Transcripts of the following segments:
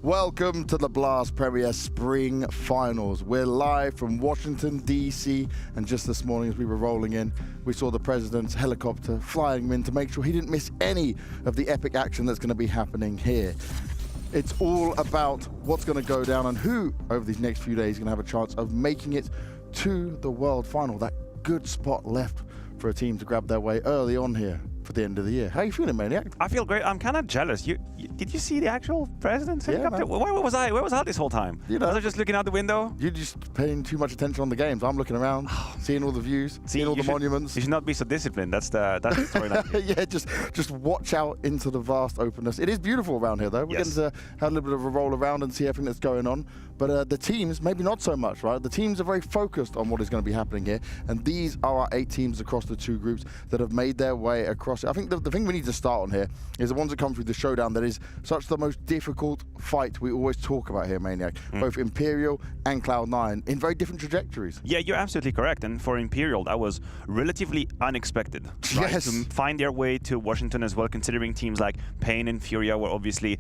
Welcome to the Blast Premier Spring Finals. We're live from Washington, D.C. And just this morning as we were rolling in, we saw the president's helicopter flying in to make sure he didn't miss any of the epic action that's going to be happening here. It's all about what's going to go down and who, over these next few days, is going to have a chance of making it to the World Final. That good spot left for a team to grab their way early on here for the end of the year. How are you feeling, Maniac? I feel great. I'm kind of jealous. Did you see the actual president's helicopter? Man. Where was I? Where was I this whole time? You know, was I just looking out the window? You're just paying too much attention on the games. I'm looking around, seeing all the views, seeing all the monuments. You should not be so disciplined. That's the storyline. Yeah, just watch out into the vast openness. It is beautiful around here, though. We're getting to have a little bit of a roll around and see everything that's going on. But the teams, maybe not so much, right? The teams are very focused on what is going to be happening here. And these are our 8 teams across the 2 groups that have made their way across it. I think the thing we need to start on here is the ones that come through the showdown that is such the most difficult fight we always talk about here, Maniac. Both Imperial and Cloud9 in very different trajectories. Yeah, you're absolutely correct. And for Imperial, that was relatively unexpected. Right? Yes. To find their way to Washington as well, considering teams like Pain and Furia were obviously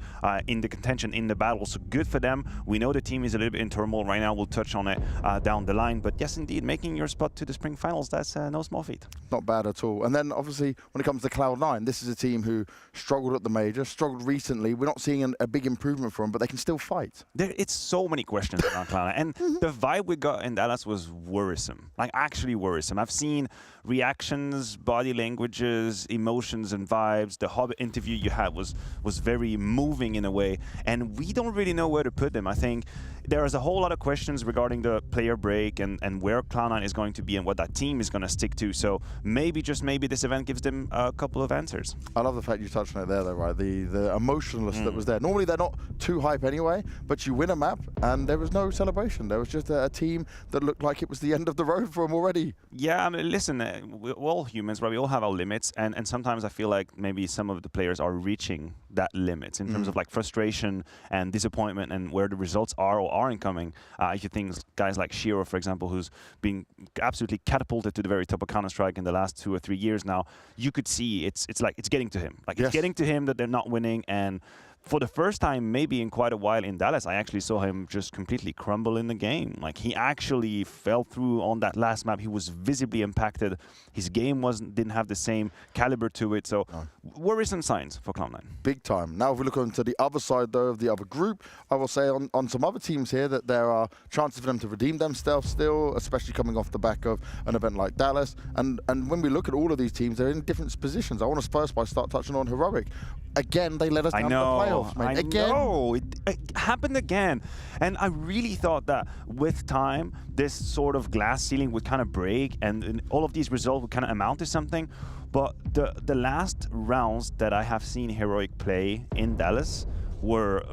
in the contention, in the battle. So good for them. We know the team is a little bit in turmoil right now. We'll touch on it down the line. But yes, indeed, making your spot to the spring finals, that's no small feat. Not bad at all. And then obviously, when it comes to Cloud9, this is a team who struggled at the major, struggled recently. We're not seeing a big improvement from them, but they can still fight. It's so many questions around Cloud9. And the vibe we got in Dallas was worrisome, like actually worrisome. I've seen reactions, body languages, emotions and vibes. The Hobbit interview you had was very moving in a way, and we don't really know where to put them. I think there is a whole lot of questions regarding the player break and where Cloud9 is going to be and what that team is going to stick to. So maybe, just maybe, this event gives them a couple of answers. I love the fact you touched on it there, though, right? The emotionalness that was there. Normally, they're not too hype anyway, but you win a map, and there was no celebration. There was just a team that looked like it was the end of the road for them already. Yeah, I mean, listen, we're all humans, right? We all have our limits, and sometimes I feel like maybe some of the players are reaching that limit in terms of like frustration and disappointment and where the results are or aren't coming. If you think guys like Shiro, for example, who's been absolutely catapulted to the very top of Counter-Strike in the last 2 or 3 years now, you could see it's like it's getting to him. Like it's getting to him that they're not winning, and for the first time maybe in quite a while in Dallas, I actually saw him just completely crumble in the game. Like he actually fell through on that last map. He was visibly impacted. His game didn't have the same caliber to it. So worrisome signs for Cloud9. Big time. Now if we look onto the other side though of the other group, I will say on some other teams here that there are chances for them to redeem themselves still, especially coming off the back of an event like Dallas. And when we look at all of these teams, they're in different positions. I want to first start touching on Heroic. Again, they let us down the playoffs, mate. Again. I know. It happened again. And I really thought that with time, this sort of glass ceiling would kind of break and all of these results would kind of amount to something. But the last rounds that I have seen Heroic play in Dallas were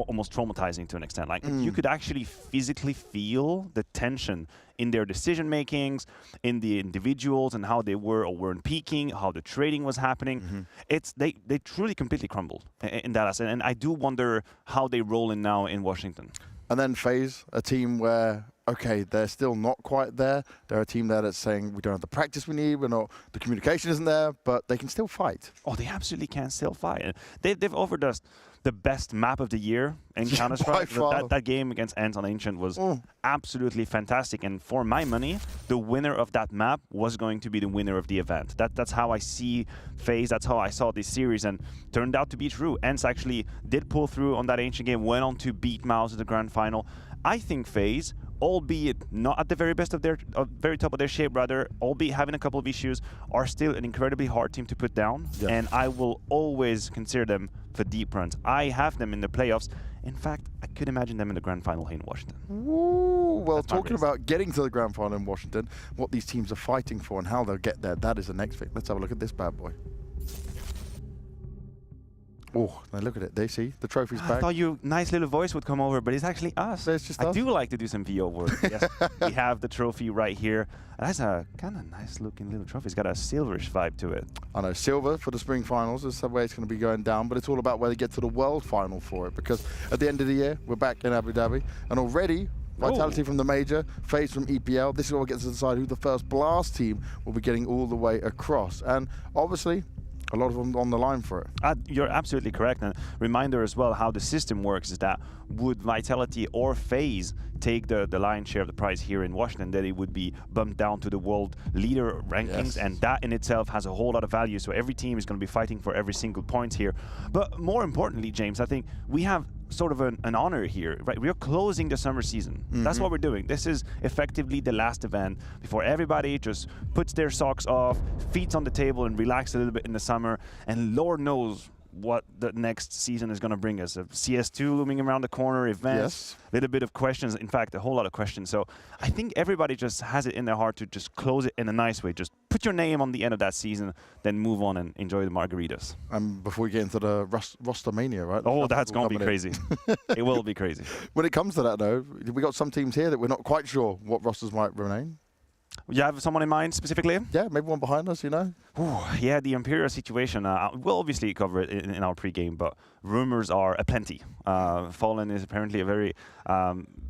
almost traumatizing to an extent. Like you could actually physically feel the tension in their decision makings, in the individuals and how they were or weren't peaking, how the trading was happening. They truly completely crumbled in Dallas, and I do wonder how they roll in now in Washington. And then FaZe, a team where, okay, they're still not quite there. They're a team there that's saying we don't have the practice we need, the communication isn't there, but they can still fight. Oh, they absolutely can still fight. They've offered us the best map of the year in Counter-Strike. That game against Ant on Ancient was absolutely fantastic. And for my money, the winner of that map was going to be the winner of the event. That's how I see FaZe. That's how I saw this series, and turned out to be true. Ants actually did pull through on that Ancient game, went on to beat Mouse at the grand final. I think FaZe, albeit not at the very best of very top of their shape, rather, albeit having a couple of issues, are still an incredibly hard team to put down. Yeah. And I will always consider them for deep runs. I have them in the playoffs. In fact, I could imagine them in the grand final here in Washington. Ooh, well, talking about getting to the grand final in Washington, what these teams are fighting for and how they'll get there, that is the next thing. Let's have a look at this bad boy. Oh, now look at it. They see the trophy's back. I thought your nice little voice would come over, but it's actually us. It's just us. I do like to do some VO work. Yes, we have the trophy right here. That's a kind of nice looking little trophy. It's got a silverish vibe to it. I know, silver for the spring finals is the way it's going to be going down, but it's all about where they get to the world final for it, because at the end of the year, we're back in Abu Dhabi, and already Vitality from the major, FaZe from EPL. This is what gets to decide who the first Blast team will be getting all the way across. And obviously, A lot of them on the line for it. You're absolutely correct. And reminder as well, how the system works is that would Vitality or FaZe take the lion's share of the prize here in Washington, that it would be bumped down to the world leader rankings, and that in itself has a whole lot of value. So every team is going to be fighting for every single point here. But more importantly, James, I think we have sort of an honor here, right? We're closing the summer season. That's what we're doing. This is effectively the last event before everybody just puts their socks off, feet on the table, and relax a little bit in the summer. And Lord knows what the next season is going to bring us. CS2 looming around the corner, events, a little bit of questions, in fact, a whole lot of questions. So I think everybody just has it in their heart to just close it in a nice way. Just put your name on the end of that season, then move on and enjoy the margaritas. Before we get into the roster mania, right? Oh, that's going to be crazy. It will be crazy. When it comes to that, though, we got some teams here that we're not quite sure what rosters might remain. You have someone in mind specifically? Yeah, maybe one behind us, you know? Ooh, yeah, the Imperial situation. We'll obviously cover it in our pregame, but rumors are aplenty. Fallen is apparently a very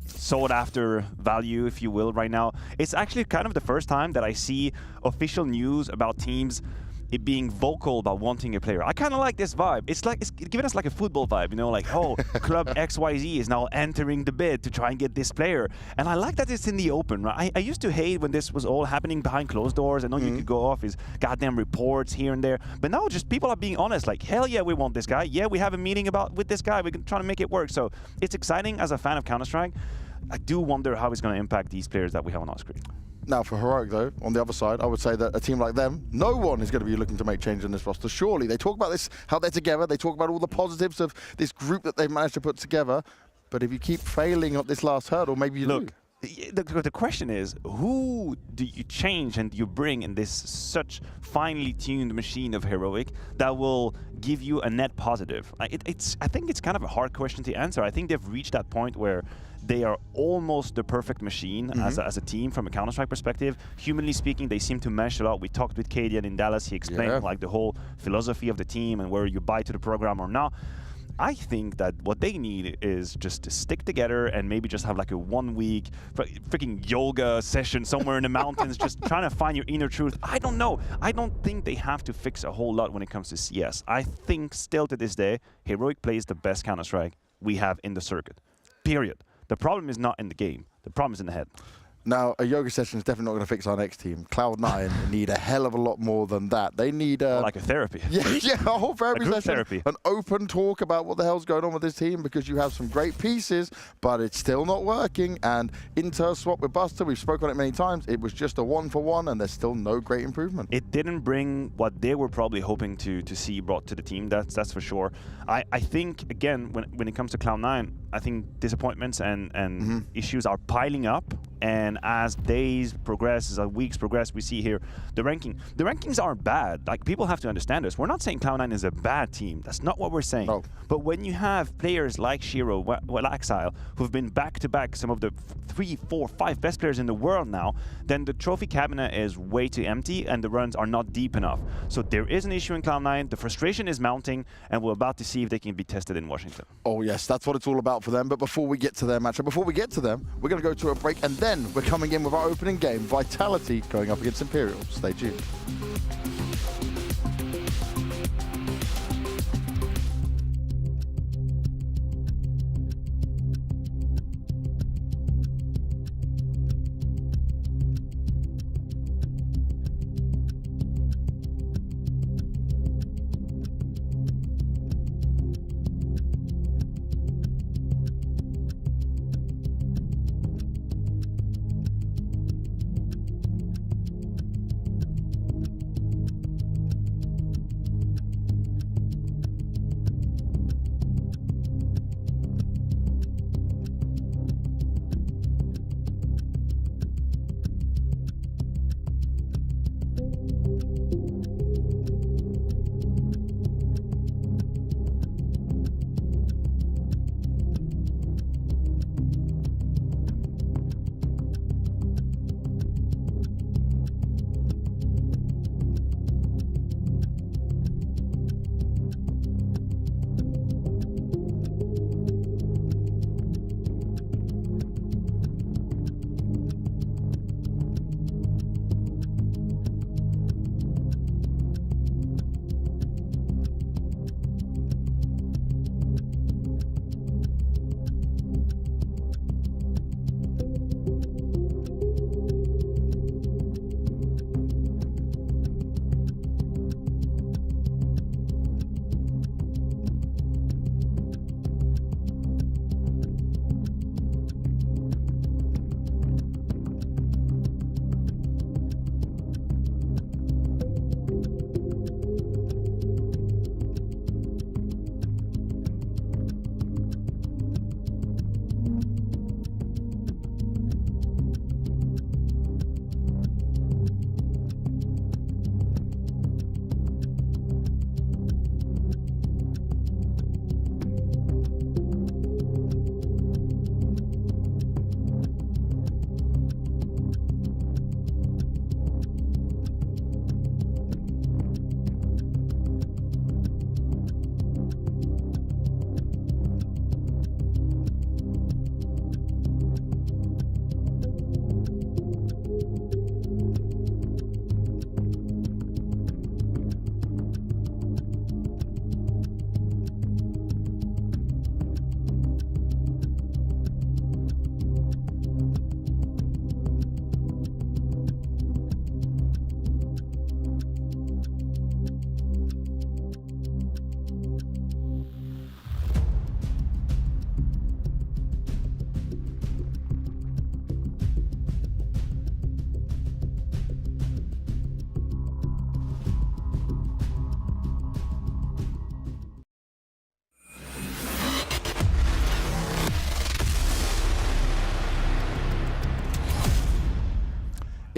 sought-after value, if you will, right now. It's actually kind of the first time that I see official news about teams it being vocal about wanting a player. I kind of like this vibe. It's giving us like a football vibe, you know, like, oh, Club XYZ is now entering the bid to try and get this player. And I like that it's in the open, right? I used to hate when this was all happening behind closed doors. I know you could go off his goddamn reports here and there. But now just people are being honest, like, hell yeah, we want this guy. Yeah, we have a meeting with this guy. We're trying to make it work. So it's exciting as a fan of Counter-Strike. I do wonder how it's going to impact these players that we have on our screen. Now, for Heroic, though, on the other side, I would say that a team like them, no one is going to be looking to make change in this roster. Surely, they talk about this, how they're together. They talk about all the positives of this group that they've managed to put together. But if you keep failing at this last hurdle, maybe you look. The question is, who do you change and do you bring in this such finely tuned machine of Heroic that will give you a net positive? I think it's kind of a hard question to answer. I think they've reached that point where they are almost the perfect machine as a team from a Counter-Strike perspective. Humanly speaking, they seem to mesh a lot. We talked with Cadian in Dallas. He explained like the whole philosophy of the team and where you buy to the program or not. I think that what they need is just to stick together and maybe just have like a 1 week freaking yoga session somewhere in the mountains, just trying to find your inner truth. I don't know. I don't think they have to fix a whole lot when it comes to CS. I think still to this day, Heroic plays the best Counter-Strike we have in the circuit. Period. The problem is not in the game. The problem is in the head. Now, a yoga session is definitely not going to fix our next team. Cloud9 need a hell of a lot more than that. They need like a therapy. Yeah, a whole therapy session. Therapy. An open talk about what the hell's going on with this team, because you have some great pieces, but it's still not working. And Inter swap with Buster, we've spoken on it many times. It was just a 1-for-1, and there's still no great improvement. It didn't bring what they were probably hoping to see brought to the team. That's for sure. I think, again, when it comes to Cloud9, I think disappointments and issues are piling up. And as days progress, as weeks progress, we see here the rankings aren't bad. Like, people have to understand this. We're not saying Cloud9 is a bad team. That's not what we're saying. No. But when you have players like Shiro, Exile, who've been back-to-back some of the 3, 4, 5 best players in the world now, then the trophy cabinet is way too empty and the runs are not deep enough. So there is an issue in Cloud9. The frustration is mounting, and we're about to see if they can be tested in Washington. Oh, yes, that's what it's all about for them. But before we get to their matchup, before we get to them, we're going to go to a break, and then we're coming in with our opening game, Vitality going up against Imperial. Stay tuned.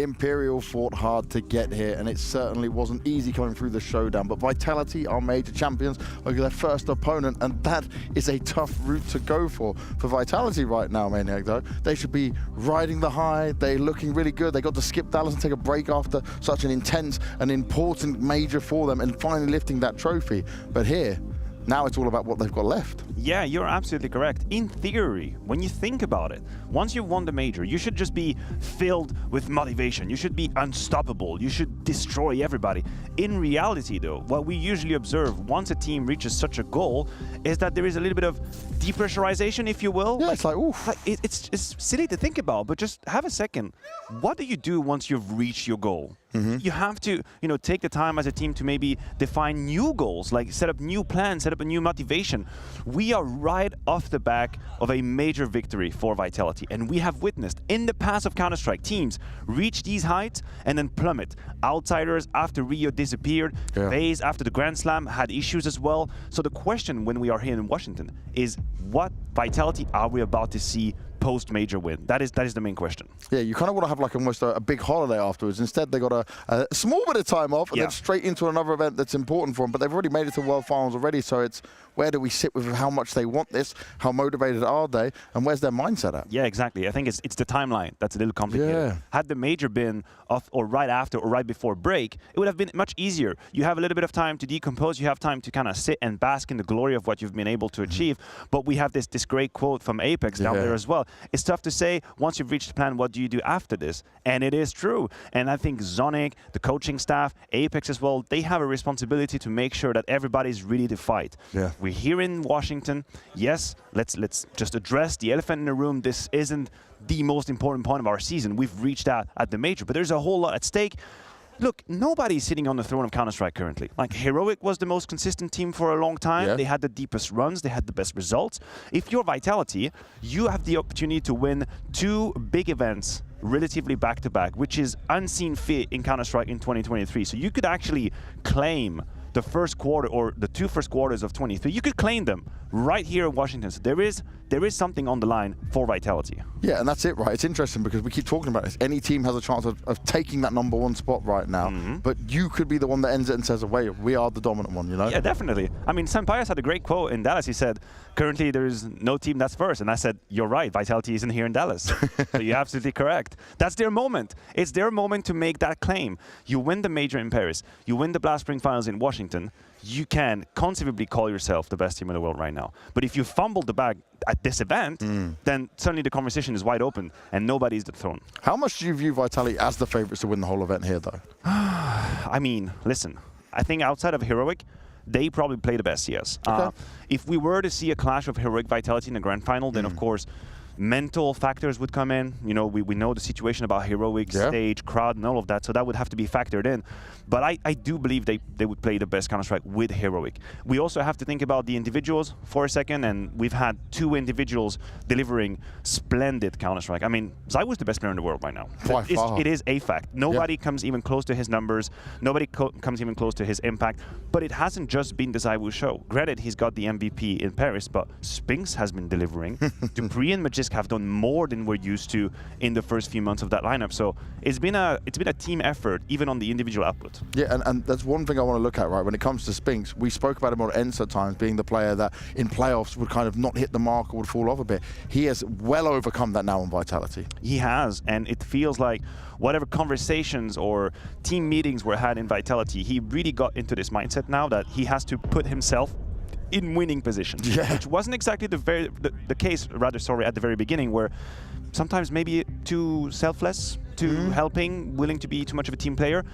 Imperial fought hard to get here, and it certainly wasn't easy coming through the showdown. But Vitality, our major champions, are their first opponent, and that is a tough route to go for Vitality right now, Maniac, though. They should be riding the high. They're looking really good. They got to skip Dallas and take a break after such an intense and important major for them and finally lifting that trophy. But here, now it's all about what they've got left. Yeah, you're absolutely correct. In theory, when you think about it, once you've won the major, you should just be filled with motivation. You should be unstoppable. You should destroy everybody. In reality, though, what we usually observe once a team reaches such a goal is that there is a little bit of depressurization, if you will. Yeah, it's like, oof. It's silly to think about, but just have a second. What do you do once you've reached your goal? You have to, take the time as a team to maybe define new goals, like set up new plans, set up a new motivation. We are right off the back of a major victory for Vitality, and we have witnessed in the past of Counter-Strike teams reach these heights and then plummet. Outsiders after Rio disappeared, FaZe after the Grand Slam had issues as well. So the question when we are here in Washington is, what Vitality are we about to see post-major win? That is the main question. Yeah, you kind of want to have like almost a big holiday afterwards. Instead, they got a small bit of time off and then straight into another event that's important for them. But they've already made it to World Finals already, so it's where do we sit with how much they want this, how motivated are they, and where's their mindset at? Yeah, exactly. I think it's the timeline that's a little complicated. Yeah. Had the major been off or right after or right before break, it would have been much easier. You have a little bit of time to decompose. You have time to kind of sit and bask in the glory of what you've been able to achieve. But we have this great quote from Apex down there as well. It's tough to say, once you've reached the plan, what do you do after this? And it is true. And I think Zonic, the coaching staff, Apex as well, they have a responsibility to make sure that everybody's ready to fight. Yeah. We're here in Washington. Yes, let's just address the elephant in the room. This isn't the most important point of our season. We've reached that at the major, but there's a whole lot at stake. Look, nobody's sitting on the throne of Counter-Strike currently. Like, Heroic was the most consistent team for a long time. Yeah. They had the deepest runs. They had the best results. If you're Vitality, you have the opportunity to win 2 big events relatively back-to-back, which is unseen feat in Counter-Strike in 2023. So you could actually claim the first quarter or the 2 first quarters of 23. You could claim them right here in Washington. So there is something on the line for Vitality. Yeah, and that's it, right? It's interesting because we keep talking about this. Any team has a chance of taking that #1 spot right now, but you could be the one that ends it and says, wait, we are the dominant one, Yeah, definitely. I mean, Sampayas had a great quote in Dallas. He said, currently there is no team that's first. And I said, you're right, Vitality isn't here in Dallas. So you're absolutely correct. That's their moment. It's their moment to make that claim. You win the major in Paris. You win the Blast Spring Finals in Washington. You can conceivably call yourself the best team in the world right now. But if you fumble the bag at this event, then suddenly the conversation is wide open and nobody's the throne. How much do you view Vitality as the favorites to win the whole event here, though? I mean, listen, I think outside of Heroic, they probably play the best, yes. Okay. If we were to see a clash of Heroic Vitality in the grand final, then of course, mental factors would come in. We know the situation about Heroic, stage, crowd, and all of that, so that would have to be factored in. But I do believe they would play the best Counter-Strike with Heroic. We also have to think about the individuals for a second, and we've had 2 individuals delivering splendid Counter-Strike. I mean, Zai was the best player in the world right now. By far. It is a fact. Nobody comes even close to his numbers. Nobody comes even close to his impact. But it hasn't just been the Zaiwu show. Granted, he's got the MVP in Paris, but Spinks has been delivering. Dupree and Magisk have done more than we're used to in the first few months of that lineup. So it's been a team effort, even on the individual output. Yeah, and that's one thing I want to look at, right? When it comes to Spinks, we spoke about him on ENCE at times, being the player that in playoffs would kind of not hit the mark or would fall off a bit. He has well overcome that now on Vitality. He has, and it feels like whatever conversations or team meetings were had in Vitality, he really got into this mindset now that he has to put himself in winning position, which wasn't exactly the case, at the very beginning, where sometimes maybe too selfless, too helping, willing to be too much of a team player.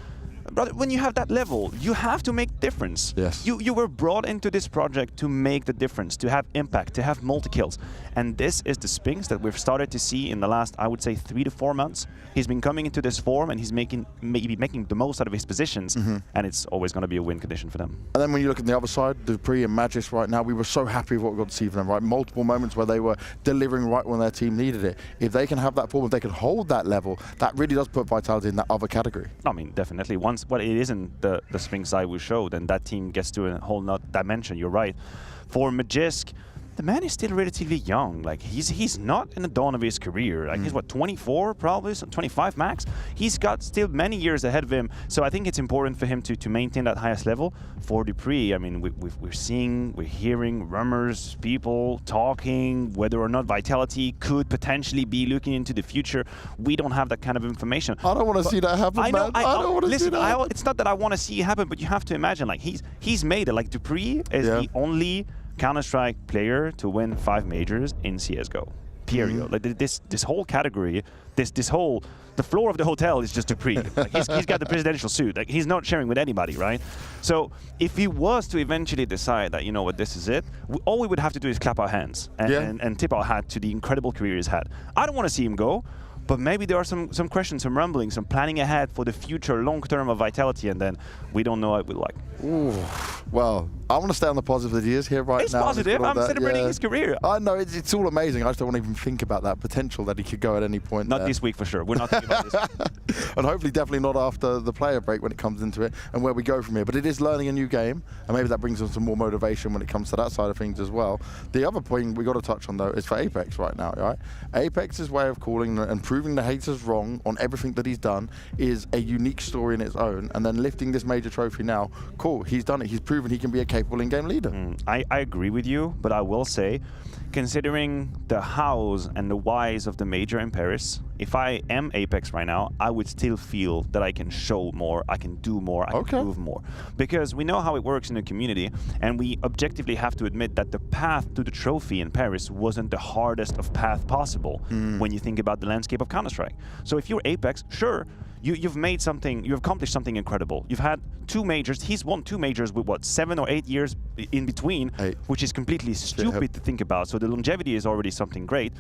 But when you have that level, you have to make difference. Yes. You were brought into this project to make the difference, to have impact, to have multi-kills. And this is the Spinks that we've started to see in the last, I would say, 3 to 4 months. He's been coming into this form and he's making the most out of his positions. And it's always going to be a win condition for them. And then when you look at the other side, Dupree and Magisk right now, we were so happy with what we got to see from them, right? Multiple moments where they were delivering right when their team needed it. If they can have that form, if they can hold that level, that really does put Vitality in that other category. I mean, definitely. Once it isn't the Spinks Zaiwu show, then that team gets to a whole nother dimension. You're right. For Magisk, the man is still relatively young. Like he's not in the dawn of his career. Like he's what, 24 probably, 25 max. He's got still many years ahead of him. So I think it's important for him to maintain that highest level. For dupreeh, I mean, we're hearing rumors, people talking whether or not Vitality could potentially be looking into the future. We don't have that kind of information. I don't want to see that happen, man. I don't want to see that happen. It's not that I want to see it happen, but you have to imagine, like he's made it. Like dupreeh is the only Counter-Strike player to win 5 majors in CSGO. Period. Like this whole category, the floor of the hotel is just dupreeh. Like he's got the presidential suit. Like he's not sharing with anybody, right? So if he was to eventually decide that, you know what, this is it, all we would have to do is clap our hands and tip our hat to the incredible career he's had. I don't want to see him go. But maybe there are some questions, some rumblings, some planning ahead for the future, long term of Vitality, and then we don't know what we like. Ooh. Well, I want to stay on the positive that he is here right now. It's positive. I'm celebrating his career. I know, it's all amazing. I just don't want to even think about that potential that he could go at any point. Not this week for sure. We're not thinking about this. And hopefully definitely not after the player break when it comes into it and where we go from here. But it is learning a new game, and maybe that brings us some more motivation when it comes to that side of things as well. The other point we got to touch on, though, is for Apex right now, right? Apex's way of calling and proving the haters wrong on everything that he's done is a unique story in its own, and then lifting this major trophy now, cool, he's done it. He's proven he can be a capable in-game leader. I agree with you, but I will say, considering the hows and the whys of the major in Paris, if I am Apex right now, I would still feel that I can show more, I can do more, I can move more. Because we know how it works in the community, and we objectively have to admit that the path to the trophy in Paris wasn't the hardest of path possible when you think about the landscape of Counter-Strike. So if you're Apex, sure, you've made something, you've accomplished something incredible. You've had 2 majors. He's won 2 majors with what, 7 or 8 years in between, which is completely stupid to think about. So the longevity is already something great.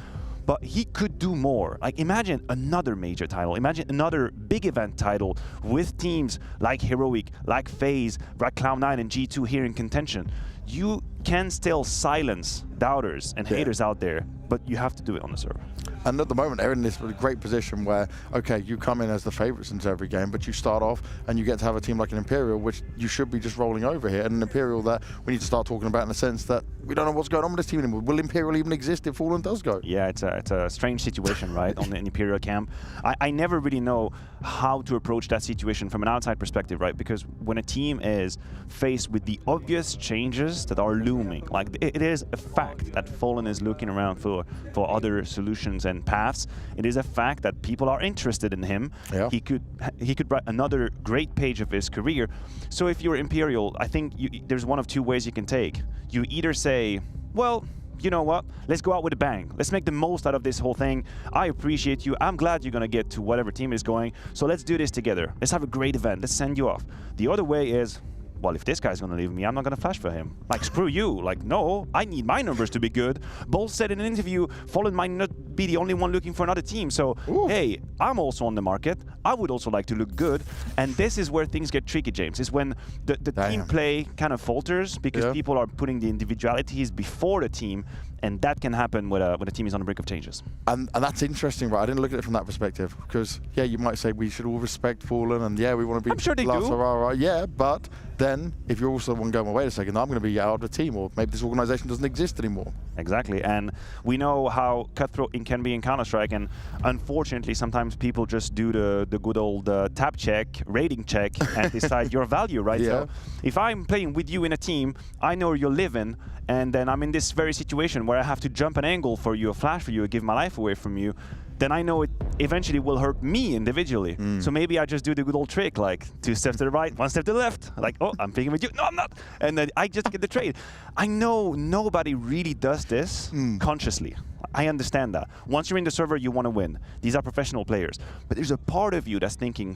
But he could do more. Like, imagine another major title. Imagine another big event title with teams like Heroic, like FaZe, like Cloud9 and G2 here in contention. You can still silence doubters and haters out there, but you have to do it on the server. And at the moment, they're in this great position where, okay, you come in as the favorites into every game, but you start off and you get to have a team like an Imperial, which you should be just rolling over here. And an Imperial that we need to start talking about in the sense that we don't know what's going on with this team anymore. Will Imperial even exist if Fallen does go? Yeah, it's a strange situation, right, on the Imperial camp. I never really know how to approach that situation from an outside perspective, right? Because when a team is faced with the obvious changes that are looming, like it is a fact that Fallen is looking around for other solutions and paths. It is a fact that people are interested in him. Yeah. He could write another great page of his career. So if you're Imperial, I think there's one of 2 ways you can take. You either say, well, you know what, let's go out with a bang. Let's make the most out of this whole thing. I appreciate you. I'm glad you're going to get to whatever team is going. So let's do this together. Let's have a great event. Let's send you off. The other way is, well, if this guy's going to leave me, I'm not going to flash for him. Like, screw you. Like, no, I need my numbers to be good. Bull said in an interview, Fallen might not be the only one looking for another team. So, hey, I'm also on the market. I would also like to look good. And this is where things get tricky, James, is when the team play kind of falters because people are putting the individualities before the team. And that can happen when a team is on the brink of changes. And that's interesting, right? I didn't look at it from that perspective. Because, yeah, you might say we should all respect Fallen, and yeah, we want to be... I'm sure they do. Yeah, but then if you're also the one going, well, wait a second, I'm going to be out of the team, or maybe this organization doesn't exist anymore. Exactly. And we know how cutthroat it can be in Counter-Strike, and unfortunately, sometimes people just do the good old tap check, rating check, and decide your value, right? Yeah. So if I'm playing with you in a team, I know you're living, and then I'm in this very situation where I have to jump an angle for you, a flash for you, give my life away from you, then I know it eventually will hurt me individually. So maybe I just do the good old trick, like 2 steps to the right, 1 step to the left. Like, oh, I'm picking with you. No, I'm not. And then I just get the trade. I know nobody really does this consciously. I understand that. Once you're in the server, you want to win. These are professional players. But there's a part of you that's thinking,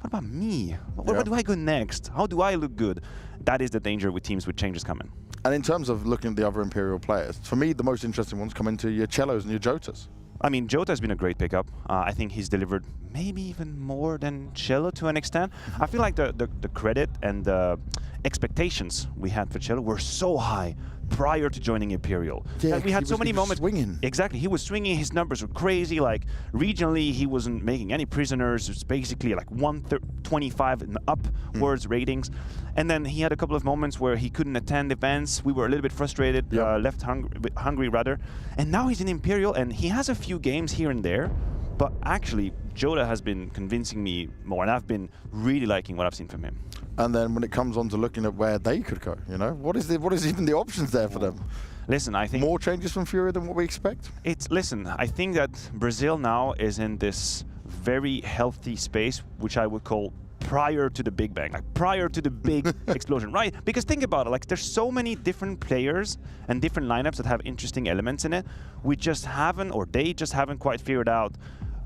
what about me? Where do I go next? How do I look good? That is the danger with teams with changes coming. And in terms of looking at the other Imperial players, for me, the most interesting ones come into your Cellos and your Jotas. I mean, Jota has been a great pickup. I think he's delivered maybe even more than Cello to an extent. I feel like the credit and the expectations we had for Cello were so high prior to joining Imperial. Yeah, we had so many moments. Swinging. Exactly, he was swinging. His numbers were crazy. Like regionally, he wasn't making any prisoners. It's basically like 125 and upwards ratings. And then he had a couple of moments where he couldn't attend events. We were a little bit frustrated, left hungry rather. And now he's in Imperial, and he has a few games here and there. But actually, Joda has been convincing me more, and I've been really liking what I've seen from him. And then when it comes on to looking at where they could go, you know, what is even the options there for them? Listen, I think more changes from Furia than what we expect. Listen, I think that Brazil now is in this very healthy space, which I would call prior to the Big Bang, like prior to the big explosion, right? Because think about it, like there's so many different players and different lineups that have interesting elements in it. We just haven't, or they just haven't quite figured out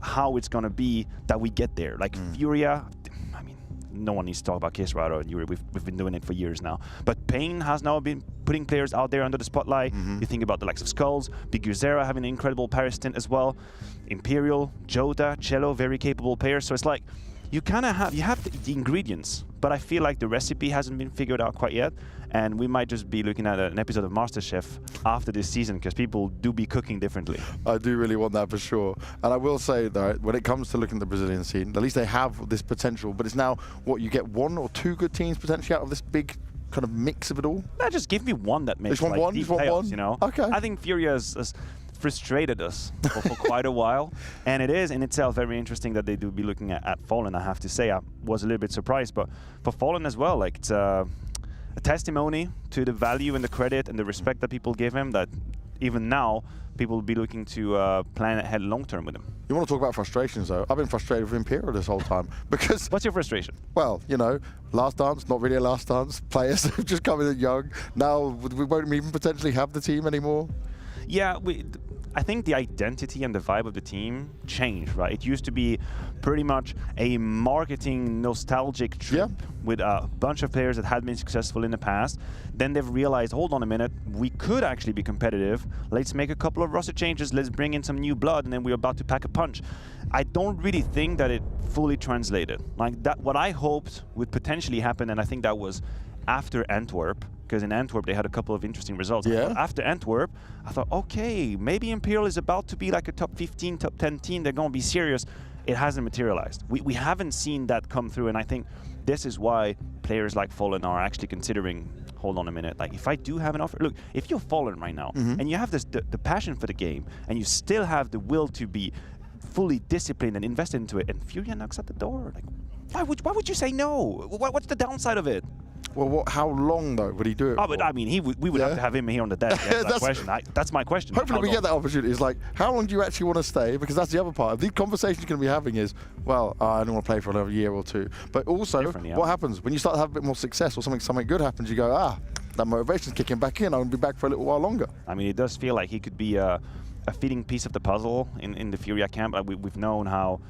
how it's gonna be that we get there. Like Furia, I mean, no one needs to talk about Kisrado and Yuri. We've been doing it for years now. But Pain has now been putting players out there under the spotlight. You think about the likes of Skulls, Big Guzera having an incredible Paris stint as well. Imperial, Joda, Cello, very capable players. So it's like you kind of have the ingredients, but I feel like the recipe hasn't been figured out quite yet. And we might just be looking at an episode of MasterChef after this season, because people do be cooking differently. I do really want that for sure. And I will say that when it comes to looking at the Brazilian scene, at least they have this potential, but it's now, what, you get one or two good teams potentially out of this big kind of mix of it all? No, just give me one that makes like deep playoffs, you know? Okay. I think Furia has frustrated us for quite a while, and it is in itself very interesting that they do be looking at Fallen. I have to say, I was a little bit surprised, but for Fallen as well, like it's a testimony to the value and the credit and the respect that people give him, that even now people will be looking to plan ahead long term with him. You want to talk about frustrations though? I've been frustrated with Imperial this whole time because... What's your frustration? Well, you know, last dance, not really a last dance. Players have just come in young. Now we won't even potentially have the team anymore. Yeah, I think the identity and the vibe of the team changed, right? It used to be pretty much a marketing nostalgic trip with a bunch of players that had been successful in the past. Then they've realized, hold on a minute, we could actually be competitive. Let's make a couple of roster changes, let's bring in some new blood, and then we're about to pack a punch. I don't really think that it fully translated. Like that, what I hoped would potentially happen, and I think that was after Antwerp, because in Antwerp they had a couple of interesting results. Yeah. After Antwerp, I thought, okay, maybe Imperial is about to be like a top 15, top 10 team. They're going to be serious. It hasn't materialized. We haven't seen that come through, and I think this is why players like Fallen are actually considering, hold on a minute, like if I do have an offer, look, if you're Fallen right now, and you have this the passion for the game, and you still have the will to be fully disciplined and invest into it, and Furia knocks at the door, like, why would you say no? What's the downside of it? Well, how long though would he do it? Oh, but I mean, we would have to have him here on the desk. That's my question. Hopefully we get that opportunity. It's like, how long do you actually want to stay? Because that's the other part. The conversation you're going to be having is, well, I don't want to play for another year or two. But also, what happens when you start to have a bit more success or something good happens? You go, that motivation's kicking back in. I'll be back for a little while longer. I mean, it does feel like he could be a fitting piece of the puzzle in the Furia camp. We've known how.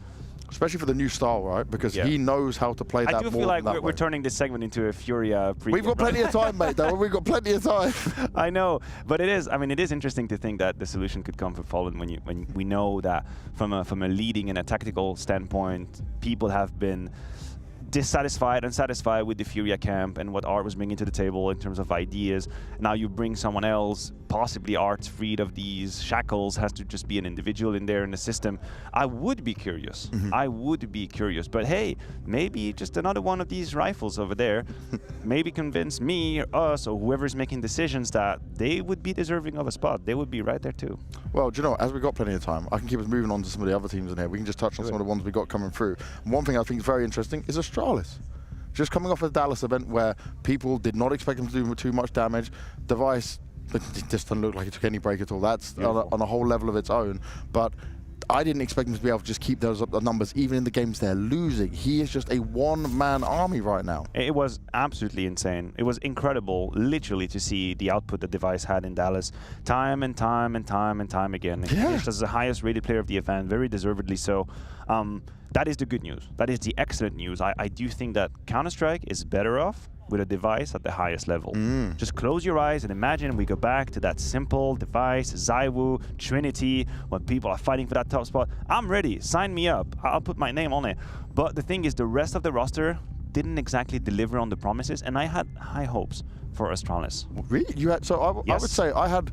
Especially for the new style, right? Because he knows how to play that more. I do feel like we're turning this segment into a Furia preview. We've got plenty of time, mate, though. We've got plenty of time. I know, but it is interesting to think that the solution could come from Fallen when we know that from a leading and a tactical standpoint, people have been dissatisfied and satisfied with the Furia camp and what Art was bringing to the table in terms of ideas. Now you bring someone else, possibly Art's freed of these shackles, has to just be an individual in there in the system. I would be curious. I would be curious. But hey, maybe just another one of these rifles over there maybe convince me or us or whoever's making decisions that they would be deserving of a spot. They would be right there too. Well, do you know, as we've got plenty of time, I can keep us moving on to some of the other teams in here. We can just touch on some of the ones we got coming through. And one thing I think is very interesting is Astralis. Just coming off a Dallas event where people did not expect him to do too much damage. Device, it just doesn't look like it took any break at all. That's on a whole level of its own. But I didn't expect him to be able to just keep those up the numbers, even in the games they're losing. He is just a one-man army right now. It was absolutely insane. It was incredible, literally, to see the output that Device had in Dallas time and time and time and time again. He finished as the highest rated player of the event, very deservedly so. That is the good news. That is the excellent news. I do think that Counter-Strike is better off with a Device at the highest level. Just close your eyes and imagine we go back to that simple Device, Zywoo, Trinity, when people are fighting for that top spot. I'm ready. Sign me up. I'll put my name on it. But the thing is, the rest of the roster didn't exactly deliver on the promises, and I had high hopes for Astralis. Really? You had, so I would say I had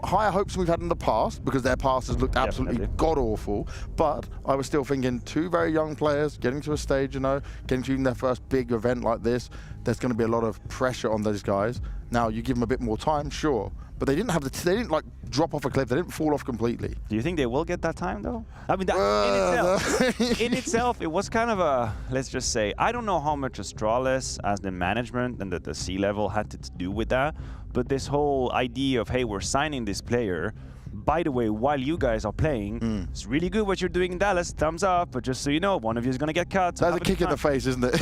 higher hopes than we've had in the past, because their past has looked absolutely god-awful, but I was still thinking 2 very young players getting to a stage, you know, getting to even their first big event like this, there's going to be a lot of pressure on those guys. Now, you give them a bit more time, sure, but they didn't have they didn't like drop off a cliff, they didn't fall off completely. Do you think they will get that time though? I mean, that in itself, it was kind of a, let's just say, I don't know how much Astralis as the management and the C-level had to do with that, but this whole idea of, hey, we're signing this player, by the way, while you guys are playing, it's really good what you're doing in Dallas, thumbs up, but just so you know, one of you is going to get cut. That's a kick in the face, isn't it?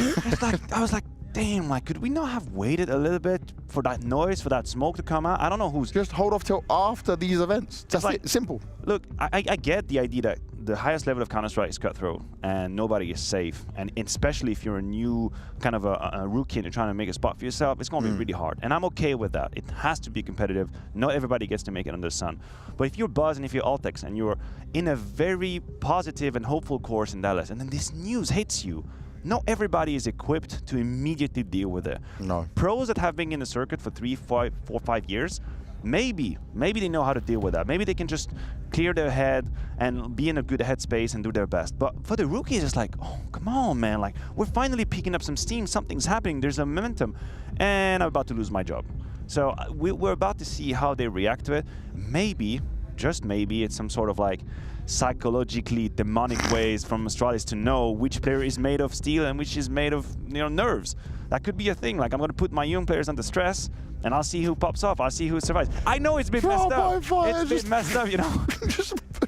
I was like, damn, like, could we not have waited a little bit for that noise, for that smoke to come out? I don't know who's... Just hold off till after these events. Just like, simple. Look, I get the idea that the highest level of Counter-Strike is cutthroat, and nobody is safe. And especially if you're a new kind of a rookie and you're trying to make a spot for yourself, it's going to be really hard. And I'm okay with that. It has to be competitive. Not everybody gets to make it under the sun. But if you're Buzz and if you're Altex and you're in a very positive and hopeful course in Dallas, and then this news hits you, not everybody is equipped to immediately deal with it. No. Pros that have been in the circuit for 3, 4, 5 years, maybe they know how to deal with that. Maybe they can just clear their head and be in a good headspace and do their best. But for the rookies, it's like, oh, come on, man. Like, we're finally picking up some steam. Something's happening. There's a momentum. And I'm about to lose my job. So we're about to see how they react to it. Maybe, just maybe, it's some sort of like psychologically demonic ways from Astralis to know which player is made of steel and which is made of, you know, nerves. That could be a thing. Like, I'm going to put my young players under stress, and I'll see who pops off. I'll see who survives. I know it's been messed up. It's been messed up, you know.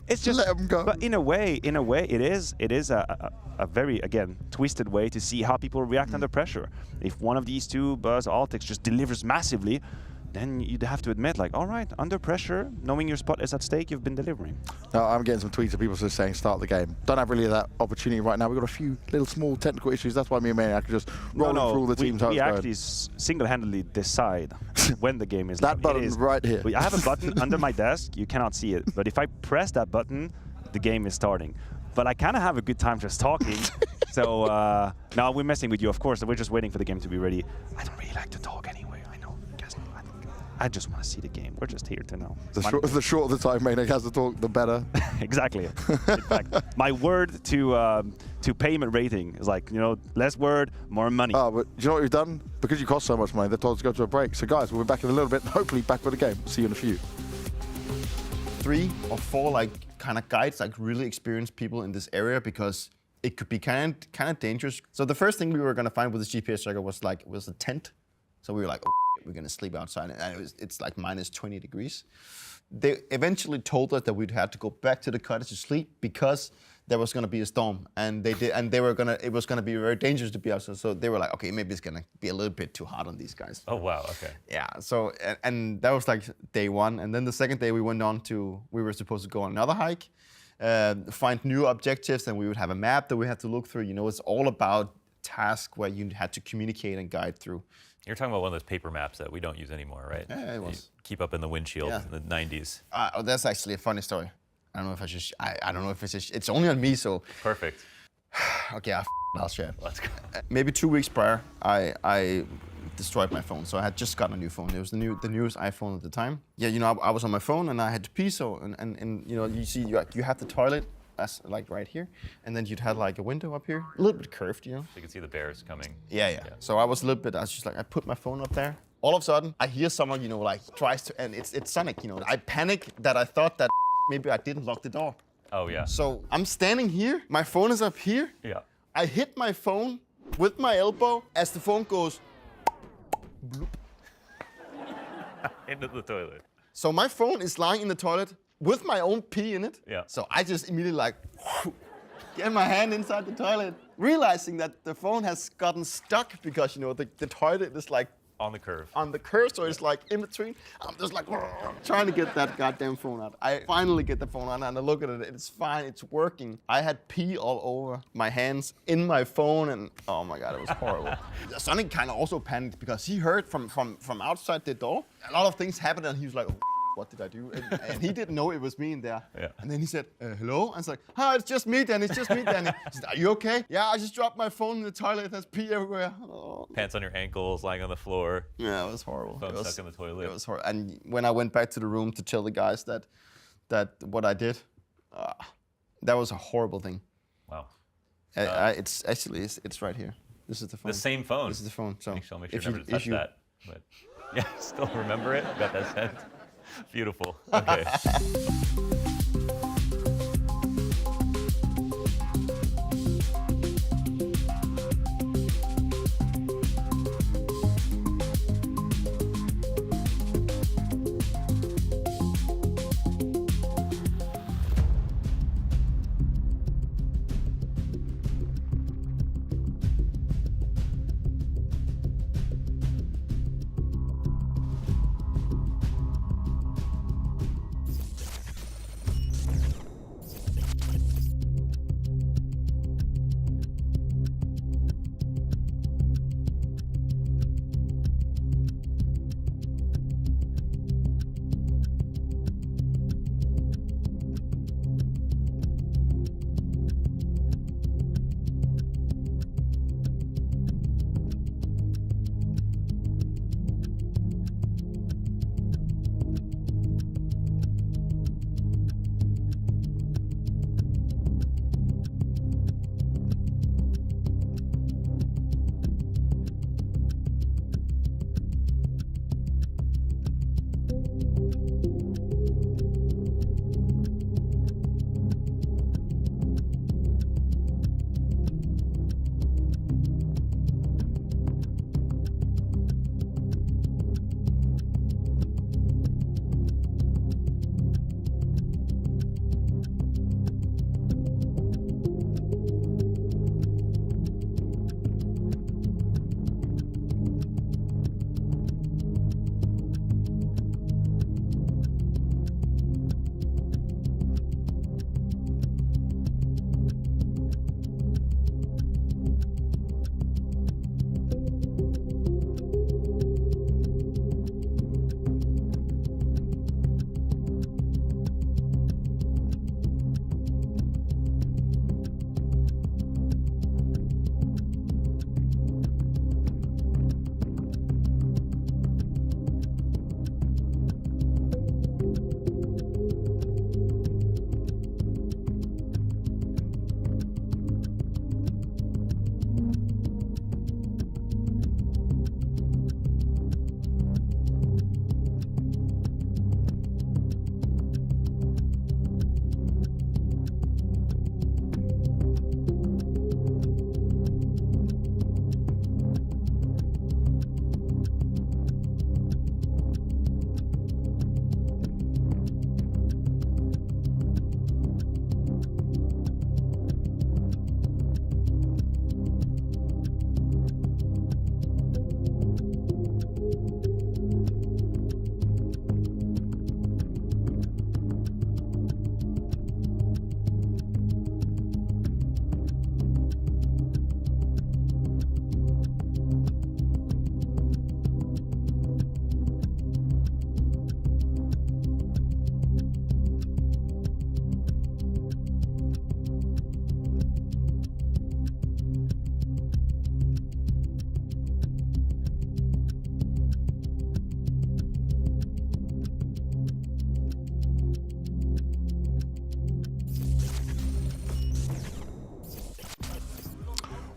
It's just let them go. But in a way, it is a very, again, twisted way to see how people react under pressure. If one of these two, Buzz, Altex, just delivers massively, then you'd have to admit, like, all right, under pressure, knowing your spot is at stake, you've been delivering. Now, I'm getting some tweets of people just saying start the game. Don't have really that opportunity right now. We've got a few little small technical issues. That's why me and Maniac can just roll through all the teams. We actually single-handedly decide when the game is. That button right here. I have a button under my desk. You cannot see it. But if I press that button, the game is starting. But I kind of have a good time just talking. So now we're messing with you, of course. We're just waiting for the game to be ready. I don't really like to talk anyway. I just want to see the game. We're just here to know. The shorter the time Maniac has to talk, the better. Exactly. In fact, my word to payment rating is like, you know, less word, more money. Oh, but do you know what we've done? Because you cost so much money, they told us to go to a break. So guys, we'll be back in a little bit. Hopefully back for the game. See you in a few. 3 or 4 like kind of guides, like really experienced people in this area, because it could be kind of dangerous. So the first thing we were gonna find with the GPS tracker was a tent. So we were like, oh, we're gonna sleep outside, and it's like minus 20 degrees. They eventually told us that we'd have to go back to the cottage to sleep because there was gonna be a storm, and it was gonna be very dangerous to be outside. So they were like, okay, maybe it's gonna be a little bit too hard on these guys. Oh wow, okay. Yeah. So and that was like day 1, and then the second day we were supposed to go on another hike, find new objectives, and we would have a map that we had to look through. You know, it's all about task where you had to communicate and guide through. You're talking about one of those paper maps that we don't use anymore, right? Yeah, it was. You keep up in the windshield in the 90s. Oh, that's actually a funny story. I don't know if I should. I don't know if it's only on me, so. Perfect. Okay, I'll share. Let's go. Maybe 2 weeks prior, I destroyed my phone. So I had just gotten a new phone. It was the newest iPhone at the time. Yeah, you know, I was on my phone and I had to pee. So and you know, you see, you have the toilet. That's like right here, and then you'd have like a window up here, a little bit curved, you know. So you can see the bears coming. Yeah. So I was just like, I put my phone up there. All of a sudden, I hear someone, you know, like tries to, and it's Sonic, you know. I panic that I thought that maybe I didn't lock the door. Oh yeah. So I'm standing here, my phone is up here. Yeah. I hit my phone with my elbow as the phone goes bloop. Into the toilet. So my phone is lying in the toilet with my own pee in it. Yeah. So I just immediately like get my hand inside the toilet, realizing that the phone has gotten stuck because, you know, the toilet is like on the curve. So it's like in between. I'm just like trying to get that goddamn phone out. I finally get the phone out and I look at it. It's fine. It's working. I had pee all over my hands, in my phone, and oh my god, it was horrible. Sonic kind of also panicked because he heard from outside the door a lot of things happened, and he was like, oh, what did I do? And he didn't know it was me in there. Yeah. And then he said, hello? And I was like, hi, it's just me, Danny. It's just me, Danny. He said, are you okay? Yeah, I just dropped my phone in the toilet. There's pee everywhere. Oh. Pants on your ankles, lying on the floor. Yeah, it was horrible. Phone stuck in the toilet. It was horrible. And when I went back to the room to tell the guys that what I did, that was a horrible thing. Wow. It's actually it's right here. This is the phone. The same phone. This is the phone. So Make sure never to touch that. But yeah, still remember it. Got that sent. Beautiful. Okay.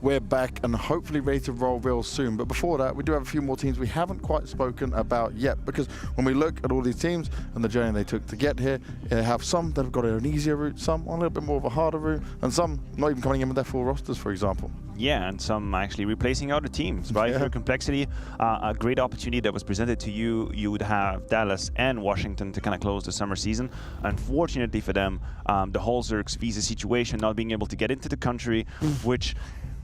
We're back and hopefully ready to roll real soon. But before that, we do have a few more teams we haven't quite spoken about yet, because when we look at all these teams and the journey they took to get here, they have some that have got an easier route, some on a little bit more of a harder route, and some not even coming in with their full rosters, for example. Yeah, and some actually replacing other teams, right? Yeah. Through complexity, a great opportunity that was presented to you. You would have Dallas and Washington to kind of close the summer season. Unfortunately for them, the whole Zerg's visa situation, not being able to get into the country, which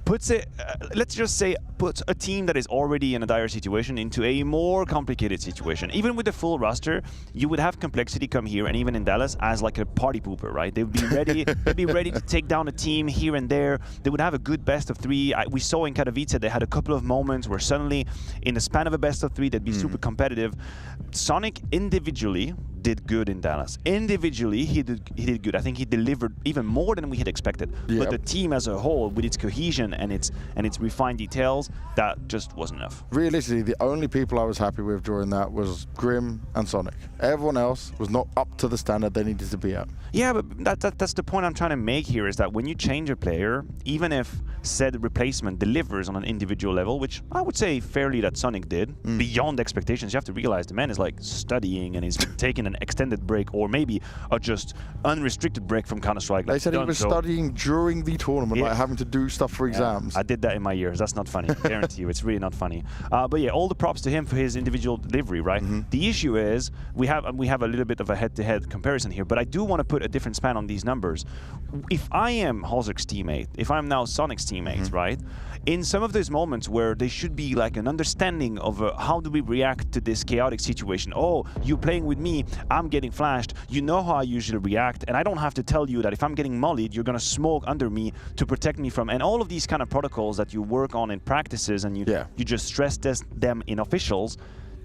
puts it, let's just say, puts a team that is already in a dire situation into a more complicated situation. Even with the full roster, you would have complexity come here, and even in Dallas, as like a party pooper, right? They would be ready. They'd be ready to take down a team here and there. They would have a good best of three. We saw in Katowice they had a couple of moments where suddenly, in the span of a best of three, they'd be super competitive. Sonic individually did good in Dallas. Individually, he did good. I think he delivered even more than we had expected. Yep. But the team as a whole, with its cohesion and its refined details, that just wasn't enough. Realistically, the only people I was happy with during that was Grim and Sonic. Everyone else was not up to the standard they needed to be at. Yeah, but that's the point I'm trying to make here, is that when you change a player, even if said replacement delivers on an individual level, which I would say fairly that Sonic did, beyond expectations, you have to realize the man is like studying and he's taking an extended break, or maybe a just unrestricted break from Counter-Strike. They said he was studying during the tournament, like having to do stuff for exams. I did that in my years. That's not funny. I guarantee you, it's really not funny. But yeah, all the props to him for his individual delivery, right? The issue is we have a little bit of a head-to-head comparison here, but I do want to put a different span on these numbers. If I am Halzer's teammate, if I'm now Sonic's teammate, right? In some of those moments where there should be like an understanding of how do we react to this chaotic situation. Oh, you playing with me, I'm getting flashed. You know how I usually react, and I don't have to tell you that if I'm getting mollied, you're gonna smoke under me to protect me from. And all of these kind of protocols that you work on in practices and you just stress test them in officials.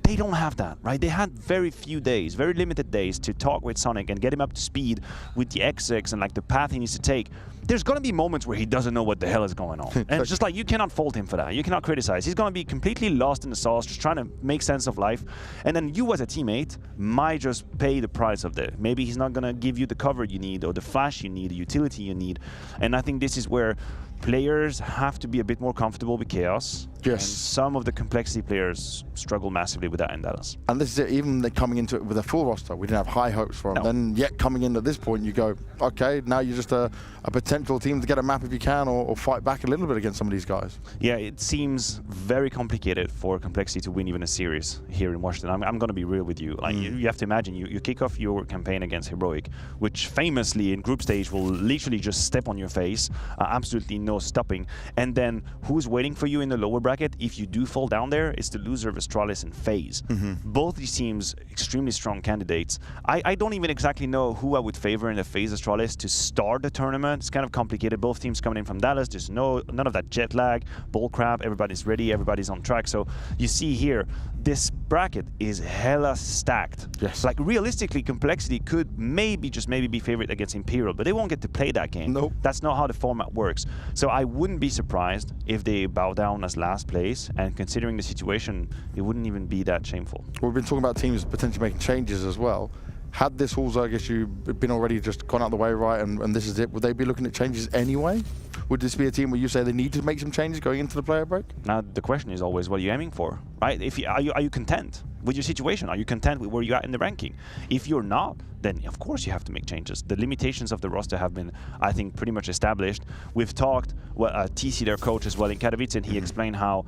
They don't have that, right? They had very few days, very limited days to talk with Sonic and get him up to speed with the XX and like the path he needs to take. There's going to be moments where he doesn't know what the hell is going on. And it's just like, you cannot fault him for that. You cannot criticize. He's going to be completely lost in the sauce, just trying to make sense of life. And then you as a teammate might just pay the price of that. Maybe he's not going to give you the cover you need or the flash you need, the utility you need. And I think this is where players have to be a bit more comfortable with chaos. Yes. And some of the complexity players struggle massively with that in Dallas. And this is it, even coming into it with a full roster, we didn't have high hopes for him. Then yet coming in at this point, you go, okay, now you're just a potential team to get a map if you can, or fight back a little bit against some of these guys. Yeah, it seems very complicated for complexity to win even a series here in Washington. I'm going to be real with you. Like you have to imagine, you kick off your campaign against Heroic, which famously in group stage will literally just step on your face, absolutely no stopping. And then who's waiting for you in the lower bracket if you do fall down there? It's the loser of Astralis and FaZe. Both these teams extremely strong candidates. I don't even exactly know who I would favor in the FaZe Astralis to start the tournament. It's kind of complicated. Both teams coming in from Dallas. There's none of that jet lag, bull crap. Everybody's ready. Everybody's on track. So you see here, this bracket is hella stacked. Yes. Like realistically, complexity could maybe be favored against Imperial, but they won't get to play that game. Nope. That's not how the format works. So I wouldn't be surprised if they bow down as last place, and considering the situation, it wouldn't even be that shameful. We've been talking about teams potentially making changes as well. Had this Halzerg issue been already just gone out the way, right, and this is it, would they be looking at changes anyway? Would this be a team where you say they need to make some changes going into the player break? Now, the question is always, what are you aiming for, right? Are you content with your situation? Are you content with where you're at in the ranking? If you're not, then of course you have to make changes. The limitations of the roster have been, I think, pretty much established. We've talked, TC, their coach as well in Katowice, and he explained how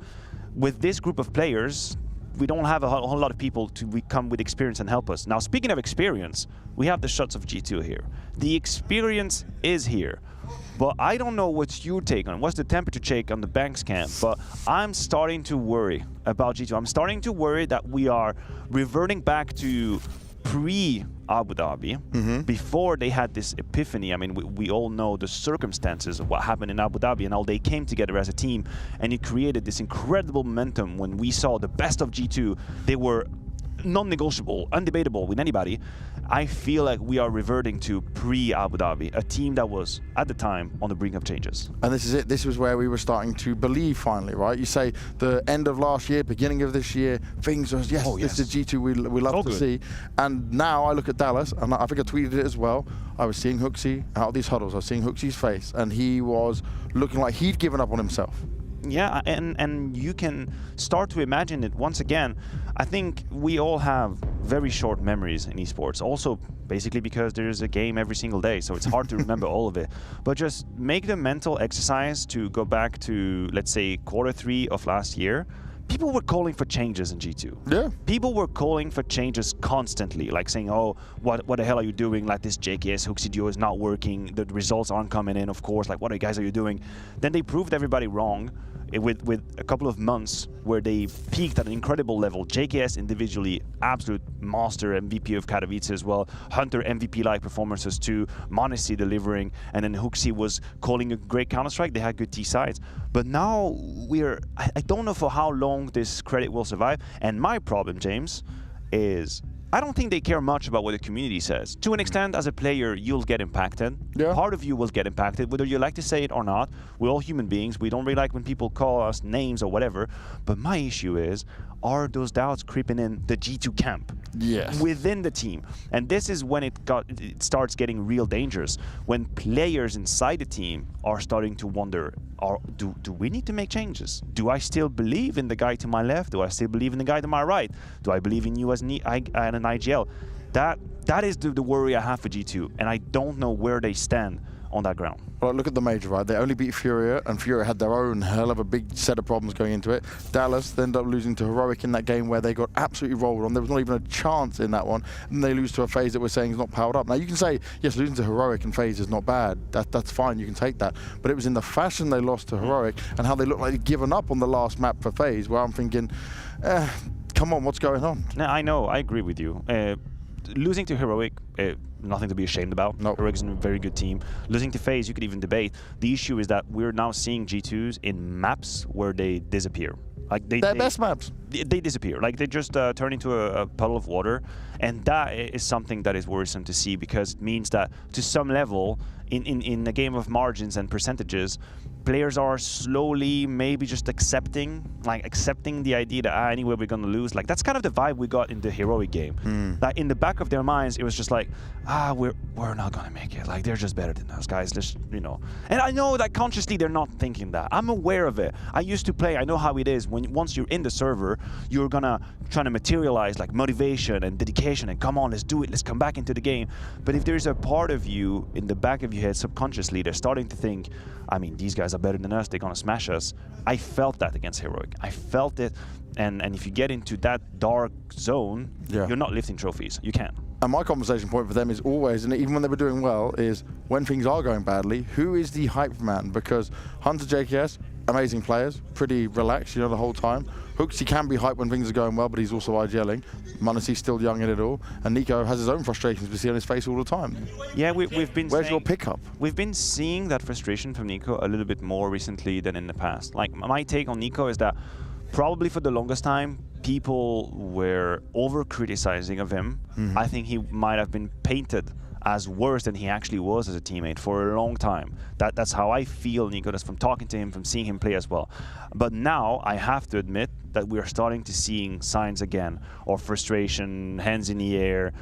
with this group of players, we don't have a whole lot of people to come with experience and help us. Now, speaking of experience, we have the shots of G2 here. The experience is here. But I don't know what's your take on it. What's the temperature check on the Banks camp? But I'm starting to worry about G2. I'm starting to worry that we are reverting back to pre-Abu Dhabi, before they had this epiphany. I mean, we all know the circumstances of what happened in Abu Dhabi and how they came together as a team, and it created this incredible momentum when we saw the best of G2. They were non-negotiable, undebatable with anybody. I feel like we are reverting to pre-Abu Dhabi, a team that was, at the time, on the brink of changes. And this is it. This was where we were starting to believe finally, right? You say the end of last year, beginning of this year, things was, yes, this is G2 we love to see. And now I look at Dallas, and I think I tweeted it as well. I was seeing HooXi out of these huddles. I was seeing HooXi's face, and he was looking like he'd given up on himself. Yeah, and you can start to imagine it once again. I think we all have very short memories in esports. Also, basically because there's a game every single day, so it's hard to remember all of it. But just make the mental exercise to go back to, let's say, Q3 of last year. People were calling for changes in G2. Yeah. People were calling for changes constantly, like saying, oh, what the hell are you doing? Like, this JKS HooXi duo is not working. The results aren't coming in, of course. Like, what are you doing? Then they proved everybody wrong with a couple of months where they peaked at an incredible level. JKS individually, absolute master MVP of Katowice as well. Hunter MVP-like performances too. Monacy delivering. And then HooXi was calling a great Counter-Strike. They had good T sides. But now I don't know for how long this credit will survive. And my problem, James, is I don't think they care much about what the community says. To an extent, as a player, you'll get impacted. Yeah. Part of you will get impacted, whether you like to say it or not. We're all human beings. We don't really like when people call us names or whatever. But my issue is, are those doubts creeping in the G2 camp? Yes. Within the team. And this is when it starts getting real dangerous. When players inside the team are starting to wonder, do we need to make changes? Do I still believe in the guy to my left? Do I still believe in the guy to my right? Do I believe in you as an IGL? That is the worry I have for G2, and I don't know where they stand on that ground. Well, look at the major, right? They only beat Furia, and Furia had their own hell of a big set of problems going into it. Dallas they ended up losing to Heroic in that game where they got absolutely rolled on. There was not even a chance in that one, and they lose to a FaZe that we're saying is not powered up. Now, you can say, yes, losing to Heroic and FaZe is not bad. That's fine, you can take that. But it was in the fashion they lost to Heroic and how they looked like they'd given up on the last map for FaZe, where I'm thinking, come on, what's going on? No, I know, I agree with you. Losing to Heroic, nothing to be ashamed about. Nope. Heroic is a very good team. Losing to FaZe, you could even debate. The issue is that we're now seeing G2s in maps where they disappear. Like Their best maps. They disappear. Like they just turn into a puddle of water, and that is something that is worrisome to see, because it means that to some level, in a game of margins and percentages, players are slowly maybe just accepting the idea that anyway we're gonna lose. Like that's kind of the vibe we got in the Heroic game. That in the back of their minds it was just like, we're not gonna make it. Like they're just better than us, guys. Just And I know that consciously they're not thinking that. I'm aware of it. I used to play. I know how it is. Once you're in the server, you're gonna try to materialize like motivation and dedication and come on, let's do it. Let's come back into the game. But if there's a part of you in the back of your head subconsciously, they're starting to think, I mean, these guys are better than us, they're gonna smash us. I felt that against Heroic. I felt it, and if you get into that dark zone, you're not lifting trophies. You can't. And my conversation point for them is always, and even when they were doing well, is when things are going badly, who is the hype man? Because Hunter JKS, amazing players, pretty relaxed, the whole time. Hooks, he can be hyped when things are going well, but he's also IGLing. Munacy's still young in it all. And Nico has his own frustrations we see on his face all the time. Yeah, we've been Where's your pickup? We've been seeing that frustration from Nico a little bit more recently than in the past. Like, my take on Nico is that probably for the longest time, people were over-criticizing of him. I think he might have been painted as worse than he actually was as a teammate for a long time. That's how I feel Nico, that's from talking to him, from seeing him play as well. But now I have to admit that we are starting to seeing signs again of frustration, hands in the air,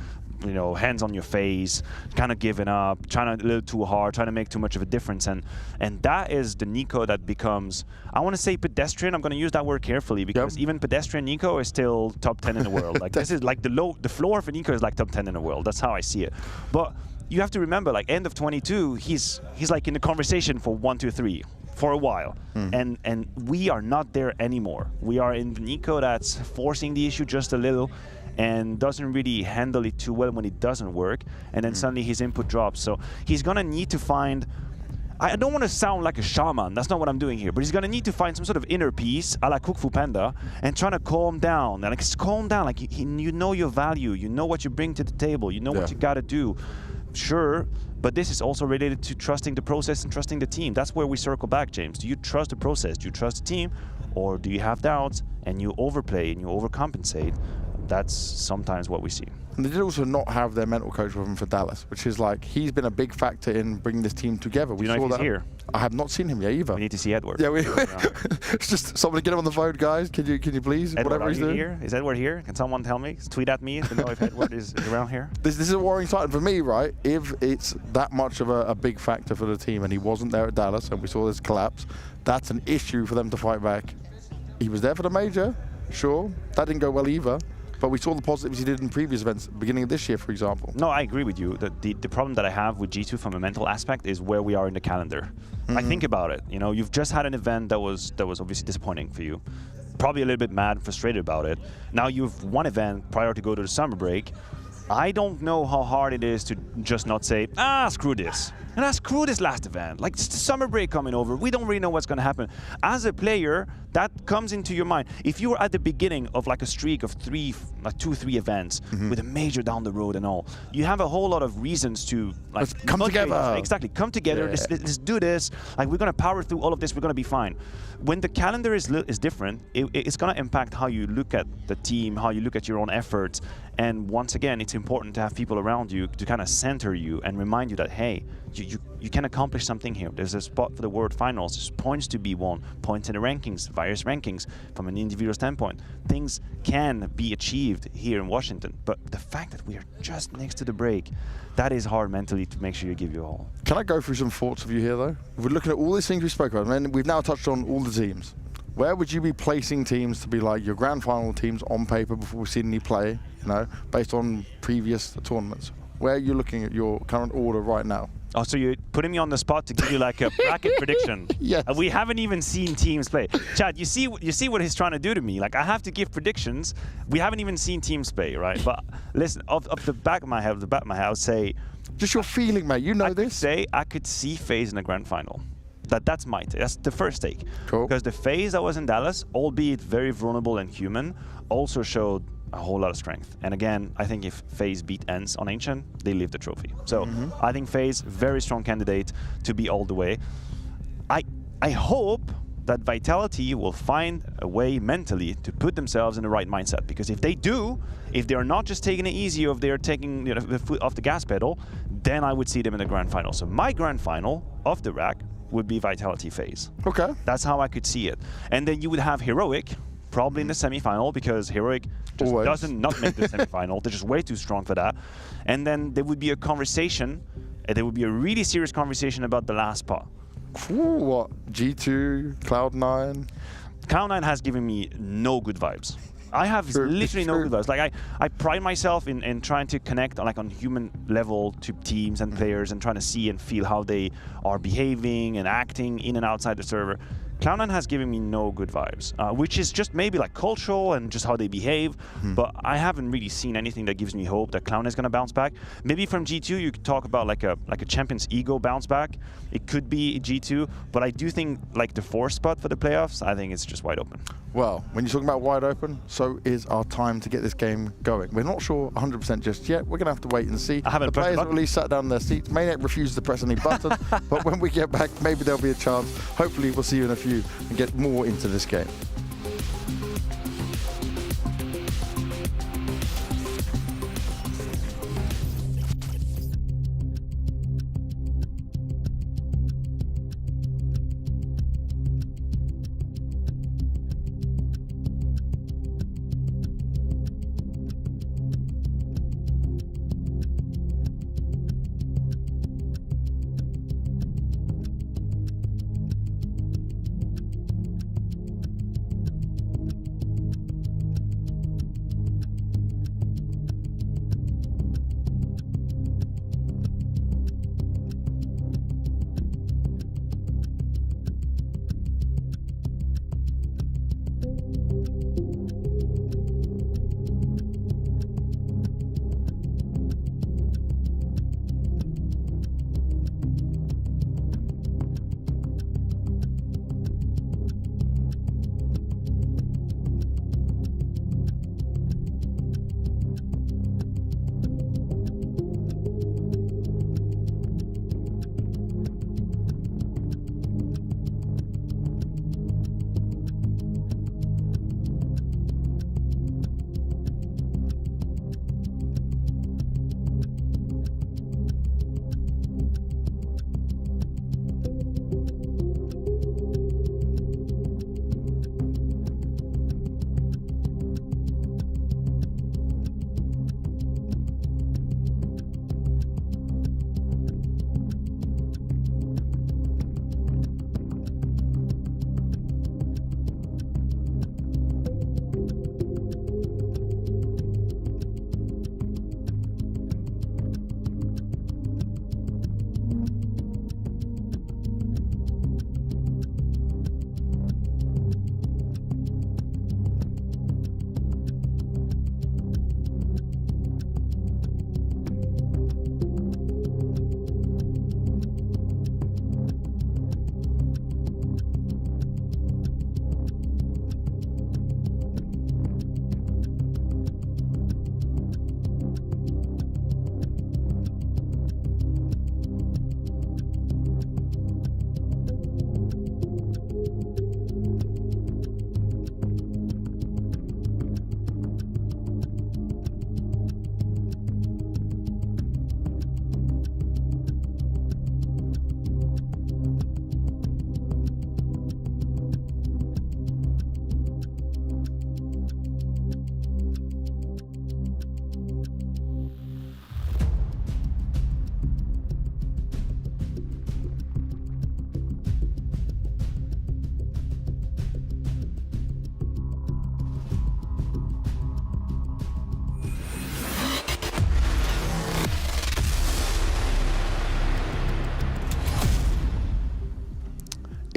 hands on your face, kind of giving up, trying a little too hard, trying to make too much of a difference, and that is the Nico that becomes, I want to say pedestrian. I'm going to use that word carefully, because even pedestrian Nico is still top 10 in the world. Like this is like the floor for Nico is like top 10 in the world. That's how I see it. But you have to remember, like end of 22, he's like in the conversation for 1, 2, 3 for a while, and we are not there anymore. We are in the Nico that's forcing the issue just a little, and doesn't really handle it too well when it doesn't work, and then suddenly his input drops. So he's gonna need to find, I don't want to sound like a shaman, that's not what I'm doing here, but he's gonna need to find some sort of inner peace, a la Kung Fu Panda, and trying to calm down. And like, calm down, like you know your value, you know what you bring to the table, you know what you gotta do. Sure, but this is also related to trusting the process and trusting the team. That's where we circle back, James. Do you trust the process? Do you trust the team? Or do you have doubts and you overplay and you overcompensate? That's sometimes what we see. And they did also not have their mental coach with them for Dallas, which is like, he's been a big factor in bringing this team together. Do you know if he's here? I have not seen him yet either. We need to see Edward. Yeah, it's just somebody get him on the phone, guys. Can you please? Edward, whatever he's doing. Here? Is Edward here? Can someone tell me? Tweet at me to know if Edward is around here. This is a worrying sign for me, right? If it's that much of a big factor for the team and he wasn't there at Dallas and we saw this collapse, that's an issue for them to fight back. He was there for the major, sure. That didn't go well either. But we saw the positives he did in previous events, beginning of this year, for example. No, I agree with you. The problem that I have with G2 from a mental aspect is where we are in the calendar. Like, think about it. You've just had an event that was obviously disappointing for you. Probably a little bit mad and frustrated about it. Now you've one event prior to go to the summer break. I don't know how hard it is to just not say, screw this. And screw this last event. Like, it's the summer break coming over. We don't really know what's going to happen. As a player, that comes into your mind. If you were at the beginning of like a streak of 2-3 events with a major down the road and all, you have a whole lot of reasons to like let's come together. Exactly, come together. Yeah. Let's do this. Like we're gonna power through all of this. We're gonna be fine. When the calendar is different, it's gonna impact how you look at the team, how you look at your own efforts. And once again, it's important to have people around you to kind of center you and remind you that, hey, you can accomplish something here. There's a spot for the World Finals. There's points to be won, points in the rankings, various rankings from an individual standpoint. Things can be achieved here in Washington. But the fact that we are just next to the break, that is hard mentally to make sure you give your all. Can I go through some thoughts of you here, though? We're looking at all these things we spoke about, and we've now touched on all the teams. Where would you be placing teams to be like your grand final teams on paper before we've seen any play, you know, based on previous tournaments? Where are you looking at your current order right now? Oh, so you're putting me on the spot to give you like a bracket prediction. Yes. We haven't even seen teams play. Chad, you see what he's trying to do to me. Like I have to give predictions. We haven't even seen teams play, right? But listen, off the back of my head, I would say. Just your feeling, mate. You know this. I could see FaZe in the grand final. That's my take. That's the first take. Cool. Because the FaZe that was in Dallas, albeit very vulnerable and human, also showed a whole lot of strength. And again, I think if FaZe beat ENCE on Ancient, they leave the trophy. So I think FaZe, very strong candidate to be all the way. I hope that Vitality will find a way mentally to put themselves in the right mindset. Because if they do, if they're not just taking it easy, or if they're taking the foot off the gas pedal, then I would see them in the grand final. So my grand final of the rack would be Vitality FaZe. Okay. That's how I could see it. And then you would have Heroic probably in the semi-final, because Heroic just doesn't not make the semi-final. They're just way too strong for that. And then there would be a conversation, and there would be a really serious conversation about the last spot. Ooh, what? G2, Cloud9? Cloud9 has given me no good vibes. I have literally no good vibes. Like I pride myself in trying to connect on human level to teams and players and trying to see and feel how they are behaving and acting in and outside the server. Cloud9 has given me no good vibes, which is just maybe like cultural and just how they behave, but I haven't really seen anything that gives me hope that Cloud9 is going to bounce back. Maybe from G2 you could talk about like a champion's ego bounce back. It could be G2, but I do think like the 4th spot for the playoffs, I think it's just wide open. Well, when you're talking about wide open, so is our time to get this game going. We're not sure 100% just yet. We're going to have to wait and see. The players have at least sat down in their seats. Mainnet refused to press any button, but when we get back, maybe there'll be a chance. Hopefully we'll see you in a few and get more into this game.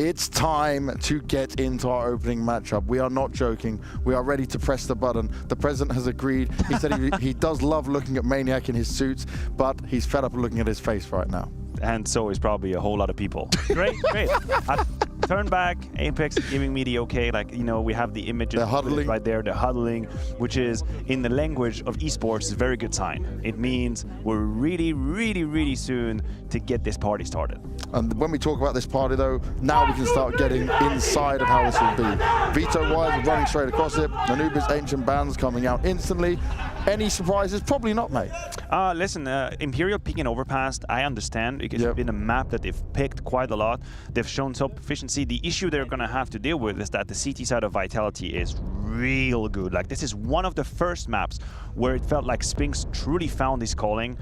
It's time to get into our opening matchup. We are not joking. We are ready to press the button. The president has agreed. He said he does love looking at Maniac in his suits, but he's fed up of looking at his face right now. And so is probably a whole lot of people. Great, great. Turn back, Apex is giving me the okay, like, you know, we have the images right there, the huddling, which is, in the language of esports, is a very good sign. It means we're really, really, really soon to get this party started. And when we talk about this party, though, now we can start getting inside of how this will be. Veto-wise, running straight across it. Anubis Ancient Bands coming out instantly. Any surprises? Probably not, mate. Listen, Imperial picking Overpass, I understand, because it's been a map that they've picked quite a lot. They've shown some proficiency. The issue they're going to have to deal with is that the CT side of Vitality is real good. Like, this is one of the first maps where it felt like Spinks truly found his calling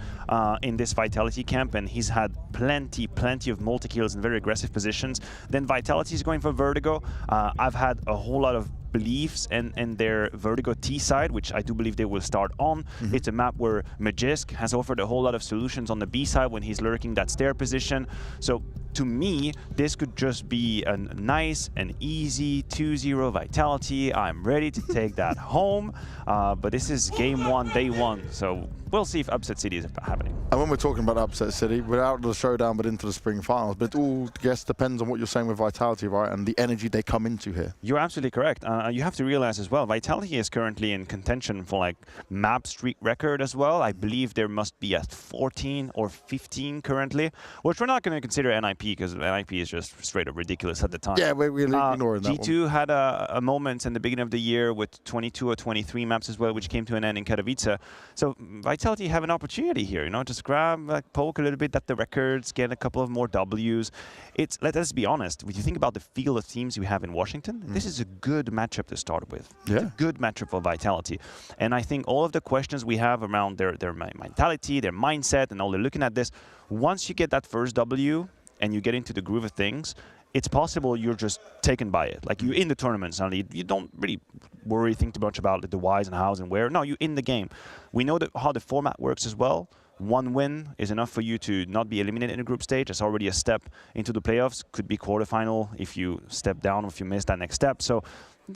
in this Vitality camp, and he's had plenty of multi-kills in very aggressive positions. Then Vitality is going for Vertigo. I've had a whole lot of beliefs in their Vertigo T side, which I do believe they will start on. It's a map where Magisk has offered a whole lot of solutions on the B side when he's lurking that stair position. So to me, this could just be a nice and easy 2-0 Vitality. I'm ready to take that home, but this is game one, day one, so we'll see if Upset City is happening. And when we're talking about Upset City, we're out of the showdown but into the spring finals, but it all, I guess, depends on what you're saying with Vitality, right, and the energy they come into here. You're absolutely correct. You have to realize as well, Vitality is currently in contention for like map streak record as well. I believe there must be at 14 or 15 currently, which we're not going to consider NIP because NIP is just straight up ridiculous at the time. Yeah, we're ignoring that G2 one. had a moment in the beginning of the year with 22 or 23 maps as well, which came to an end in Katowice. So Vitality have an opportunity here, you know, just grab, like, poke a little bit at the records, get a couple of more Ws. Let us be honest, when you think about the field of teams we have in Washington, this is a good matchup to start with. Yeah. It's a good matchup for Vitality. And I think all of the questions we have around their mentality, their mindset, and all they're looking at this, once you get that first W and you get into the groove of things, it's possible you're just taken by it. Like, you're in the tournament suddenly. You don't really think too much about the whys and hows and where. No, you're in the game. We know how the format works as well. One win is enough for you to not be eliminated in a group stage. It's already a step into the playoffs. Could be quarterfinal if you step down or if you miss that next step. So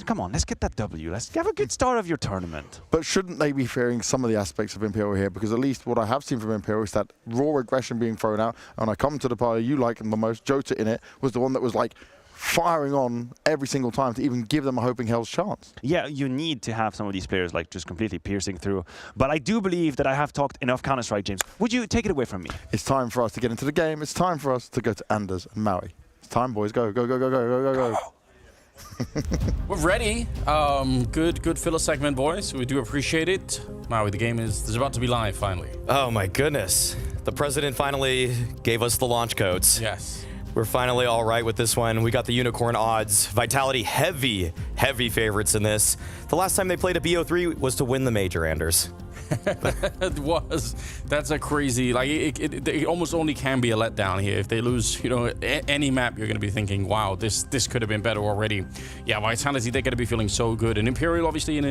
come on, let's get that W. Let's have a good start of your tournament. But shouldn't they be fearing some of the aspects of Imperial here? Because at least what I have seen from Imperial is that raw aggression being thrown out. And I come to the party you like them the most. Jota in it was the one that was like firing on every single time to even give them a hoping hell's chance. Yeah, you need to have some of these players like just completely piercing through. But I do believe that I have talked enough Counter-Strike, James. Would you take it away from me? It's time for us to get into the game. It's time for us to go to Anders and Maui. It's time, boys. Go, go, go, go, go, go, go, go. We're ready. Good filler segment, boys. We do appreciate it. Maui, the game is about to be live finally. Oh my goodness. The president finally gave us the launch codes. Yes. We're finally all right with this one. We got the unicorn odds. Vitality heavy favorites in this. The last time they played a BO3 was to win the major, Anders. It was. That's a crazy, like, it almost only can be a letdown here. If they lose, you know, any map, you're going to be thinking, wow, this could have been better already. Yeah, Vitality, they're going to be feeling so good. And Imperial, obviously, in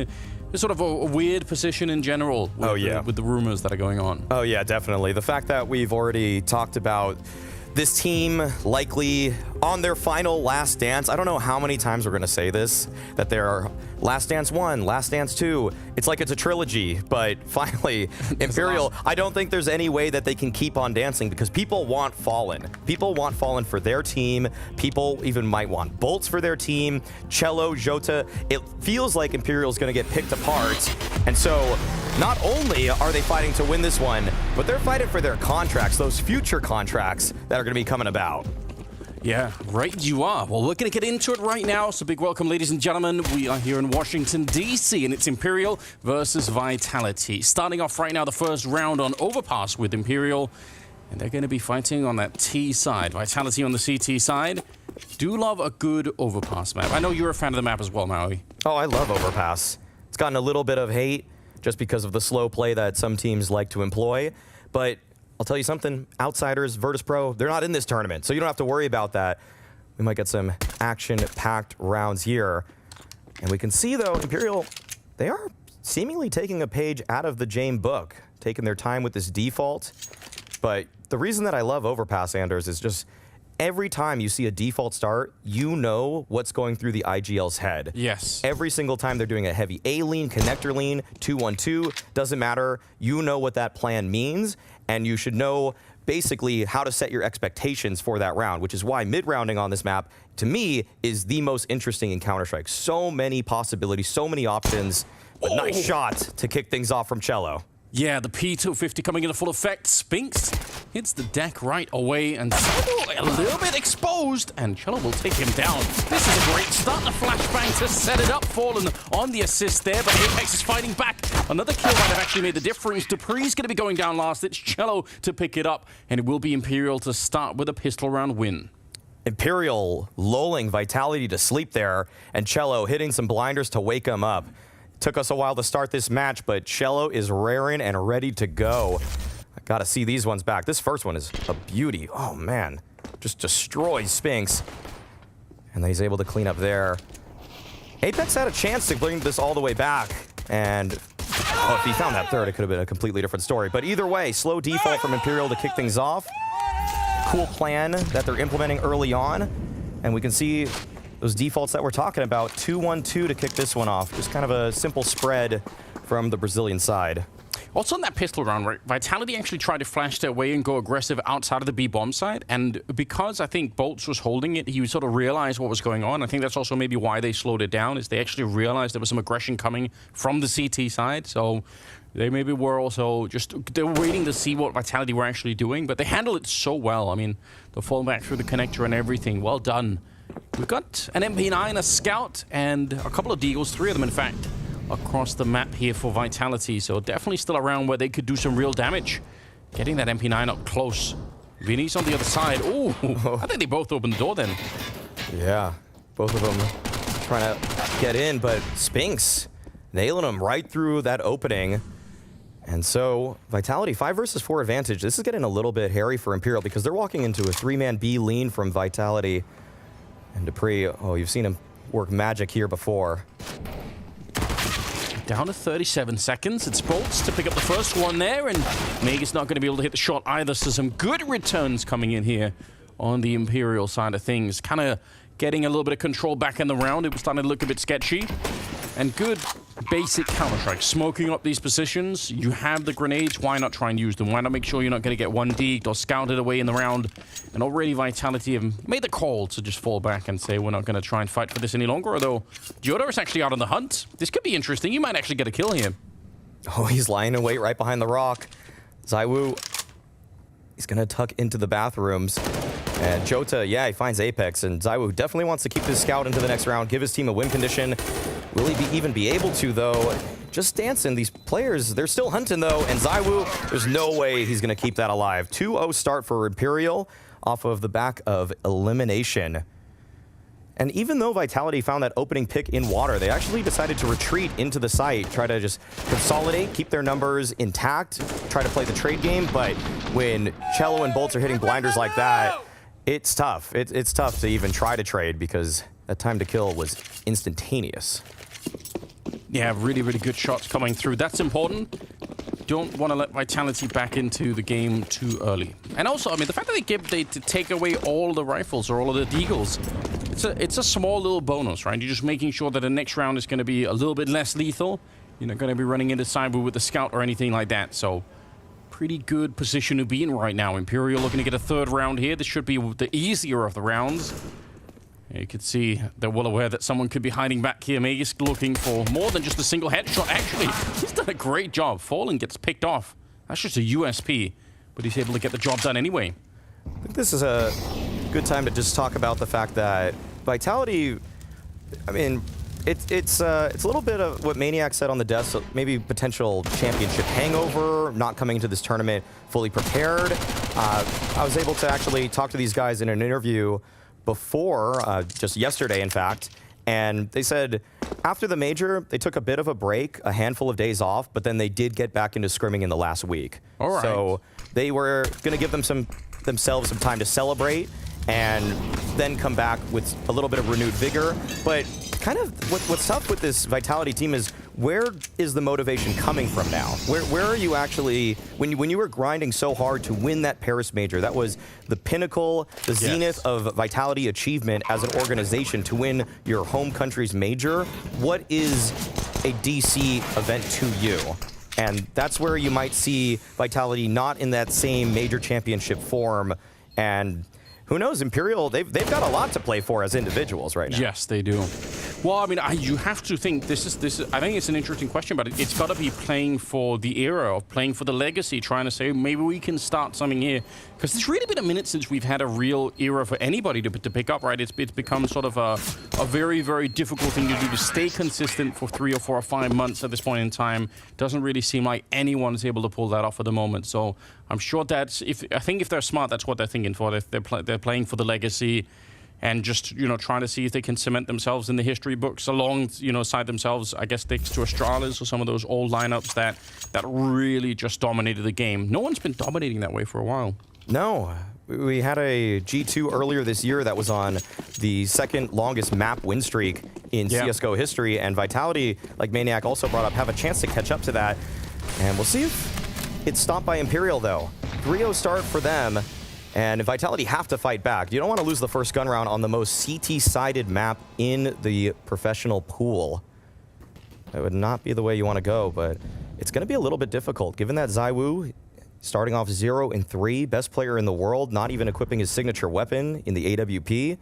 a sort of a weird position in general with, with the rumors that are going on. Oh, yeah, definitely. The fact that we've already talked about this team likely on their final last dance. I don't know how many times we're going to say this, that they're Last Dance 1, Last Dance 2. It's like it's a trilogy, but finally, Imperial, I don't think there's any way that they can keep on dancing because people want Fallen. People want Fallen for their team. People even might want Bolts for their team. Cello, Jota. It feels like Imperial's going to get picked apart. And so not only are they fighting to win this one, but they're fighting for their contracts, those future contracts that are going to be coming about. Yeah, right you are. Well, we're going to get into it right now. So big welcome, ladies and gentlemen. We are here in Washington, D.C., and it's Imperial versus Vitality. Starting off right now, the first round on Overpass with Imperial. And they're going to be fighting on that T side. Vitality on the CT side. Do love a good Overpass map. I know you're a fan of the map as well, Maui. Oh, I love Overpass. It's gotten a little bit of hate just because of the slow play that some teams like to employ. But I'll tell you something, Outsiders, Virtus Pro, they're not in this tournament, so you don't have to worry about that. We might get some action-packed rounds here. And we can see, though, Imperial, they are seemingly taking a page out of the Jame book, taking their time with this default. But the reason that I love Overpass, Anders, is just every time you see a default start, you know what's going through the IGL's head. Yes. Every single time they're doing a heavy A lean, connector lean, 2-1-2, doesn't matter. You know what that plan means, and you should know basically how to set your expectations for that round, which is why mid-rounding on this map, to me, is the most interesting in Counter-Strike. So many possibilities, so many options, but nice shot to kick things off from Cello. Yeah, the P250 coming into full effect. Spinks hits the deck right away, and a little bit exposed, and Cello will take him down. This is a great start. The flashbang to set it up. Fallen on the assist there, but Apex is fighting back. Another kill might have actually made the difference. Dupree's going to be going down last. It's Cello to pick it up, and it will be Imperial to start with a pistol round win. Imperial lulling Vitality to sleep there, and Cello hitting some blinders to wake him up. Took us a while to start this match, but Cello is raring and ready to go. I gotta see these ones back. This first one is a beauty. Oh man, just destroys Spinks. And then he's able to clean up there. Apex had a chance to bring this all the way back, and if he found that third, it could have been a completely different story. But either way, slow default from Imperial to kick things off. Cool plan that they're implementing early on, and we can see those defaults that we're talking about. 2-1-2 to kick this one off. Just kind of a simple spread from the Brazilian side. Also on that pistol round, right, Vitality actually tried to flash their way and go aggressive outside of the B-bomb side, and because I think Bolts was holding it, he sort of realized what was going on. I think that's also maybe why they slowed it down, is they actually realized there was some aggression coming from the CT side, so they maybe were also they were waiting to see what Vitality were actually doing, but they handled it so well. I mean, the fallback through the connector and everything, well done. We've got an MP9, a Scout, and a couple of Deagles, 3 of them in fact, across the map here for Vitality. So definitely still around where they could do some real damage. Getting that MP9 up close. Vinny's on the other side. Ooh, I think they both opened the door then. Yeah, both of them trying to get in, but Spinks nailing them right through that opening. And so Vitality 5 versus 4 advantage. This is getting a little bit hairy for Imperial because they're walking into a 3-man B lean from Vitality. And Dupree, oh, you've seen him work magic here before. Down to 37 seconds. It's Bolts to pick up the first one there, and Meg is not going to be able to hit the shot either, so some good returns coming in here on the Imperial side of things. Kind of getting a little bit of control back in the round. It was starting to look a bit sketchy. And good basic Counter-Strike. Smoking up these positions. You have the grenades. Why not try and use them? Why not make sure you're not going to get 1D'd or scouted away in the round? And already Vitality have made the call to just fall back and say we're not going to try and fight for this any longer. Although Yoda is actually out on the hunt. This could be interesting. You might actually get a kill here. Oh, he's lying in wait right behind the rock. Zywoo, he's going to tuck into the bathrooms. And Jota, yeah, he finds Apex, and Zywoo definitely wants to keep this scout into the next round, give his team a win condition. Will he even be able to, though? Just dancing. These players, they're still hunting, though, and Zywoo, there's no way he's going to keep that alive. 2-0 start for Imperial off of the back of elimination. And even though Vitality found that opening pick in water, they actually decided to retreat into the site, try to just consolidate, keep their numbers intact, try to play the trade game. But when Cello and Bolts are hitting blinders like that, it's tough. It's tough to even try to trade because that time to kill was instantaneous. Yeah, really, really good shots coming through. That's important. Don't want to let Vitality back into the game too early. And also, I mean, the fact that they take away all the rifles or all of the Deagles, it's a small little bonus, right? You're just making sure that the next round is going to be a little bit less lethal. You're not going to be running into Cyber with the Scout or anything like that. So pretty good position to be in right now. Imperial looking to get a third round here. This should be the easier of the rounds. You can see they're well aware that someone could be hiding back here. Magus looking for more than just a single headshot. Actually, he's done a great job. Fallen gets picked off. That's just a USP, but he's able to get the job done anyway. I think this is a good time to just talk about the fact that Vitality, I mean, it's a little bit of what Maniac said on the desk, so maybe potential championship hangover, not coming into this tournament fully prepared. I was able to actually talk to these guys in an interview before, just yesterday, in fact, and they said after the major, they took a bit of a break, a handful of days off, but then they did get back into scrimming in the last week. All right. So they were going to give themselves some time to celebrate and then come back with a little bit of renewed vigor. But kind of what's tough with this Vitality team is Where is the motivation coming from now? Where are you actually, when you were grinding so hard to win that Paris major, that was the pinnacle, the zenith of Vitality achievement as an organization to win your home country's major. What is a DC event to you? And that's where you might see Vitality not in that same major championship form. And who knows, Imperial, they've got a lot to play for as individuals right now. Yes, they do. Well, I mean, you have to think this is. I think it's an interesting question, but it's got to be playing for the era, of playing for the legacy, trying to say maybe we can start something here, because it's really been a minute since we've had a real era for anybody to pick up, right? It's become sort of a very, very difficult thing to do, to stay consistent for 3 or 4 or 5 months at this point in time. Doesn't really seem like anyone's able to pull that off at the moment. So I'm sure that's I think if they're smart, that's what they're thinking for. They're playing for the legacy, and just, you know, trying to see if they can cement themselves in the history books along, you know, side themselves, I guess, next to Astralis or some of those old lineups that really just dominated the game. No one's been dominating that way for a while. No. We had a G2 earlier this year that was on the second longest map win streak in CSGO history, and Vitality, like Maniac also brought up, have a chance to catch up to that. And we'll see if it's stopped by Imperial, though. 3-0 start for them. And Vitality have to fight back. You don't want to lose the first gun round on the most CT-sided map in the professional pool. That would not be the way you want to go, but it's going to be a little bit difficult, given that ZywOo, starting off 0-3, best player in the world, not even equipping his signature weapon in the AWP.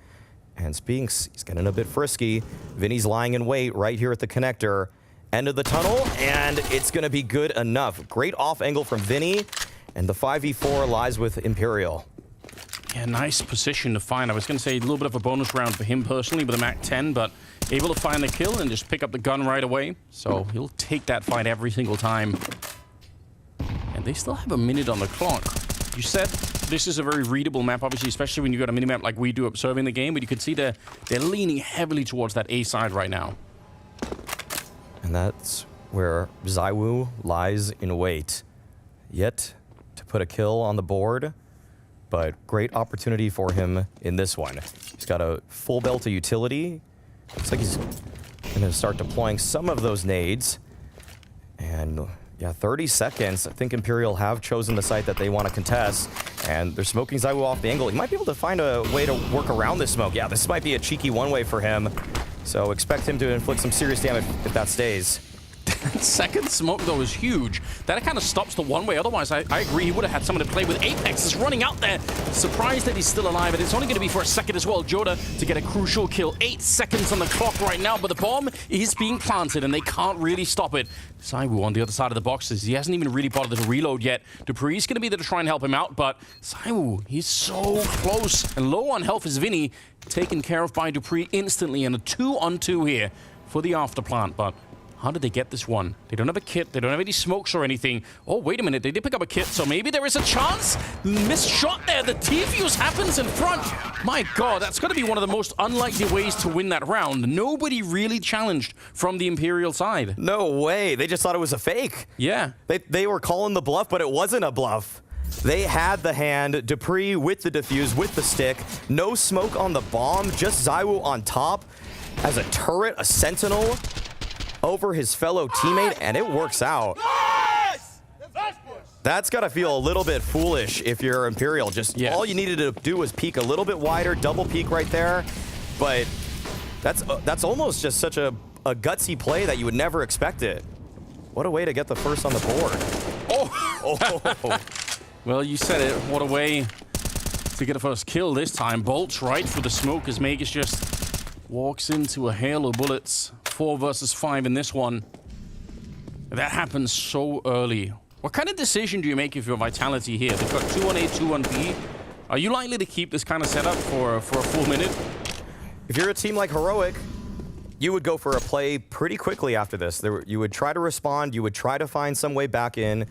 And he's getting a bit frisky. Vinny's lying in wait right here at the connector. End of the tunnel, and it's going to be good enough. Great off angle from Vinny, and the 5v4 lies with Imperial. Yeah, nice position to find. I was going to say a little bit of a bonus round for him personally with a Mac 10, but able to find the kill and just pick up the gun right away. So he'll take that fight every single time. And they still have a minute on the clock. You said this is a very readable map, obviously, especially when you got a minimap like we do observing the game, but you can see they're leaning heavily towards that A side right now. And that's where ZywOo lies in wait. Yet to put a kill on the board, but great opportunity for him in this one. He's got a full belt of utility. Looks like he's going to start deploying some of those nades. And yeah, 30 seconds. I think Imperial have chosen the site that they want to contest, and they're smoking ZywOo off the angle. He might be able to find a way to work around this smoke. Yeah, this might be a cheeky one-way for him. So expect him to inflict some serious damage if that stays. Second smoke, though, is huge. That kind of stops the one-way. Otherwise, I agree, he would have had someone to play with. Apex is running out there. Surprised that he's still alive, and it's only going to be for a second as well. Joda to get a crucial kill. 8 seconds on the clock right now, but the bomb is being planted, and they can't really stop it. ZywOo on the other side of the boxes. He hasn't even really bothered to reload yet. dupree's going to be there to try and help him out, but ZywOo, he's so close. And low on health is Vinny, taken care of by dupreeh instantly, and a 2-on-2 here for the afterplant, but how did they get this one? They don't have a kit. They don't have any smokes or anything. Oh, wait a minute. They did pick up a kit, so maybe there is a chance. Missed shot there. The T-fuse happens in front. My God, that's going to be one of the most unlikely ways to win that round. Nobody really challenged from the Imperial side. No way. They just thought it was a fake. Yeah. They were calling the bluff, but it wasn't a bluff. They had the hand. dupreeh with the defuse, with the stick. No smoke on the bomb. Just ZywOo on top as a turret, a sentinel over his fellow teammate, and it works out. That's got to feel a little bit foolish if you're Imperial. Just all you needed to do was peek a little bit wider, double peek right there. But that's almost just such a gutsy play that you would never expect it. What a way to get the first on the board. Oh! Well, you said it. What a way to get a first kill this time. Bolts right for the smoke as Magus just walks into a hail of bullets. 4 versus 5 in this one. That happens so early. What kind of decision do you make if you're Vitality here? They've got 2 on A, 2 on B. Are you likely to keep this kind of setup for a full minute? If you're a team like Heroic, you would go for a play pretty quickly after this. You would try to respond. You would try to find some way back in.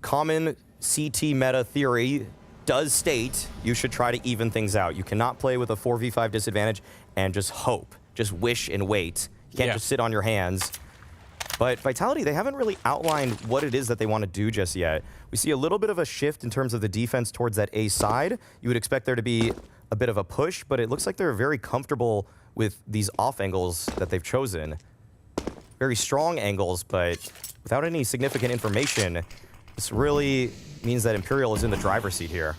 Common CT meta theory does state you should try to even things out. You cannot play with a 4v5 disadvantage and just hope. Just wish and wait. You can't just sit on your hands. But Vitality, they haven't really outlined what it is that they want to do just yet. We see a little bit of a shift in terms of the defense towards that A side. You would expect there to be a bit of a push, but it looks like they're very comfortable with these off angles that they've chosen. very strong angles, but without any significant information, this really means that Imperial is in the driver's seat here.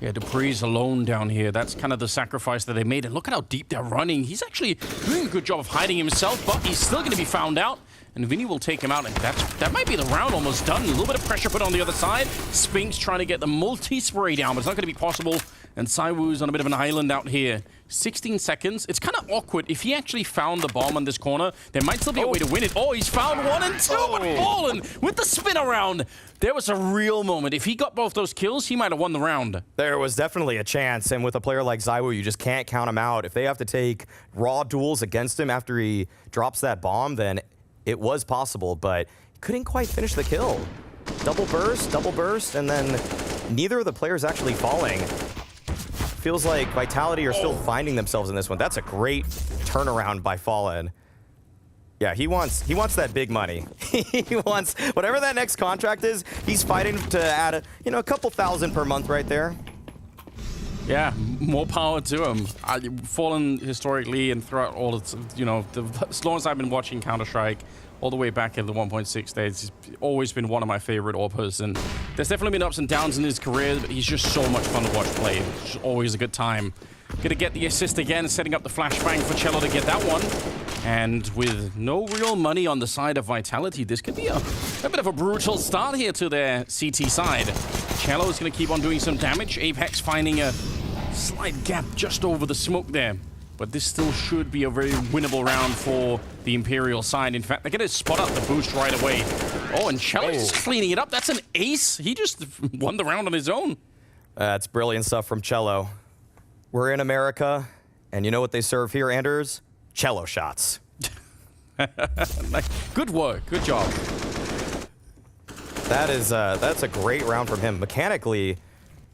Yeah, dupree's alone down here. That's kind of the sacrifice that they made. And look at how deep they're running. He's actually doing a good job of hiding himself, but he's still going to be found out. And Vinny will take him out, and that might be the round almost done. A little bit of pressure put on the other side. Spinks trying to get the multi-spray down, but it's not going to be possible. And ZywOo's on a bit of an island out here. 16 seconds. It's kind of awkward. If he actually found the bomb on this corner, there might still be a way to win it. Oh, he's found 1 and 2, but Fallen with the spin around. There was a real moment. If he got both those kills, he might have won the round. There was definitely a chance, and with a player like ZywOo, you just can't count him out. If they have to take raw duels against him after he drops that bomb, then it was possible, but he couldn't quite finish the kill. Double burst, and then neither of the players actually falling. Feels like Vitality are still finding themselves in this one. That's a great turnaround by Fallen. Yeah, he wants that big money. He wants whatever that next contract is. He's fighting to add a couple thousand per month right there. Yeah, more power to him. Fallen historically and throughout all its, as long as I've been watching Counter-Strike, all the way back in the 1.6 days, he's always been one of my favorite AWPers. And there's definitely been ups and downs in his career, but he's just so much fun to watch play. It's just always a good time. Gonna get the assist again, setting up the flashbang for Cello to get that one. And with no real money on the side of Vitality, this could be a bit of a brutal start here to their CT side. Cello is gonna keep on doing some damage. Apex finding a slight gap just over the smoke there. But this still should be a very winnable round for the Imperial side. In fact, they're going to spot up the boost right away. Oh, and Cello's just cleaning it up. That's an ace. He just won the round on his own. That's brilliant stuff from Cello. We're in America, and you know what they serve here, Anders? Cello shots. Good work. Good job. That's a great round from him. Mechanically,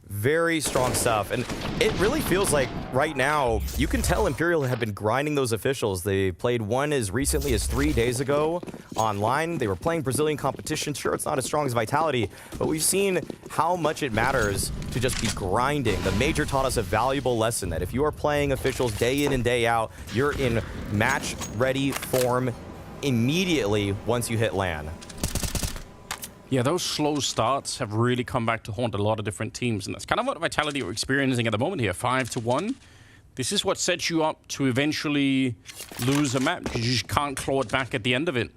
very strong stuff, and it really feels like right now you can tell Imperial have been grinding those officials. They played one as recently as 3 days ago online. They were playing Brazilian competition. Sure, it's not as strong as Vitality, but we've seen how much it matters to just be grinding. The Major taught us a valuable lesson that if you are playing officials day in and day out, you're in match-ready form immediately once you hit LAN. Yeah, those slow starts have really come back to haunt a lot of different teams, and that's kind of what Vitality are experiencing at the moment here. 5-1. This is what sets you up to eventually lose a map, because you just can't claw it back at the end of it.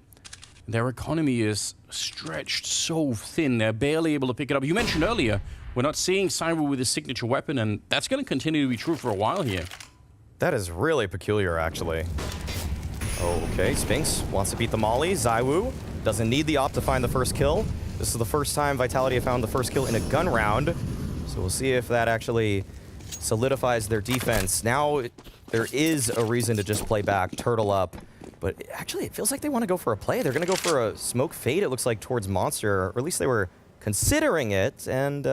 Their economy is stretched so thin, they're barely able to pick it up. You mentioned earlier, we're not seeing ZywOo with his signature weapon, and that's going to continue to be true for a while here. That is really peculiar, actually. Okay, Spinks wants to beat the Molly. ZywOo doesn't need the op to find the first kill. This is the first time Vitality have found the first kill in a gun round. So we'll see if that actually solidifies their defense. Now there is a reason to just play back, turtle up. But actually, it feels like they want to go for a play. They're going to go for a smoke fade, it looks like, towards Monster. Or at least they were considering it. And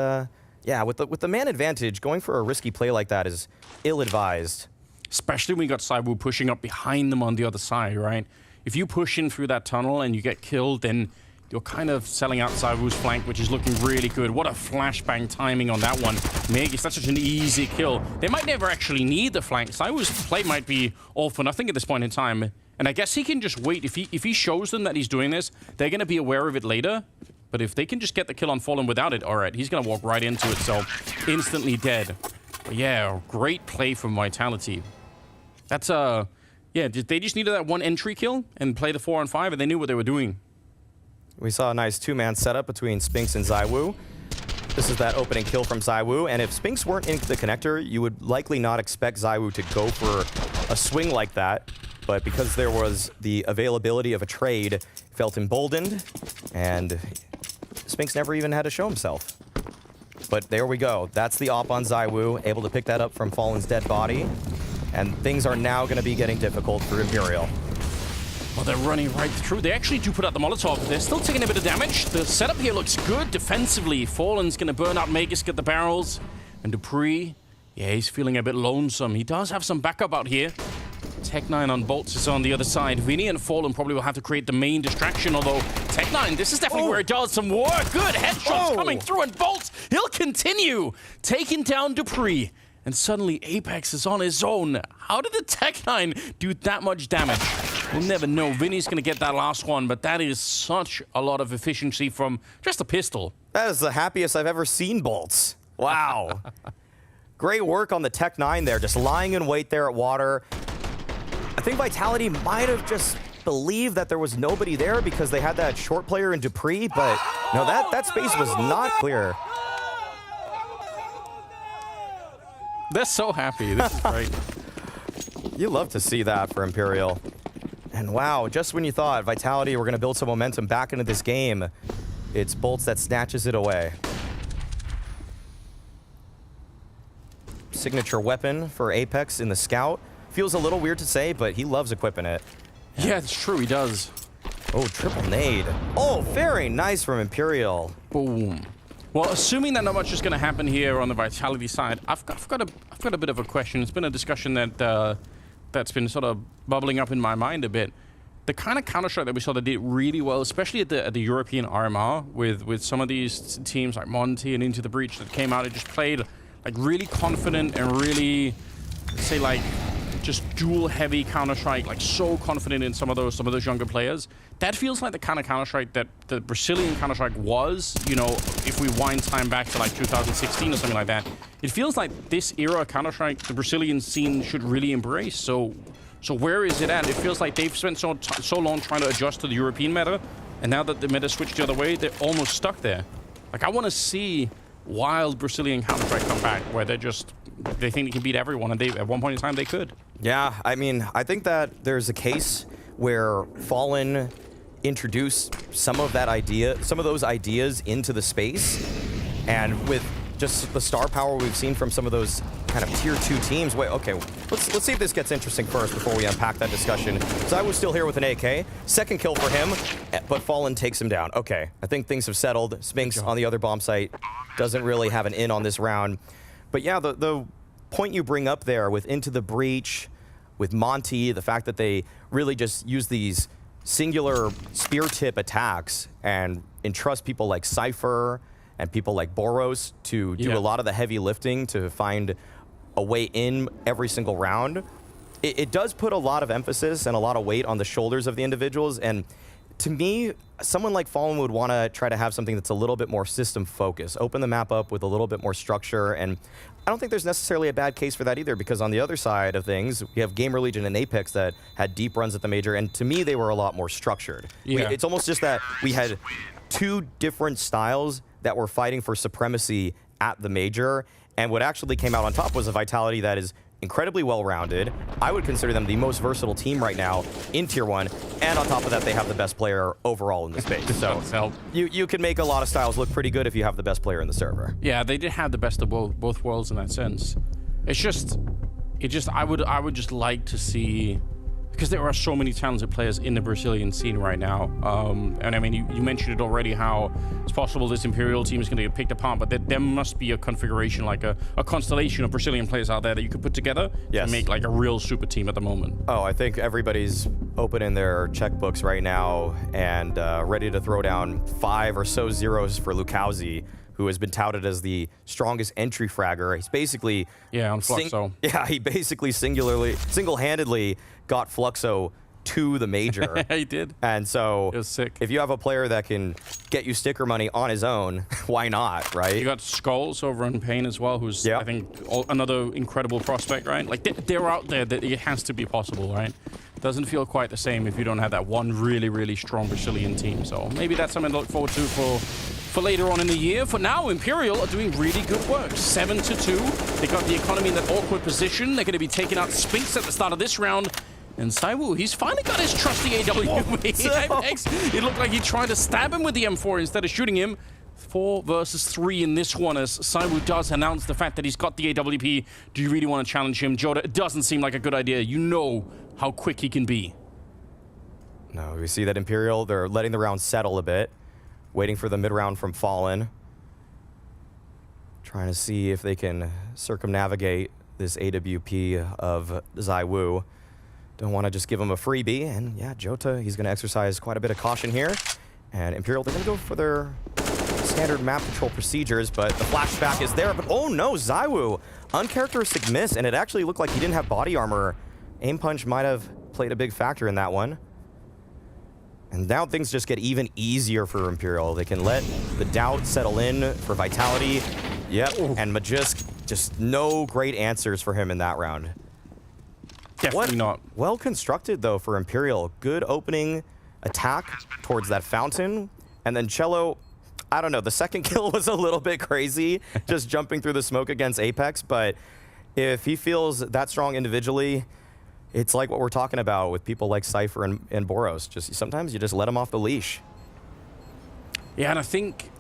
yeah, with the man advantage, going for a risky play like that is ill-advised. Especially when you got ZywOo pushing up behind them on the other side, right? If you push in through that tunnel and you get killed, then you're kind of selling out ZywOo's flank, which is looking really good. What a flashbang timing on that one. Megis, that's such an easy kill. They might never actually need the flank. ZywOo's play might be all for nothing at this point in time. And I guess he can just wait. If he shows them that he's doing this, they're going to be aware of it later. But if they can just get the kill on Fallen without it, all right, he's going to walk right into it, so instantly dead. But yeah, great play from Vitality. That's, yeah, they just needed that one entry kill and play the 4-on-5, and they knew what they were doing. We saw a nice two-man setup between Spinks and ZywOo. This is that opening kill from ZywOo, and if Spinks weren't in the connector, you would likely not expect ZywOo to go for a swing like that. But because there was the availability of a trade, felt emboldened, and Spinks never even had to show himself. But there we go. That's the op on ZywOo, able to pick that up from Fallen's dead body. And things are now going to be getting difficult for Imperial. Well, they're running right through. They actually do put out the Molotov. They're still taking a bit of damage. The setup here looks good defensively. Fallen's going to burn out Megis, get the barrels. And dupreeh, yeah, he's feeling a bit lonesome. He does have some backup out here. Tech9 on Bolts is on the other side. Vinny and Fallen probably will have to create the main distraction, although Tech9, this is definitely where it does some work. Good headshots coming through, and Bolts, he'll continue taking down dupreeh. And suddenly Apex is on his own. How did the Tech9 do that much damage? We'll never know. Vinny's going to get that last one, but that is such a lot of efficiency from just a pistol. That is the happiest I've ever seen bolts. Wow. Great work on the Tech 9 there, just lying in wait there at water. I think Vitality might have just believed that there was nobody there because they had that short player in Dupree, but no, that space was not clear. They're so happy. This is great. You love to see that for Imperial. And wow, just when you thought Vitality were going to build some momentum back into this game, it's Bolts that snatches it away. Signature weapon for Apex in the Scout. Feels a little weird to say, but he loves equipping it. Yeah, it's true, he does. Oh, triple nade. Oh, very nice from Imperial. Boom. Well, assuming that not much is going to happen here on the Vitality side, I've got a bit of a question. It's been a discussion that that's been sort of bubbling up in my mind a bit. The kind of Counter-Strike that we saw that did really well, especially at the European RMR, with some of these teams like Monty and Into the Breach that came out and just played like really confident and really, say, like just duel-heavy Counter-Strike, like so confident in some of those younger players. That feels like the kind of Counter-Strike that the Brazilian Counter-Strike was, you know, if we wind time back to like 2016 or something like that. It feels like this era of Counter-Strike, the Brazilian scene should really embrace. So where is it at? It feels like they've spent so long trying to adjust to the European meta, and now that the meta switched the other way, they're almost stuck there. Like, I want to see wild Brazilian Counter-Strike come back, where they think they can beat everyone, and at one point in time they could. Yeah, I mean, I think that there's a case where Fallen introduced some of those ideas into the space, and with just the star power we've seen from some of those kind of tier 2 teams. Wait, okay, let's see if this gets interesting first before we unpack that discussion. So I was still here with an AK. Second kill for him, but Fallen takes him down. Okay, I think things have settled. Spinks on the other bomb site doesn't really have an in on this round. But yeah, the point you bring up there with Into the Breach, with Monty, the fact that they really just use these singular spear tip attacks and entrust people like Cypher and people like Boros to do a lot of the heavy lifting to find a way in every single round. It does put a lot of emphasis and a lot of weight on the shoulders of the individuals. And to me, someone like Fallen would want to try to have something that's a little bit more system focused, open the map up with a little bit more structure. And I don't think there's necessarily a bad case for that either, because on the other side of things, we have Gamer Legion and Apex that had deep runs at the major, and to me, they were a lot more structured. Yeah. It's almost just that we had two different styles that were fighting for supremacy at the major, and what actually came out on top was a Vitality that is incredibly well-rounded. I would consider them the most versatile team right now in Tier 1, and on top of that, they have the best player overall in the space. So you can make a lot of styles look pretty good if you have the best player in the server. Yeah, they did have the best of both worlds in that sense. I would just like to see, because there are so many talented players in the Brazilian scene right now. And I mean, you mentioned it already, how it's possible this Imperial team is going to get picked apart, but there must be a configuration, like a constellation of Brazilian players out there that you could put together to make like a real super team at the moment. Oh, I think everybody's opening their checkbooks right now and ready to throw down 5 or so zeros for Lukowski, who has been touted as the strongest entry fragger. He's basically... Yeah, on Fluxo. Yeah, he basically single-handedly got Fluxo to the major. He did. And so it was sick. If you have a player that can get you sticker money on his own, why not, right? You got Skulls over in Pain as well, who's, I think, another incredible prospect, right? Like, they're out there, that it has to be possible, right? Doesn't feel quite the same if you don't have that one really, really strong Brazilian team. So maybe that's something to look forward to for later on in the year. For now, Imperial are doing really good work. 7-2. They got the economy in that awkward position. They're going to be taking out Spinks at the start of this round. And Saiwu, he's finally got his trusty AWP. It looked like he tried to stab him with the M4 instead of shooting him. 4 versus 3 in this one, as Saiwu does announce the fact that he's got the AWP. Do you really want to challenge him, Jota? It doesn't seem like a good idea. You know how quick he can be. No, we see that Imperial, they're letting the round settle a bit, waiting for the mid-round from Fallen. Trying to see if they can circumnavigate this AWP of Zaiwu. Don't want to just give him a freebie. And yeah, Jota, he's going to exercise quite a bit of caution here. And Imperial, they're going to go for their standard map control procedures, but the flashback is there. But oh no, Zaiwu, uncharacteristic miss, and it actually looked like he didn't have body armor. Aim punch might have played a big factor in that one. And now things just get even easier for Imperial. They can let the doubt settle in for Vitality. Yep, and Magisk, just no great answers for him in that round. Definitely not. Well constructed, though, for Imperial. Good opening attack towards that fountain. And then Cello, I don't know, the second kill was a little bit crazy, just jumping through the smoke against Apex. But if he feels that strong individually, it's like what we're talking about with people like Cypher and Boros. Just sometimes you just let them off the leash. Yeah, and I think,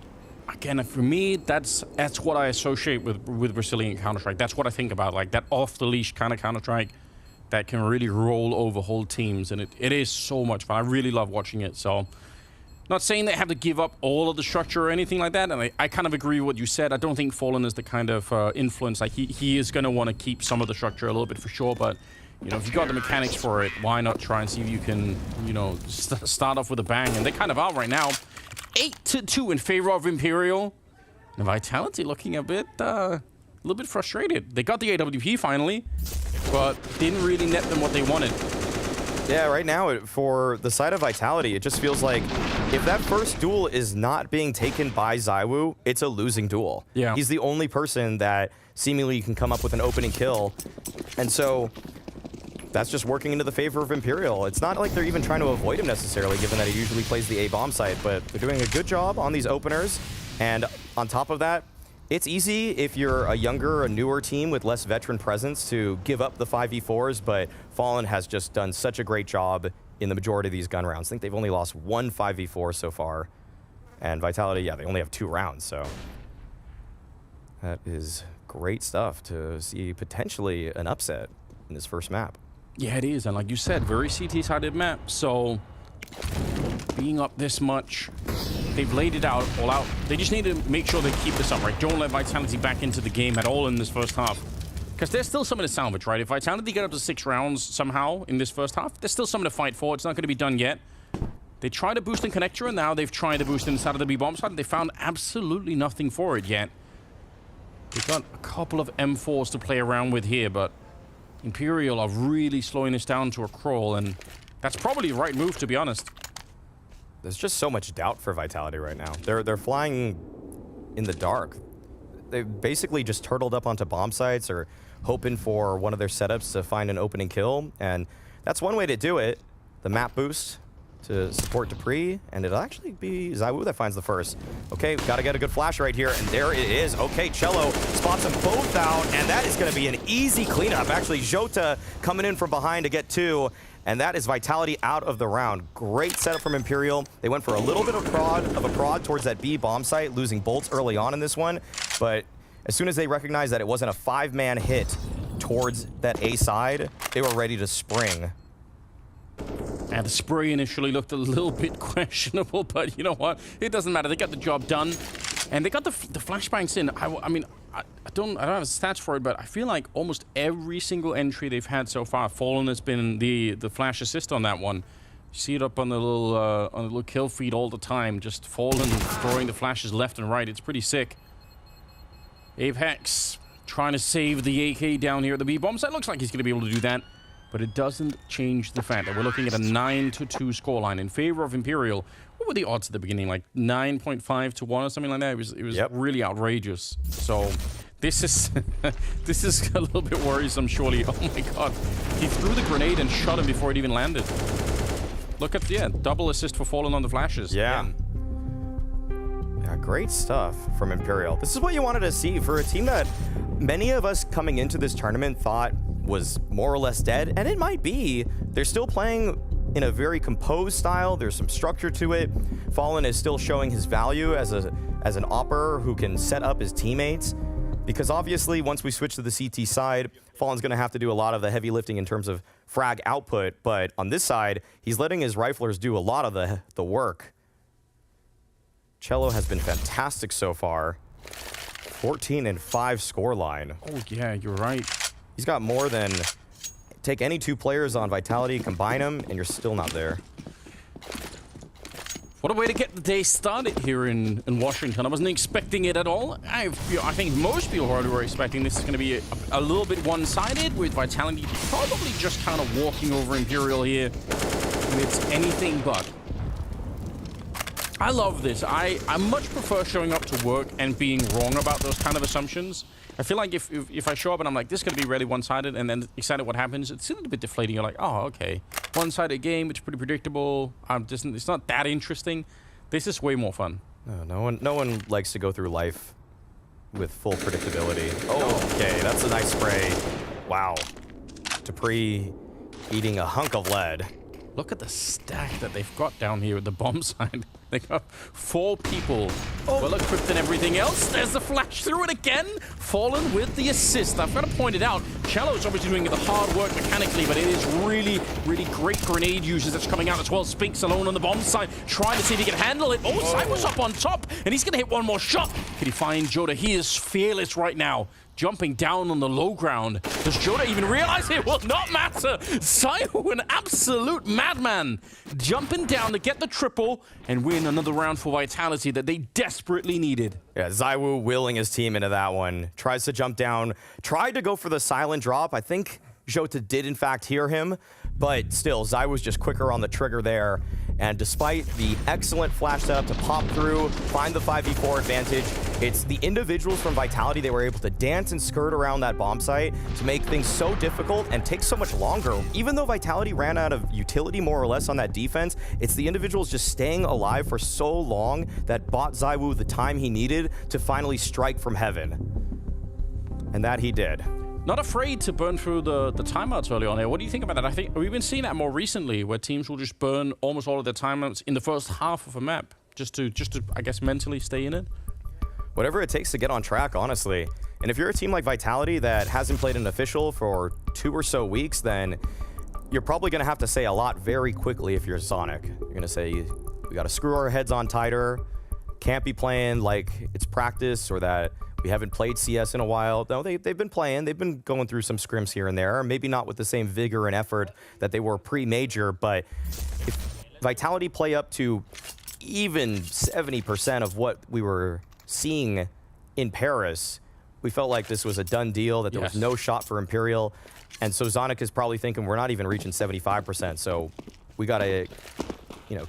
again, for me, that's what I associate with Brazilian Counter-Strike. That's what I think about, like that off-the-leash kind of Counter-Strike that can really roll over whole teams. And it is so much fun. I really love watching it. So, not saying they have to give up all of the structure or anything like that. And I kind of agree with what you said. I don't think Fallen is the kind of influence. Like, he is going to want to keep some of the structure a little bit for sure, but you know, if you got the mechanics for it, why not try and see if you can, you know, start off with a bang? And they kind of are right now. 8-2 in favor of Imperial. And Vitality looking a little bit frustrated. They got the AWP finally, but didn't really net them what they wanted. Yeah, right now, for the side of Vitality, it just feels like if that first duel is not being taken by ZywOo, it's a losing duel. Yeah. He's the only person that seemingly can come up with an opening kill. And so that's just working into the favor of Imperial. It's not like they're even trying to avoid him necessarily, given that he usually plays the A-bomb site, but they're doing a good job on these openers. And on top of that, it's easy if you're a younger, a newer team with less veteran presence to give up the 5v4s, but Fallen has just done such a great job in the majority of these gun rounds. I think they've only lost one 5v4 so far. And Vitality, yeah, they only have 2 rounds, so that is great stuff to see potentially an upset in this first map. Yeah, it is. And like you said, very CT-sided map. So being up this much, they've laid it out all out. They just need to make sure they keep this up, right? Don't let Vitality back into the game at all in this first half. Because there's still something to salvage, right? If Vitality get up to 6 rounds somehow in this first half, there's still something to fight for. It's not going to be done yet. They tried to boost in Connector, and now they've tried to boost inside of the B-bomb side. They found absolutely nothing for it yet. They've got a couple of M4s to play around with here, but Imperial are really slowing this down to a crawl, and that's probably the right move, to be honest. There's just so much doubt for Vitality right now. They're flying in the dark. They basically just turtled up onto bomb sites or hoping for one of their setups to find an opening kill, and that's one way to do it. The map boost to support Dupree, and it'll actually be ZywOo that finds the first. Okay, gotta get a good flash right here, and there it is. Okay, Cello spots them both out, and that is gonna be an easy cleanup. Actually, Jota coming in from behind to get 2, and that is Vitality out of the round. Great setup from Imperial. They went for a little bit of a prod towards that B bomb site, losing bolts early on in this one, but as soon as they recognized that it wasn't a 5-man hit towards that A side, they were ready to spring. And the spray initially looked a little bit questionable, but you know what? It doesn't matter. They got the job done, and they got the flashbangs in. I mean, I don't have stats for it, but I feel like almost every single entry they've had so far, Fallen has been the flash assist on that one. You see it up on the little kill feed all the time. Just Fallen throwing the flashes left and right. It's pretty sick. Apex trying to save the AK down here at the B bomb site. Looks like he's going to be able to do that. But it doesn't change the fact that we're looking at a 9-2 scoreline in favor of Imperial. What were the odds at the beginning? Like 9.5 to 1 or something like that? It was Yep. really outrageous. So this is this is a little bit worrisome, surely. Oh my god. He threw the grenade and shot him before it even landed. Look at, yeah, double assist for Fallen on the flashes. Yeah. Again. Yeah, great stuff from Imperial. This is what you wanted to see for a team that many of us coming into this tournament thought was more or less dead, and it might be. They're still playing in a very composed style. There's some structure to it. Fallen is still showing his value as an opper who can set up his teammates, because obviously once we switch to the CT side, Fallen's going to have to do a lot of the heavy lifting in terms of frag output, but on this side, he's letting his riflers do a lot of the work. Cello has been fantastic so far. 14-5 scoreline. Oh yeah, you're right. He's got more than, take any 2 players on Vitality, combine them, and you're still not there. What a way to get the day started here in Washington. I wasn't expecting it at all. I think most people were expecting this is going to be a little bit one-sided, with Vitality probably just kind of walking over Imperial here. And it's anything but. I love this. I much prefer showing up to work and being wrong about those kind of assumptions. I feel like if I show up and I'm like, this is going to be really one-sided, and then excited what happens, it's a little bit deflating. You're like, oh, okay. One-sided game, it's pretty predictable. It's not that interesting. This is way more fun. No one likes to go through life with full predictability. Oh, okay, that's a nice spray. Wow. Dupree eating a hunk of lead. Look at the stack that they've got down here at the bomb side. They got 4 people. Well equipped and everything else. There's the flash through it again. Fallen with the assist. I've got to point it out. Cello's obviously doing the hard work mechanically, but it is really, really great grenade users that's coming out as well. Spinks alone on the bomb side, trying to see if he can handle it. Oh, Cyber's up on top, and he's going to hit one more shot. Can he find Joda? He is fearless right now. Jumping down on the low ground. Does Joda even realize it will not matter? Zywoo, an absolute madman, jumping down to get the triple and win another round for Vitality that they desperately needed. Yeah, Zywoo willing his team into that one. Tries to jump down, tried to go for the silent drop. I think Jota did in fact hear him, but still, Zywoo's just quicker on the trigger there. And despite the excellent flash setup to pop through, find the 5v4 advantage, it's the individuals from Vitality that were able to dance and skirt around that bomb site to make things so difficult and take so much longer. Even though Vitality ran out of utility more or less on that defense, it's the individuals just staying alive for so long that bought Zywoo the time he needed to finally strike from heaven. And that he did. Not afraid to burn through the timeouts early on here. What do you think about that? I think we've been seeing that more recently, where teams will just burn almost all of their timeouts in the first half of a map, just to I guess mentally stay in it. Whatever it takes to get on track, honestly. And if you're a team like Vitality that hasn't played an official for 2 or so weeks, then you're probably going to have to say a lot very quickly if you're Sonic. You're going to say, we got to screw our heads on tighter, can't be playing like it's practice, or that we haven't played CS in a while. No, they've been playing. They've been going through some scrims here and there, maybe not with the same vigor and effort that they were pre-major, but if Vitality play up to even 70% of what we were seeing in Paris, we felt like this was a done deal, that there was no shot for Imperial. And so Zonic is probably thinking we're not even reaching 75%, so we got to,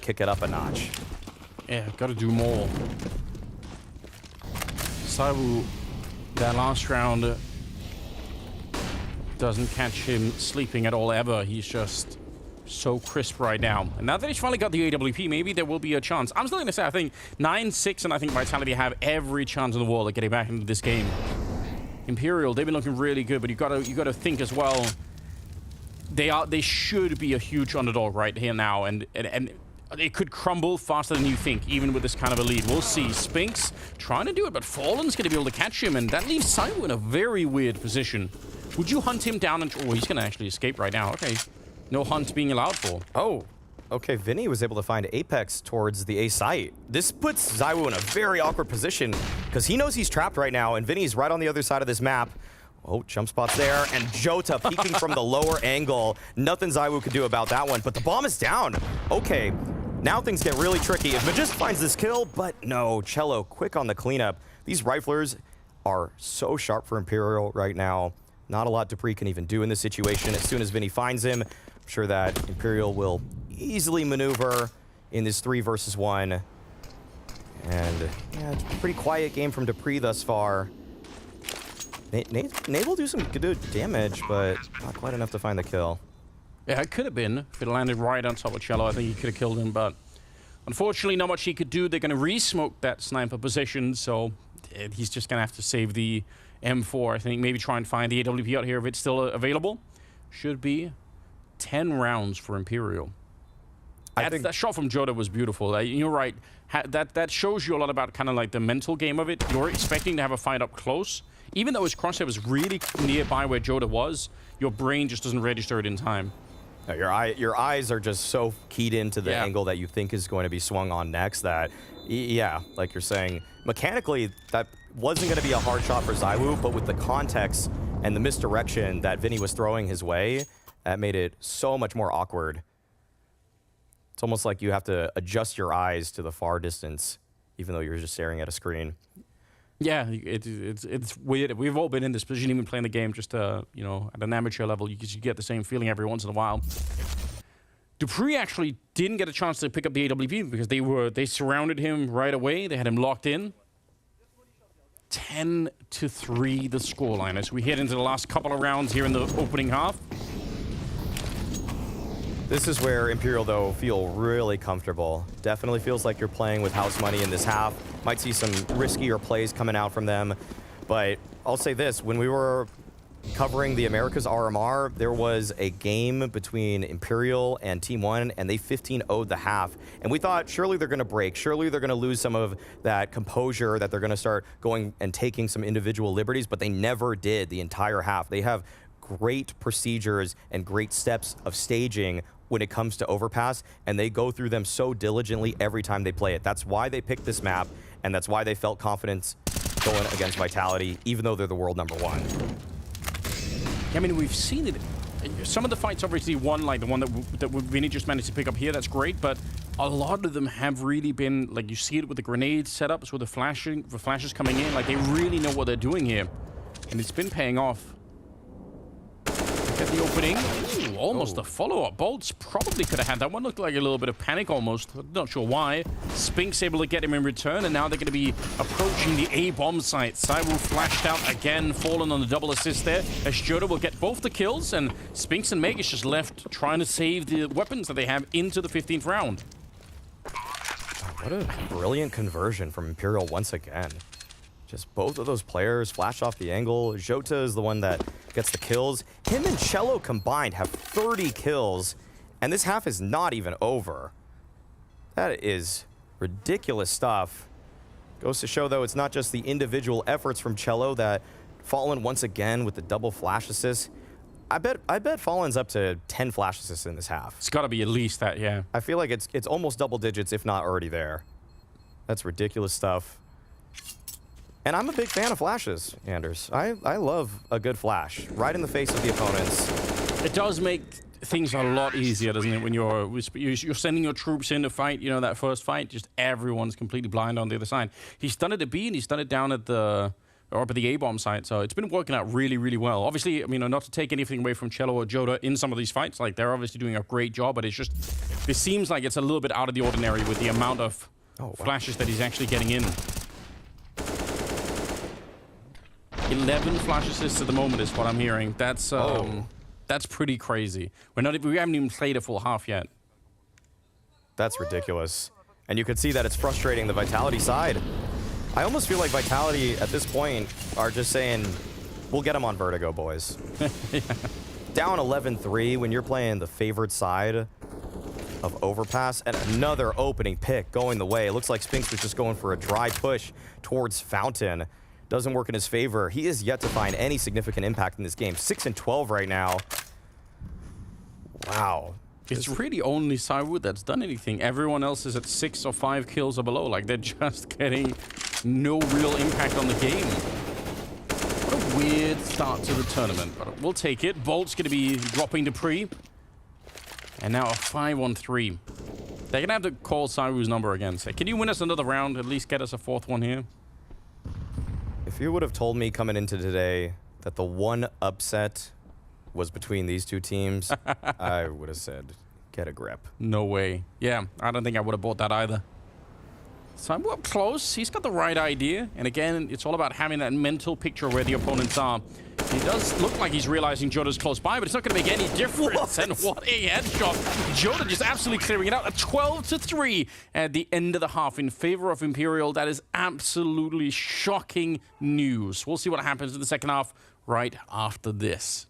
kick it up a notch. Yeah, got to do more. Zywoo, that last round doesn't catch him sleeping at all ever. He's just so crisp right now. And now that he's finally got the AWP, maybe there will be a chance. I'm still going to say, I think 9-6, and I think Vitality have every chance in the world of getting back into this game. Imperial, they've been looking really good, but you got to think as well. They should be a huge underdog right here now, and it could crumble faster than you think, even with this kind of a lead. We'll see. Spinks trying to do it, but Fallen's going to be able to catch him, and that leaves Zywoo in a very weird position. Would you hunt him down? Oh, he's going to actually escape right now. Okay. No hunt being allowed for. Oh, okay. Vinny was able to find Apex towards the A site. This puts Zywoo in a very awkward position because he knows he's trapped right now, and Vinny's right on the other side of this map. Oh, jump spots there, and Jota peeking from the lower angle. Nothing Zywoo could do about that one, but the bomb is down. Okay, now things get really tricky. If Magist finds this kill, but no, Cello quick on the cleanup. These riflers are so sharp for Imperial right now. Not a lot Dupree can even do in this situation. As soon as Vinny finds him, I'm sure that Imperial will easily maneuver in this 3 versus 1. And yeah, it's a pretty quiet game from Dupree thus far. Nate will do some good damage, but not quite enough to find the kill. Yeah, it could have been. If it landed right on top of Cello, I think he could have killed him, but unfortunately not much he could do. They're going to re-smoke that sniper position, so he's just going to have to save the M4, I think. Maybe try and find the AWP out here if it's still available. Should be 10 rounds for Imperial. That shot from Jota was beautiful. You're right. That shows you a lot about kind of like the mental game of it. You're expecting to have a fight up close. Even though his crosshair was really nearby where Jota was, your brain just doesn't register it in time. No, your eyes are just so keyed into the angle that you think is going to be swung on next that, yeah, like you're saying, mechanically, that wasn't going to be a hard shot for Zywoo, but with the context and the misdirection that Vinny was throwing his way, that made it so much more awkward. It's almost like you have to adjust your eyes to the far distance, even though you're just staring at a screen. Yeah, it's weird. We've all been in this position, even playing the game just, you know, at an amateur level. You get the same feeling every once in a while. Dupree actually didn't get a chance to pick up the AWP because they surrounded him right away. They had him locked in. 10-3 the scoreline as we head into the last couple of rounds here in the opening half. This is where Imperial, though, feel really comfortable. Definitely feels like you're playing with house money in this half. Might see some riskier plays coming out from them. But I'll say this, when we were covering the Americas RMR, there was a game between Imperial and Team 1, and they 15-0'd the half. And we thought, surely they're going to break. Surely they're going to lose some of that composure, that they're going to start going and taking some individual liberties, but they never did the entire half. They have great procedures and great steps of staging when it comes to overpass, and they go through them so diligently every time they play it. That's why they picked this map, and that's why they felt confidence going against Vitality, even though they're the world #1. I mean, we've seen it. Some of the fights obviously won, like the one that Vinny just managed to pick up here, that's great, but a lot of them have really been, like you see it with the grenade setups, with the flashes coming in, like they really know what they're doing here. And it's been paying off. Get the opening. Ooh, almost a follow-up. Bolts probably could have had that one. Looked like a little bit of panic almost. Not sure why. Spinks able to get him in return, and now they're going to be approaching the A-bomb site. Cyril flashed out again, fallen on the double assist there, as Joda will get both the kills, and Spinks and Meg is just left trying to save the weapons that they have into the 15th round. What a brilliant conversion from Imperial once again. Just both of those players flash off the angle. Jota is the one that gets the kills. Him and Cello combined have 30 kills, and this half is not even over. That is ridiculous stuff. Goes to show, though, it's not just the individual efforts from Cello that Fallen once again with the double flash assist. I bet Fallen's up to 10 flash assists in this half. It's got to be at least that, yeah. I feel like it's almost double digits, if not already there. That's ridiculous stuff. And I'm a big fan of flashes, Anders. I love a good flash, right in the face of the opponents. It does make things a lot easier, doesn't it, when you're sending your troops in to fight, you know, that first fight, just everyone's completely blind on the other side. He's done it at B, and he's done it down at the A-bomb site, so it's been working out really, really well. Obviously, I mean, not to take anything away from Cello or Joda in some of these fights, like, they're obviously doing a great job, but it's just, it seems like it's a little bit out of the ordinary with the amount of flashes that he's actually getting in. 11 flash assists at the moment is what I'm hearing. That's pretty crazy. We haven't even played a full half yet. That's ridiculous. And you could see that it's frustrating the Vitality side. I almost feel like Vitality at this point are just saying, we'll get them on Vertigo, boys. Yeah. Down 11-3 when you're playing the favored side of Overpass, and another opening pick going the way. It looks like Spinks was just going for a dry push towards Fountain. Doesn't work in his favor. He is yet to find any significant impact in this game. 6-12 right now. Wow. It's really only Cywood that's done anything. Everyone else is at 6 or 5 kills or below. Like, they're just getting no real impact on the game. What a weird start to the tournament, but we'll take it. Bolt's going to be dropping Dupree. And now a 5-on-3. They're going to have to call Cywood's number again. Say, can you win us another round? At least get us a 4th one here. If you would have told me coming into today that the one upset was between these two teams, I would have said, get a grip. No way. Yeah, I don't think I would have bought that either. So I'm up close. He's got the right idea. And again, it's all about having that mental picture where the opponents are. He does look like he's realizing Joda's close by, but it's not going to make any difference. And what a headshot. Joda just absolutely clearing it out. A 12-3 at the end of the half in favor of Imperial. That is absolutely shocking news. We'll see what happens in the second half right after this.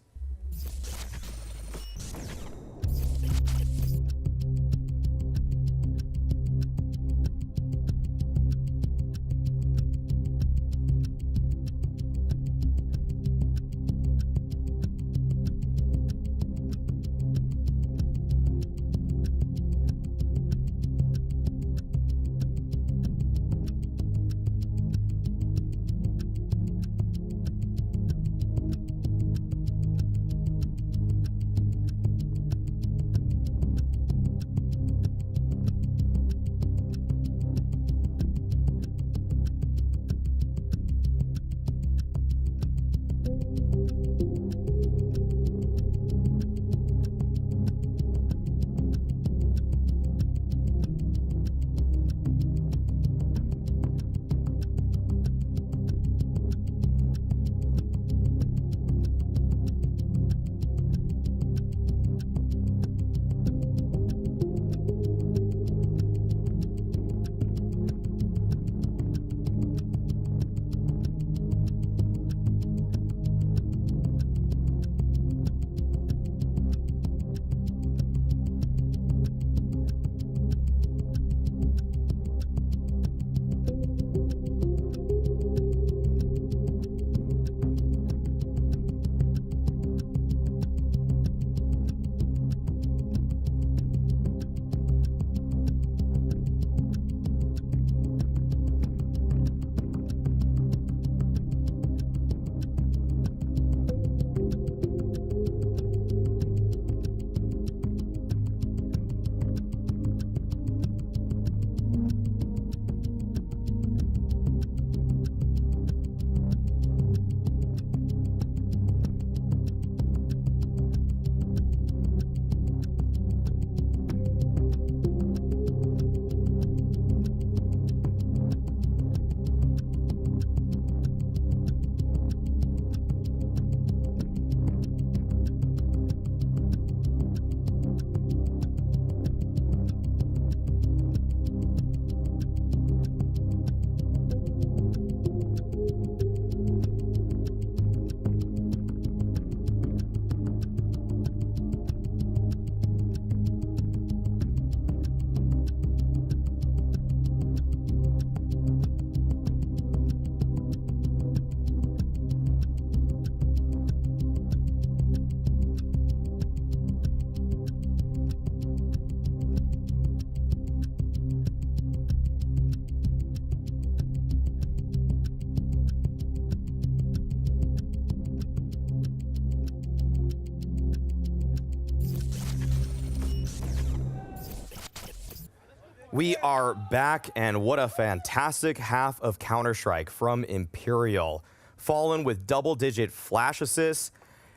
We are back, and what a fantastic half of Counter-Strike from Imperial. Fallen with double-digit flash assists,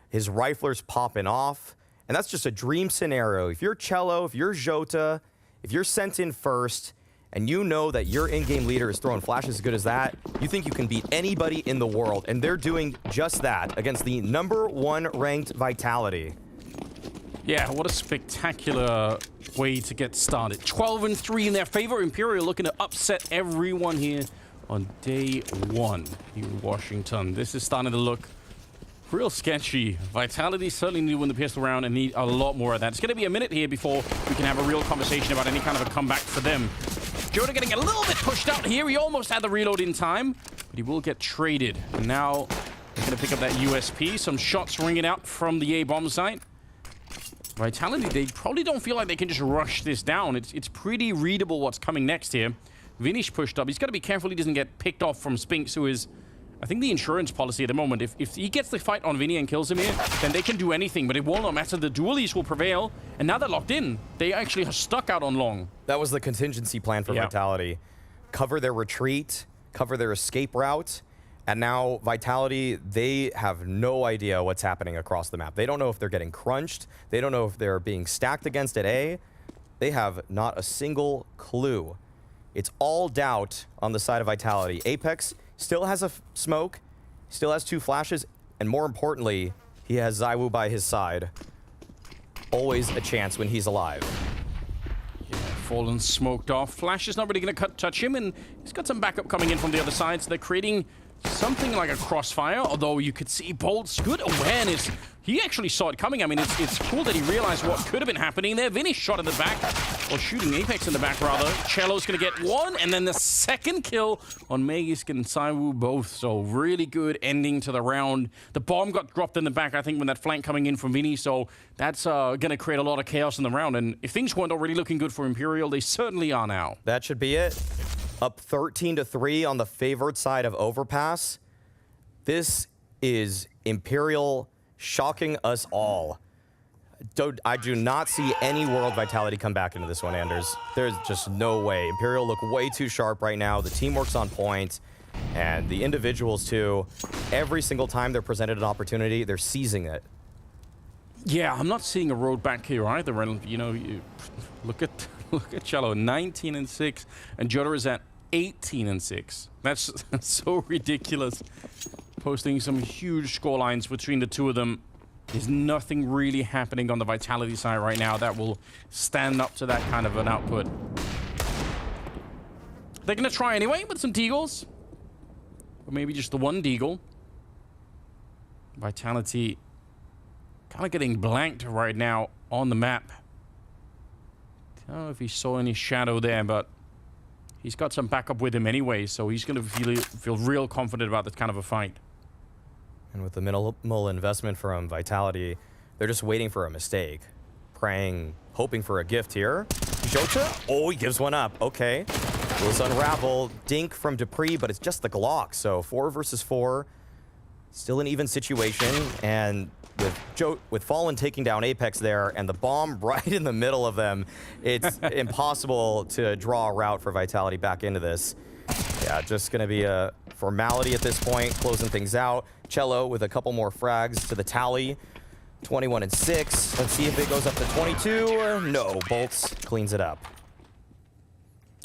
his riflers popping off, and that's just a dream scenario. If you're Cello, if you're Jota, if you're sent in first, and you know that your in-game leader is throwing flashes as good as that, you think you can beat anybody in the world, and they're doing just that against the #1 ranked Vitality. Yeah, what a spectacular way to get started. 12-3 in their favor. Imperial looking to upset everyone here on day 1 here in Washington. This is starting to look real sketchy. Vitality certainly need to win the pistol round and need a lot more of that. It's going to be a minute here before we can have a real conversation about any kind of a comeback for them. Jota getting a little bit pushed out here. He almost had the reload in time, but he will get traded. And now they're going to pick up that USP. Some shots ringing out from the A-bomb site. Vitality, they probably don't feel like they can just rush this down. It's pretty readable what's coming next here. Vinish pushed up. He's got to be careful he doesn't get picked off from Spinks, who is, I think, the insurance policy at the moment. If he gets the fight on Vinny and kills him here, then they can do anything, but it will not matter. The dualies will prevail, and now they're locked in. They actually are stuck out on long. That was the contingency plan for Vitality. Cover their retreat, cover their escape route, and now Vitality, they have no idea what's happening across the map. They don't know if they're getting crunched. They don't know if they're being stacked against at A. They have not a single clue. It's all doubt on the side of Vitality. Apex still has a smoke, still has 2 flashes, and more importantly, he has ZywOo by his side. Always a chance when he's alive. Yeah, Fallen smoked off. Flash is not really going to touch him, and he's got some backup coming in from the other side, so they're creating something like a crossfire, although you could see Bolt's good awareness. He actually saw it coming. I mean, it's cool that he realized what could have been happening there. Vinny shot in the back, or shooting Apex in the back, rather. Cello's going to get 1, and then the second kill on Magisk and ZywOo both. So really good ending to the round. The bomb got dropped in the back, I think, when that flank coming in from Vinny, so that's going to create a lot of chaos in the round. And if things weren't already looking good for Imperial, they certainly are now. That should be it. Up 13-3 on the favored side of Overpass. This is Imperial shocking us all. I do not see any world Vitality come back into this one, Anders. There's just no way. Imperial look way too sharp right now. The teamwork's on point, and the individuals too. Every single time they're presented an opportunity, they're seizing it. Yeah, I'm not seeing a road back here either. You know, look at Cello, 19-6, and Jota is at 18-6. That's so ridiculous. Posting some huge score lines between the two of them. There's nothing really happening on the Vitality side right now that will stand up to that kind of an output. They're going to try anyway with some Deagles. Or maybe just the one Deagle. Vitality kind of getting blanked right now on the map. I don't know if he saw any shadow there, but he's got some backup with him anyway, so he's going to feel real confident about this kind of a fight. And with the minimal investment from Vitality, they're just waiting for a mistake. Praying, hoping for a gift here. Jota? Oh, he gives one up. Okay. Let's unravel. Dink from Dupree, but it's just the Glock. So 4 versus 4. Still an even situation. And with Fallen taking down Apex there and the bomb right in the middle of them, it's impossible to draw a route for Vitality back into this. Yeah, just going to be a formality at this point, closing things out. Cello with a couple more frags to the tally. 21-6. Let's see if it goes up to 22. No, Bolts cleans it up.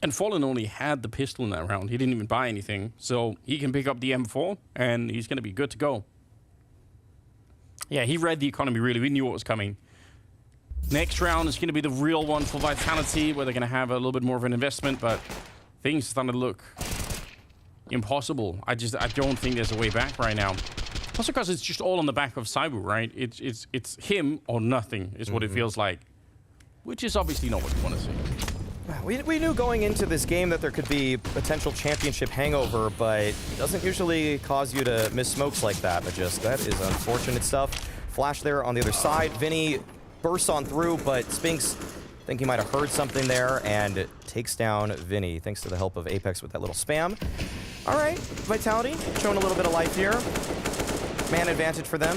And Fallen only had the pistol in that round. He didn't even buy anything. So he can pick up the M4, and he's going to be good to go. Yeah, he read the economy really. We knew what was coming. Next round is going to be the real one for Vitality, where they're going to have a little bit more of an investment, but things starting to look impossible. I don't think there's a way back right now. Also because it's just all on the back of ZywOo, right? It's him or nothing is what it feels like, which is obviously not what you want to see. We knew going into this game that there could be potential championship hangover, but it doesn't usually cause you to miss smokes like that. But just that is unfortunate stuff. Flash there on the other side. Vinny bursts on through, but Spinks, I think he might have heard something there and takes down Vinny thanks to the help of Apex with that little spam. All right, Vitality showing a little bit of life here. Man advantage for them.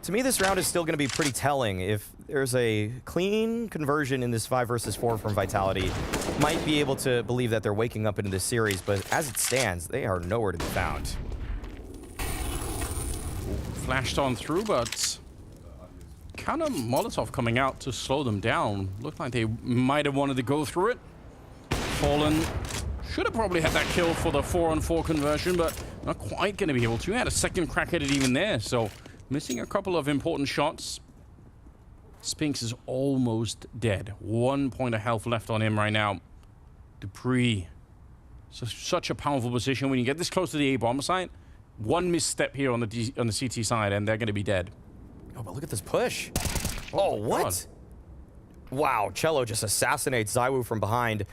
To me, this round is still going to be pretty telling. If there's a clean conversion in this 5 versus 4 from Vitality, might be able to believe that they're waking up into this series, but as it stands, they are nowhere to be found. Flashed on through, but kind of Molotov coming out to slow them down. Looked like they might have wanted to go through it. Fallen should have probably had that kill for the 4-on-4 conversion, but not quite going to be able to. Had a second crack at it even there, so missing a couple of important shots. Spinks is almost dead. 1 point of health left on him right now. Dupree. So, such a powerful position when you get this close to the A-bomb site. One misstep here on the CT side, and they're going to be dead. Oh, but look at this push. Oh, what? God. Wow, Cello just assassinates Zywoo from behind.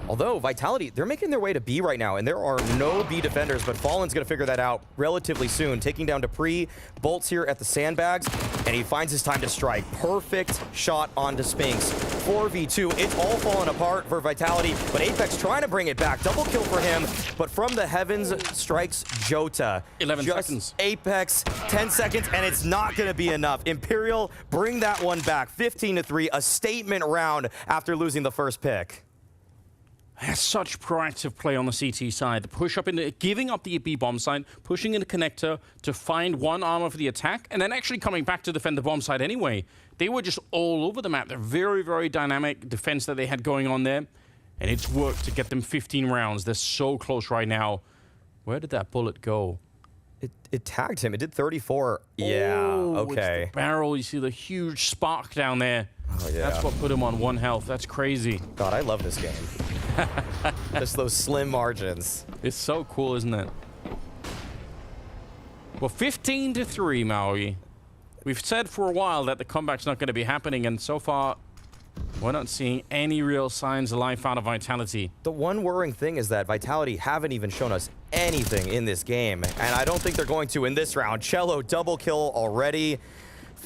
Although, Vitality, they're making their way to B right now, and there are no B defenders, but Fallen's going to figure that out relatively soon. Taking down Dupree, bolts here at the sandbags, and he finds his time to strike. Perfect shot onto Spinks. 4v2, it's all falling apart for Vitality, but Apex trying to bring it back. Double kill for him, but from the heavens strikes Jota. 11 seconds. Apex, 10 seconds, and it's not going to be enough. Imperial bring that one back, 15-3, a statement round after losing the first pick. Has such proactive play on the CT side. The push up into giving up the B bomb side, pushing in the connector to find one armor for the attack, and then actually coming back to defend the bomb side anyway. They were just all over the map. They're very, very dynamic defense that they had going on there, and it's worked to get them 15 rounds. They're so close right now. Where did that bullet go? It tagged him. It did 34. Yeah, okay. It's the barrel. You see the huge spark down there. Oh, yeah. That's what put him on 1 health. That's crazy. God, I love this game. Just those slim margins. It's so cool, isn't it? Well, 15-3, Maui. We've said for a while that the comeback's not going to be happening, and so far, we're not seeing any real signs of life out of Vitality. The one worrying thing is that Vitality haven't even shown us anything in this game, and I don't think they're going to in this round. Cello double kill already.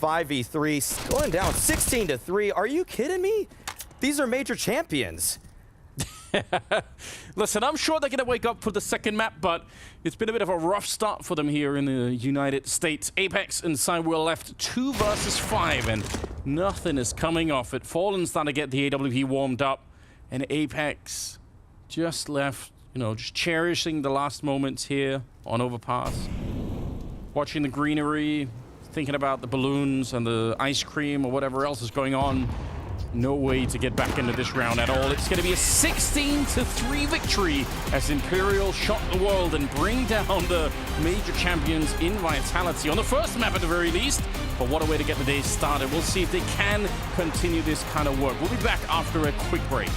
5v3, going down 16-3. Are you kidding me? These are major champions. Listen, I'm sure they're going to wake up for the second map, but it's been a bit of a rough start for them here in the United States. Apex and Sidewheel left 2 versus 5, and nothing is coming off it. Fallen's starting to get the AWP warmed up, and Apex just left, you know, just cherishing the last moments here on Overpass. Watching the greenery, thinking about the balloons and the ice cream or whatever else is going on. No way to get back into this round at all. It's going to be a 16-3 victory as Imperial shock the world and bring down the major champions in Vitality on the first map at the very least. But what a way to get the day started. We'll see if they can continue this kind of work. We'll be back after a quick break.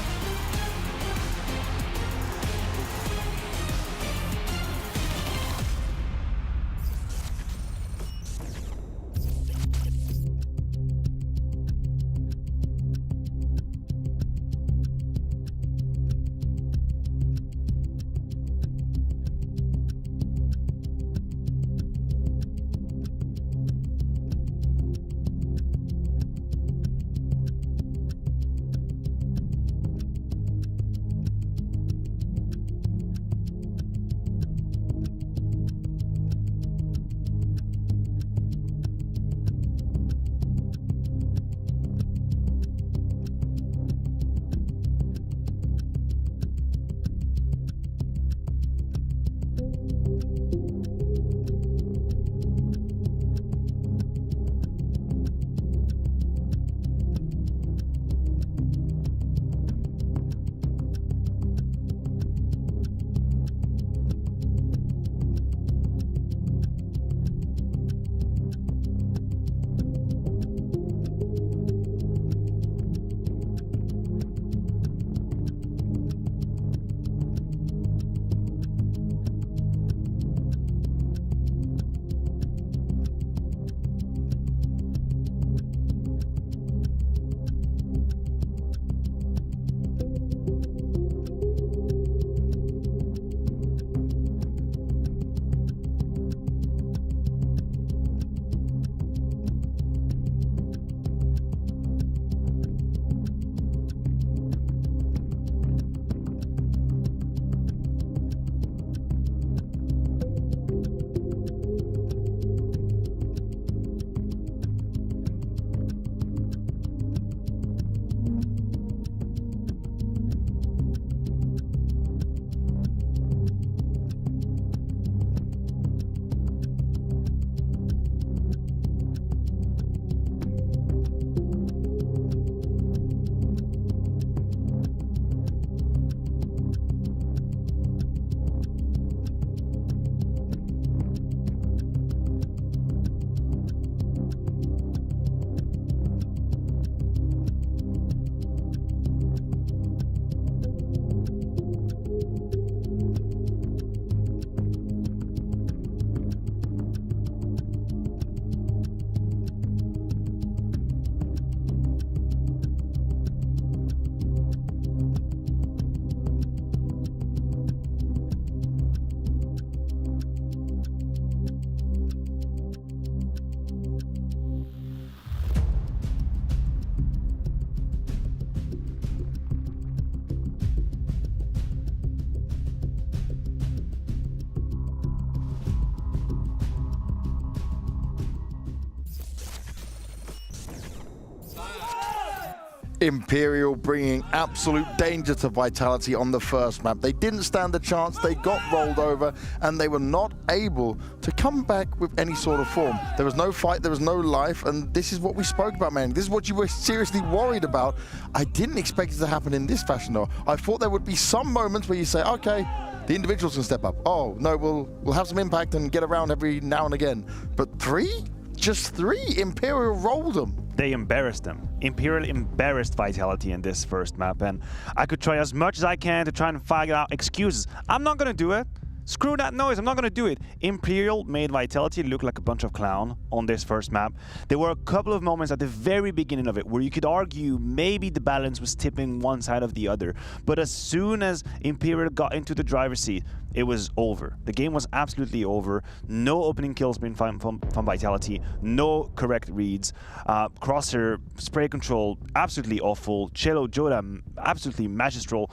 Imperial bringing absolute danger to Vitality on the first map. They didn't stand a chance, they got rolled over, and they were not able to come back with any sort of form. There was no fight, there was no life, and this is what we spoke about, man. This is what you were seriously worried about. I didn't expect it to happen in this fashion, though. I thought there would be some moments where you say, okay, the individuals can step up. Oh, no, we'll have some impact and get around every now and again. But 3? Just 3? Imperial rolled them. They embarrassed them. Imperial embarrassed Vitality in this first map, and I could try as much as I can to try and figure out excuses. I'm not gonna do it. Screw that noise, I'm not gonna do it. Imperial made Vitality look like a bunch of clown on this first map. There were a couple of moments at the very beginning of it where you could argue maybe the balance was tipping one side of the other. But as soon as Imperial got into the driver's seat, it was over. The game was absolutely over. No opening kills being found from Vitality. No correct reads. Crosshair, spray control, absolutely awful. Cello, Joda, absolutely magistral.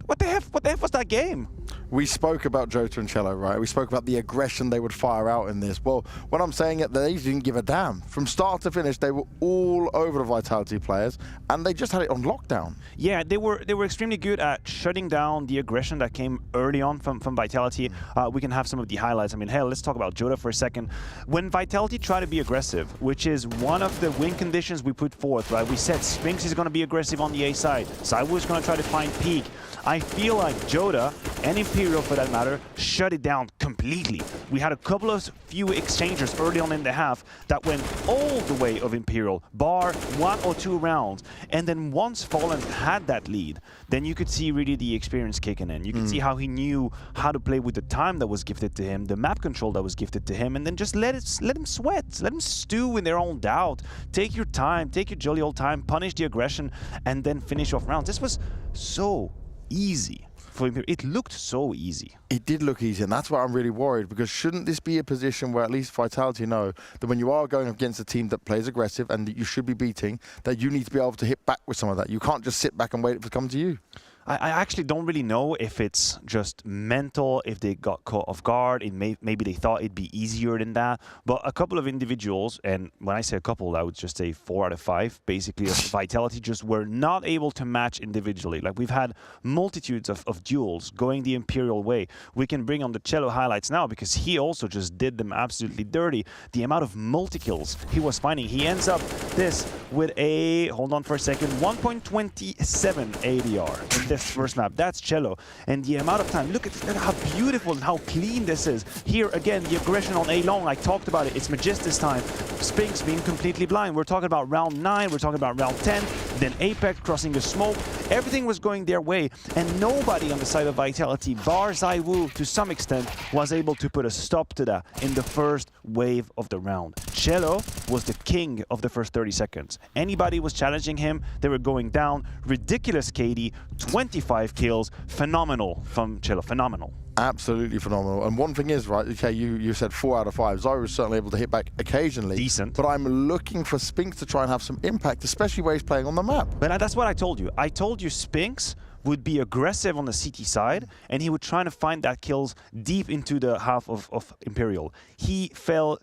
What the F was that game? We spoke about Jota and Cello, right? We spoke about the aggression they would fire out in this. Well, when I'm saying it, they didn't give a damn. From start to finish, they were all over the Vitality players, and they just had it on lockdown. Yeah, they were extremely good at shutting down the aggression that came early on from Vitality. We can have some of the highlights. I mean, hell, let's talk about Jota for a second. When Vitality tried to be aggressive, which is one of the win conditions we put forth, right? We said Spinks is going to be aggressive on the A side. Saiwu is going to try to find peak. I feel like Jota and Imperial, for that matter, shut it down completely. We had a couple of few exchanges early on in the half that went all the way of Imperial, bar 1 or 2 rounds. And then once Fallen had that lead, then you could see really the experience kicking in. You could see how he knew how to play with the time that was gifted to him, the map control that was gifted to him, and then just let him sweat, let him stew in their own doubt. Take your time, take your jolly old time, punish the aggression, and then finish off rounds. This was so easy for Imperial. It looked so easy. It did look easy, and that's why I'm really worried, because shouldn't this be a position where at least Vitality know that when you are going against a team that plays aggressive and that you should be beating, that you need to be able to hit back with some of that. You can't just sit back and wait for it to come to you. I actually don't really know if it's just mental, if they got caught off guard, maybe they thought it'd be easier than that. But a couple of individuals, and when I say a couple, I would just say 4 out of 5, basically, of Vitality just were not able to match individually. Like, we've had multitudes of duels going the Imperial way. We can bring on the Cello highlights now because he also just did them absolutely dirty. The amount of multi-kills he was finding. He ends up this with a, hold on for a second, 1.27 ADR in this first map. That's Cello. And the amount of time, look at how beautiful and how clean this is. Here again, the aggression on A long, I talked about it. It's Magist this time. Spinks being completely blind. We're talking about round 9, we're talking about round 10, then Apex crossing the smoke. Everything was going their way, and nobody on the side of Vitality, bar Saiwu to some extent, was able to put a stop to that in the first wave of the round. Cello was the king of the first 30 seconds. Anybody was challenging him, they were going down. Ridiculous KD, 25 kills, phenomenal from Cello, phenomenal. Absolutely phenomenal. And one thing is, right, okay, you said 4 out of 5. Zyro was certainly able to hit back occasionally. Decent. But I'm looking for Spinks to try and have some impact, especially where he's playing on the map. But that's what I told you. I told you Spinks would be aggressive on the CT side, and he would try to find that kills deep into the half of Imperial. He fell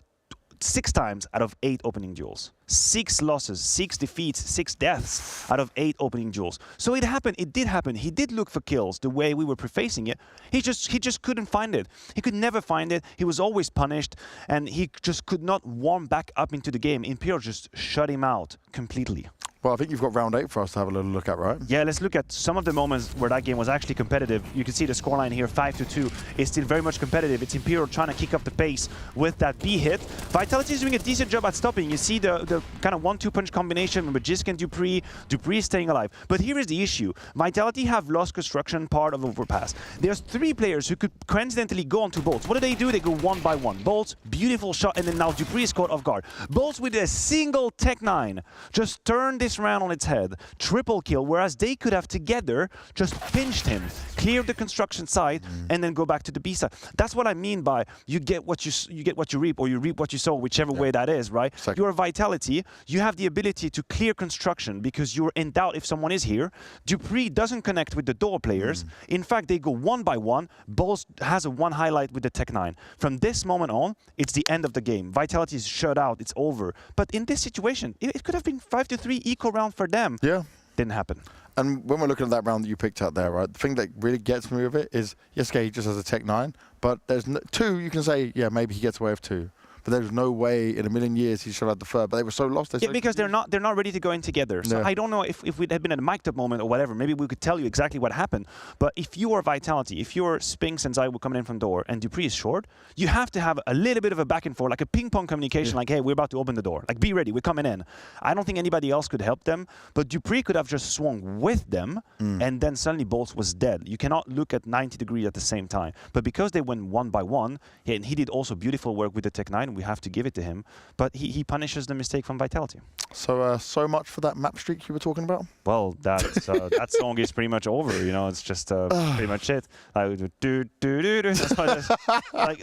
6 times out of 8 opening duels. 6 losses, 6 defeats, 6 deaths out of 8 opening duels. So it happened, it did happen. He did look for kills the way we were prefacing it. He just couldn't find it. He could never find it. He was always punished, and he just could not warm back up into the game. Imperial just shut him out completely. Well, I think you've got round 8 for us to have a little look at, right? Yeah, let's look at some of the moments where that game was actually competitive. You can see the scoreline here, 5-2. It's still very much competitive. It's Imperial trying to kick up the pace with that B hit. Vitality is doing a decent job at stopping. You see the kind of 1-2 punch combination with Jisk and Dupree. Dupree is staying alive. But here is the issue. Vitality have lost construction part of Overpass. There's 3 players who could coincidentally go onto Bolts. What do? They go 1 by 1. Bolts, beautiful shot, and then now Dupree is caught off guard. Bolts with a single Tech 9 just turned this round on its head. Triple kill, whereas they could have together just pinched him, cleared the construction side, and then go back to the B side. That's what I mean by you get what you reap, or you reap what you sow, whichever way that is, right? Your Vitality, you have the ability to clear construction because you're in doubt if someone is here. Dupree doesn't connect with the door players. In fact, they go 1 by 1. Bulls has a 1 highlight with the Tech 9. From this moment on, it's the end of the game. Vitality is shut out. It's over. But in this situation, it could have been 5-3 eco round for them. Yeah. Didn't happen. And when we're looking at that round that you picked out there, right, the thing that really gets me with it is, yes, okay, he just has a Tech 9, but there's two, you can say, yeah, maybe he gets away with 2. But there's no way in a million years he should have the third. But they were so lost. Yeah, because they're not ready to go in together. So I don't know if we'd have been at a mic'd up moment or whatever, maybe we could tell you exactly what happened. But if you are Vitality, if you're Spinks and Zai were coming in from door and Dupree is short, you have to have a little bit of a back and forth, like a ping pong communication, like, hey, we're about to open the door. Like, be ready, we're coming in. I don't think anybody else could help them, but Dupree could have just swung with them, and then suddenly Bolts was dead. You cannot look at 90 degrees at the same time. But because they went 1 by 1, and he did also beautiful work with the Tech 9, we have to give it to him. But he punishes the mistake from Vitality. So so much for that map streak you were talking about? Well, that's, that song is pretty much over, you know, it's just pretty much it. Like,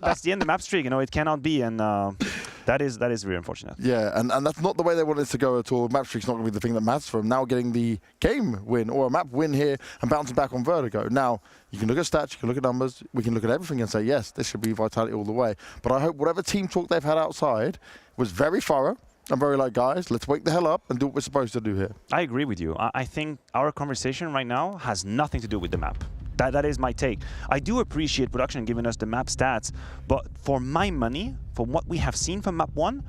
that's the end of the map streak, you know, it cannot be, and that is really unfortunate. Yeah, and that's not the way they wanted it to go at all. Map streak's not going to be the thing that matters for them. Now getting the game win or a map win here and bouncing back on Vertigo. Now, you can look at stats, you can look at numbers, we can look at everything and say, yes, this should be Vitality all the way. But I hope whatever team talk they've had outside was very thorough and very like, guys, let's wake the hell up and do what we're supposed to do here. I agree with you. I think our conversation right now has nothing to do with the map. That is my take. I do appreciate production giving us the map stats, but for my money, for what we have seen from map 1,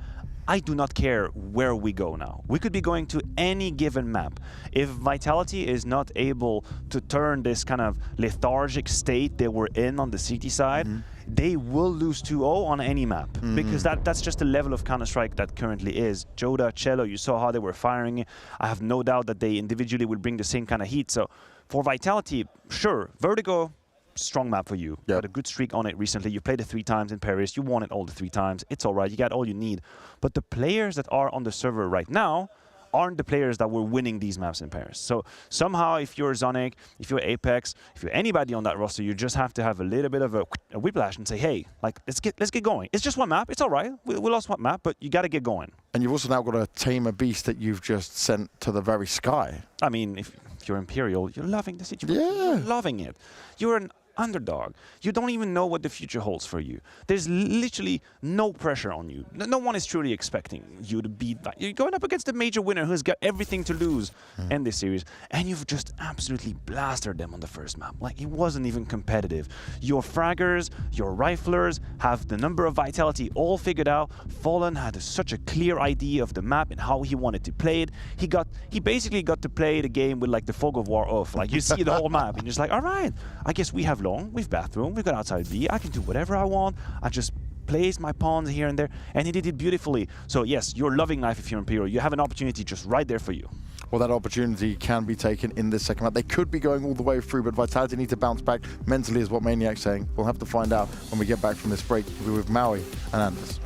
I do not care where we go now. We could be going to any given map. If Vitality is not able to turn this kind of lethargic state they were in on the CT side, they will lose 2-0 on any map, because that's just the level of Counter-Strike that currently is. Joda, Cello, you saw how they were firing. I have no doubt that they individually will bring the same kind of heat. So for Vitality, sure, Vertigo, strong map for you. You had a good streak on it recently. You played it 3 times in Paris. You won it all the 3 times. It's all right. You got all you need. But the players that are on the server right now aren't the players that were winning these maps in Paris. So somehow, if you're Zonic, if you're Apex, if you're anybody on that roster, you just have to have a little bit of a whiplash and say, hey, like, let's get going. It's just one map. It's all right. We lost one map, but you got to get going. And you've also now got to tame a beast that you've just sent to the very sky. I mean, if you're Imperial, you're loving the situation. Yeah. You're loving it. You're an underdog. You don't even know what the future holds for you. There's literally no pressure on you. No one is truly expecting you to beat that. You're going up against the major winner who's got everything to lose in this series, and you've just absolutely blasted them on the first map. Like, it wasn't even competitive. Your fraggers, your riflers have the number of Vitality all figured out. Fallen had such a clear idea of the map and how he wanted to play it. He basically got to play the game with like the fog of war off. Like, you see the whole map and you're just like, all right, I guess we have we've bathroom, we've got outside B, I can do whatever I want, I just place my pawns here and there, and he did it beautifully. So yes, you're loving life if you're Imperial. You have an opportunity just right there for you. Well, that opportunity can be taken in this second map. They could be going all the way through, but Vitality need to bounce back mentally, is what Maniac's saying. We'll have to find out when we get back from this break. We'll be with Maui and Anders.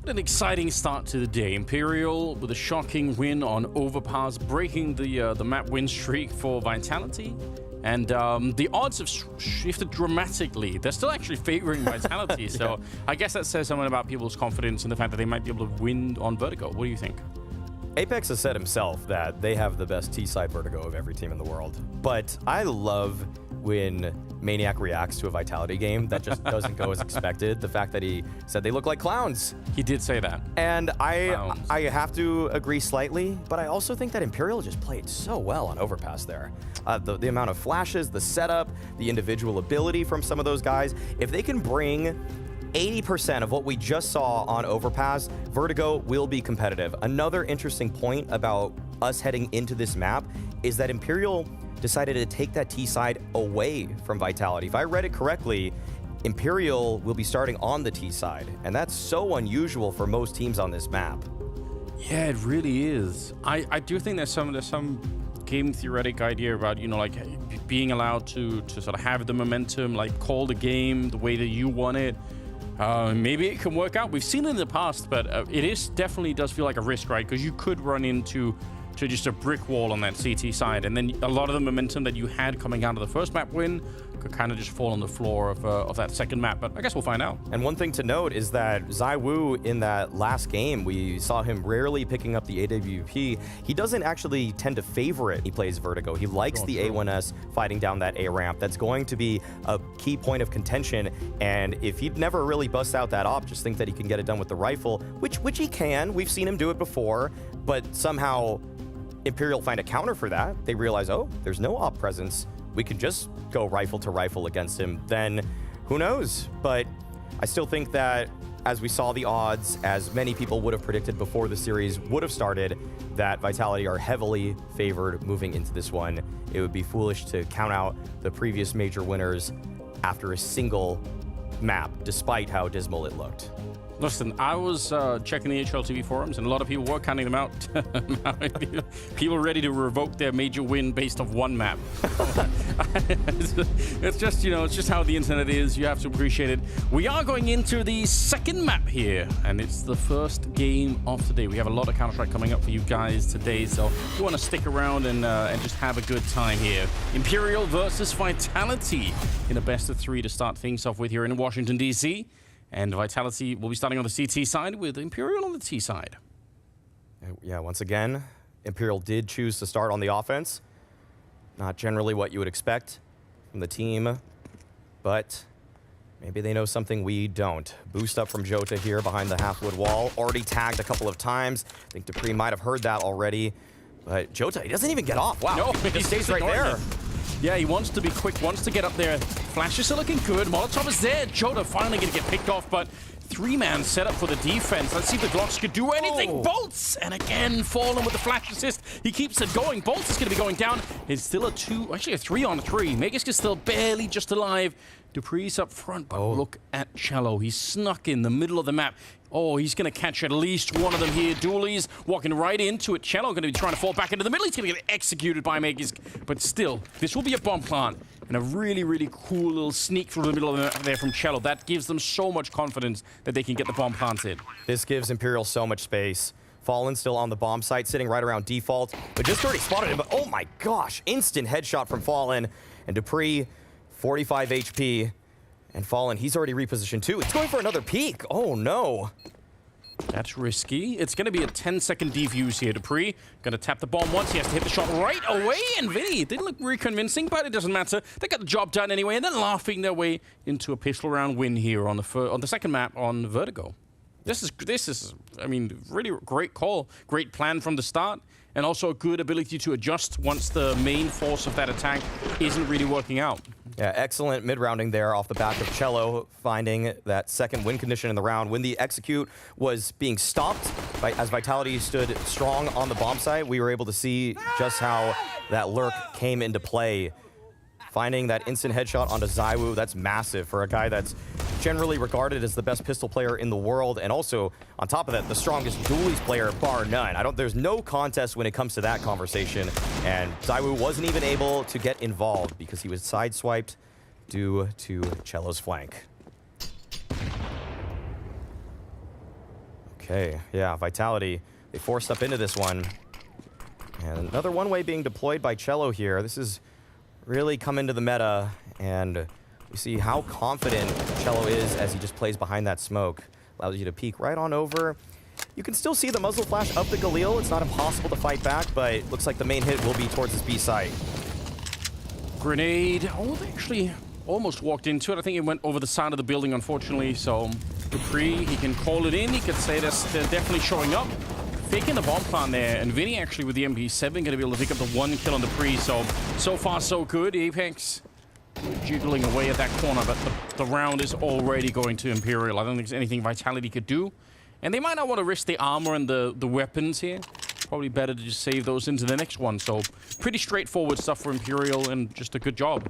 An exciting start to the day. Imperial with a shocking win on Overpass, breaking the map win streak for Vitality. And the odds have shifted dramatically. They're still actually favoring Vitality. So I guess that says something about people's confidence in the fact that they might be able to win on Vertigo. What do you think? Apex has said himself that they have the best T-side Vertigo of every team in the world. But I love when Maniac reacts to a Vitality game that just doesn't go as expected. The fact that he said they look like clowns. He did say that. And I have to agree slightly, but I also think that Imperial just played so well on Overpass there. The amount of flashes, the setup, the individual ability from some of those guys. If they can bring 80% of what we just saw on Overpass, Vertigo will be competitive. Another interesting point about us heading into this map is that Imperial decided to take that T side away from Vitality. If I read it correctly, Imperial will be starting on the T side, and that's so unusual for most teams on this map. Yeah, it really is. I do think there's some game theoretic idea about, you know, like being allowed to sort of have the momentum, like call the game the way that you want it. Maybe it can work out. We've seen it in the past, but it definitely does feel like a risk, right? Because you could run into just a brick wall on that CT side, and then a lot of the momentum that you had coming out of the first map win could kind of just fall on the floor of that second map. But I guess we'll find out. And one thing to note is that ZywOo in that last game, we saw him rarely picking up the AWP. He doesn't actually tend to favor it. He plays Vertigo. He likes the A1S fighting down that A ramp. That's going to be a key point of contention. And if he never really busts out that op, just think that he can get it done with the rifle, which he can. We've seen him do it before, but somehow Imperial find a counter for that. They realize, oh, there's no op presence. We can just go rifle to rifle against him. Then who knows? But I still think that as we saw the odds, as many people would have predicted before the series would have started, that Vitality are heavily favored moving into this one. It would be foolish to count out the previous major winners after a single map, despite how dismal it looked. Listen, I was checking the HLTV forums, and a lot of people were counting them out. People ready to revoke their major win based off one map. It's just, you know, it's just how the internet is. You have to appreciate it. We are going into the second map here, and it's the first game of the day. We have a lot of Counter-Strike coming up for you guys today, so you want to stick around and just have a good time here. Imperial versus Vitality in a best of 3 to start things off with here in Washington, D.C., and Vitality will be starting on the CT side with Imperial on the T side. Yeah, once again, Imperial did choose to start on the offense. Not generally what you would expect from the team, but maybe they know something we don't. Boost up from Jota here behind the half-wood wall. Already tagged a couple of times. I think Dupree might have heard that already. But Jota, he doesn't even get off. Wow, no, he just stays right there. Yeah, he wants to be quick, wants to get up there. Flash is still looking good. Molotov is there. Jota finally going to get picked off, but three-man setup for the defense. Let's see if the Glocks could do anything. Oh. Bolts! And again, Fallen with the flash assist. He keeps it going. Bolts is going to be going down. It's still a 3-on-3. Megas is still barely just alive. Dupree's up front, but look at Cello. He's snuck in the middle of the map. Oh, he's going to catch at least one of them here. Dooley's walking right into it. Cello going to be trying to fall back into the middle. He's going to get executed by Megas. But still, this will be a bomb plant. And a really, really cool little sneak through the middle of there from Cello. That gives them so much confidence that they can get the bomb planted. This gives Imperial so much space. Fallen still on the bomb site, sitting right around default. But just already spotted him. But oh my gosh, instant headshot from Fallen. And Dupree, 45 HP. And Fallen, he's already repositioned too. It's going for another peek. Oh no. That's risky. It's going to be a 10-second defuse here. Dupree going to tap the bomb once. He has to hit the shot right away. And Vinny didn't look very convincing, but it doesn't matter. They got the job done anyway, and then laughing their way into a pistol round win here on the second map on Vertigo. This is, I mean, really great call. Great plan from the start. And also a good ability to adjust once the main force of that attack isn't really working out. Yeah, excellent mid-rounding there off the back of Cello, finding that second win condition in the round. When the execute was being stopped, as Vitality stood strong on the bomb site, we were able to see just how that lurk came into play. Finding that instant headshot onto ZywOo, that's massive for a guy that's generally regarded as the best pistol player in the world, and also, on top of that, the strongest dualies player, bar none. There's no contest when it comes to that conversation, and ZywOo wasn't even able to get involved because he was sideswiped due to Cello's flank. Okay, yeah, Vitality, they forced up into this one. And another one-way being deployed by Cello here. This is really come into the meta, and you see how confident Cello is as he just plays behind that smoke. Allows you to peek right on over. You can still see the muzzle flash of the Galil. It's not impossible to fight back, but it looks like the main hit will be towards his B site. Grenade. Oh, they actually almost walked into it. I think it went over the side of the building, unfortunately. So Dupree, he can call it in. He could say they're definitely showing up. Faking the bomb plant there, and Vinny actually with the MP7 going to be able to pick up the 1 kill on Dupree. So far so good. Apex jiggling away at that corner, but the round is already going to Imperial. I don't think there's anything Vitality could do. And they might not want to risk the armor and the weapons here. Probably better to just save those into the next one. So pretty straightforward stuff for Imperial, and just a good job.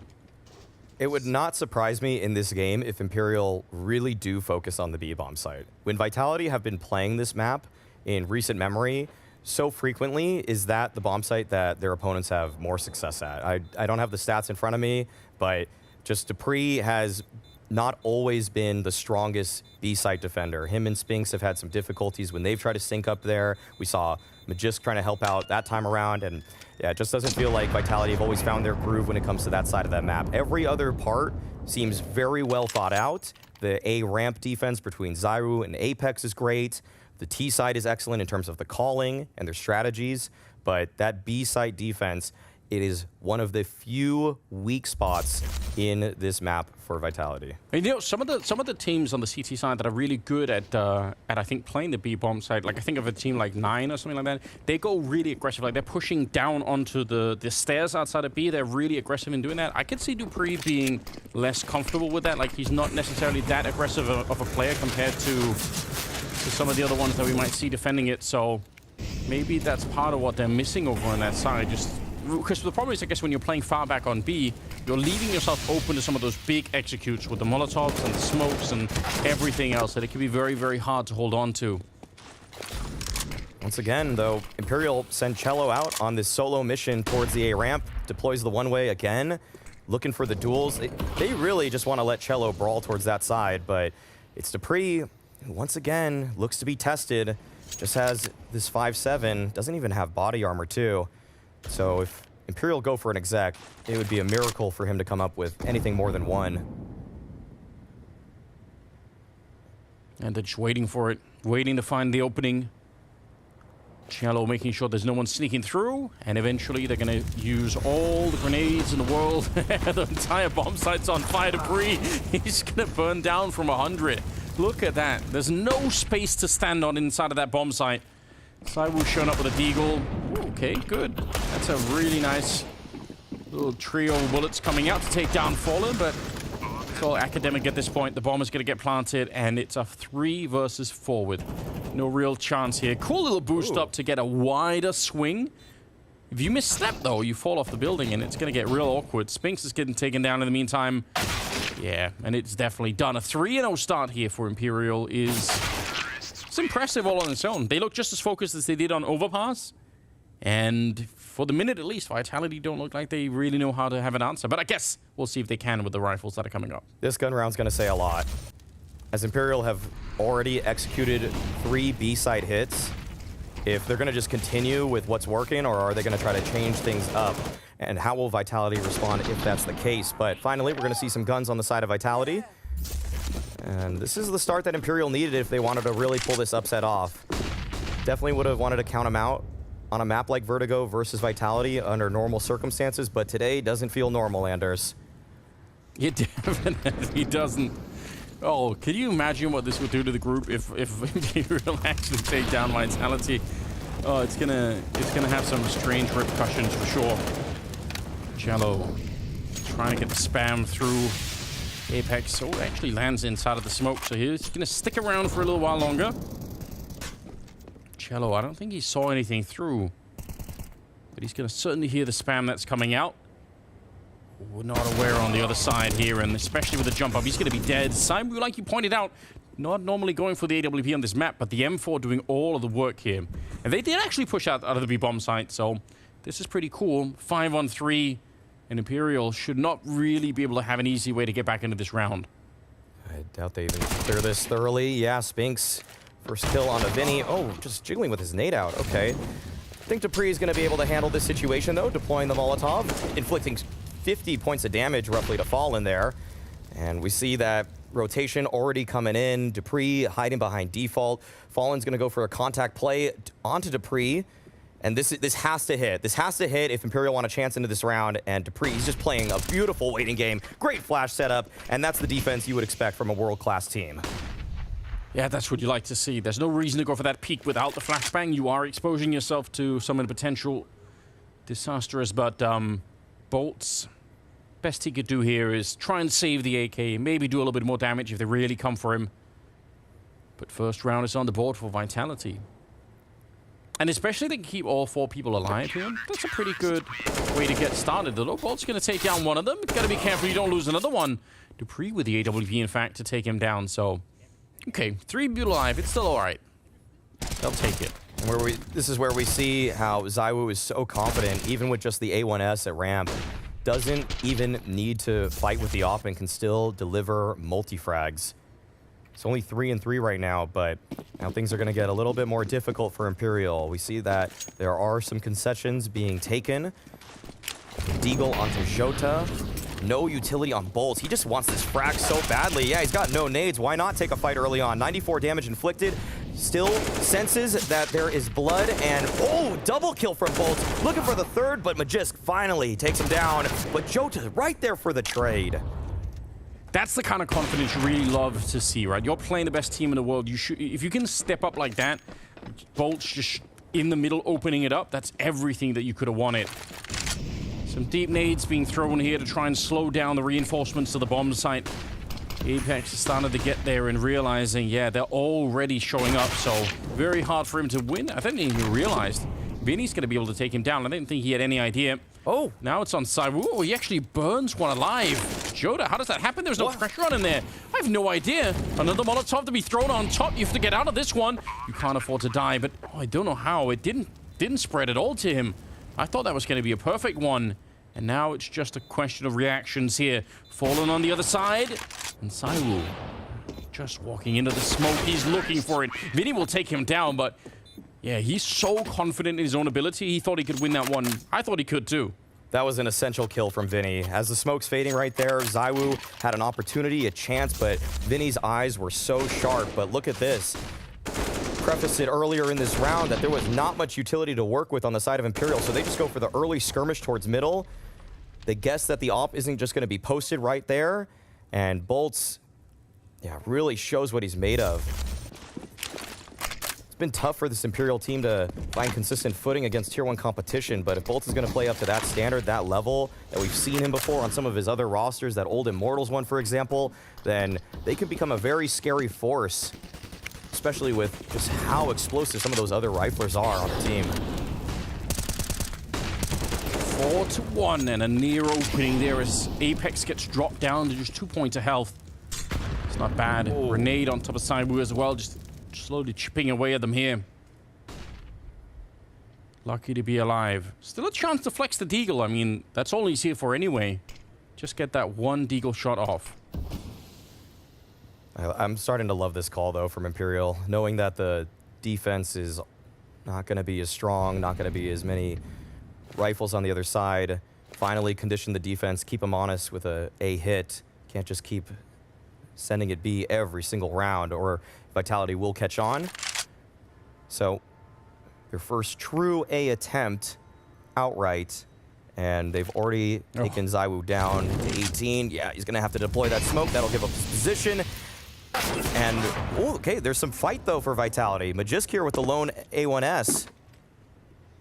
It would not surprise me in this game if Imperial really do focus on the B-bomb site. When Vitality have been playing this map in recent memory, so frequently is that the bomb site that their opponents have more success at. I don't have the stats in front of me, but just Dupree has not always been the strongest B-site defender. Him and Spinks have had some difficulties when they've tried to sync up there. We saw Magisk trying to help out that time around, and yeah, it just doesn't feel like Vitality have always found their groove when it comes to that side of that map. Every other part seems very well thought out. The A ramp defense between Zyru and Apex is great. The T side is excellent in terms of the calling and their strategies, but that B site defense, it is one of the few weak spots in this map for Vitality. And you know, some of the teams on the CT side that are really good at I think playing the B bomb side, like I think of a team like 9 or something like that, they go really aggressive. Like they're pushing down onto the stairs outside of B. They're really aggressive in doing that. I could see Dupree being less comfortable with that. Like he's not necessarily that aggressive of a player compared to some of the other ones that we might see defending it. So maybe that's part of what they're missing over on that side. Just because the problem is, I guess, when you're playing far back on B, you're leaving yourself open to some of those big executes with the Molotovs and the smokes and everything else that it can be very, very hard to hold on to. Once again, though, Imperial send Cello out on this solo mission towards the A ramp, deploys the one-way again, looking for the duels. They really just want to let Cello brawl towards that side, but it's Dupree, who once again looks to be tested, just has this 5-7, doesn't even have body armor too. So if Imperial go for an exec, it would be a miracle for him to come up with anything more than 1. And they're just waiting for it, waiting to find the opening. Cello making sure there's no one sneaking through, and eventually they're going to use all the grenades in the world. The entire bomb site's on fire. Dupree, he's going to burn down from 100. Look at that. There's no space to stand on inside of that bomb site. Cywu showing up with a deagle. Okay, good. That's a really nice little trio of bullets coming out to take down Fallen, but it's all academic at this point. The bomb is going to get planted, and it's a 3 versus 4 with no real chance here. Cool little boost up to get a wider swing. If you misstep, though, you fall off the building, and it's going to get real awkward. Spinks is getting taken down in the meantime. Yeah, and it's definitely done. A 3-0 start here for Imperial is... it's impressive all on its own. They look just as focused as they did on Overpass. And for the minute at least, Vitality don't look like they really know how to have an answer. But I guess we'll see if they can with the rifles that are coming up. This gun round's going to say a lot. As Imperial have already executed 3 B-side hits, if they're going to just continue with what's working, or are they going to try to change things up? And how will Vitality respond if that's the case? But finally, we're going to see some guns on the side of Vitality. And this is the start that Imperial needed if they wanted to really pull this upset off. Definitely would have wanted to count them out on a map like Vertigo versus Vitality under normal circumstances, but today doesn't feel normal, Anders. It definitely doesn't. Oh, can you imagine what this would do to the group if Imperial actually take down Vitality? Oh, it's gonna have some strange repercussions for sure. Cello trying to get the spam through Apex. Oh, actually lands inside of the smoke, so he's gonna stick around for a little while longer. Cello, I don't think he saw anything through, but he's gonna certainly hear the spam that's coming out. We're not aware on the other side here, and especially with the jump up, he's going to be dead. Cywu, like you pointed out, not normally going for the AWP on this map, but the M4 doing all of the work here. And they did actually push out of the B-bomb site, so this is pretty cool. 5-on-3, and Imperial should not really be able to have an easy way to get back into this round. I doubt they even clear this thoroughly. Yeah, Spinks First kill on a Vinny. Oh, just jiggling with his nade out. Okay. I think dupreeh is going to be able to handle this situation, though, deploying the Molotov, inflicting 50 points of damage roughly to Fallen there. And we see that rotation already coming in. dupreeh hiding behind default. Fallen's going to go for a contact play onto dupreeh. And this has to hit. This has to hit if Imperial want a chance into this round. And dupreeh, he's just playing a beautiful waiting game. Great flash setup. And that's the defense you would expect from a world-class team. Yeah, that's what you like to see. There's no reason to go for that peek without the flashbang. You are exposing yourself to some of the potential disastrous, but Bolts, best he could do here is try and save the AK, maybe do a little bit more damage if they really come for him. But first round is on the board for Vitality. And especially they can keep all 4 people alive here. That's a pretty good way to get started. The low Bolt's going to take down one of them. Got to be careful you don't lose another one. dupreeh with the AWP, in fact, to take him down, so... Okay, 3 people alive. It's still all right. They'll take it. And this is where we see how ZywOo is so confident, even with just the A1S at ramp. Doesn't even need to fight with the op and can still deliver multi-frags. It's only 3-3 right now, but now things are going to get a little bit more difficult for Imperial. We see that there are some concessions being taken. Deagle onto Jota. No utility on Bolts. He just wants this frag so badly. Yeah, he's got no nades. Why not take a fight early on? 94 damage inflicted. Still senses that there is blood, and oh, double kill from Bolts. Looking for the third, but Magisk finally takes him down. But Jota's right there for the trade. That's the kind of confidence you really love to see, right? You're playing the best team in the world. You should, if you can step up like that, Bolts just in the middle opening it up, that's everything that you could have wanted. Some deep nades being thrown here to try and slow down the reinforcements to the bomb site. Apex is starting to get there and realizing, yeah, they're already showing up, so very hard for him to win. I didn't even realize Vinny's going to be able to take him down. I didn't think he had any idea. Oh, now it's on ZywOo. Ooh, he actually burns one alive. Jota, how does that happen? There's no pressure on him there. I have no idea. Another Molotov to be thrown on top. You have to get out of this one. You can't afford to die, but oh, I don't know how. It didn't spread at all to him. I thought that was going to be a perfect one. And now it's just a question of reactions here. Fallen on the other side. And ZywOo just walking into the smoke. He's looking for it. Vinny will take him down, but yeah, he's so confident in his own ability. He thought he could win that one. I thought he could too. That was an essential kill from Vinny. As the smoke's fading right there, ZywOo had an opportunity, a chance, but Vinny's eyes were so sharp. But look at this. Prefaced it earlier in this round that there was not much utility to work with on the side of Imperial, so they just go for the early skirmish towards middle. They guess that the op isn't just going to be posted right there, and Bolts, yeah, really shows what he's made of. It's been tough for this Imperial team to find consistent footing against Tier 1 competition, but if Bolts is going to play up to that standard, that level that we've seen him before on some of his other rosters, that old Immortals one, for example, then they could become a very scary force, especially with just how explosive some of those other riflers are on the team. 4-1 and a near opening there as Apex gets dropped down to just 2 points of health. It's not bad. Oh. Grenade on top of ZywOo as well, just slowly chipping away at them here. Lucky to be alive. Still a chance to flex the Deagle. I mean, that's all he's here for anyway. Just get that one Deagle shot off. I'm starting to love this call, though, from Imperial, knowing that the defense is not going to be as strong, not going to be as many rifles on the other side. Finally condition the defense, keep them honest with a hit. Can't just keep sending it B every single round, or Vitality will catch on. So their first true A attempt outright, and they've already taken ZywOo down to 18. Yeah, he's going to have to deploy that smoke. That'll give up his position. And, okay, there's some fight, though, for Vitality. Magisk here with the lone A1S.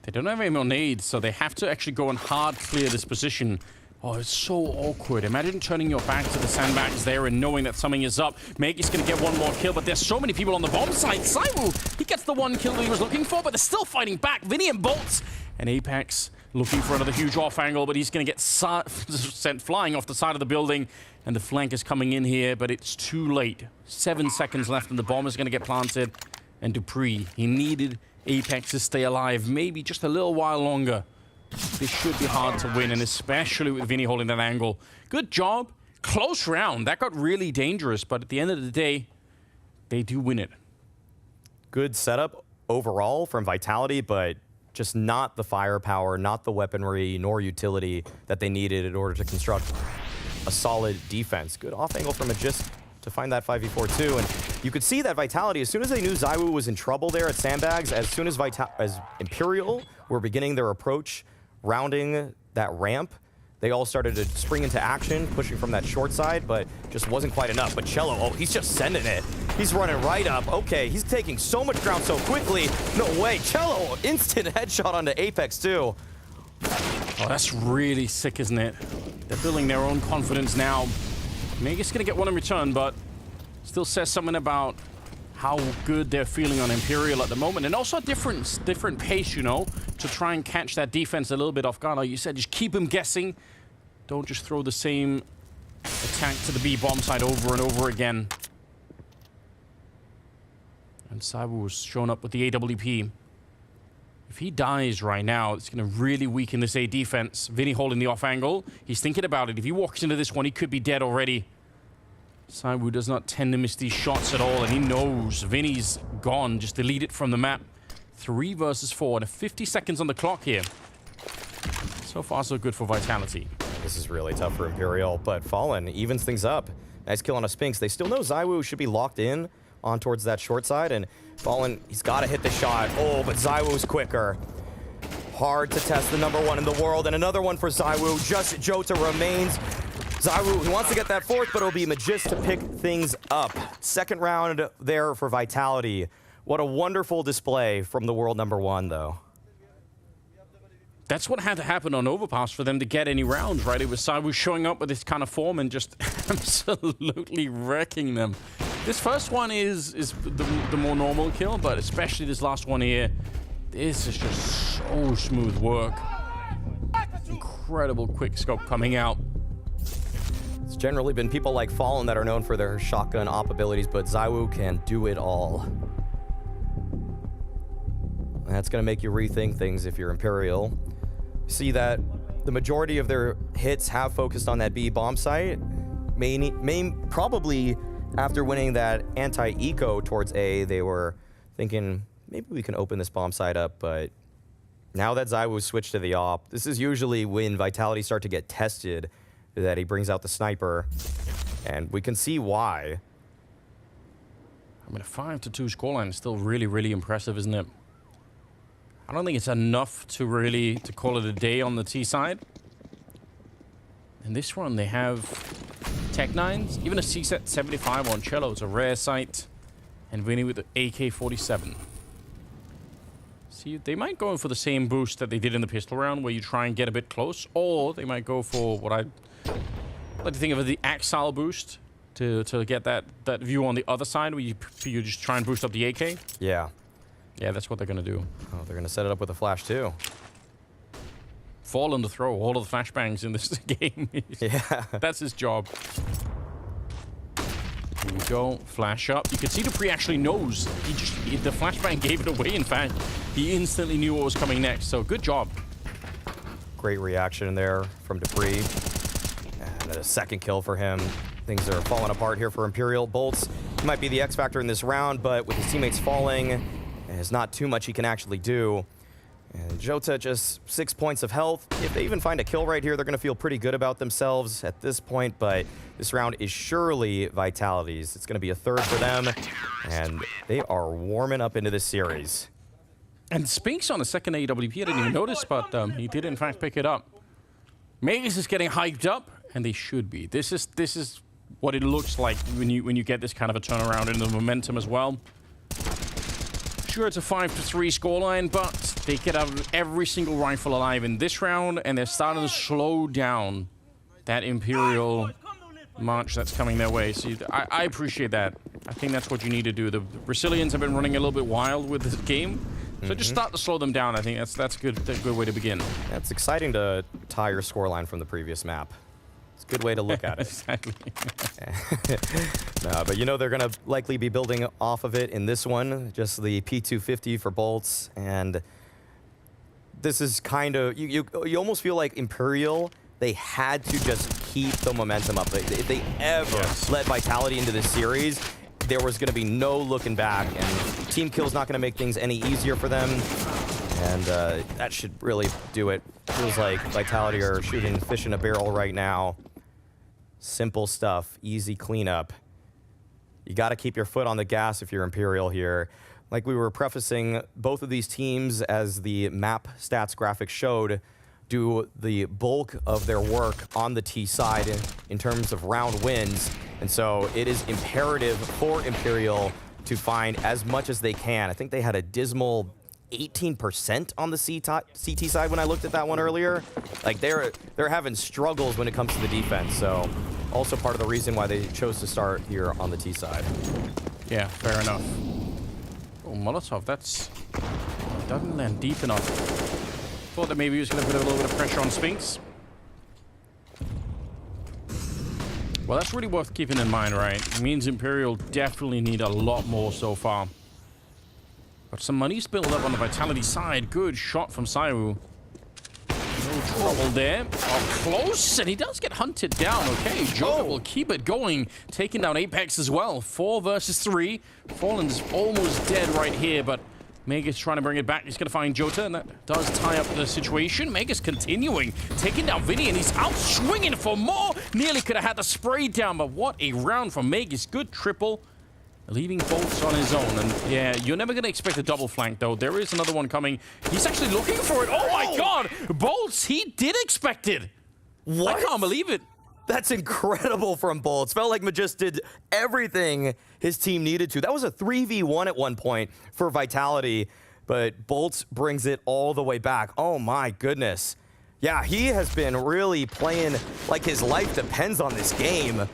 They don't have any more nades, so they have to actually go and hard clear this position. Oh, it's so awkward. Imagine turning your back to the sandbags there and knowing that something is up. Mage's going to get one more kill, but there's so many people on the bomb site. ZywOo, he gets the one kill that he was looking for, but they're still fighting back. Vinny and Bolts. And Apex looking for another huge off angle, but he's going to get sent flying off the side of the building. And the flank is coming in here, but it's too late. 7 seconds left, and the bomb is going to get planted. And dupreeh, he needed Apex to stay alive, maybe just a little while longer. This should be hard to win, and especially with Vinny holding that angle. Good job. Close round. That got really dangerous, but at the end of the day, they do win it. good setup overall from Vitality, but just not the firepower, not the weaponry, nor utility that they needed in order to construct a solid defense. Good off angle from Magist to find that 5v4 too. And you could see that Vitality, as soon as they knew ZywOo was in trouble there at Sandbags, as soon as Imperial were beginning their approach, rounding that ramp, they all started to spring into action, pushing from that short side, but just wasn't quite enough. But Cello, oh, he's just sending it. He's running right up. Okay, he's taking so much ground so quickly. No way. Cello, instant headshot onto Apex too. Oh, that's really sick, isn't it? They're building their own confidence now. Mega's gonna get one in return, but still says something about how good they're feeling on Imperial at the moment, and also a different pace, you know, to try and catch that defense a little bit off guard. Like you said, just keep them guessing. Don't just throw the same attack to the B bomb side over and over again. And ZywOo was shown up with the AWP. If he dies right now, it's going to really weaken this A defense. Vinny holding the off angle. He's thinking about it. If he walks into this one, he could be dead already. ZywOo does not tend to miss these shots at all, and he knows Vinny's gone. Just delete it from the map. 3 versus 4, and 50 seconds on the clock here. So far, so good for Vitality. This is really tough for Imperial, but Fallen evens things up. Nice kill on a Sphinx. They still know ZywOo should be locked in on towards that short side, and Fallen, he's got to hit the shot. Oh, but ZywOo's quicker. Hard to test the #1 in the world, and another one for ZywOo. Just Jota remains. ZywOo, he wants to get that fourth, but it'll be Magist to pick things up. Second round there for Vitality. What a wonderful display from the world #1, though. That's what had to happen on Overpass for them to get any rounds, right? It was ZywOo showing up with this kind of form and just absolutely wrecking them. This first one is the more normal kill, but especially this last one here, this is just so smooth work. Incredible quick scope coming out. It's generally been people like Fallen that are known for their shotgun op abilities, but ZywOo can do it all. That's going to make you rethink things if you're Imperial. See that the majority of their hits have focused on that B bomb site. Probably after winning that anti-eco towards A, they were thinking, maybe we can open this bomb site up, but now that ZywOo switched to the op, this is usually when Vitality start to get tested, that he brings out the sniper, and we can see why. I mean, a 5-2 scoreline is still really, really impressive, isn't it? I don't think it's enough to really call it a day on the T side. In this one, they have Tech-9s, even a CSET 75 on Cello. It's a rare sight. And Vinny with the AK-47. See, they might go for the same boost that they did in the pistol round, where you try and get a bit close, or they might go for what I like to think of as the Axile boost to get that view on the other side, where you just try and boost up the AK. Yeah. Yeah, that's what they're going to do. Oh, they're going to set it up with a flash, too. Fall on the throw. All of the flashbangs in this game. Yeah. That's his job. Here we go. Flash up. You can see Dupree actually knows. The flashbang gave it away, in fact. He instantly knew what was coming next, so good job. Great reaction there from Dupree. And a second kill for him. Things are falling apart here for Imperial. Bolts might be the X factor in this round, but with his teammates falling, there's not too much he can actually do. And Jota just 6 points of health. If they even find a kill right here, they're going to feel pretty good about themselves at this point, but this round is surely Vitality's. It's going to be a third for them, and they are warming up into this series. And Spinks on the second AWP, I didn't even notice, but he did in fact pick it up. Magus is getting hyped up, and they should be. This is what it looks like when you get this kind of a turnaround in the momentum as well. Sure, it's a 5-3 scoreline, but they get out of every single rifle alive in this round, and they're starting to slow down that Imperial march that's coming their way. So I appreciate that. I think that's what you need to do. The Brazilians have been running a little bit wild with this game, so just start to slow them down. I think that's good. That's a good way to begin. It's exciting to tie your scoreline from the previous map. It's a good way to look at it. Exactly. No, but you know they're going to likely be building off of it in this one. Just the P250 for bolts, and this is kind of you almost feel like Imperial, they had to just keep the momentum up. If they ever let Vitality into this series, there was going to be no looking back, and team kill's not going to make things any easier for them. And that should really do it. Feels like Vitality are shooting fish in a barrel right now. Simple stuff, easy cleanup. You got to keep your foot on the gas if you're Imperial here. Like we were prefacing, both of these teams, as the map stats graphic showed, do the bulk of their work on the T side in terms of round wins. And so it is imperative for Imperial to find as much as they can. I think they had a dismal 18% on the CT side when I looked at that one earlier. Like they're having struggles when it comes to the defense. So also part of the reason why they chose to start here on the T side. Yeah, fair enough. Oh, Molotov, that's doesn't land deep enough. Thought that maybe he was going to put a little bit of pressure on Spinks. Well, that's really worth keeping in mind, right? It means Imperial definitely need a lot more so far. But some money's built up on the Vitality side. Good shot from Saiwu. No trouble there. Oh, close, and he does get hunted down. Okay, Joker will keep it going. Taking down Apex as well. 4 versus 3. Fallen's almost dead right here, but Megas trying to bring it back. He's going to find Jota, and that does tie up the situation. Megas continuing, taking down Vinny, and he's out swinging for more. Nearly could have had the spray down, but what a round from Megas. Good triple, leaving Bolts on his own. And yeah, you're never going to expect a double flank, though. There is another one coming. He's actually looking for it. Oh my God! Bolts, he did expect it. What? I can't believe it. That's incredible from Bolts. Felt like Majus did everything his team needed to. That was a 3v1 at one point for Vitality, but Bolts brings it all the way back. Oh my goodness. Yeah, he has been really playing like his life depends on this game.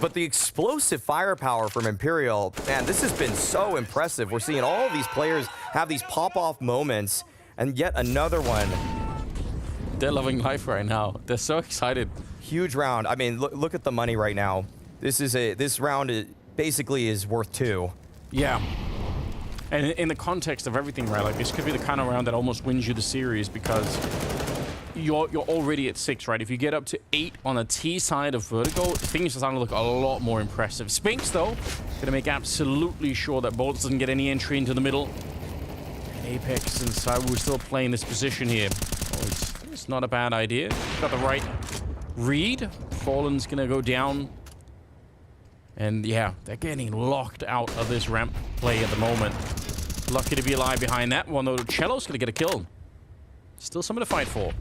But the explosive firepower from Imperial, man, this has been so impressive. We're seeing all of these players have these pop-off moments, and yet another one. They're loving life right now. They're so excited. Huge round. I mean, look at the money right now. This round basically is worth 2. Yeah. And in the context of everything, right? Like this could be the kind of round that almost wins you the series because you're already at 6, right? If you get up to 8 on the T side of Vertigo, things are starting to look a lot more impressive. Spinks, though, gonna make absolutely sure that Bolts doesn't get any entry into the middle. And Apex and Saiwu still playing this position here. It's not a bad idea. Got the right read. Fallen's gonna go down. And yeah, they're getting locked out of this ramp play at the moment. Lucky to be alive behind that one, though. Cello's gonna get a kill. Still something to fight for.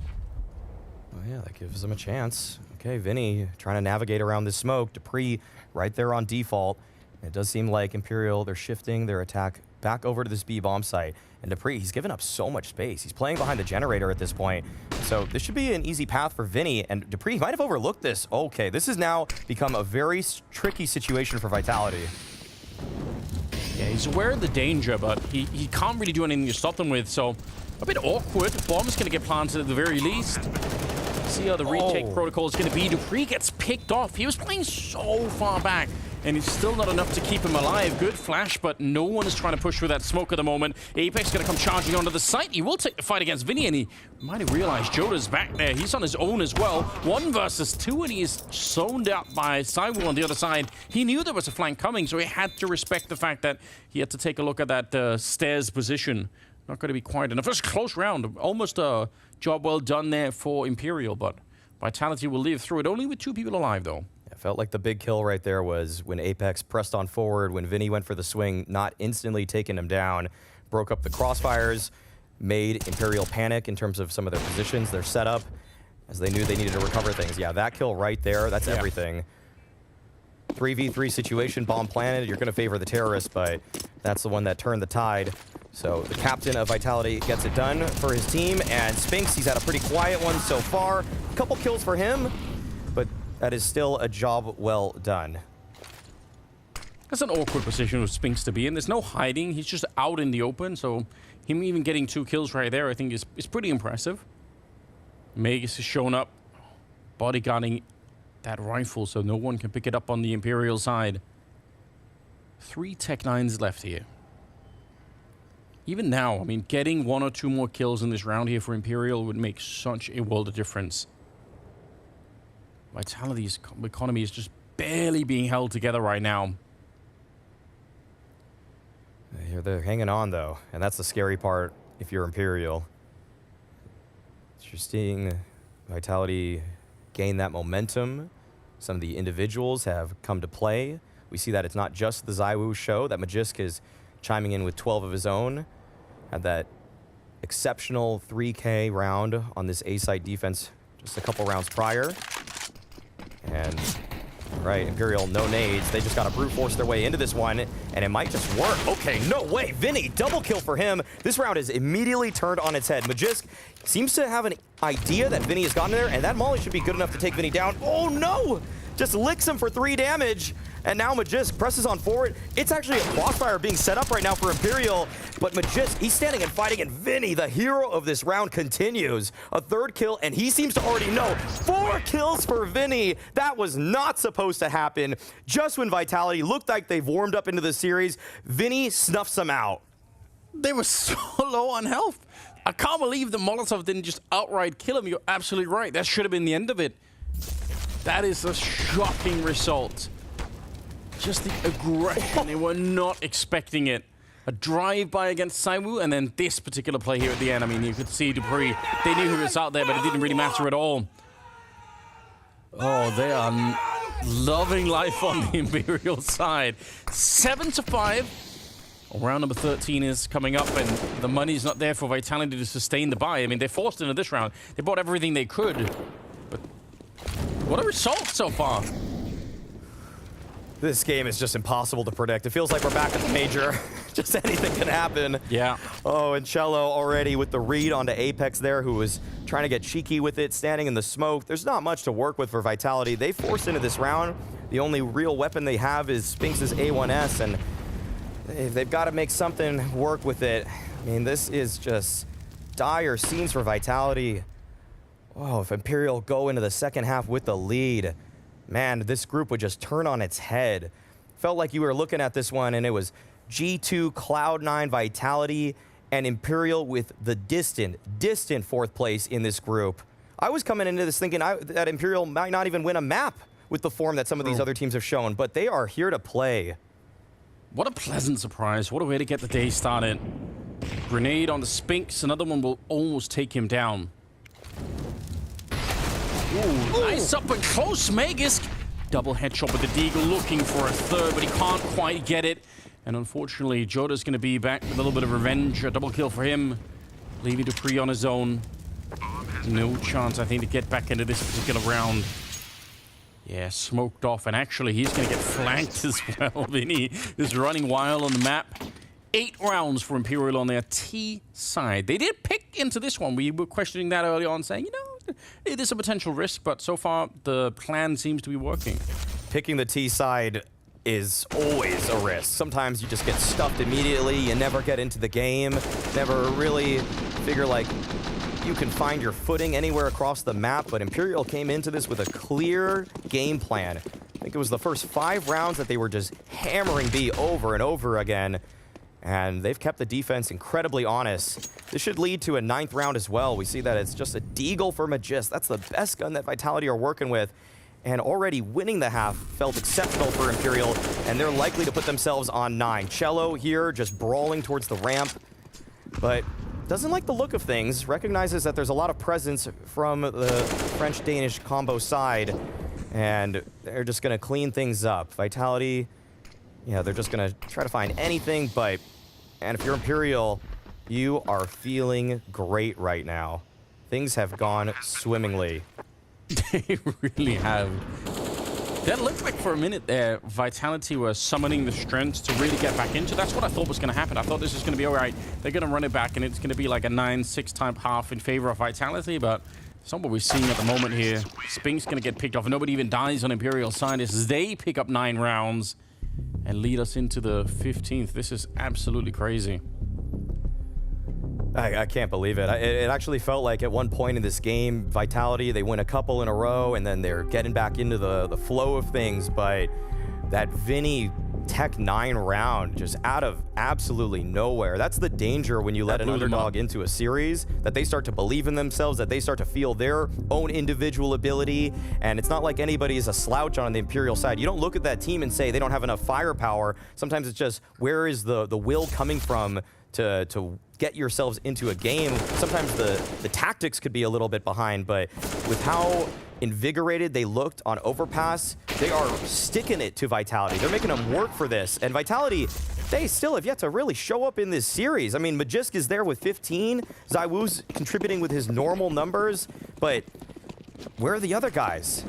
Oh yeah, that gives them a chance. Okay, Vinny trying to navigate around this smoke. Dupree right there on default. It does seem like Imperial, they're shifting their attack back over to this B bomb site. And Dupree, he's given up so much space. He's playing behind the generator at this point. So this should be an easy path for Vinny. And Dupree might have overlooked this. Okay, this has now become a very tricky situation for Vitality. Yeah, he's aware of the danger, but he can't really do anything to stop them with. So a bit awkward. Bomb's going to get planted at the very least. See how the retake protocol is going to be. Dupree gets picked off. He was playing so far back, and it's still not enough to keep him alive. Good flash, but no one is trying to push through that smoke at the moment. Apex going to come charging onto the site. He will take the fight against Vinny, and he might have realized Jota's back there. He's on his own as well. 1 versus 2, and he is zoned out by Saiwu on the other side. He knew there was a flank coming, so he had to respect the fact that he had to take a look at that stairs position. Not going to be quite enough. It's a close round. Almost a job well done there for Imperial, but Vitality will live through it. Only with 2 people alive, though. It felt like the big kill right there was when Apex pressed on forward, when Vinny went for the swing, not instantly taking him down, broke up the crossfires, made Imperial panic in terms of some of their positions, their setup, as they knew they needed to recover things. Yeah, that kill right there, that's everything. 3v3 situation, bomb planted. You're going to favor the terrorists, but that's the one that turned the tide. So the captain of Vitality gets it done for his team, and Spinks, he's had a pretty quiet one so far. A couple kills for him, but that is still a job well done. That's an awkward position for Spinks to be in. There's no hiding. He's just out in the open, so him even getting 2 kills right there, I think, is pretty impressive. Magus has shown up, bodyguarding that rifle, so no one can pick it up on the Imperial side. 3 Tech-9s left here. Even now, I mean, getting 1 or 2 more kills in this round here for Imperial would make such a world of difference. Vitality's economy is just barely being held together right now. They're hanging on, though, and that's the scary part if you're Imperial. You're seeing Vitality gain that momentum. Some of the individuals have come to play. We see that it's not just the ZywOo show, that Magisk is chiming in with 12 of his own. Had that exceptional 3K round on this A-side defense just a couple rounds prior. And, right, Imperial, no nades. They just got to brute force their way into this one, and it might just work. Okay, no way. Vinny, double kill for him. This round is immediately turned on its head. Magisk seems to have an idea that Vinny has gotten there, and that molly should be good enough to take Vinny down. Oh, no! Just licks him for 3 damage. And now Magisk presses on forward. It's actually a crossfire being set up right now for Imperial. But Magisk, he's standing and fighting, and Vinny, the hero of this round, continues. A 3rd kill, and he seems to already know. 4 kills for Vinny. That was not supposed to happen. Just when Vitality looked like they've warmed up into the series, Vinny snuffs them out. They were so low on health. I can't believe the Molotov didn't just outright kill him. You're absolutely right. That should have been the end of it. That is a shocking result. Just the aggression. They were not expecting it. A drive-by against ZywOo, and then this particular play here at the end. I mean, you could see Dupree. They knew he was out there, but it didn't really matter at all. Oh, they are loving life on the Imperial side. 7-5. Round number 13 is coming up, and the money's not there for Vitality to sustain the buy. I mean, they forced into this round. They bought everything they could. But what a result so far. This game is just impossible to predict. It feels like we're back at the major. Just anything can happen. Yeah. Oh, and Cello already with the read onto Apex there, who was trying to get cheeky with it, standing in the smoke. There's not much to work with for Vitality. They forced into this round. The only real weapon they have is Spinx's A1S, and they've got to make something work with it. I mean, this is just dire scenes for Vitality. Oh, if Imperial go into the second half with the lead, man, this group would just turn on its head. Felt like you were looking at this one, and it was G2, Cloud9, Vitality, and Imperial with the distant 4th place in this group. I was coming into this thinking that Imperial might not even win a map with the form that some of these other teams have shown, but they are here to play. What a pleasant surprise. What a way to get the day started. Grenade on the Spinx. Another one will almost take him down. Ooh, nice up and close, Magisk. Double headshot with the Deagle, looking for a 3rd, but he can't quite get it. And unfortunately, Joda's going to be back with a little bit of revenge. A double kill for him, leaving Dupree on his own. No chance, I think, to get back into this particular round. Yeah, smoked off, and actually, he's going to get flanked as well. Vinny is running wild on the map. 8 rounds for Imperial on their T side. They did pick into this one. We were questioning that early on, saying, you know, it is a potential risk, but so far the plan seems to be working. Picking the T side is always a risk. Sometimes you just get stuffed immediately. You never get into the game. Never really figure like you can find your footing anywhere across the map. But Imperial came into this with a clear game plan. I think it was the first 5 rounds that they were just hammering B over and over again. And they've kept the defense incredibly honest. This should lead to a 9th round as well. We see that it's just a Deagle for Magisk. That's the best gun that Vitality are working with. And already winning the half felt exceptional for Imperial, and they're likely to put themselves on 9. Cello here just brawling towards the ramp, but doesn't like the look of things. Recognizes that there's a lot of presence from the French-Danish combo side, and they're just going to clean things up. Vitality, yeah, they're just going to try to find anything, but, and if you're Imperial, you are feeling great right now. Things have gone swimmingly. They really have. That looked like for a minute there, Vitality were summoning the strength to really get back into. That's what I thought was going to happen. I thought this was going to be all right. They're going to run it back, and it's going to be like a 9-6 type half in favor of Vitality, but it's not what we're seeing at the moment here. Spinx going to get picked off. Nobody even dies on Imperial side as they pick up 9 rounds and lead us into the 15th. This is absolutely crazy. I can't believe it. It actually felt like at one point in this game, Vitality, they win a couple in a row, and then they're getting back into the flow of things. But that Vinny Tech 9 round just out of absolutely nowhere. That's the danger when you let an underdog into a series, that they start to believe in themselves, that they start to feel their own individual ability. And it's not like anybody is a slouch on the Imperial side. You don't look at that team and say they don't have enough firepower. Sometimes it's just, where is the will coming from to get yourselves into a game? Sometimes the tactics could be a little bit behind, but with how invigorated they looked on Overpass, they are sticking it to Vitality. They're making them work for this. And Vitality, they still have yet to really show up in this series. I mean, Magisk is there with 15. Zywoo's contributing with his normal numbers, but where are the other guys?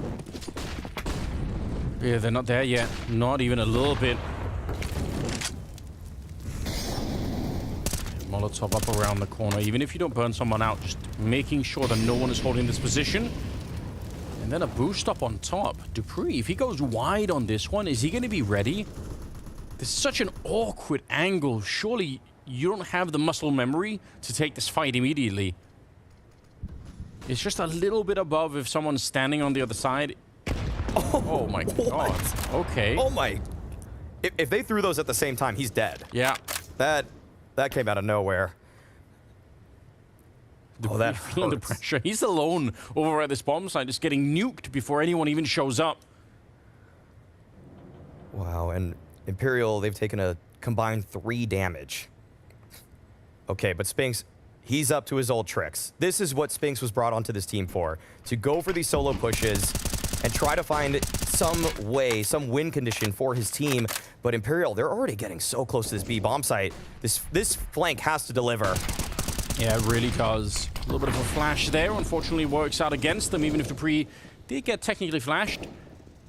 Yeah, they're not there yet. Not even a little bit. Molotov up around the corner. Even if you don't burn someone out, just making sure that no one is holding this position. And then a boost up on top. dupreeh, if he goes wide on this one, is he going to be ready? This is such an awkward angle. Surely you don't have the muscle memory to take this fight immediately. It's just a little bit above if someone's standing on the other side. Oh my god. Okay. Oh my. If they threw those at the same time, he's dead. Yeah. That came out of nowhere. That feeling the pressure. He's alone over at this bomb site, just getting nuked before anyone even shows up. Wow, and Imperial, they've taken a combined 3 damage. Okay, but Spinks, he's up to his old tricks. This is what Spinks was brought onto this team for, to go for these solo pushes and try to find some way, some win condition for his team. But Imperial, they're already getting so close to this B bomb site. This flank has to deliver. Yeah, it really does. A little bit of a flash there. Unfortunately, works out against them, even if dupreeh did get technically flashed.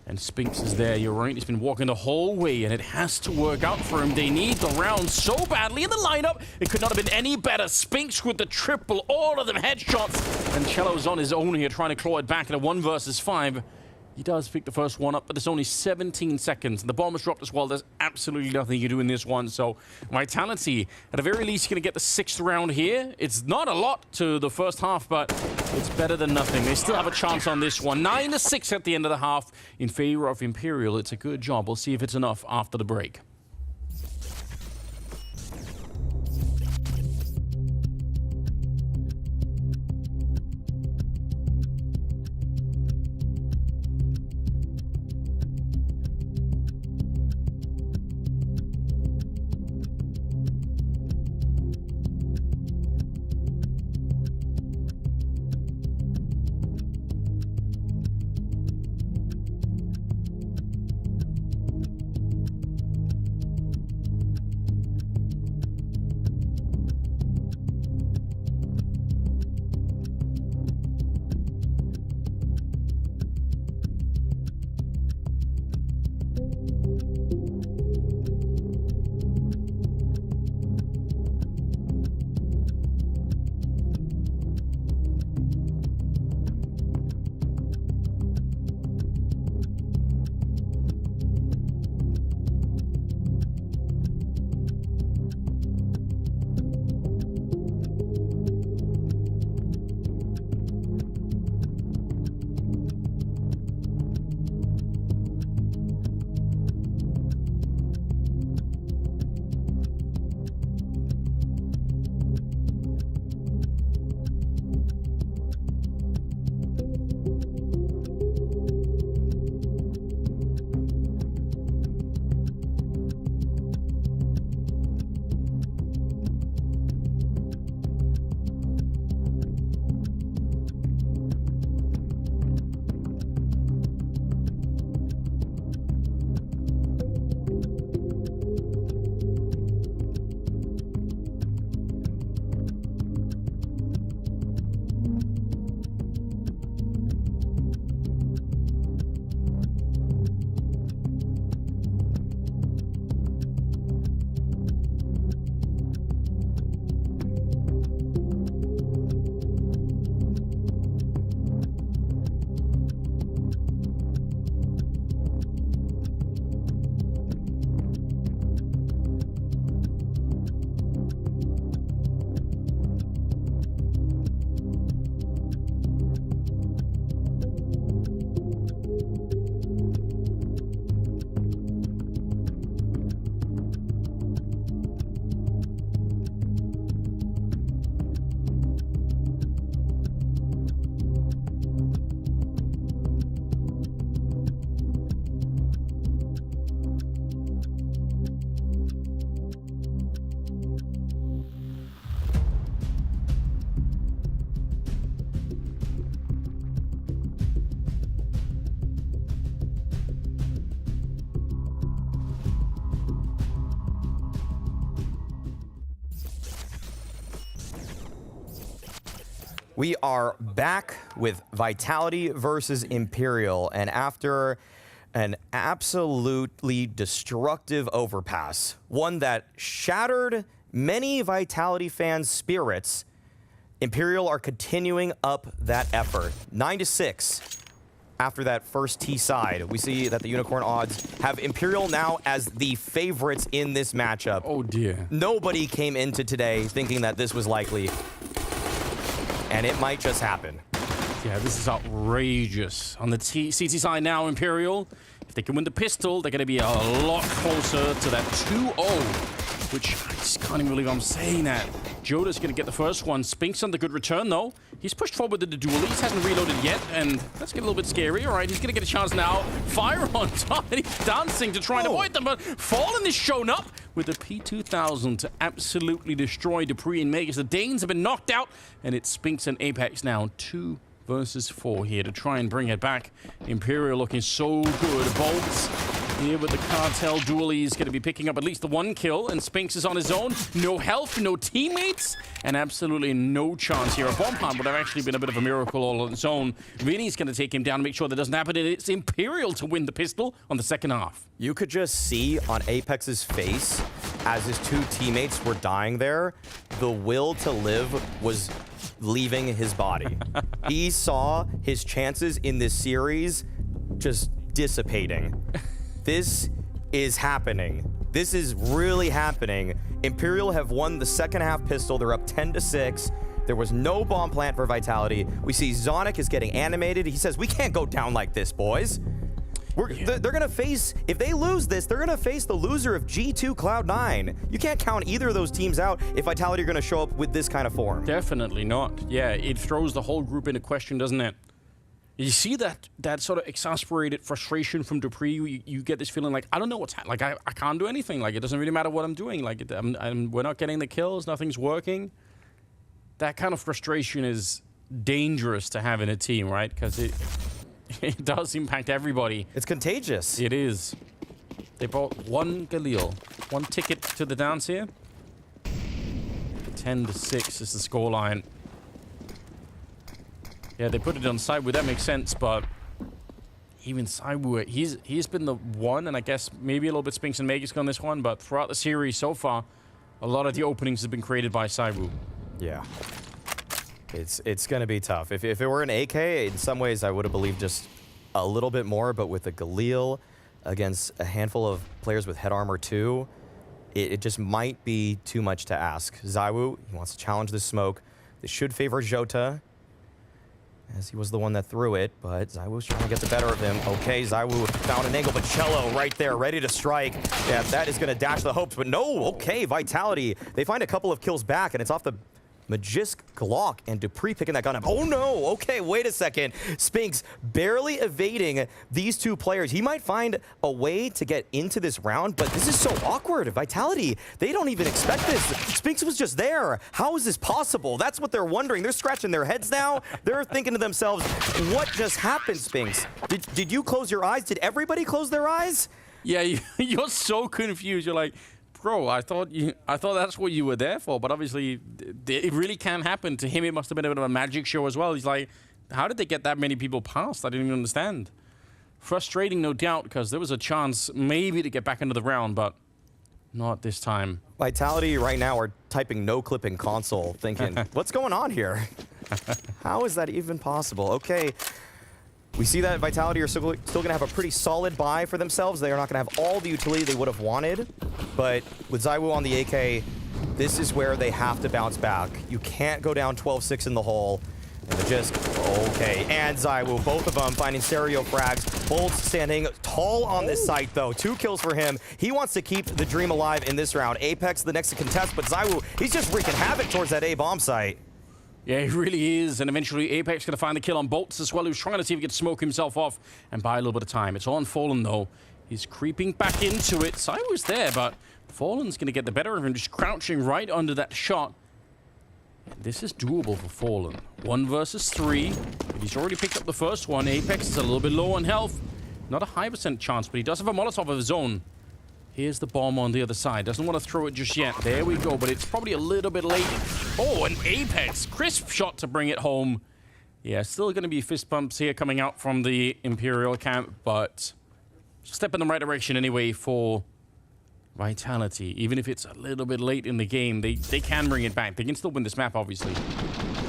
And Spinks is there, you're right. He's been walking the whole way, and it has to work out for him. They need the round so badly in the lineup. It could not have been any better. Spinks with the triple, all of them headshots. And Cello's on his own here, trying to claw it back at a 1 versus 5. He does pick the first one up, but there's only 17 seconds. And the bomb is dropped as well. There's absolutely nothing you can do in this one. So Vitality, at the very least, going to get the 6th round here. It's not a lot to the first half, but it's better than nothing. They still have a chance on this one. 9-6 at the end of the half in favor of Imperial. It's a good job. We'll see if it's enough after the break. We are back with Vitality versus Imperial, and after an absolutely destructive overpass, one that shattered many Vitality fans' spirits, Imperial are continuing up that effort. 9-6 after that first T side. We see that the Unicorn odds have Imperial now as the favorites in this matchup. Oh dear. Nobody came into today thinking that this was likely. And it might just happen. Yeah, this is outrageous. On the CT side now, Imperial, if they can win the pistol, they're going to be a lot closer to that 2-0, which I just can't even believe I'm saying that. Joda's going to get the first one. Spinks on the good return, though. He's pushed forward with the dualies, hasn't reloaded yet, and that's getting a little bit scary. All right, he's going to get a chance now. Fire on top, and he's dancing to try and avoid them, but Fallen is shown up with the P2000 to absolutely destroy Dupree and Magus. The Danes have been knocked out, and it's Spinks and Apex now 2 versus 4 here to try and bring it back. Imperial looking so good. Bolts here with the cartel dually is going to be picking up at least the 1 kill, and Spinks is on his own. No health, no teammates, and absolutely no chance here. A bomb plant would have actually been a bit of a miracle all on its own. Vinny's going to take him down to make sure that doesn't happen, and it's Imperial to win the pistol on the second half. You could just see on Apex's face as his 2 teammates were dying there, the will to live was leaving his body. He saw his chances in this series just dissipating. This is happening. This is really happening. Imperial have won the second half pistol. They're up 10-6. There was no bomb plant for Vitality. We see Zonic is getting animated. He says, we can't go down like this, boys. They're going to face, if they lose this, they're going to face the loser of G2 Cloud9. You can't count either of those teams out if Vitality are going to show up with this kind of form. Definitely not. Yeah, it throws the whole group into question, doesn't it? You see that sort of exasperated frustration from Dupree. You get this feeling like, I don't know what's happening. Like, I can't do anything. Like, it doesn't really matter what I'm doing. Like, we're not getting the kills. Nothing's working. That kind of frustration is dangerous to have in a team, right? Because it does impact everybody. It's contagious. It is. They bought 1 Galil. 1 ticket to the dance here. 10-6 is the scoreline. Yeah, they put it on Saiwu. That makes sense, but even Saiwu, he's been the one, and I guess maybe a little bit Spinks and Magus on this one, but throughout the series so far, a lot of the openings have been created by Saiwu. Yeah. It's going to be tough. If it were an AK, in some ways I would have believed just a little bit more, but with a Galil against a handful of players with head armor too, it just might be too much to ask. Zaiwu, he wants to challenge this smoke. This should favor Jota, as he was the one that threw it, but Zaiwu's trying to get the better of him. Okay, Zaiwu found an angle, but Cello right there, ready to strike. Yeah, that is going to dash the hopes, but no, okay, Vitality. They find a couple of kills back, and it's off the Magisk Glock, and Dupree picking that gun up. Oh no, okay, wait a second. Spinks barely evading these 2 players. He might find a way to get into this round, but this is so awkward. Vitality, they don't even expect this. Spinks was just there. How is this possible? That's what they're wondering. They're scratching their heads now. They're thinking to themselves, what just happened, Spinks? Did you close your eyes? Did everybody close their eyes? Yeah, you're so confused. You're like, bro, I thought that's what you were there for, but obviously it really can happen. To him, it must have been a bit of a magic show as well. He's like, how did they get that many people past? I didn't even understand. Frustrating, no doubt, because there was a chance maybe to get back into the round, but not this time. Vitality right now are typing no clip in console, thinking, what's going on here? How is that even possible? Okay. We see that Vitality are still going to have a pretty solid buy for themselves. They are not going to have all the utility they would have wanted. But with Zaiwu on the AK, this is where they have to bounce back. You can't go down 12-6 in the hole. And just, okay. And Zaiwu, both of them finding stereo frags. Bolts standing tall on this site, though. 2 kills for him. He wants to keep the dream alive in this round. Apex the next to contest, but Zaiwu, he's just wreaking havoc towards that A-bomb site. Yeah, he really is, and eventually Apex going to find the kill on Bolts as well. He was trying to see if he could smoke himself off and buy a little bit of time. It's on Fallen, though. He's creeping back into it. Saiwu's there, but Fallen's going to get the better of him, just crouching right under that shot. And this is doable for Fallen. 1 versus 3. He's already picked up the first one. Apex is a little bit low on health. Not a high % chance, but he does have a Molotov of his own. Here's the bomb on the other side. Doesn't want to throw it just yet. There we go, but it's probably a little bit late. Oh, an Apex. Crisp shot to bring it home. Yeah, still going to be fist bumps here coming out from the Imperial camp, but step in the right direction anyway for Vitality. Even if it's a little bit late in the game, they can bring it back. They can still win this map, obviously.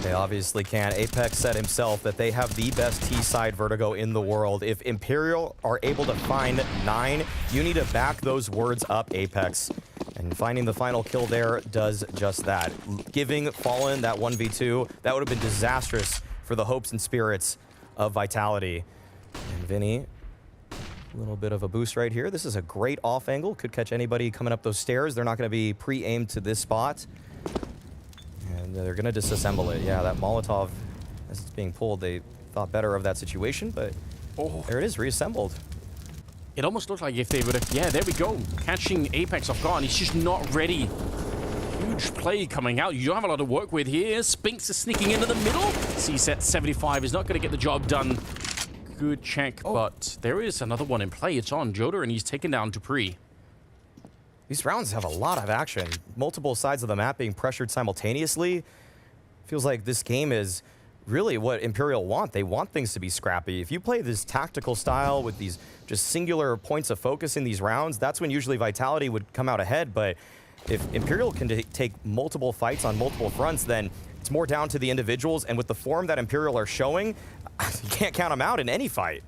They obviously can. Apex said himself that they have the best T-side vertigo in the world. If Imperial are able to find 9, you need to back those words up, Apex. And finding the final kill there does just that. Giving Fallen that 1v2, that would have been disastrous for the hopes and spirits of Vitality. And Vinny, a little bit of a boost right here. This is a great off angle. Could catch anybody coming up those stairs. They're not going to be pre-aimed to this spot. And they're going to disassemble it. Yeah, that Molotov, as it's being pulled, they thought better of that situation, but there it is, reassembled. It almost looked like if they would have... Yeah, there we go. Catching Apex off guard. He's just not ready. Huge play coming out. You don't have a lot to work with here. Spinks is sneaking into the middle. CSET 75 is not going to get the job done. Good check, but there is another one in play. It's on Joder, and he's taken down Dupree. These rounds have a lot of action. Multiple sides of the map being pressured simultaneously. Feels like this game is really what Imperial want. They want things to be scrappy. If you play this tactical style with these just singular points of focus in these rounds, that's when usually Vitality would come out ahead. But if Imperial can take multiple fights on multiple fronts, then it's more down to the individuals. And with the form that Imperial are showing, you can't count them out in any fight.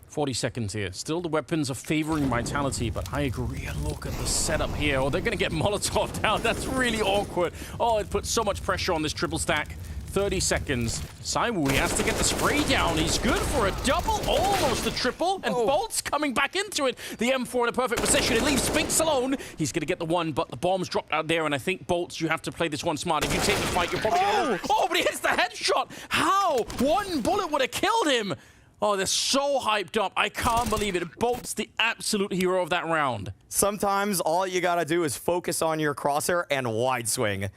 40 seconds here. Still the weapons are favoring Vitality, but I agree. Look at the setup here. Oh, they're going to get Molotov down. That's really awkward. Oh, it puts so much pressure on this triple stack. 30 seconds. Saiwu, he has to get the spray down. He's good for a double, almost a triple, and Bolt's coming back into it. The M4 in a perfect position. It leaves Spinks alone. He's going to get the one, but the bomb's dropped out there, and I think, Bolts, you have to play this one smart. If you take the fight, you're probably going to... Oh, but he hits the headshot. How? One bullet would have killed him. Oh, they're so hyped up. I can't believe it. Bolt's the absolute hero of that round. Sometimes all you got to do is focus on your crosshair and wide swing.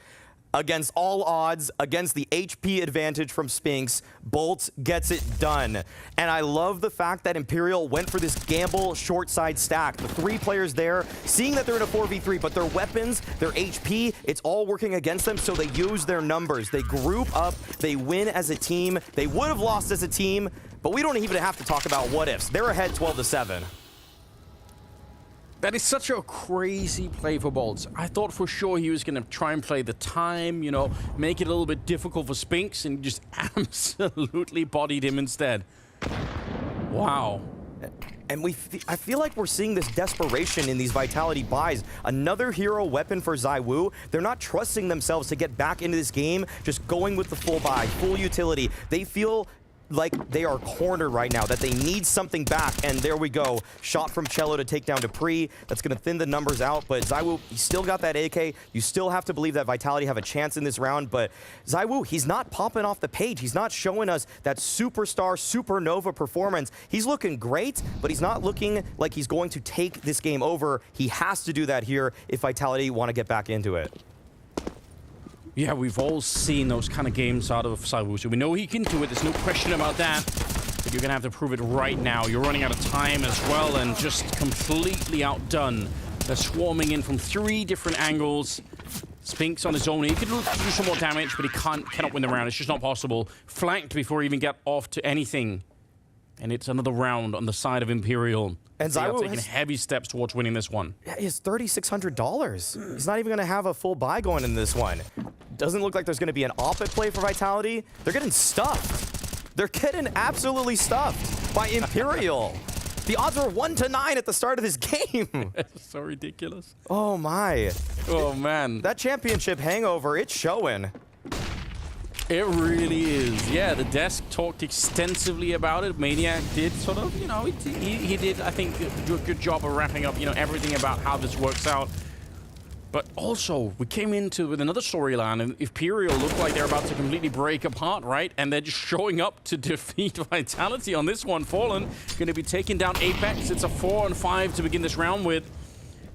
Against all odds, against the HP advantage from Spinks, Bolt gets it done. And I love the fact that Imperial went for this gamble short side stack. The 3 players there, seeing that they're in a 4v3, but their weapons, their HP, it's all working against them, so they use their numbers. They group up, they win as a team. They would have lost as a team, but we don't even have to talk about what ifs. They're ahead 12-7. That is such a crazy play for Bolts. I thought for sure he was going to try and play the time, you know, make it a little bit difficult for Spinks, and just absolutely bodied him instead. Wow. And I feel like we're seeing this desperation in these Vitality buys. Another hero weapon for Zaiwu. They're not trusting themselves to get back into this game, just going with the full buy, full utility. They feel like they are cornered right now, that they need something back. And there we go. Shot from Cello to take down Dupree. That's going to thin the numbers out. But Zaiwu, he still got that AK. You still have to believe that Vitality have a chance in this round. But Zaiwu, he's not popping off the page. He's not showing us that superstar, supernova performance. He's looking great, but he's not looking like he's going to take this game over. He has to do that here if Vitality want to get back into it. Yeah, we've all seen those kind of games out of Saiwu, so we know he can do it. There's no question about that. But you're going to have to prove it right now. You're running out of time as well, and just completely outdone. They're swarming in from 3 different angles. Spinks on his own. He could do some more damage, but he cannot win the round. It's just not possible. Flanked before he even get off to anything. And it's another round on the side of Imperial. And they are Zaiwu taking heavy steps towards winning this one. He has $3,600. He's not even going to have a full buy going in this one. Doesn't look like there's going to be an op-it play for Vitality. They're getting stuffed. They're getting absolutely stuffed by Imperial. The odds were 1-9 at the start of this game. That's so ridiculous. Oh, my. Oh, man. That championship hangover, it's showing. It really is. Yeah, the desk talked extensively about it. Maniac did sort of, you know, he did, I think, do a good job of wrapping up, you know, everything about how this works out. But also, we came into with another storyline, and Imperial looked like they're about to completely break apart, right? And they're just showing up to defeat Vitality on this one. Fallen going to be taking down Apex. It's a 4-5 to begin this round with.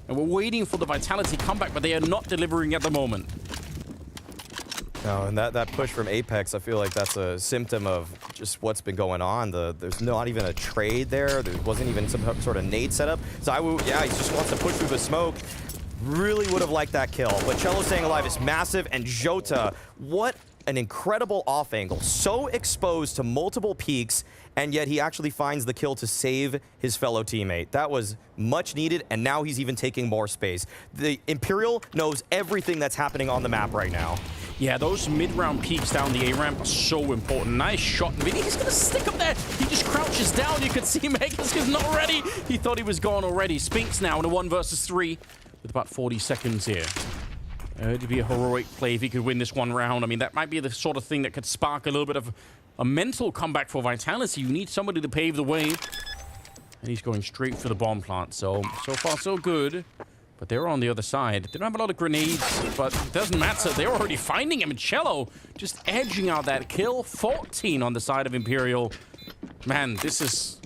And we're waiting for the Vitality comeback, but they are not delivering at the moment. No, and that push from Apex, I feel like that's a symptom of just what's been going on. There's not even a trade there. There wasn't even some sort of nade setup. ZywOo, yeah, he just wants to push through the smoke. Really would have liked that kill. But Cello staying alive is massive, and Jota, what an incredible off angle. So exposed to multiple peaks, and yet he actually finds the kill to save his fellow teammate. That was much needed, and now he's even taking more space. The Imperial knows everything that's happening on the map right now. Yeah, those mid-round peaks down the A-ramp are so important. Nice shot. He's going to stick up there. He just crouches down. You could see Megas is not ready. He thought he was gone already. Spinks now in a 1 versus 3 with about 40 seconds here. It'd be a heroic play if he could win this one round. I mean, that might be the sort of thing that could spark a little bit of a mental comeback for Vitality. You need somebody to pave the way. And he's going straight for the bomb plant. So far, so good. But they're on the other side. They don't have a lot of grenades, but it doesn't matter. They're already finding him. And Cello just edging out that kill. 14 on the side of Imperial. Man, this is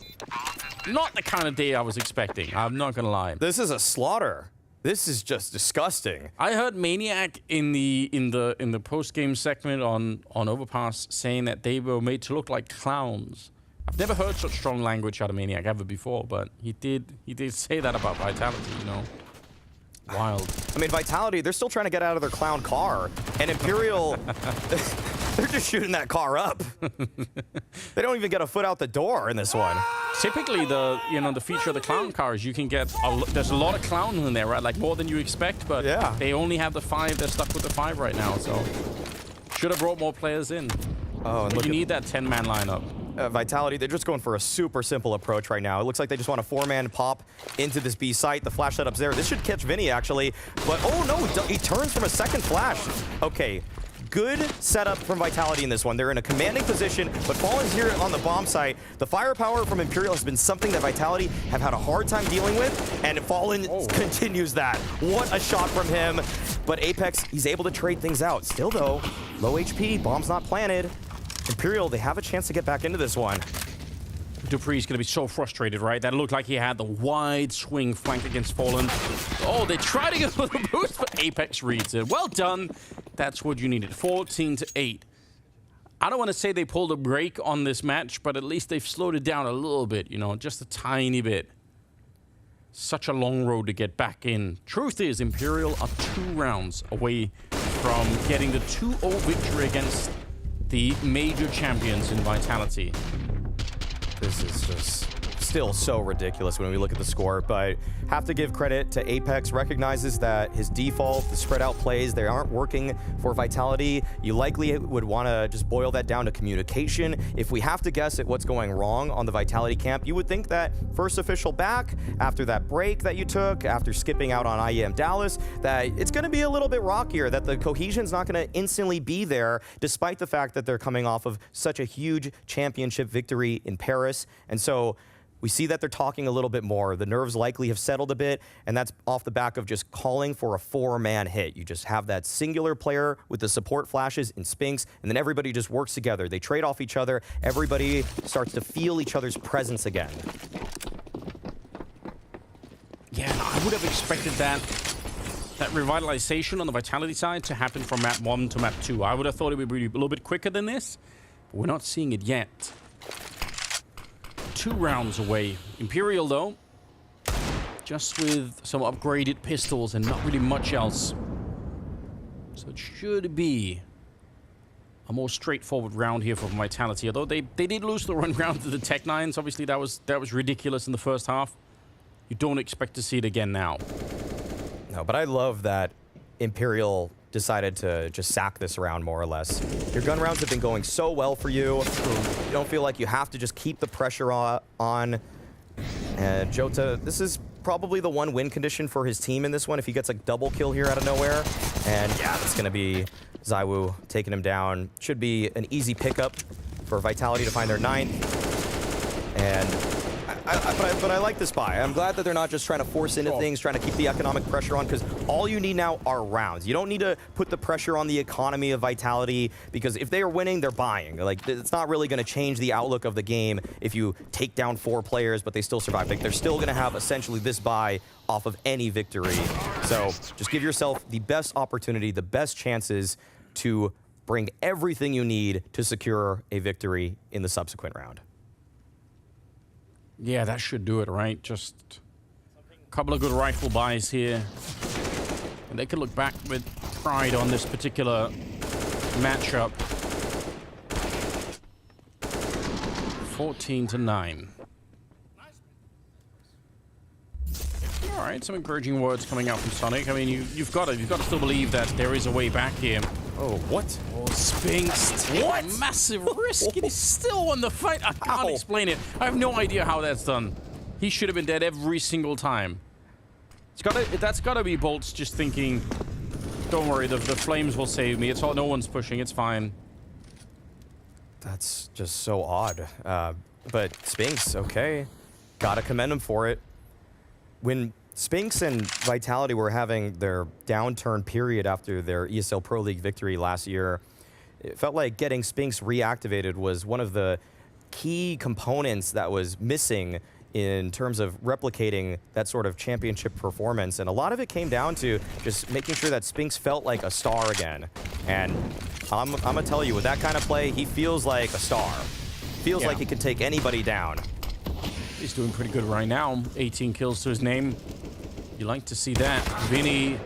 not the kind of day I was expecting. I'm not going to lie. This is a slaughter. This is just disgusting. I heard Maniac in the post-game segment on Overpass saying that they were made to look like clowns. I've never heard such strong language out of Maniac ever before, but he did say that about Vitality, you know. Wild. I mean, Vitality, they're still trying to get out of their clown car, and Imperial, they're just shooting that car up. They don't even get a foot out the door in this one. Typically, the feature of the clown car is you can get there's a lot of clowns in there, right? Like more than you expect, but yeah, they only have the 5. They're stuck with the 5 right now, so should have brought more players in. Oh, and you need that 10-man lineup. Vitality, they're just going for a super simple approach right now. It looks like they just want a 4-man pop into this B site. The flash setup's there. This should catch Vinny, actually. But, oh, no, he turns from a second flash. Okay, good setup from Vitality in this one. They're in a commanding position, but Fallen's here on the bomb site. The firepower from Imperial has been something that Vitality have had a hard time dealing with, and Fallen continues that. What a shot from him. But Apex, he's able to trade things out. Still, though, low HP, bomb's not planted. Imperial, they have a chance to get back into this one. Dupree's going to be so frustrated, right? That looked like he had the wide swing flank against Fallen. Oh, they tried to go for the boost, but Apex reads it. Well done. That's what you needed. 14-8. I don't want to say they pulled a break on this match, but at least they've slowed it down a little bit, you know, just a tiny bit. Such a long road to get back in. Truth is, Imperial are 2 rounds away from getting the 2-0 victory against the major champions in Vitality. This is just still so ridiculous when we look at the score, but have to give credit to Apex. Recognizes that his default, the spread out plays, they aren't working for Vitality. You likely would want to just boil that down to communication. If we have to guess at what's going wrong on the Vitality camp, you would think that first official back, after that break that you took, after skipping out on IEM Dallas, that it's going to be a little bit rockier, that the cohesion's not going to instantly be there, despite the fact that they're coming off of such a huge championship victory in Paris. And so we see that they're talking a little bit more. The nerves likely have settled a bit, and that's off the back of just calling for a 4-man hit. You just have that singular player with the support flashes in Spinks, and then everybody just works together. They trade off each other. Everybody starts to feel each other's presence again. Yeah, I would have expected that revitalization on the Vitality side to happen from map 1 to map 2. I would have thought it would be a little bit quicker than this, but we're not seeing it yet. 2 rounds away. Imperial, though, just with some upgraded pistols and not really much else. So it should be a more straightforward round here for Vitality. Although they did lose the run round to the Tech-9s. Obviously, that was ridiculous in the first half. You don't expect to see it again now. No, but I love that Imperial decided to just sack this round, more or less. Your gun rounds have been going so well for you. You don't feel like you have to just keep the pressure on. And Jota, this is probably the 1 win condition for his team in this one if he gets a double kill here out of nowhere. And yeah, that's going to be ZywOo taking him down. Should be an easy pickup for Vitality to find their 9th. And but I like this buy. I'm glad that they're not just trying to force into things, trying to keep the economic pressure on, because all you need now are rounds. You don't need to put the pressure on the economy of Vitality, because if they are winning, they're buying. Like, it's not really going to change the outlook of the game if you take down 4 players, but they still survive. Like, they're still going to have essentially this buy off of any victory. So just give yourself the best opportunity, the best chances to bring everything you need to secure a victory in the subsequent round. Yeah, that should do it, right? Just a couple of good rifle buys here. And they can look back with pride on this particular matchup. 14-9. All right, some encouraging words coming out from Sonic. I mean, you've got to still believe that there is a way back here. Oh, what? Oh, Spinks taking a massive risk. He's still won the fight. I can't explain it. I have no idea how that's done. He should have been dead every single time. That's gotta be Bolts just thinking, don't worry, the flames will save me. It's all, no one's pushing. It's fine. That's just so odd. But Spinks, okay. Gotta commend him for it. When Spinks and Vitality were having their downturn period after their ESL Pro League victory last year, it felt like getting Spinks reactivated was one of the key components that was missing in terms of replicating that sort of championship performance. And a lot of it came down to just making sure that Spinks felt like a star again. And I'm gonna tell you, with that kind of play, he feels like a star. Feels like he can take anybody down. He's doing pretty good right now. 18 kills to his name. You like to see that. Vinny,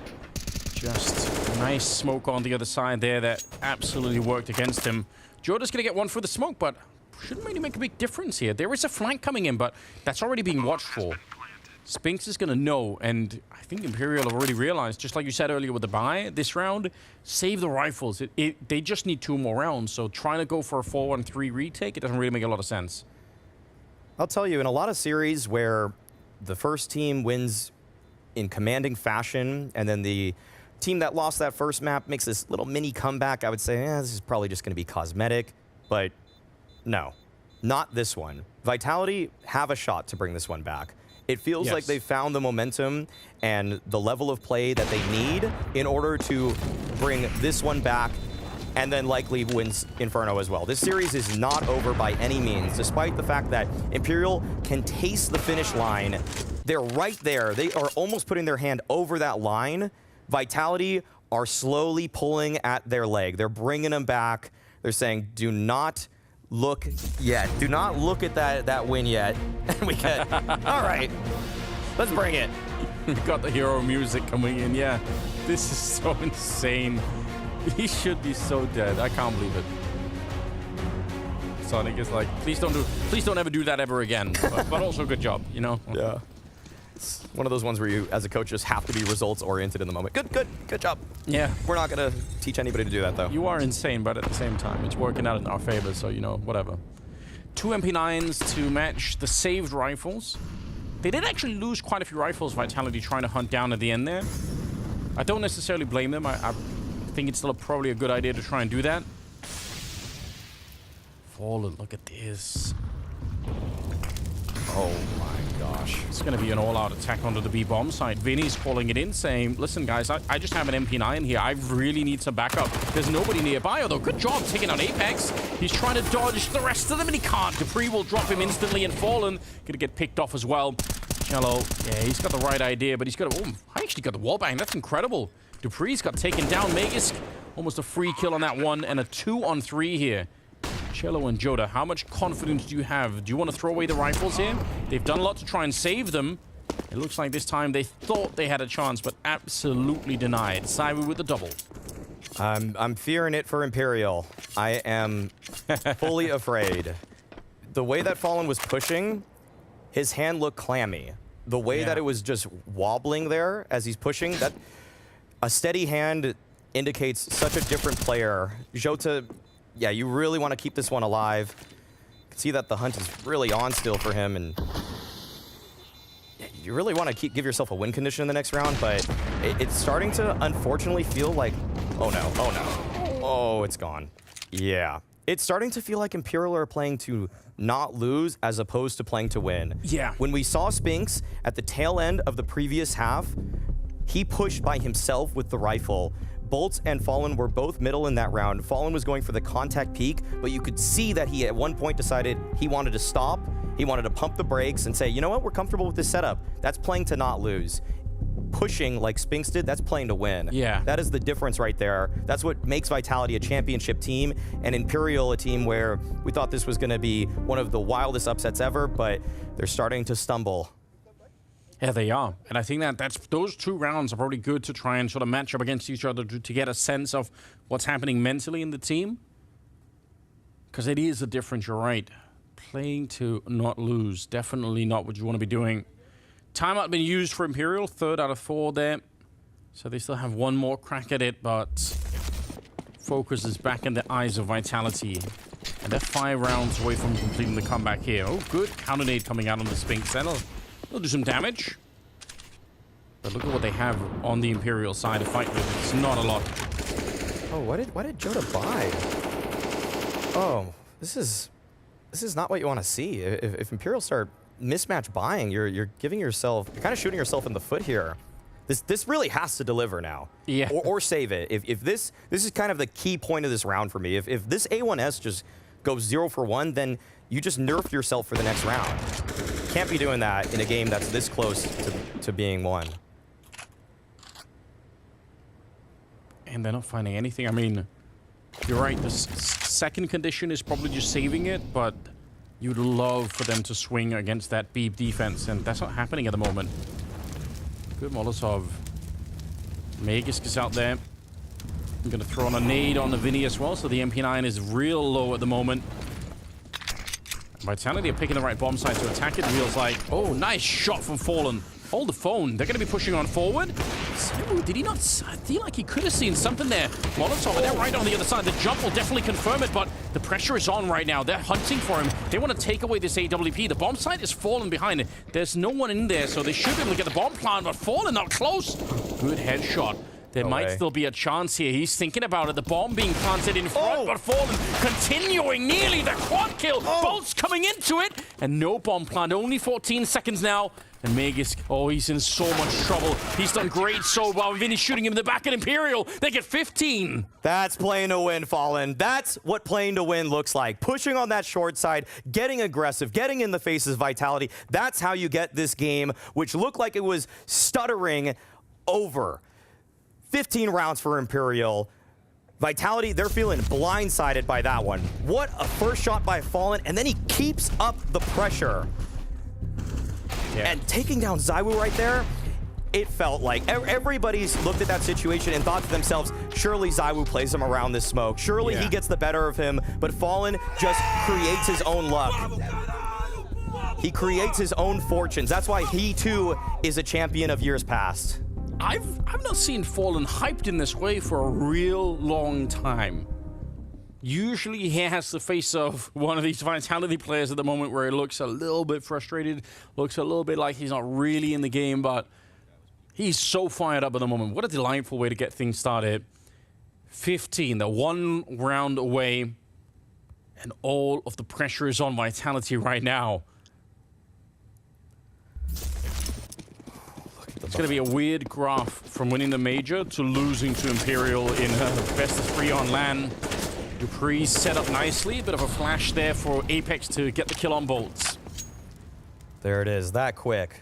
just a nice smoke on the other side there that absolutely worked against him. Joda's gonna get one for the smoke, but shouldn't really make a big difference here. There is a flank coming in, but that's already being watched for. Spinks is gonna know, and I think Imperial have already realized, just like you said earlier with the buy this round, save the rifles. They just need 2 more rounds, so trying to go for a 4-1-3 retake, it doesn't really make a lot of sense. I'll tell you, in a lot of series where the first team wins in commanding fashion, and then the team that lost that first map makes this little mini comeback, I would say, this is probably just going to be cosmetic. But no, not this one. Vitality have a shot to bring this one back. It feels like they found the momentum and the level of play that they need in order to bring this one back, and then likely wins Inferno as well. This series is not over by any means, despite the fact that Imperial can taste the finish line. They're right there. They are almost putting their hand over that line. Vitality are slowly pulling at their leg. They're bringing them back. They're saying, do not look yet. Do not look at that win yet. And we get, all right, let's bring it. We got the hero music coming in. Yeah, this is so insane. He should be so dead. I can't believe it. Sonic is like, please don't ever do that ever again. But also good job, you know? Yeah. It's one of those ones where you, as a coach, just have to be results oriented in the moment. Good job. Yeah. We're not gonna teach anybody to do that though. You are insane, but at the same time, it's working out in our favor, so you know, whatever. 2 MP9s to match the saved rifles. They did actually lose quite a few rifles, Vitality trying to hunt down at the end there. I don't necessarily blame them. I think it's still probably a good idea to try and do that. Fallen, look at this. Oh my gosh. It's going to be an all-out attack onto the B-bomb side. Vinny's calling it in, saying, listen, guys, I just have an MP9 here. I really need some backup. There's nobody nearby, although good job taking out Apex. He's trying to dodge the rest of them, and he can't. Dupree will drop him instantly, and Fallen going to get picked off as well. Cello, yeah, he's got the right idea, but he's got a... Oh, I actually got the wallbang. That's incredible. Dupree's got taken down. Magisk, almost a free kill on that one, and a 2-on-3 here. Cello and Joda, how much confidence do you have? Do you want to throw away the rifles here? They've done a lot to try and save them. It looks like this time they thought they had a chance, but absolutely denied. Cyber with the double. I'm fearing it for Imperial. I am fully afraid. The way that Fallen was pushing, his hand looked clammy. The way that it was just wobbling there as he's pushing, that a steady hand indicates such a different player. Jota, yeah, you really want to keep this one alive. You can see that the hunt is really on still for him, and you really want to give yourself a win condition in the next round, but it's starting to unfortunately feel like, oh no, oh, it's gone. Yeah, it's starting to feel like Imperial are playing to not lose as opposed to playing to win. Yeah. When we saw Spinks at the tail end of the previous half, he pushed by himself with the rifle. Bolts and Fallen were both middle in that round. Fallen was going for the contact peak, but you could see that he at one point decided he wanted to stop. He wanted to pump the brakes and say, you know what, we're comfortable with this setup. That's playing to not lose. pushing like Spinks did, that's playing to win. Yeah. That is the difference right there. That's what makes Vitality a championship team, and Imperial a team where we thought this was going to be one of the wildest upsets ever, but they're starting to stumble. Yeah, they are. And I think that's those 2 rounds are probably good to try and sort of match up against each other to get a sense of what's happening mentally in the team. Because it is a difference, you're right. Playing to not lose, definitely not what you want to be doing. Timeout been used for Imperial, 3rd out of 4 there. So they still have 1 more crack at it, but focus is back in the eyes of Vitality. And they're 5 rounds away from completing the comeback here. Oh, good counter nade coming out on the Spinks. That'll do some damage. But look at what they have on the Imperial side to fight with. It's not a lot. Oh, why did Jota buy? Oh, this is not what you want to see. If Imperial start mismatch buying, you're kind of shooting yourself in the foot here. This really has to deliver now. Yeah. Or save it. If this is kind of the key point of this round for me. If this A1S just goes 0 for 1, then you just nerf yourself for the next round. Can't be doing that in a game that's this close to being won. And they're not finding anything. I mean, you're right. The second condition is probably just saving it, but you'd love for them to swing against that Beep defense, and that's not happening at the moment. Good Molotov. Magisk is out there. I'm going to throw on a nade on the Vinny as well, so the MP9 is real low at the moment. Vitality are picking the right bomb site to attack it. Feels like, oh, nice shot from Fallen. Hold the phone. They're going to be pushing on forward. Sabu, did he not? I feel like he could have seen something there. Molotov, and they're right on the other side. The jump will definitely confirm it, but the pressure is on right now. They're hunting for him. They want to take away this AWP. The bomb site is Fallen behind it. There's no one in there, so they should be able to get the bomb plant, but Fallen not close. Good headshot. There might still be a chance here. He's thinking about it. The bomb being planted in front, but Fallen continuing nearly the quad kill. Bolts coming into it, and no bomb plant. Only 14 seconds now. And Magisk, oh, he's in so much trouble. He's done great so well. Vinny's shooting him in the back at Imperial. They get 15. That's playing to win, Fallen. That's what playing to win looks like. Pushing on that short side, getting aggressive, getting in the faces of Vitality. That's how you get this game, which looked like it was stuttering over. 15 rounds for Imperial. Vitality, they're feeling blindsided by that one. What a first shot by Fallen, and then he keeps up the pressure. Yeah. And taking down ZywOo right there, it felt like everybody's looked at that situation and thought to themselves, surely ZywOo plays him around this smoke. Surely he gets the better of him, but Fallen just creates his own luck. He creates his own fortunes. That's why he, too, is a champion of years past. I've not seen Fallen hyped in this way for a real long time. Usually he has the face of one of these Vitality players at the moment where he looks a little bit frustrated, looks a little bit like he's not really in the game, but he's so fired up at the moment. What a delightful way to get things started. 15, they're 1 round away, and all of the pressure is on Vitality right now. It's going to be a weird graph from winning the major to losing to Imperial in best of 3 on LAN. Dupree set up nicely, bit of a flash there for Apex to get the kill on Bolts. There it is, that quick.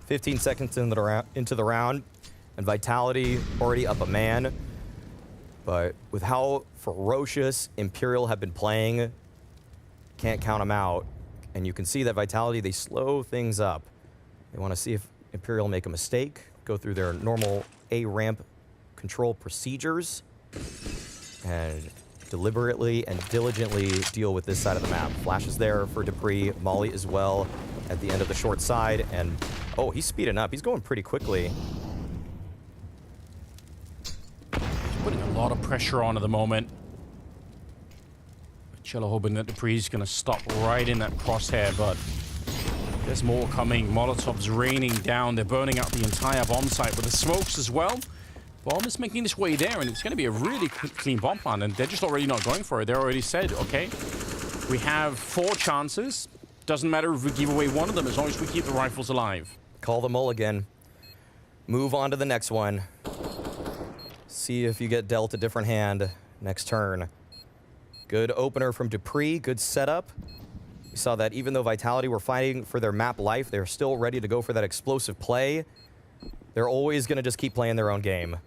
15 seconds into the round, and Vitality already up a man. But with how ferocious Imperial have been playing, can't count them out. And you can see that Vitality, they slow things up. They want to see if Imperial make a mistake, go through their normal A-ramp control procedures, and deliberately and diligently deal with this side of the map. Flash is there for Dupree, Molly as well at the end of the short side, and oh, he's speeding up. He's going pretty quickly. He's putting a lot of pressure on at the moment. Cello hoping that Dupree's going to stop right in that crosshair, but there's more coming. Molotov's raining down. They're burning out the entire bomb site with the smokes as well. Bomb is making its way there, and it's going to be a really clean bomb plant, and they're just already not going for it. They already said, okay, we have 4 chances. Doesn't matter if we give away one of them, as long as we keep the rifles alive. Call the mulligan. Move on to the next one. See if you get dealt a different hand next turn. Good opener from Dupree. Good setup. We saw that even though Vitality were fighting for their map life, they're still ready to go for that explosive play. They're always going to just keep playing their own game.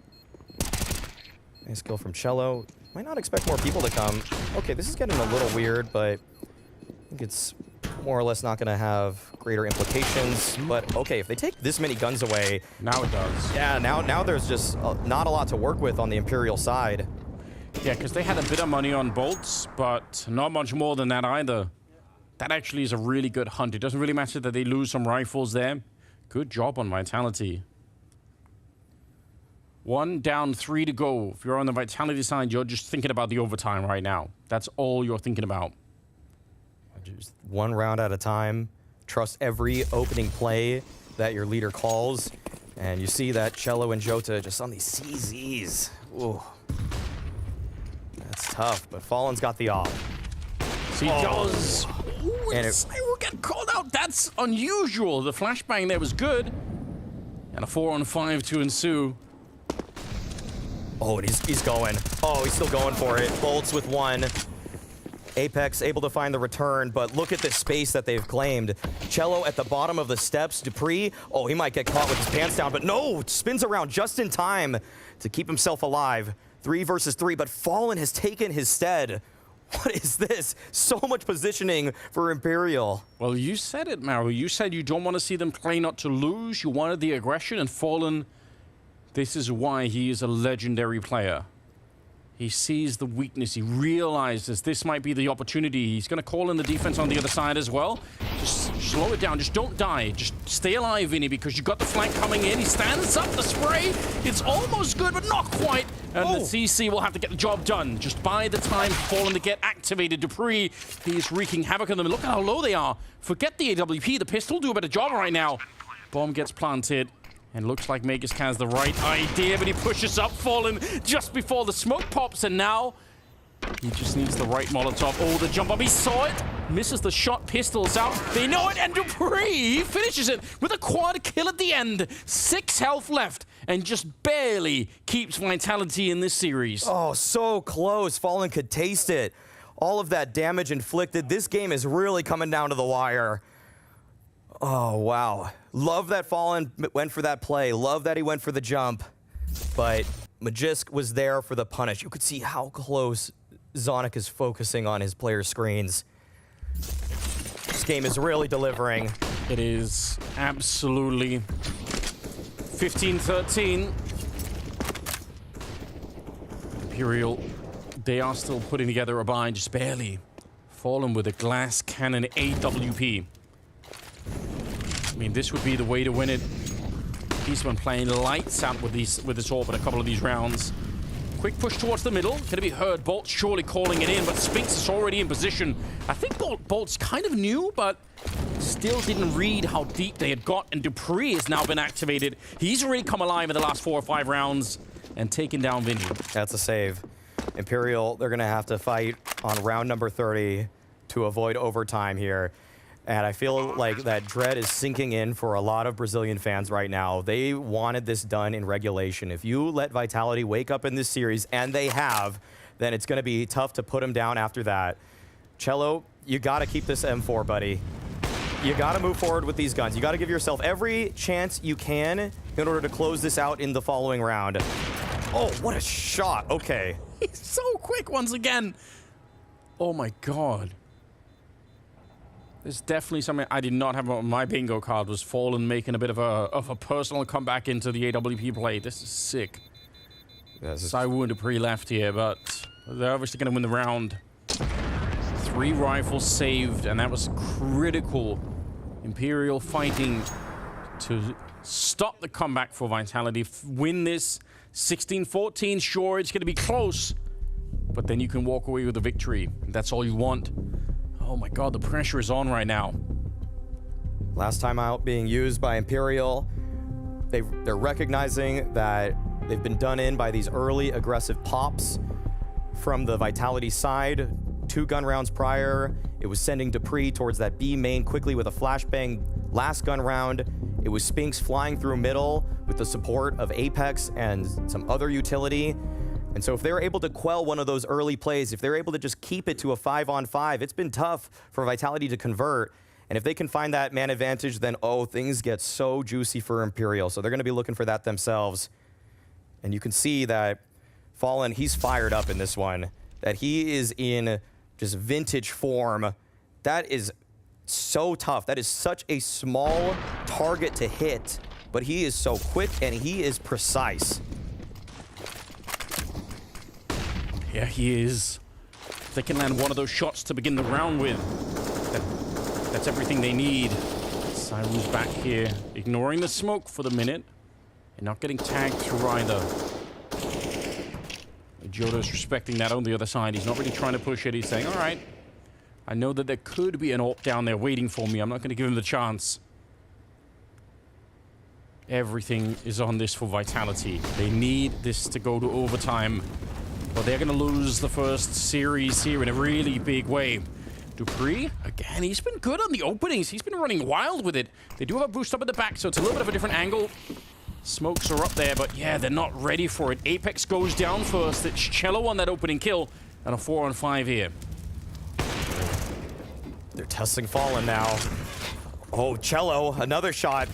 Nice kill from Cello. Might not expect more people to come. Okay, this is getting a little weird, but I think it's more or less not going to have greater implications. But okay, if they take this many guns away... Now it does. Yeah, now there's just not a lot to work with on the Imperial side. Yeah, because they had a bit of money on bolts, but not much more than that either. That actually is a really good hunt. It doesn't really matter that they lose some rifles there. Good job on Vitality. 1 down, 3 to go. If you're on the Vitality side, you're just thinking about the overtime right now. That's all you're thinking about. Just 1 round at a time. Trust every opening play that your leader calls. And you see that Cello and Jota just on these CZs. Ooh. That's tough, but Fallen's got the op. So he does. Ooh, And it will get called out. That's unusual. The flashbang there was good. And a 4-on-5 to ensue. Oh, and he's going. Oh, he's still going for it. Bolts with 1. Apex able to find the return, but look at the space that they've claimed. Cello at the bottom of the steps. Dupree, oh, he might get caught with his pants down, but no, spins around just in time to keep himself alive. 3 versus 3, but Fallen has taken his stead. What is this? So much positioning for Imperial. Well, you said it, Maru. You said you don't want to see them play not to lose. You wanted the aggression, and Fallen... This is why he is a legendary player. He sees the weakness. He realizes this might be the opportunity. He's going to call in the defense on the other side as well. Just slow it down. Just don't die. Just stay alive, Vinny, because you got the flank coming in. He stands up the spray. It's almost good, but not quite. And the CC will have to get the job done. Just by the time Fallen to get activated. Dupree, he's wreaking havoc on them. Look at how low they are. Forget the AWP. The pistol do a better job right now. Bomb gets planted. And looks like Magus has the right idea, but he pushes up Fallen just before the smoke pops, and now he just needs the right Molotov. Oh, the jump up, he saw it, misses the shot, pistols out, they know it, and Dupree finishes it with a quad kill at the end. 6 health left, and just barely keeps Vitality in this series. Oh, so close. Fallen could taste it. All of that damage inflicted. This game is really coming down to the wire. Oh, wow. Love that Fallen went for that play. Love that he went for the jump. But Magisk was there for the punish. You could see how close Zonic is focusing on his player screens. This game is really delivering. It is absolutely 15-13. Imperial, they are still putting together a buy, just barely. Fallen with a glass cannon AWP. I mean, this would be the way to win it. He's been playing lights out with this AWP in a couple of these rounds. Quick push towards the middle. Gonna be heard. Bolt surely calling it in, but Spinks is already in position. I think Bolt's kind of new, but still didn't read how deep they had got, and Dupree has now been activated. He's really come alive in the last 4 or 5 rounds and taken down Vinny. That's a save. Imperial, they're gonna have to fight on round number 30 to avoid overtime here. And I feel like that dread is sinking in for a lot of Brazilian fans right now. They wanted this done in regulation. If you let Vitality wake up in this series, and they have, then it's going to be tough to put them down after that. Cello, you got to keep this M4, buddy. You got to move forward with these guns. You got to give yourself every chance you can in order to close this out in the following round. Oh, what a shot. Okay. He's so quick once again. Oh, my God. There's definitely something I did not have on my bingo card, was Fallen making a bit of a personal comeback into the AWP play. This is sick. Yeah, Saiwu and Dupree left here, but they're obviously going to win the round. 3 rifles saved, and that was critical. Imperial fighting to stop the comeback for Vitality. Win this 16-14. Sure, it's going to be close, but then you can walk away with a victory. That's all you want. Oh my God, the pressure is on right now. Last time out being used by Imperial. They're recognizing that they've been done in by these early aggressive pops from the Vitality side. 2 gun rounds prior, it was sending Dupree towards that B main quickly with a flashbang. Last gun round, it was Spinks flying through middle with the support of Apex and some other utility. And so if they're able to quell one of those early plays, if they're able to just keep it to a 5-on-5, it's been tough for Vitality to convert. And if they can find that man advantage, then, oh, things get so juicy for Imperial. So they're going to be looking for that themselves. And you can see that Fallen, he's fired up in this one, that he is in just vintage form. That is so tough. That is such a small target to hit, but he is so quick and he is precise. Yeah, he is. If they can land one of those shots to begin the round with, that's everything they need. Cyru's back here, ignoring the smoke for the minute, and not getting tagged through either. Jodo's respecting that on the other side. He's not really trying to push it. He's saying, all right, I know that there could be an AWP down there waiting for me. I'm not going to give him the chance. Everything is on this for Vitality. They need this to go to overtime, but they're going to lose the first series here in a really big way. Dupree, again, he's been good on the openings. He's been running wild with it. They do have a boost up at the back, so it's a little bit of a different angle. Smokes are up there, but yeah, they're not ready for it. Apex goes down first. It's Cello on that opening kill, and a 4-on-5 here. They're testing Fallen now. Oh, Cello, another shot.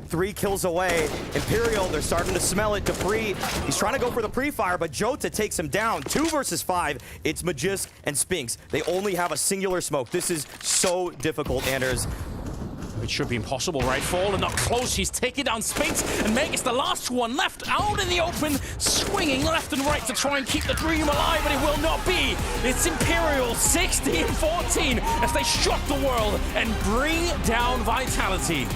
3 kills away. Imperial, they're starting to smell it. Dupree, he's trying to go for the pre-fire, but Jota takes him down. 2 versus 5. It's Magisk and Spinks. They only have a singular smoke. This is so difficult, Anders. It should be impossible, right? Fallen not close. He's taking down Spinks, and Meg is the last one left out in the open, swinging left and right to try and keep the dream alive, but it will not be. It's Imperial 16-14 as they shock the world and bring down Vitality.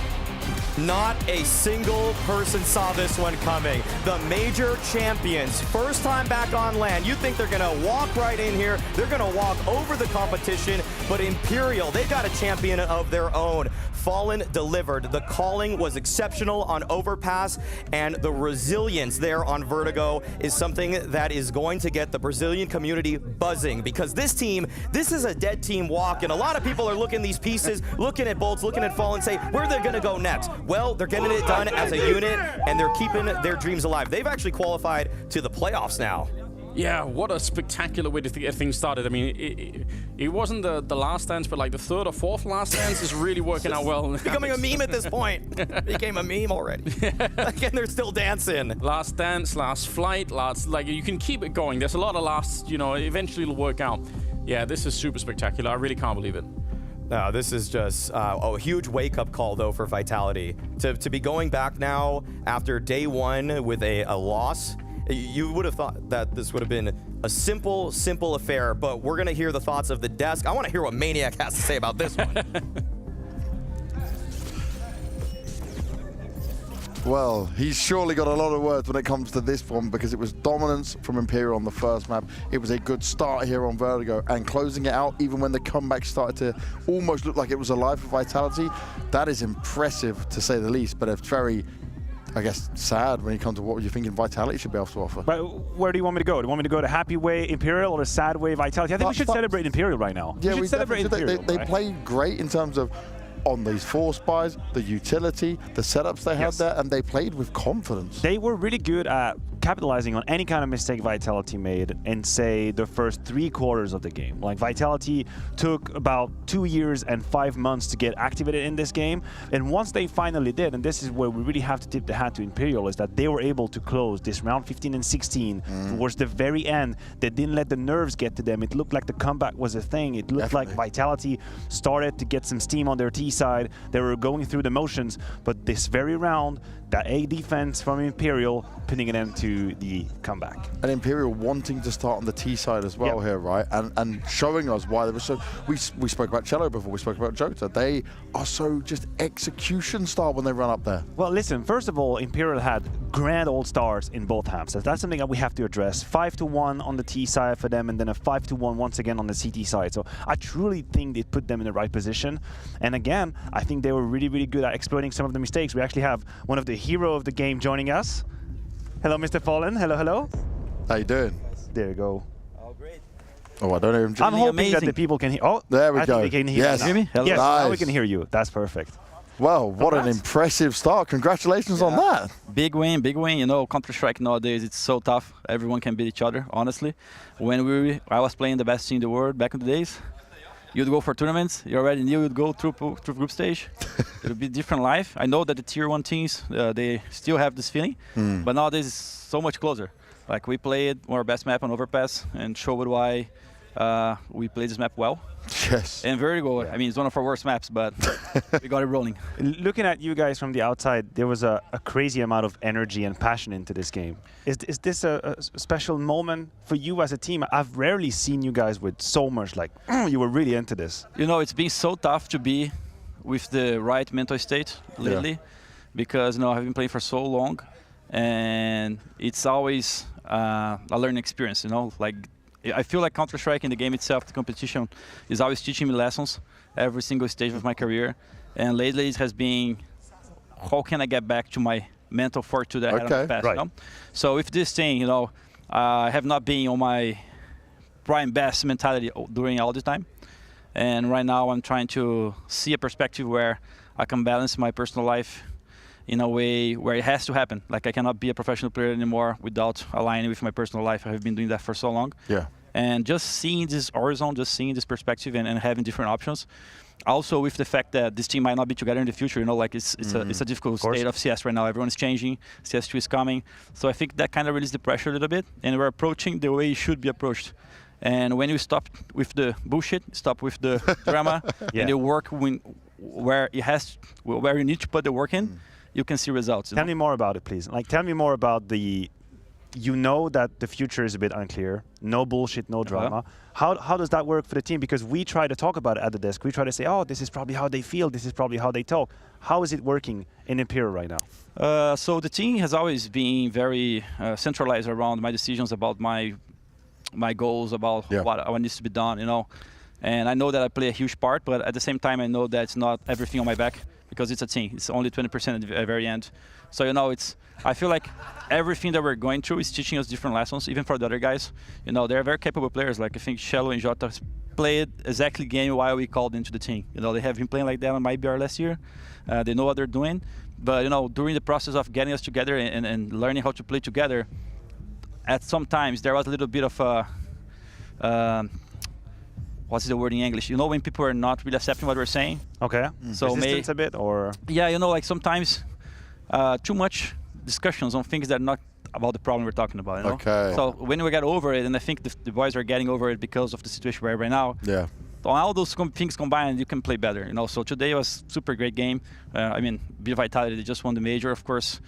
Not a single person saw this one coming. The major champions, first time back on land. You think they're gonna walk right in here, they're gonna walk over the competition, but Imperial, they've got a champion of their own. Fallen delivered. The calling was exceptional on Overpass, and the resilience there on Vertigo is something that is going to get the Brazilian community buzzing, because this team, this is a dead team walk, and a lot of people are looking at these pieces, looking at Bolts, looking at Fallen, say, where are they gonna go next? Well, they're getting it done as a unit, and they're keeping their dreams alive. They've actually qualified to the playoffs now. Yeah, what a spectacular way to get things started. I mean, it wasn't the last dance, but like the 3rd or 4th last dance is really working out well. Becoming a meme at this point. Became a meme already. Again, they're still dancing. Last dance, last flight, like you can keep it going. There's a lot of last, eventually it'll work out. Yeah, this is super spectacular. I really can't believe it. No, this is just a huge wake-up call, though, for Vitality. To be going back now after day 1 with a loss, you would have thought that this would have been a simple affair, but we're going to hear the thoughts of the desk. I want to hear what Maniac has to say about this one. Well, he's surely got a lot of words when it comes to this one, because it was dominance from Imperial on the first map. It was a good start here on Vertigo, and closing it out even when the comeback started to almost look like it was alive for Vitality. That is impressive, to say the least, but it's very, I guess, sad when you come to what you're thinking Vitality should be able to offer. But where do you want me to go? Do you want me to go to happy way Imperial or the sad way Vitality? I think we should celebrate Imperial right now. Yeah, we should celebrate Imperial. They played great in terms of on these force buys, the utility, the setups they had there, and they played with confidence. They were really good at capitalizing on any kind of mistake Vitality made in, say, the first 3 quarters of the game. Like, Vitality took about 2 years and 5 months to get activated in this game, and once they finally did, and this is where we really have to tip the hat to Imperial, is that they were able to close this round 15 and 16 towards the very end. They didn't let the nerves get to them. It looked like the comeback was a thing. It looked like Vitality started to get some steam on their T side. They were going through the motions, but this very round, that A defense from Imperial putting an end to the comeback. And Imperial wanting to start on the T side as well here, right? And showing us why they were so... We spoke about Cello before, we spoke about Jota. They are so just execution style when they run up there. Well, listen, first of all, Imperial had grand old stars in both halves. So that's something that we have to address. 5-1 on the T side for them, and then a 5-1 once again on the CT side. So I truly think they put them in the right position. And again, I think they were really, really good at exploiting some of the mistakes. We actually have one of the hero of the game joining us. Hello, Mr. Fallen. Hello, hello. How you doing? There you go. Oh, great. Oh, I don't even... I'm hoping that the people can hear... Oh, there we go. Think they can hear yes. You me? Hello. Yes, nice. now we can hear you. That's perfect. Well, what an impressive start. Congratulations on that. Big win, big win. You know, Counter-Strike nowadays, it's so tough. Everyone can beat each other, honestly. When I was playing the best team in the world back in the days, you'd go for tournaments. You already knew you'd go through group stage. It would be different life. I know that the tier 1 teams, they still have this feeling, but nowadays it's so much closer. Like we played our best map on Overpass and showed why we played this map well. Yes. And Vertigo, I mean, it's one of our worst maps, but we got it rolling. Looking at you guys from the outside, there was a crazy amount of energy and passion into this game. Is this a special moment for you as a team? I've rarely seen you guys with so much, like, you were really into this. You know, it's been so tough to be with the right mental state lately, because, you know, I've been playing for so long, and it's always a learning experience, you know, like, I feel like Counter-Strike in the game itself, the competition, is always teaching me lessons every single stage of my career. And lately it has been, how can I get back to my mental fortitude that I had in the past? Right. You know? So with this thing, you know, I have not been on my prime best mentality during all the time. And right now I'm trying to see a perspective where I can balance my personal life in a way where it has to happen. Like I cannot be a professional player anymore without aligning with my personal life. I have been doing that for so long. Yeah. And just seeing this horizon, just seeing this perspective and having different options. Also with the fact that this team might not be together in the future, you know, like it's a difficult state of CS right now. Everyone's changing, CS2 is coming. So I think that kind of releases the pressure a little bit, and we're approaching the way it should be approached. And when you stop with the bullshit, stop with the drama, and you work where you need to put the work in, you can see results. Tell me more about it, please. Like, tell me more about the. You know that the future is a bit unclear. No bullshit, no drama. How does that work for the team? Because we try to talk about it at the desk. We try to say, oh, this is probably how they feel. This is probably how they talk. How is it working in Imperial right now? So the team has always been very centralized around my decisions about my goals, about what needs to be done, you know. And I know that I play a huge part, but at the same time, I know that it's not everything on my back, because it's a team. It's only 20% at the very end. So, you know, I feel like everything that we're going through is teaching us different lessons, even for the other guys. You know, they're very capable players. Like, I think Shello and Jota played exactly the game while we called into the team. You know, they have been playing like that on IBR last year. They know what they're doing. But, you know, during the process of getting us together and learning how to play together, at some times there was a little bit of a... what's the word in English? You know, when people are not really accepting what we're saying. Okay. So resistance a bit, or? Yeah, you know, like sometimes too much discussions on things that are not about the problem we're talking about. You know? Okay. So when we get over it, and I think the boys are getting over it because of the situation we're in right now. Yeah. So all those things combined, you can play better. You know, so today was super great game. I mean, Bit Vitality, they just won the major, of course.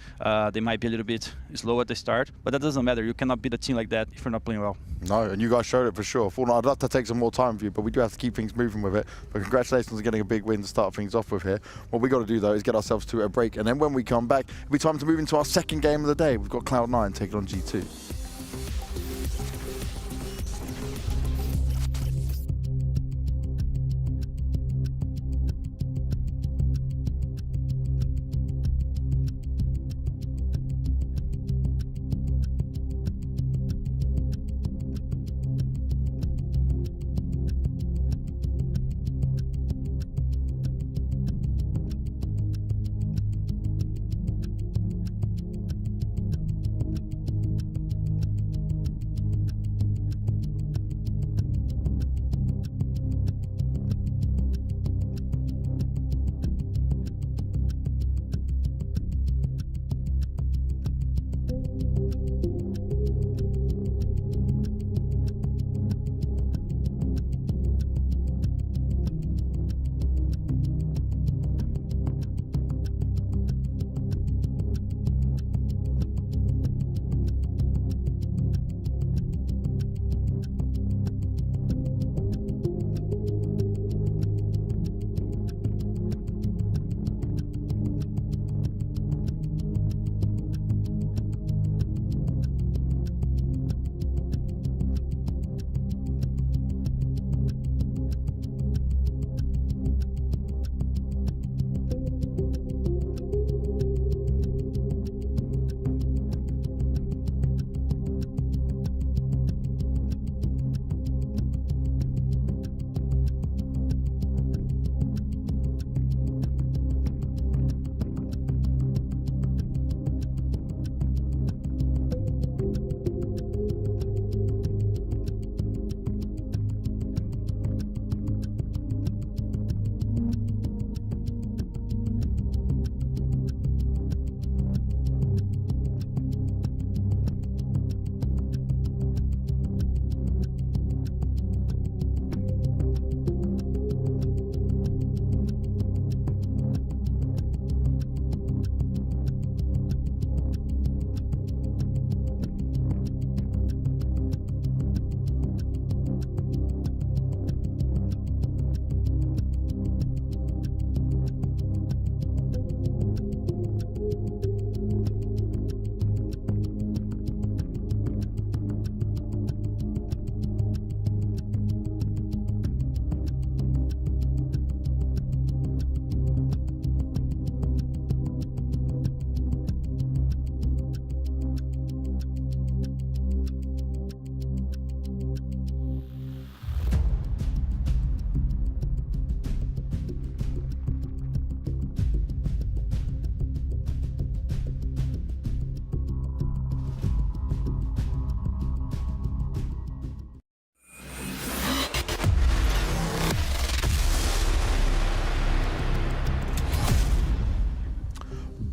They might be a little bit slow at the start, but that doesn't matter. You cannot beat a team like that if you're not playing well. No, and you guys showed it for sure. Fortnite, I'd love to take some more time with you, but we do have to keep things moving with it. But congratulations on getting a big win to start things off with here. What we got to do, though, is get ourselves to a break, and then when we come back, it'll be time to move into our second game of the day. We've got Cloud9 taking on G2.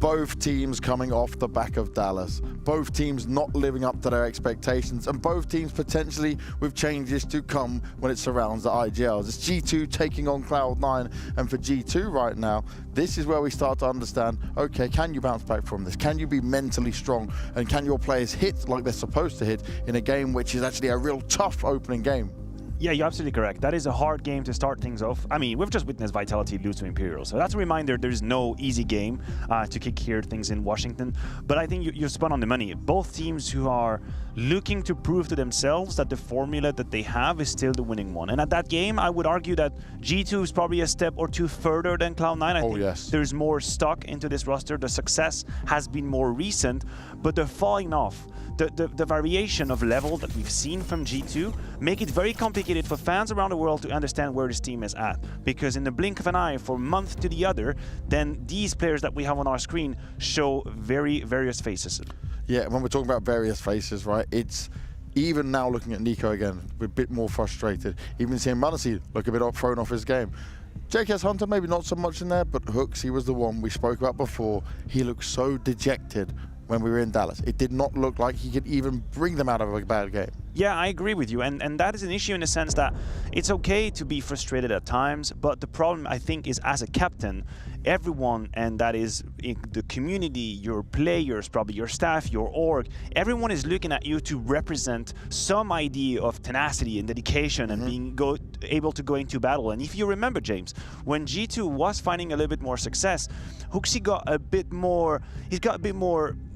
both teams coming off the back of Dallas, both teams not living up to their expectations, and both teams potentially with changes to come when it surrounds the IGLs. It's G2 taking on Cloud9, and for G2 right now, this is where we start to understand, okay, can you bounce back from this? Can you be mentally strong? And can your players hit like they're supposed to hit in a game which is actually a real tough opening game? Yeah, you're absolutely correct. That is a hard game to start things off. I mean, we've just witnessed Vitality lose to Imperial, so that's a reminder there's no easy game to kick here things in Washington. But I think you're spot on the money. Both teams who are looking to prove to themselves that the formula that they have is still the winning one. And at that game, I would argue that G2 is probably a step or two further than Cloud9. I think there's more stock into this roster. The success has been more recent, but the falling off, the variation of level that we've seen from G2 make it very complicated for fans around the world to understand where this team is at. Because in the blink of an eye, from a month to the other, then these players that we have on our screen show various faces. Yeah, when we're talking about various faces, right, it's even now looking at Nico again, we're a bit more frustrated. Even seeing m0NESY look a bit thrown off his game. JKS Hunter, maybe not so much in there, but Hooks, he was the one we spoke about before. He looked so dejected when we were in Dallas. It did not look like he could even bring them out of a bad game. Yeah, I agree with you, and that is an issue in the sense that it's okay to be frustrated at times, but the problem, I think, is as a captain, everyone, and that is the community, your players, probably your staff, your org, everyone is looking at you to represent some idea of tenacity and dedication and being able to go into battle. And if you remember, James, when G2 was finding a little bit more success, Hooksy got a bit more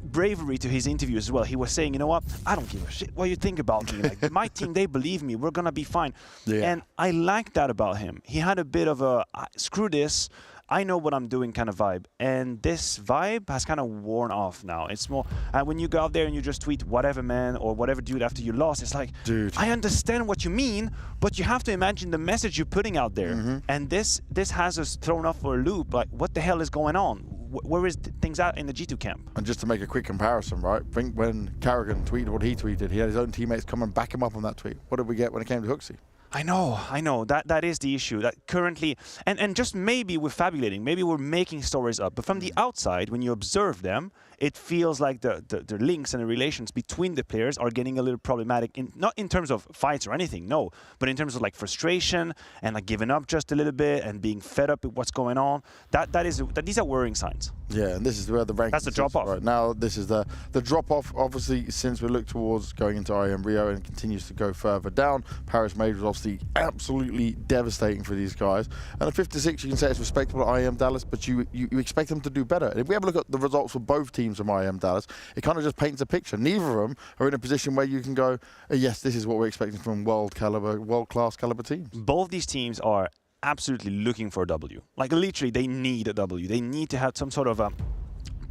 bravery to his interview as well. He was saying, you know what, I don't give a shit what you think about me. Like, my team, they believe me. We're gonna be fine. Yeah. And I like that about him. He had a bit of a screw this, I know what I'm doing kind of vibe. And this vibe has kind of worn off now. It's more, when you go out there and you just tweet whatever man or whatever dude after you lost, it's like, dude, I understand what you mean, but you have to imagine the message you're putting out there. And this has us thrown off for a loop. Like, what the hell is going on? Where is things at in the G2 camp? And just to make a quick comparison, right? I think when Carrigan tweeted what he tweeted, he had his own teammates come and back him up on that tweet. What did we get when it came to Hooksy? I know. That is the issue. That currently, and just maybe we're fabulating, maybe we're making stories up. But from the outside, when you observe them, it feels like the links and the relations between the players are getting a little problematic. Not in terms of fights or anything, no, but in terms of like frustration and like giving up just a little bit and being fed up with what's going on. These are worrying signs. Yeah, and this is where the ranking. That's the drop off. Right now, this is the drop off. Obviously, since we look towards going into IEM Rio and continues to go further down, Paris Major was obviously absolutely devastating for these guys. And at 56, you can say it's respectable at IEM Dallas, but you expect them to do better. And if we have a look at the results for both teams from IEM Dallas, it kind of just paints a picture. Neither of them are in a position where you can go, yes, this is what we're expecting from world-class caliber teams. Both these teams are absolutely looking for a W. Like, literally, they need a W. They need to have some sort of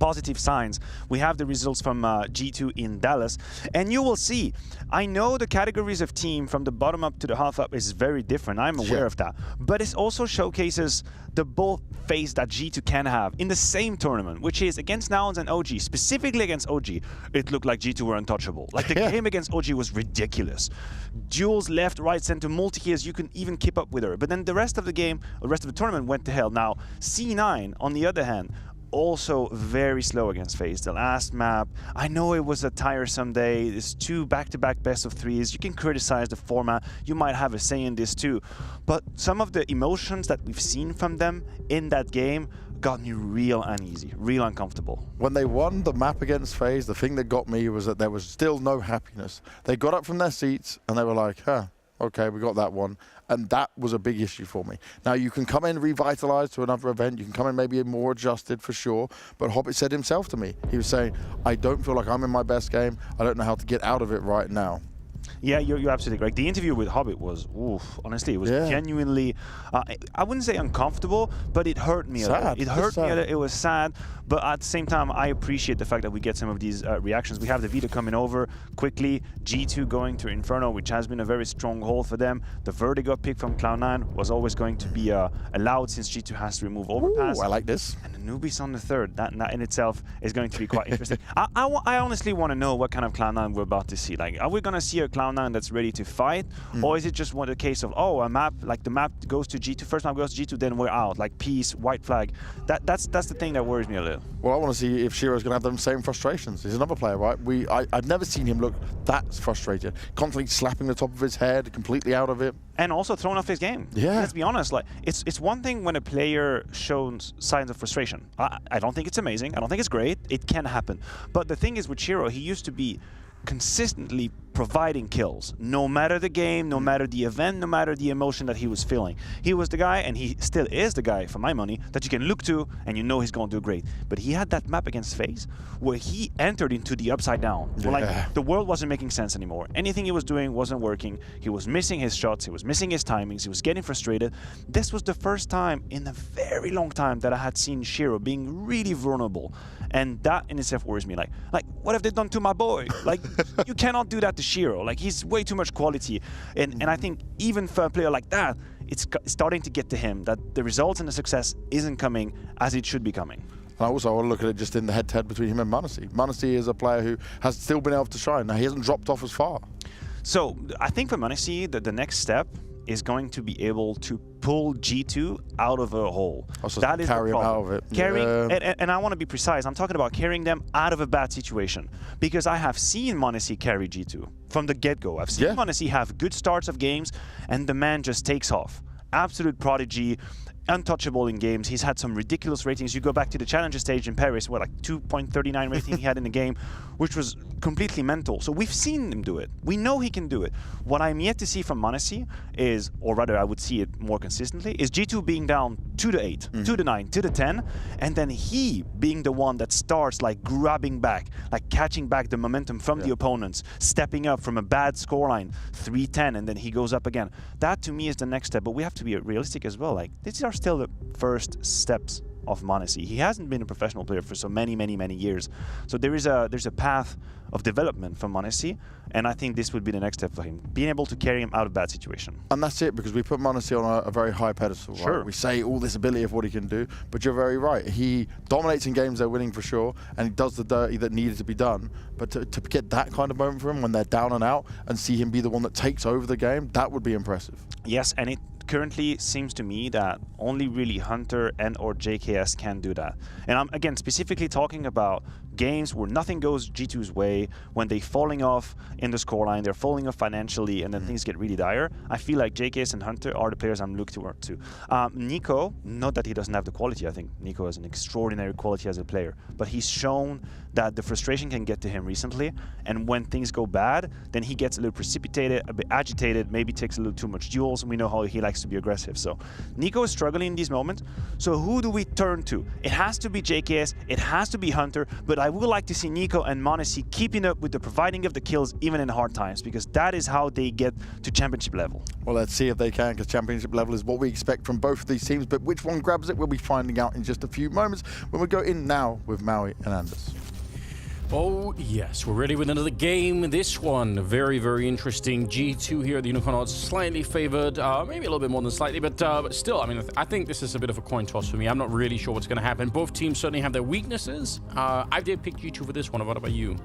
positive signs. We have the results from G2 in Dallas, and you will see, I know the categories of team from the bottom up to the half up is very different. I'm aware of that, but it also showcases the both phase that G2 can have in the same tournament, which is against Nouns and OG, specifically against OG. It looked like G2 were untouchable. Like, the game against OG was ridiculous. Duels left, right, center, multi-kills, you can even keep up with her. But then the rest of the game, the rest of the tournament went to hell. Now, C9, on the other hand, also very slow against FaZe. The last map, I know it was a tiresome day. It's 2 back-to-back best of 3s. You can criticize the format. You might have a say in this too. But some of the emotions that we've seen from them in that game got me real uneasy, real uncomfortable. When they won the map against FaZe, the thing that got me was that there was still no happiness. They got up from their seats and they were like, okay, we got that one. And that was a big issue for me. Now, you can come in revitalized to another event. You can come in maybe more adjusted for sure. But Hobbit said himself to me, he was saying, I don't feel like I'm in my best game. I don't know how to get out of it right now. Yeah, you're absolutely right. The interview with Hobbit was, honestly, it was genuinely, I wouldn't say uncomfortable, but it hurt me a little. It hurt me a little. It was sad, but at the same time, I appreciate the fact that we get some of these reactions. We have the Veto coming over quickly, G2 going to Inferno, which has been a very strong hold for them. The Vertigo pick from Cloud9 was always going to be allowed since G2 has to remove Overpass. I like this. And the newbies on the third, that in itself is going to be quite interesting. I honestly want to know what kind of Cloud9 we're about to see. Like, are we going to see a Cloud9 Cloud9 that's ready to fight, or is it just a case of, oh, a map, like the map goes to G2, first map goes to G2, then we're out, like peace, white flag. That's the thing that worries me a little. Well, I want to see if Shiro's going to have them same frustrations. He's another player, right? I've never seen him look that frustrated, constantly slapping the top of his head, completely out of it. And also thrown off his game. Yeah. Let's be honest, like it's one thing when a player shows signs of frustration. I don't think it's amazing. I don't think it's great. It can happen. But the thing is with Shiro, he used to be consistently providing kills, no matter the game, no matter the event, no matter the emotion that he was feeling. He was the guy, and he still is the guy, for my money, that you can look to and you know he's going to do great. But he had that map against FaZe where he entered into the upside down. Yeah. Where, like, the world wasn't making sense anymore. Anything he was doing wasn't working. He was missing his shots. He was missing his timings. He was getting frustrated. This was the first time in a very long time that I had seen Shiro being really vulnerable. And that in itself worries me. Like, what have they done to my boy? Like, you cannot do that to Shiro. Like, he's way too much quality. And I think even for a player like that, it's starting to get to him that the results and the success isn't coming as it should be coming. And also, I want to look at it just in the head-to-head between him and m0NESY. m0NESY is a player who has still been able to shine. Now, he hasn't dropped off as far. So I think for m0NESY, that the next step is going to be able to pull G2 out of a hole. Also, that is carry the him problem. out of it. Carrying, Yeah. and I want to be precise, I'm talking about carrying them out of a bad situation. Because I have seen m0NESY carry G2 from the get-go. I've seen m0NESY have good starts of games, and the man just takes off. Absolute prodigy, untouchable in games. He's had some ridiculous ratings. You go back to the Challenger stage in Paris, what, like 2.39 rating he had in the game, which was completely mental. So we've seen him do it. We know he can do it. What I'm yet to see from m0NESY is, or rather I would see it more consistently, is G2 being down 2-8, 2-9, 2-10, and then he being the one that starts like grabbing back, like catching back the momentum from the opponents, stepping up from a bad scoreline, 3-10, and then he goes up again. That to me is the next step, but we have to be realistic as well. Like, these are still the first steps of m0NESY. He hasn't been a professional player for so many years. So there's a path of development for m0NESY, and I think this would be the next step for him, being able to carry him out of bad situation. And that's it, because we put m0NESY on a very high pedestal. Sure. Right? We say all this ability of what he can do, but you're very right. He dominates in games they're winning for sure, and he does the dirty that needed to be done. But to get that kind of moment for him when they're down and out and see him be the one that takes over the game, that would be impressive. Yes, and it currently seems to me that only really Hunter and or JKS can do that. And I'm again specifically talking about games where nothing goes G2's way, when they're falling off in the scoreline, they're falling off financially, and then things get really dire. I feel like JKS and Hunter are the players I'm looking toward to. Nico, not that he doesn't have the quality, I think Nico has an extraordinary quality as a player, but he's shown that the frustration can get to him recently, and when things go bad, then he gets a little precipitated, a bit agitated, maybe takes a little too much duels, and we know how he likes to be aggressive. So Nico is struggling in these moments. So who do we turn to? It has to be JKS, it has to be Hunter, but I would like to see Nico and m0NESY keeping up with the providing of the kills even in hard times, because that is how they get to championship level. Well, let's see if they can, because championship level is what we expect from both of these teams, but which one grabs it, we'll be finding out in just a few moments when we go in now with Maui and Anders. Oh, yes, we're ready with another game. This one, very, very interesting. G2 here, the Unicorns slightly favored, maybe a little bit more than slightly, but still, I mean, I think this is a bit of a coin toss for me. I'm not really sure what's going to happen. Both teams certainly have their weaknesses. I did pick G2 for this one. What about you?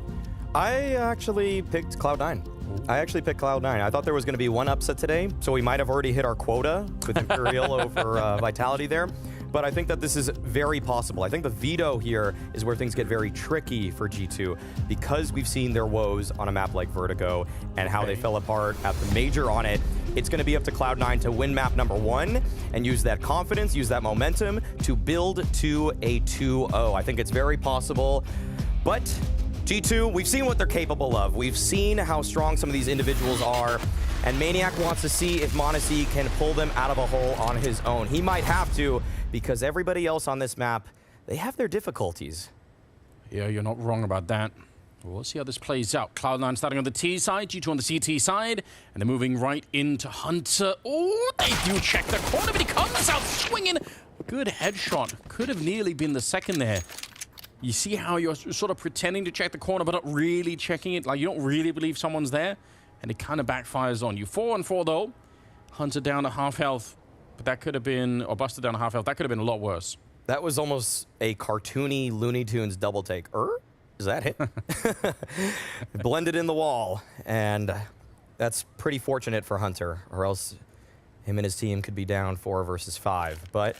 I actually picked Cloud9. I thought there was going to be one upset today, so we might have already hit our quota with Imperial over Vitality there. But I think that this is very possible. I think the Veto here is where things get very tricky for G2, because we've seen their woes on a map like Vertigo and how they fell apart at the major on it. It's going to be up to Cloud9 to win map number 1 and use that confidence, use that momentum to build to a 2-0. I think it's very possible, but G2, we've seen what they're capable of. We've seen how strong some of these individuals are, and Maniac wants to see if m0NESY can pull them out of a hole on his own. He might have to, because everybody else on this map, they have their difficulties. Yeah, you're not wrong about that. We'll see how this plays out. Cloud9 starting on the T side, G2 on the CT side, and they're moving right into Hunter. Oh, they do check the corner, but he comes out swinging. Good headshot. Could have nearly been the second there. You see how you're sort of pretending to check the corner, but not really checking it. Like, you don't really believe someone's there, and it kind of backfires on you. 4-on-4, though. Hunter down to half health, but that could have been, or busted down to half health. That could have been a lot worse. That was almost a cartoony Looney Tunes double take. Is that it? Blended in the wall, and That's pretty fortunate for Hunter, or else him and his team could be down 4 versus 5. But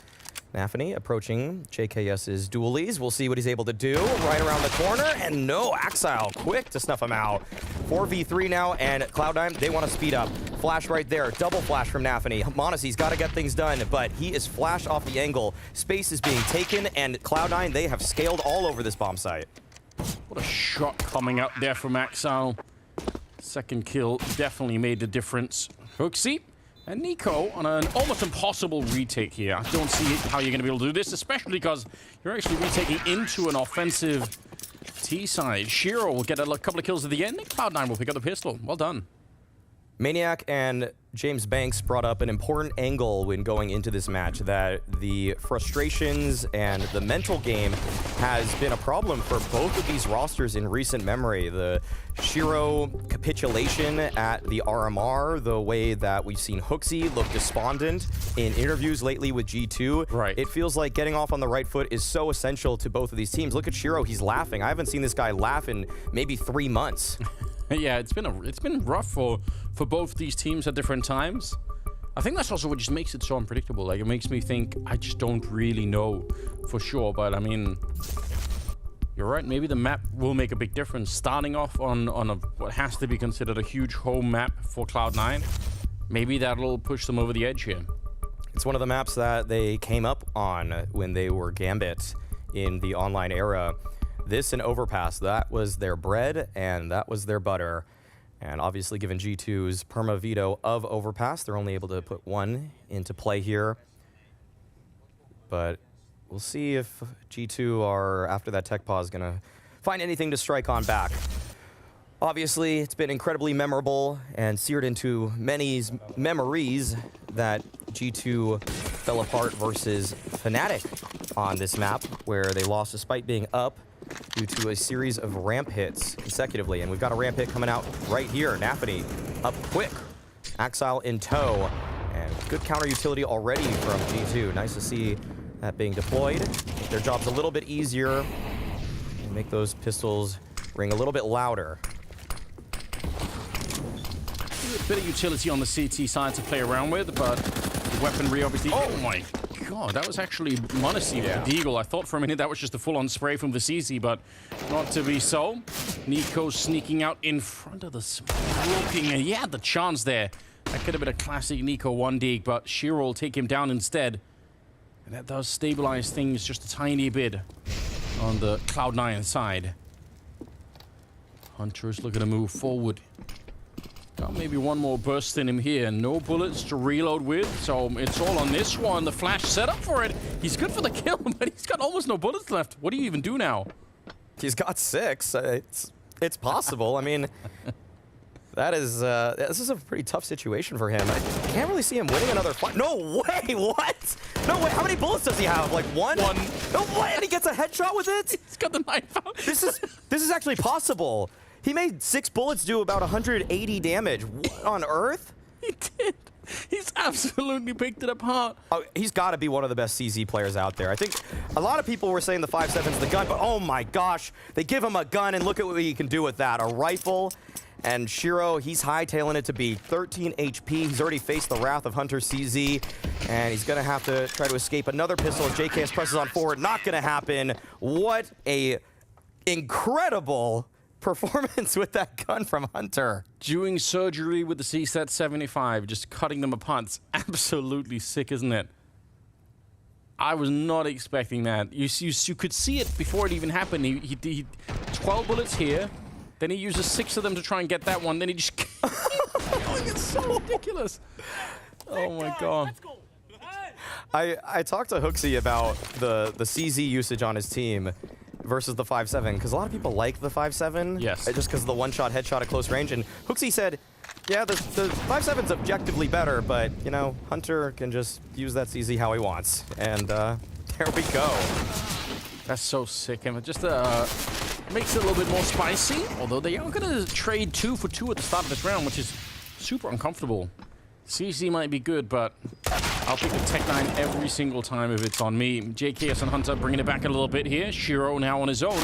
Nafany approaching JKS's dualies. We'll see what he's able to do. Right around the corner, and no, Axile quick to snuff him out. 4v3 now, and Cloud9, they want to speed up. Flash right there, double flash from Nafany. Monacy's got to get things done, but he is flashed off the angle. Space is being taken, and Cloud9, they have scaled all over this bomb site. What a shot coming up there from Axile. Second kill definitely made the difference. Hooksy and Nico on an almost impossible retake here. I don't see how you're going to be able to do this, especially because you're actually retaking into an offensive T side. Shiro will get a couple of kills at the end. Cloud9 will pick up the pistol. Well done. Maniac and James Banks brought up an important angle when going into this match, that the frustrations and the mental game has been a problem for both of these rosters in recent memory. The Shiro capitulation at the RMR, the way that we've seen Hooksy look despondent in interviews lately with G2. Right. It feels like getting off on the right foot is so essential to both of these teams. Look at Shiro, he's laughing. I haven't seen this guy laugh in maybe 3 months. Yeah, it's been rough for both these teams at different times. I think that's also what just makes it so unpredictable. Like, it makes me think I just don't really know for sure. But I mean, you're right. Maybe the map will make a big difference. Starting off on what has to be considered a huge home map for Cloud9, maybe that'll push them over the edge here. It's one of the maps that they came up on when they were Gambit in the online era. This and Overpass, that was their bread and that was their butter. And obviously, given G2's perma veto of Overpass, they're only able to put 1 into play here. But we'll see if G2 are, after that tech pause, gonna find anything to strike on back. Obviously, it's been incredibly memorable and seared into many's memories that G2 fell apart versus Fnatic on this map, where they lost despite being up due to a series of ramp hits consecutively. And we've got a ramp hit coming out right here. Nafany up quick. Axile in tow. And good counter utility already from G2. Nice to see that being deployed. Make their jobs a little bit easier. And make those pistols ring a little bit louder. A bit of utility on the CT side to play around with, but the weaponry obviously... Oh my god, that was actually Monacy with the Deagle. I thought for a minute that was just a full-on spray from the CZ, but not to be so. Nico sneaking out in front of the smoking. He had the chance there. That could have been a classic Nico 1D, but Shiro will take him down instead. And that does stabilize things just a tiny bit on the Cloud9 side. Hunter's looking to move forward. Got maybe one more burst in him here. No bullets to reload with, so it's all on this one. The flash set up for it. He's good for the kill, but he's got almost no bullets left. What do you even do now? He's got 6. It's possible. I mean, this is a pretty tough situation for him. I can't really see him winning another fight. No way! What? No way! How many bullets does he have? Like 1? One. No way! And he gets a headshot with it? He's got the knife out. This is actually possible. He made 6 bullets do about 180 damage. What on earth? He did. He's absolutely picked it apart. Oh, he's got to be one of the best CZ players out there. I think a lot of people were saying the 5.7's the gun, but oh my gosh, they give him a gun and look at what he can do with that. A rifle. And Shiro, he's hightailing it to be 13 HP. He's already faced the wrath of Hunter CZ, and he's going to have to try to escape another pistol as JKS presses on forward. Not going to happen. What a incredible performance with that gun from Hunter. Doing surgery with the CSET 75, just cutting them apart. It's absolutely sick, isn't it? I was not expecting that. You could see it before it even happened. He 12 bullets here, then he uses 6 of them to try and get that one, then he just... It's so ridiculous. Oh my god. I talked to Hooksy about the CZ usage on his team versus the 5.7, because a lot of people like the 5.7. Yes. Just because of the one-shot headshot at close range. And Hooksy said, yeah, the 5.7's objectively better, but, you know, Hunter can just use that CZ how he wants. And there we go. That's so sick. And it just makes it a little bit more spicy, although they are going to trade 2 for 2 at the start of this round, which is super uncomfortable. CC might be good, but I'll pick the Tech 9 every single time if it's on me. JKS and Hunter bringing it back a little bit here. Shiro now on his own,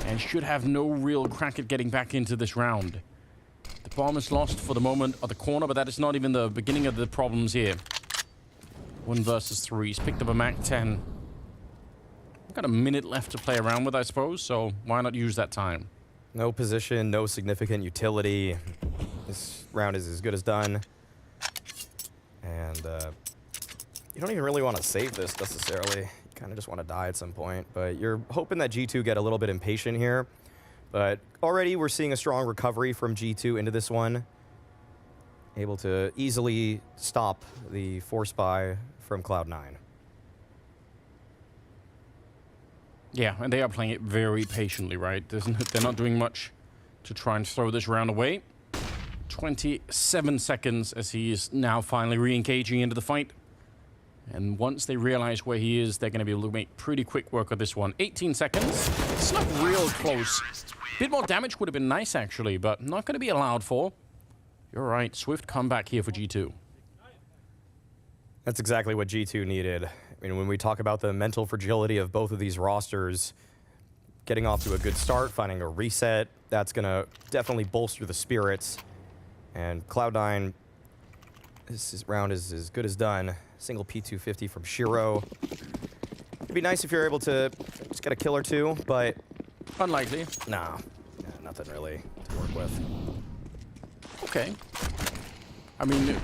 and should have no real crack at getting back into this round. The Bomb is lost for the moment at the corner, but that is not even the beginning of the problems here. 1 versus 3. He's picked up a MAC-10. Got a minute left to play around with, I suppose, so why not use that time? No position, no significant utility. This round is as good as done. And you don't even really want to save this necessarily. You kind of just want to die at some point. But you're hoping that G2 get a little bit impatient here. But already we're seeing a strong recovery from G2 into this one. Able to easily stop the force buy from Cloud9. Yeah, and they are playing it very patiently, right? They're not doing much to try and throw this round away. 27 seconds as he is now finally re-engaging into the fight. And once they realize where he is, they're going to be able to make pretty quick work of this one. 18 seconds. It's not real close. A bit more damage would have been nice, actually, but not going to be allowed for. You're right. Swift comeback here for G2. That's exactly what G2 needed. I mean, when we talk about the mental fragility of both of these rosters, getting off to a good start, finding a reset, that's going to definitely bolster the spirits. And Cloud9, this round is as good as done. Single P250 from Shiro. It'd be nice if you're able to just get a kill or two, but... Unlikely. Nah, nothing really to work with. Okay. I mean,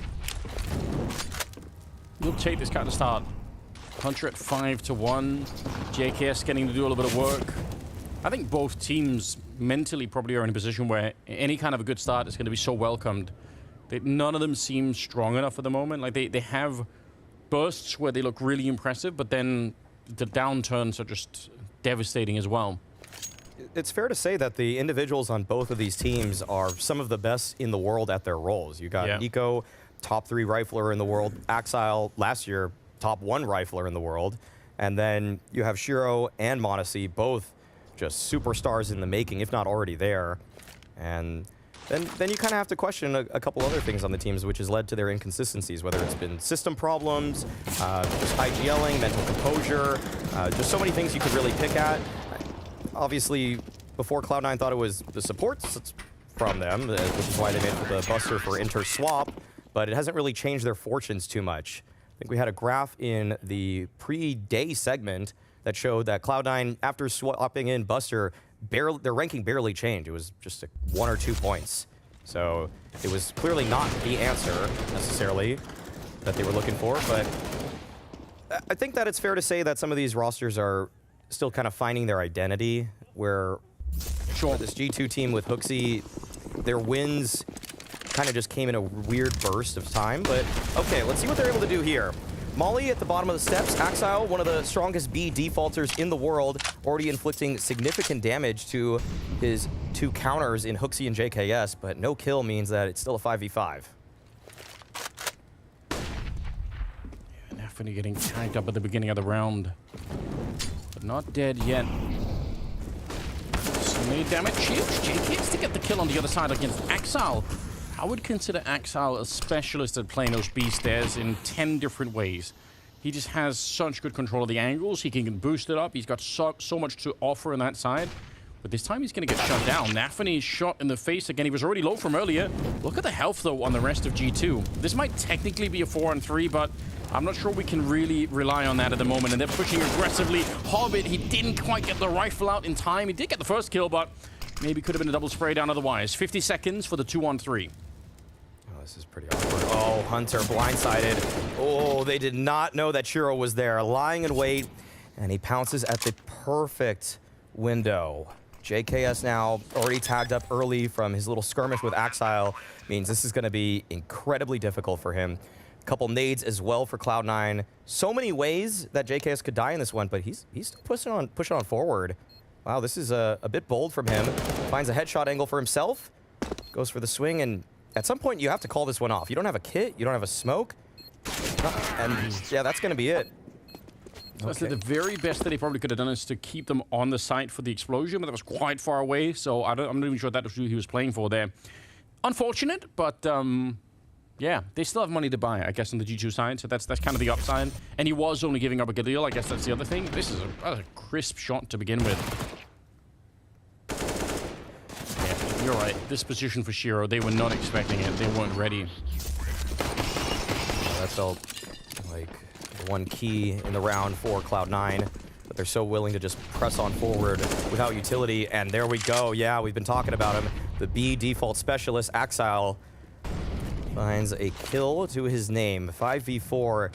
you'll take this kind of start. Hunter at 5-1. JKS getting to do a little bit of work. I think both teams mentally probably are in a position where any kind of a good start is going to be so welcomed. None of them seem strong enough at the moment. Like they have bursts where they look really impressive, but then the downturns are just devastating as well. It's fair to say that the individuals on both of these teams are some of the best in the world at their roles. You got Nico, top 3 rifler in the world. Axile last year, top 1 rifler in the world. And then you have Shiro and m0NESY, both just superstars in the making, if not already there. And then you kind of have to question a couple other things on the teams, which has led to their inconsistencies, whether it's been system problems, just IGLing, mental composure, just so many things you could really pick at. Obviously, before Cloud9 thought it was the supports from them, which is why they made the buster for inter-swap, but it hasn't really changed their fortunes too much. I think we had a graph in the pre-day segment that showed that Cloud9, after swapping in buster, their ranking barely changed. It was just 1 or 2 points. So it was clearly not the answer, necessarily, that they were looking for, but I think that it's fair to say that some of these rosters are still kind of finding their identity, where this G2 team with HooXi, their wins kind of just came in a weird burst of time. But okay, let's see what they're able to do here. Molly at the bottom of the steps. Axile, one of the strongest B defaulters in the world, already inflicting significant damage to his 2 counters in HooXi and JKS, but no kill means that it's still a 5v5. Definitely getting tagged up at the beginning of the round, but not dead yet. So many damage. JKS to get the kill on the other side against Axile. I would consider Axile a specialist at playing those B stairs in 10 different ways. He just has such good control of the angles. He can boost it up. He's got so much to offer on that side. But this time he's going to get shut down. Nafany's shot in the face again. He was already low from earlier. Look at the health, though, on the rest of G2. This might technically be a 4-on-3, but I'm not sure we can really rely on that at the moment. And they're pushing aggressively. Hobbit, he didn't quite get the rifle out in time. He did get the first kill, but maybe could have been a double spray down otherwise. 50 seconds for the 2-on-3. This is pretty awkward. Oh, Hunter blindsided. Oh, they did not know that Shiro was there, lying in wait, and he pounces at the perfect window. JKS now already tagged up early from his little skirmish with Axile. Means this is going to be incredibly difficult for him. A couple nades as well for Cloud9. So many ways that JKS could die in this one, but he's still pushing on forward. Wow, this is a bit bold from him. Finds a headshot angle for himself. Goes for the swing, and at some point, you have to call this one off. You don't have a kit. You don't have a smoke. And yeah, that's going to be it. Okay. The very best that he probably could have done is to keep them on the site for the explosion, but that was quite far away, so I'm not even sure that was who he was playing for there. Unfortunate, but yeah, they still have money to buy, I guess, on the G2 side, so that's kind of the upside. And he was only giving up a Galil, I guess that's the other thing. This is a crisp shot to begin with. Yeah, You're right. This position for Shiro, they were not expecting it. They weren't ready. That felt like the one key in the round for Cloud9, but they're so willing to just press on forward without utility, and there we go. Yeah, we've been talking about him. The B default specialist, Axile, finds a kill to his name. 5v4.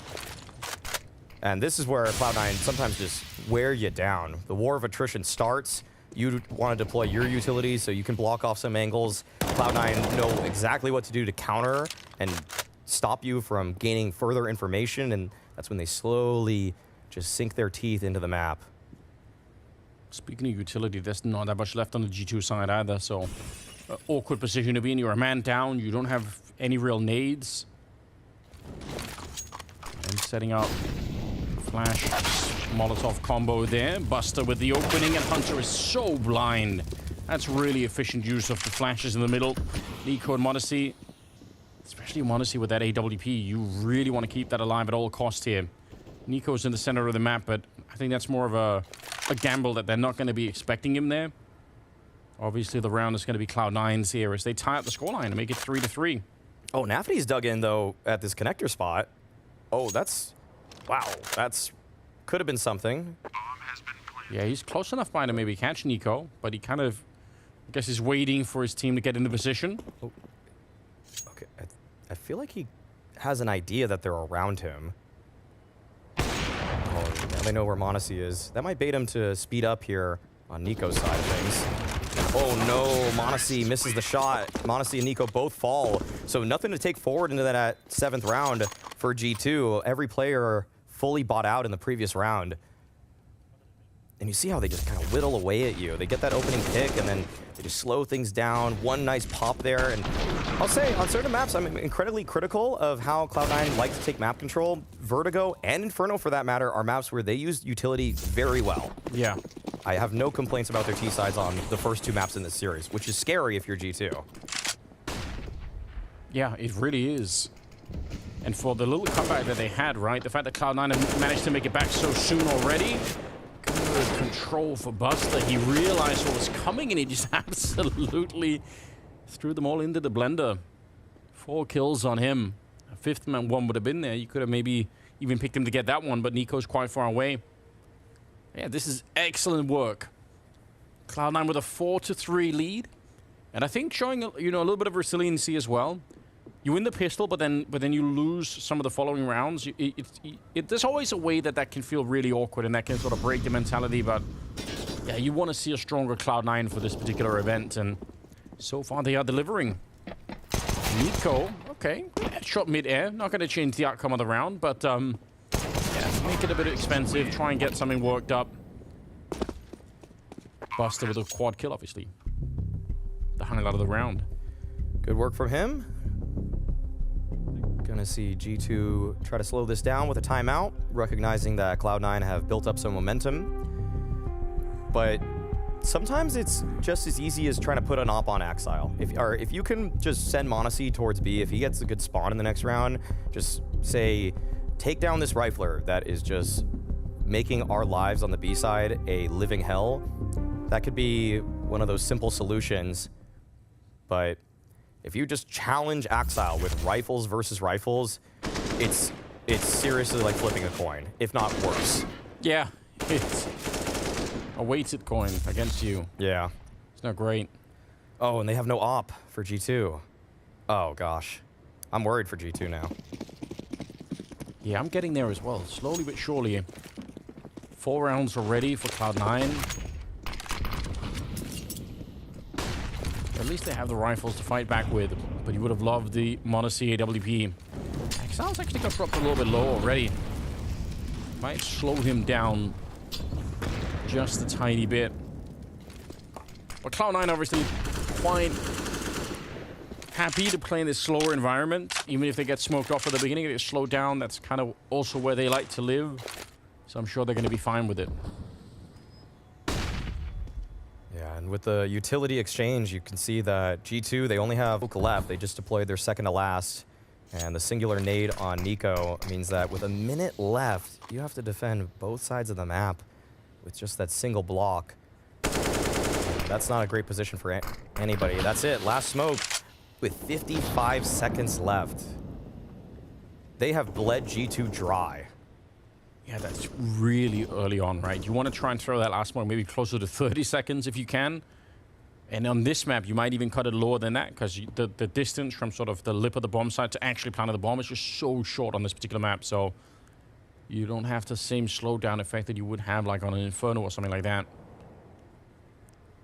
And this is where Cloud9 sometimes just wear you down. The war of attrition starts. You want to deploy your utilities so you can block off some angles. Cloud9 know exactly what to do to counter and stop you from gaining further information, and that's when they slowly just sink their teeth into the map. Speaking of utility, there's not that much left on the G2 side either, so awkward position to be in. You're a man down, you don't have any real nades. And setting up flash Molotov combo there. Buster with the opening, and Hunter is so blind. That's really efficient use of the flashes in the middle. Nico and Modesty, especially Modesty with that AWP, you really want to keep that alive at all costs here. Nico's in the center of the map, but I think that's more of a gamble that they're not going to be expecting him there. Obviously, the round is going to be Cloud9's here as they tie up the scoreline and make it 3-3. Oh, Nafty's dug in, though, at this connector spot. Oh, that's... Wow, that's... Could have been something. Yeah, he's close enough by to maybe catch Nico, but he kind of, I guess, is waiting for his team to get into position. Oh. Okay, I feel like he has an idea that they're around him. Oh, now they know where Monacy is. That might bait him to speed up here on Nico's side of things. Oh no, Monacy misses the shot. Monacy and Nico both fall. So nothing to take forward into that 7th round for G2. Every player fully bought out in the previous round. And you see how they just kind of whittle away at you. They get that opening pick, and then they just slow things down. One nice pop there, and I'll say, on certain maps, I'm incredibly critical of how Cloud9 likes to take map control. Vertigo and Inferno, for that matter, are maps where they use utility very well. Yeah. I have no complaints about their T-sides on the first 2 maps in this series, which is scary if you're G2. Yeah, it really is. And for the little comeback that they had, right? The fact that Cloud9 have managed to make it back so soon already. Good control for Buster. He realized what was coming, and he just absolutely threw them all into the blender. 4 kills on him. A 5th man one would have been there. You could have maybe even picked him to get that one, but Nico's quite far away. Yeah, this is excellent work. Cloud9 with a 4-3 lead, and I think showing a little bit of resiliency as well. You win the pistol, but then you lose some of the following rounds. There's always a way that can feel really awkward, and that can sort of break the mentality. But yeah, you want to see a stronger Cloud9 for this particular event, and so far they are delivering. Nico, okay, shot mid-air, not going to change the outcome of the round, but yeah, make it a bit expensive. Try and get something worked up. Buster with a quad kill, obviously. The highlight of the round. Good work from him. Gonna see G2 try to slow this down with a timeout, recognizing that Cloud9 have built up some momentum. But sometimes it's just as easy as trying to put an op on Axile. If you can just send Monacy towards B, if he gets a good spawn in the next round, just say, take down this rifler that is just making our lives on the B side a living hell. That could be one of those simple solutions. But if you just challenge Axile with rifles versus rifles, it's seriously like flipping a coin, if not worse. Yeah, it's a weighted coin against you. Yeah. It's not great. Oh, and they have no op for G2. Oh, gosh. I'm worried for G2 now. Yeah, I'm getting there as well, slowly but surely. 4 rounds already for Cloud9. At least they have the rifles to fight back with, but you would have loved the Monacy AWP. Exile's actually got dropped a little bit low already. Might slow him down just a tiny bit. But Cloud9 obviously quite happy to play in this slower environment. Even if they get smoked off at the beginning, they slow down. That's kind of also where they like to live. So I'm sure they're going to be fine with it. Yeah, and with the utility exchange, you can see that G2, they only have Hook left. They just deployed their second to last. And the singular nade on Nico means that with a minute left, you have to defend both sides of the map with just that single block. That's not a great position for anybody. That's it. Last smoke with 55 seconds left. They have bled G2 dry. Yeah, that's really early on, right? You want to try and throw that last smoke maybe closer to 30 seconds if you can. And on this map, you might even cut it lower than that because the distance from sort of the lip of the bomb site to actually planting the bomb is just so short on this particular map. So you don't have the same slowdown effect that you would have like on an Inferno or something like that.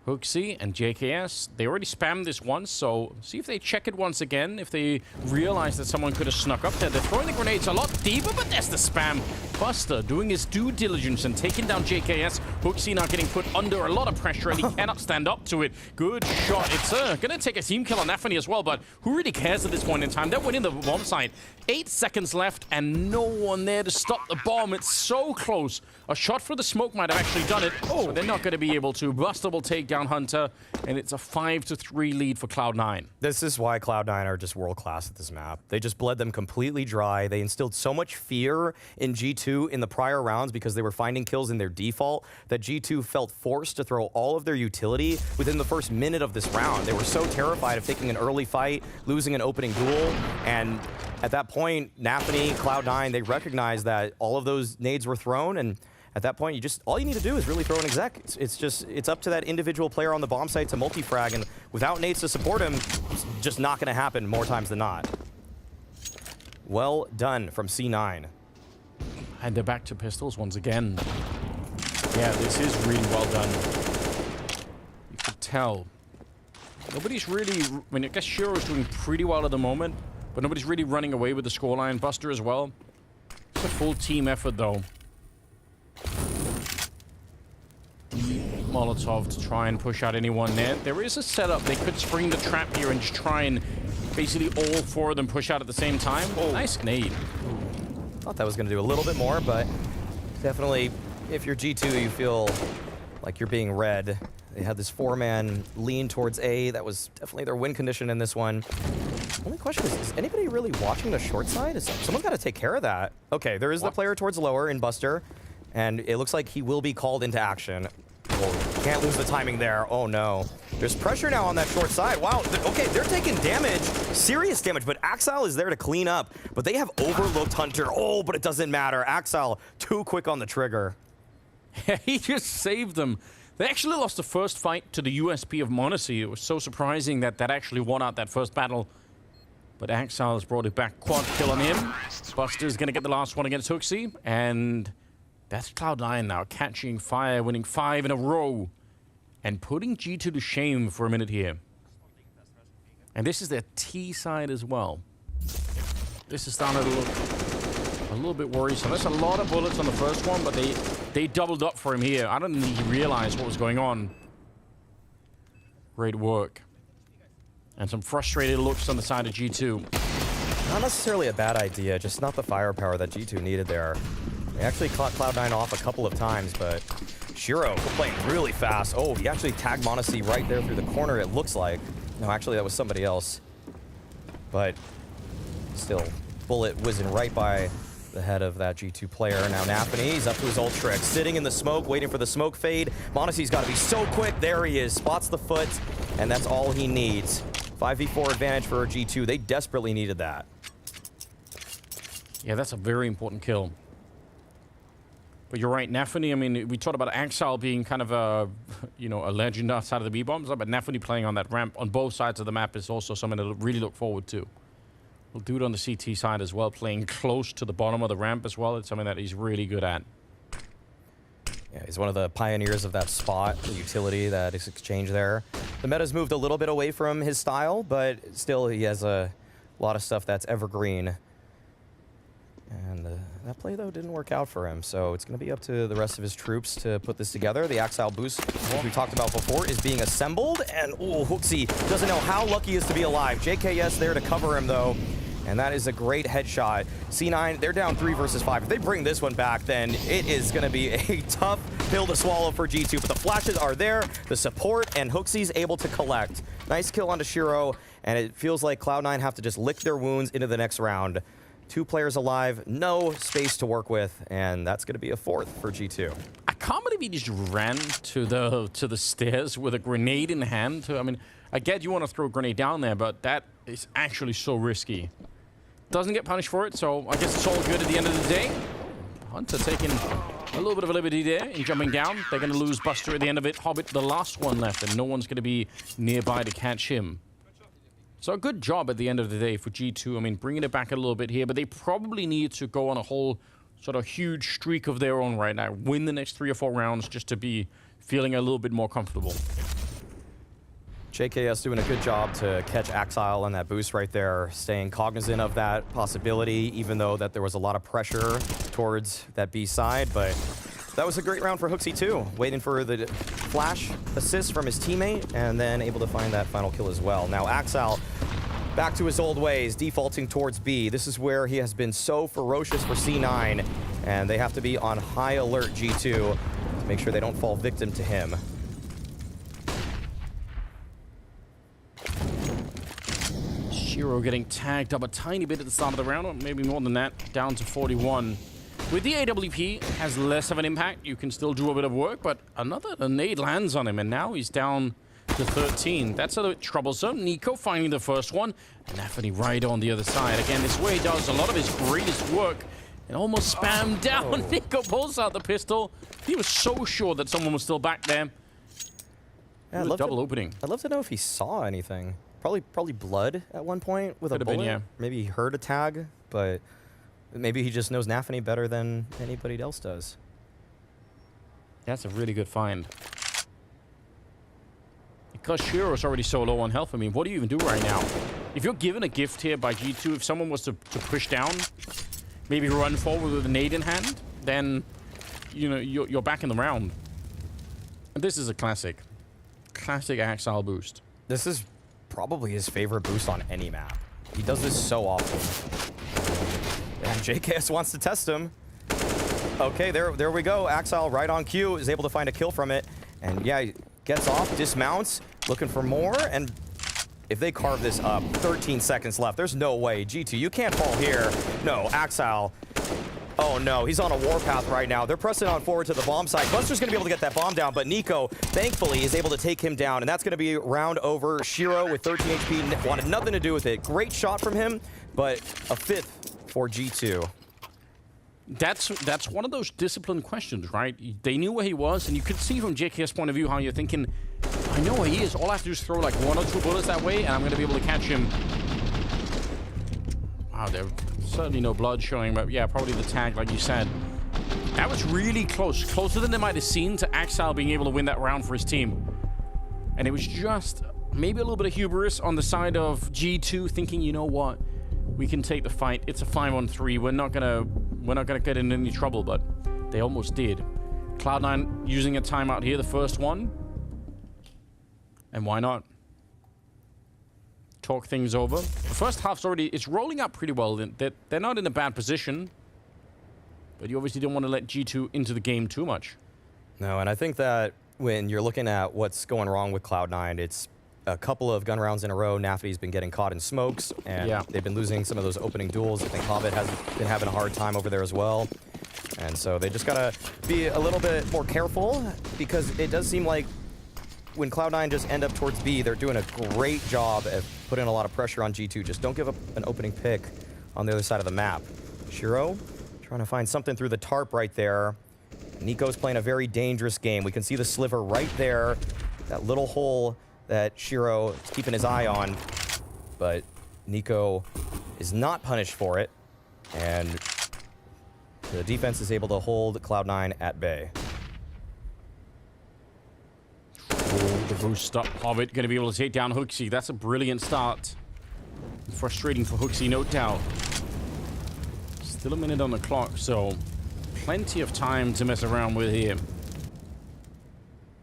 HooXi and JKS, they already spammed this once, so see if they check it once again, if they realize that someone could have snuck up there. They're throwing the grenades a lot deeper, but there's the spam. Buster doing his due diligence and taking down JKS. HooXi now getting put under a lot of pressure, and he cannot stand up to it. Good shot. It's going to take a team kill on Nafany as well, but who really cares at this point in time? They're winning the bomb site. 8 seconds left, and no one there to stop the bomb. It's so close. A shot for the smoke might have actually done it, but they're not going to be able to. Buster will take down Hunter, and it's a 5-3 lead for Cloud9. This is why Cloud9 are just world class at this map. They just bled them completely dry. They instilled so much fear in G2 in the prior rounds because they were finding kills in their default that G2 felt forced to throw all of their utility within the first minute of this round. They were so terrified of taking an early fight, losing an opening duel, and at that point, Nafany, Cloud9, they recognized that all of those nades were thrown, and at that point, all you need to do is really throw an exec. It's up to that individual player on the bomb site to multi-frag, and without nades to support him, it's just not going to happen more times than not. Well done from C9. And they're back to pistols once again. Yeah, this is really well done. You could tell. Nobody's really... I mean, I guess Shiro's doing pretty well at the moment, but nobody's really running away with the scoreline. Buster as well. It's a full team effort, though. Molotov to try and push out anyone there. There is a setup. They could spring the trap here and just try and basically all 4 of them push out at the same time. Oh, nice nade. Thought that was going to do a little bit more, but definitely, if you're G2, you feel like you're being read. They had this 4-man lean towards A. That was definitely their win condition in this one. Only question is anybody really watching the short side? Someone's got to take care of that. Okay, there is the player towards lower in Buster, and it looks like he will be called into action. Oh, can't lose the timing there. Oh, no. There's pressure now on that short side. Wow. Okay, they're taking damage, serious damage, but Axile is there to clean up. But they have overlooked Hunter. Oh, but it doesn't matter. Axile, too quick on the trigger. He just saved them. They actually lost the first fight to the USP of Monacy. It was so surprising that that actually won out that first battle. But Axile has brought it back. Quad kill on him. Buster's going to get the last one against HooXi. And that's Cloud9 now, catching fire, winning 5 in a row. And putting G2 to shame for a minute here. And this is their T side as well. This is starting to look a little bit worrisome. There's a lot of bullets on the first one, but they doubled up for him here. I don't think he realized what was going on. Great work. And some frustrated looks on the side of G2. Not necessarily a bad idea, just not the firepower that G2 needed there. They actually caught Cloud9 off a couple of times, but Shiro playing really fast. Oh, he actually tagged Monacy right there through the corner, it looks like. No, actually, that was somebody else. But still, bullet whizzing right by the head of that G2 player. Now Nafany, he's up to his old trick. Sitting in the smoke, waiting for the smoke fade. Monacy's got to be so quick. There he is. Spots the foot, and that's all he needs. 5v4 advantage for G2. They desperately needed that. Yeah, that's a very important kill. But you're right, Nafany, I mean, we talked about Axile being kind of a, you know, a legend outside of the B-bombs, but Nafany playing on that ramp on both sides of the map is also something to really look forward to. We'll do it on the CT side as well, playing close to the bottom of the ramp as well. It's something that he's really good at. Yeah, he's one of the pioneers of that spot, the utility that is exchanged there. The meta's moved a little bit away from his style, but still he has a lot of stuff that's evergreen. And that play, though, didn't work out for him, so it's going to be up to the rest of his troops to put this together. The Axile boost, as we talked about before, is being assembled, and oh, HooXi doesn't know how lucky he is to be alive. JKS there to cover him, though, and that is a great headshot. C9, they're down 3 versus 5. If they bring this one back, then it is going to be a tough pill to swallow for G2, but the flashes are there, the support, and HooXi's able to collect. Nice kill onto Shiro, and it feels like Cloud9 have to just lick their wounds into the next round. 2 players alive, no space to work with, and that's going to be a 4th for G2. I can't believe he just ran to the stairs with a grenade in hand. I mean, I get you want to throw a grenade down there, but that is actually so risky. Doesn't get punished for it, so I guess it's all good at the end of the day. Hunter taking a little bit of a liberty there in jumping down. They're going to lose Buster at the end of it. Hobbit, the last one left, and no one's going to be nearby to catch him. So a good job at the end of the day for G2. I mean, bringing it back a little bit here, but they probably need to go on a whole sort of huge streak of their own right now. Win the next 3 or 4 rounds just to be feeling a little bit more comfortable. JKS doing a good job to catch Axile on that boost right there, staying cognizant of that possibility, even though that there was a lot of pressure towards that B side. But that was a great round for HooXi too, waiting for the flash assist from his teammate and then able to find that final kill as well. Now Axile back to his old ways, defaulting towards B. This is where he has been so ferocious for C9, and they have to be on high alert, G2, to make sure they don't fall victim to him. Shiro getting tagged up a tiny bit at the start of the round, or maybe more than that, down to 41. With the AWP, has less of an impact. You can still do a bit of work, but another nade lands on him, and now he's down to 13. That's a little bit troublesome. Nico finding the first one, and Anthony right on the other side. Again, this way he does a lot of his greatest work, and almost spammed down. Nico pulls out the pistol. He was so sure that someone was still back there. Yeah, double opening. I'd love to know if he saw anything. Probably blood at one point with a bullet. Been, yeah. Maybe he heard a tag, but maybe he just knows Nafany better than anybody else does. That's a really good find. Because Shiro's already so low on health, I mean, what do you even do right now? If you're given a gift here by G2, if someone was to push down, maybe run forward with a nade in hand, then, you know, you're back in the round. And this is a classic. Classic Axile boost. This is probably his favorite boost on any map. He does this so often. And JKS wants to test him. Okay, there we go. Axile right on cue, is able to find a kill from it. And yeah, he gets off, dismounts, looking for more. And if they carve this up, 13 seconds left. There's no way. G2, you can't fall here. No, Axile. Oh no, he's on a warpath right now. They're pressing on forward to the bomb site. Buster's gonna be able to get that bomb down, but Nico, thankfully, is able to take him down, and that's gonna be round over. Shiro with 13 HP wanted nothing to do with it. Great shot from him, but a 5th for G2. That's one of those disciplined questions, right? They knew where he was, and you could see from JK's point of view how you're thinking, I know where he is. All I have to do is throw like 1 or 2 bullets that way, and I'm gonna be able to catch him. Wow, there's certainly no blood showing, but yeah, probably the tag, like you said. That was really close. Closer than they might have seen to Axile being able to win that round for his team. And it was just maybe a little bit of hubris on the side of G2, thinking, you know what? We can take the fight. It's a 5-on-3. We're not gonna get in any trouble, but they almost did. Cloud9 using a timeout here, the first one. And why not? Talk things over. The first half's already, it's rolling out pretty well. They're not in a bad position, but you obviously don't want to let G2 into the game too much. No, and I think that when you're looking at what's going wrong with Cloud9, it's a couple of gun rounds in a row. Nafany's been getting caught in smokes, and they've been losing some of those opening duels. I think Hobbit has been having a hard time over there as well. And so they just gotta be a little bit more careful, because it does seem like when Cloud9 just end up towards B, they're doing a great job at putting a lot of pressure on G2. Just don't give up an opening pick on the other side of the map. Shiro trying to find something through the tarp right there. Nico's playing a very dangerous game. We can see the sliver right there, that little hole that Shiro is keeping his eye on. But Nico is not punished for it, and the defense is able to hold Cloud9 at bay. The boost up. Hobbit going to be able to take down HooXi. That's a brilliant start. Frustrating for HooXi, no doubt. Still a minute on the clock, so plenty of time to mess around with here.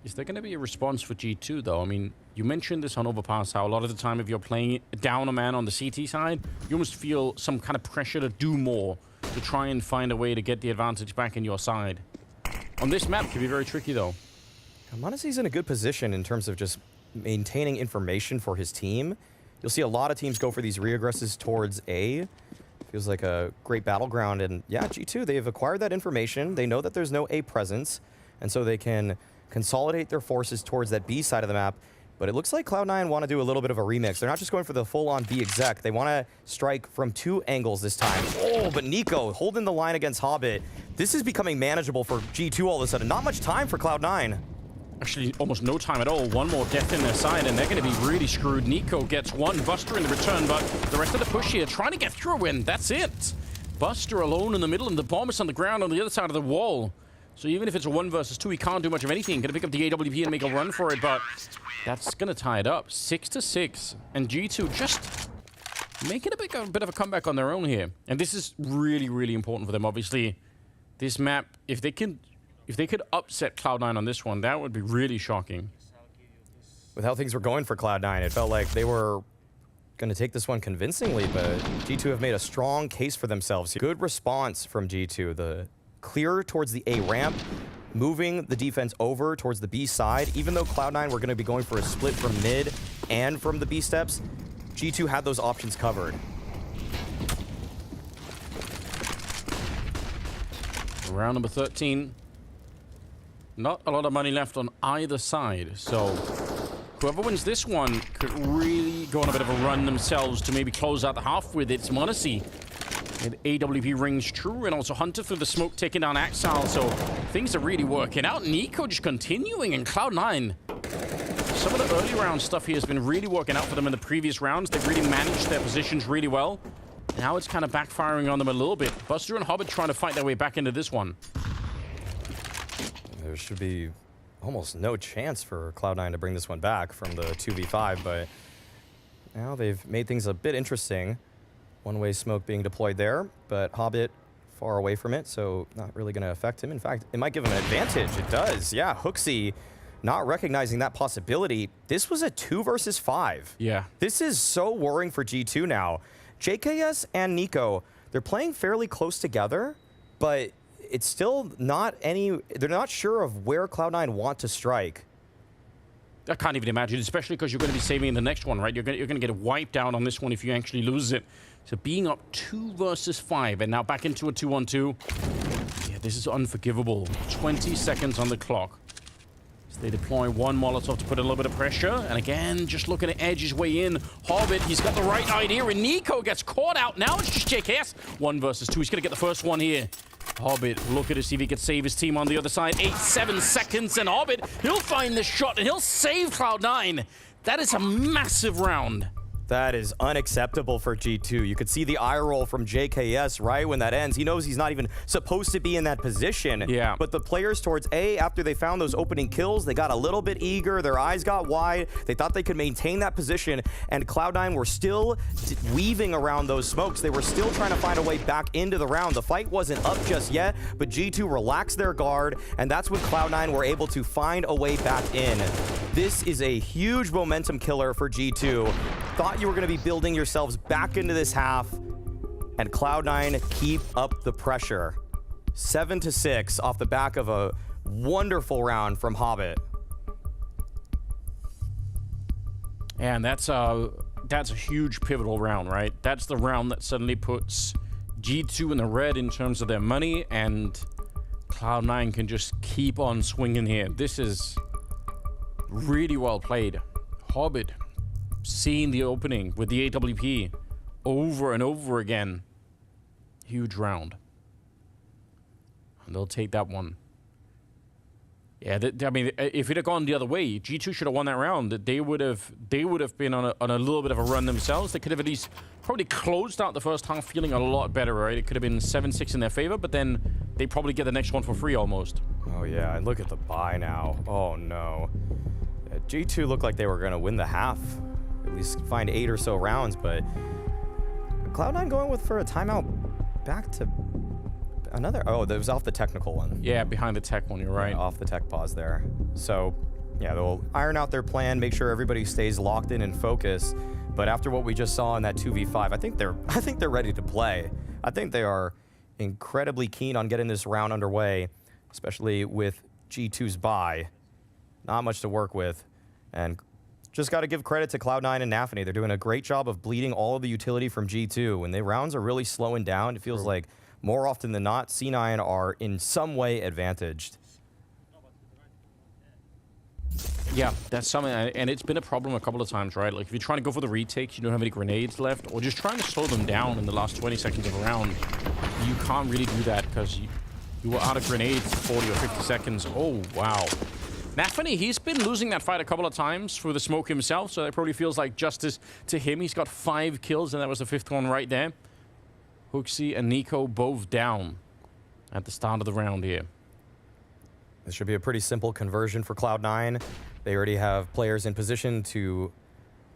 Is there going to be a response for G2, though? I mean, you mentioned this on Overpass, how a lot of the time if you're playing down a man on the CT side, you almost feel some kind of pressure to do more, to try and find a way to get the advantage back in your side. On this map, it can be very tricky, though. Montese's in a good position in terms of just maintaining information for his team. You'll see a lot of teams go for these reaggresses towards A. Feels like a great battleground, and yeah, G2, they've acquired that information. They know that there's no A presence, and so they can consolidate their forces towards that B side of the map. But it looks like Cloud9 want to do a little bit of a remix. They're not just going for the full-on B exec. They want to strike from 2 angles this time. Oh, but Nico holding the line against Hobbit. This is becoming manageable for G2 all of a sudden. Not much time for Cloud9. Actually, almost no time at all. One more death in their side, and they're going to be really screwed. Nico gets one, Buster in the return, but the rest of the push here trying to get through a win. That's it. Buster alone in the middle, and the bomb is on the ground on the other side of the wall. So even if it's a 1 versus 2, he can't do much of anything. Going to pick up the AWP and make a run for it, but that's going to tie it up. 6-6, and G2 just making a bit of a comeback on their own here. And this is really, really important for them. Obviously, this map, if they could upset Cloud9 on this one, that would be really shocking. With how things were going for Cloud9, it felt like they were going to take this one convincingly, but G2 have made a strong case for themselves. Good response from G2. The clear towards the A ramp, moving the defense over towards the B side. Even though Cloud9 were going to be going for a split from mid and from the B steps, G2 had those options covered. Round number 13. Not a lot of money left on either side, so whoever wins this one could really go on a bit of a run themselves to maybe close out the half with its Monacy. And AWP rings true, and also Hunter through the smoke taking down Axile, so things are really working out. Nico just continuing, and Cloud9. Some of the early round stuff here has been really working out for them in the previous rounds. They've really managed their positions really well. Now it's kind of backfiring on them a little bit. Buster and Hobbit trying to fight their way back into this one. There should be almost no chance for Cloud9 to bring this one back from the 2v5, but now they've made things a bit interesting. One-way smoke being deployed there, but Hobbit far away from it, so not really going to affect him. In fact, it might give him an advantage. It does. Yeah, Hooksy not recognizing that possibility. This was a 2 versus 5. Yeah. This is so worrying for G2 now. JKS and Nico, they're playing fairly close together, but it's still not any... They're not sure of where Cloud9 want to strike. I can't even imagine, especially because you're going to be saving the next one, right? You're going to get wiped out on this one if you actually lose it. So being up 2 versus 5 and now back into a 2-on-2. Yeah, this is unforgivable. 20 seconds on the clock. So they deploy one Molotov to put a little bit of pressure. And again, just looking to edge his way in. Hobbit, he's got the right idea, and Nico gets caught out. Now it's just JKS. 1 versus 2. He's going to get the first one here. Hobbit looking to see if he can save his team on the other side. 8-7 seconds, and Hobbit, he'll find the shot, and he'll save Cloud9. That is a massive round. That is unacceptable for G2. You could see the eye roll from JKS right when that ends. He knows he's not even supposed to be in that position. Yeah. But the players towards A, after they found those opening kills, they got a little bit eager. Their eyes got wide. They thought they could maintain that position. And Cloud9 were still weaving around those smokes. They were still trying to find a way back into the round. The fight wasn't up just yet, but G2 relaxed their guard. And that's when Cloud9 were able to find a way back in. This is a huge momentum killer for G2. Thought you were going to be building yourselves back into this half, and Cloud9 keep up the pressure. 7-6 off the back of a wonderful round from Hobbit. And that's a huge pivotal round, right? That's the round that suddenly puts G2 in the red in terms of their money, and Cloud9 can just keep on swinging here. This is really well played. Hobbit seeing the opening with the AWP over and over again. Huge round. And they'll take that one. Yeah, I mean, if it had gone the other way, G2 should have won that round. They would have been on a little bit of a run themselves. They could have at least probably closed out the first half feeling a lot better, right? It could have been 7-6 in their favor, but then they probably get the next one for free almost. Oh yeah, and look at the buy now. Oh no. G2 looked like they were going to win the half. At least find 8 or so rounds, but Cloud9 going for a timeout back to another. Oh, that was off the technical one. Yeah, behind the tech one, you're right. Yeah, off the tech pause there. So, yeah, they'll iron out their plan, make sure everybody stays locked in and focused. But after what we just saw in that 2v5, I think they're ready to play. I think they are incredibly keen on getting this round underway, especially with G2's bye. Not much to work with, and just got to give credit to Cloud9 and Nafany. They're doing a great job of bleeding all of the utility from G2. When the rounds are really slowing down, it feels like more often than not, C9 are in some way advantaged. Yeah, that's something, and it's been a problem a couple of times, right? Like if you're trying to go for the retakes, you don't have any grenades left, or just trying to slow them down in the last 20 seconds of a round, you can't really do that because you were out of grenades 40 or 50 seconds. Oh, wow. Nafany, he's been losing that fight a couple of times through the smoke himself, so that probably feels like justice to him. He's got 5 kills, and that was the 5th one right there. Hooksy and Nico both down at the start of the round here. This should be a pretty simple conversion for Cloud9. They already have players in position to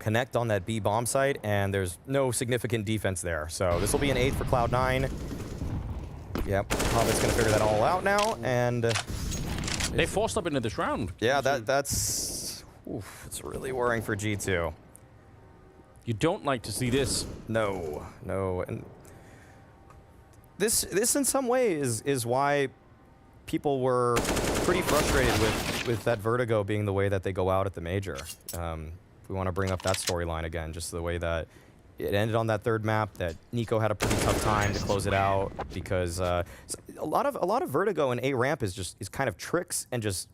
connect on that B bomb site, and there's no significant defense there. So this will be an 8 for Cloud9. Yep, Hobbit's going to figure that all out now, and... they forced up into this round. Yeah, that's... Oof, it's really worrying for G2. You don't like to see this. No, no. And this in some way is why people were pretty frustrated with that Vertigo being the way that they go out at the major. We want to bring up that storyline again, just the way that it ended on that 3rd map, that Nico had a pretty tough time to close it out, because a lot of Vertigo in A ramp is kind of tricks and just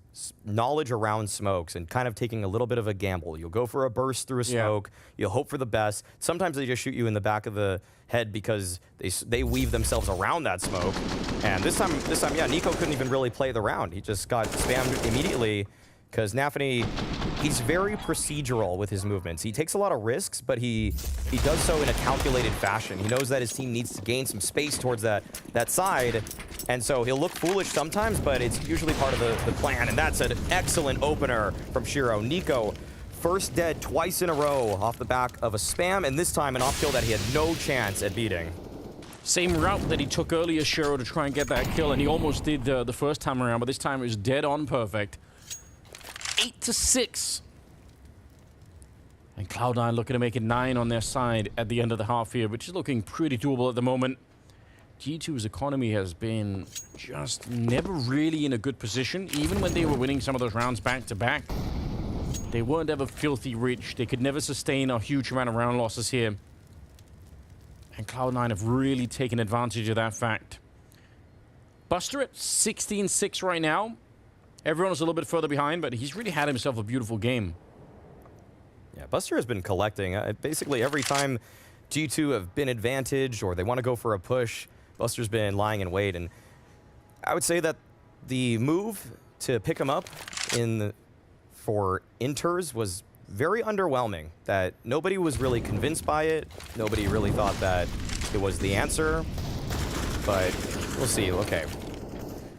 knowledge around smokes and kind of taking a little bit of a gamble. You'll go for a burst through a smoke, you'll hope for the best. Sometimes they just shoot you in the back of the head because they weave themselves around that smoke. And this time, yeah, Nico couldn't even really play the round. He just got spammed immediately because Nafany, he's very procedural with his movements. He takes a lot of risks, but he does so in a calculated fashion. He knows that his team needs to gain some space towards that side, and so he'll look foolish sometimes, but it's usually part of the plan, and that's an excellent opener from Shiro. Nico, first dead twice in a row off the back of a spam, and this time an off kill that he had no chance at beating. Same route that he took earlier, Shiro, to try and get that kill, and he almost did the first time around, but this time it was dead on perfect. 8-6. And Cloud9 looking to make it 9 on their side at the end of the half here, which is looking pretty doable at the moment. G2's economy has been just never really in a good position, even when they were winning some of those rounds back-to-back. They weren't ever filthy rich. They could never sustain a huge amount of round losses here. And Cloud9 have really taken advantage of that fact. Buster at 16-6 right now. Everyone's a little bit further behind, but he's really had himself a beautiful game. Yeah, Buster has been collecting. Basically, every time G2 have been advantaged or they want to go for a push, Buster's been lying in wait. And I would say that the move to pick him up for inters was very underwhelming. That nobody was really convinced by it. Nobody really thought that it was the answer. But we'll see. Okay.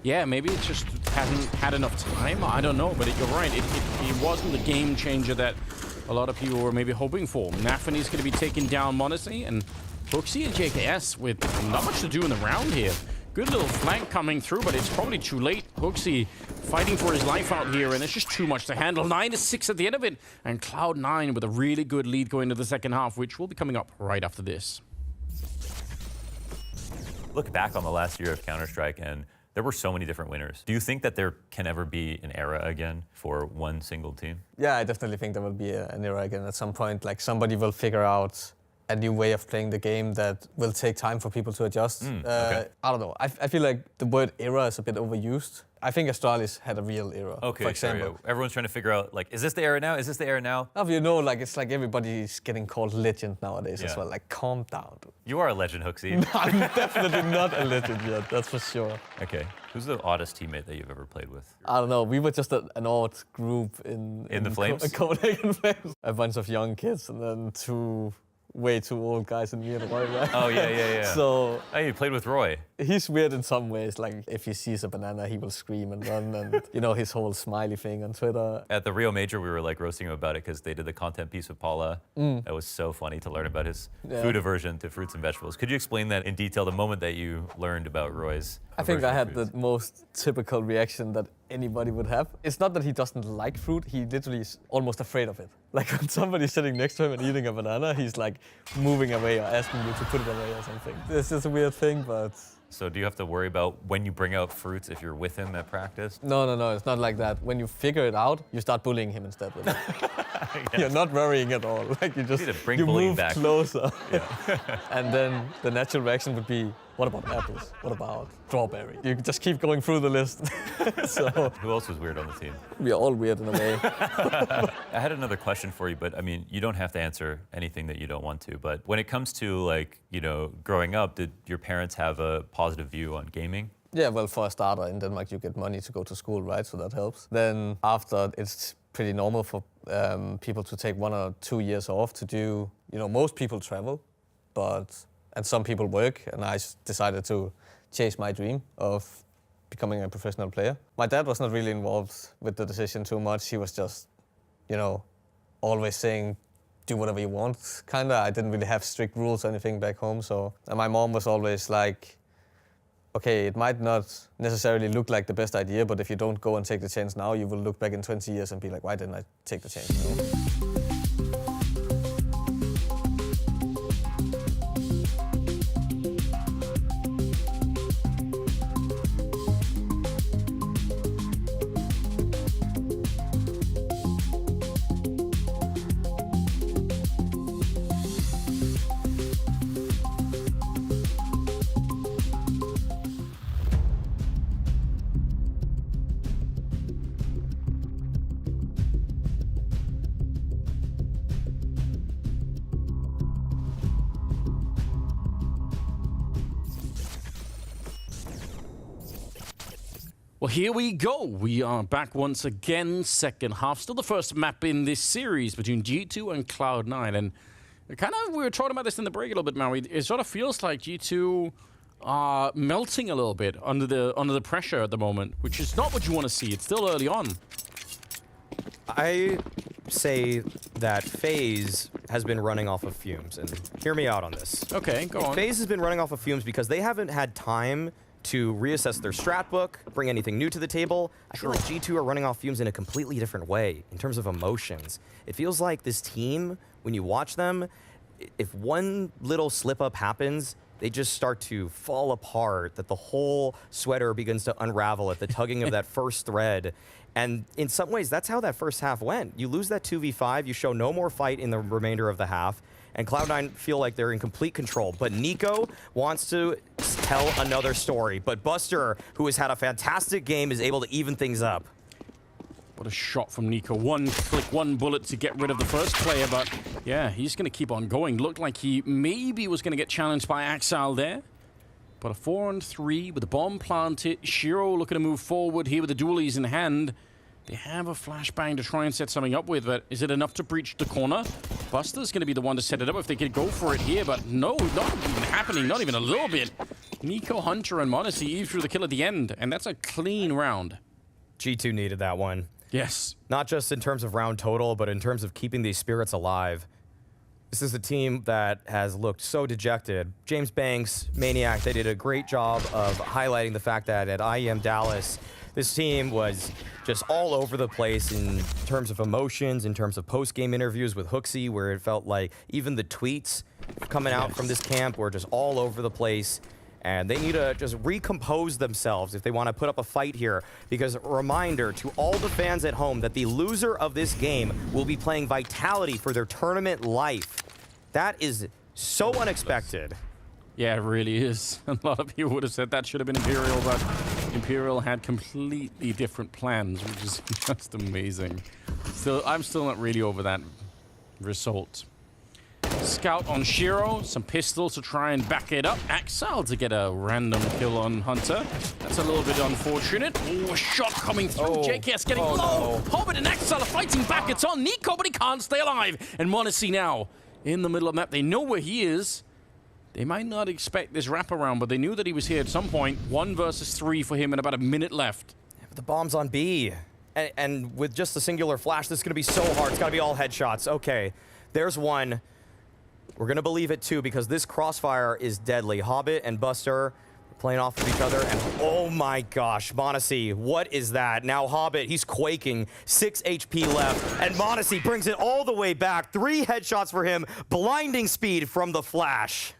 Yeah, maybe it just hadn't had enough time. I don't know, but you're right. It wasn't the game changer that a lot of people were maybe hoping for. Nafany's going to be taking down Monacy, and Hooksy and JKS with not much to do in the round here. Good little flank coming through, but it's probably too late. Hooksy fighting for his life out here, and it's just too much to handle. 9-6 at the end of it, and Cloud9 with a really good lead going into the second half, which will be coming up right after this. Look back on the last year of Counter-Strike, and there were so many different winners. Do you think that there can ever be an era again for one single team? Yeah, I definitely think there will be an era again at some point. Like somebody will figure out a new way of playing the game that will take time for people to adjust. Okay. I don't know. I feel like the word era is a bit overused. I think Astralis had a real era, Okay, for example. sure, yeah. Everyone's trying to figure out, like, is this the era now? Is this the era now? You know, like it's like everybody's getting called legend nowadays as well. Like, calm down. You are a legend, Hooksy. I'm definitely not a legend yet, that's for sure. Okay. Who's the oddest teammate that you've ever played with? I don't know. We were just an odd group in the Flames? Copenhagen Flames. A bunch of young kids and then two way too old guys and me and Roy, right? Oh, yeah. So... Oh, you played with Roy. He's weird in some ways. Like, if he sees a banana, he will scream and run. And, you know, his whole smiley thing on Twitter. At the Rio Major, we were, like, roasting him about it because they did the content piece with Paula. That was so funny to learn about his food aversion to fruits and vegetables. Could you explain that in detail, the moment that you learned about Roy's I think I had foods? the most typical reaction that anybody would have. It's not that he doesn't like fruit, he literally is almost afraid of it. Like when somebody's sitting next to him and eating a banana, he's like moving away or asking you to put it away or something. This is a weird thing, but... So do you have to worry about when you bring out fruits if you're with him at practice? No, it's not like that. When you figure it out, you start bullying him instead with it. You're not worrying at all. Like you just you need to bring bullying move back. closer. Yeah. And then the natural reaction would be, What about apples? What about strawberry? You can just keep going through the list. So Who else was weird on the team? we are all weird in a way. I had another question for you, but I mean, you don't have to answer anything that you don't want to. But when it comes to like, you know, growing up, did your parents have a positive view on gaming? Yeah, well, for a starter, in Denmark, you get money to go to school, right? So that helps. Then after, it's pretty normal for people to take 1 or 2 years off to do, you know, most people travel, and some people work, and I decided to chase my dream of becoming a professional player. My dad was not really involved with the decision too much. He was just, you know, always saying, do whatever you want, kinda. I didn't really have strict rules or anything back home, so. And my mom was always like, okay, it might not necessarily look like the best idea, but if you don't go and take the chance now, you will look back in 20 years and be like, why didn't I take the chance, you know? Well, here we go. We are back once again, second half. Still the first map in this series between G2 and Cloud9. And we were talking about this in the break a little bit, Maui. It sort of feels like G2 are melting a little bit under the pressure at the moment, which is not what you want to see. It's still early on. I say that FaZe has been running off of fumes, and hear me out on this. Okay, go on. FaZe has been running off of fumes because they haven't had time to reassess their strat book, bring anything new to the table. I feel like G2 are running off fumes in a completely different way in terms of emotions. It feels like this team, when you watch them, if one little slip up happens, they just start to fall apart, that the whole sweater begins to unravel at the tugging of that first thread. And in some ways, that's how that first half went. You lose that 2v5, you show no more fight in the remainder of the half, and Cloud9 feel like they're in complete control. But Nico wants to tell another story. But Buster, who has had a fantastic game, is able to even things up. What a shot from Nico. One click, one bullet to get rid of the first player, but yeah, he's going to keep on going. Looked like he maybe was going to get challenged by Axal there. But a 4-on-3 with the bomb planted. Shiro looking to move forward here with the dualies in hand. They have a flashbang to try and set something up with, but is it enough to breach the corner? Buster's going to be the one to set it up if they could go for it here, but no, not even happening, not even a little bit. Nico, Hunter, and Modesty eve through the kill at the end, and that's a clean round. G2 needed that one. Yes. Not just in terms of round total, but in terms of keeping these spirits alive. This is a team that has looked so dejected. James Banks, Maniac, they did a great job of highlighting the fact that at IEM Dallas, this team was just all over the place in terms of emotions, in terms of post-game interviews with Hooksy, where it felt like even the tweets coming out from this camp were just all over the place. And they need to just recompose themselves if they want to put up a fight here. Because a reminder to all the fans at home that the loser of this game will be playing Vitality for their tournament life. That is so unexpected. Yeah, it really is. A lot of people would have said that should have been Imperial, but Imperial had completely different plans, which is just amazing. I'm still not really over that result. Scout on Shiro, some pistols to try and back it up. Axal to get a random kill on Hunter. That's a little bit unfortunate. Oh, a shot coming through. JKS getting low. No. Hobbit and Axal are fighting back. It's on Nico, but he can't stay alive. And Modesty now in the middle of the map. They know where he is. They might not expect this wraparound, but they knew that he was here at some point. 1 versus 3 for him and about a minute left. Yeah, but the bomb's on B. And with just a singular flash, this is going to be so hard. It's got to be all headshots. Okay, there's one. We're going to believe it, too, because this crossfire is deadly. Hobbit and Buster playing off of each other, and oh my gosh, Modesty, what is that? Now Hobbit, he's quaking, 6 HP left, and Modesty brings it all the way back. 3 headshots for him, blinding speed from the flash.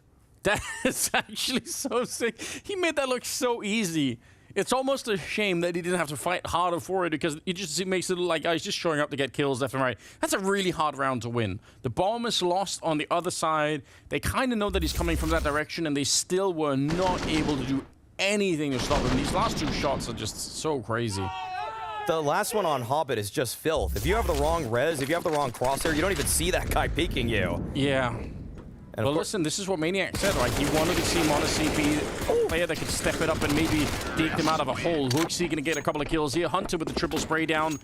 That is actually so sick. He made that look so easy. It's almost a shame that he didn't have to fight harder for it, because it makes it look like he's just showing up to get kills left and right. That's a really hard round to win. The bomb is lost on the other side. They kind of know that he's coming from that direction, and they still were not able to do anything to stop him. These last 2 shots are just so crazy. The last one on Hobbit is just filth. If you have the wrong res, if you have the wrong crosshair, you don't even see that guy peeking you. Yeah. And well, listen, this is what Maniac said, right? He wanted to see m0NESY be a player that could step it up and maybe dig them out of a hole. hooXi gonna get a couple of kills here. Hunter with the triple spray down.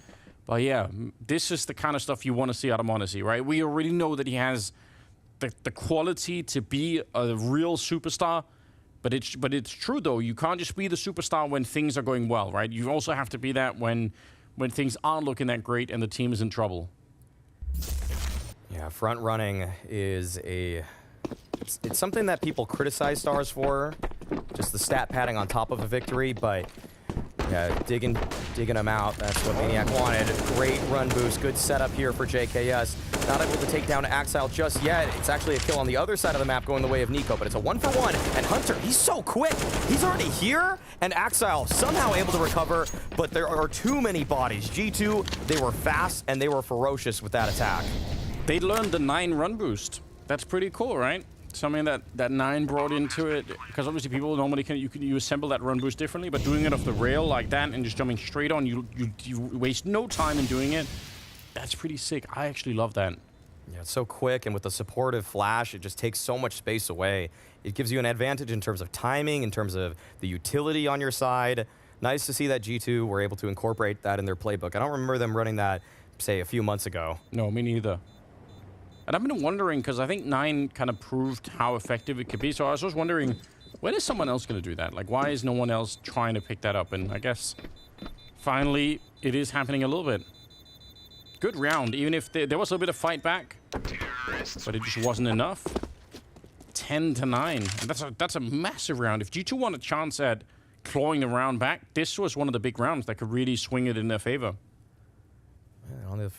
But yeah, this is the kind of stuff you want to see out of m0NESY, right? We already know that he has the quality to be a real superstar. But it's true, though. You can't just be the superstar when things are going well, right? You also have to be that when things aren't looking that great and the team is in trouble. Yeah, front running is it's something that people criticize stars for, just the stat padding on top of a victory, but yeah, digging them out, that's what Maniac wanted. Great run boost, good setup here for JKS. Not able to take down Axile just yet. It's actually a kill on the other side of the map going the way of Nico, but it's a 1-for-1, and Hunter, he's so quick. He's already here, and Axile somehow able to recover, but there are too many bodies. G2, they were fast, and they were ferocious with that attack. They learned the 9 run boost. That's pretty cool, right? Something that 9 brought into it, because obviously people normally you assemble that run boost differently, but doing it off the rail like that and just jumping straight on, you waste no time in doing it. That's pretty sick. I actually love that. Yeah, it's so quick, and with the supportive flash, it just takes so much space away. It gives you an advantage in terms of timing, in terms of the utility on your side. Nice to see that G2 were able to incorporate that in their playbook. I don't remember them running that, say, a few months ago. No, me neither. And I've been wondering, because I think 9 kind of proved how effective it could be, so I was just wondering, when is someone else going to do that? Like, why is no one else trying to pick that up? And I guess, finally, it is happening a little bit. Good round, even if there was a bit of fight back, but it just wasn't enough. 10-9, and that's a massive round. If G2 want a chance at clawing the round back, this was one of the big rounds that could really swing it in their favor.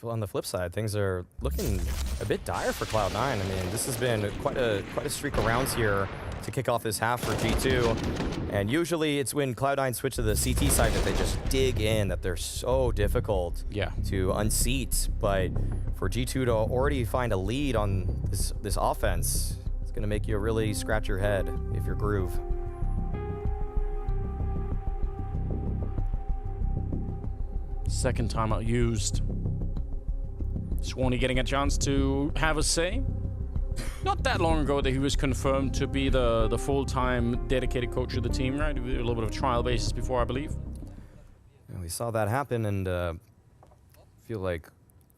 On the flip side, things are looking a bit dire for Cloud9. I mean, this has been quite a streak of rounds here to kick off this half for G2. And usually it's when Cloud9 switch to the CT side that they just dig in, that they're so difficult to unseat. But for G2 to already find a lead on this offense, it's going to make you really scratch your head if you're Groove. Second timeout used. Swanee getting a chance to have a say. Not that long ago that he was confirmed to be the full-time dedicated coach of the team, right? A little bit of a trial basis before, I believe. And we saw that happen, and feel like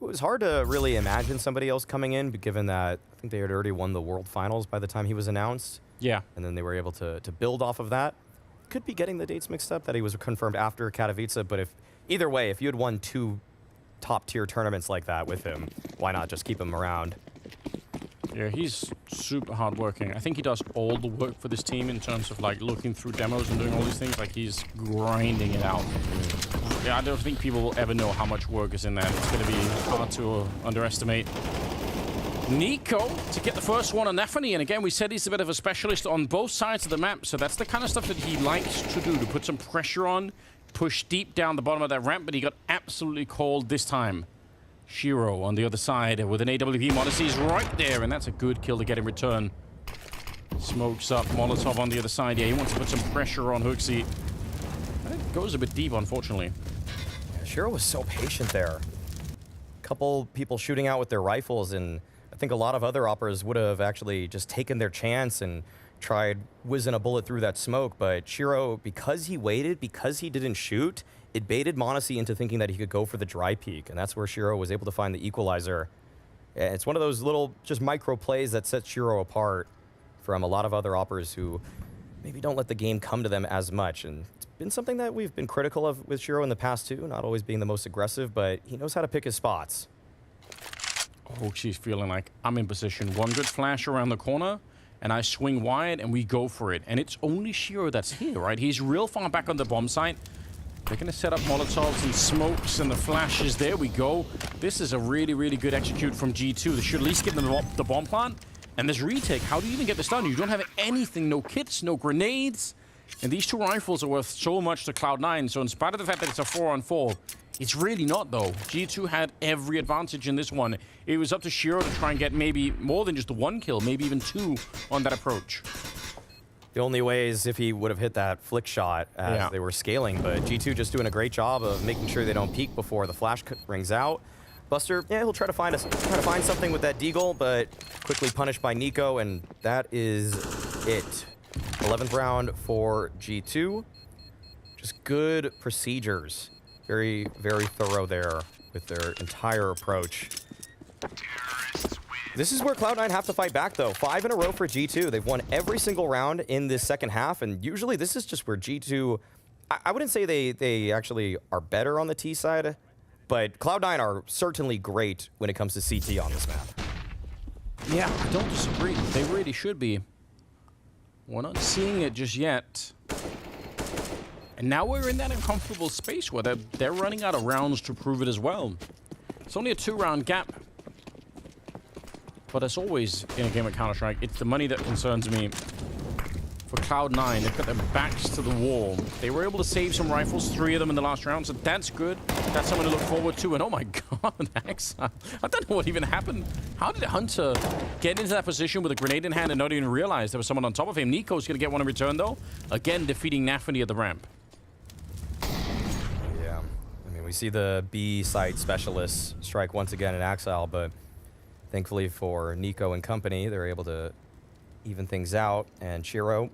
it was hard to really imagine somebody else coming in, but given that I think they had already won the World Finals by the time he was announced. Yeah. And then they were able to build off of that. Could be getting the dates mixed up, that he was confirmed after Katowice, but either way, if you had won 2 top-tier tournaments like that with him, why not just keep him around? Yeah, he's super hardworking. I think he does all the work for this team in terms of like looking through demos and doing all these things. Like, he's grinding it out. Yeah, I don't think people will ever know how much work is in that. It's going to be hard to underestimate. Nico to get the first one on Nefany, and again, we said he's a bit of a specialist on both sides of the map, so that's the kind of stuff that he likes to do, to put some pressure on, push deep down the bottom of that ramp, but he got absolutely called this time. Shiro on the other side with an AWP. m0NESY's right there, and that's a good kill to get in return. Smokes up Molotov on the other side. Yeah, he wants to put some pressure on hooXi. And it goes a bit deep, unfortunately. Yeah, Shiro was so patient there. Couple people shooting out with their rifles, and I think a lot of other operas would have actually just taken their chance and tried whizzing a bullet through that smoke, but Shiro, because he waited, because he didn't shoot, it baited m0NESY into thinking that he could go for the dry peek, and that's where Shiro was able to find the equalizer. And it's one of those little just micro plays that sets Shiro apart from a lot of other operas who maybe don't let the game come to them as much, and it's been something that we've been critical of with Shiro in the past too, not always being the most aggressive, but he knows how to pick his spots. Oh, she's feeling like I'm in position. One good flash around the corner, and I swing wide, and we go for it. And it's only Shiro that's here, right? He's real far back on the bomb site. They're going to set up Molotovs and smokes, and the flashes. There we go. This is a really, really good execute from G2. They should at least get them the bomb plant. And this retake, how do you even get this done? You don't have anything, no kits, no grenades. And these 2 rifles are worth so much to Cloud9, so in spite of the fact that it's a 4-on-4, it's really not, though. G2 had every advantage in this one. It was up to Shiro to try and get maybe more than just 1 kill, maybe even 2 on that approach. The only way is if he would have hit that flick shot as they were scaling, but G2 just doing a great job of making sure they don't peek before the flash rings out. Buster, yeah, he'll try to find something with that deagle, but quickly punished by Nico, and that is it. 11th round for G2. Just good procedures. Very, very thorough there with their entire approach. This is where Cloud9 have to fight back, though. 5 in a row for G2. They've won every single round in this second half, and usually this is just where G2... I wouldn't say they actually are better on the T side, but Cloud9 are certainly great when it comes to CT on this map. Yeah, I don't disagree. They really should be. We're not seeing it just yet. And now we're in that uncomfortable space where they're running out of rounds to prove it as well. It's only a 2-round gap. But as always in a game of Counter-Strike, it's the money that concerns me. For Cloud9, they've got their backs to the wall. They were able to save some rifles, 3 of them in the last round, so that's good. That's something to look forward to. And oh my god, Exile. I don't know what even happened. How did Hunter get into that position with a grenade in hand and not even realize there was someone on top of him? Nico's going to get one in return, though. Again, defeating Nafany at the ramp. Yeah, I mean, we see the B site specialists strike once again in Exile, but thankfully for Nico and company, they're able to even things out. And Shiro,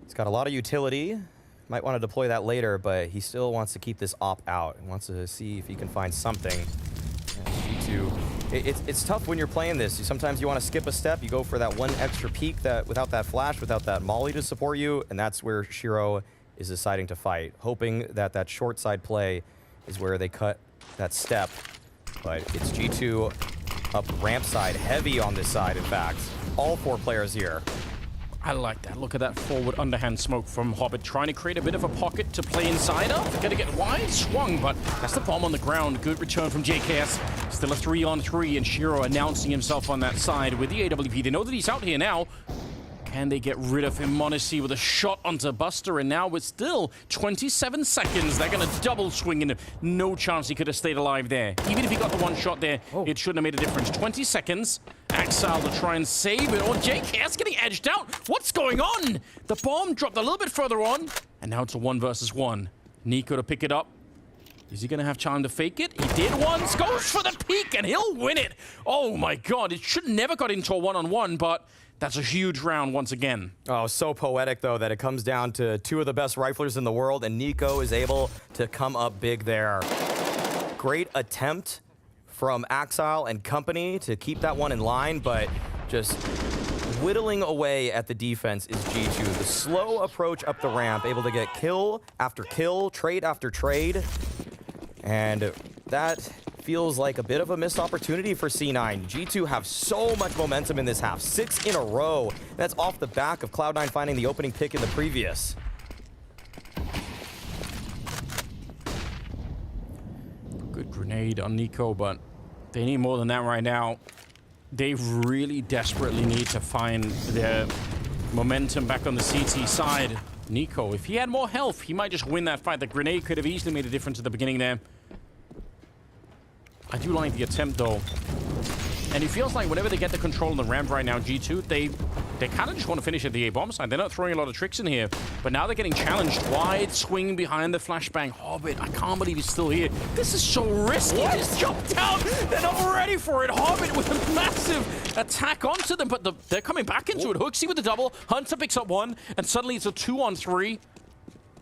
he's got a lot of utility. Might want to deploy that later, but he still wants to keep this op out and wants to see if he can find something. G2, it's tough when you're playing this. Sometimes you want to skip a step. You go for that 1 extra peek that without that flash, without that molly to support you, and that's where Shiro is deciding to fight, hoping that that short side play is where they cut that step. But it's G2 up ramp side, heavy on this side, in fact. All 4 players here. I like that. Look at that forward underhand smoke from Hobbit, trying to create a bit of a pocket to play inside of. Gonna get wide, swung, but that's the bomb on the ground. Good return from JKS. Still a 3-on-3, and Shiro announcing himself on that side with the AWP. They know that he's out here now. Can they get rid of him? Monacy with a shot onto Buster, and now with still 27 seconds, they're going to double swing him. No chance he could have stayed alive there. Even if he got the 1 shot there, it shouldn't have made a difference. 20 seconds. Exile to try and save it. Oh, JKS getting edged out. What's going on? The bomb dropped a little bit further on, and now it's a 1 versus 1. Nico to pick it up. Is he going to have time to fake it? He did once. Goes for the peek, and he'll win it. Oh, my God. It should never got into a 1-on-1, but that's a huge round once again. Oh, so poetic, though, that it comes down to 2 of the best riflers in the world, and Nico is able to come up big there. Great attempt from Exile and company to keep that one in line, but just whittling away at the defense is G2. The slow approach up the ramp, able to get kill after kill, trade after trade, and that feels like a bit of a missed opportunity for C9. G2 have so much momentum in this half, 6 in a row. That's off the back of Cloud9 finding the opening pick in the previous. Good grenade on Nico, but they need more than that right now. They really desperately need to find their momentum back on the CT side. Nico, if he had more health, he might just win that fight. The grenade could have easily made a difference at the beginning there. I do like the attempt, though. And it feels like whenever they get the control on the ramp right now, G2, they kind of just want to finish at the A-bomb side. They're not throwing a lot of tricks in here, but now they're getting challenged. Wide swing behind the flashbang. Hobbit, I can't believe he's still here. This is so risky. He just jumped out. They're not ready for it. Hobbit with a massive attack onto them, but they're coming back into it. Hooksy with the double. Hunter picks up 1, and suddenly it's a 2-on-3.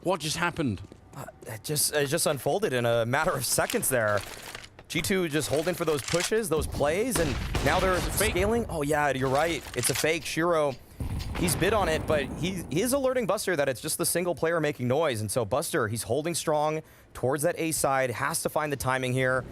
What just happened? It just unfolded in a matter of seconds there. G2 just holding for those pushes, those plays, and now they're scaling. Oh yeah, you're right. It's a fake. Shiro, he's bid on it, but he is alerting Buster that it's just the single player making noise. And so Buster, he's holding strong towards that A side, has to find the timing here.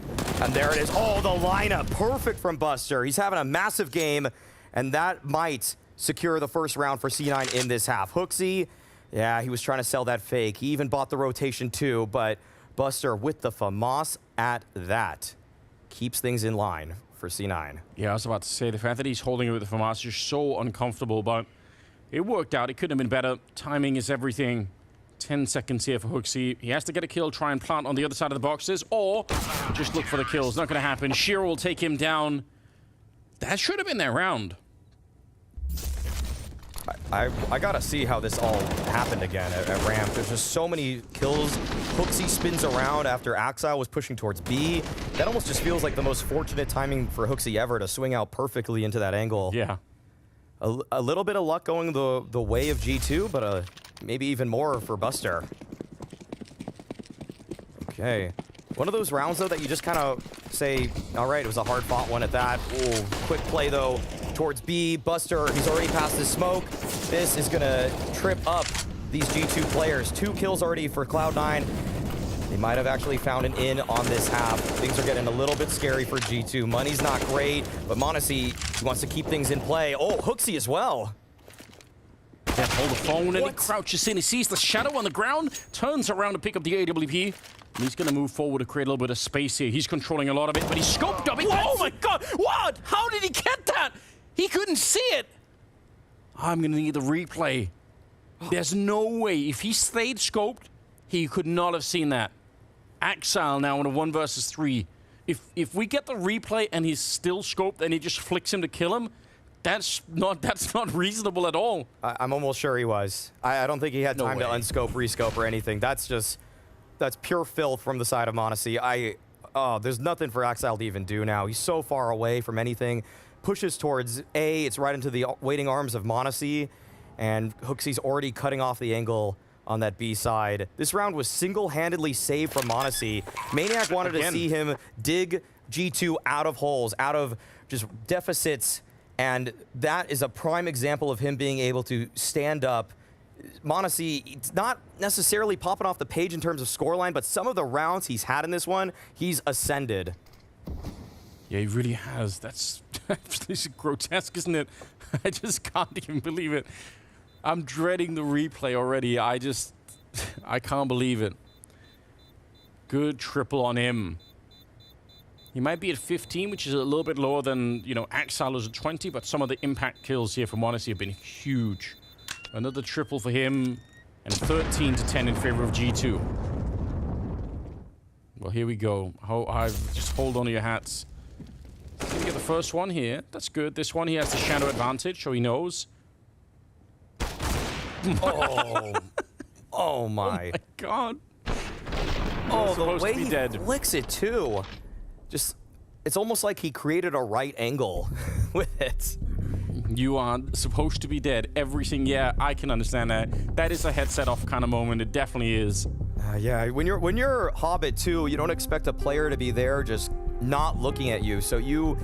And there it is. Oh, the lineup. Perfect from Buster. He's having a massive game, and that might secure the first round for C9 in this half. Hooksy, yeah, he was trying to sell that fake. He even bought the rotation too, but Buster with the FAMAS at that keeps things in line for C9. Yeah, I was about to say, the fact that he's holding it with the FAMAS is just so uncomfortable, but It worked out. It couldn't have been better. Timing is everything. 10 seconds here for HooXi. He has to get a kill, try and plant on the other side of the boxes, or just look for the kills. Not going to happen. Shiro will take him down. That should have been their round. I gotta see how this all happened again at ramp. There's just so many kills. HooXi spins around after Axile was pushing towards B. That almost just feels like the most fortunate timing for HooXi ever to swing out perfectly into that angle. Yeah. A little bit of luck going the way of G2, but maybe even more for Buster. Okay. One of those rounds, though, that you just kind of say, all right, it was a hard-fought one at that. Ooh, quick play, though, towards B. Buster, he's already past his smoke. This is going to trip up these G2 players. 2 kills already for Cloud9. They might have actually found an in on this half. Things are getting a little bit scary for G2. Money's not great, but m0NESY, he wants to keep things in play. Oh, HooXi as well. Yeah, hold the phone and he crouches in. He sees the shadow on the ground, turns around to pick up the AWP. And he's going to move forward to create a little bit of space here. He's controlling a lot of it, but he's scoped up. Oh my God, what? How did he get that? He couldn't see it. I'm going to need the replay. There's no way. If he stayed scoped, he could not have seen that. Axile now in a 1 versus 3. If we get the replay and he's still scoped and he just flicks him to kill him, that's not reasonable at all. I'm almost sure he was. I don't think he had time to unscope, rescope, or anything. That's pure filth from the side of m0NESY. There's nothing for Axile to even do now. He's so far away from anything. Pushes towards A. It's right into the waiting arms of m0NESY, and HooXi's already cutting off the angle on that B side. This round was single-handedly saved from m0NESY. Maniac wanted to see him dig G2 out of holes, out of just deficits, and that is a prime example of him being able to stand up. m0NESY, it's not necessarily popping off the page in terms of scoreline, but some of the rounds he's had in this one, he's ascended. Yeah, he really has. That's absolutely grotesque, isn't it? I just can't even believe it. I'm dreading the replay already. I can't believe it. Good triple on him. He might be at 15, which is a little bit lower than, Axile is at 20, but some of the impact kills here for m0NESY have been huge. Another triple for him, and 13-10 in favor of G2. Well, here we go. Just hold on to your hats. He's gonna get the first one here. That's good. This one, he has the shadow advantage, so he knows. Oh, oh my God. Oh, the way he flicks it, too. It's almost like he created a right angle with it. You are supposed to be dead. Everything, yeah, I can understand that. That is a headset off kind of moment. It definitely is. Yeah, when you're Hobbit too, you don't expect a player to be there just not looking at you. So your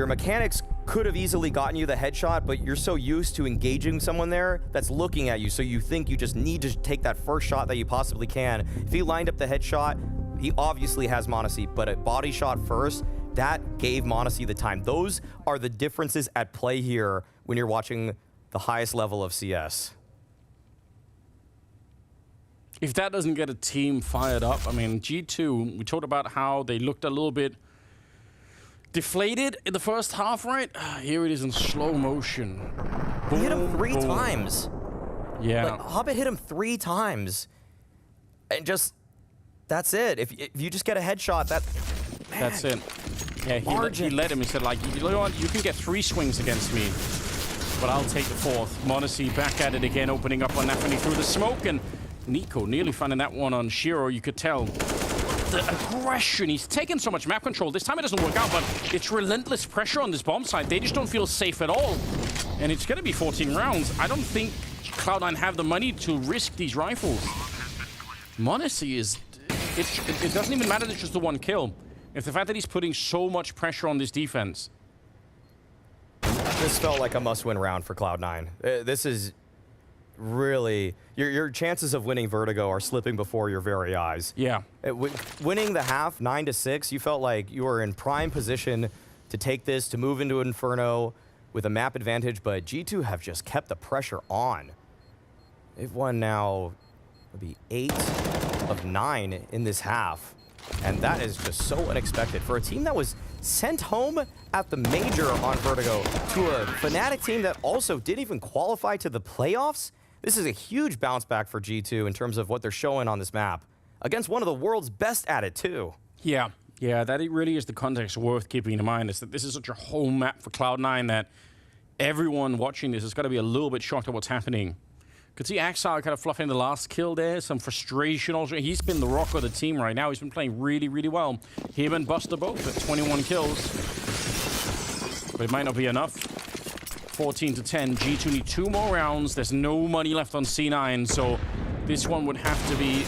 mechanics could have easily gotten you the headshot, but you're so used to engaging someone there that's looking at you, so you think you just need to take that first shot that you possibly can. If he lined up the headshot, he obviously has m0NESY, but a body shot first, that gave m0NESY the time. Those are the differences at play here when you're watching the highest level of CS. If that doesn't get a team fired up, I mean, G2, we talked about how they looked a little bit deflated in the first half, right? Here it is in slow motion. He hit him 3 times. Yeah. Like, Hobbit hit him 3 times. And just, that's it. If you just get a headshot, that's it. Yeah, he let him. He said, like, you know what? You can get 3 swings against me, but I'll take the 4th. m0NESY back at it again, opening up on Nafany through the smoke, and Nico nearly finding that one on Shiro. You could tell the aggression. He's taken so much map control. This time it doesn't work out, but it's relentless pressure on this bomb site. They just don't feel safe at all. And it's going to be 14 rounds. I don't think Cloud9 have the money to risk these rifles. m0NESY is... It doesn't even matter that it's just the 1 kill. It's the fact that he's putting so much pressure on this defense. This felt like a must-win round for Cloud9. This is really... Your chances of winning Vertigo are slipping before your very eyes. Yeah. Winning the half, 9-6, you felt like you were in prime position to take this, to move into Inferno with a map advantage, but G2 have just kept the pressure on. They've won now, maybe 8 of 9 in this half. And that is just so unexpected. For a team that was sent home at the major on Vertigo to a Fnatic team that also didn't even qualify to the playoffs, this is a huge bounce back for G2 in terms of what they're showing on this map. Against one of the world's best at it, too. Yeah, that really is the context worth keeping in mind, is that this is such a home map for Cloud9 that everyone watching this has got to be a little bit shocked at what's happening. Could see Axar kind of fluffing the last kill there, some frustration also. He's been the rock of the team right now. He's been playing really, really well. Him and Buster both at 21 kills. But it might not be enough. 14 to 10. G2 need 2 more rounds. There's no money left on C9, so this one would have to be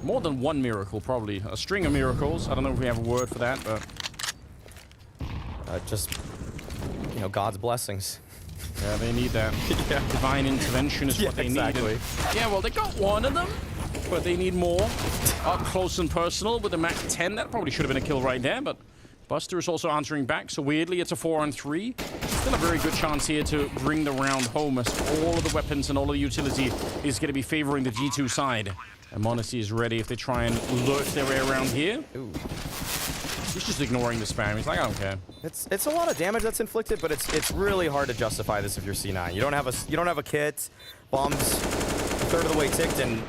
more than one miracle, probably. A string of miracles. I don't know if we have a word for that, but... just, you know, God's blessings. Yeah, they need that. Yeah. Divine intervention is what they need. And, yeah, well, they got one of them, but they need more. Up close and personal with the Mac 10. That probably should have been a kill right there, but Buster is also answering back, so weirdly, it's a 4-on-3. Still a very good chance here to bring the round home, as all of the weapons and all of the utility is going to be favoring the G2 side. And m0NESY is ready if they try and lurch their way around here. Ooh. He's just ignoring the spam. He's like, I don't care. It's a lot of damage that's inflicted, but it's really hard to justify this if you're C9. You don't have a kit, bombs a third of the way ticked, and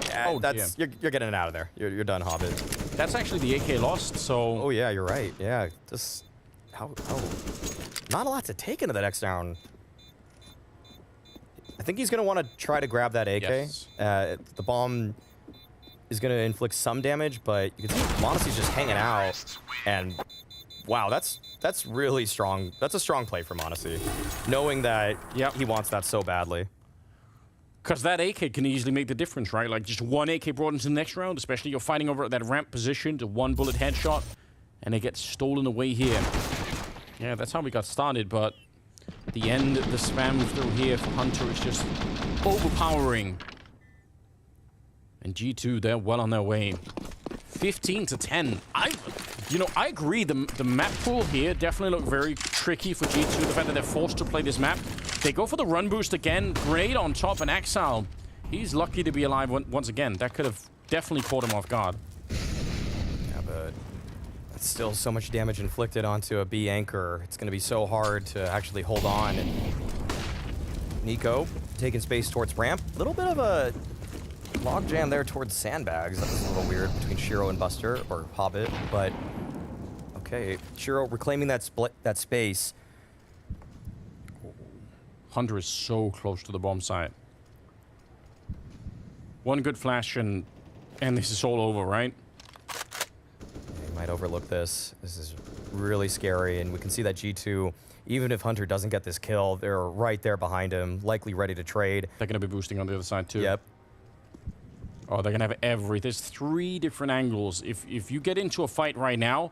you're getting it out of there. You're done, Hobbit. That's actually the AK lost. So. Oh yeah, you're right. Yeah, just not a lot to take into the next round. I think he's gonna want to try to grab that AK. Yes. The bomb is going to inflict some damage, but you can see m0NESY's just hanging out, and wow, that's really strong. That's a strong play for m0NESY, knowing that he wants that so badly. Because that AK can easily make the difference, right? Like, just one AK brought into the next round, especially you're fighting over at that ramp position to one bullet headshot, and it gets stolen away here. Yeah, that's how we got started, but at the end, the spam through here for Hunter is just overpowering. And G2, they're well on their way. 15 to 10. I agree. The map pool here definitely looked very tricky for G2. The fact that they're forced to play this map. They go for the run boost again. Grenade on top, and Axal, he's lucky to be alive once again. That could have definitely caught him off guard. Yeah, but that's still so much damage inflicted onto a B anchor. It's going to be so hard to actually hold on. And Nico taking space towards ramp. A little bit of a logjam there towards sandbags. That was a little weird between Shiro and Buster, or Hobbit, but okay. Shiro reclaiming that space. Hunter is so close to the bomb site. One good flash and this is all over, right? They might overlook this. This is really scary, and we can see that G2, even if Hunter doesn't get this kill, they're right there behind him, likely ready to trade. They're going to be boosting on the other side too. Yep. Oh, they're going to have there's 3 different angles. If you get into a fight right now,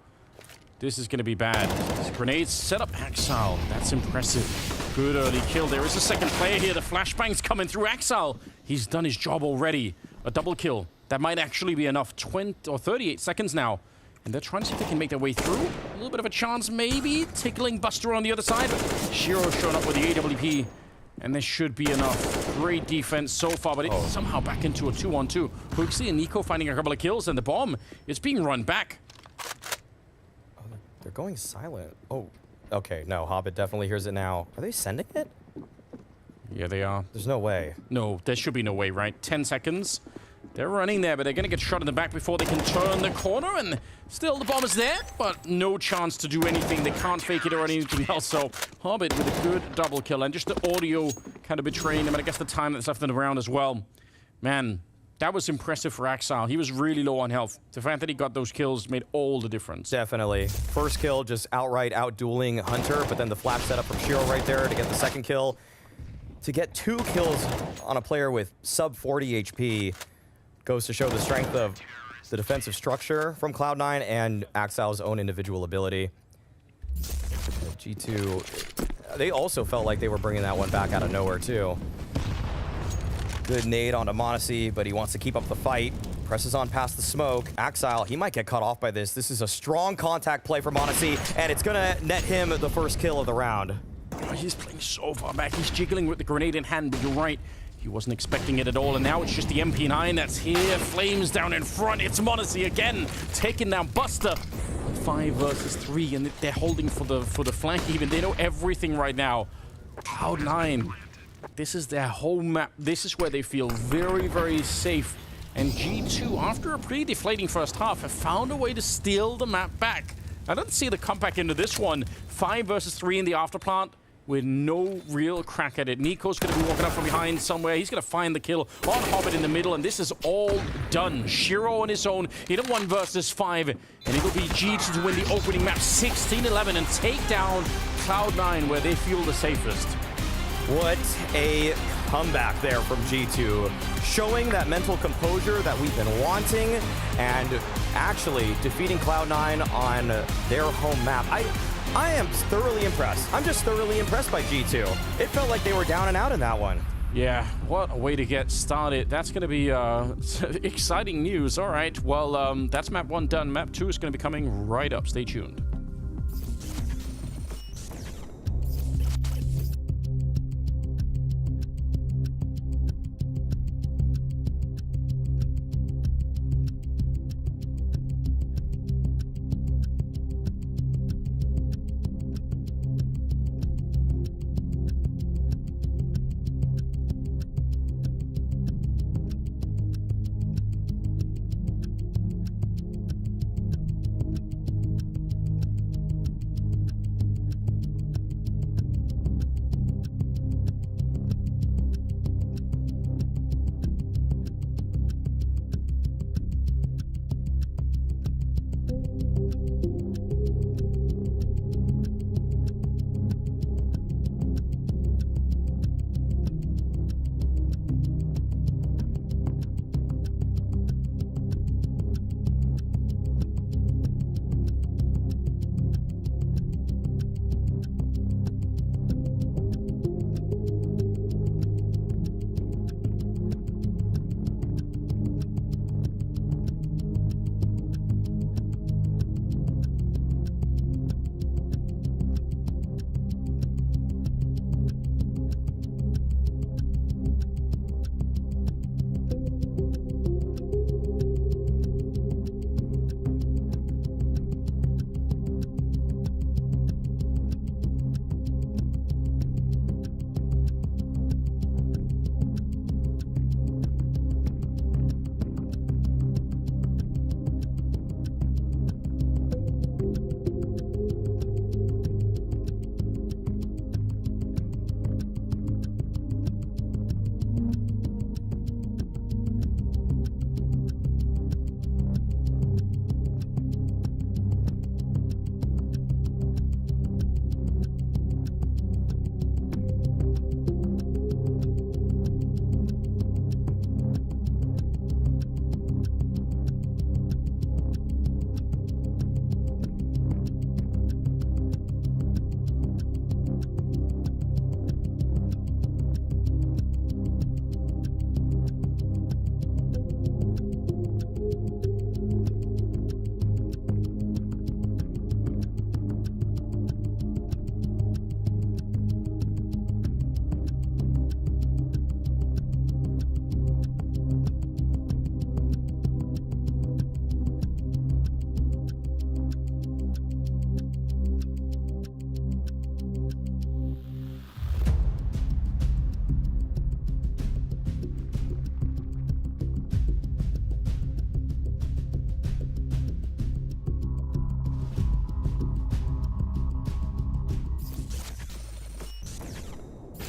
this is going to be bad. This grenades set up Axal. That's impressive. Good early kill. There is a second player here. The flashbang's coming through Axal. He's done his job already. A double kill. That might actually be enough. 20 or 38 seconds now. And they're trying to see if they can make their way through. A little bit of a chance, maybe. Tickling Buster on the other side. But Shiro showing up with the AWP. And there should be enough. Great defense so far, but it's somehow back into a 2-on-2. Hooksy and Nico finding a couple of kills, and the bomb is being run back. Oh, they're going silent. Oh, okay. No, Hobbit definitely hears it now. Are they sending it? Yeah, they are. There's no way. No, there should be no way, right? 10 seconds. They're running there, but they're going to get shot in the back before they can turn the corner, and still the bomb is there, but no chance to do anything. They can't fake it or anything else, so Hobbit with a good double kill, and just the audio kind of betraying them, and I guess the time that's left in the round as well. Man, that was impressive for Axal. He was really low on health. The fact that he got those kills made all the difference. Definitely. First kill, just outright out-dueling Hunter, but then the flap setup from Shiro right there to get the second kill. To get 2 kills on a player with sub-40 HP goes to show the strength of the defensive structure from Cloud9 and Axal's own individual ability. G2, they also felt like they were bringing that one back out of nowhere, too. Good nade onto m0NESY, but he wants to keep up the fight. Presses on past the smoke. Axal, he might get cut off by this. This is a strong contact play for m0NESY, and it's going to net him the first kill of the round. Oh, he's playing so far back. He's jiggling with the grenade in hand, but you're right. He wasn't expecting it at all, and now it's just the MP9 that's here. Flames down in front. It's Monacy again, taking down Buster. 5 versus 3, and they're holding for the flank even. They know everything right now. Cloud9, this is their home map. This is where they feel very, very safe. And G2, after a pretty deflating first half, have found a way to steal the map back. I don't see the comeback into this one. 5 versus 3 in the afterplant with no real crack at it. Nico's going to be walking up from behind somewhere. He's going to find the kill on Hobbit in the middle, and this is all done. Shiro on his own in a 1 versus 5, and it'll be G2 to win the opening map 16-11 and take down Cloud9 where they feel the safest. What a comeback there from G2, showing that mental composure that we've been wanting and actually defeating Cloud9 on their home map. I am thoroughly impressed. I'm just thoroughly impressed by G2. It felt like they were down and out in that one. Yeah, what a way to get started. That's going to be exciting news. All right, well, that's map 1 done. Map 2 is going to be coming right up. Stay tuned.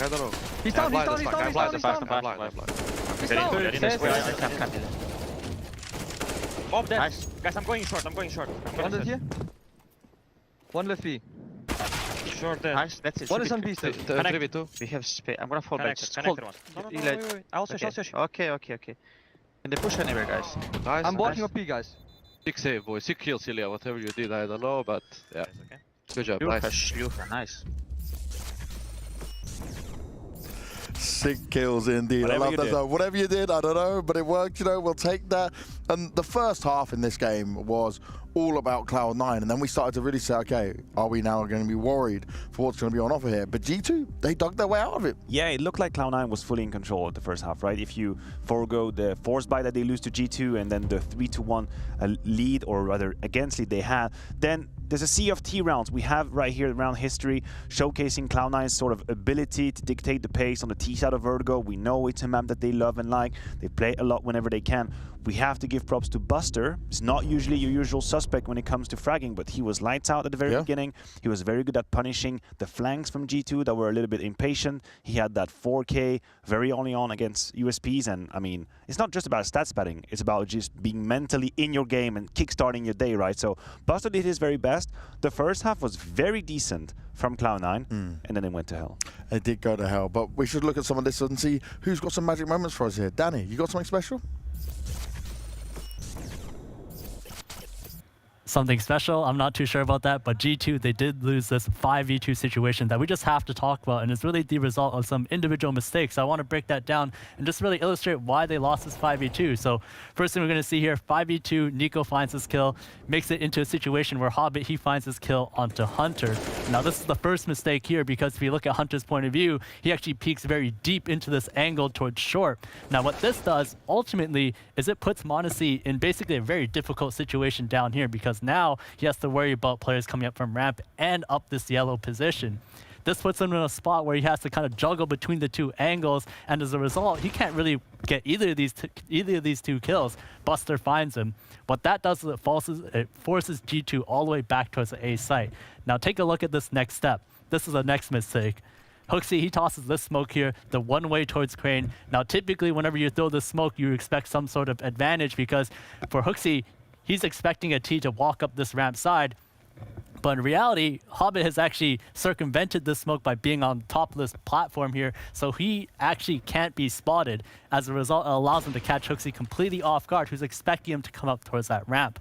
I don't know. He's down, he's down, he's down, he's down, he's down. I'm blind. He's down. Both dead. Nice. Guys, I'm going short, One dead here. One left B. Short dead. Nice, that's it. One is on B still. 3v2. We have space. I'm gonna fall back. Hold. No, wait. I'll search. Okay. And they push anywhere, guys. Nice. I'm walking up B, guys. 6 save, boys. 6 kills, Ilya. Whatever you did, I don't know, but yeah. Okay. Good job, nice. Nice. Sick kills indeed. Whatever I love you that. did. So whatever you did, I don't know, but it worked. You know, we'll take that. And the first half in this game was all about Cloud9, and then we started to really say, okay, are we now going to be worried for what's going to be on offer here? But G2, they dug their way out of it. Yeah, it looked like Cloud9 was fully in control at the first half, right? If you forego the force buy that they lose to G2 and then the 3-1 lead, or rather against lead they had, then there's a sea of T rounds. We have right here round history showcasing Cloud9's sort of ability to dictate the pace on the T side of Vertigo. We know it's a map that they love and like. They play a lot whenever they can. We have to give props to Buster. It's not usually your usual suspect when it comes to fragging, but he was lights out at the very beginning. He was very good at punishing the flanks from G2 that were a little bit impatient. He had that 4K very early on against USPs, and I mean, it's not just about stats padding. It's about just being mentally in your game and kickstarting your day, right? So Buster did his very best. The first half was very decent from Cloud9, and then it went to hell. It did go to hell, but we should look at some of this and see who's got some magic moments for us here. Danny, you got something special? Something special, I'm not too sure about that, but G2, they did lose this 5v2 situation that we just have to talk about, and it's really the result of some individual mistakes. I want to break that down and just really illustrate why they lost this 5v2. So first thing we're going to see here, 5v2, Nico finds his kill, makes it into a situation where Hobbit, he finds his kill onto Hunter. Now this is the first mistake here, because if you look at Hunter's point of view, he actually peeks very deep into this angle towards short. Now what this does, ultimately, is it puts m0NESY in basically a very difficult situation down here, because now he has to worry about players coming up from ramp and up this yellow position. This puts him in a spot where he has to kind of juggle between the two angles, and as a result, he can't really get either of these two kills. Buster finds him. What that does is it forces G2 all the way back towards the A site. Now take a look at this next step. This is the next mistake. HooXi, he tosses this smoke here, the one way towards Crane. Now typically whenever you throw this smoke, you expect some sort of advantage, because for HooXi, he's expecting a T to walk up this ramp side. But in reality, Hobbit has actually circumvented this smoke by being on top of this platform here, so he actually can't be spotted. As a result, it allows him to catch HooXi completely off guard, who's expecting him to come up towards that ramp.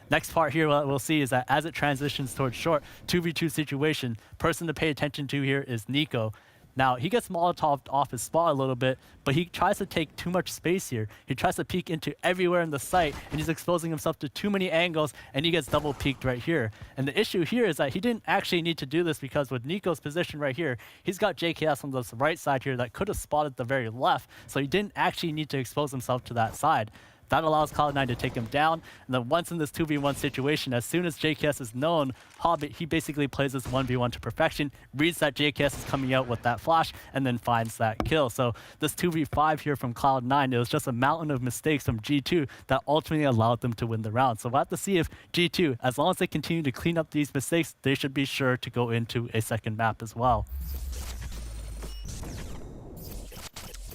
Next part here, what we'll see is that as it transitions towards short, 2v2 situation, person to pay attention to here is Nico. Now, he gets Molotov'd off his spot a little bit, but he tries to take too much space here. He tries to peek into everywhere in the site, and he's exposing himself to too many angles, and he gets double peeked right here. And the issue here is that he didn't actually need to do this, because with Nico's position right here, he's got JKS on this right side here that could have spotted the very left, so he didn't actually need to expose himself to that side. That allows Cloud9 to take him down, and then once in this 2v1 situation, as soon as JKS is known, Hobbit, he basically plays this 1v1 to perfection, reads that JKS is coming out with that flash, and then finds that kill. So this 2v5 here from Cloud9, it was just a mountain of mistakes from G2 that ultimately allowed them to win the round. So we'll have to see if G2, as long as they continue to clean up these mistakes, they should be sure to go into a second map as well.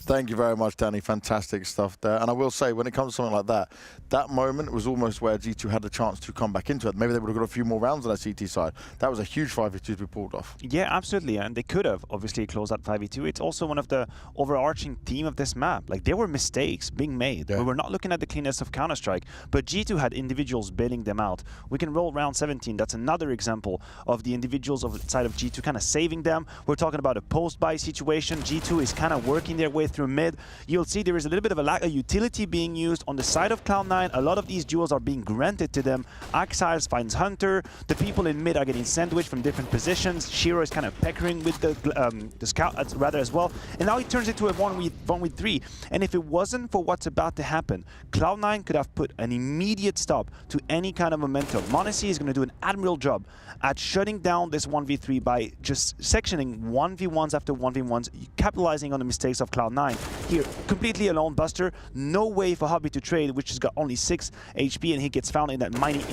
Thank you very much, Danny. Fantastic stuff there. And I will say, when it comes to something like that, that moment was almost where G2 had the chance to come back into it. Maybe they would have got a few more rounds on that CT side. That was a huge 5v2 to be pulled off. Yeah, absolutely. And they could have obviously closed that 5v2. It's also one of the overarching theme of this map. Like, there were mistakes being made. Yeah. We were not looking at the cleanness of Counter-Strike, but G2 had individuals bailing them out. We can roll round 17. That's another example of the individuals of the side of G2 kind of saving them. We're talking about a post-buy situation. G2 is kind of working their way through mid. You'll see there is a little bit of a lack of utility being used on the side of Cloud9. A lot of these duels are being granted to them. Axiles finds Hunter. The people in mid are getting sandwiched from different positions. Shiro is kind of peckering with the scout rather as well. And now it turns into a 1v3. And if it wasn't for what's about to happen, Cloud9 could have put an immediate stop to any kind of momentum. m0NESY is going to do an admirable job at shutting down this 1v3 by just sectioning 1v1s after 1v1s, capitalizing on the mistakes of Cloud9. Here, completely alone, Buster, no way for Hobby to trade, which has got only 6 HP, and he gets found in that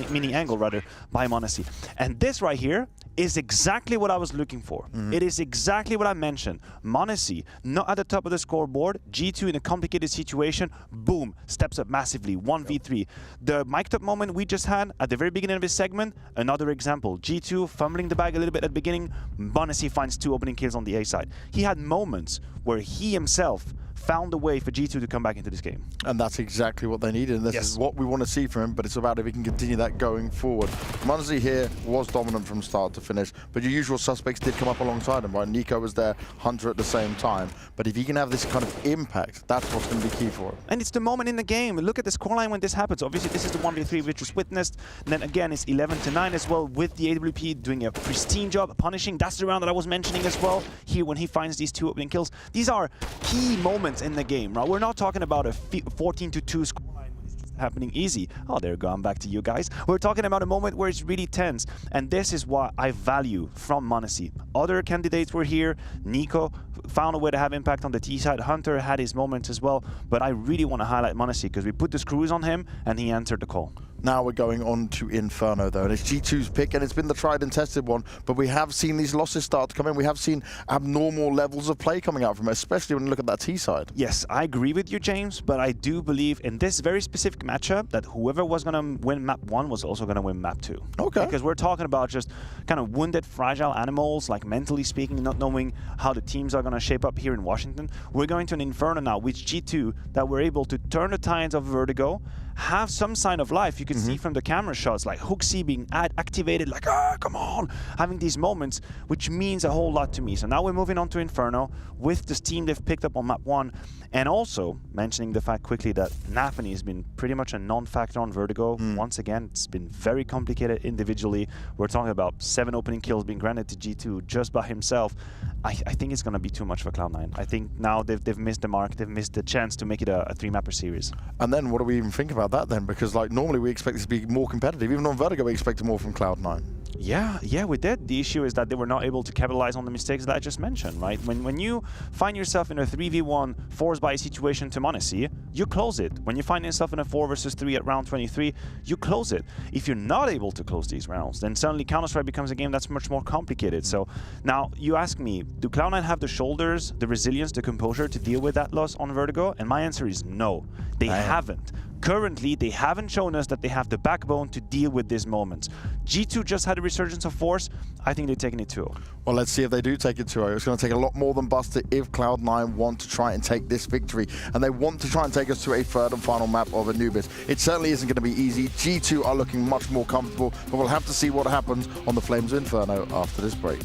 mini angle, rather, by m0NESY. And this right here is exactly what I was looking for. It is exactly what I mentioned. m0NESY, not at the top of the scoreboard, G2 in a complicated situation, boom, steps up massively, 1v3. The mic'd up moment we just had at the very beginning of this segment, another example. G2 fumbling the bag a little bit at the beginning, m0NESY finds 2 opening kills on the A side. He had moments where he himself found a way for G2 to come back into this game. And that's exactly what they needed, and this is what we want to see from him, but it's about if he can continue that going forward. Munzie here was dominant from start to finish, but your usual suspects did come up alongside him, right? Nico was there, Hunter at the same time, but if he can have this kind of impact, that's what's going to be key for him. And it's the moment in the game. Look at the scoreline when this happens. Obviously, this is the 1v3 we just witnessed. And then again, it's 11-9 as well, with the AWP doing a pristine job punishing. That's the round that I was mentioning as well. Here, when he finds these 2 opening kills, these are key moments in the game, right? We're not talking about a 14-2 scoreline when it's just happening easy. Oh, there you go. I'm back to you guys. We're talking about a moment where it's really tense, and this is what I value from m0NESY. Other candidates were here. Nico found a way to have impact on the T side. Hunter had his moments as well, but I really want to highlight m0NESY because we put the screws on him and he answered the call. Now we're going on to Inferno, though, and it's G2's pick, and it's been the tried and tested one, but we have seen these losses start to come in. We have seen abnormal levels of play coming out from it, especially when you look at that T side. Yes, I agree with you, James, but I do believe in this very specific matchup that whoever was going to win map 1 was also going to win map 2. Okay. Because we're talking about just kind of wounded, fragile animals, like mentally speaking, not knowing how the teams are going to shape up here in Washington. We're going to an Inferno now with G2 that we're able to turn the tides of Vertigo, have some sign of life. You can see from the camera shots, like HookC being activated, like, come on, having these moments, which means a whole lot to me. So now we're moving on to Inferno with this team they've picked up on map 1, and also mentioning the fact quickly that Nafany has been pretty much a non-factor on Vertigo. Once again, it's been very complicated individually. We're talking about 7 opening kills being granted to G2 just by himself. I think it's going to be too much for Cloud9. I think now they've missed the mark. They've missed the chance to make it a 3-mapper series. And then what do we even think about that then? Because like normally we expect this to be more competitive. Even on Vertigo we expected more from Cloud9. Yeah, we did. The issue is that they were not able to capitalize on the mistakes that I just mentioned, right? When you find yourself in a 3v1 forced by a situation to m0NESY, you close it. When you find yourself in a 4 versus 3 at round 23, you close it. If you're not able to close these rounds, then suddenly Counter-Strike becomes a game that's much more complicated. So now you ask me, do Cloud9 have the shoulders, the resilience, the composure to deal with that loss on Vertigo? And my answer is no, they haven't. Currently, they haven't shown us that they have the backbone to deal with these moments. G2 just had a resurgence of force. I think they're taking it 2-0. Well, let's see if they do take it 2-0. It's going to take a lot more than Buster if Cloud9 want to try and take this victory. And they want to try and take us to a 3rd and final map of Anubis. It certainly isn't going to be easy. G2 are looking much more comfortable, but we'll have to see what happens on the Flames of Inferno after this break.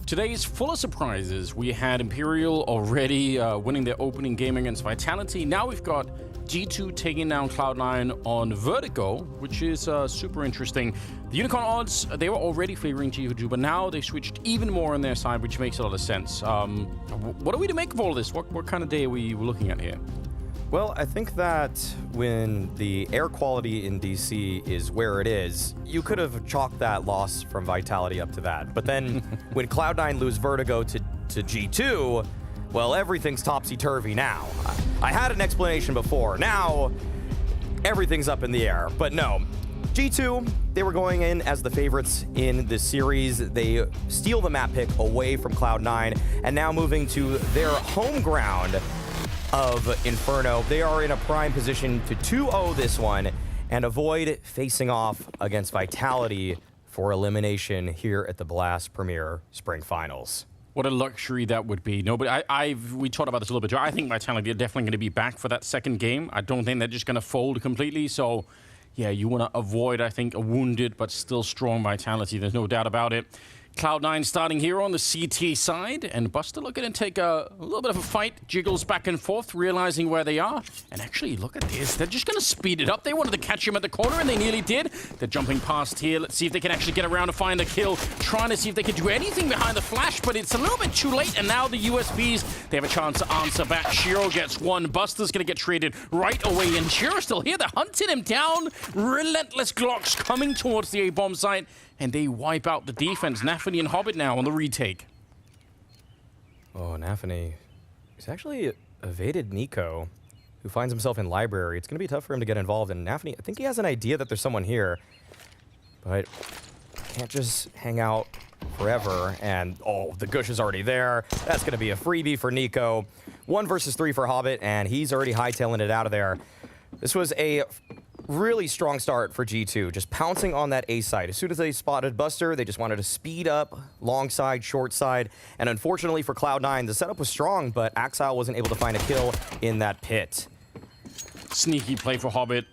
Today's full of surprises. We had Imperial already winning their opening game against Vitality. Now we've got G2 taking down Cloud9 on Vertigo, which is super interesting. The Unicorn odds, they were already favoring G2, but now they switched even more on their side, which makes a lot of sense. What are we to make of all this? What kind of day are we looking at here? Well, I think that when the air quality in DC is where it is, you could have chalked that loss from Vitality up to that. But then when Cloud9 lose Vertigo to G2, well, everything's topsy-turvy now. I had an explanation before. Now, everything's up in the air. But no, G2, they were going in as the favorites in this series. They steal the map pick away from Cloud9, and now moving to their home ground of Inferno. They are in a prime position to 2-0 this one and avoid facing off against Vitality for elimination here at the Blast Premier Spring Finals. What a luxury that would be. No, but we talked about this a little bit. I think Vitality are definitely going to be back for that second game. I don't think they're just going to fold completely. So, yeah, you want to avoid, I think, a wounded but still strong Vitality. There's no doubt about it. Cloud9 starting here on the CT side, and Buster looking to take a little bit of a fight, jiggles back and forth, realizing where they are. And actually, look at this. They're just going to speed it up. They wanted to catch him at the corner, and they nearly did. They're jumping past here. Let's see if they can actually get around to find a kill. Trying to see if they can do anything behind the flash, but it's a little bit too late. And now the USBs, they have a chance to answer back. Shiro gets one. Buster's going to get traded right away. And Shiro's still here. They're hunting him down. Relentless Glocks coming towards the A-bomb site. And they wipe out the defense. Nafany and Hobbit now on the retake. Oh, Nafany. He's actually evaded Nico, who finds himself in library. It's going to be tough for him to get involved. And Nafany, I think he has an idea that there's someone here. But can't just hang out forever. And, oh, the Gush is already there. That's going to be a freebie for Nico. 1 versus 3 for Hobbit, and he's already hightailing it out of there. This was a really strong start for G2, just pouncing on that A side. As soon as they spotted Buster, they just wanted to speed up long side, short side, and unfortunately for Cloud9, the setup was strong, but Axile wasn't able to find a kill in that pit. Sneaky play for Hobbit.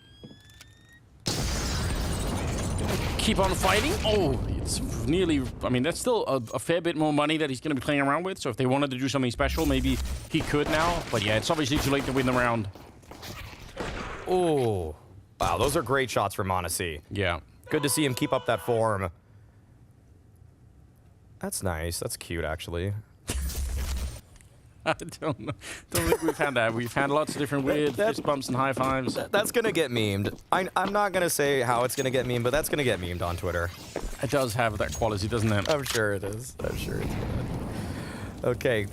Keep on fighting. Oh, it's nearly, I mean, that's still a fair bit more money that he's going to be playing around with, so if they wanted to do something special, maybe he could now. But yeah, it's obviously too late to win the round. Oh. Wow, those are great shots from Monacy. Yeah. Good to see him keep up that form. That's nice. That's cute, actually. I don't think we've had that. We've had lots of different weird fist bumps and high fives. That's going to get memed. I'm not going to say how it's going to get memed, but that's going to get memed on Twitter. It does have that quality, doesn't it? I'm sure it is. I'm sure it's good. Okay.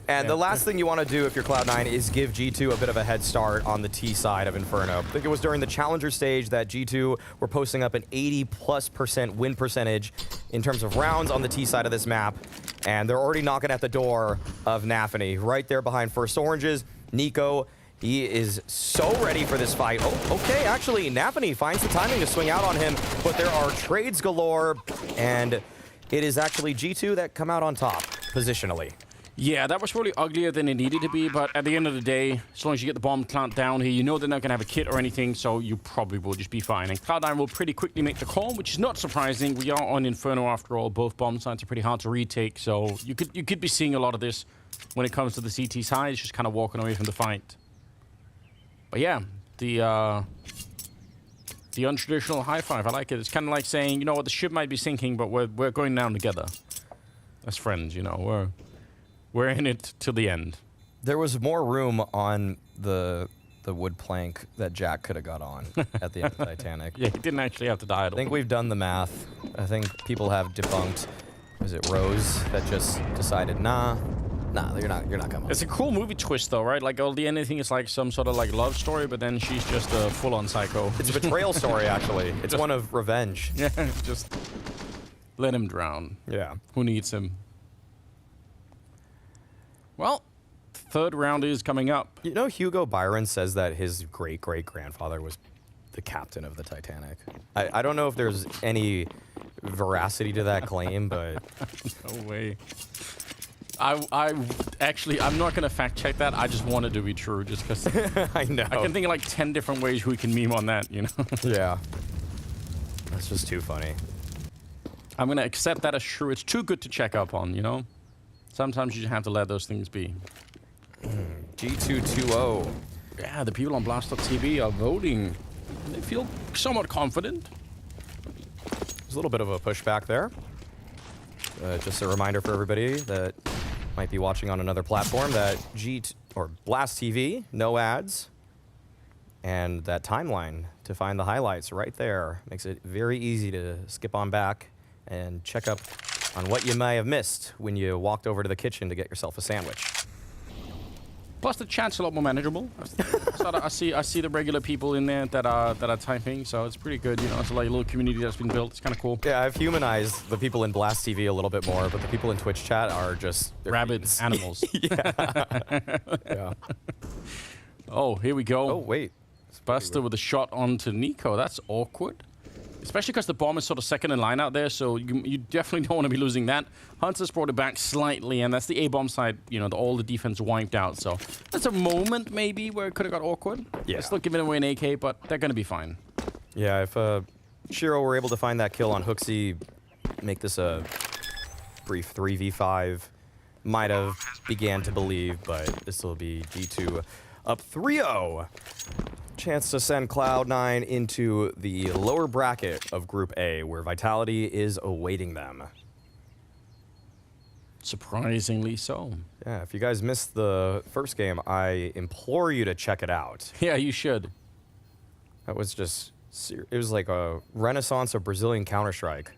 And the last thing you want to do if you're Cloud9 is give G2 a bit of a head start on the T side of Inferno. I think it was during the Challenger stage that G2 were posting up an 80+% win percentage in terms of rounds on the T side of this map. And they're already knocking at the door of Nafany. Right there behind First Oranges, Nico, he is so ready for this fight. Oh, okay, actually, Nafany finds the timing to swing out on him, but there are trades galore, and it is actually G2 that come out on top, positionally. Yeah, that was probably uglier than it needed to be, but at the end of the day, as long as you get the bomb plant down here, you know they're not going to have a kit or anything, so you probably will just be fine. And Cloud9 will pretty quickly make the call, which is not surprising. We are on Inferno after all. Both bomb sites are pretty hard to retake, so you could be seeing a lot of this when it comes to the CT side. It's just kind of walking away from the fight. But yeah, the untraditional high five, I like it. It's kind of like saying, you know what, the ship might be sinking, but we're going down together. As friends, you know, we're in it till the end. There was more room on the wood plank that Jack could have got on at the end of Titanic. Yeah, he didn't actually have to die. I think we've done the math. I think people have debunked. Was it Rose that just decided, nah, you're not coming. It's a cool movie twist, though, right? Like, all the ending is like some sort of like love story, but then she's just a full-on psycho. It's a betrayal story, actually. It's one of revenge. Yeah, just let him drown. Yeah. Who needs him? Well, third round is coming up. You know, Hugo Byron says that his great-great-grandfather was the captain of the Titanic. I don't know if there's any veracity to that claim, but... No way. I'm not going to fact check that. I just want it to be true, just because... I know. I can think of like 10 different ways we can meme on that, you know? Yeah. That's just too funny. I'm going to accept that as true. It's too good to check up on, you know? Sometimes you just have to let those things be. G2-2-0. Yeah, the people on Blast.tv are voting. They feel somewhat confident. There's a little bit of a pushback there. Just a reminder for everybody that might be watching on another platform that Blast TV, no ads, and that timeline to find the highlights right there makes it very easy to skip on back and check up on what you may have missed when you walked over to the kitchen to get yourself a sandwich. Plus, the chat's a lot more manageable. I see the regular people in there that are typing, so it's pretty good. You know, it's like a little community that's been built. It's kind of cool. Yeah, I've humanized the people in Blast TV a little bit more, but the people in Twitch chat are just rabid animals. Yeah. Oh, here we go. Oh wait, Buster with a shot onto Nico. That's awkward. Especially because the bomb is sort of second in line out there, so you definitely don't want to be losing that. Hunter's brought it back slightly, and that's the A-bomb side, you know, all the defense wiped out. So that's a moment, maybe, where it could have got awkward. Yeah. They're still giving away an AK, but they're going to be fine. Yeah, if Shiro were able to find that kill on Hooksy, make this a brief 3v5, might have began to believe, but this will be G2 up 3-0. Chance to send Cloud9 into the lower bracket of Group A, where Vitality is awaiting them. Surprisingly so. Yeah, if you guys missed the first game, I implore you to check it out. Yeah, you should. That was just... It was like a renaissance of Brazilian Counter-Strike.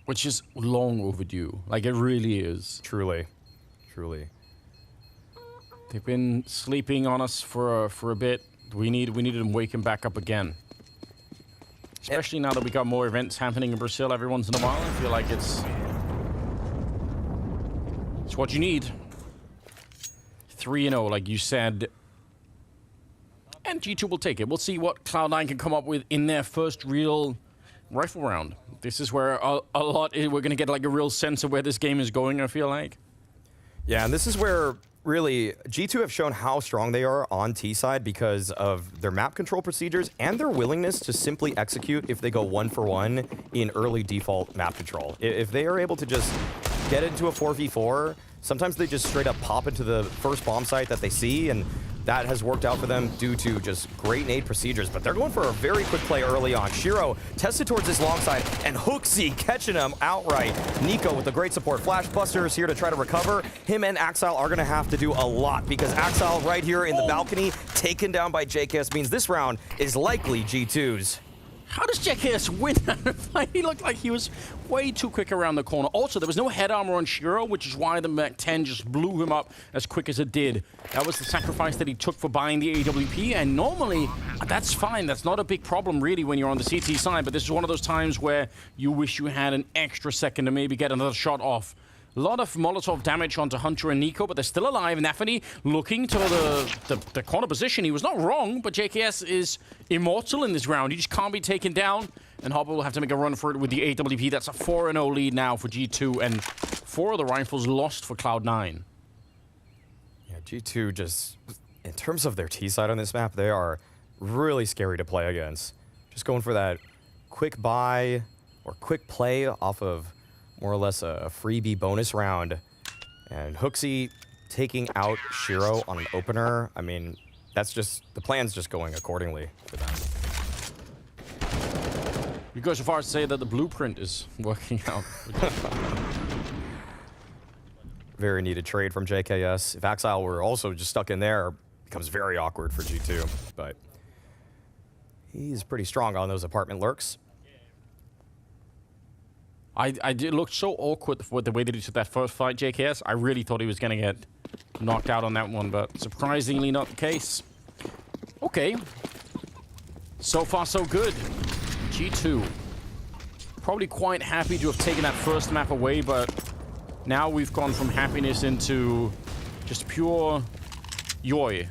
Which is long overdue. Like, it really is. Truly. Truly. They've been sleeping on us for a bit. We needed them waking back up again. Especially now that we got more events happening in Brazil every once in a while. I feel like it's what you need. 3-0, like you said. And G2 will take it. We'll see what Cloud9 can come up with in their first real rifle round. This is where we're going to get like a real sense of where this game is going, I feel like. Yeah, and this is where really, G2 have shown how strong they are on T side because of their map control procedures and their willingness to simply execute if they go 1-for-1 in early default map control. If they are able to just get into a 4v4, sometimes they just straight up pop into the first bomb site that they see, and that has worked out for them due to just great nade procedures, but they're going for a very quick play early on. Shiro tested towards his long side, and Hooksy catching him outright. Nico with the great support. Flash Buster is here to try to recover. Him and Axile are going to have to do a lot because Axile right here in the balcony, taken down by JKS, means this round is likely G2's. How does JKS win that fight? He looked like he was way too quick around the corner. Also, there was no head armor on Shiro, which is why the Mach 10 just blew him up as quick as it did. That was the sacrifice that he took for buying the AWP, and normally, that's fine. That's not a big problem, really, when you're on the CT side, but this is one of those times where you wish you had an extra second to maybe get another shot off. A lot of Molotov damage onto Hunter and Nico, but they're still alive. Nafany looking to the corner position. He was not wrong, but JKS is immortal in this round. He just can't be taken down, and Hopper will have to make a run for it with the AWP. That's a 4-0 lead now for G2, and 4 of the rifles lost for Cloud9. Yeah, G2 just, in terms of their T side on this map, they are really scary to play against. Just going for that quick buy or quick play off of more or less a freebie bonus round. And Hooksy taking out Shiro on an opener. I mean, that's just, the plan's just going accordingly for them. You go so far as to say that the blueprint is working out. Very needed trade from JKS. If Axile were also just stuck in there, it becomes very awkward for G2. But he's pretty strong on those apartment lurks. I did look so awkward with the way that he took that first fight, JKS. I really thought he was going to get knocked out on that one, but surprisingly not the case. Okay. So far, so good. G2. Probably quite happy to have taken that first map away, but now we've gone from happiness into just pure joy,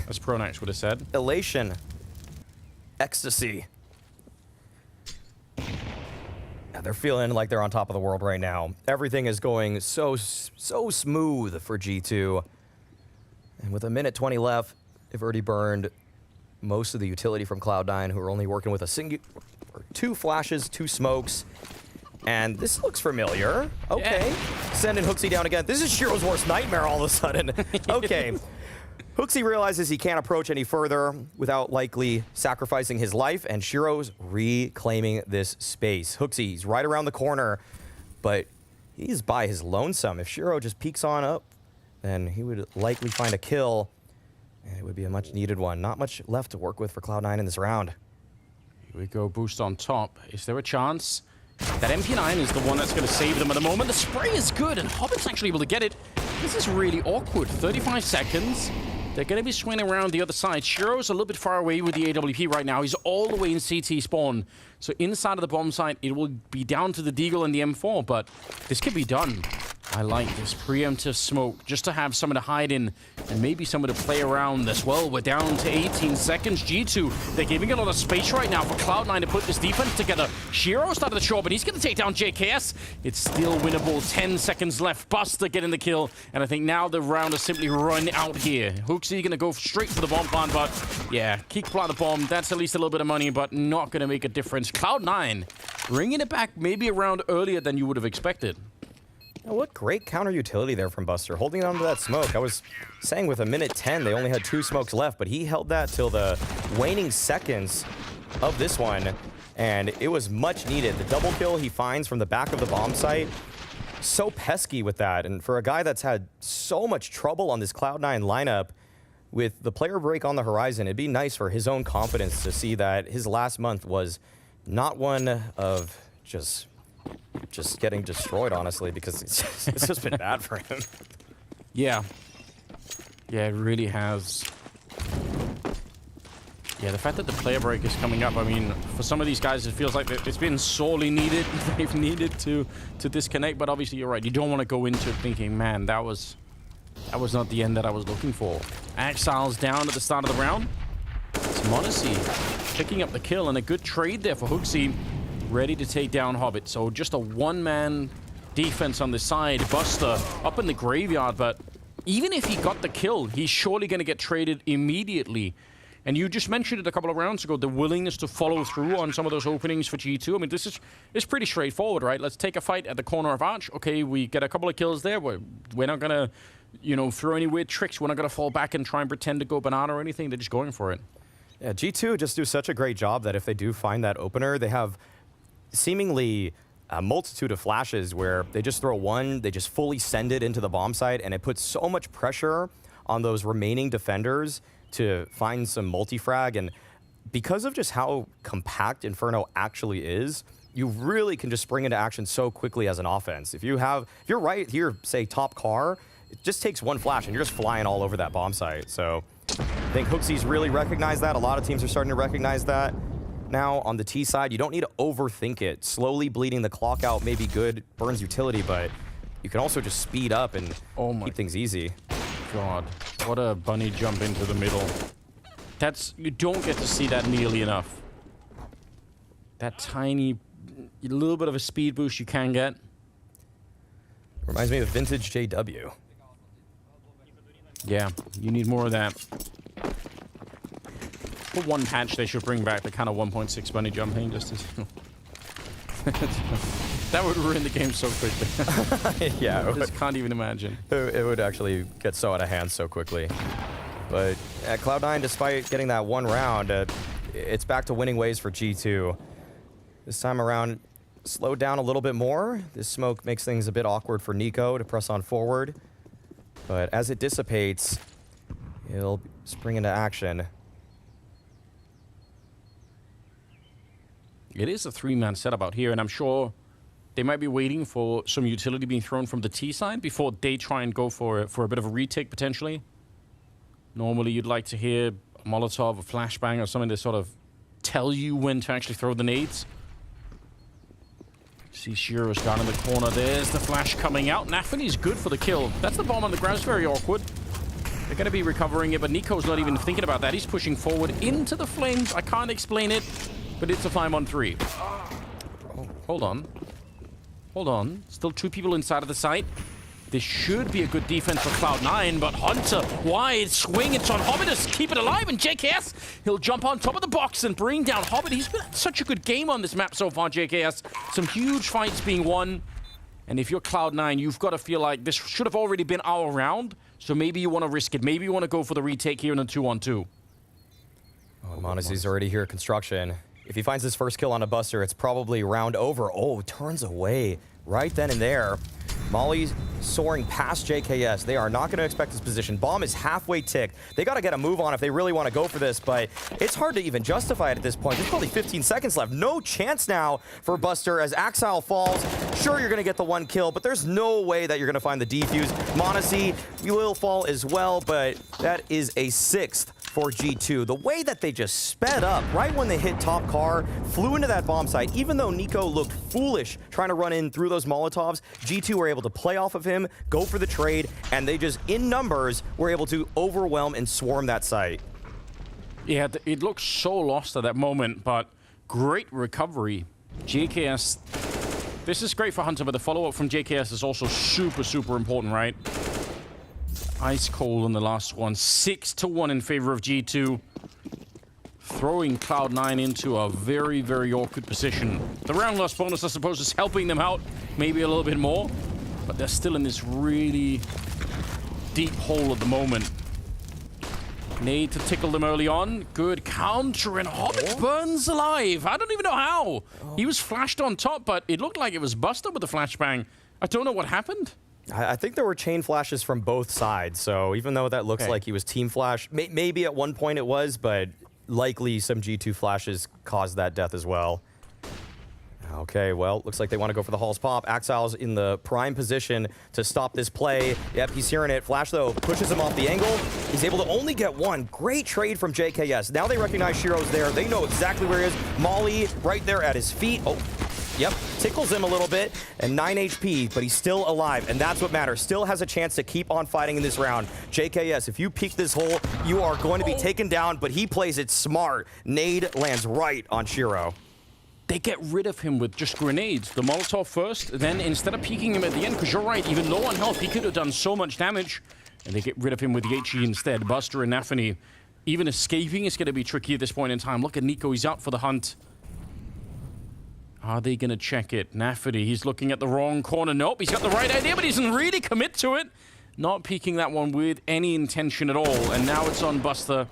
as Pronax would have said. Elation. Ecstasy. They're feeling like they're on top of the world right now. Everything is going so smooth for G2. And with a minute 20 left, they've already burned most of the utility from Cloud9, who are only working with a 2 flashes, 2 smokes. And this looks familiar. Okay. Sending Hooksy down again. This is Shiro's worst nightmare all of a sudden. Okay. Hooksy realizes he can't approach any further without likely sacrificing his life, and Shiro's reclaiming this space. Hooksy's right around the corner, but he's by his lonesome. If Shiro just peeks on up, then he would likely find a kill, and it would be a much-needed one. Not much left to work with for Cloud9 in this round. Here we go, boost on top. Is there a chance? That MP9 is the one that's going to save them at the moment. The spray is good, and Hobbit's actually able to get it. This is really awkward. 35 seconds. They're going to be swinging around the other side. Shiro's a little bit far away with the AWP right now. He's all the way in CT spawn. So inside of the bomb site, it will be down to the Deagle and the M4, but this could be done. I like this preemptive smoke, just to have someone to hide in and maybe someone to play around as well. We're down to 18 seconds. G2, they're giving a lot of space right now for Cloud9 to put this defense together. Shiro started the show, but he's going to take down JKS. It's still winnable. 10 seconds left. Buster getting the kill, and I think now the round has simply run out here. Hooksy going to go straight for the bomb plant, but yeah, keep plant the bomb. That's at least a little bit of money, but not going to make a difference. Cloud9 bringing it back maybe a round earlier than you would have expected. What great counter utility there from Buster, holding on to that smoke. I was saying with a minute 10, they only had 2 smokes left, but he held that till the waning seconds of this one, and it was much needed. The double kill he finds from the back of the bomb site, so pesky with that. And for a guy that's had so much trouble on this Cloud9 lineup, with the player break on the horizon, it'd be nice for his own confidence to see that his last month was not one of just getting destroyed, honestly, because it's just been bad for him. Yeah. Yeah, it really has. Yeah, the fact that the player break is coming up, I mean, for some of these guys, it feels like it's been sorely needed. They've needed to disconnect, but obviously you're right. You don't want to go into it thinking, man, that was not the end that I was looking for. Exile's down at the start of the round. It's Monacy picking up the kill, and a good trade there for Hooksy. Ready to take down Hobbit. So just a one-man defense on the side. Buster up in the graveyard, but even if he got the kill, he's surely going to get traded immediately. And you just mentioned it a couple of rounds ago, the willingness to follow through on some of those openings for G2. I mean, this is pretty straightforward, right? Let's take a fight at the corner of Arch. Okay, we get a couple of kills there. We're not going to, you know, throw any weird tricks. We're not going to fall back and try and pretend to go banana or anything. They're just going for it. Yeah, G2 just do such a great job that if they do find that opener, they have seemingly a multitude of flashes where they just throw one, they just fully send it into the bomb site, and it puts so much pressure on those remaining defenders to find some multi-frag. And because of just how compact Inferno actually is, you really can just spring into action so quickly as an offense. If you're right here, say top car, it just takes one flash and you're just flying all over that bomb site. So I think Hooksy's really recognized that. A lot of teams are starting to recognize that. Now, on the T side, you don't need to overthink it. Slowly bleeding the clock out may be good, burns utility, but you can also just speed up and keep things easy. God, what a bunny jump into the middle. You don't get to see that nearly enough. That tiny, little bit of a speed boost you can get. Reminds me of vintage JW. Yeah, you need more of that. For one patch, they should bring back the kind of 1.6 bunny jumping just as... That would ruin the game so quickly. Yeah. I just can't even imagine. It would actually get so out of hand so quickly. But at Cloud9, despite getting that one round, it's back to winning ways for G2. This time around, slowed down a little bit more. This smoke makes things a bit awkward for Nico to press on forward. But as it dissipates, he'll spring into action. It is a 3-man setup out here, and I'm sure they might be waiting for some utility being thrown from the T side before they try and go for a bit of a retake, potentially. Normally, you'd like to hear a Molotov, a flashbang, or something to sort of tell you when to actually throw the nades. See Shiro's down in the corner. There's the flash coming out. Nafany's good for the kill. That's the bomb on the ground. It's very awkward. They're going to be recovering it, but Nico's not even thinking about that. He's pushing forward into the flames. I can't explain it, but it's a 5-on-3. Oh, hold on. Hold on. Still 2 people inside of the site. This should be a good defense for Cloud9, but Hunter, wide swing, it's on Hobbit to keep it alive, and JKS, he'll jump on top of the box and bring down Hobbit. He's been such a good game on this map so far, JKS. Some huge fights being won, and if you're Cloud9, you've got to feel like this should have already been our round, so maybe you want to risk it. Maybe you want to go for the retake here in a 2-on-2. Oh, m0NESY's already here at construction. If he finds his first kill on a Buster, it's probably round over. Oh, turns away right then and there. Molly's soaring past JKS. They are not going to expect this position. Bomb is halfway ticked. They got to get a move on if they really want to go for this, but it's hard to even justify it at this point. There's probably 15 seconds left. No chance now for Buster as Axile falls. Sure, you're going to get the 1 kill, but there's no way that you're going to find the defuse. m0NESY will fall as well, but that is a 6th for G2. The way that they just sped up right when they hit top car, flew into that bomb site, even though Nico looked foolish trying to run in through those Molotovs, G2 were able to play off of him, go for the trade, and they just, in numbers, were able to overwhelm and swarm that site. Yeah, it looked so lost at that moment, but great recovery. JKS, this is great for Hunter, but the follow-up from JKS is also super, super important, right? Ice cold on the last one. 6-1 in favor of G2. Throwing Cloud9 into a very, very awkward position. The round loss bonus, I suppose, is helping them out maybe a little bit more, but they're still in this really deep hole at the moment. Need to tickle them early on. Good counter, and Hobbit burns alive. I don't even know how. He was flashed on top, but it looked like it was Buster with the flashbang. I don't know what happened. I think there were chain flashes from both sides, so even though that looks like he was team flash, maybe at one point it was, but likely some G2 flashes caused that death as well. Okay, well, looks like they want to go for the Hall's pop. Axile's in the prime position to stop this play. Yep, he's hearing it. Flash, though, pushes him off the angle. He's able to only get 1. Great trade from JKS. Now they recognize Shiro's there. They know exactly where he is. Molly right there at his feet. Oh, yep, tickles him a little bit. And 9 HP, but he's still alive, and that's what matters. Still has a chance to keep on fighting in this round. JKS, if you peek this hole, you are going to be taken down, but he plays it smart. Nade lands right on Shiro. They get rid of him with just grenades. The Molotov first, then instead of peeking him at the end, because you're right, even low on health, he could have done so much damage. And they get rid of him with the HE instead. Buster and Nafany, even escaping is going to be tricky at this point in time. Look at Nico, he's out for the hunt. Are they going to check it? Nafany, he's looking at the wrong corner. Nope, he's got the right idea, but he doesn't really commit to it. Not peeking that one with any intention at all. And now it's on Buster.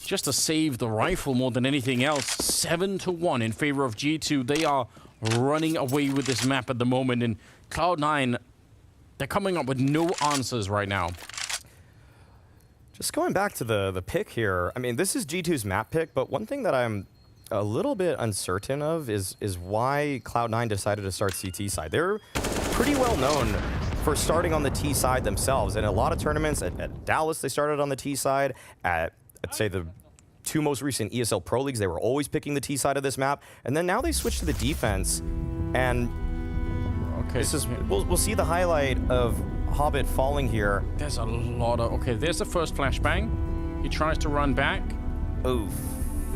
Just to save the rifle more than anything else. 7-1 in favor of G2. They are running away with this map at the moment. And Cloud9, they're coming up with no answers right now. Just going back to the pick here. I mean, this is G2's map pick, but one thing that I'm a little bit uncertain of is why Cloud9 decided to start CT side. They're pretty well known for starting on the T side themselves. In a lot of tournaments, at Dallas, they started on the T side. I'd say the 2 most recent ESL Pro Leagues, they were always picking the T side of this map. And then now they switched to the defense. And this is, we'll see the highlight of Hobbit falling here. There's a lot of... Okay, there's the first flashbang. He tries to run back. Oof.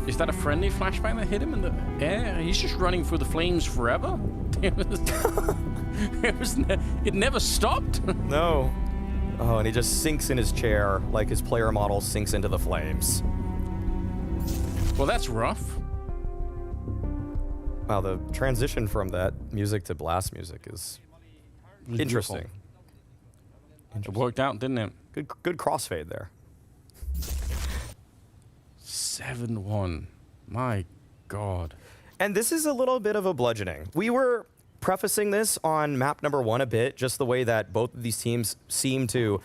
Is that a friendly flashbang that hit him in the air? He's just running through the flames forever? It never stopped? No. Oh, and he just sinks in his chair like his player model sinks into the flames. Well, that's rough. Wow, the transition from that music to blast music is interesting. It worked out, didn't it? Good crossfade there. 7-1. My God. And this is a little bit of a bludgeoning. We were prefacing this on map number 1 a bit, just the way that both of these teams seem to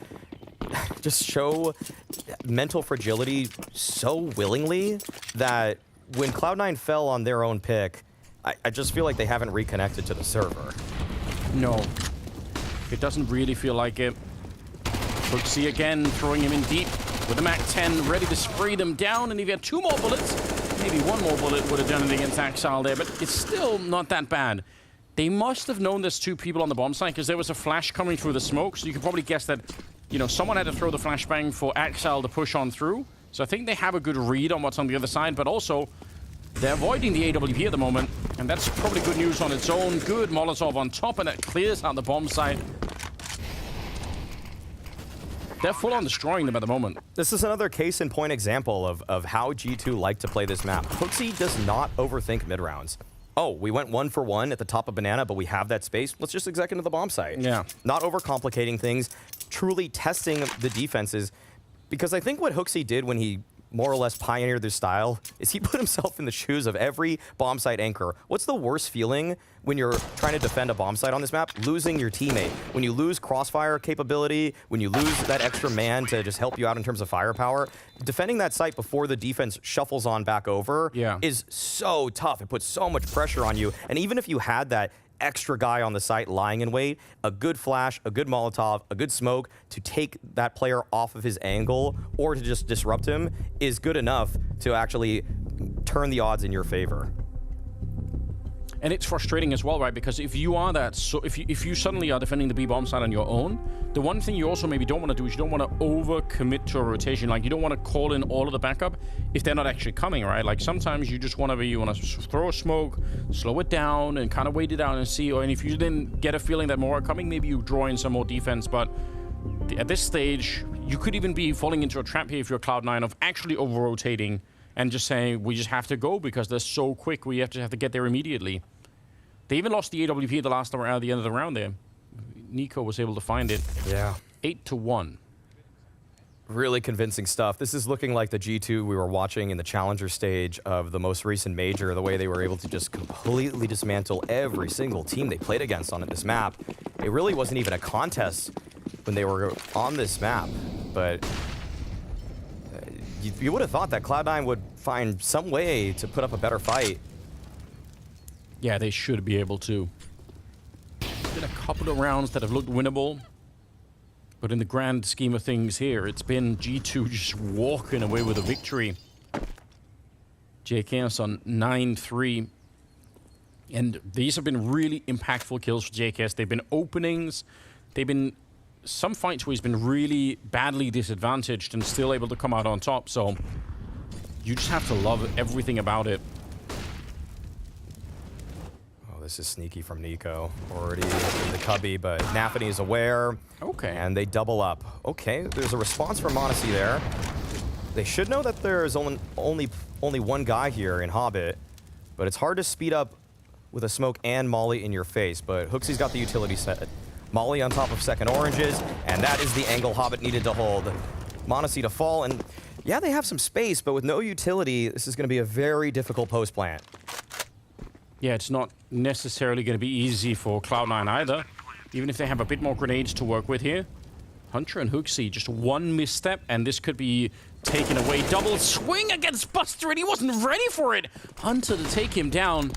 just show mental fragility so willingly that when Cloud9 fell on their own pick, I just feel like they haven't reconnected to the server. No. It doesn't really feel like it. Brooksy again, throwing him in deep with the MAC-10, ready to spray them down, and if he had 2 more bullets, maybe 1 more bullet would have done it against Axile there, but it's still not that bad. They must have known there's 2 people on the bomb site because there was a flash coming through the smoke, so you can probably guess that, you know, someone had to throw the flashbang for Axile to push on through. So I think they have a good read on what's on the other side, but also they're avoiding the AWP at the moment, and that's probably good news on its own. Good Molotov on top, and that clears out the bomb site. they're full on destroying them at the moment. This is another case in point example of how G2 like to play this map. HooXi does not overthink mid rounds. Oh, we went 1 for 1 at the top of Banana, but we have that space. Let's just exec into the bomb site. Yeah. Not overcomplicating things, truly testing the defenses. Because I think what HooXi did when he more or less pioneered this style is he put himself in the shoes of every bomb site anchor. What's the worst feeling when you're trying to defend a bomb site on this map? Losing your teammate. When you lose crossfire capability, when you lose that extra man to just help you out in terms of firepower, defending that site before the defense shuffles on back over is so tough. It puts so much pressure on you. And even if you had that extra guy on the site lying in wait, a good flash, a good Molotov, a good smoke to take that player off of his angle or to just disrupt him is good enough to actually turn the odds in your favor. And it's frustrating as well, right? Because if you are that, so if you suddenly are defending the B bomb site on your own, the one thing you also maybe don't want to do is you don't want to overcommit to a rotation. Like you don't want to call in all of the backup if they're not actually coming, right? Like sometimes you just want to throw a smoke, slow it down, and kind of wait it out and see. And if you then get a feeling that more are coming, maybe you draw in some more defense. But at this stage, you could even be falling into a trap here if you're Cloud9 of actually over rotating and just saying we just have to go because they're so quick. We have to get there immediately. They even lost the AWP at the end of the round there. Nico was able to find it. Yeah. 8-1. Really convincing stuff. This is looking like the G2 we were watching in the challenger stage of the most recent major, the way they were able to just completely dismantle every single team they played against on this map. It really wasn't even a contest when they were on this map, but you would have thought that Cloud9 would find some way to put up a better fight. Yeah, they should be able to. There's been a couple of rounds that have looked winnable, but in the grand scheme of things here, it's been G2 just walking away with a victory. JKS on 9-3. And these have been really impactful kills for JKS. They've been openings. They've been some fights where he's been really badly disadvantaged and still able to come out on top. So you just have to love everything about it. This is sneaky from Nico. Already in the cubby, but Nafany is aware. Okay. And they double up. Okay, there's a response from m0NESY there. They should know that there's only one guy here in Hobbit, but it's hard to speed up with a smoke and Molly in your face, but HooXi's got the utility set. Molly on top of second oranges, and that is the angle Hobbit needed to hold. m0NESY to fall, and yeah, they have some space, but with no utility, this is going to be a very difficult post plant. Yeah, it's not necessarily going to be easy for Cloud9 either, even if they have a bit more grenades to work with here. Hunter and HooXi, just one misstep, and this could be taken away. Double swing against Buster, and he wasn't ready for it. Hunter to take him down.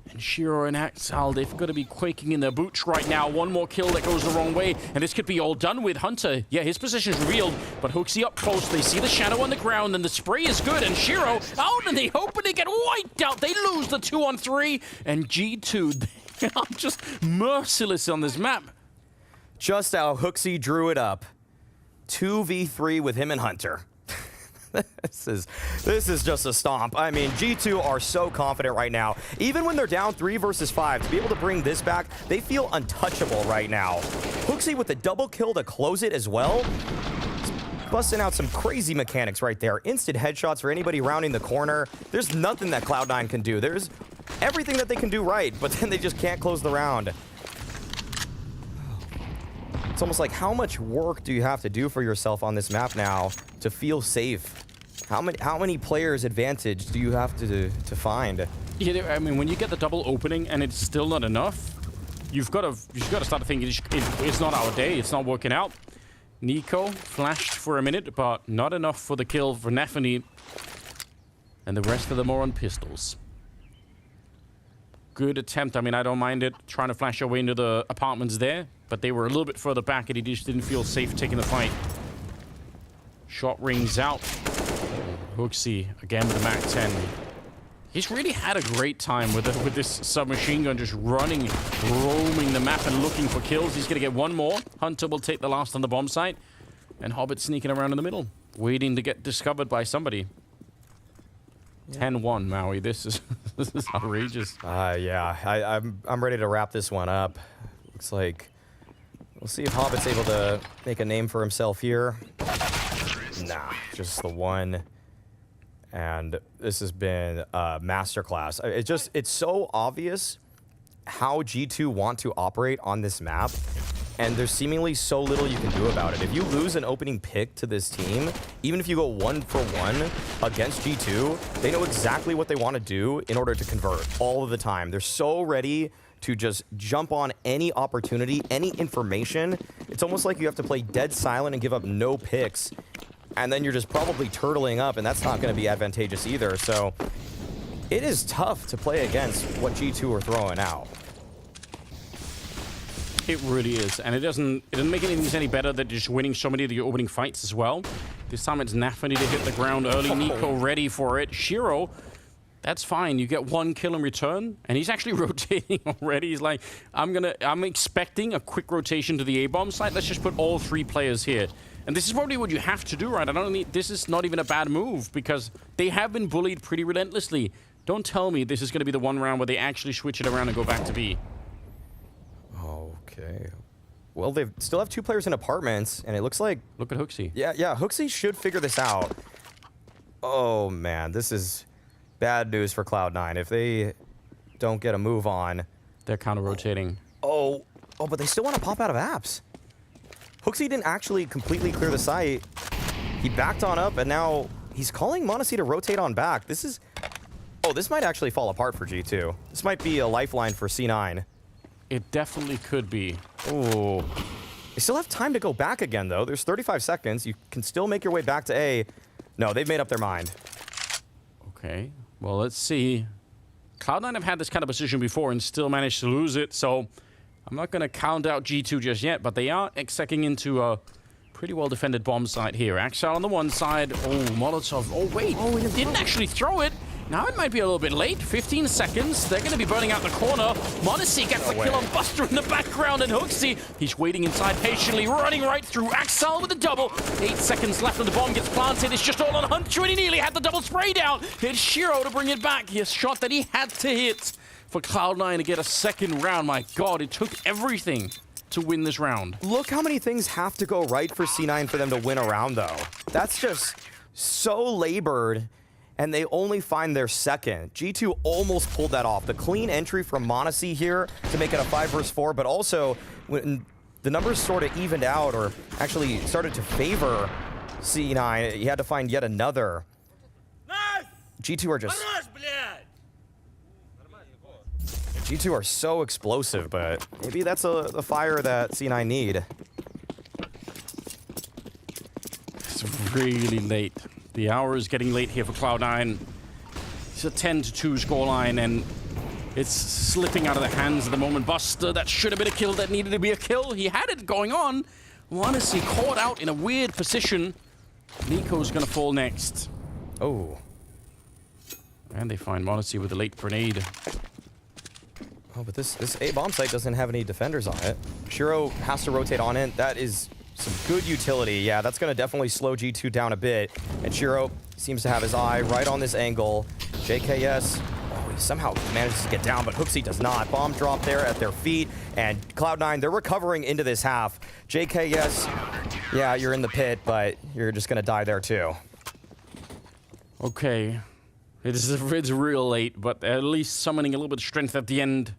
And Shiro and Axal, they've got to be quaking in their boots right now. One more kill that goes the wrong way, and this could be all done with. Hunter, yeah, his position's revealed, but HooXi up close. They see the shadow on the ground, and the spray is good, and Shiro out, and they hoping to get wiped out. They lose the 2-on-3, and G2, they are just merciless on this map. Just how HooXi drew it up. 2v3 with him and Hunter. This is just a stomp. I mean, G2 are so confident right now. Even when they're down 3 versus 5, to be able to bring this back, they feel untouchable right now. HooXi with the double kill to close it as well. Busting out some crazy mechanics right there. Instant headshots for anybody rounding the corner. There's nothing that Cloud9 can do. There's everything that they can do right, but then they just can't close the round. It's almost like, how much work do you have to do for yourself on this map now to feel safe? How many players' advantage do you have to find? Yeah, I mean, when you get the double opening and it's still not enough, you've got to start thinking it's not our day. It's not working out. Nico flashed for a minute, but not enough for the kill for Nafany. And the rest of them are on pistols. Good attempt. I mean, I don't mind it, trying to flash our way into the apartments there, but they were a little bit further back and he just didn't feel safe taking the fight. Shot rings out. HooXi again with the MAC-10. He's really had a great time with this submachine gun, just running, roaming the map and looking for kills. He's going to get one more. Hunter will take the last on the bomb site. And Hobbit sneaking around in the middle, waiting to get discovered by somebody. 10-1, Maui. This is outrageous. Yeah, I'm ready to wrap this one up. Looks like We'll see if Hobbit's able to make a name for himself here. Nah, just the one. And this has been a masterclass. It's so obvious how G2 want to operate on this map, and there's seemingly so little you can do about it. If you lose an opening pick to this team, even if you go 1-for-1 against G2, they know exactly what they want to do in order to convert all of the time. They're so ready to just jump on any opportunity, any information. It's almost like you have to play dead silent and give up no picks, and then you're just probably turtling up, and that's not going to be advantageous either. So it is tough to play against what G2 are throwing out. It really is, and it doesn't make things any better that just winning so many of the opening fights as well. This time it's Nafany to hit the ground early. Nico ready for it. Shiro, that's fine. You get 1 kill in return, and he's actually rotating already. He's like, I'm expecting a quick rotation to the A-bomb site. Let's just put all 3 players here. And this is probably what you have to do, right? This is not even a bad move, because they have been bullied pretty relentlessly. Don't tell me this is going to be the one round where they actually switch it around and go back to B. Okay. Well, they still have 2 players in apartments, and it looks like... Look at Hooksy. Yeah, Hooksy should figure this out. Oh, man, this is bad news for Cloud9. If they don't get a move on... They're counter-rotating. Oh, but they still want to pop out of apps. Hooksy didn't actually completely clear the site. He backed on up, and now he's calling m0NESY to rotate on back. This is... Oh, this might actually fall apart for G2. This might be a lifeline for C9. It definitely could be. Ooh. They still have time to go back again, though. There's 35 seconds. You can still make your way back to A. No, they've made up their mind. Okay. Well, let's see. Cloud9 have had this kind of position before and still managed to lose it, so I'm not going to count out G2 just yet, but they are execing into a pretty well-defended bomb site here. Axel on the one side. Oh, Molotov. Oh, wait. Oh, he didn't actually throw it. Now it might be a little bit late. 15 seconds. They're going to be burning out the corner. m0NESY gets the kill on Buster in the background, and Hooksy, he's waiting inside patiently, running right through. Axel with a double. 8 seconds left and the bomb gets planted. It's just all on Hunter, and he nearly had the double spray down. It's Shiro to bring it back. He has shot that he had to hit for Cloud9 to get a second round. My God, it took everything to win this round. Look how many things have to go right for C9 for them to win a round, though. That's just so labored, and they only find their second. G2 almost pulled that off. The clean entry from m0NESY here to make it a 5 versus 4, but also when the numbers sort of evened out, or actually started to favor C9, he had to find yet another. G2 are just... G2 are so explosive, but maybe that's the fire that C9 need. It's really late. The hour is getting late here for Cloud9. It's a 10-2 scoreline, and it's slipping out of the hands at the moment. Buster, that should have been a kill, that needed to be a kill. He had it going on. m0NESY caught out in a weird position. Nico's gonna fall next. Oh. And they find m0NESY with a late grenade. Oh, but this A bomb site doesn't have any defenders on it. Shiro has to rotate on it. That is some good utility. Yeah, that's going to definitely slow G2 down a bit. And Shiro seems to have his eye right on this angle. JKS, oh, he somehow manages to get down, but Hooksy does not. Bomb drop there at their feet. And Cloud9, they're recovering into this half. JKS, yeah, you're in the pit, but you're just going to die there too. Okay. It's real late, but at least summoning a little bit of strength at the end.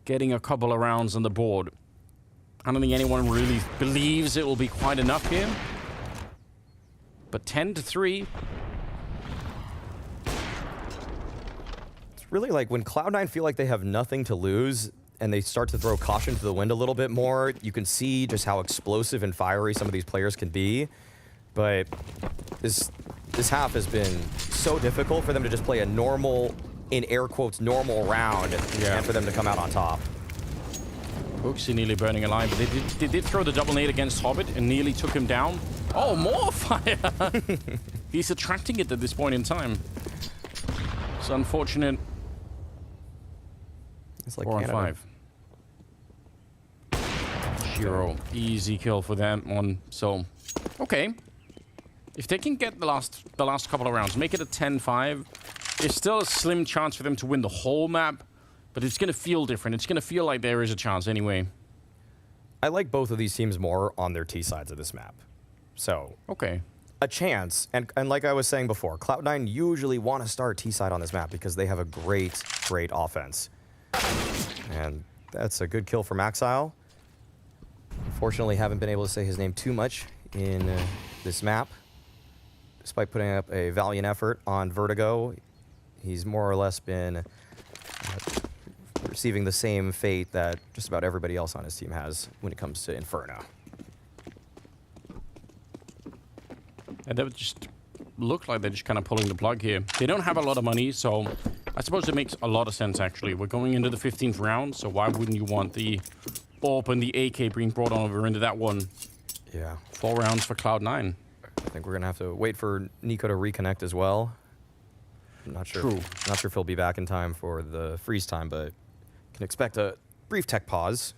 Getting a couple of rounds on the board. I don't think anyone really believes it will be quite enough here. But 10-3. It's really like when Cloud9 feel like they have nothing to lose and they start to throw caution to the wind a little bit more, you can see just how explosive and fiery some of these players can be. But this half has been so difficult for them to just play a normal, in air quotes, normal round, and for them to come out on top. Hooksy nearly burning alive, but they did throw the double nade against Hobbit and nearly took him down. Oh, more fire! He's attracting it at this point in time. It's unfortunate. It's like 4 on 5. Shiro, easy kill for that one. So, okay. If they can get the last couple of rounds, make it a 10-5, it's still a slim chance for them to win the whole map, but it's going to feel different. It's going to feel like there is a chance anyway. I like both of these teams more on their T sides of this map. So Okay. a chance, and like I was saying before, Cloud9 usually want to start T side on this map because they have a great offense. And that's a good kill from Maxile. Unfortunately, haven't been able to say his name too much in this map. Despite putting up a valiant effort on Vertigo, he's more or less been receiving the same fate that just about everybody else on his team has when it comes to Inferno. And that would just look like they're just kind of pulling the plug here. They don't have a lot of money, so I suppose it makes a lot of sense, actually. We're going into the 15th round, so why wouldn't you want the AWP and the AK being brought over into that one? Yeah. 4 rounds for Cloud9. I think we're going to have to wait for Nico to reconnect as well. I'm not sure. True. Not sure if he'll be back in time for the freeze time, but can expect a brief tech pause.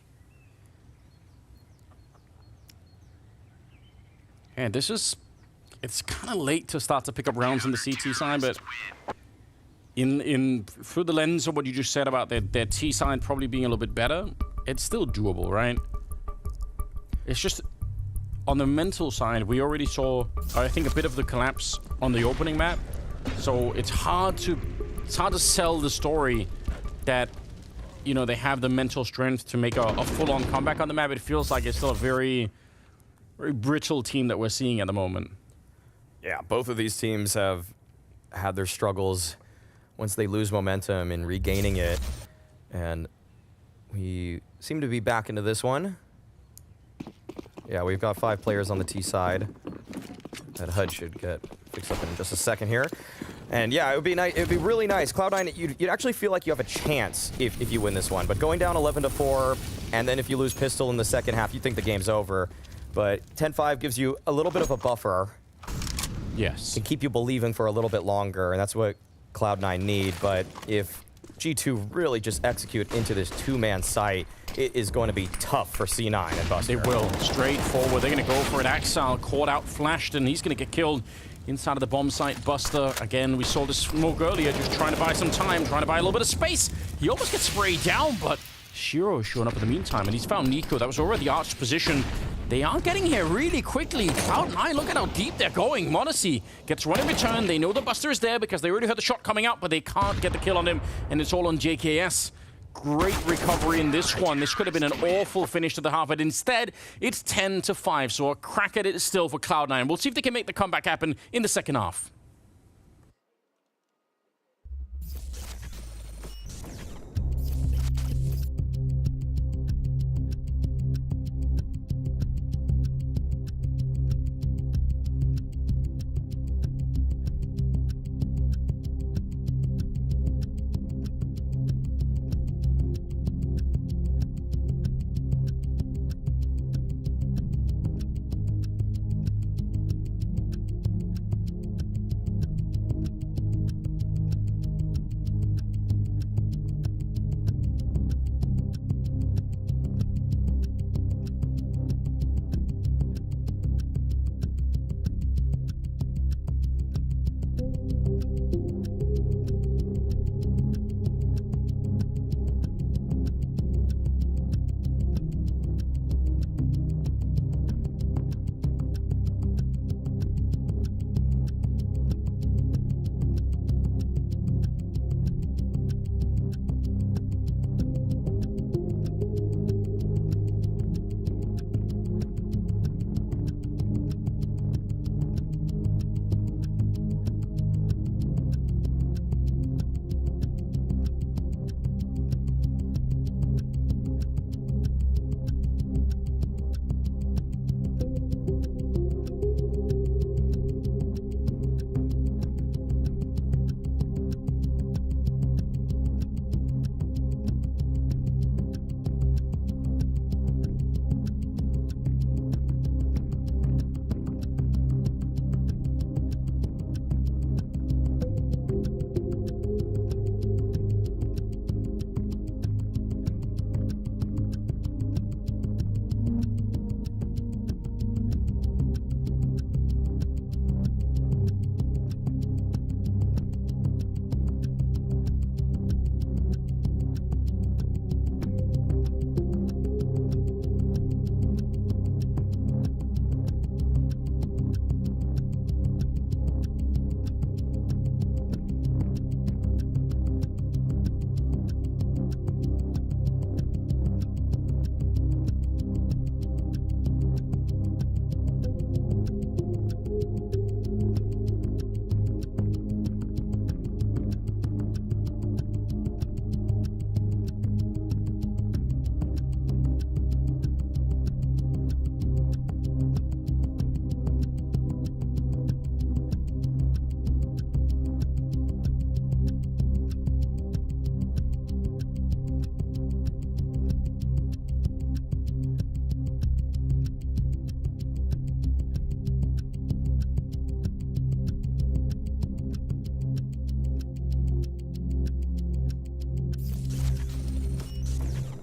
And this is... It's kind of late to start to pick up rounds on the CT side, but through the lens of what you just said about their T side probably being a little bit better, it's still doable, right? It's just on the mental side, we already saw, I think, a bit of the collapse on the opening map. So it's hard to sell the story that, you know, they have the mental strength to make a full-on comeback on the map. It feels like it's still a very, very brittle team that we're seeing at the moment. Yeah, both of these teams have had their struggles once they lose momentum in regaining it. And we seem to be back into this one. Yeah, we've got 5 players on the T side. That HUD should get fixed up in just a second here. And yeah, it would be nice. It would be really nice. Cloud9, you'd actually feel like you have a chance if you win this one. But going down 11-4, and then if you lose pistol in the second half, you think the game's over. But 10-5 gives you a little bit of a buffer. Yes. To keep you believing for a little bit longer, and that's what Cloud9 need. But if G2 really just execute into this 2-man site, it is going to be tough for C9 and Buster. They will. Straightforward. They're going to go for it. Axel caught out, flashed, and he's going to get killed inside of the bomb site. Buster, again, we saw this smoke earlier, just trying to buy some time, trying to buy a little bit of space. He almost gets sprayed down, but Shiro is showing up in the meantime, and he's found Nico. That was already arched position. They are getting here really quickly. Cloud9, look at how deep they're going. Monacy gets run in return. They know the Buster is there because they already heard the shot coming out, but they can't get the kill on him, and it's all on JKS. Great recovery in this one. This could have been an awful finish to the half, but instead, it's 10-5, so a crack at it still for Cloud9. We'll see if they can make the comeback happen in the second half.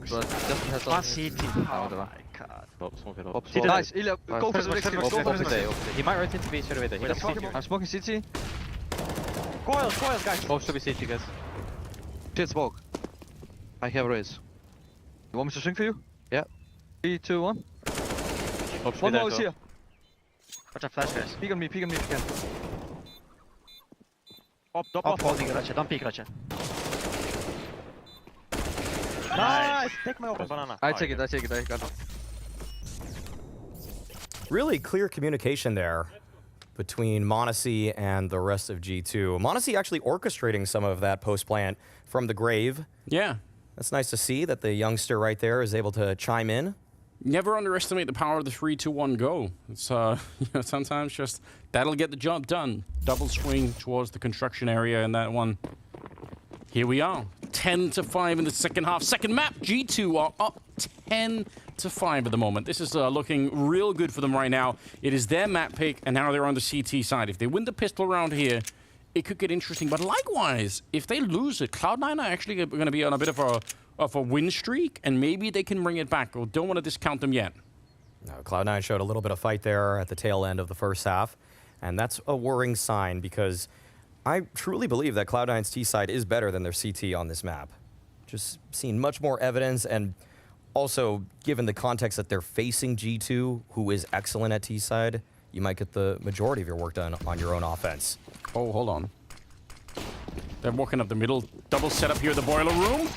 But just has One CT. Oh my god. Pop, smoke it up. Nice. Ilya, go for the next kill. Go for the next kill. He might rotate to be sort of Veto. He doesn't see you. I'm smoking CT. Coils, guys. Both should be CT, guys. Shit, smoke. I have raise. You want me to swing for you? Yeah. 3, 2, 1. Hope One more is here. Watch out, flash, guys. Peek on me again. Up, holding Racha. Don't peek Racha. Nice! Take my open banana. I take it, I got it. Really clear communication there between m0NESY and the rest of G2. m0NESY actually orchestrating some of that post-plant from the grave. Yeah. That's nice to see that the youngster right there is able to chime in. Never underestimate the power of the 3-2-1 go. It's sometimes just that'll get the job done. Double swing towards the construction area in that one. Here we are, 10-5 in the second half. Second map, G2 are up 10-5 at the moment. This is looking real good for them right now. It is their map pick, and now they're on the CT side. If they win the pistol round here, it could get interesting. But likewise, if they lose it, Cloud9 are actually going to be on a bit of a win streak, and maybe they can bring it back. We don't want to discount them yet. No, Cloud9 showed a little bit of fight there at the tail end of the first half, and that's a worrying sign because I truly believe that Cloud9's T side is better than their CT on this map. Just seen much more evidence, and also given the context that they're facing G2, who is excellent at T side, you might get the majority of your work done on your own offense. Oh, hold on. They're walking up the middle. Double setup here in the boiler room.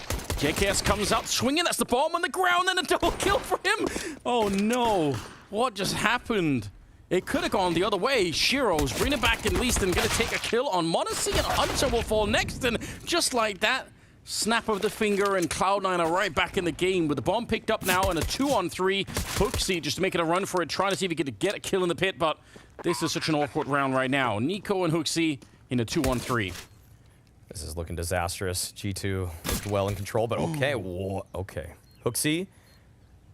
JKS comes out swinging. That's the bomb on the ground and a double kill for him. Oh, no. What just happened? It could have gone the other way. Shiro's bringing it back at least and going to take a kill on m0NESY, and Hunter will fall next. And just like that, snap of the finger, and Cloud9 are right back in the game with the bomb picked up now and a 2-on-3. HooXi just making a run for it, trying to see if he could get a kill in the pit, but this is such an awkward round right now. Nico and HooXi in a 2-on-3. This is looking disastrous. G2 looked well in control, but okay. Okay. HooXi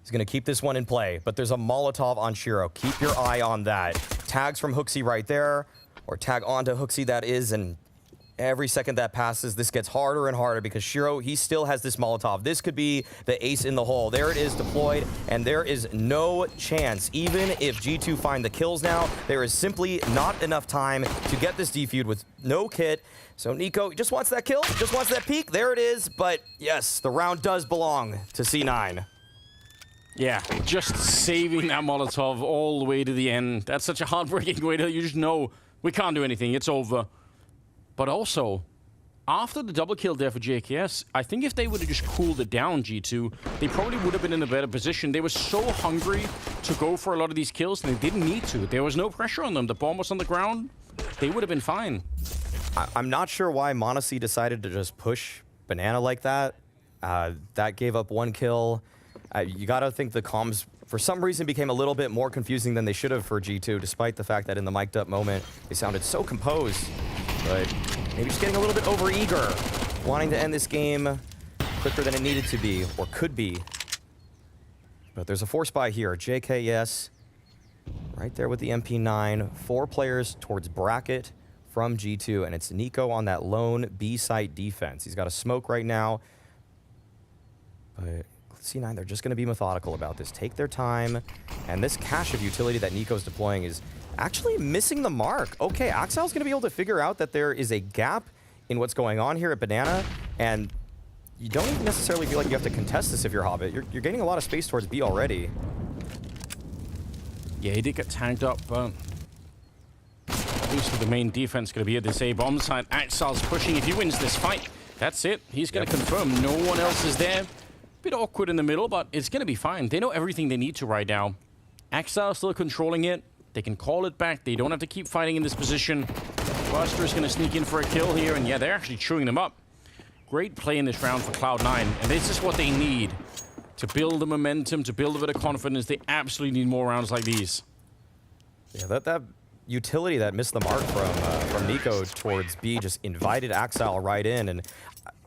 is going to keep this one in play, but there's a Molotov on Shiro. Keep your eye on that. Tags from HooXi right there, or tag onto HooXi that is, and every second that passes, this gets harder and harder because Shiro, he still has this Molotov. This could be the ace in the hole. There it is deployed, and there is no chance. Even if G2 find the kills now, there is simply not enough time to get this defeat with no kit. So Nico just wants that kill, just wants that peek. There it is, but yes, the round does belong to C9. Yeah, just saving that Molotov all the way to the end. That's such a heartbreaking way to, you just know we can't do anything, it's over. But also, after the double kill there for JKS, I think if they would have just cooled it down, G2, they probably would have been in a better position. They were so hungry to go for a lot of these kills, and they didn't need to. There was no pressure on them. The bomb was on the ground. They would have been fine. I'm not sure why m0NESY decided to just push Banana like that. That gave up one kill. You gotta think the comms, for some reason, became a little bit more confusing than they should have for G2, despite the fact that in the mic'd up moment, they sounded so composed. But maybe just getting a little bit overeager, wanting to end this game quicker than it needed to be, or could be. But there's a force buy here. JKS, right there with the MP9. 4 players towards bracket from G2, and it's Nico on that lone B-site defense. He's got a smoke right now. But C9, they're just going to be methodical about this. Take their time. And this cache of utility that Nico's deploying is actually missing the mark. Okay, Axel's going to be able to figure out that there is a gap in what's going on here at Banana, and you don't even necessarily feel like you have to contest this if you're Hobbit. You're gaining a lot of space towards B already. Yeah, he did get tagged up, but obviously the main defense going to be at this A-bomb side. Axel's pushing. If he wins this fight, that's it. He's going to confirm no one else is there. Bit awkward in the middle, but it's going to be fine. They know everything they need to right now. Axel still controlling it. They can call it back. They don't have to keep fighting in this position. Buster's going to sneak in for a kill here, and yeah, they're actually chewing them up. Great play in this round for Cloud9, and this is what they need to build the momentum, to build a bit of confidence. They absolutely need more rounds like these. Yeah, that utility that missed the mark from Nico towards B just invited Axel right in, and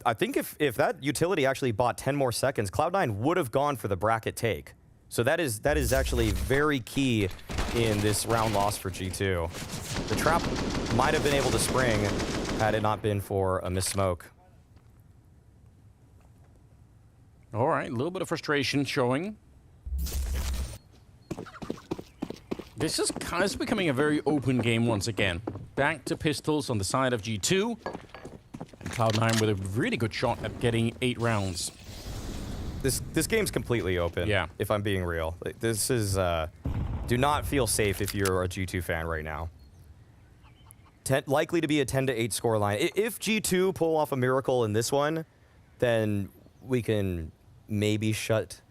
I think if that utility actually bought 10 more seconds, Cloud9 would have gone for the bracket take. So that is actually very key in this round loss for G2. The trap might have been able to spring had it not been for a missed smoke. All right, a little bit of frustration showing. This is kind of becoming a very open game once again. Back to pistols on the side of G2. And Cloud9 with a really good shot at getting 8 rounds. This game's completely open, yeah. If I'm being real. This is, do not feel safe if you're a G2 fan right now. Likely to be a 10-8 scoreline. If G2 pull off a miracle in this one, then we can maybe shut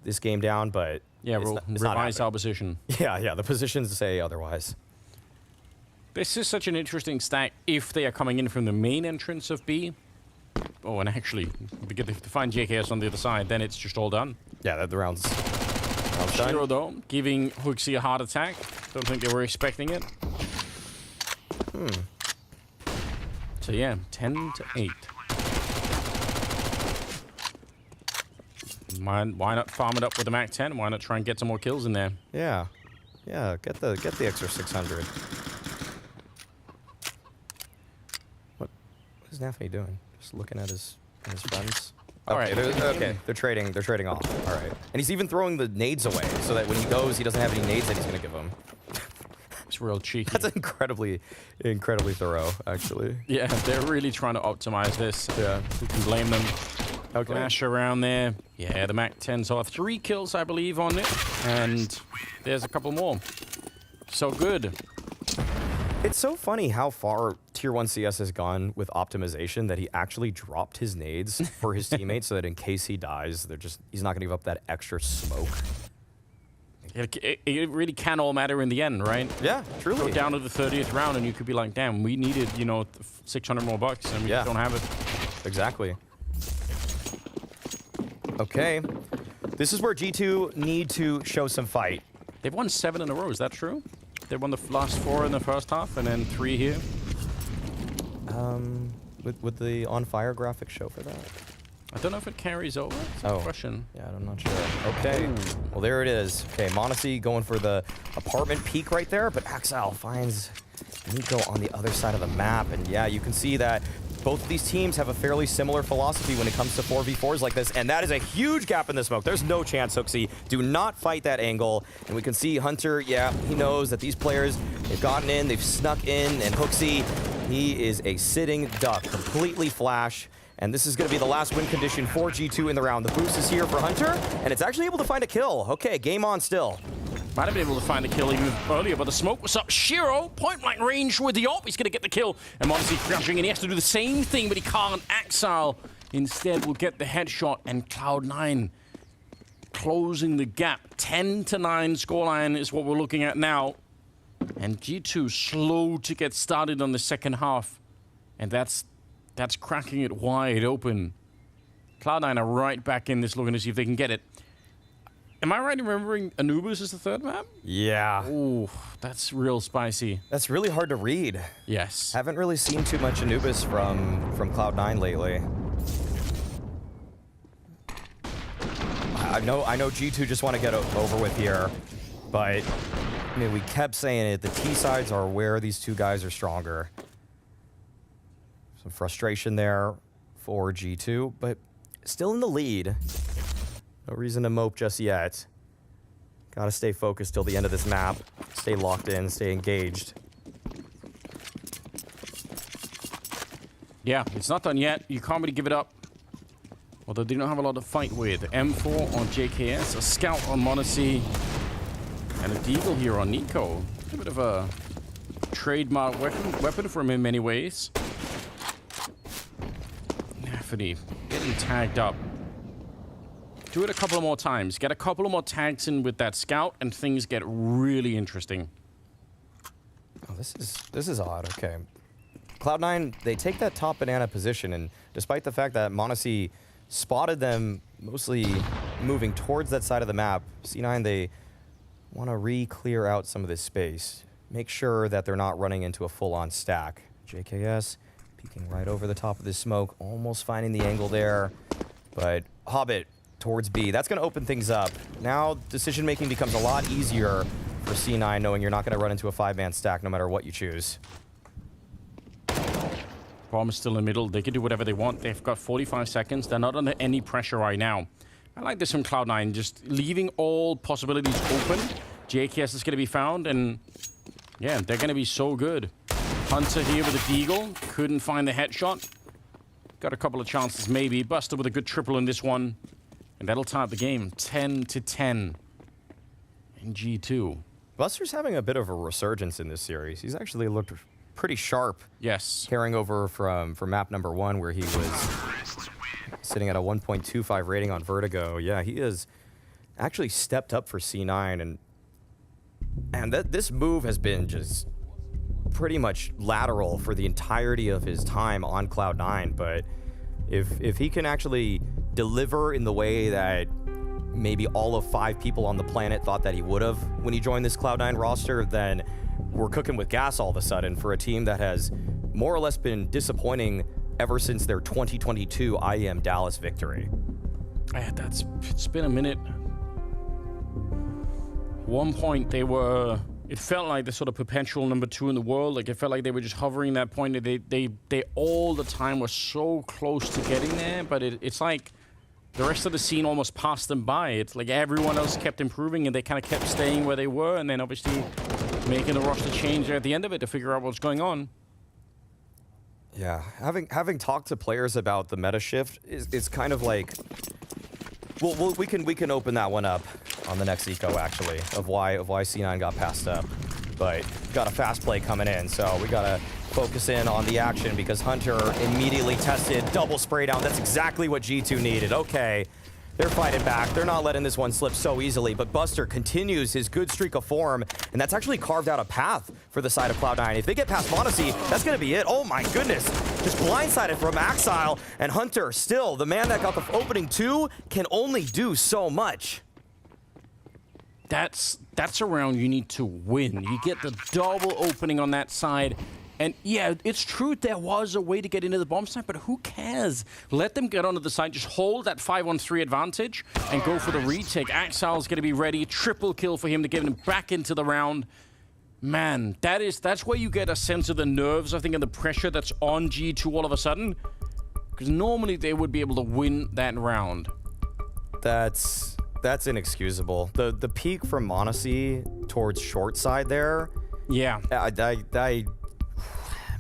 this game down, but yeah, we'll revise our position. Yeah, the positions say otherwise. This is such an interesting stack if they are coming in from the main entrance of B. Oh, and actually, we get to find JKS on the other side, then it's just all done. Yeah, the round's done. Shiro, though, giving Hooksy a heart attack. Don't think they were expecting it. So yeah, 10-8. Why not farm it up with the Mac 10? Why not try and get some more kills in there? Yeah, get the extra 600. What is Nafany doing? Just looking at his friends. Okay, they're trading off. All right, and he's even throwing the nades away so that when he goes, he doesn't have any nades that he's gonna give him. It's real cheeky. That's incredibly thorough, actually. Yeah, they're really trying to optimize this. Yeah, who can blame them? Okay. Flash around there. Yeah, the Mac 10 saw 3 kills, I believe, on it, and there's a couple more. So good. It's so funny how far Tier 1 CS has gone with optimization that he actually dropped his nades for his teammates so that in case he dies, he's not going to give up that extra smoke. It really can all matter in the end, right? Yeah, truly. Go down to the 30th round and you could be like, damn, we needed, 600 more bucks and we don't have it. Exactly. Okay. This is where G2 need to show some fight. They've won 7 in a row, is that true? They won the last 4 in the first half and then 3 here. Would the on fire graphics show for that? I don't know if it carries over. It's a question. Yeah, I'm not sure. Okay. Well, there it is. Okay, m0NESY going for the apartment peak right there, but Axel finds Nico on the other side of the map. And yeah, you can see that both of these teams have a fairly similar philosophy when it comes to 4v4s like this, and that is a huge gap in the smoke. There's no chance, Hooksy. Do not fight that angle. And we can see Hunter, yeah, he knows that these players, they've gotten in, they've snuck in, and Hooksy, he is a sitting duck, completely flash. And this is going to be the last win condition for G2 in the round. The boost is here for Hunter, and it's actually able to find a kill. Okay, game on still. Might have been able to find a kill even earlier, but the smoke was up. Shiro, point-blank range with the AWP. He's going to get the kill. And m0NESY crashing, and he has to do the same thing, but he can't. Axel instead will get the headshot, and Cloud9 closing the gap. 10-9 scoreline is what we're looking at now. And G2 slow to get started on the second half. And that's cracking it wide open. Cloud9 are right back in this, looking to see if they can get it. Am I right in remembering Anubis is the third map? Yeah. Ooh, that's real spicy. That's really hard to read. Yes. Haven't really seen too much Anubis from Cloud9 lately. I know G2 just want to get over with here, but I mean, we kept saying it. The T sides are where these two guys are stronger. Some frustration there for G2, but still in the lead. No reason to mope just yet. Gotta stay focused till the end of this map. Stay locked in, stay engaged. Yeah, it's not done yet. You can't really give it up. Although they don't have a lot to fight with. M4 on JKS, a scout on m0NESY, and a deagle here on Nico. A bit of a trademark weapon for him in many ways. Nafany getting tagged up. Do it a couple of more times. Get a couple of more tags in with that scout, and things get really interesting. Oh, this is odd. Okay, Cloud9, they take that top banana position, and despite the fact that m0NESY spotted them mostly moving towards that side of the map, C9, they want to re-clear out some of this space. Make sure that they're not running into a full-on stack. JKS peeking right over the top of this smoke, almost finding the angle there, but Hobbit towards B. That's going to open things up. Now, decision-making becomes a lot easier for C9, knowing you're not going to run into a 5-man stack no matter what you choose. Bomb is still in the middle. They can do whatever they want. They've got 45 seconds. They're not under any pressure right now. I like this from Cloud9, just leaving all possibilities open. JKS is going to be found, and yeah, they're going to be so good. Hunter here with a deagle. Couldn't find the headshot. Got a couple of chances maybe. Buster with a good triple in this one. And that'll tie up the game. 10-10 in G2. Buster's having a bit of a resurgence in this series. He's actually looked pretty sharp. Yes. Carrying over from map number 1, where he was sitting at a 1.25 rating on Vertigo. Yeah, he has actually stepped up for C9, and this move has been just pretty much lateral for the entirety of his time on Cloud9. But if he can actually deliver in the way that maybe all of 5 people on the planet thought that he would have when he joined this Cloud9 roster, then we're cooking with gas all of a sudden for a team that has more or less been disappointing ever since their 2022 IEM Dallas victory. Yeah, it's been a minute. One point it felt like the sort of perpetual number 2 in the world. Like, it felt like they were just hovering that point. They all the time were so close to getting there, but it's like the rest of the scene almost passed them by. It's like everyone else kept improving and they kind of kept staying where they were, and then obviously making the roster change at the end of it to figure out what's going on. Yeah, having talked to players about the meta shift, it's kind of like, well, we can open that one up on the next eco, actually, of why C9 got passed up. But got a fast play coming in, so we gotta focus in on the action because Hunter immediately tested double spray down. That's exactly what G2 needed. Okay, they're fighting back. They're not letting this one slip so easily, but Buster continues his good streak of form, and that's actually carved out a path for the side of Cloud9. If they get past Monacy, that's gonna be it. Oh my goodness. Just blindsided from Axile, and Hunter, still the man that got the opening 2, can only do so much. That's a round you need to win. You get the double opening on that side. And yeah, it's true, there was a way to get into the bomb site, but who cares? Let them get onto the site, just hold that 5-on-3 advantage and go for the retake. Axile's gonna be ready, triple kill for him to get him back into the round. Man, that's where you get a sense of the nerves, I think, and the pressure that's on G2 all of a sudden. Because normally they would be able to win that round. That's inexcusable. The peak from Monacy towards short side there. Yeah.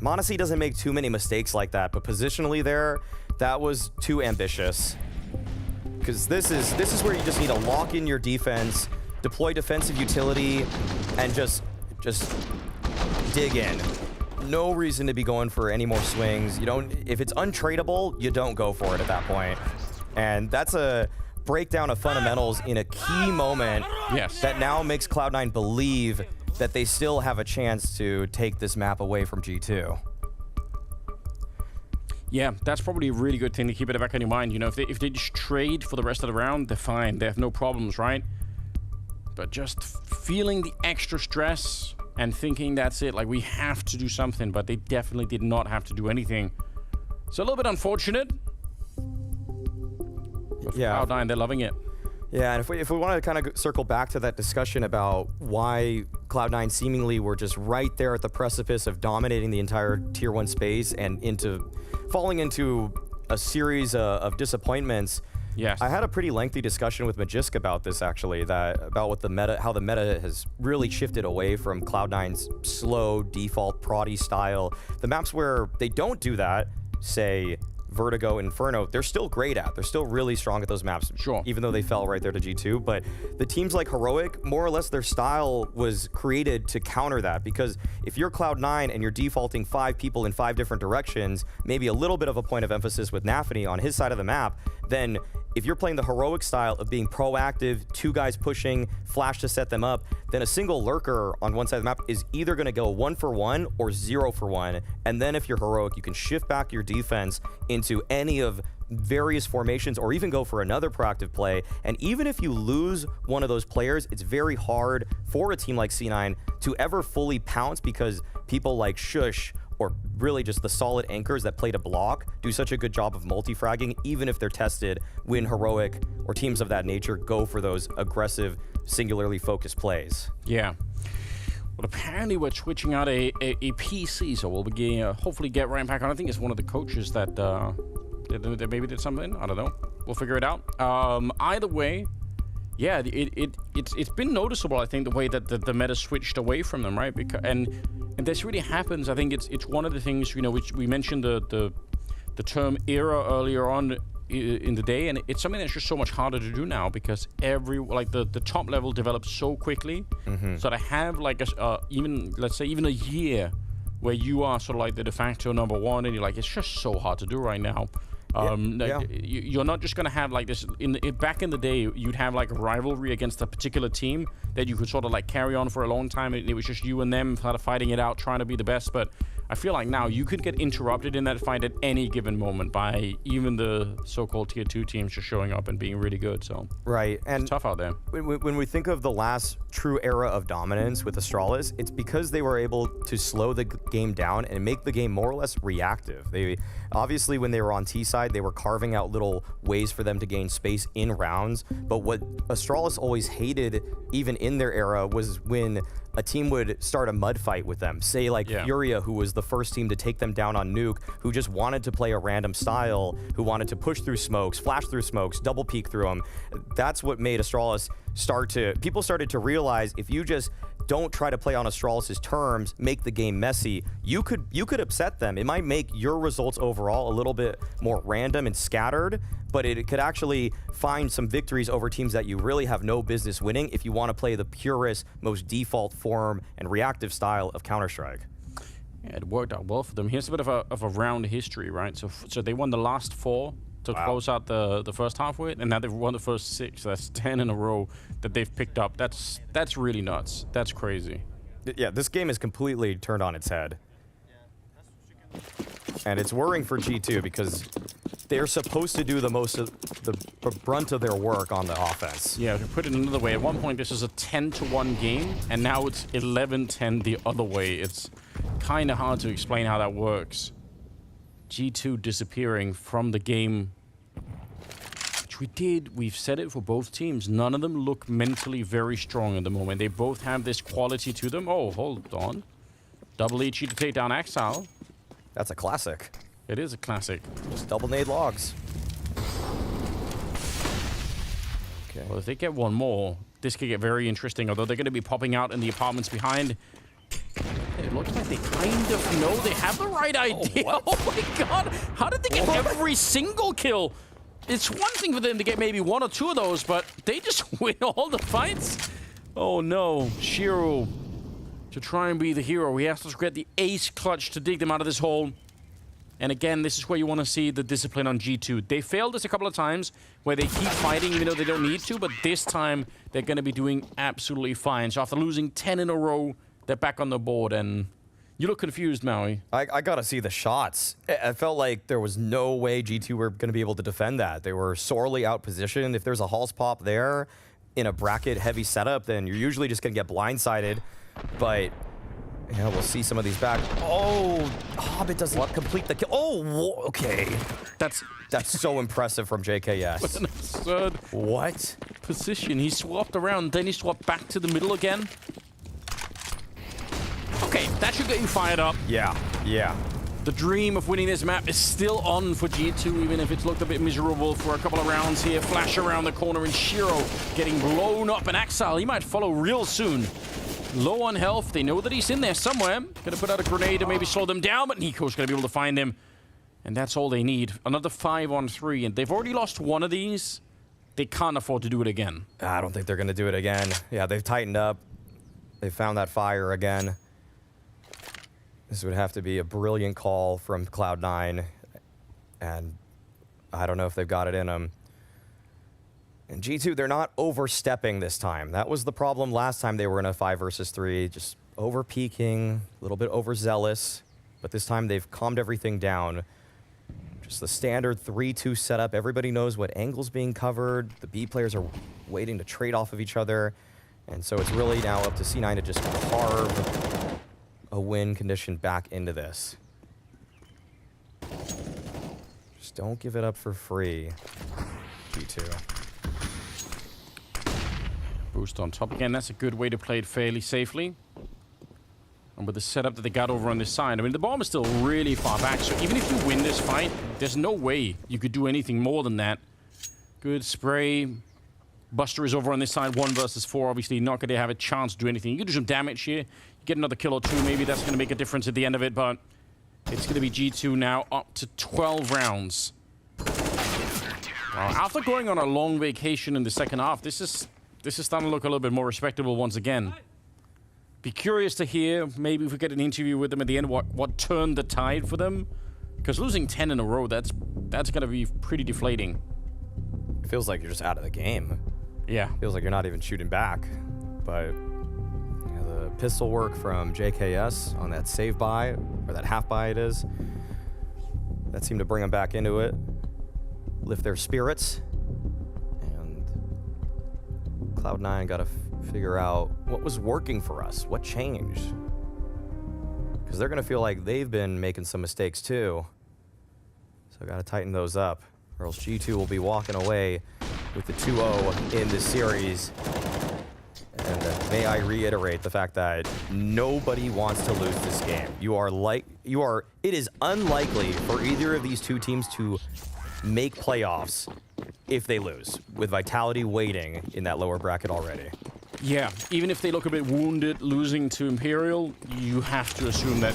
Monacy doesn't make too many mistakes like that, but positionally there, that was too ambitious. Because this is where you just need to lock in your defense, deploy defensive utility, and just dig in. No reason to be going for any more swings. If it's untradeable, you don't go for it at that point. And that's a breakdown of fundamentals in a key moment. Yes. That now makes Cloud9 believe that they still have a chance to take this map away from G2. Yeah, that's probably a really good thing to keep in the back of your mind. If they just trade for the rest of the round, they're fine. They have no problems, right? But just feeling the extra stress and thinking that's it, like we have to do something, but they definitely did not have to do anything. So a little bit unfortunate. But for Cloud9, they're loving it. Yeah, and if we want to kind of circle back to that discussion about why Cloud9 seemingly were just right there at the precipice of dominating the entire Tier 1 space and falling into a series of disappointments. Yes. I had a pretty lengthy discussion with Magisk about this, actually, about what how the meta has really shifted away from Cloud9's slow default proddy style. The maps where they don't do that, say Vertigo, Inferno, they're still great at. They're still really strong at those maps, sure, even though they fell right there to G2. But the teams like Heroic, more or less their style was created to counter that, because if you're Cloud9 and you're defaulting 5 people in 5 different directions, maybe a little bit of a point of emphasis with Nafany on his side of the map, then if you're playing the Heroic style of being proactive, 2 guys pushing, flash to set them up, then a single lurker on one side of the map is either going to go 1 for 1 or 0 for 1. And then if you're Heroic, you can shift back your defense into any of various formations or even go for another proactive play. And even if you lose one of those players, it's very hard for a team like C9 to ever fully pounce, because people like Shush or really just the solid anchors that play to block do such a good job of multi-fragging, even if they're tested when Heroic or teams of that nature go for those aggressive, singularly focused plays. Yeah. But apparently we're switching out a PC, so we'll be hopefully get right back on. I think it's one of the coaches that maybe did something. I don't know. We'll figure it out. Either way, yeah, it's been noticeable. I think the way that the meta switched away from them, right? Because and this really happens. I think it's one of the things, you know, which we mentioned the term era earlier on in the day, and it's something that's just so much harder to do now because the top level develops so quickly. So to have like even a year where you are sort of like the de facto number one, and you're like, it's just so hard to do right now. You're not just gonna have like this. Back in the day, you'd have like a rivalry against a particular team that you could sort of like carry on for a long time. It was just you and them kind of fighting it out, trying to be the best. But I feel like now you could get interrupted in that fight at any given moment by even the so-called tier 2 teams just showing up and being really good. So and it's tough out there. When we think of the last true era of dominance with Astralis, it's because they were able to slow the game down and make the game more or less reactive. They obviously, when they were on T side, they were carving out little ways for them to gain space in rounds. But what Astralis always hated, even in their era, was when a team would start a mud fight with them. Say like Furia, who was the first team to take them down on Nuke, who just wanted to play a random style, who wanted to push through smokes, flash through smokes, double peek through them. That's what made Astralis people started to realize if you just don't try to play on Astralis' terms, make the game messy, you could upset them. It might make your results overall a little bit more random and scattered, but it could actually find some victories over teams that you really have no business winning if you want to play the purest, most default form and reactive style of Counter-Strike. Yeah, it worked out well for them. Here's a bit of a round history, right? So they won the last 4 to close out the first half with, and now they've won the first 6. That's 10 in a row that they've picked up. That's really nuts. That's crazy. Yeah, this game is completely turned on its head. And it's worrying for G2 because they're supposed to do the brunt of their work on the offense. Yeah, to put it another way, at one point this was a 10-1 game, and now it's 11-10 the other way. It's kind of hard to explain how that works. G2 disappearing from the game, which we've said it for both teams. None of them look mentally very strong at the moment. They both have this quality to them. Oh, hold on. Double HE to take down Axal. That's a classic. It is a classic. Just double nade logs. Okay. Well, if they get one more, this could get very interesting, although they're going to be popping out in the apartments behind. It looks like they kind of know they have the right idea. Oh my god! How did they get every single kill? It's one thing for them to get maybe 1 or 2 of those, but they just win all the fights. Oh no, Shiro to try and be the hero. He has to get the ace clutch to dig them out of this hole. And again, this is where you want to see the discipline on G2. They failed this a couple of times where they keep fighting even though they don't need to, but this time they're going to be doing absolutely fine. So after losing 10 in a row, they're back on the board, and you look confused, Maui. I gotta see the shots. I felt like there was no way G2 were gonna be able to defend that. They were sorely outpositioned. If there's a Halls pop there in a bracket-heavy setup, then you're usually just gonna get blindsided. But yeah, we'll see some of these back. Oh, Hobbit doesn't complete the kill. Oh, okay. That's so impressive from JKS. What an absurd position. He swapped around, then he swapped back to the middle again. Okay, that should get you fired up. Yeah. The dream of winning this map is still on for G2, even if it's looked a bit miserable for a couple of rounds here. Flash around the corner, and Shiro getting blown up. And Axal, he might follow real soon. Low on health. They know that he's in there somewhere. Gonna put out a grenade to maybe slow them down, but Nico's gonna be able to find him. And that's all they need. Another 5-on-3, and they've already lost one of these. They can't afford to do it again. I don't think they're gonna do it again. Yeah, they've tightened up. They found that fire again. This would have to be a brilliant call from Cloud9, and I don't know if they've got it in them. And G2, they're not overstepping this time. That was the problem last time they were in a 5 versus 3, just over-peaking, a little bit overzealous. But this time they've calmed everything down. Just the standard 3-2 setup. Everybody knows what angle's being covered. The B players are waiting to trade off of each other. And so it's really now up to C9 to just carve a win condition back into this. Just don't give it up for free, G2. Boost on top again. That's a good way to play it fairly safely. And with the setup that they got over on this side, I mean, the bomb is still really far back, so even if you win this fight, there's no way you could do anything more than that. Good spray. Buster is over on this side, 1 versus 4. Obviously not going to have a chance to do anything. You can do some damage here. You get another kill or 2, maybe that's going to make a difference at the end of it, but it's going to be G2 now up to 12 rounds. After going on a long vacation in the second half, this is starting to look a little bit more respectable once again. Be curious to hear, maybe if we get an interview with them at the end, what turned the tide for them. Because losing 10 in a row, that's going to be pretty deflating. It feels like you're just out of the game. Yeah. Feels like you're not even shooting back. But yeah, the pistol work from JKS on that save buy, or that half buy it is, that seemed to bring them back into it. Lift their spirits. And Cloud9 got to figure out what was working for us, what changed. Because they're going to feel like they've been making some mistakes too. So got to tighten those up, or else G2 will be walking away with the 2-0 in this series. And may I reiterate the fact that nobody wants to lose this game. It is unlikely for either of these two teams to make playoffs if they lose, with Vitality waiting in that lower bracket already. Yeah, even if they look a bit wounded losing to Imperial, you have to assume that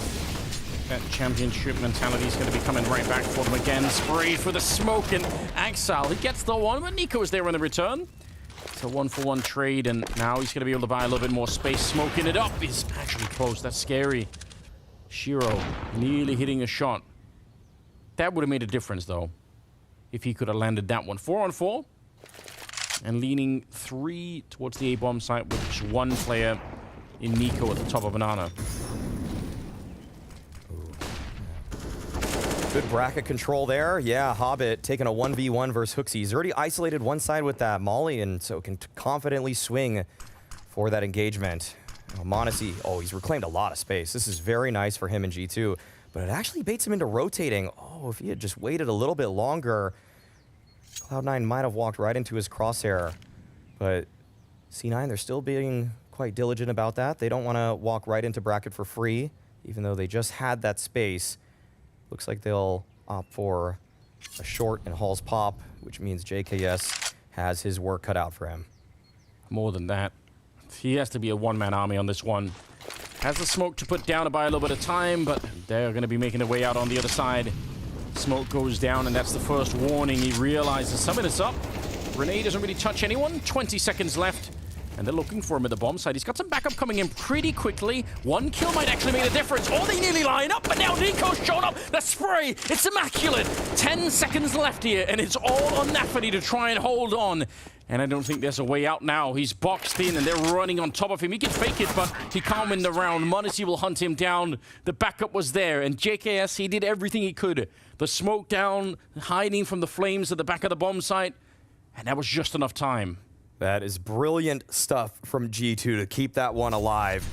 championship mentality is going to be coming right back for them again. Sprayed for the smoke, and Axal, he gets the one, but Nico is there on the return. It's a 1-for-1 trade, and now he's going to be able to buy a little bit more space. Smoking it up is actually close. That's scary. Shiro nearly hitting a shot. That would have made a difference, though, if he could have landed that one. 4-on-4. And leaning 3 towards the A-bomb site with just 1 player in Nico at the top of Banana. Good bracket control there. Yeah, Hobbit taking a 1v1 versus Hooksy. He's already isolated one side with that Molly, and so can confidently swing for that engagement. Monacy, he's reclaimed a lot of space. This is very nice for him in G2, but it actually baits him into rotating. Oh, if he had just waited a little bit longer, Cloud9 might have walked right into his crosshair, but C9, they're still being quite diligent about that. They don't want to walk right into bracket for free, even though they just had that space. Looks like they'll opt for a short and Hall's pop, which means JKS has his work cut out for him. More than that, he has to be a one-man army on this one. Has the smoke to put down to buy a little bit of time, but they're going to be making their way out on the other side. Smoke goes down, and that's the first warning. He realizes something is up. Renee doesn't really touch anyone. 20 seconds left, and they're looking for him at the bomb side. He's got some backup coming in pretty quickly. 1 kill might actually make a difference. Oh, they nearly line up, but now Nico's shown up. The spray, it's immaculate. 10 seconds left here, and it's all on Nafany to try and hold on. And I don't think there's a way out now. He's boxed in, and they're running on top of him. He can fake it, but he can't win the round. Monacy will hunt him down. The backup was there, and JKS, he did everything he could. The smoke down, hiding from the flames at the back of the bomb site, and that was just enough time. That is brilliant stuff from G2 to keep that one alive.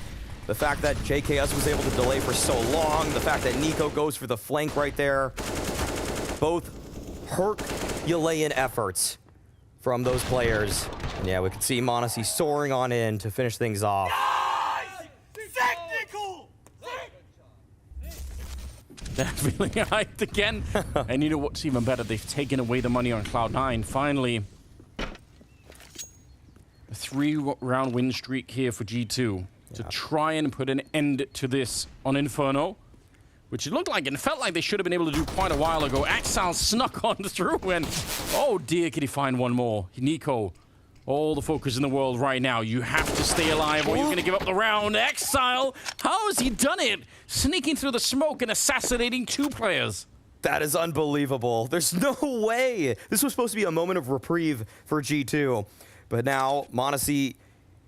The fact that JKS was able to delay for so long, the fact that Nico goes for the flank right there, both Herculean efforts from those players. And yeah, we can see Monacy soaring on in to finish things off. Nice! Technical! They're feeling hyped again. And you know what's even better? They've taken away the money on Cloud9. Finally, a 3-round win streak here for G2 to try and put an end to this on Inferno, which it looked like and felt like they should have been able to do quite a while ago. Axal snuck on through, and oh dear, could he find one more? Nico, all the focus in the world right now. You have to stay alive or you're going to give up the round. Exile, how has he done it? Sneaking through the smoke and assassinating 2 players. That is unbelievable. There's no way. This was supposed to be a moment of reprieve for G2. But now, Monacy,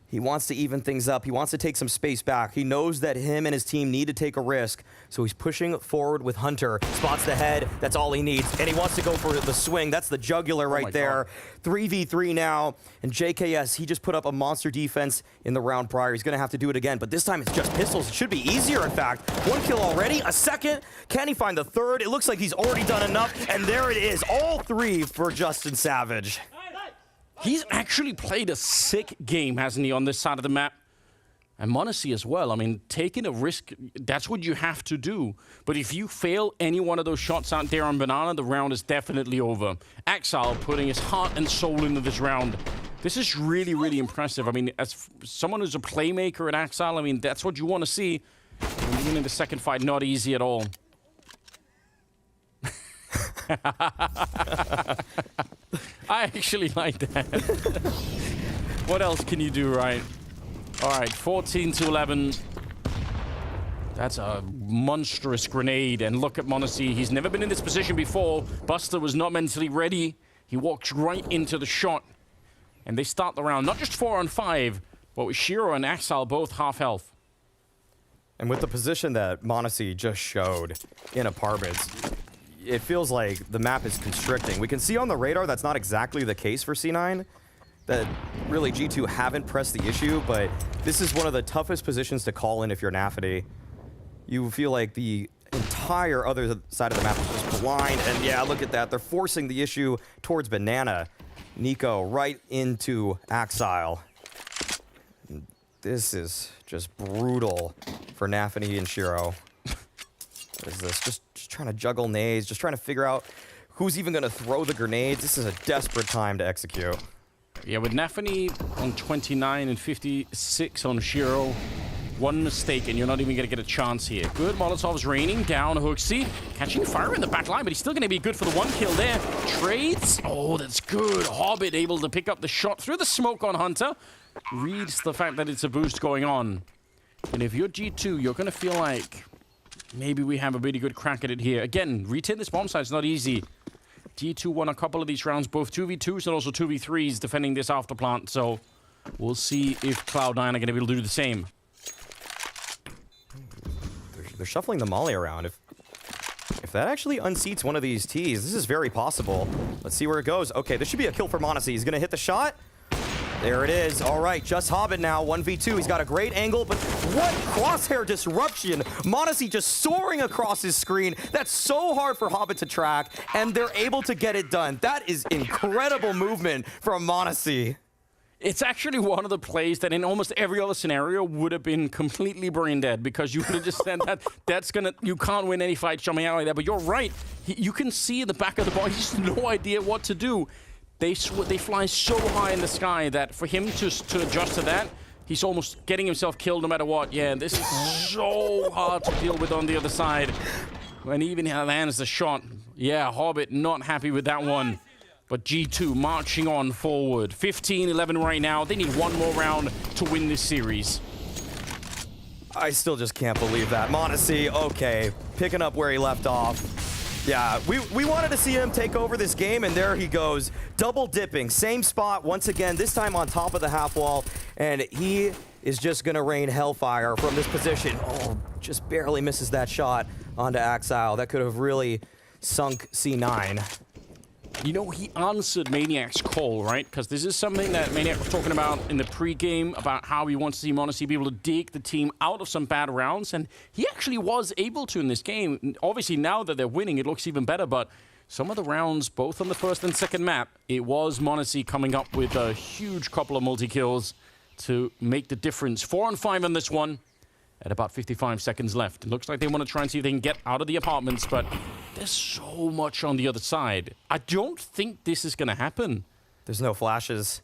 he wants to even things up. He wants to take some space back. He knows that him and his team need to take a risk. So he's pushing forward with Hunter. Spots the head. That's all he needs. And he wants to go for the swing. That's the jugular right there. 3v3 now. And JKS, he just put up a monster defense in the round prior. He's going to have to do it again. But this time it's just pistols. It should be easier, in fact. 1 kill already. A second. Can he find the third? It looks like he's already done enough. And there it is. All 3 for Justin Savage. He's actually played a sick game, hasn't he, on this side of the map? And m0NESY as well. I mean, taking a risk, that's what you have to do. But if you fail any one of those shots out there on Banana, the round is definitely over. Exile putting his heart and soul into this round. This is really, really impressive. I mean, as someone who's a playmaker at Exile, I mean, that's what you want to see. And winning the second fight, not easy at all. I actually like that. What else can you do right? All right, 14-11. That's a monstrous grenade. And look at m0NESY. He's never been in this position before. Buster was not mentally ready. He walks right into the shot. And they start the round, not just 4-on-5, but with Shiro and Exile both half health. And with the position that m0NESY just showed in apartments, it feels like the map is constricting. We can see on the radar that's not exactly the case for C9. That really G2 haven't pressed the issue, but this is one of the toughest positions to call in if you're Nafity. You feel like the entire other side of the map is just blind, and yeah, look at that. They're forcing the issue towards Banana. Nico right into Exile. This is just brutal for Nafity and Shiro. What is this? Just trying to juggle nades, just trying to figure out who's even going to throw the grenades. This is a desperate time to execute. Yeah, with Nafany on 29 and 56 on Shiro. One mistake and you're not even going to get a chance here. Good Molotovs raining down HooXi. Catching fire in the back line, but he's still going to be good for the one kill there. Trades. Oh, that's good. Hobbit able to pick up the shot through the smoke on Hunter. Reads the fact that it's a boost going on. And if you're G2, you're going to feel like maybe we have a really good crack at it here. Again, retain this bomb site is not easy. G2 won a couple of these rounds, both 2v2s and also 2v3s defending this afterplant. So we'll see if Cloud9 are going to be able to do the same. They're shuffling the molly around. If that actually unseats one of these Ts, this is very possible. Let's see where it goes. Okay, this should be a kill for m0NESY. He's going to hit the shot. There it is. All right, just Hobbit now, 1v2. He's got a great angle, but what crosshair disruption. m0NESY just soaring across his screen. That's so hard for Hobbit to track, and they're able to get it done. That is incredible movement from m0NESY. It's actually one of the plays that in almost every other scenario would have been completely brain dead, because you would have just said you can't win any fight jumping out like that. But you're right. You can see in the back of the ball, he has no idea what to do. They fly so high in the sky that for him to adjust to that, he's almost getting himself killed no matter what. Yeah, this is so hard to deal with on the other side. When he even lands the shot. Yeah, Hobbit not happy with that one. But G2 marching on forward. 15-11 right now. They need one more round to win this series. I still just can't believe that. m0NESY, okay, picking up where he left off. Yeah, we wanted to see him take over this game, and there he goes. Double dipping, same spot once again, this time on top of the half wall, and he is just gonna rain hellfire from this position. Oh, just barely misses that shot onto Exile. That could have really sunk C9. You know, he answered Maniac's call, right? Because this is something that Maniac was talking about in the pre-game, about how he wants to see m0NESY be able to dig the team out of some bad rounds, and he actually was able to in this game. Obviously, now that they're winning, it looks even better, but some of the rounds, both on the first and second map, it was m0NESY coming up with a huge couple of multi-kills to make the difference. 4-on-5 on this one. At about 55 seconds left. It looks like they want to try and see if they can get out of the apartments, but there's so much on the other side. I don't think this is going to happen. There's no flashes.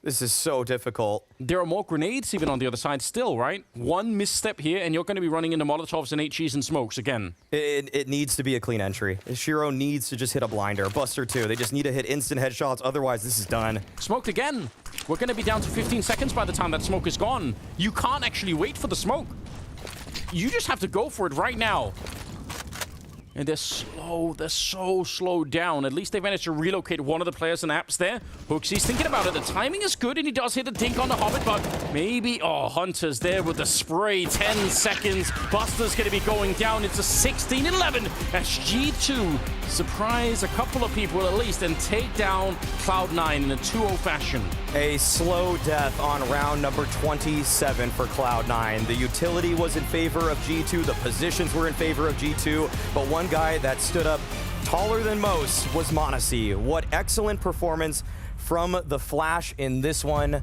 This is so difficult. There are more grenades even on the other side still, right? One misstep here, and you're going to be running into Molotovs and HEs and smokes again. It needs to be a clean entry. Shiro needs to just hit a blinder. Buster too. They just need to hit instant headshots, otherwise this is done. Smoked again. We're going to be down to 15 seconds by the time that smoke is gone. You can't actually wait for the smoke. You just have to go for it right now. And they're slow. They're so slowed down. At least they managed to relocate one of the players and apps there. HooXi's thinking about it. The timing is good, and he does hit a dink on the Hobbit, but maybe... Oh, Hunter's there with the spray. 10 seconds. Buster's going to be going down. It's a 16-11 as G2 surprise a couple of people at least and take down Cloud9 in a 2-0 fashion. A slow death on round number 27 for Cloud9. The utility was in favor of G2. The positions were in favor of G2, but one guy that stood up taller than most was m0NESY. What excellent performance from the Flash in this one.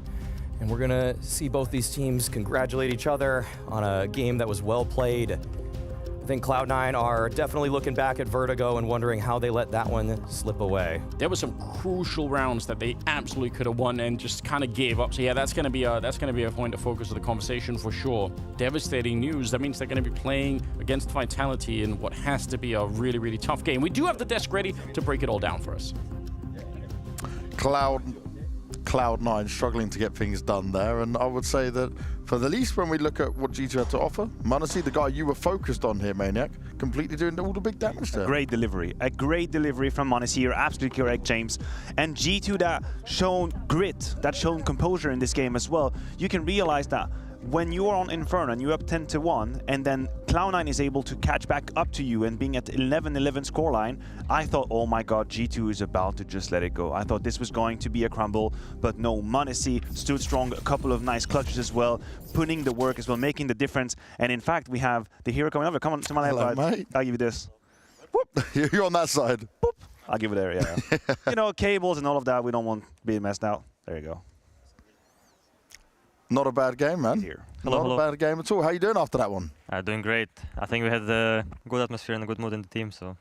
And we're gonna see both these teams congratulate each other on a game that was well played. I think Cloud9 are definitely looking back at Vertigo and wondering how they let that one slip away. There were some crucial rounds that they absolutely could have won and just kind of gave up. So yeah, that's gonna be a point of focus of the conversation for sure. Devastating news. That means they're gonna be playing against Vitality in what has to be a really, really tough game. We do have the desk ready to break it all down for us. Cloud9 struggling to get things done there, and I would say that for the least when we look at what G2 had to offer, m0NESY, the guy you were focused on here, Maniac, completely doing all the big damage there. A great delivery from m0NESY. You're absolutely correct, James. And G2 that shown grit, that shown composure in this game as well. You can realize that when you are on Inferno and you're up 10-1, and then Cloud9 is able to catch back up to you and being at 11-11 scoreline, I thought, oh my god, G2 is about to just let it go. I thought this was going to be a crumble, but no, m0NESY stood strong, a couple of nice clutches as well, putting the work as well, making the difference. And in fact, we have the hero coming over. Come on to my left side. I'll give you this. Whoop. You're on that side. Boop. I'll give it there, yeah. You know, cables and all of that, we don't want to be messed out. There you go. Not a bad game, man. Hello. Not a bad game at all. How you doing after that one? Doing great. I think we had a good atmosphere and a good mood in the team, so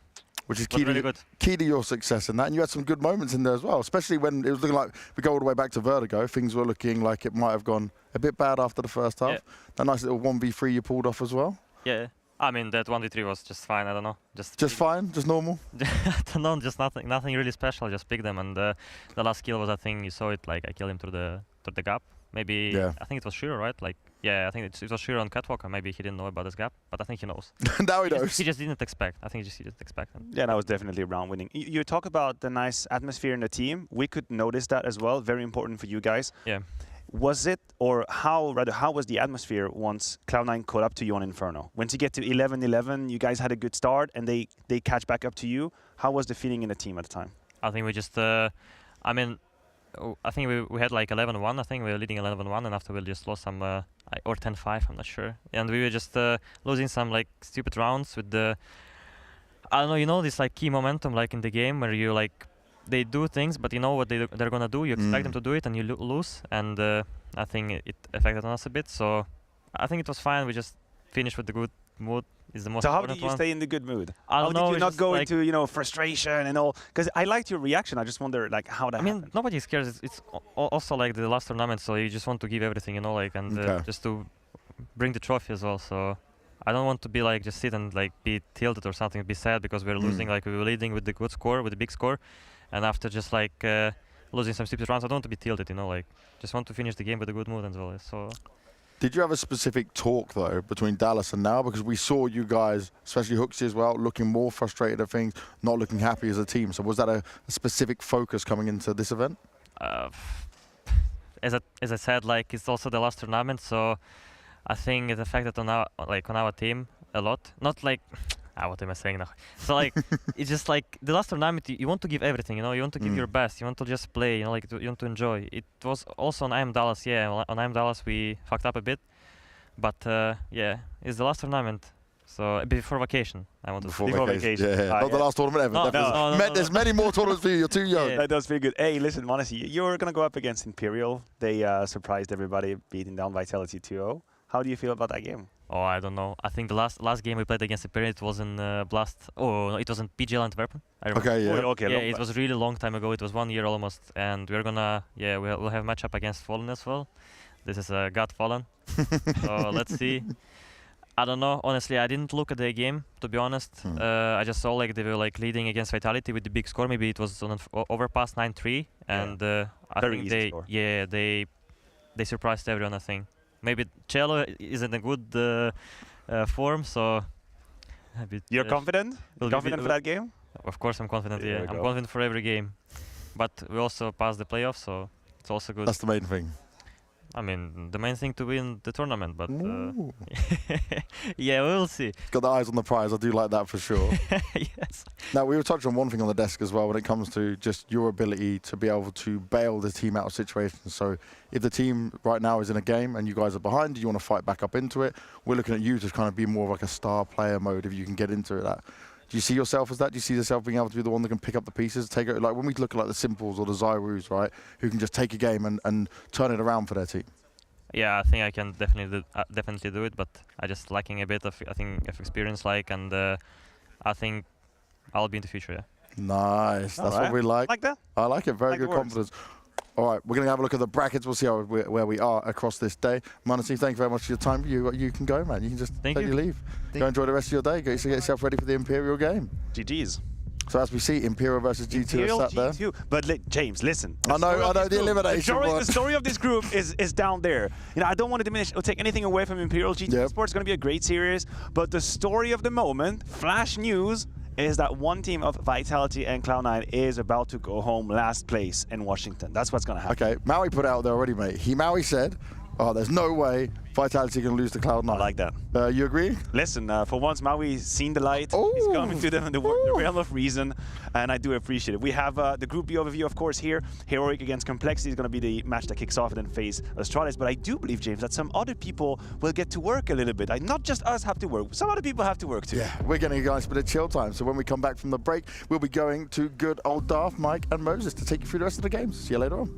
which is key to your success in that. And you had some good moments in there as well, especially when it was looking like we go all the way back to Vertigo. Things were looking like it might have gone a bit bad after the first half. Yeah. That nice little 1v3 you pulled off as well. Yeah. I mean, that 1v3 was just fine. I don't know. Just fine? Just normal? I don't know. Just nothing really special. Just pick them. And the last kill was, I think you saw it, like I killed him through the gap. Maybe, yeah. I think it was Shiro, right? Like, yeah, I think it was Shiro on Catwalk, and maybe he didn't know about this gap, but I think he knows. Now he knows. He just didn't expect. I think he didn't expect him. Yeah, that was definitely a round winning. You talk about the nice atmosphere in the team. We could notice that as well. Very important for you guys. Yeah. Was it, or how was the atmosphere once Cloud9 caught up to you on Inferno? Once you get to 11-11, you guys had a good start, and they catch back up to you. How was the feeling in the team at the time? I think we just, I think we had like 11-1. I think we were leading 11-1, and after we just lost some, or 10-5, I'm not sure. And we were just losing some like stupid rounds with the, I don't know, you know, this like key momentum like in the game where you like, they do things, but you know what they're gonna do. You expect them to do it, and you lose. And I think it affected us a bit. So I think it was fine. We just finished with the good mood. Is the most so how important did you stay in the good mood? I don't know. How did you not go into, you know, frustration and all? Because I liked your reaction. I just wonder like how that happened. I mean, nobody cares. It's also like the last tournament, so you just want to give everything, you know, like, and just to bring the trophy as well. So I don't want to be like just sit and like be tilted or something, be sad because we're losing. Like we were leading with the good score, with the big score, and after just like losing some stupid rounds, I don't want to be tilted, you know, like just want to finish the game with a good mood as well. So. Did you have a specific talk, though, between Dallas and now? Because we saw you guys, especially Hooksy as well, looking more frustrated at things, not looking happy as a team. So was that a specific focus coming into this event? As I said, like, it's also the last tournament, so I think it affected on our team a lot. Not like... what am I saying now? So like, it's just like the last tournament, you want to give everything, you know, you want to give your best, you want to just play, you know, like you want to enjoy. It was also on IM Dallas, yeah, on IM Dallas we fucked up a bit, but yeah, it's the last tournament. So before vacation, I want to say. Before vacation. Yeah. Not the last tournament ever. No, there's many more tournaments for you. You're too young. That does feel good. Hey, listen, m0NESY, you're going to go up against Imperial. They surprised everybody, beating down Vitality 2-0. How do you feel about that game? Oh, I don't know. I think the last game we played against Imperial, it was in Blast. Oh, no, it was in PGL Antwerpen. I remember. Okay, yeah. Okay, yeah, it was really long time ago. It was 1 year almost, and we're gonna, we'll have a matchup against Fallen as well. This is God Fallen. So let's see. I don't know. Honestly, I didn't look at the game, to be honest. I just saw like they were like leading against Vitality with the big score. Maybe it was on an overpass 9-3, and I think they surprised everyone. I think. Maybe Cello is in a good form, so... You're confident? Confident for that game? Of course I'm confident, yeah. I'm confident for every game. But we also passed the playoffs, so it's also good. That's the main thing. I mean, the main thing to win the tournament, but... yeah, we'll see. Got the eyes on the prize, I do like that for sure. Yes. Now, we were touching on one thing on the desk as well when it comes to just your ability to be able to bail the team out of situations. So if the team right now is in a game and you guys are behind, you want to fight back up into it, we're looking at you to kind of be more of like a star player mode if you can get into that. Do you see yourself as that? Do you see yourself being able to be the one that can pick up the pieces, take it, like when we look at like the Simples or the Zyrus, right, who can just take a game and turn it around for their team? Yeah, I think I can definitely do it, but I just lacking a bit of experience, and I think I'll be in the future. Yeah. Nice. That's what we like. Like that? I like it. Very good confidence. All right, we're going to have a look at the brackets. We'll see where we are across this day. m0NESY, thank you very much for your time. You can go, man. You can just take your leave. Go enjoy the rest of your day. Get yourself ready for the Imperial game. GG's. So as we see, Imperial versus G2 Imperial, is sat G2. there. But James, listen. I know the elimination one. The story of this group is down there. You know, I don't want to diminish or take anything away from Imperial. G2 Esports is going to be a great series. But the story of the moment, flash news, is that one team of Vitality and Cloud9 is about to go home last place in Washington. That's what's going to happen. Okay, Maui put it out there already, mate. Maui said, oh, there's no way Vitality can lose to Cloud9. I like that. You agree? Listen, for once, Maui's seen the light. He's coming to the realm of reason, and I do appreciate it. We have the Group B overview, of course, here. Heroic against Complexity is going to be the match that kicks off, and then FaZe Astralis. But I do believe, James, that some other people will get to work a little bit. Not just us have to work. Some other people have to work, too. Yeah, we're getting a nice bit of chill time. So when we come back from the break, we'll be going to good old Darth, Mike, and Moses to take you through the rest of the games. See you later on.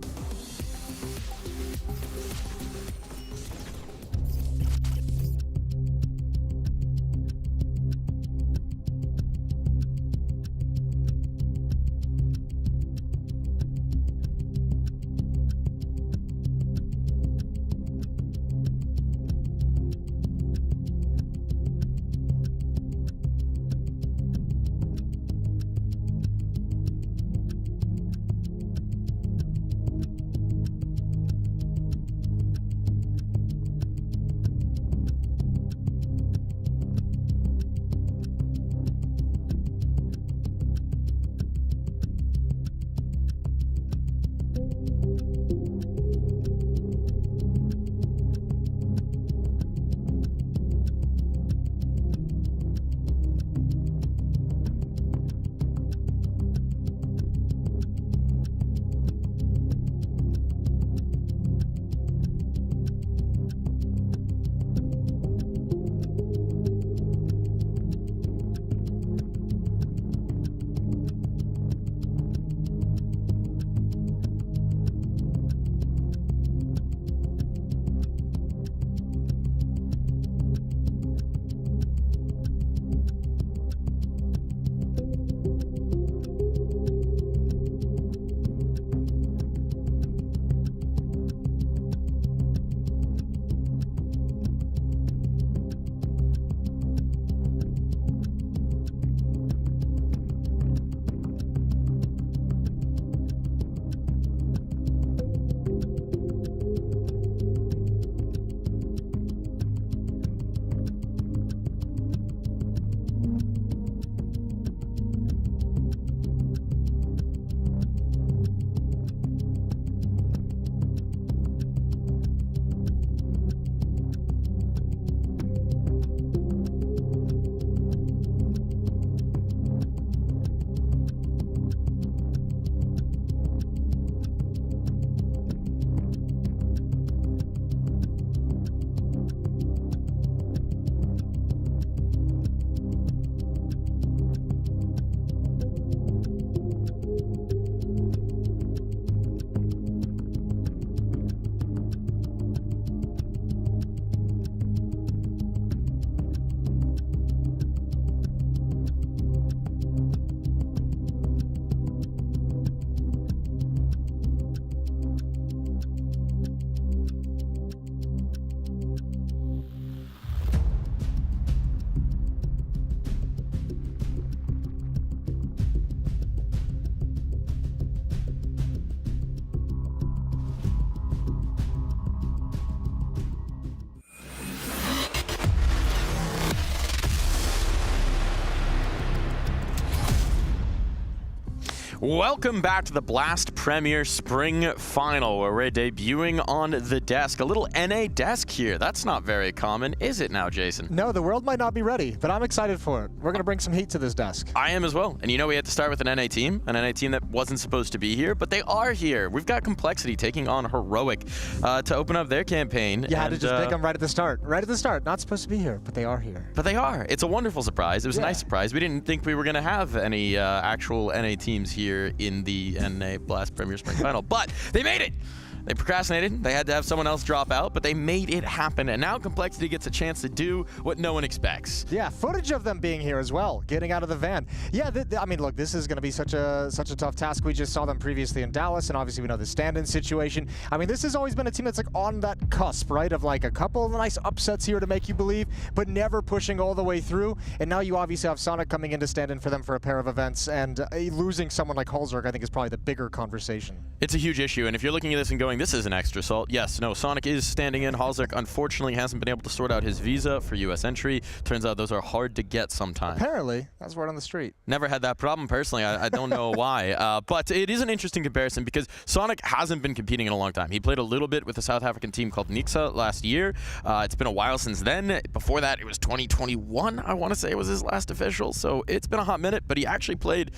Welcome back to the Blast Premier Spring Final, where we're debuting on the desk. A little NA desk here. That's not very common, is it now, Jason? No, the world might not be ready, but I'm excited for it. We're going to bring some heat to this desk. I am as well. And you know, we had to start with an NA team that wasn't supposed to be here, but they are here. We've got Complexity taking on Heroic to open up their campaign. You had to just pick them right at the start. Right at the start. Not supposed to be here, but they are here. But they are. It's a wonderful surprise. It was a nice surprise. We didn't think we were going to have any actual NA teams here in the NA Blast Premier Spring Final, but they made it. They procrastinated. They had to have someone else drop out, but they made it happen. And now Complexity gets a chance to do what no one expects. Yeah, footage of them being here as well, getting out of the van. Yeah, I mean, look, this is going to be such a tough task. We just saw them previously in Dallas, and obviously we know the stand-in situation. I mean, this has always been a team that's like on that cusp, right, of like a couple of nice upsets here to make you believe, but never pushing all the way through. And now you obviously have Sonic coming in to stand in for them for a pair of events, and losing someone like Halzerk, I think, is probably the bigger conversation. It's a huge issue, and if you're looking at this and going, this is an extra salt, yes, no, Sonic is standing in. Halzerk unfortunately hasn't been able to sort out his visa for US entry. Turns out those are hard to get sometimes. Apparently, that's word on the street. Never had that problem personally. I don't know why, but it is an interesting comparison because Sonic hasn't been competing in a long time. He played a little bit with a South African team called Nixa last year. It's been a while since then. Before that, it was 2021, I want to say, was his last official, so it's been a hot minute, but he actually played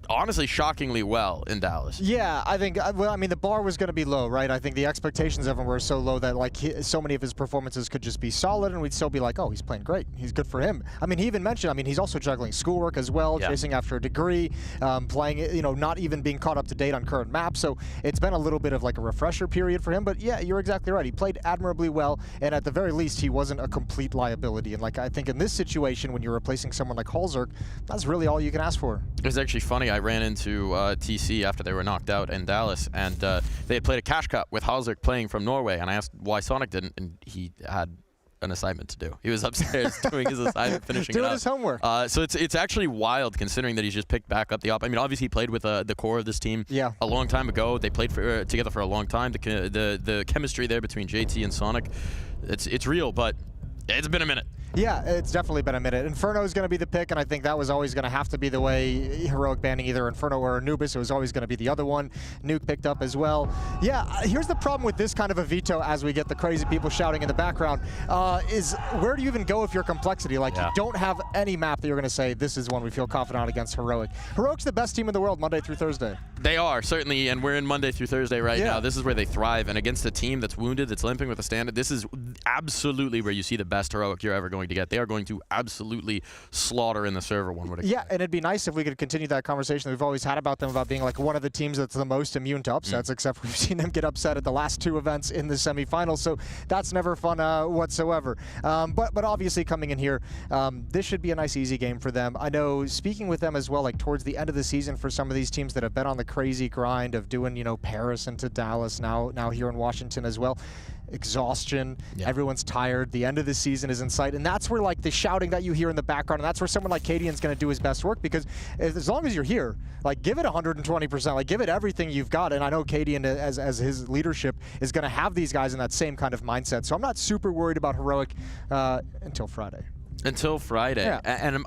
honestly shockingly well in Dallas. Yeah, I think, well, I mean, the bar was going to be low, right? I think the expectations of him were so low that like so many of his performances could just be solid, and we'd still be like, oh, he's playing great. He's good for him. I mean, he even mentioned, I mean, he's also juggling schoolwork as well, chasing after a degree, playing, you know, not even being caught up to date on current maps. So it's been a little bit of like a refresher period for him. But yeah, you're exactly right. He played admirably well, and at the very least, he wasn't a complete liability. And like, I think in this situation, when you're replacing someone like Halzerk, that's really all you can ask for. It was actually funny. I ran into TC after they were knocked out in Dallas, and they had played a cash cup with Halzerk playing from Norway, and I asked why Sonic didn't, and he had an assignment to do. He was upstairs doing his assignment, finishing doing his homework. So it's actually wild considering that he's just picked back up the op. I mean, obviously he played with the core of this team a long time ago. They played together for a long time. The chemistry there between JT and Sonic, it's real, but it's been a minute. Yeah, it's definitely been a minute. Inferno is going to be the pick, and I think that was always going to have to be the way Heroic banning either Inferno or Anubis. It was always going to be the other one. Nuke picked up as well. Yeah, here's the problem with this kind of a veto as we get the crazy people shouting in the background, is where do you even go if you're Complexity? Like, you don't have any map that you're going to say, this is one we feel confident on against Heroic. Heroic's the best team in the world Monday through Thursday. They are, certainly, and we're in Monday through Thursday right now. This is where they thrive, and against a team that's wounded, that's limping with a stand, this is absolutely where you see the best Heroic you're ever going to get. They are going to absolutely slaughter in the server, one would expect. Yeah, and it'd be nice if we could continue that conversation that we've always had about them, about being like one of the teams that's the most immune to upsets, except we've seen them get upset at the last two events in the semifinals, so that's never fun whatsoever. But obviously coming in here, this should be a nice easy game for them. I know, speaking with them as well, like towards the end of the season for some of these teams that have been on the crazy grind of doing, you know, Paris into Dallas, now here in Washington as well, exhaustion, everyone's tired, the end of the season is in sight, and that's where like the shouting that you hear in the background, and that's where someone like Cadian's going to do his best work, because as long as you're here, like give it 120%, like give it everything you've got, and I know Cadian as his leadership is going to have these guys in that same kind of mindset, so I'm not super worried about Heroic until Friday. Until Friday. Yeah. And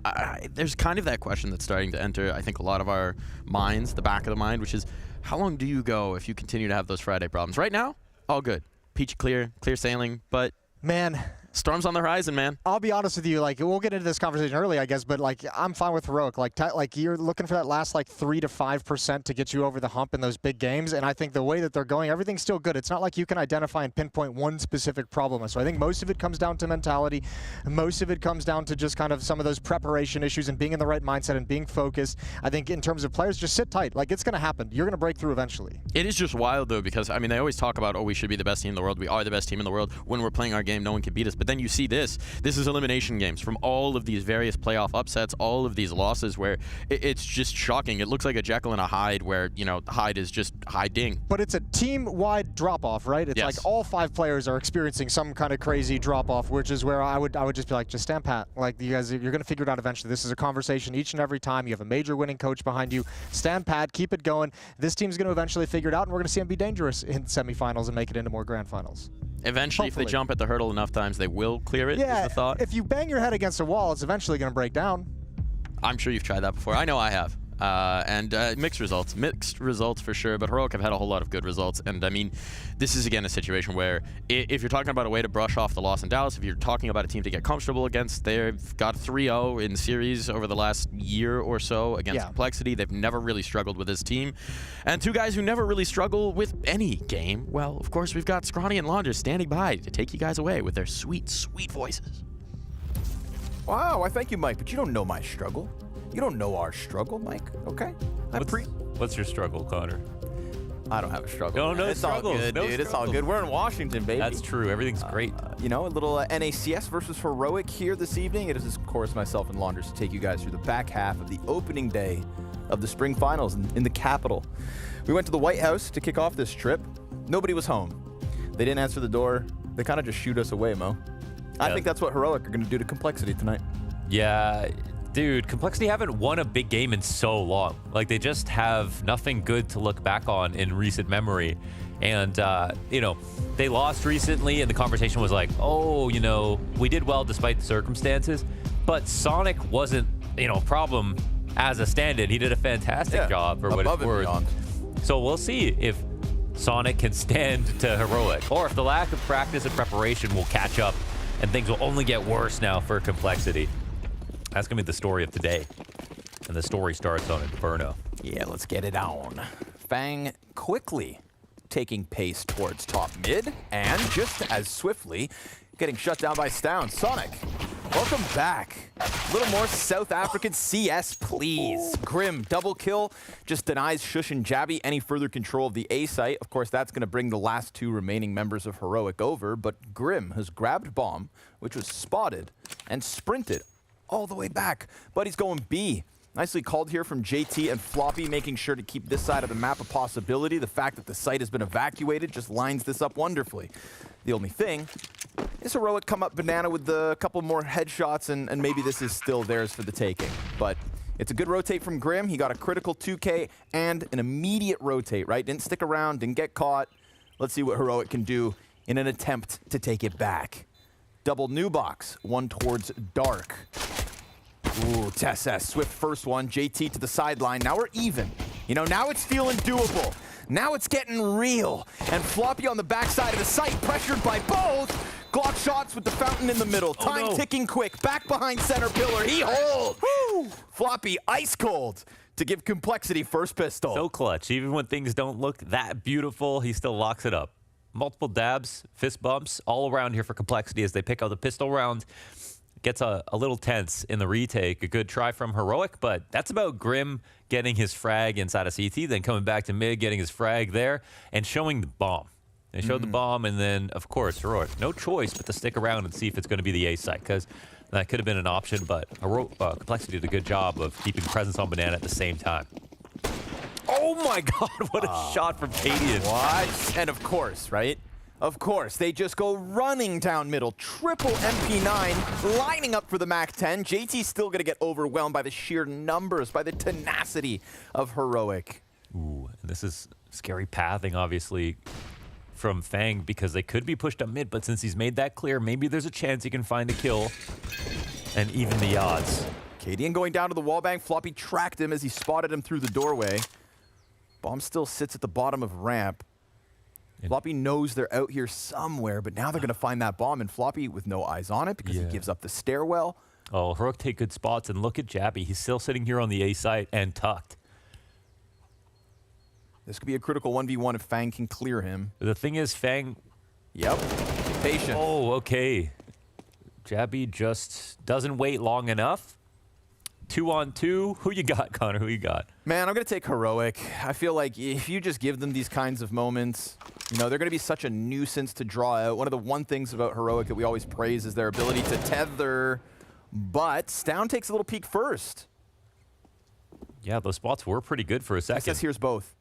there's kind of that question that's starting to enter, I think, a lot of our minds, the back of the mind, which is, how long do you go if you continue to have those Friday problems? Right now, all good. Peachy clear sailing, but man, storm's on the horizon, man. I'll be honest with you, like, we'll get into this conversation early, I guess, but like, I'm fine with Heroic. Like you're looking for that last like 3 to 5% to get you over the hump in those big games, and I think the way that they're going, everything's still good. It's not like you can identify and pinpoint one specific problem. So I think most of it comes down to mentality. Most of it comes down to just kind of some of those preparation issues and being in the right mindset and being focused. I think in terms of players, just sit tight. Like, it's going to happen. You're going to break through eventually. It is just wild, though, because, I mean, they always talk about, oh, we should be the best team in the world. We are the best team in the world. When we're playing our game, no one can beat us. But then you see this. This is elimination games from all of these various playoff upsets, all of these losses where it's just shocking. It looks like a Jekyll and a Hyde where, you know, Hyde is just hiding. But it's a team-wide drop-off, right? It's like all 5 players are experiencing some kind of crazy drop-off, which is where I would just be like, just stand pat. Like, you guys, you're going to figure it out eventually. This is a conversation each and every time. You have a major winning coach behind you. Stand pat, keep it going. This team's going to eventually figure it out, and we're going to see them be dangerous in semifinals and make it into more grand finals. Eventually, hopefully, if they jump at the hurdle enough times, they will clear it, is the thought. If you bang your head against a wall, it's eventually going to break down. I'm sure you've tried that before. I know I have. and mixed results for sure, but Heroic have had a whole lot of good results. And I mean, this is again a situation where if you're talking about a way to brush off the loss in Dallas, if you're talking about a team to get comfortable against, they've got 3-0 in series over the last year or so against Complexity. They've never really struggled with this team. And two guys who never really struggle with any game, well, of course, we've got Scrawny and Launders standing by to take you guys away with their sweet, sweet voices. Wow, I thank you, Mike, but you don't know my struggle. You don't know our struggle, Mike, okay? What's your struggle, Connor? I don't have a struggle. No it's struggles. all good, no dude. struggles. It's all good. We're in Washington, baby. That's true. Everything's great. You know, a little NACS versus Heroic here this evening. It is, of course, myself and Launders to take you guys through the back half of the opening day of the spring finals in the capital. We went to the White House to kick off this trip. Nobody was home. They didn't answer the door. They kind of just shoot us away, Mo. I think that's what Heroic are going to do to Complexity tonight. Yeah, dude, Complexity haven't won a big game in so long. Like, they just have nothing good to look back on in recent memory. And, you know, they lost recently, and the conversation was like, oh, you know, we did well despite the circumstances. But Sonic wasn't, you know, a problem as a stand-in. He did a fantastic job for what it's worth. So we'll see if Sonic can stand to Heroic, or if the lack of practice and preparation will catch up and things will only get worse now for Complexity. That's going to be the story of today. And the story starts on Inferno. Yeah, let's get it on. Fang quickly taking pace towards top mid, and just as swiftly getting shut down by Stound. Sonic, welcome back. A little more South African CS, please. Grim, double kill, just denies Shush and Jabby any further control of the A site. Of course, that's going to bring the last two remaining members of Heroic over, but Grim has grabbed Bomb, which was spotted, and sprinted all the way back. But he's going B. Nicely called here from JT and Floppy, making sure to keep this side of the map a possibility. The fact that the site has been evacuated just lines this up wonderfully. The only thing is Heroic come up banana with a couple more headshots, and maybe this is still theirs for the taking. But it's a good rotate from Grim. He got a critical 2K and an immediate rotate, right? Didn't stick around, didn't get caught. Let's see what Heroic can do in an attempt to take it back. Double new box, one towards Dark. Ooh, TSS, swift first one. JT to the sideline. Now we're even. You know, now it's feeling doable. Now it's getting real. And Floppy on the backside of the site, pressured by both. Glock shots with the fountain in the middle. Time ticking quick. Back behind center pillar. He holds. Woo! Floppy ice cold to give Complexity first pistol. So clutch. Even when things don't look that beautiful, he still locks it up. Multiple dabs, fist bumps, all around here for Complexity as they pick out the pistol round. Gets a little tense in the retake. A good try from Heroic, but that's about Grim getting his frag inside of CT, then coming back to mid, getting his frag there, and showing the bomb. They showed the bomb, and then, of course, Heroic. No choice but to stick around and see if it's going to be the A site, because that could have been an option, but Complexity did a good job of keeping presence on Banana at the same time. Oh my god, what a shot from Cadian. What? And of course, right? Of course, they just go running down middle. Triple MP9 lining up for the MAC-10. JT's still going to get overwhelmed by the sheer numbers, by the tenacity of Heroic. Ooh, and this is scary pathing, obviously, from Fang, because they could be pushed up mid, but since he's made that clear, maybe there's a chance he can find a kill and even the odds. Cadian going down to the wallbang. Floppy tracked him as he spotted him through the doorway. Bomb still sits at the bottom of ramp. Floppy knows they're out here somewhere, but now they're going to find that bomb, and Floppy with no eyes on it because he gives up the stairwell. Oh, Heroic take good spots, and look at Jabby. He's still sitting here on the A site and tucked. This could be a critical 1v1 if Fang can clear him. The thing is, Fang... Yep, patient. Oh, okay. Jabby just doesn't wait long enough. 2-on-2. Who you got, Connor? Who you got? Man, I'm going to take Heroic. I feel like if you just give them these kinds of moments, you know, they're going to be such a nuisance to draw out. One of the one things about Heroic that we always praise is their ability to tether. But Stound takes a little peek first. Yeah, those spots were pretty good for a second. SS here's both.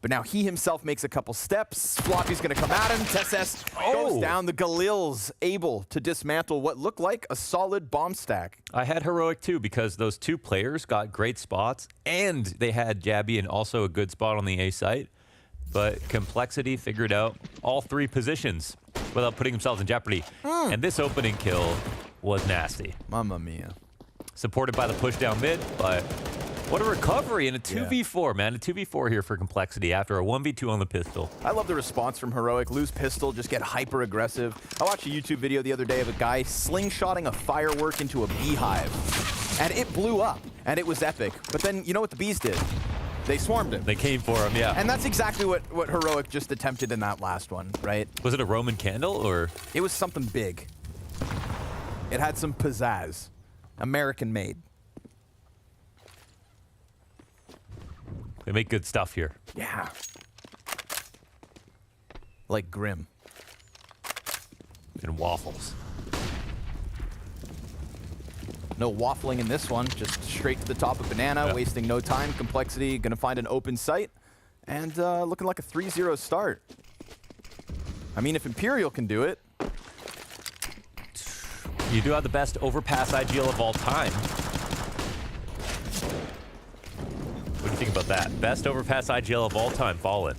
But now he himself makes a couple steps. Floppy's going to come at him. TSS goes down. The Galil's able to dismantle what looked like a solid bomb stack. I had Heroic too because those two players got great spots and they had Jabby and also a good spot on the A site. But Complexity figured out all three positions without putting themselves in jeopardy. And this opening kill was nasty. Mamma mia. Supported by the push down mid, but What a recovery and a 2v4, man. A 2v4 here for Complexity after a 1v2 on the pistol. I love the response from Heroic. Lose pistol, just get hyper aggressive. I watched a YouTube video the other day of a guy slingshotting a firework into a beehive. And it blew up, and it was epic. But then, you know what the bees did? They swarmed him. They came for him, yeah. And that's exactly what Heroic just attempted in that last one, right? Was it a Roman candle, or? It was something big. It had some pizzazz. American made. They make good stuff here. Yeah. Like Grim. And waffles. No waffling in this one, just straight to the top of Banana, wasting no time. Complexity gonna find an open site, and looking like a 3-0 start. I mean, if Imperial can do it. You do have the best overpass IGL of all time. What do you think about that? Best overpass IGL of all time, Fallen.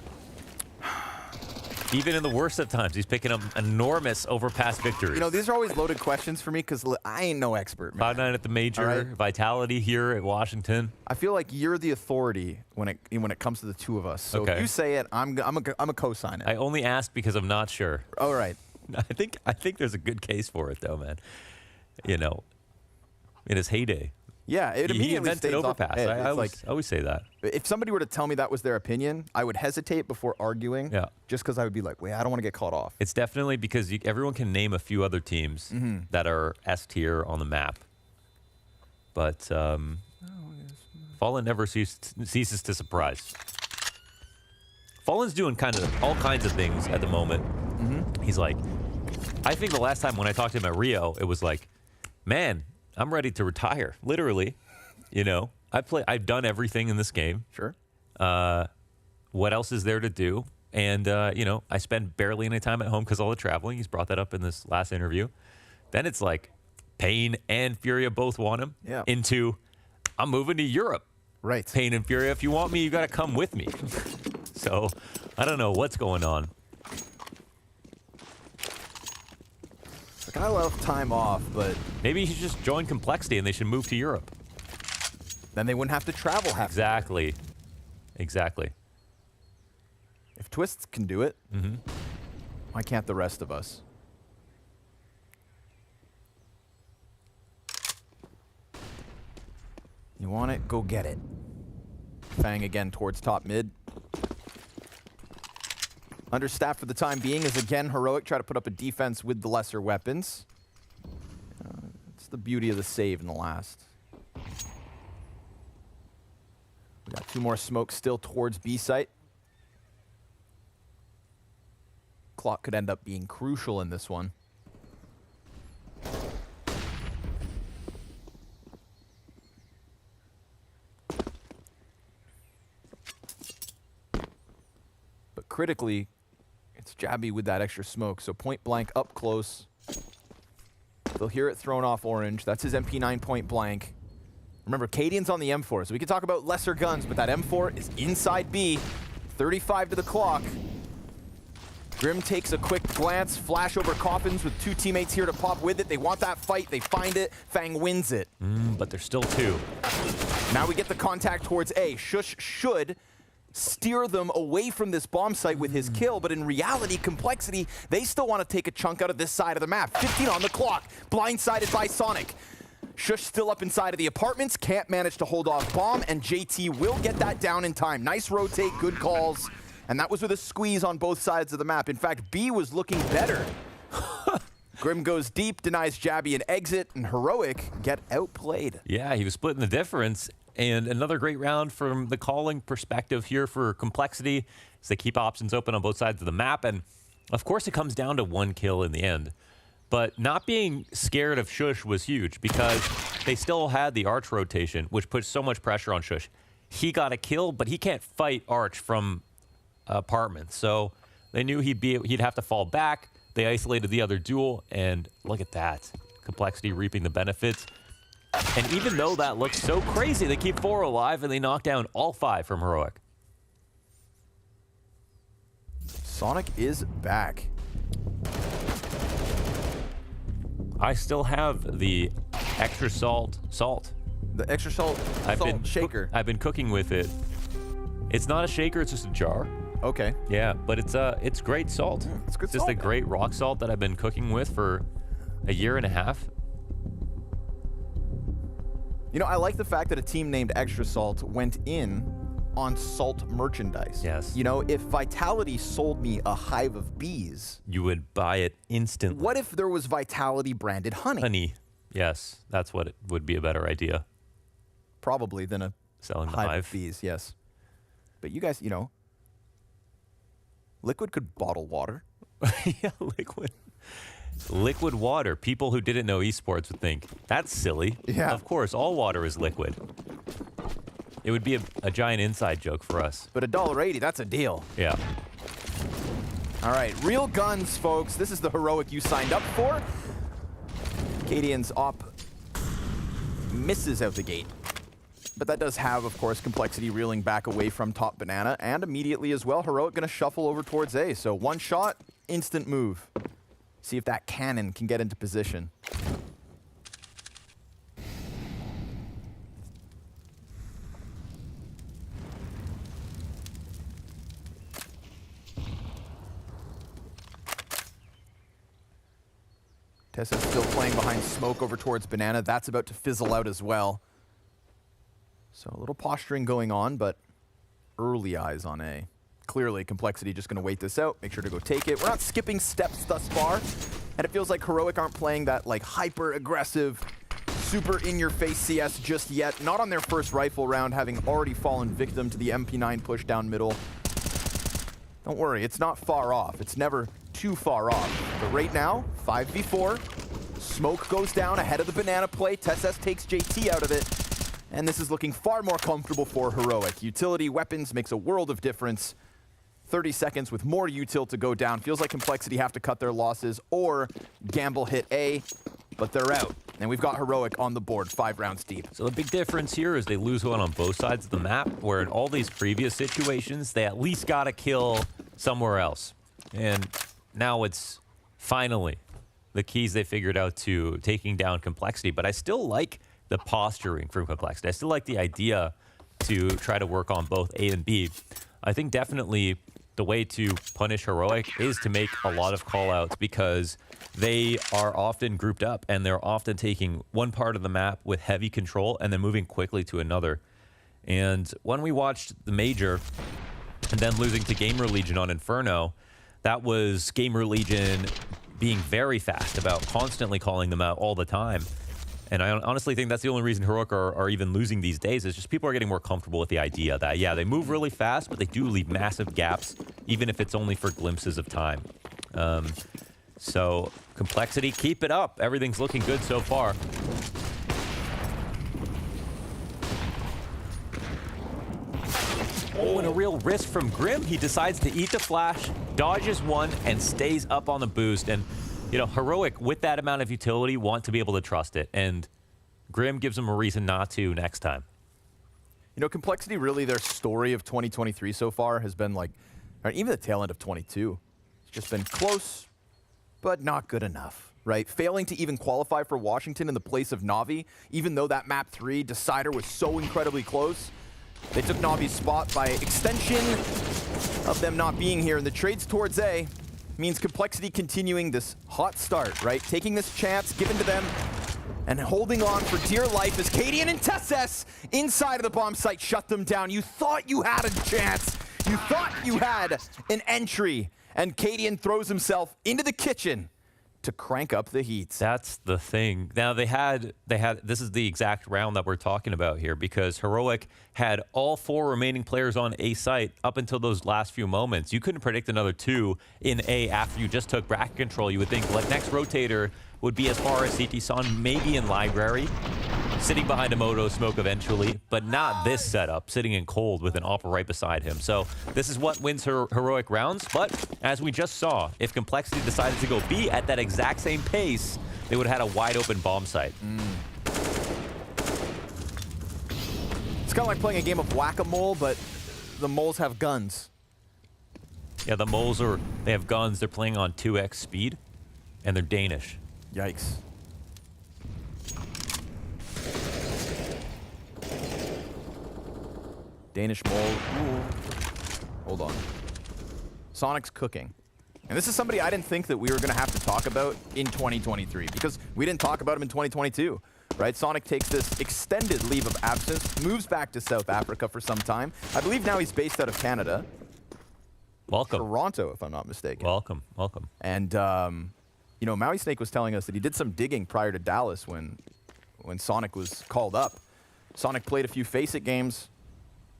Even in the worst of times, he's picking up enormous overpass victories. You know, these are always loaded questions for me because I ain't no expert, man. 5-9 at the major, right. Vitality here at Washington. I feel like you're the authority when it comes to the two of us. So if you say it, I'm a co-sign it. I only asked because I'm not sure. All right. I think there's a good case for it though, man. You know, in his heyday. Yeah, it immediately he invented stays off overpass. the head. I always say that. If somebody were to tell me that was their opinion, I would hesitate before arguing. Yeah. Just because I would be like, wait, I don't want to get caught off. It's definitely because everyone can name a few other teams that are S tier on the map, but Fallen never ceases to surprise. Fallen's doing all kinds of things at the moment. He's like, I think the last time when I talked to him at Rio, it was like, man, I'm ready to retire, literally. You know, I've done everything in this game. Sure. What else is there to do? And, you know, I spend barely any time at home because all the traveling. He's brought that up in this last interview. Then it's like Pain and Furia both want him. Yeah. Into, I'm moving to Europe. Right. Pain and Furia, if you want me, you got to come with me. So I don't know what's going on. Like, I love time off, but maybe he should just join Complexity and they should move to Europe. Then they wouldn't have to travel half. Exactly. Exactly. If Twists can do it, why can't the rest of us? You want it? Go get it. Fang again towards top mid. Understaffed for the time being as again Heroic try to put up a defense with the lesser weapons. It's the beauty of the save in the last. We got 2 more smokes still towards B site. Clock could end up being crucial in this one. But critically, it's Jabby with that extra smoke, so point blank up close. They'll hear it thrown off orange. That's his MP9 point blank. Remember, Cadian's on the M4, so we can talk about lesser guns, but that M4 is inside B. 35 to the clock. Grim takes a quick glance, flash over coffins with 2 teammates here to pop with it. They want that fight, they find it, Fang wins it. But there's still 2. Now we get the contact towards A. Shush should steer them away from this bomb site with his kill, but in reality, Complexity, they still want to take a chunk out of this side of the map. 15 on the clock, blindsided by Sonic. Shush still up inside of the apartments, can't manage to hold off bomb, and JT will get that down in time. Nice rotate, good calls, and that was with a squeeze on both sides of the map. In fact, B was looking better. Grim goes deep, denies Jabby an exit, and Heroic get outplayed. Yeah, he was splitting the difference. And another great round from the calling perspective here for Complexity as they keep options open on both sides of the map. And of course, it comes down to 1 kill in the end. But not being scared of Shush was huge because they still had the Arch rotation, which puts so much pressure on Shush. He got a kill, but he can't fight Arch from apartments. So they knew he'd have to fall back. They isolated the other duel, and look at that. Complexity reaping the benefits. And even though that looks so crazy, they keep 4 alive and they knock down all 5 from Heroic. Sonic is back. I still have the extra salt. The extra salt shaker. I've been cooking with it. It's not a shaker, it's just a jar. Okay. Yeah, but it's great salt. It's good It's just salt, a great rock salt that I've been cooking with for a year and a half. You know, I like the fact that a team named Extra Salt went in on salt merchandise. Yes. You know, if Vitality sold me a hive of bees, you would buy it instantly. What if there was Vitality branded honey? Honey. Yes, that's what it would be a better idea. Probably than a selling the hive hive of bees, yes. But you guys, you know, Liquid could bottle water. Yeah, Liquid water. People who didn't know esports would think, that's silly. Yeah. Of course, all water is liquid. It would be a giant inside joke for us. But $1.80, that's a deal. Yeah. All right, real guns, folks. This is the heroic you signed up for. Cadian's op misses out the gate. But that does have, of course, Complexity reeling back away from top banana, and immediately as well, Heroic gonna shuffle over towards A. So one shot, instant move. See if that cannon can get into position. Tessa's still playing behind smoke over towards banana. That's about to fizzle out as well. So a little posturing going on, but early eyes on A. Clearly, Complexity just going to wait this out, make sure to go take it. We're not skipping steps thus far, and it feels like Heroic aren't playing that like hyper-aggressive, super in-your-face CS just yet. Not on their first rifle round, having already fallen victim to the MP9 push down middle. Don't worry, it's not far off. It's never too far off. But right now, 5v4. Smoke goes down ahead of the banana play. TSS takes JT out of it. And this is looking far more comfortable for Heroic. Utility weapons makes a world of difference. 30 seconds with more util to go down. Feels like Complexity have to cut their losses or gamble hit A, but they're out. And we've got Heroic on the board, 5 rounds deep. So the big difference here is they lose one on both sides of the map, where in all these previous situations, they at least got to kill somewhere else. And now it's finally the keys they figured out to taking down Complexity. But I still like the posturing from Complexity. I still like the idea to try to work on both A and B. I think definitely the way to punish Heroic is to make a lot of call-outs, because they are often grouped up and they're often taking one part of the map with heavy control and then moving quickly to another. And when we watched the Major and then losing to Gamer Legion on Inferno, that was Gamer Legion being very fast about constantly calling them out all the time. And I honestly think that's the only reason Heroic are even losing these days, is just people are getting more comfortable with the idea that, yeah, they move really fast, but they do leave massive gaps, even if it's only for glimpses of time. So, Complexity, keep it up. Everything's looking good so far. Oh, and a real risk from Grim. He decides to eat the flash, dodges one, and stays up on the boost. And you know, Heroic, with that amount of utility, want to be able to trust it. And Grim gives them a reason not to next time. You know, Complexity, really, their story of 2023 so far has been like, or even the tail end of 22. It's just been close, but not good enough, right? Failing to even qualify for Washington in the place of Na'Vi, even though that map 3 decider was so incredibly close. They took Na'Vi's spot by extension of them not being here, and the trades towards A means Complexity continuing this hot start, right? Taking this chance given to them and holding on for dear life as Cadian and TSS inside of the bomb site shut them down. You thought you had a chance. You thought you had an entry, and Cadian throws himself into the kitchen to crank up the heat. That's the thing. Now they had this is the exact round that we're talking about here, because Heroic had all 4 remaining players on A site up until those last few moments. You couldn't predict another 2 in A after you just took bracket control. You would think like next rotator would be as far as CT Son, maybe in library, sitting behind a Moto smoke eventually, but not this setup, sitting in cold with an AWP right beside him. So this is what wins Heroic rounds, but as we just saw, if Complexity decided to go B at that exact same pace, they would have had a wide open bomb site. It's kind of like playing a game of whack-a-mole, but the moles have guns. Yeah, the moles they have guns, they're playing on 2x speed, and they're Danish. Yikes. Danish mold. Ooh. Hold on. Sonic's cooking. And this is somebody I didn't think that we were going to have to talk about in 2023 because we didn't talk about him in 2022, right? Sonic takes this extended leave of absence, moves back to South Africa for some time. I believe now he's based out of Canada. Welcome. Toronto, if I'm not mistaken. Welcome, welcome. And, you know, Maui Snake was telling us that he did some digging prior to Dallas when Sonic was called up. Sonic played a few Face It games,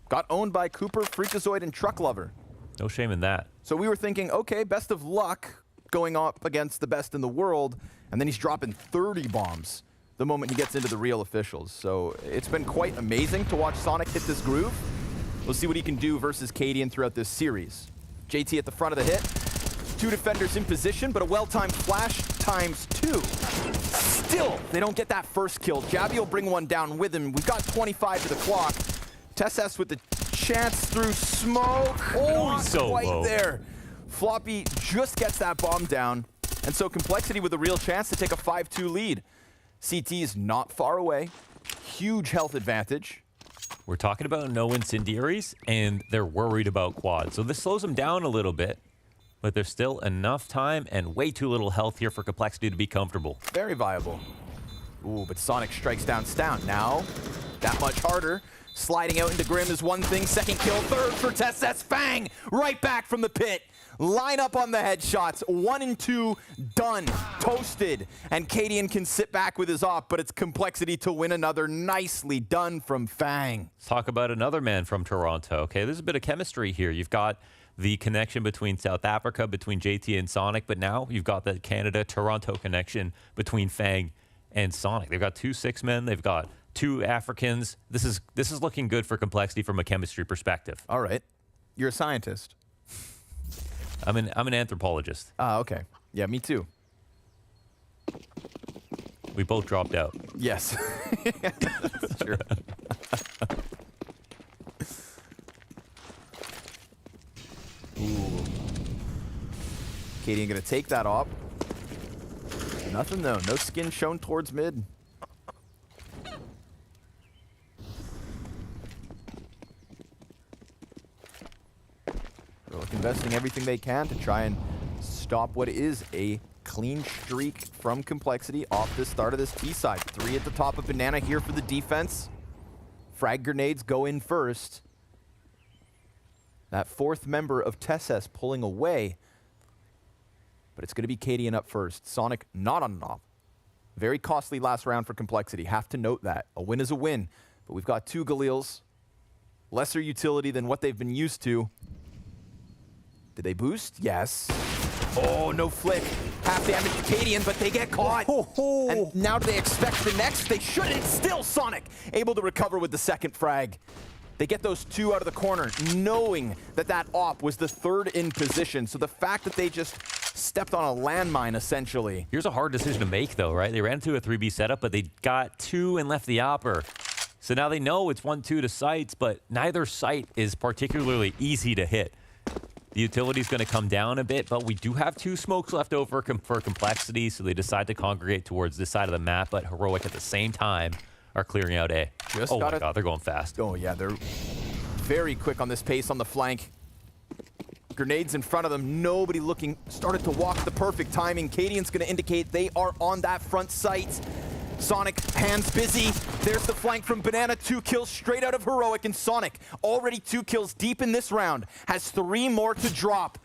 got owned by Cooper, Freakazoid, and Truck Lover. No shame in that. So we were thinking, okay, best of luck going up against the best in the world, and then he's dropping 30 bombs the moment he gets into the real officials. So it's been quite amazing to watch Sonic hit this groove. We'll see what he can do versus Cadian throughout this series. JT at the front of the hit. 2 defenders in position, but a well-timed flash ×2. Still, they don't get that first kill. Jabby will bring one down with him. We've got 25 to the clock. TeSS with the chance through smoke. Oh, not so quite low. there. Floppy just gets that bomb down. And so Complexity with a real chance to take a 5-2 lead. CT is not far away. Huge health advantage. We're talking about no incendiaries, and they're worried about quad. So this slows them down a little bit, but there's still enough time and way too little health here for Complexity to be comfortable. Very viable. Ooh, but Sonic strikes down Stout. Now, that much harder. Sliding out into Grim is one thing. Second kill, third for TeSS. Fang right back from the pit. Line up on the headshots. 1 and 2 done. Toasted. And Cadian can sit back with his op, but it's Complexity to win another. Nicely done from Fang. Let's talk about another man from Toronto. Okay, there's a bit of chemistry here. You've got the connection between South Africa, between JT and Sonic, but now you've got the Canada-Toronto connection between Fang and Sonic. They've got 2 6-men. They've got 2 Africans. This is looking good for Complexity from a chemistry perspective. All right. You're a scientist. I'm an anthropologist. Ah, okay. Yeah, me too. We both dropped out. Yes. That's true. Ooh. Cadian gonna take that op. Nothing though. No skin shown towards mid. Investing everything they can to try and stop what is a clean streak from Complexity off the start of this T side. 3 at the top of Banana here for the defense. Frag grenades go in first. That 4th member of TeSS pulling away. But it's going to be Cadian up first. Sonic not on an op. Very costly last round for Complexity. Have to note that. A win is a win. But we've got 2 Galils. Lesser utility than what they've been used to. Did they boost? Yes. Oh, no flick. Half damage to Cadian, but they get caught. And now do they expect the next? They shouldn't. Still Sonic able to recover with the 2nd frag. They get those 2 out of the corner, knowing that that op was the 3rd in position. So the fact that they just stepped on a landmine, essentially. Here's a hard decision to make, though, right? They ran into a 3B setup, but they got 2 and left the opper. So now they know it's 1-2 to sites, but neither site is particularly easy to hit. The utility's going to come down a bit, but we do have 2 smokes left over for Complexity, so they decide to congregate towards this side of the map, but Heroic at the same time are clearing out A. Oh my god, they're going fast. Oh yeah, they're very quick on this pace on the flank. Grenades in front of them, nobody looking. Started to walk the perfect timing. Cadian's going to indicate they are on that front site. Sonic, hands busy. There's the flank from Banana. 2 kills straight out of Heroic. And Sonic, already 2 kills deep in this round, has 3 more to drop.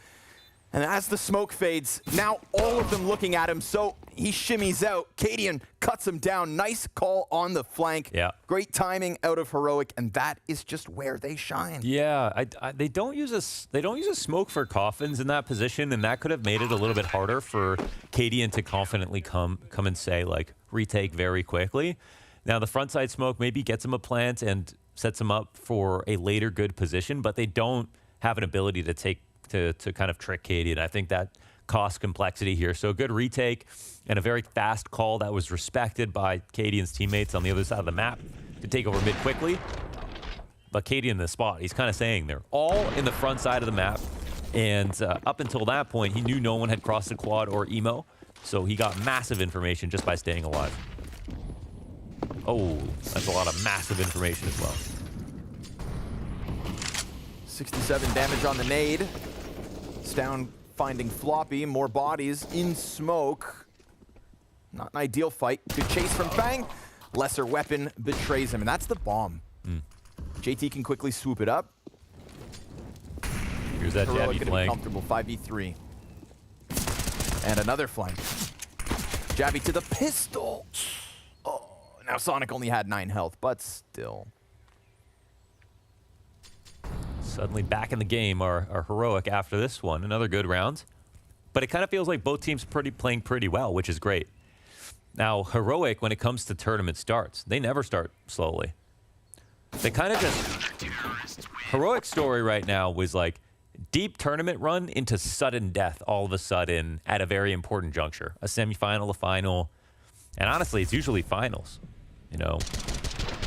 And as the smoke fades, now all of them looking at him. So he shimmies out. Cadian cuts him down. Nice call on the flank. Yeah. Great timing out of Heroic. And that is just where they shine. Yeah, they don't use a smoke for coffins in that position, and that could have made it a little bit harder for Cadian to confidently come and say, like, retake very quickly. Now the front side smoke maybe gets him a plant and sets him up for a later good position, but they don't have an ability to take to kind of trick Cadian. I think that costs Complexity here. So a good retake and a very fast call that was respected by Cadian's teammates on the other side of the map to take over mid quickly. But Cadian in the spot, he's kind of saying they're all in the front side of the map. And up until that point, he knew no one had crossed the quad or emo. So he got massive information just by staying alive. Oh, that's a lot of massive information as well. 67 damage on the nade. Stown finding Floppy, more bodies in smoke. Not an ideal fight. Good chase from Fang. Lesser weapon betrays him, and that's the bomb. JT can quickly swoop it up. Here's that Heroic Jabby gonna be flank. comfortable, 5v3. And another flank. Jabby to the pistol. Oh, now Sonic only had 9 health, but still. Suddenly back in the game are Heroic after this one. Another good round. But it kind of feels like both teams playing pretty well, which is great. Now, Heroic, when it comes to tournament starts, they never start slowly. They kind of just... Heroic's story right now was like deep tournament run into sudden death all of a sudden at a very important juncture. A semifinal, a final. And honestly, it's usually finals. You know,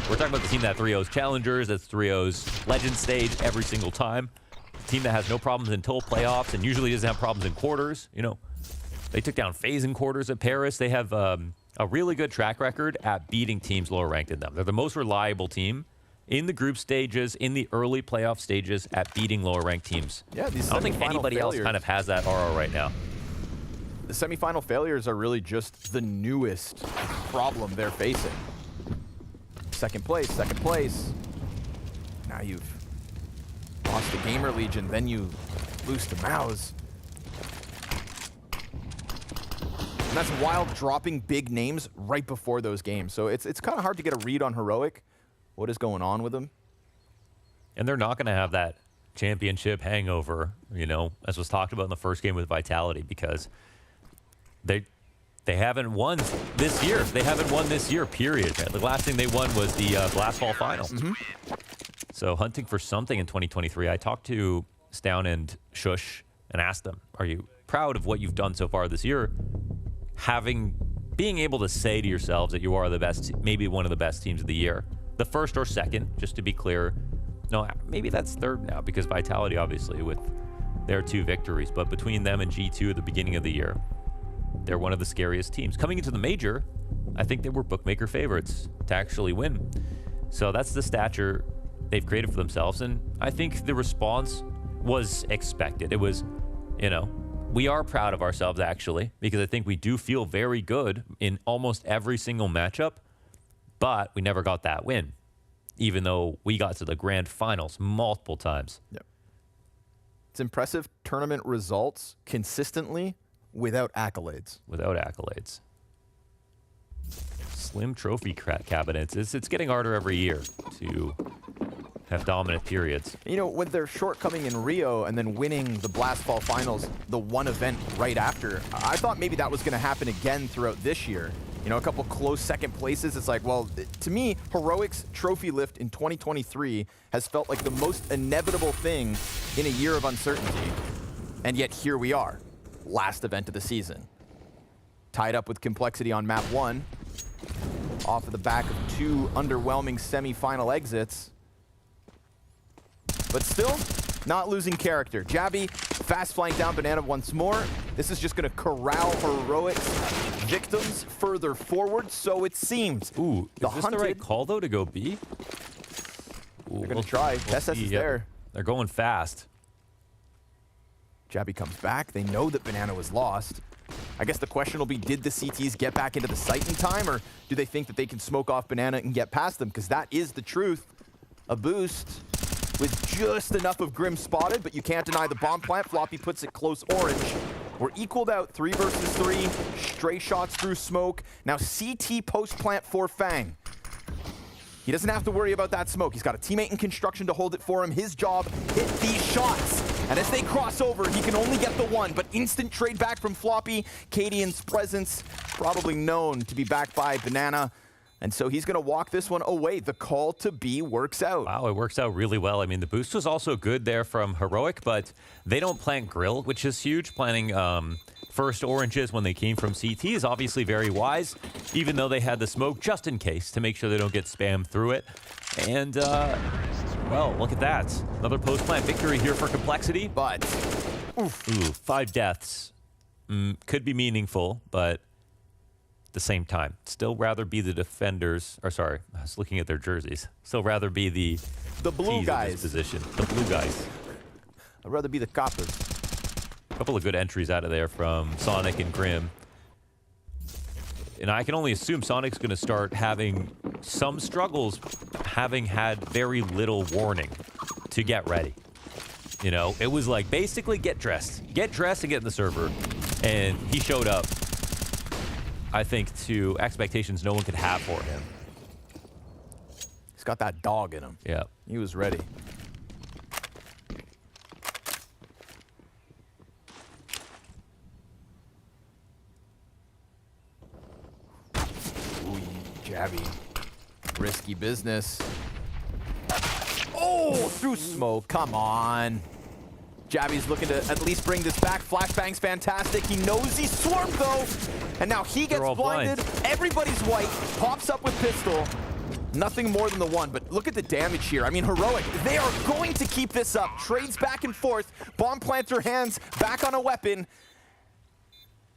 we're talking about the team that 3-0's Challengers, that's 3-0's Legend Stage every single time. A team that has no problems until playoffs and usually doesn't have problems in quarters. You know, they took down FaZe in quarters at Paris. They have a really good track record at beating teams lower ranked than them. They're the most reliable team in the group stages, in the early playoff stages at beating lower ranked teams. Yeah, these I don't think anybody else kind of has that aura right now. The semifinal failures are really just the newest problem they're facing. Second place. Now you've lost the Gamer Legion, then you lose to Mouse. And that's while dropping big names right before those games. So it's kind of hard to get a read on Heroic. What is going on with them? And they're not going to have that championship hangover, you know, as was talked about in the first game with Vitality, because they haven't won this year. They haven't won this year, period. The last thing they won was the Glass Ball Finals. So hunting for something in 2023. I talked to Stown and Shush and asked them, are you proud of what you've done so far this year? Being able to say to yourselves that you are the best, maybe one of the best teams of the year. The first or second, just to be clear. No, maybe that's third now, because Vitality, obviously, with their 2 victories. But between them and G2 at the beginning of the year, they're one of the scariest teams. Coming into the major, I think they were bookmaker favorites to actually win. So that's the stature they've created for themselves. And I think the response was expected. It was, you know, we are proud of ourselves, actually, because I think we do feel very good in almost every single matchup. But we never got that win, even though we got to the grand finals multiple times. Yep. It's impressive tournament results consistently without accolades. Without accolades. Slim trophy cabinets. It's getting harder every year to have dominant periods. You know, with their shortcoming in Rio and then winning the Blast Ball Finals, the one event right after, I thought maybe that was going to happen again throughout this year. You know, a couple close second places. It's like, well, to me, Heroic's trophy lift in 2023 has felt like the most inevitable thing in a year of uncertainty. And yet here we are, last event of the season. Tied up with Complexity on map 1, off of the back of 2 underwhelming semi-final exits. But still, not losing character. Jabby, fast flying down Banana once more. This is just going to corral Heroic's victims further forward, so it seems. Ooh, is this the right call, though, to go B? Ooh, they're going to try. SS is there. They're going fast. Jabby comes back. They know that Banana was lost. I guess the question will be, did the CTs get back into the site in time, or do they think that they can smoke off Banana and get past them? Because that is the truth. A boost with just enough of Grim spotted, but you can't deny the bomb plant. Floppy puts it close orange. We're equaled out 3 versus 3. Stray shots through smoke. Now CT post plant for Fang. He doesn't have to worry about that smoke. He's got a teammate in construction to hold it for him. His job, hit these shots. And as they cross over, he can only get the one, but instant trade back from Floppy. Cadian's presence, probably known to be backed by Banana. And so he's going to walk this one away. The call to B works out. Wow, it works out really well. I mean, the boost was also good there from Heroic, but they don't plant grill, which is huge. Planting first oranges when they came from CT is obviously very wise, even though they had the smoke just in case to make sure they don't get spammed through it. And, well, look at that. Another post-plant victory here for Complexity. But, oof. Ooh, 5 deaths. Could be meaningful, but at the same time, still rather be the defenders, or sorry, I was looking at their jerseys. Still rather be the blue guys position. The blue guys. I'd rather be the coppers. A couple of good entries out of there from Sonic and Grim. And I can only assume Sonic's going to start having some struggles, having had very little warning to get ready. You know, it was like basically get dressed and get in the server. And he showed up, I think, to expectations no one could have for him. He's got that dog in him. Yeah. He was ready. Ooh, jabby. Risky business. Oh, through smoke. Come on. Jabby's looking to at least bring this back. Flashbang's fantastic. He knows he's swarmed, though. And now he gets blinded. Everybody's white. Pops up with pistol. Nothing more than the one, but look at the damage here. I mean, Heroic, they are going to keep this up. Trades back and forth. Bomb planter hands back on a weapon.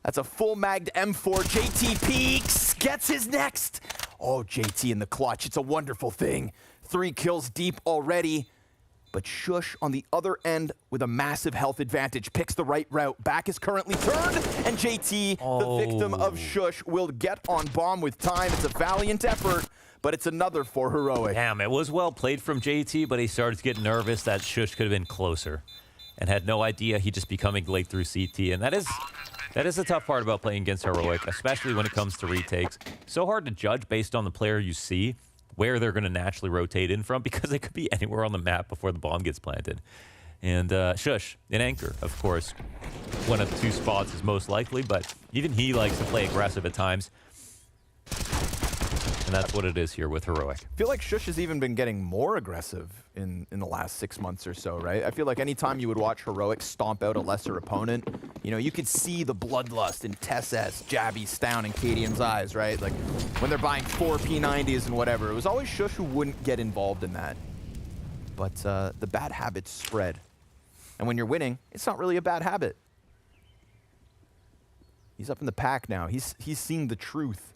That's a full magged M4. JT peeks, gets his next. Oh, JT in the clutch. It's a wonderful thing. 3 kills deep already. But Shush on the other end with a massive health advantage picks the right route. Back is currently turned, and JT, the victim of Shush, will get on bomb with time. It's a valiant effort, but it's another for Heroic. Damn, it was well played from JT, but he started to get nervous that Shush could have been closer and had no idea he'd just be coming late through CT. And that is the tough part about playing against Heroic, especially when it comes to retakes. So hard to judge based on the player you see where they're going to naturally rotate in from, because it could be anywhere on the map before the bomb gets planted. And Shush, in Anchor, of course, one of 2 spots is most likely, but even he likes to play aggressive at times. And that's what it is here with Heroic. I feel like Shush has even been getting more aggressive in the last 6 months or so, right? I feel like anytime you would watch Heroic stomp out a lesser opponent, you know, you could see the bloodlust in TESS, Jabby, Stown, and Cadian's eyes, right? Like, when they're buying 4 P90s and whatever, it was always Shush who wouldn't get involved in that. But the bad habits spread. And when you're winning, it's not really a bad habit. He's up in the pack now. He's seen the truth.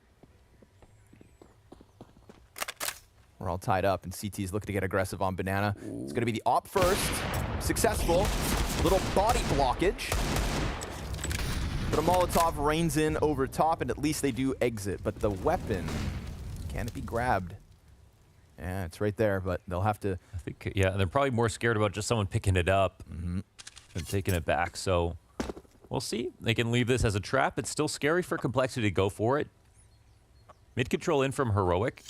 We're all tied up, and CT's looking to get aggressive on Banana. Ooh. It's going to be the op first. Successful. Little body blockage. But a Molotov rains in over top, and at least they do exit. But the weapon, can it be grabbed? Yeah, it's right there, but they'll have to... I think, yeah, they're probably more scared about just someone picking it up and taking it back. So we'll see. They can leave this as a trap. It's still scary for Complexity to go for it. Mid control in from Heroic.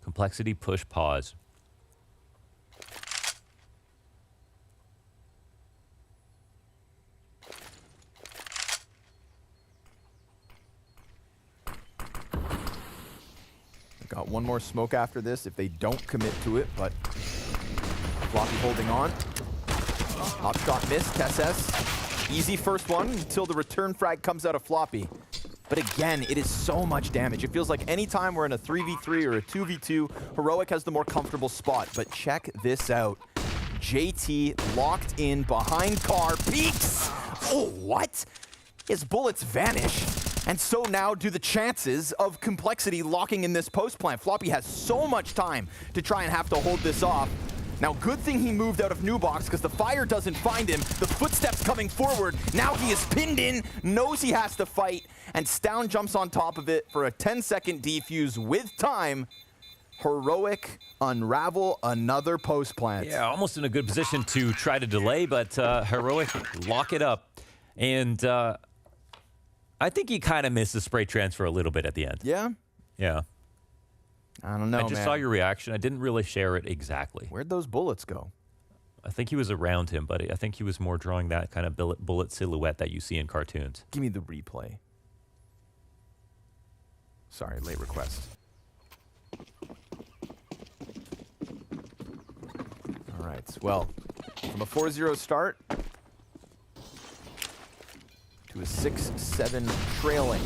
Complexity, push, pause. Got one more smoke after this if they don't commit to it, but Floppy holding on. Hop shot missed, TESS. Easy first one until the return frag comes out of Floppy. But again, it is so much damage. It feels like anytime we're in a 3v3 or a 2v2, Heroic has the more comfortable spot. But check this out. JT locked in behind car, peeks! Oh, what? His bullets vanish. And so now do the chances of Complexity locking in this post plant. Floppy has so much time to try and have to hold this off. Now, good thing he moved out of New Box because the fire doesn't find him. The footsteps coming forward. Now he is pinned in, knows he has to fight, and Stown jumps on top of it for a 10-second defuse with time. Heroic unravel another post plant. Yeah, almost in a good position to try to delay, but Heroic lock it up. And I think he kind of missed the spray transfer a little bit at the end. Yeah? Yeah. I don't know, I just saw your reaction. I didn't really share it exactly. Where'd those bullets go? I think he was around him, but I think he was more drawing that kind of bullet silhouette that you see in cartoons. Give me the replay. Sorry, late request. All right, well, from a 4-0 start to a 6-7 trailing.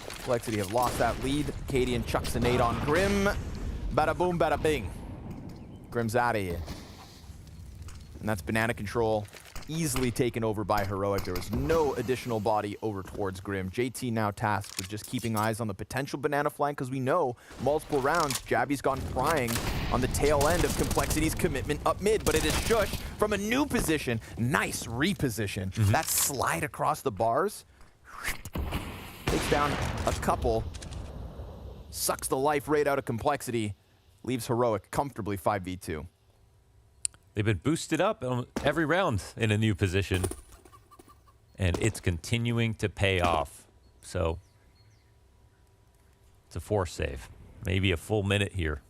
Complexity have lost that lead. Cadian chucks a nade on Grim. Bada boom, bada bing. Grim's out of here. And that's Banana control easily taken over by Heroic. There was no additional body over towards Grim. JT now tasked with just keeping eyes on the potential banana flank, because we know multiple rounds, Jabby's gone prying on the tail end of Complexity's commitment up mid, but it is Shush from a new position. Nice reposition. That slide across the bars. Takes down a couple. Sucks the life right out of Complexity. Leaves Heroic comfortably 5v2. They've been boosted up every round in a new position. And it's continuing to pay off. So it's a force save. Maybe a full minute here.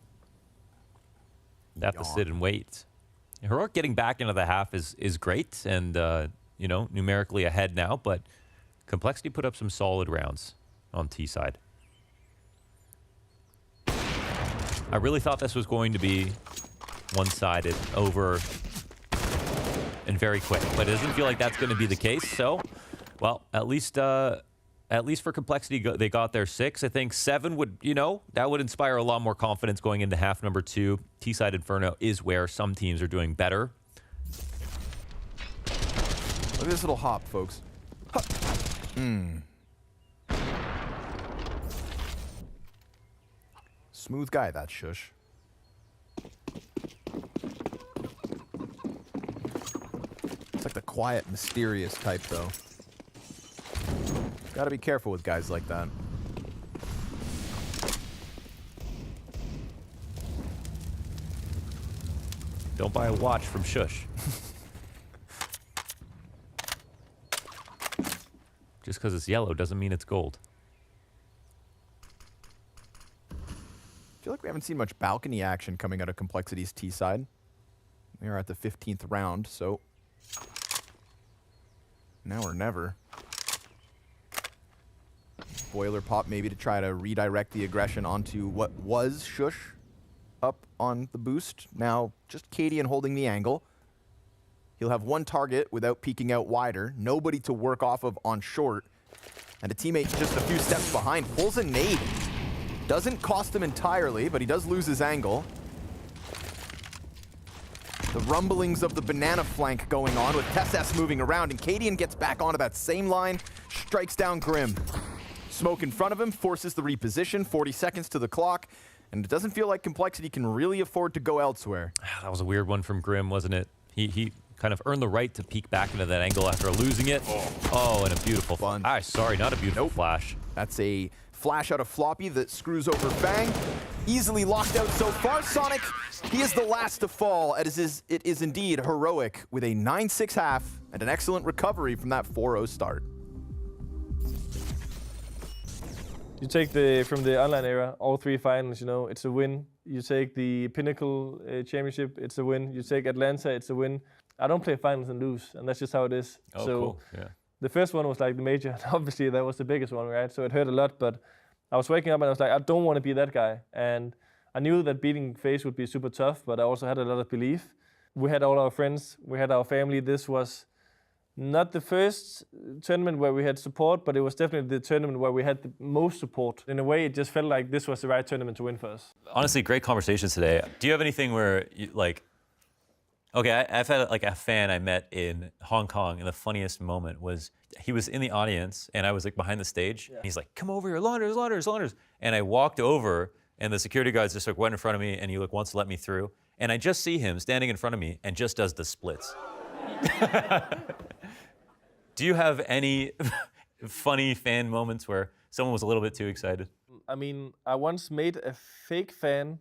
They have to sit and wait. Heroic getting back into the half is great. And, you know, numerically ahead now. But Complexity put up some solid rounds on T side. I really thought this was going to be one-sided, over, and very quick, but it doesn't feel like that's going to be the case. So, well, at least for Complexity, they got their 6. I think 7 would, you know, that would inspire a lot more confidence going into half number 2. T-side Inferno is where some teams are doing better. Look at this little hop, folks. Smooth guy, that Shush. It's like the quiet, mysterious type, though. Gotta be careful with guys like that. Don't buy a watch from Shush. Just because it's yellow doesn't mean it's gold. I feel like we haven't seen much balcony action coming out of Complexity's T side. We are at the 15th round, so now or never. Boiler pop maybe to try to redirect the aggression onto what was Shush up on the boost. Now just Cadian holding the angle. He'll have one target without peeking out wider. Nobody to work off of on short. And a teammate just a few steps behind pulls a nade. Doesn't cost him entirely, but he does lose his angle. The rumblings of the banana flank going on with TSS moving around, and Cadian gets back onto that same line, strikes down Grim. Smoke in front of him, forces the reposition, 40 seconds to the clock, and it doesn't feel like Complexity can really afford to go elsewhere. That was a weird one from Grim, wasn't it? He kind of earned the right to peek back into that angle after losing it. Oh, and a beautiful fun. Sorry, not a beautiful flash. That's a flash out of Floppy that screws over Fang. Easily locked out so far. Sonic, he is the last to fall. It is indeed Heroic with a 9-6 half and an excellent recovery from that 4-0 start. You take from the online era, all 3 finals, you know, it's a win. You take the Pinnacle Championship, it's a win. You take Atlanta, it's a win. I don't play finals and lose, and that's just how it is. Oh, so cool. Yeah. The first one was like the major, and obviously that was the biggest one, right? So it hurt a lot, but I was waking up and I was like, I don't want to be that guy. And I knew that beating FaZe would be super tough, but I also had a lot of belief. We had all our friends, we had our family. This was not the first tournament where we had support, but it was definitely the tournament where we had the most support. In a way, it just felt like this was the right tournament to win for us. Honestly, great conversations today. Do you have anything where, you, like, okay, I've had like a fan I met in Hong Kong, and the funniest moment was he was in the audience, and I was like behind the stage. Yeah. He's like, "Come over here, launders, launders, launders." And I walked over, and the security guards just like went in front of me, and he like wants to let me through. And I just see him standing in front of me and just does the splits. Do you have any funny fan moments where someone was a little bit too excited? I mean, I once made a fake fan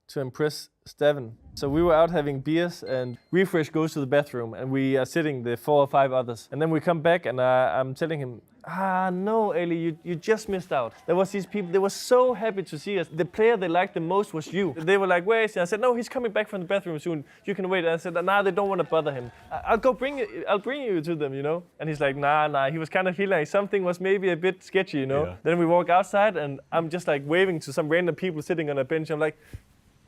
to impress Steven. So we were out having beers, and Refresh goes to the bathroom, and we are sitting the 4 or 5 others. And then we come back, and I'm telling him, no, Eli, you just missed out. There was these people, they were so happy to see us. The player they liked the most was you. They were like, where is he? I said, no, he's coming back from the bathroom soon. You can wait. And I said, nah, they don't want to bother him. I'll bring you to them, you know? And he's like, nah. He was kind of feeling like something was maybe a bit sketchy, you know? Yeah. Then we walk outside, and I'm just like waving to some random people sitting on a bench. I'm like,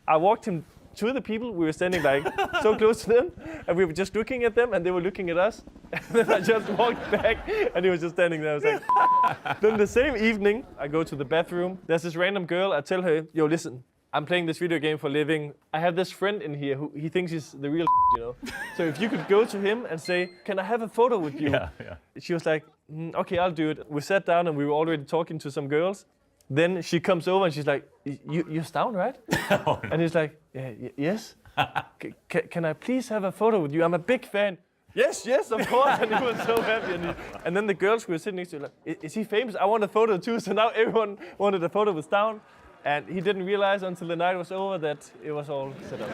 I walked him to the people. We were standing like so close to them, and we were just looking at them, and they were looking at us. And then I just walked back, and he was just standing there. I was like, then the same evening, I go to the bathroom. There's this random girl. I tell her, yo, listen, I'm playing this video game for a living. I have this friend in here who he thinks he's the real you know. So if you could go to him and say, can I have a photo with you? Yeah. She was like, okay, I'll do it. We sat down and we were already talking to some girls. Then she comes over and she's like, you're Stavn, right? Oh, no. And he's like, yes. Can I please have a photo with you? I'm a big fan. Yes, of course. And he was so happy. And then the girls who were sitting next to him like, is he famous? I want a photo too. So now everyone wanted a photo with Stavn. And he didn't realize until the night was over that it was all set up.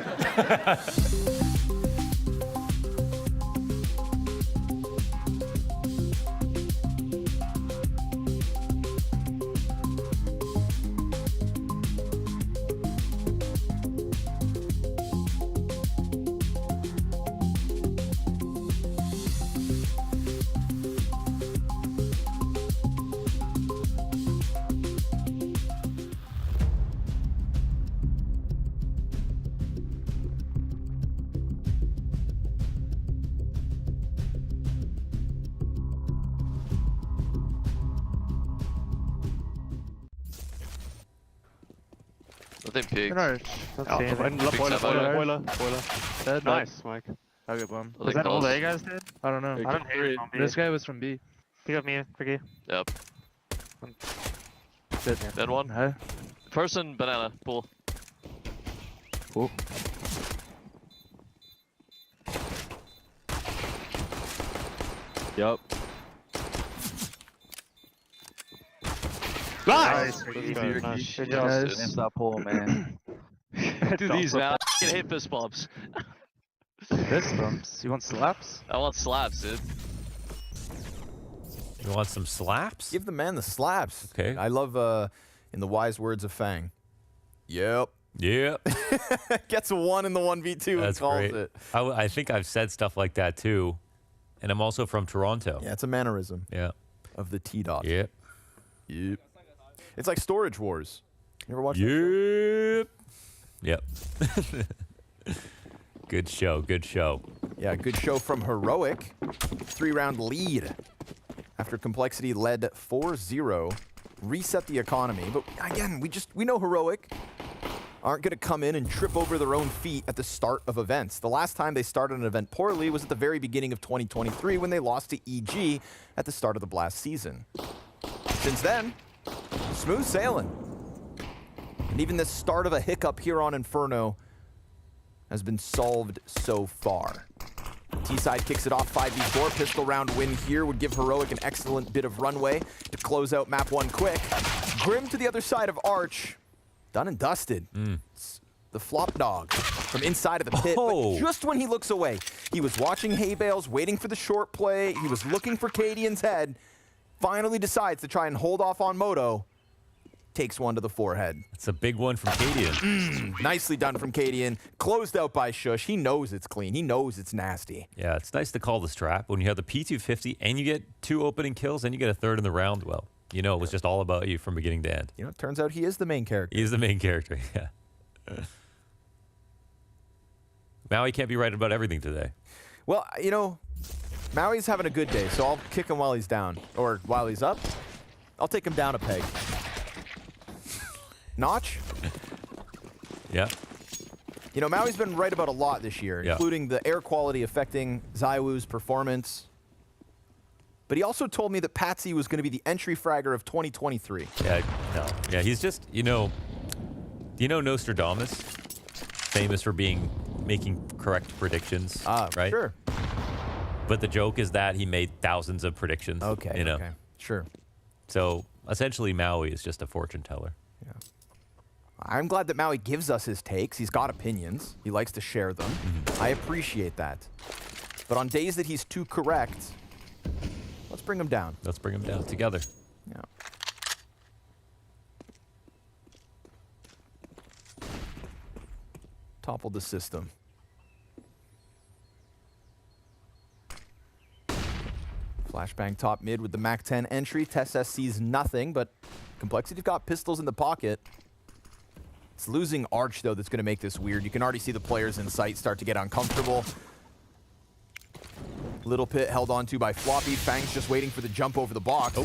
Nothing peak. Nice. Boiler. Dead. Nice, Mike. I'll get bomb. I Was think that all close. A guys did? I don't know. Yeah, I don't hear it on B. This guy was from B. Pick up me, Vicky. Yep. Dead. Dead one. Huh? Person, banana, pool. Cool. Yup. Nice! Good job. It's that pool, man. Do these, man. I can hit fist bumps. Fist bumps? You want slaps? I want slaps, dude. You want some slaps? Give the man the slaps. Okay. I love, in the wise words of Fang. Yep. Gets a 1 in the 1v2 That's and calls great. it. I think I've said stuff like that too. And I'm also from Toronto. Yeah, it's a mannerism. Yeah. Of the T-dot. Yep. Yep. It's like Storage Wars. You ever watch that? Yep. Good show. Good show. Yeah, good show from Heroic. 3-round lead. After Complexity led 4-0. Reset the economy. But again, we know Heroic aren't going to come in and trip over their own feet at the start of events. The last time they started an event poorly was at the very beginning of 2023 when they lost to EG at the start of the Blast season. Since then, smooth sailing. And even the start of a hiccup here on Inferno has been solved so far. T-side kicks it off 5v4. Pistol round win here would give Heroic an excellent bit of runway to close out map 1 quick. Grim to the other side of Arch. Done and dusted. It's the flop dog from inside of the pit. But just when he looks away, he was watching hay bales, waiting for the short play. He was looking for Cadian's head. Finally decides to try and hold off on Moto. Takes one to the forehead. It's a big one from Cadian. Nicely done from Cadian. Closed out by Shush. He knows it's clean. He knows it's nasty. Yeah, it's nice to call the strap when you have the P250 and you get 2 opening kills and you get a 3rd in the round. Well, you know it was just all about you from beginning to end. You know, it turns out he is the main character. He is the main character, yeah. Maui can't be right about everything today. Well, you know, Maui's having a good day, so I'll kick him while he's down. Or while he's up, I'll take him down a peg. Notch? Yeah. You know, Maui's been right about a lot this year, including the air quality affecting Zywoo's performance. But he also told me that Patsy was going to be the entry fragger of 2023. Yeah, no. Yeah, he's just, you know Nostradamus? Famous for making correct predictions, right? Sure. But the joke is that he made thousands of predictions. Okay, you know? okay. Sure. So, essentially, Maui is just a fortune teller. Yeah. I'm glad that Maui gives us his takes. He's got opinions. He likes to share them. I appreciate that. But on days that he's too correct, let's bring him down. Let's bring him down together. Yeah. Toppled the system. Flashbang top mid with the Mac 10 entry. TessS sees nothing, but Complexity's got pistols in the pocket. It's losing Arch, though, that's going to make this weird. You can already see the players in sight start to get uncomfortable. Little Pit held on to by Floppy. Fang's just waiting for the jump over the box.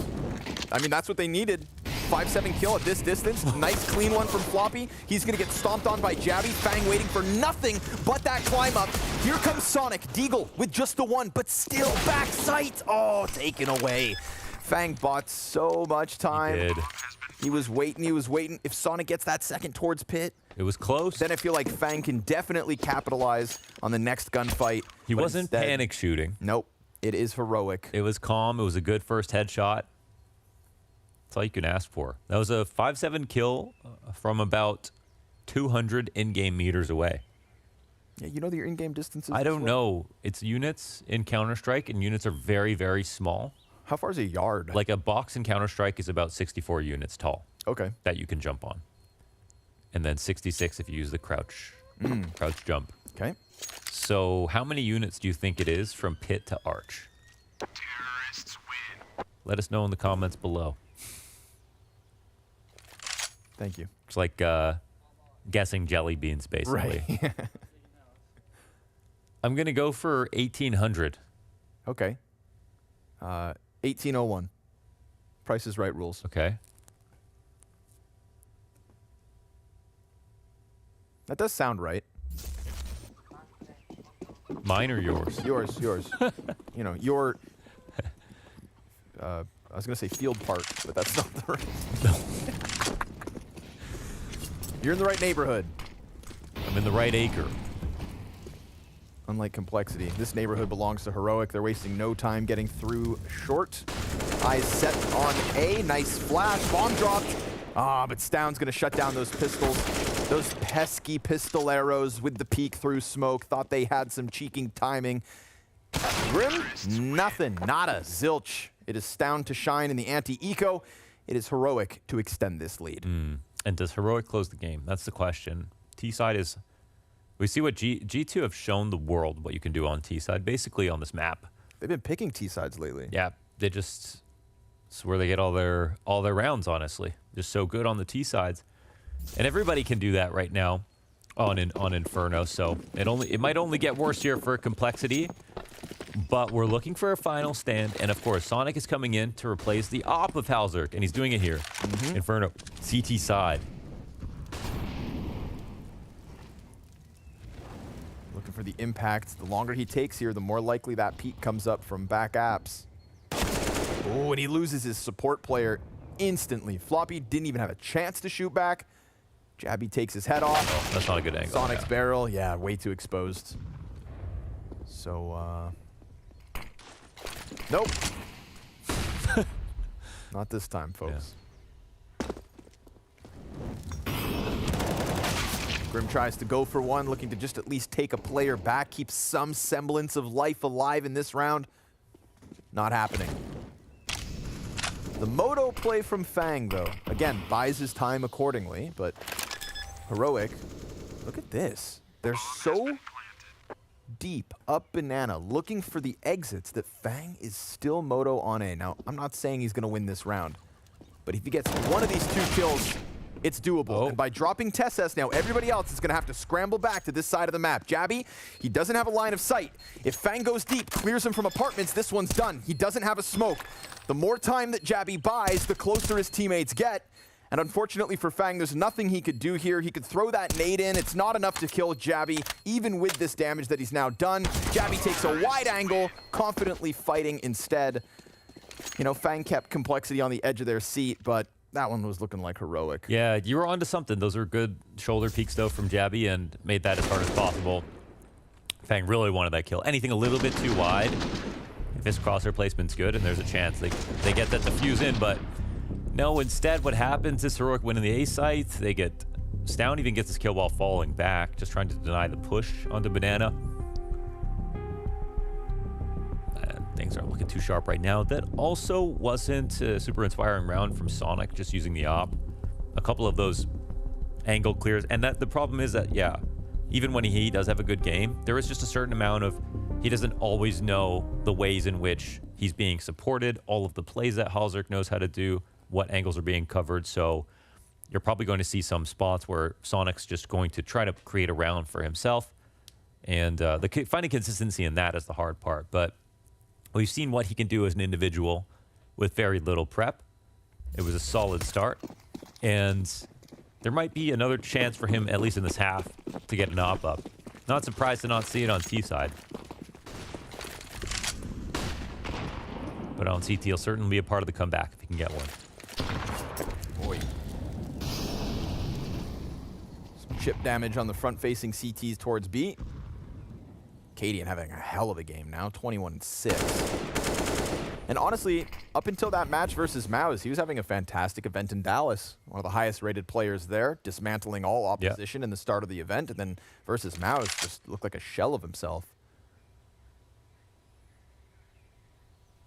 I mean, that's what they needed. 5-7 kill at this distance. Nice clean one from Floppy. He's going to get stomped on by Jabby. Fang waiting for nothing but that climb up. Here comes Sonic. Deagle with just the one, but still back sight. Oh, taken away. Fang bought so much time. He did. He was waiting. If Sonic gets that second towards Pit, it was close. Then I feel like Fang can definitely capitalize on the next gunfight. He wasn't panic shooting. Nope. It is heroic. It was calm. It was a good first headshot. That's all you can ask for. That was a 5-7 kill from about 200 in-game meters away. Yeah, you know your in-game distances? I don't know. It's units in Counter-Strike, and units are very, very small. How far is a yard? Like a box in Counter-Strike is about 64 units tall. Okay. That you can jump on. And then 66 if you use the crouch jump. Okay. So how many units do you think it is from Pit to Arch? Terrorists win. Let us know in the comments below. Thank you. It's like guessing jelly beans, basically. Right. I'm going to go for 1,800. Okay. 1801. Price is Right rules. Okay. That does sound right. Mine or yours? Yours. You know, your... I was going to say field park, but that's not the right... You're in the right neighborhood. I'm in the right acre. Unlike Complexity, this neighborhood belongs to Heroic. They're wasting no time getting through short. Eyes set on A. Nice flash. Bomb dropped. But Stound's going to shut down those pistols. Those pesky pistol arrows with the peek through smoke. Thought they had some cheeking timing. Grim? Nothing. Nada. Zilch. It is Stound to shine in the anti-eco. It is Heroic to extend this lead. And does Heroic close the game? That's the question. T-side is... We see what G2 have shown the world what you can do on T-side, basically on this map. They've been picking T-sides lately. Yeah, they just... It's where they get all their rounds, honestly. Just so good on the T-sides. And everybody can do that right now on Inferno, so it might only get worse here for Complexity. But we're looking for a final stand, and of course, Sonic is coming in to replace the op of Halzerk, and he's doing it here. Inferno, CT side. Looking for the impact. The longer he takes here, the more likely that peak comes up from back apps. Oh, and he loses his support player instantly. Floppy didn't even have a chance to shoot back. Jabby takes his head off. Oh, that's not a good angle. Sonic's barrel, yeah, way too exposed. So, nope. Not this time, folks. Grim tries to go for one, looking to just at least take a player back, keep some semblance of life alive in this round. Not happening. The Moto play from Fang, though, again, buys his time accordingly, but Heroic, look at this. They're so deep up banana, looking for the exits that Fang is still Moto on A. Now, I'm not saying he's going to win this round, but if he gets one of these 2 kills, it's doable. And by dropping Tesses now, everybody else is going to have to scramble back to this side of the map. Jabby, he doesn't have a line of sight. If Fang goes deep, clears him from apartments, this one's done. He doesn't have a smoke. The more time that Jabby buys, the closer his teammates get. And unfortunately for Fang, there's nothing he could do here. He could throw that nade in. It's not enough to kill Jabby, even with this damage that he's now done. Jabby takes a wide angle, confidently fighting instead. You know, Fang kept Complexity on the edge of their seat, but that one was looking like Heroic. Yeah, you were onto something. Those are good shoulder peeks, though, from Jabby, and made that as hard as possible. Fang really wanted that kill. Anything a little bit too wide, if his crosshair placement's good, and there's a chance they get that defuse in, but no, instead what happens is Heroic winning the A site. They get... Stound even gets his kill while falling back, just trying to deny the push onto Banana. Things aren't looking too sharp right now. That also wasn't a super inspiring round from Sonic, just using the op. A couple of those angle clears. And that the problem is that, yeah, even when he does have a good game, there is just a certain amount of... He doesn't always know the ways in which he's being supported, all of the plays that Halzerk knows how to do, what angles are being covered. So you're probably going to see some spots where Sonic's just going to try to create a round for himself. And finding consistency in that is the hard part. But we've seen what he can do as an individual with very little prep. It was a solid start. And there might be another chance for him, at least in this half, to get an op up. Not surprised to not see it on T side. But on CT, he'll certainly be a part of the comeback if he can get one. Boy. Some chip damage on the front-facing CTs towards B. Cadian having a hell of a game now, 21-6. And honestly, up until that match versus Maus, he was having a fantastic event in Dallas. One of the highest-rated players there, dismantling all opposition in the start of the event, and then versus Maus just looked like a shell of himself.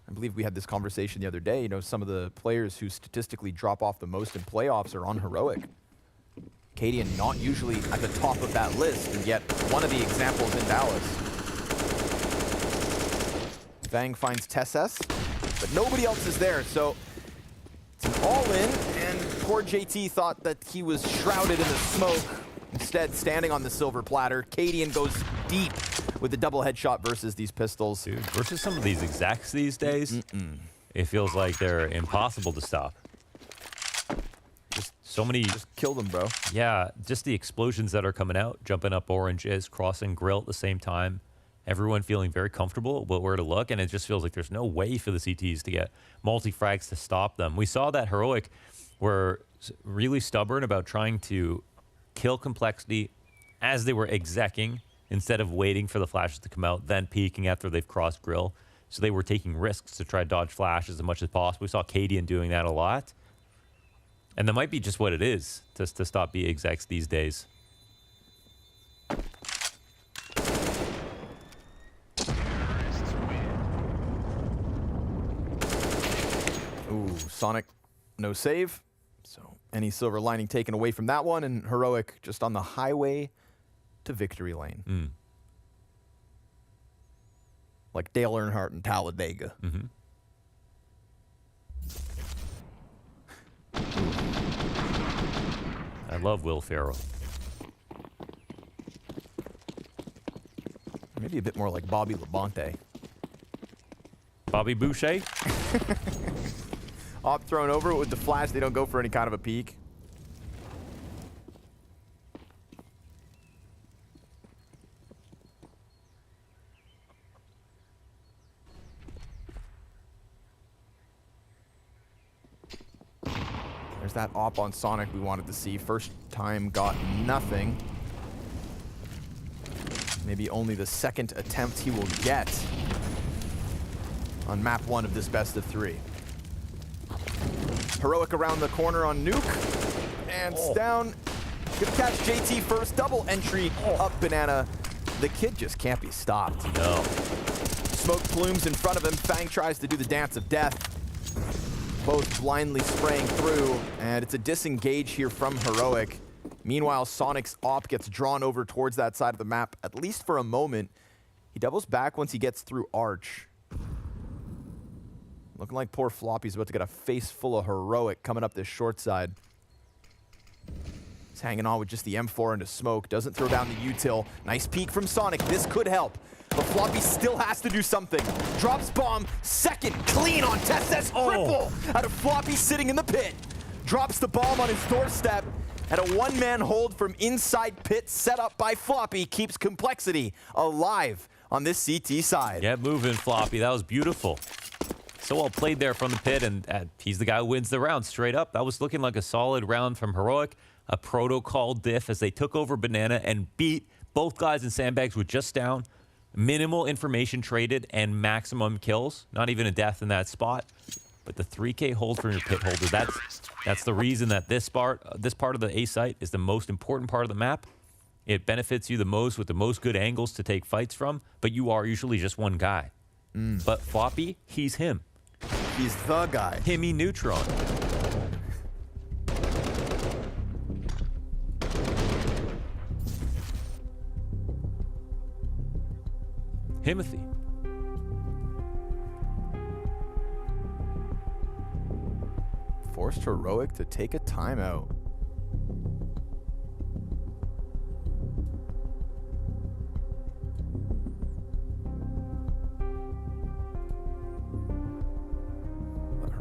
I believe we had this conversation the other day. You know, some of the players who statistically drop off the most in playoffs are on Heroic. Cadian not usually at the top of that list, and yet one of the examples in Dallas. Vang finds Tesses, but nobody else is there, so it's an all-in, and poor JT thought that he was shrouded in the smoke. Instead, standing on the silver platter, Cadian goes deep with the double headshot versus these pistols. Dude, versus some of these execs these days, it feels like they're impossible to stop. Just so many... Just kill them, bro. Yeah, just the explosions that are coming out, jumping up oranges, crossing grill at the same time. Everyone feeling very comfortable about where to look, and it just feels like there's no way for the CTs to get multi-frags to stop them. We saw that Heroic were really stubborn about trying to kill Complexity as they were execing, instead of waiting for the flashes to come out, then peeking after they've crossed grill. So they were taking risks to try to dodge flashes as much as possible. We saw Cadian doing that a lot. And that might be just what it is to stop B execs these days. Ooh, Sonic, no save. So any silver lining taken away from that one, and Heroic just on the highway to victory lane. Like Dale Earnhardt and Talladega. I love Will Ferrell. Maybe a bit more like Bobby Labonte. Bobby Boucher? Op thrown over with the flash. They don't go for any kind of a peek. There's that op on Sonic we wanted to see. First time got nothing. Maybe only the second attempt he will get on map 1 of this best of 3. Heroic around the corner on Nuke. And down. Gonna catch JT first. Double entry up Banana. The kid just can't be stopped. No. Smoke plumes in front of him. Fang tries to do the dance of death. Both blindly spraying through, and it's a disengage here from Heroic. Meanwhile, Sonic's op gets drawn over towards that side of the map, at least for a moment. He doubles back once he gets through Arch. Looking like poor Floppy's about to get a face full of Heroic coming up this short side. He's hanging on with just the M4 into smoke. Doesn't throw down the util. Nice peek from Sonic. This could help. But Floppy still has to do something. Drops bomb. Second clean on Testes. Triple out of Floppy sitting in the pit. Drops the bomb on his doorstep. And a one-man hold from inside pit set up by Floppy keeps Complexity alive on this CT side. Get moving, Floppy. That was beautiful. So well played there from the pit, and he's the guy who wins the round straight up. That was looking like a solid round from Heroic. A protocol diff as they took over Banana and beat both guys in sandbags with just down. Minimal information traded and maximum kills. Not even a death in that spot. But the 3K hold from your pit holder, that's the reason that this part of the A site is the most important part of the map. It benefits you the most with the most good angles to take fights from, but you are usually just one guy. But Floppy, he's him. He's the guy. Himmy Neutron. Himothy. Forced Heroic to take a timeout.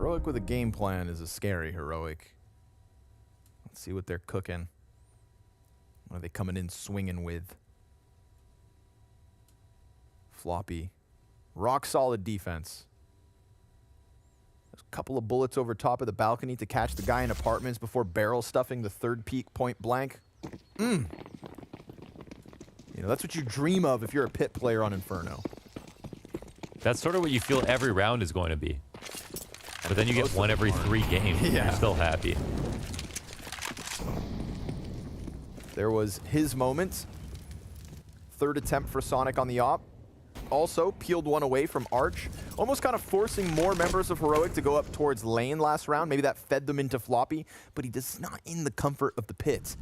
Heroic with a game plan is a scary Heroic. Let's see what they're cooking. What are they coming in swinging with? Floppy. Rock solid defense. There's a couple of bullets over top of the balcony to catch the guy in apartments before barrel stuffing the third peak point blank. You know, that's what you dream of if you're a pit player on Inferno. That's sort of what you feel every round is going to be. But then you get one every 3 games. Yeah. You're still happy. There was his moment. Third attempt for Sonic on the op. Also peeled one away from Arch. Almost kind of forcing more members of Heroic to go up towards lane last round. Maybe that fed them into Floppy, but he does not in the comfort of the pit.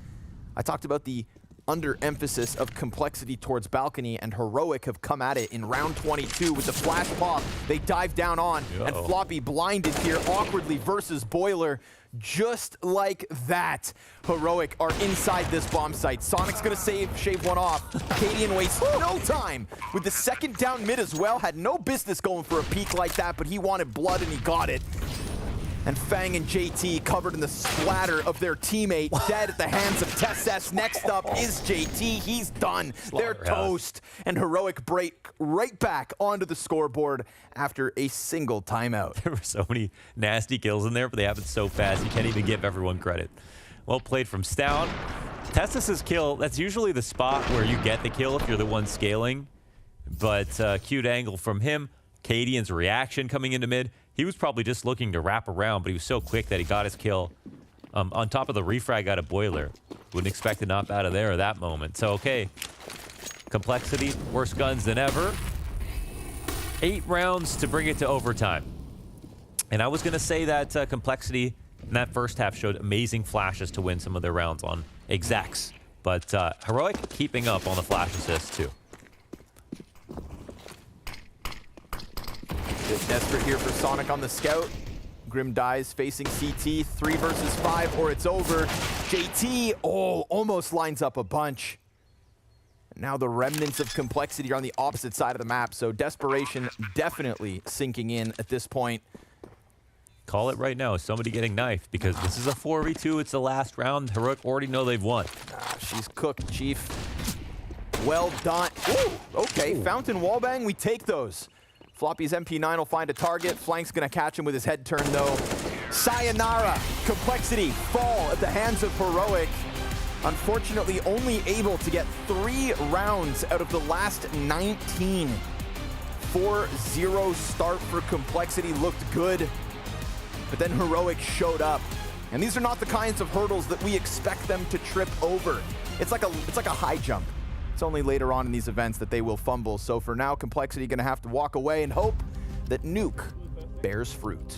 I talked about the under-emphasis of complexity towards balcony, and Heroic have come at it in round 22 with the flash pop. They dive down on, and Floppy blinded here awkwardly versus Boiler. Just like that, Heroic are inside this bomb site. Sonic's gonna shave one off. Cadian wastes no time with the second down mid as well. Had no business going for a peek like that, but he wanted blood and he got it. And Fang and JT covered in the splatter of their teammate, dead at the hands of TSS. Next up is JT. He's done. They're toast. And Heroic break right back onto the scoreboard after a single timeout. There were so many nasty kills in there, but they happened so fast, you can't even give everyone credit. Well played from Stout. TSS's kill, that's usually the spot where you get the kill if you're the one scaling. But cute angle from him. Cadian's reaction coming into mid. He was probably just looking to wrap around, but he was so quick that he got his kill. On top of the refrag out of Boiler. Wouldn't expect to knock out of there at that moment. So, okay. Complexity, worse guns than ever. 8 rounds to bring it to overtime. And I was going to say that Complexity in that first half showed amazing flashes to win some of their rounds on execs. But Heroic keeping up on the flash assists, too. Bit desperate here for Sonic on the scout. Grim dies facing CT. 3 versus 5 or it's over. JT, almost lines up a bunch. Now the remnants of Complexity are on the opposite side of the map, so desperation definitely sinking in at this point. Call it right now. Somebody getting knifed because this is a 4v2. It's the last round. Heroic already know they've won. She's cooked, Chief. Well done. Ooh, okay, Fountain wallbang, we take those. Floppy's MP9 will find a target. Flank's gonna catch him with his head turn though. Sayonara, Complexity fall at the hands of Heroic. Unfortunately, only able to get 3 rounds out of the last 19. 4-0 start for Complexity looked good, but then Heroic showed up. And these are not the kinds of hurdles that we expect them to trip over. It's like a high jump. It's only later on in these events that they will fumble. So for now, Complexity gonna have to walk away and hope that Nuke bears fruit.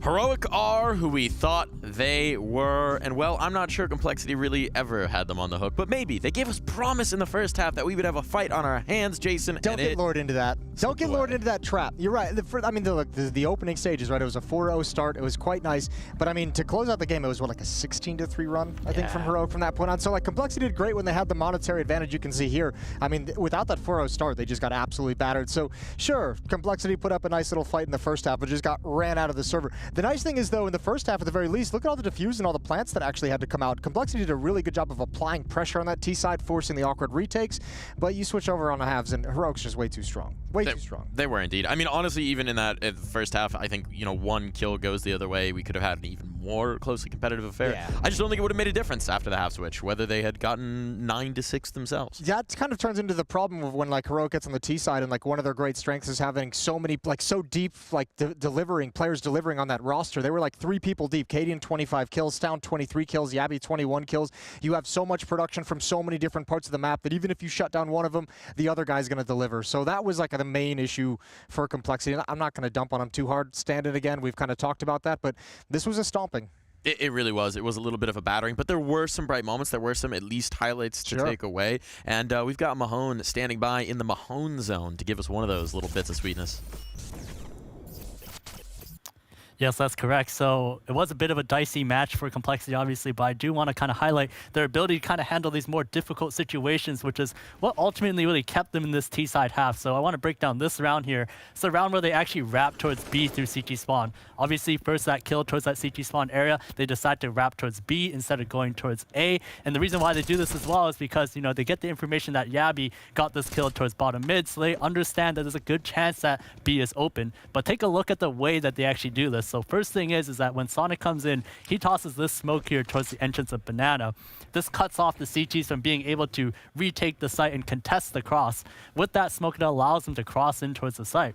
Heroic are who we thought they were, and well, I'm not sure Complexity really ever had them on the hook, but maybe. They gave us promise in the first half that we would have a fight on our hands, Jason. Don't get lured into that. Don't get lured into that trap. You're right. I mean, the opening stages, right? It was a 4-0 start. It was quite nice. But I mean, to close out the game, it was what, like a 16-3 run, I think, from Heroic from that point on. So like Complexity did great when they had the monetary advantage you can see here. I mean, without that 4-0 start, they just got absolutely battered. So sure, Complexity put up a nice little fight in the first half, but just got ran out of the server. The nice thing is, though, in the first half, at the very least, look at all the defuse and all the plants that actually had to come out. Complexity did a really good job of applying pressure on that T side, forcing the awkward retakes. But you switch over on the halves, and Heroic's just way too strong. Way too strong. They were indeed. I mean, honestly, even in that first half, I think, you know, one kill goes the other way. We could have had an even more closely competitive affair. Yeah. I just don't think it would have made a difference after the half switch, whether they had gotten 9-6 themselves. That kind of turns into the problem of when like Heroic gets on the T side, and like one of their great strengths is having so many, like so deep, like players delivering on that roster. They were like 3 people deep. Cadian 25 kills, Stound 23 kills, Yabby 21 kills. You have so much production from so many different parts of the map that even if you shut down one of them, the other guy's going to deliver. So that was like the main issue for Complexity. I'm not going to dump on them too hard. Stand it again. We've kind of talked about that, but this was a stomping. It really was. It was a little bit of a battering, but there were some bright moments. There were some at least highlights to take away. And we've got Mahone standing by in the Mahone zone to give us one of those little bits of sweetness. Yes, that's correct. So it was a bit of a dicey match for Complexity, obviously, but I do want to kind of highlight their ability to kind of handle these more difficult situations, which is what ultimately really kept them in this T-side half. So I want to break down this round here. It's the round where they actually wrap towards B through CT spawn. Obviously, first that kill towards that CT spawn area, they decide to wrap towards B instead of going towards A. And the reason why they do this as well is because, you know, they get the information that Yabby got this kill towards bottom mid, so they understand that there's a good chance that B is open. But take a look at the way that they actually do this. So first thing is that when Sonic comes in, he tosses this smoke here towards the entrance of Banana. This cuts off the CTs from being able to retake the site and contest the cross. With that smoke, it allows them to cross in towards the site.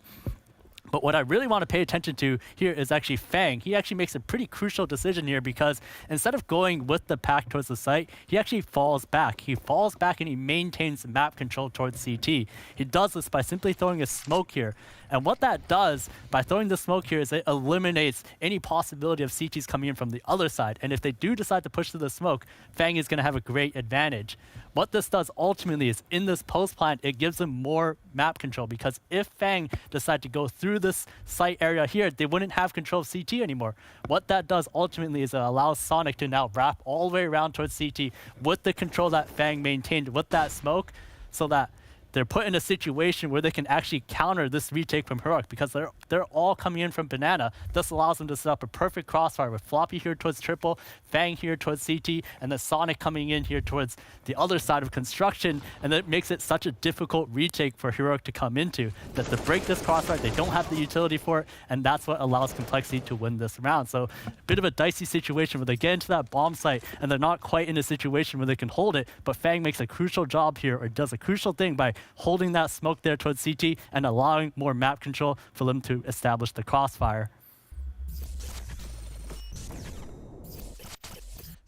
But what I really want to pay attention to here is actually Fang. He actually makes a pretty crucial decision here because instead of going with the pack towards the site, he actually falls back. He falls back and he maintains map control towards CT. He does this by simply throwing a smoke here. And what that does by throwing the smoke here is it eliminates any possibility of CTs coming in from the other side. And if they do decide to push through the smoke, Fang is going to have a great advantage. What this does ultimately is in this post plant, it gives them more map control because if Fang decide to go through this site area here, they wouldn't have control of CT anymore. What that does ultimately is it allows Sonic to now wrap all the way around towards CT with the control that Fang maintained with that smoke so that they're put in a situation where they can actually counter this retake from Heroic because they're all coming in from Banana. This allows them to set up a perfect crossfire with Floppy here towards Triple, Fang here towards CT, and then Sonic coming in here towards the other side of Construction, and that makes it such a difficult retake for Heroic to come into. That to break this crossfire, they don't have the utility for it, and that's what allows Complexity to win this round. So a bit of a dicey situation where they get into that bomb site, and they're not quite in a situation where they can hold it, but Fang makes a crucial job here, or does a crucial thing by holding that smoke there towards CT and allowing more map control for them to establish the crossfire.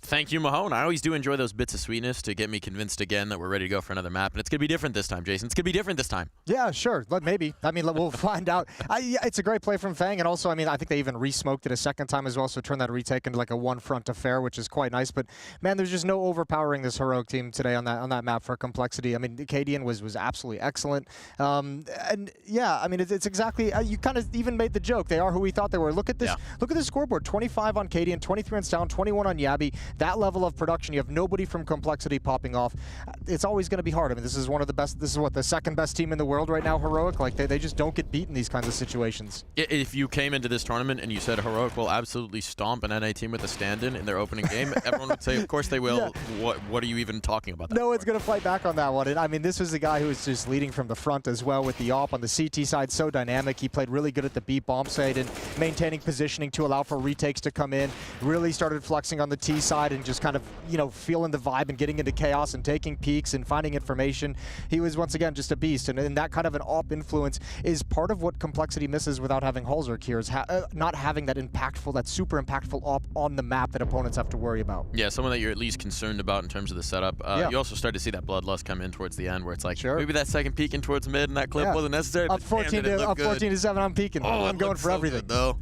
Thank you, Mahone. I always do enjoy those bits of sweetness to get me convinced again that we're ready to go for another map. And it's going to be different this time, Jason. It's going to be different this time. Yeah, sure. Maybe. I mean, we'll find out. It's a great play from Fang. And also, I mean, I think they even re-smoked it a second time as well. So turn that retake into like a one-front affair, which is quite nice. But, man, there's just no overpowering this Heroic team today on that map for Complexity. I mean, Cadian was absolutely excellent. And, yeah, I mean, it's exactly, you kind of even made the joke. They are who we thought they were. Look at this. Yeah. Look at the scoreboard. 25 on Cadian, 23 on Stound, 21 on Yabby. That level of production, you have nobody from Complexity popping off. It's always going to be hard. I mean, this is one of the best. This is what, the second best team in the world right now, Heroic. Like they just don't get beat in these kinds of situations. If you came into this tournament and you said Heroic will absolutely stomp an NA team with a stand-in in their opening game, everyone would say, of course they will. Yeah. What are you even talking about? No one's going to fight back on that one. And I mean, this was the guy who was just leading from the front as well with the op on the CT side. So dynamic. He played really good at the B bomb side and maintaining positioning to allow for retakes to come in. Really started flexing on the T side and just kind of, you know, feeling the vibe and getting into chaos and taking peeks and finding information. He was once again just a beast, and that kind of an op influence is part of what Complexity misses without having Halzerk here, is not having that impactful, that super impactful op on the map that opponents have to worry about. Yeah, someone that you're at least concerned about in terms of the setup. You also start to see that bloodlust come in towards the end, where it's like, maybe that second peek in towards mid and that clip wasn't necessary. Up 14 to 7, I'm peeking. I'm going for everything. Though.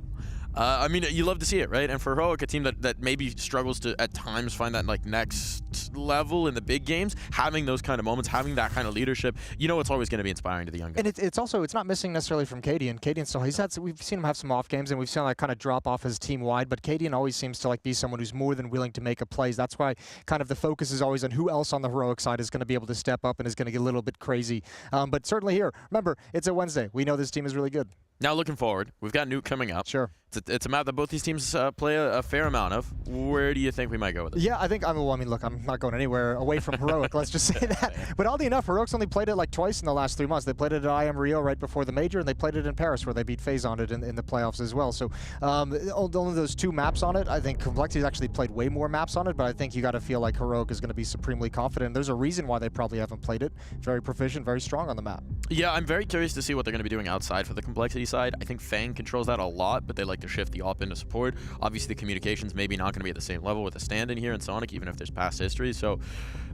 I mean, you love to see it, right? And for Heroic, a team that maybe struggles to at times find that like next level in the big games, having those kind of moments, having that kind of leadership, you know, it's always going to be inspiring to the young guys. And it's also, it's not missing necessarily from Cadian. Cadian still, we've seen him have some off games, and we've seen him like kind of drop off his team wide, but Cadian always seems to like be someone who's more than willing to make a plays. That's why kind of the focus is always on who else on the Heroic side is going to be able to step up and is going to get a little bit crazy. But certainly here, remember, it's a Wednesday. We know this team is really good. Now looking forward, we've got Nuke coming up. Sure. It's a map that both these teams play a fair amount of. Where do you think we might go with it? Yeah, I think, well, I mean, look, I'm not going anywhere away from Heroic, let's just say that. But oddly enough, Heroic's only played it like twice in the last 3 months. They played it at IM Rio right before the major, and they played it in Paris where they beat FaZe on it in the playoffs as well. So only those 2 maps on it. I think Complexity's actually played way more maps on it, but I think you got to feel like Heroic is going to be supremely confident. There's a reason why they probably haven't played it. Very proficient, very strong on the map. Yeah, I'm very curious to see what they're going to be doing outside for the Complexity side. I think FaZe controls that a lot, but they like to shift the op into support. Obviously, the communications maybe not going to be at the same level with a stand in here in Sonic, even if there's past history. So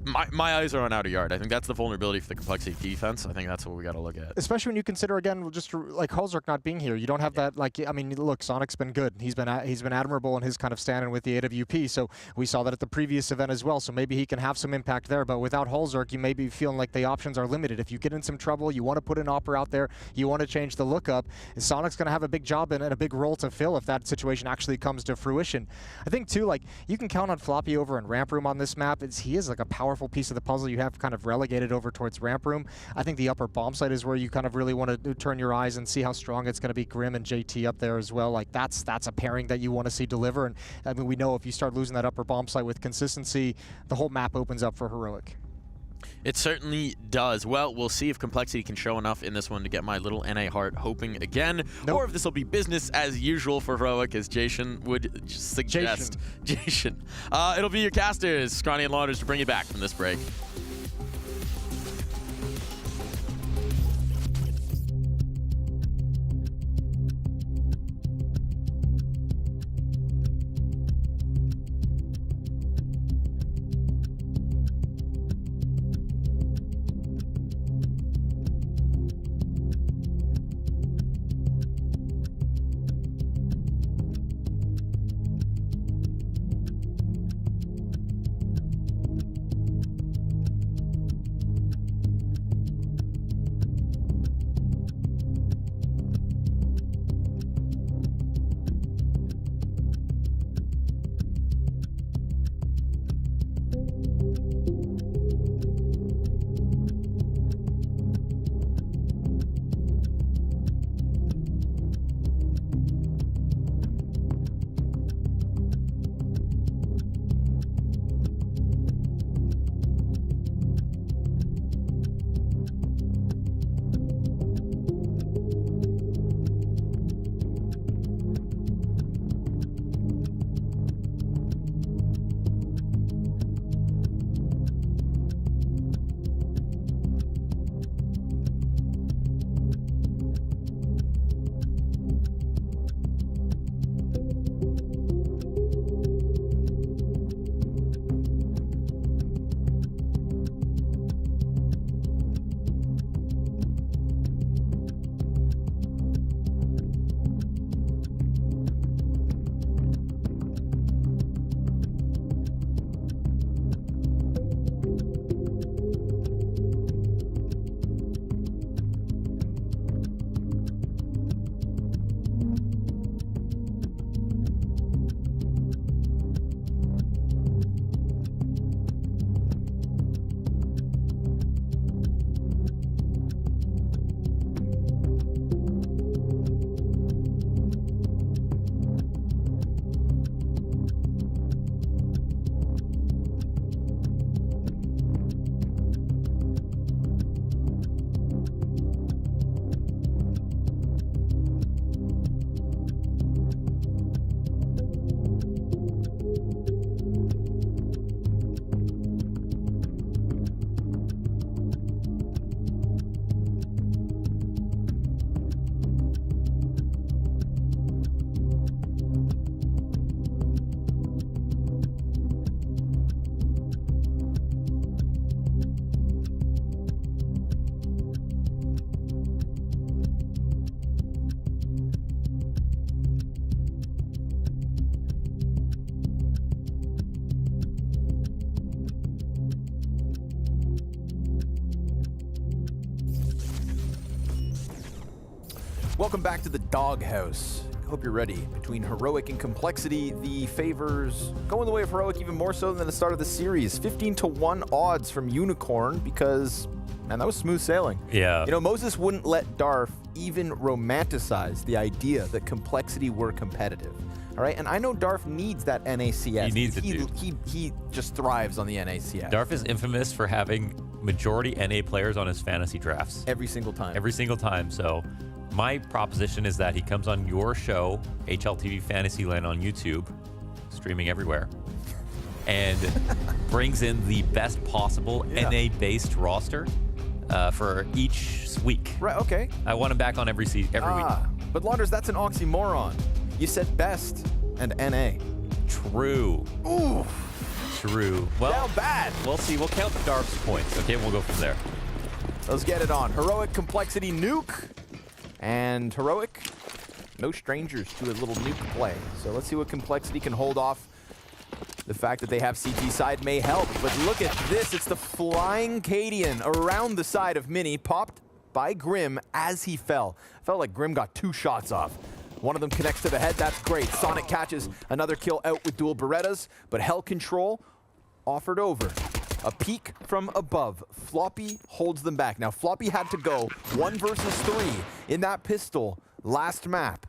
my eyes are on Outer Yard. I think that's the vulnerability for the Complexity defense. I think that's what we got to look at. Especially when you consider, again, just like Halzerk not being here. You don't have that, like, I mean, look, Sonic's been good. He's been admirable in his kind of stand-in with the AWP. So we saw that at the previous event as well. So maybe he can have some impact there. But without Halzerk, you may be feeling like the options are limited. If you get in some trouble, you want to put an Opera out there, you want to change the lookup, Sonic's going to have a big job and a big role to fill if that situation actually comes to fruition. I think, too, like, you can count on Floppy over in Ramp Room on this map. He is like a powerful piece of the puzzle. You have kind of relegated over towards Ramp Room. I think the upper bomb site is where you kind of really want to turn your eyes and see how strong it's going to be. Grim and JT up there as well. Like, that's a pairing that you want to see deliver. And I mean, we know if you start losing that upper bomb site with consistency, the whole map opens up for Heroic. It certainly does. Well, we'll see if Complexity can show enough in this one to get my little NA heart hoping again, or if this will be business as usual for Heroic, as Jason would suggest. Jason. It'll be your casters, Scrawny and Lauders, to bring you back from this break. Welcome back to the Doghouse. Hope you're ready. Between Heroic and Complexity, the favors going the way of Heroic even more so than the start of the series. 15-1 odds from Unicorn because, man, that was smooth sailing. Yeah. You know, Moses wouldn't let Darf even romanticize the idea that Complexity were competitive. All right, and I know Darf needs that NACS. He needs it, dude. He just thrives on the NACS. Darf is infamous for having majority NA players on his fantasy drafts. Every single time. Every single time, so my proposition is that he comes on your show, HLTV Fantasyland on YouTube, streaming everywhere, and brings in the best possible NA-based roster for each week. Right, okay. I want him back on every week. But Launders, that's an oxymoron. You said best and NA. True. Ooh. True. Well, Now bad. We'll see. We'll count the Darf's points, okay? We'll go from there. Let's get it on. Heroic, Complexity, Nuke. And Heroic, no strangers to a little nuke play. So let's see what Complexity can hold off. The fact that they have CT side may help, but look at this. It's the flying Cadian around the side of Mini, popped by Grim as he fell. Felt like Grim got 2 shots off. One of them connects to the head, that's great. Sonic catches another kill out with dual Berettas, but Hell Control offered over. A peek from above. Floppy holds them back. Now, Floppy had to go 1 versus 3 in that pistol last map.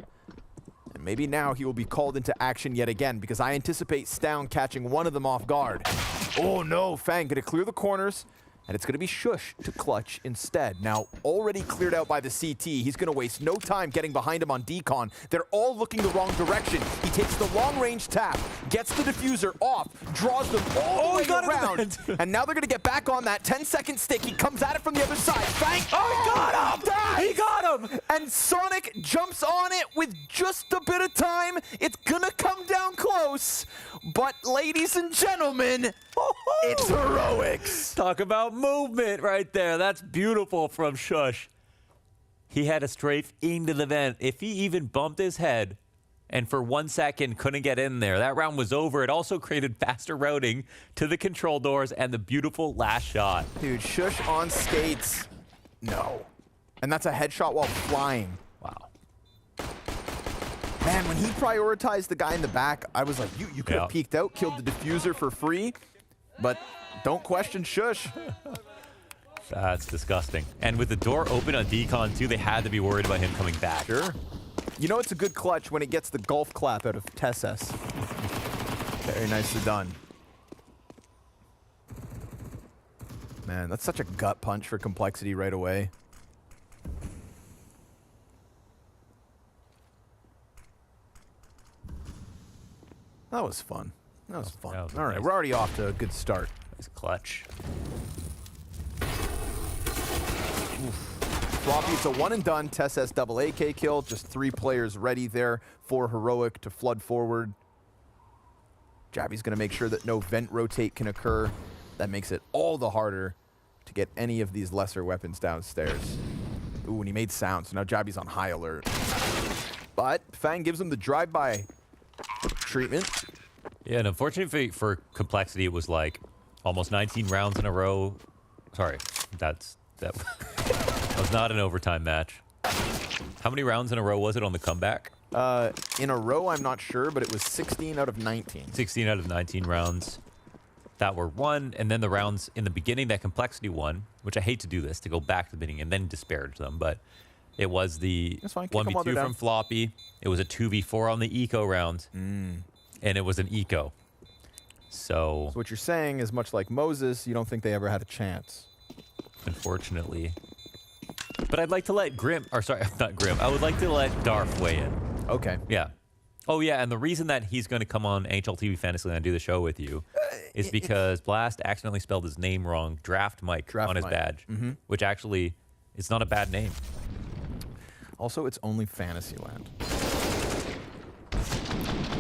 And maybe now he will be called into action yet again because I anticipate Stown catching one of them off guard. Oh no, Fang gonna clear the corners. And it's going to be Shush to clutch instead. Now, already cleared out by the CT. He's going to waste no time getting behind him on Decon. They're all looking the wrong direction. He takes the long-range tap, gets the diffuser off, draws them all the way around. And now they're going to get back on that 10-second stick. He comes at it from the other side. Bang! Oh, he got him! He got him! And Sonic jumps on it with just a bit of time. It's going to come down close. But, ladies and gentlemen, it's Heroics. Talk about movement right there. That's beautiful from Shush. He had a strafe into the vent. If he even bumped his head and for 1 second couldn't get in there, that round was over. It also created faster routing to the control doors and the beautiful last shot. Dude, Shush on skates. No. And that's a headshot while flying. Wow. Man, when he prioritized the guy in the back, I was like, you could have peeked out, killed the diffuser for free, but don't question Shush. That's disgusting. And with the door open on Decon too, they had to be worried about him coming back. Sure. You know it's a good clutch when it gets the golf clap out of Tesses. Very nicely done. Man, that's such a gut punch for Complexity right away. That was fun. That was fun. All right, we're already off to a good start. Nice clutch. Floppy, it's a one and done. Tesses double AK kill. Just 3 players ready there for Heroic to flood forward. Jabby's going to make sure that no vent rotate can occur. That makes it all the harder to get any of these lesser weapons downstairs. Ooh, and he made sound, so now Jabby's on high alert. But Fang gives him the drive-by treatment. Yeah, and unfortunately for Complexity, it was like almost 19 rounds in a row. Sorry, that was not an overtime match. How many rounds in a row was it on the comeback? In a row, I'm not sure, but it was 16 out of 19. 16 out of 19 rounds that were won, and then the rounds in the beginning that Complexity won, which I hate to do this, to go back to the beginning and then disparage them, but it was the 1v2 from Floppy. It was a 2v4 on the eco round, and it was an eco. So what you're saying is, much like Moses, you don't think they ever had a chance. Unfortunately. But I'd like to let not Grim. I would like to let Darf weigh in. Okay. Yeah. Oh, yeah, and the reason that he's going to come on HLTV Fantasyland and do the show with you is because Blast accidentally spelled his name wrong, Draft Mike, on his badge, which actually is not a bad name. Also, it's only Fantasyland.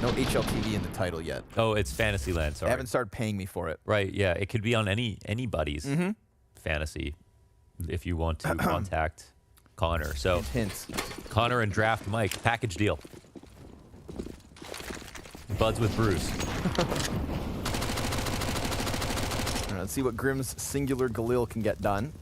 No HLTV in the title yet. Oh, it's Fantasyland, sorry. They haven't started paying me for it. Right, yeah. It could be on anybody's fantasy if you want to contact Connor. So, hints. Connor and Draft Mike, package deal. Buds with Bruce. All right, let's see what Grim's singular Galil can get done.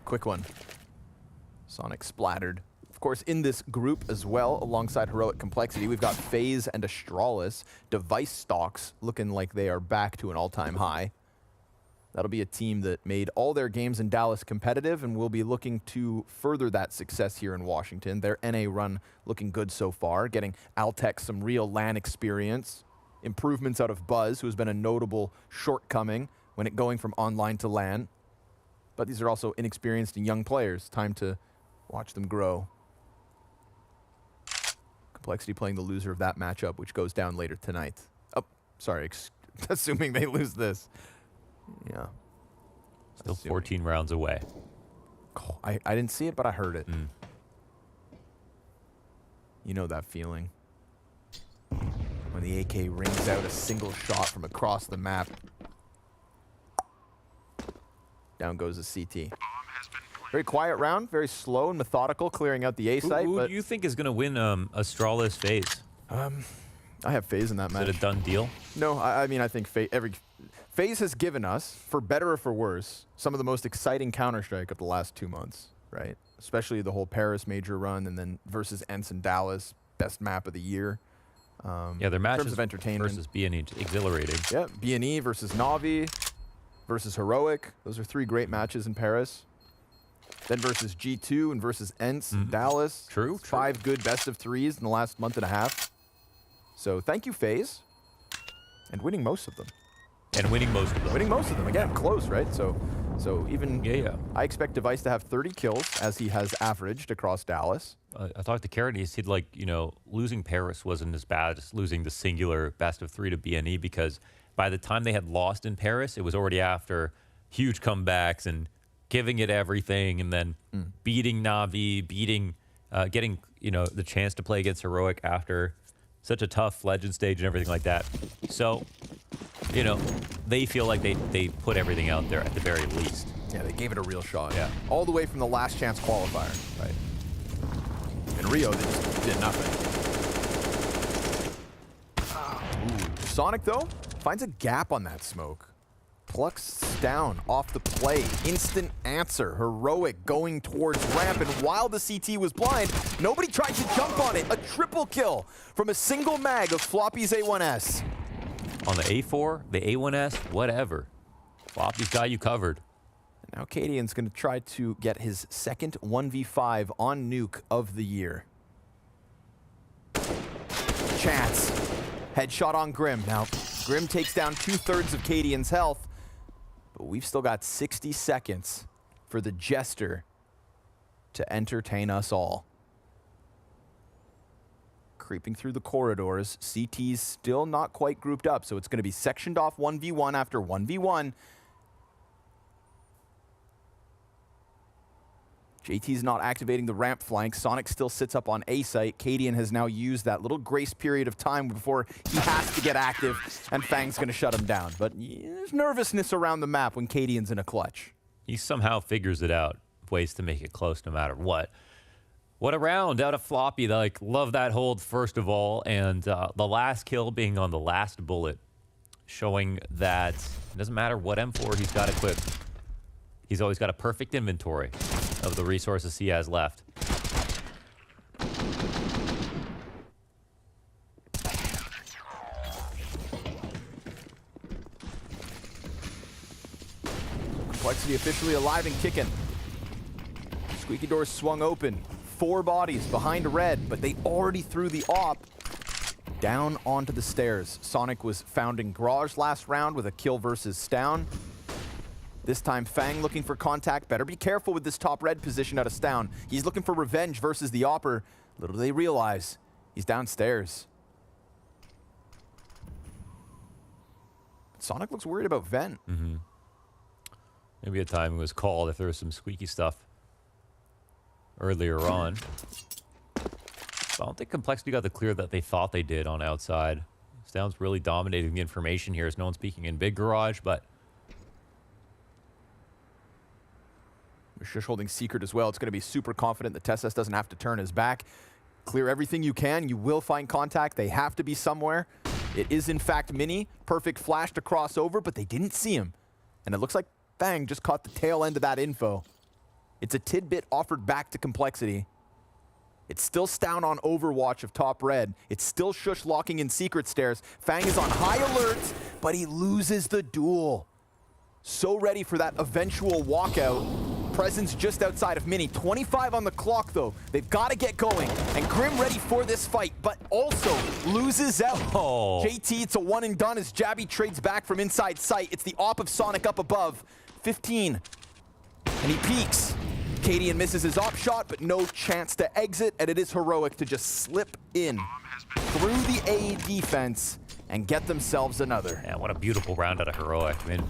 quick one. Sonic splattered. Of course, in this group as well, alongside Heroic Complexity, we've got FaZe and Astralis. Device stocks looking like they are back to an all-time high. That'll be a team that made all their games in Dallas competitive and will be looking to further that success here in Washington. Their NA run looking good so far, getting Altec some real LAN experience. Improvements out of Buzz, who has been a notable shortcoming when it going from online to LAN. But these are also inexperienced and young players. Time to watch them grow. Complexity playing the loser of that matchup, which goes down later tonight. Oh, sorry, assuming they lose this. Yeah. Still 14 rounds away. Oh, I didn't see it, but I heard it. You know that feeling. When the AK rings out a single shot from across the map. Down goes the CT. Very quiet round, very slow and methodical, clearing out the A site. Who do you think is going to win Astralis FaZe? I have FaZe in that match. Is it a done deal? No, I mean, I think FaZe has given us, for better or for worse, some of the most exciting Counter-Strike of the last 2 months, right? Especially the whole Paris major run, and then versus ENCE and Dallas, best map of the year. Yeah, their matches in terms of entertainment versus B&E, exhilarating. Yeah, B&E versus Na'Vi versus Heroic. Those are 3 great matches in Paris. Then versus G2 and versus ENCE, Dallas. True. 5 good best of 3s in the last month and a half. So thank you, FaZe. And winning most of them. Winning most of them. Again, close, right? So even I expect Device to have 30 kills, as he has averaged across Dallas. I talked to Carrot, he said, like, you know, losing Paris wasn't as bad as losing the singular best of 3 to B&E, because by the time they had lost in Paris, it was already after huge comebacks and giving it everything, and then beating Na'Vi, getting, you know, the chance to play against Heroic after such a tough Legend stage and everything like that. So, you know, they feel like they put everything out there at the very least. Yeah, they gave it a real shot. Yeah. All the way from the last chance qualifier. Right. In Rio, they just did nothing. Ooh. Sonic, though, finds a gap on that smoke. Plucks down off the play. Instant answer. Heroic going towards ramp, and while the CT was blind, nobody tried to jump on it. A triple kill from a single mag of Floppy's A1S. On the A4, the A1S, whatever. Floppy's got you covered. Now Cadian's going to try to get his second 1v5 on Nuke of the year. Chance. Headshot on Grim. Now, Grim takes down 2/3 of Cadian's health, but we've still got 60 seconds for the Jester to entertain us all. Creeping through the corridors, CT's still not quite grouped up, so it's going to be sectioned off 1v1 after 1v1. JT's not activating the ramp flank. Sonic still sits up on A site. Cadian has now used that little grace period of time before he has to get active, and Fang's going to shut him down. But there's nervousness around the map when Cadian's in a clutch. He somehow figures it out, ways to make it close no matter what. What a round out of Floppy. Like, love that hold, first of all, and the last kill being on the last bullet, showing that it doesn't matter what M4 he's got equipped. He's always got a perfect inventory of the resources he has left. Complexity officially alive and kicking. Squeaky doors swung open. 4 bodies behind red, but they already threw the op down onto the stairs. Sonic was found in garage last round with a kill versus Stown. This time, Fang looking for contact. Better be careful with this top red position out of Stown. He's looking for revenge versus the Opper. Little do they realize, he's downstairs. Sonic looks worried about Vent. Maybe a timing was called if there was some squeaky stuff earlier on. I don't think Complexity got the clear that they thought they did on outside. Stown's really dominating the information here as no one's speaking in big garage, but Shush holding secret as well. It's going to be super confident that Tessus doesn't have to turn his back. Clear everything you can. You will find contact. They have to be somewhere. It is, in fact, Mini. Perfect flash to cross over, but they didn't see him. And it looks like Fang just caught the tail end of that info. It's a tidbit offered back to Complexity. It's still Stown on Overwatch of top red. It's still Shush locking in secret stairs. Fang is on high alert, but he loses the duel. So ready for that eventual walkout. Presence just outside of Mini. 25 on the clock, though. They've got to get going. And Grim ready for this fight, but also loses out. Oh. JT, it's a one and done as Jabby trades back from inside sight. It's the op of Sonic up above. 15. And he peeks. Cadian misses his op shot, but no chance to exit, and it is Heroic to just slip in through the A defense and get themselves another. Yeah, what a beautiful round out of Heroic. I mean,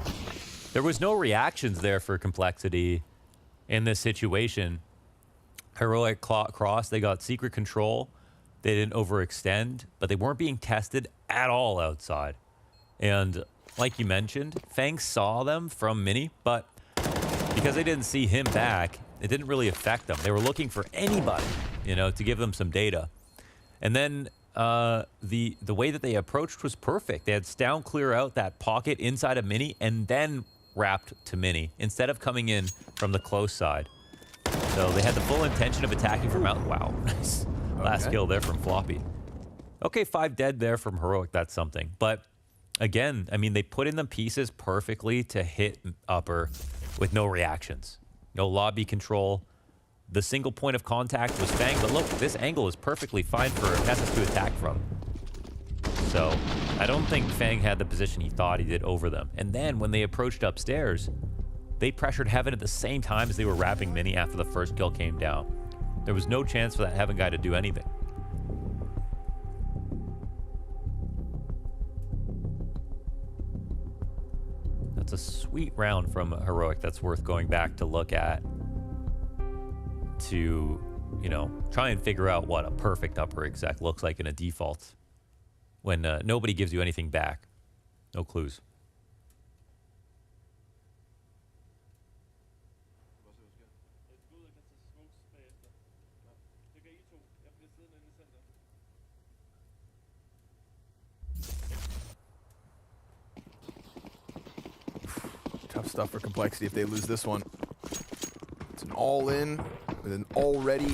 there was no reactions there for Complexity in this situation. Heroic cross, they got secret control. They didn't overextend, but they weren't being tested at all outside. And like you mentioned, Fang saw them from Mini, but because they didn't see him back, it didn't really affect them. They were looking for anybody, you know, to give them some data. And then the way that they approached was perfect. They had Stown clear out that pocket inside of Mini and then wrapped to Mini instead of coming in from the close side. So they had the full intention of attacking from out. Wow, nice. Last kill there from Floppy. Okay, 5 dead there from Heroic. That's something. But again, I mean, they put in the pieces perfectly to hit upper with no reactions. No lobby control. The single point of contact was Fang, but look, this angle is perfectly fine for Nessus to attack from. So I don't think Fang had the position he thought he did over them. And then when they approached upstairs, they pressured Heaven at the same time as they were wrapping Mini after the first kill came down. There was no chance for that Heaven guy to do anything. That's a sweet round from Heroic that's worth going back to look at to, you know, try and figure out what a perfect upper exec looks like in a default when nobody gives you anything back. No clues. Tough stuff for Complexity if they lose this one. It's an all-in with an already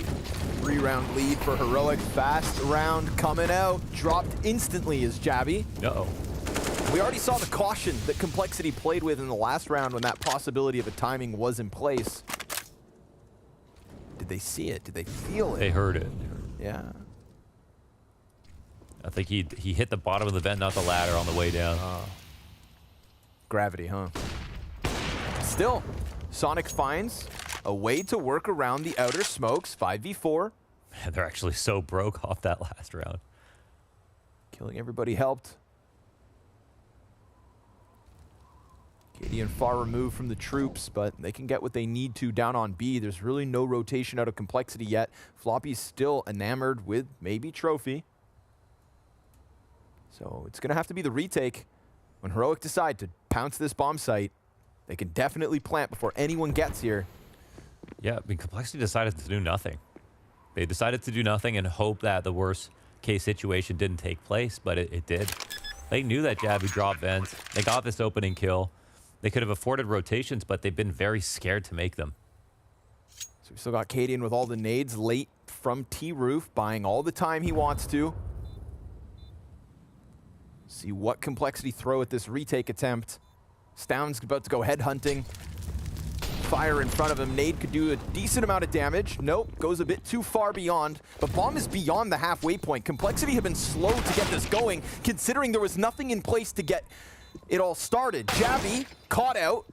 3-round lead for Heroic. Fast round coming out. Dropped instantly is Jabby. Uh-oh. We already saw the caution that Complexity played with in the last round when that possibility of a timing was in place. Did they see it? Did they feel it? They heard it. Yeah. I think he hit the bottom of the vent, not the ladder, on the way down. Gravity, huh? Still, Sonic finds a way to work around the outer smokes. 5v4. Man, they're actually so broke off that last round. Killing everybody helped. Cadian far removed from the troops, but they can get what they need to down on B. There's really no rotation out of Complexity yet. Floppy's still enamored with maybe Trophy. So it's going to have to be the retake. When Heroic decide to pounce this bomb site, they can definitely plant before anyone gets here. Yeah, I mean, Complexity decided to do nothing. They decided to do nothing and hope that the worst case situation didn't take place, but it did. They knew that Jabby dropped vents. They got this opening kill. They could have afforded rotations, but they've been very scared to make them. So we still got Cadian with all the nades late from T-Roof, buying all the time he wants to. See what Complexity throw at this retake attempt. Stown's about to go headhunting. Fire in front of him. Nade could do a decent amount of damage. Nope, goes a bit too far beyond. But bomb is beyond the halfway point. Complexity have been slow to get this going, considering there was nothing in place to get it all started. Jabby caught out.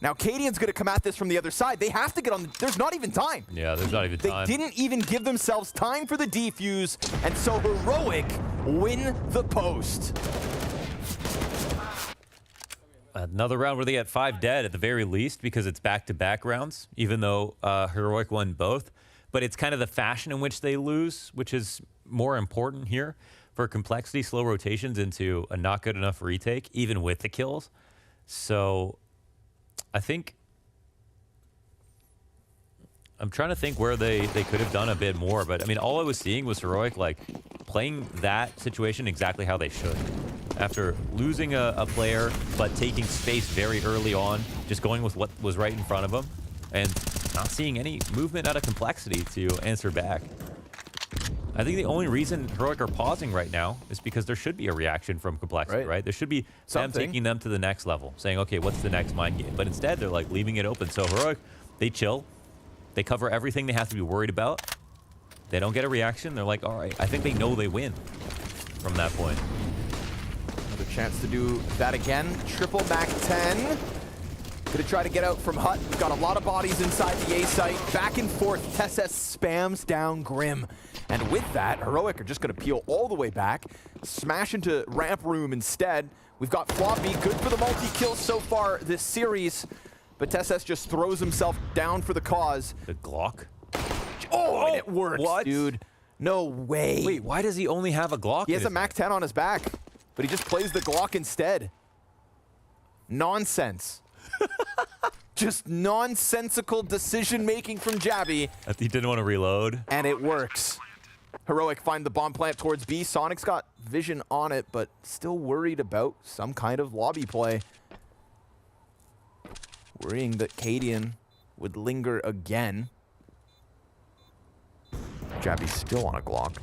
Now Cadian's gonna come at this from the other side. They have to get on the, there's not even time. Yeah, there's not even time. They didn't even give themselves time for the defuse, and so Heroic win the post. Another round where they get 5 dead at the very least, because it's back-to-back rounds, even though Heroic won both. But it's kind of the fashion in which they lose, which is more important here. For Complexity, slow rotations into a not good enough retake, even with the kills. So I think I'm trying to think where they could have done a bit more. But I mean, all I was seeing was Heroic like playing that situation exactly how they should. After losing a player, but taking space very early on, just going with what was right in front of them. And not seeing any movement out of Complexity to answer back. I think the only reason Heroic are pausing right now is because there should be a reaction from Complexity, right? There should be them taking them to the next level, saying, okay, what's the next mind game? But instead, they're like leaving it open. So Heroic, they chill. They cover everything they have to be worried about. They don't get a reaction. They're like, all right, I think they know they win from that point. Another chance to do that again. Triple Mac 10. Gonna try to get out from Hut. Got a lot of bodies inside the A site. Back and forth. TeSS spams down Grim. And with that, Heroic are just gonna peel all the way back. Smash into ramp room instead. We've got Floppy. Good for the multi-kills so far this series. But TeSS just throws himself down for the cause. The Glock? Oh, and it works, what? dude. No way. Wait, why does he only have a Glock? He has a Mac 10 on his back, but he just plays the Glock instead. Nonsense. Just nonsensical decision-making from Jabby. He didn't want to reload. And it works. Heroic find the bomb plant towards B. Sonic's got vision on it, but still worried about some kind of lobby play. Worrying that Cadian would linger again. Jabby's still on a Glock.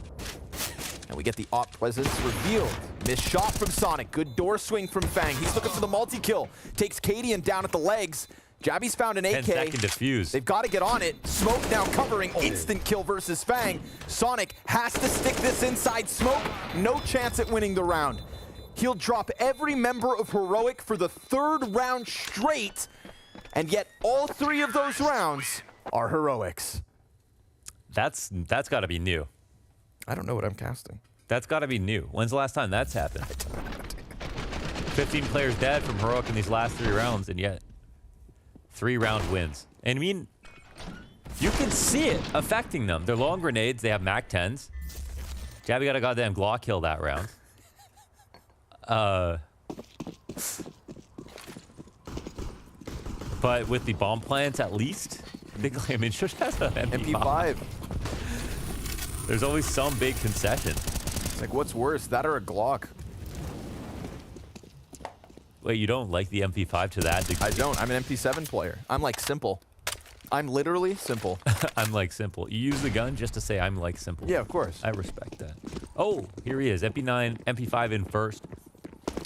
And we get the op presence revealed. Missed shot from Sonic. Good door swing from Fang. He's looking for the multi-kill. Takes Cadian down at the legs. Jabby's found an AK. 10-second defuse. They've got to get on it. Smoke now covering. Instant kill versus Fang. Sonic has to stick this inside Smoke. No chance at winning the round. He'll drop every member of Heroic for the 3rd round straight. And yet all 3 of those rounds are Heroics. That's got to be new. I don't know what I'm casting. That's got to be new. When's the last time that's happened? 15 players dead from Heroic in these last 3 rounds, and yet 3-round wins. And I mean, you can see it affecting them. They're long grenades. They have Mac 10s. Jabby got a goddamn Glock kill that round. But with the bomb plants, at least, I mean, Shush has an MP5. There's always some big concession. It's like, what's worse, that or a Glock? Wait, you don't like the MP5 to that degree? I don't. I'm an MP7 player. I'm like simple. I'm literally simple. I'm like simple. You use the gun just to say I'm like simple. Yeah, of course. I respect that. Oh, here he is. MP9, MP5 in first.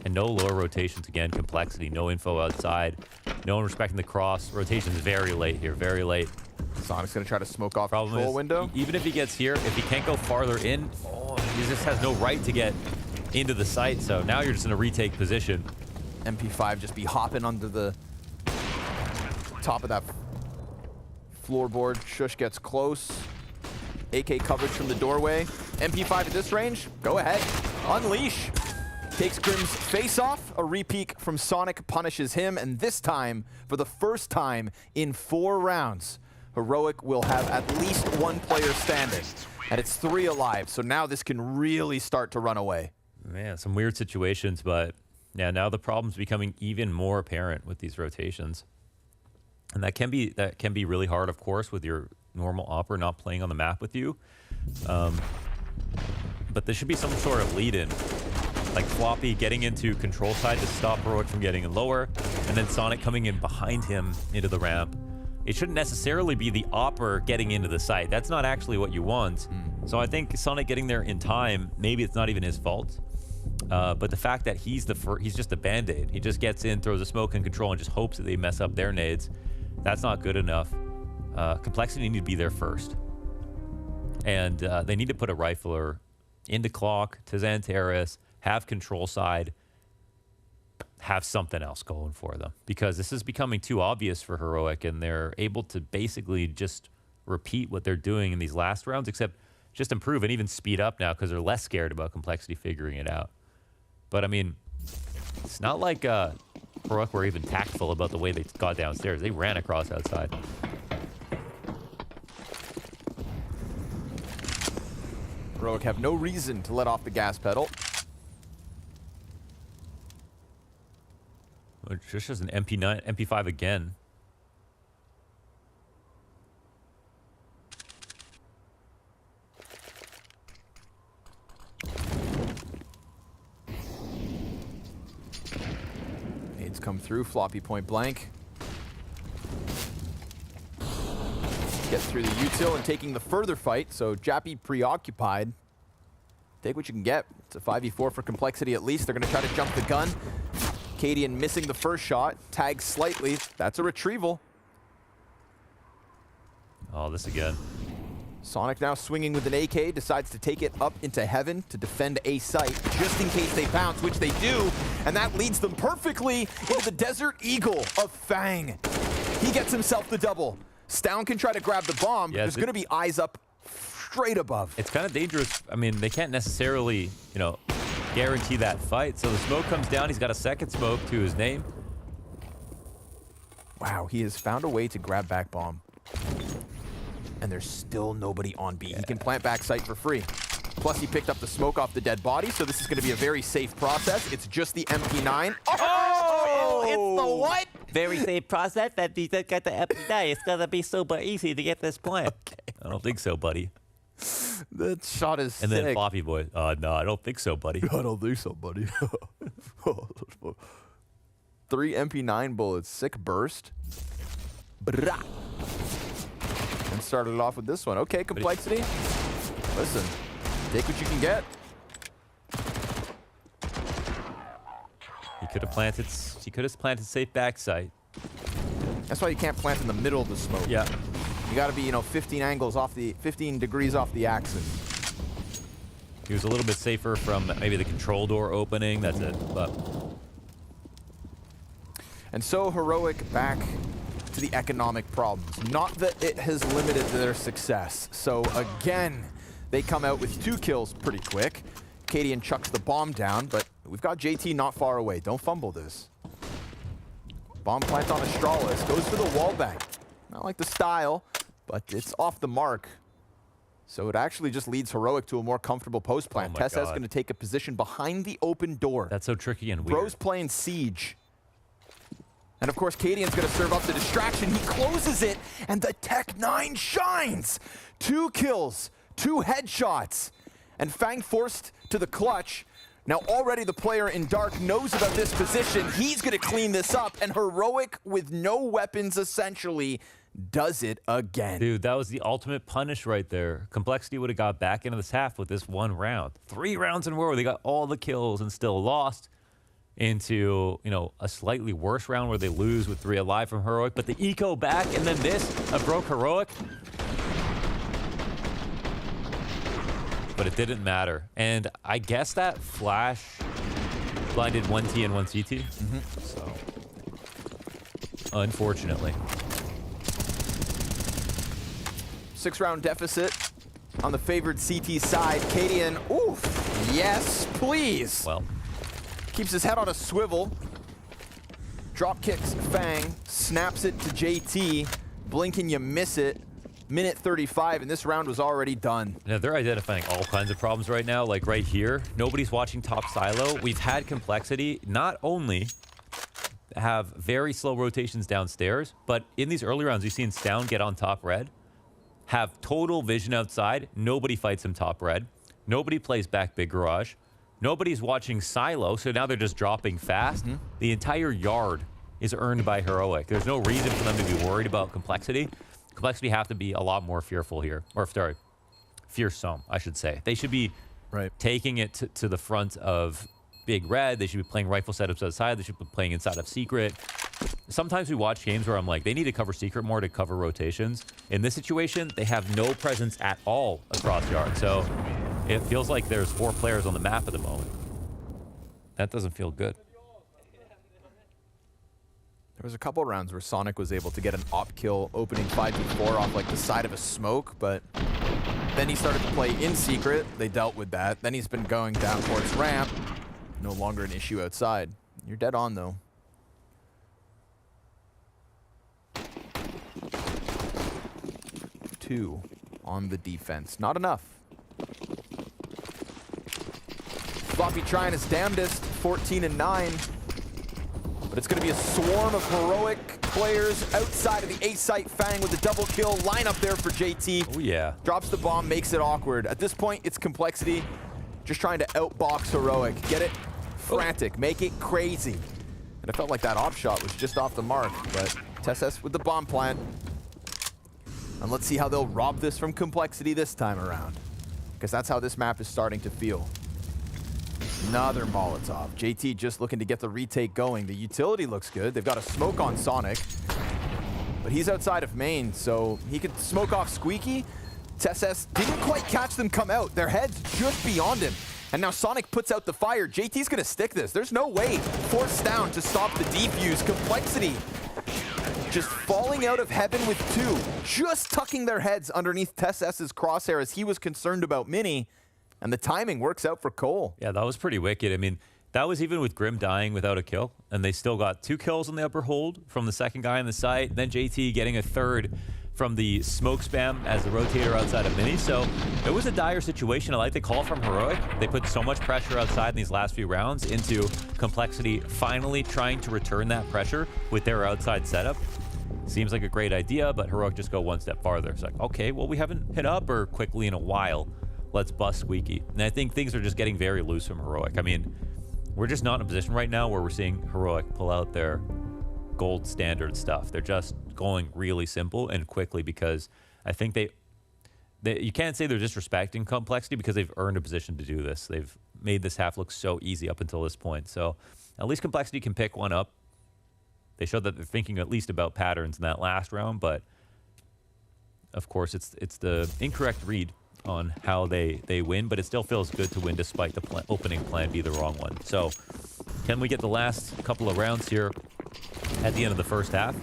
And no lower rotations again. Complexity, no info outside. No one respecting the cross. Rotations very late here, very late. Sonic's going to try to smoke off the Problem control is, window. Even if he gets here, if he can't go farther in, he just has no right to get into the site. So now you're just in a retake position. MP5 just be hopping under the top of that floorboard. Shush gets close. AK coverage from the doorway. MP5 at this range, go ahead. Unleash. Takes Grim's face off. A repeat from Sonic punishes him. And this time, for the first time in 4 rounds, Heroic will have at least 1 player standing. And it's 3 alive. So now this can really start to run away. Man, some weird situations, but yeah, now the problem's becoming even more apparent with these rotations. And that can be really hard, of course, with your normal opper not playing on the map with you. But there should be some sort of lead-in. Like Floppy getting into control side to stop Heroic from getting in lower, and then Sonic coming in behind him into the ramp. It shouldn't necessarily be the opper getting into the site. That's not actually what you want. So I think Sonic getting there in time, maybe it's not even his fault. But the fact that he's just a band-aid. He just gets in, throws a smoke in control, and just hopes that they mess up their nades. That's not good enough. Complexity need to be there first. And they need to put a rifler into clock, to Xantares, have control side, have something else going for them. Because this is becoming too obvious for Heroic, and they're able to basically just repeat what they're doing in these last rounds, except just improve and even speed up now because they're less scared about Complexity figuring it out. But, I mean, it's not like Heroic were even tactful about the way they got downstairs. They ran across outside. Heroic have no reason to let off the gas pedal. Just as an MP5 again. Nades come through, Floppy point blank. Get through the util and taking the further fight, so Jappy preoccupied. Take what you can get. It's a 5v4 for Complexity at least. They're going to try to jump the gun. Cadian missing the first shot, tags slightly. That's a retrieval. Oh, this again. Sonic now swinging with an AK, decides to take it up into heaven to defend a site, just in case they bounce, which they do, and that leads them perfectly into the Desert Eagle of Fang. He gets himself the double. Stown can try to grab the bomb, but there's going to be eyes up straight above. It's kind of dangerous. I mean, they can't necessarily, you know, guarantee that fight. So the smoke comes down. He's got a second smoke to his name. Wow, he has found a way to grab back bomb. And there's still nobody on B. He can plant back site for free. Plus, he picked up the smoke off the dead body, so this is going to be a very safe process. It's just the MP9. Oh! It's the what? Very safe process that you just got the MP9. It's going to be super easy to get this point. Okay. I don't think so, buddy. That shot is and sick. then Floppy Boy. No, I don't think so, buddy. I don't think so, buddy. 3 MP9 bullets. Sick burst. Brah. And started off with this one. Okay, Complexity. Listen, take what you can get. He could have planted. He could have planted safe backside. That's why you can't plant in the middle of the smoke. Yeah. You got to be, 15 degrees off the axis. He was a little bit safer from maybe the control door opening. That's it. But. And so Heroic back to the economic problems. Not that it has limited their success. So again, they come out with 2 kills pretty quick. Cadian chucks the bomb down, but we've got JT not far away. Don't fumble this. Bomb plant on Astralis. Goes for the wall bang. Not like the style, but it's off the mark. So it actually just leads Heroic to a more comfortable post plant. Oh Tessa's going to take a position behind the open door. That's so tricky and weird. Bro's playing Siege. And of course, Cadian's going to serve up the distraction. He closes it, and the Tech-9 shines! 2 kills, 2 headshots, and Fang forced to the clutch. Now already the player in dark knows about this position. He's going to clean this up, and Heroic, with no weapons essentially, does it again. Dude, that was the ultimate punish right there. Complexity would have got back into this half with this 1 round. 3 rounds in a row, they got all the kills and still lost into, a slightly worse round where they lose with 3 alive from Heroic. But the eco back, and then this, a broke Heroic. But it didn't matter. And I guess that flash blinded 1 T and 1 CT. So, unfortunately. 6-round deficit on the favored CT side. Cadian, oof, yes, please. Well. Keeps his head on a swivel. Drop kicks Fang, snaps it to JT. Blink and you miss it. Minute 35, and this round was already done. Now, they're identifying all kinds of problems right now, like right here. Nobody's watching top silo. We've had Complexity not only have very slow rotations downstairs, but in these early rounds, you've seen Stown get on top red, have total vision outside. Nobody fights him top red. Nobody plays back big garage. Nobody's watching silo, so now they're just dropping fast. The entire yard is earned by Heroic. There's no reason for them to be worried about Complexity. Complexity have to be a lot more fearful here. Or, sorry, fearsome, I should say. They should be taking it to the front of Big Red. They should be playing rifle setups outside. They should be playing inside of Secret. Sometimes we watch games where I'm like, they need to cover Secret more to cover rotations. In this situation, they have no presence at all across yard. So it feels like there's 4 players on the map at the moment. That doesn't feel good. There was a couple rounds where Sonic was able to get an op kill opening 5v4 off like the side of a smoke, but then he started to play in Secret. They dealt with that. Then he's been going down towards ramp. No longer an issue outside. You're dead on, though. Two on the defense. Not enough. Floppy trying his damnedest, 14-9. But it's going to be a swarm of Heroic players outside of the A site. Fang with the double kill. Line up there for JT. Oh, yeah. Drops the bomb, makes it awkward. At this point, it's Complexity just trying to outbox Heroic. Get it? Frantic. Make it crazy. And it felt like that op shot was just off the mark. But Tesses with the bomb plant. And let's see how they'll rob this from Complexity this time around. Because that's how this map is starting to feel. Another Molotov. JT just looking to get the retake going. The utility looks good. They've got a smoke on Sonic. But he's outside of main, so he could smoke off Squeaky. CEST didn't quite catch them come out. Their head's just beyond him. And now Sonic puts out the fire. JT's gonna stick this. There's no way. Forced down to stop the defuse. Complexity just falling out of heaven with 2. Just tucking their heads underneath CEST's crosshair as he was concerned about Mini. And the timing works out for Cole. Yeah, that was pretty wicked. I mean, that was even with Grim dying without a kill. And they still got 2 kills on the upper hold from the second guy on the site. Then JT getting a 3rd from the smoke spam as the rotator outside of Mini. So it was a dire situation. I like the call from Heroic. They put so much pressure outside in these last few rounds into Complexity finally trying to return that pressure with their outside setup. Seems like a great idea, but Heroic just go one step farther. It's like, okay, well, we haven't hit upper quickly in a while. Let's bust Squeaky. And I think things are just getting very loose from Heroic. I mean, we're just not in a position right now where we're seeing Heroic pull out their gold standard stuff. They're just going really simple and quickly because I think they you can't say they're disrespecting Complexity because they've earned a position to do this. They've made this half look so easy up until this point. So at least Complexity can pick one up. They showed that they're thinking at least about patterns in that last round, but of course it's the incorrect read on how they win, but it still feels good to win despite the opening plan be the wrong one. So can we get the last couple of rounds here at the end of the first half?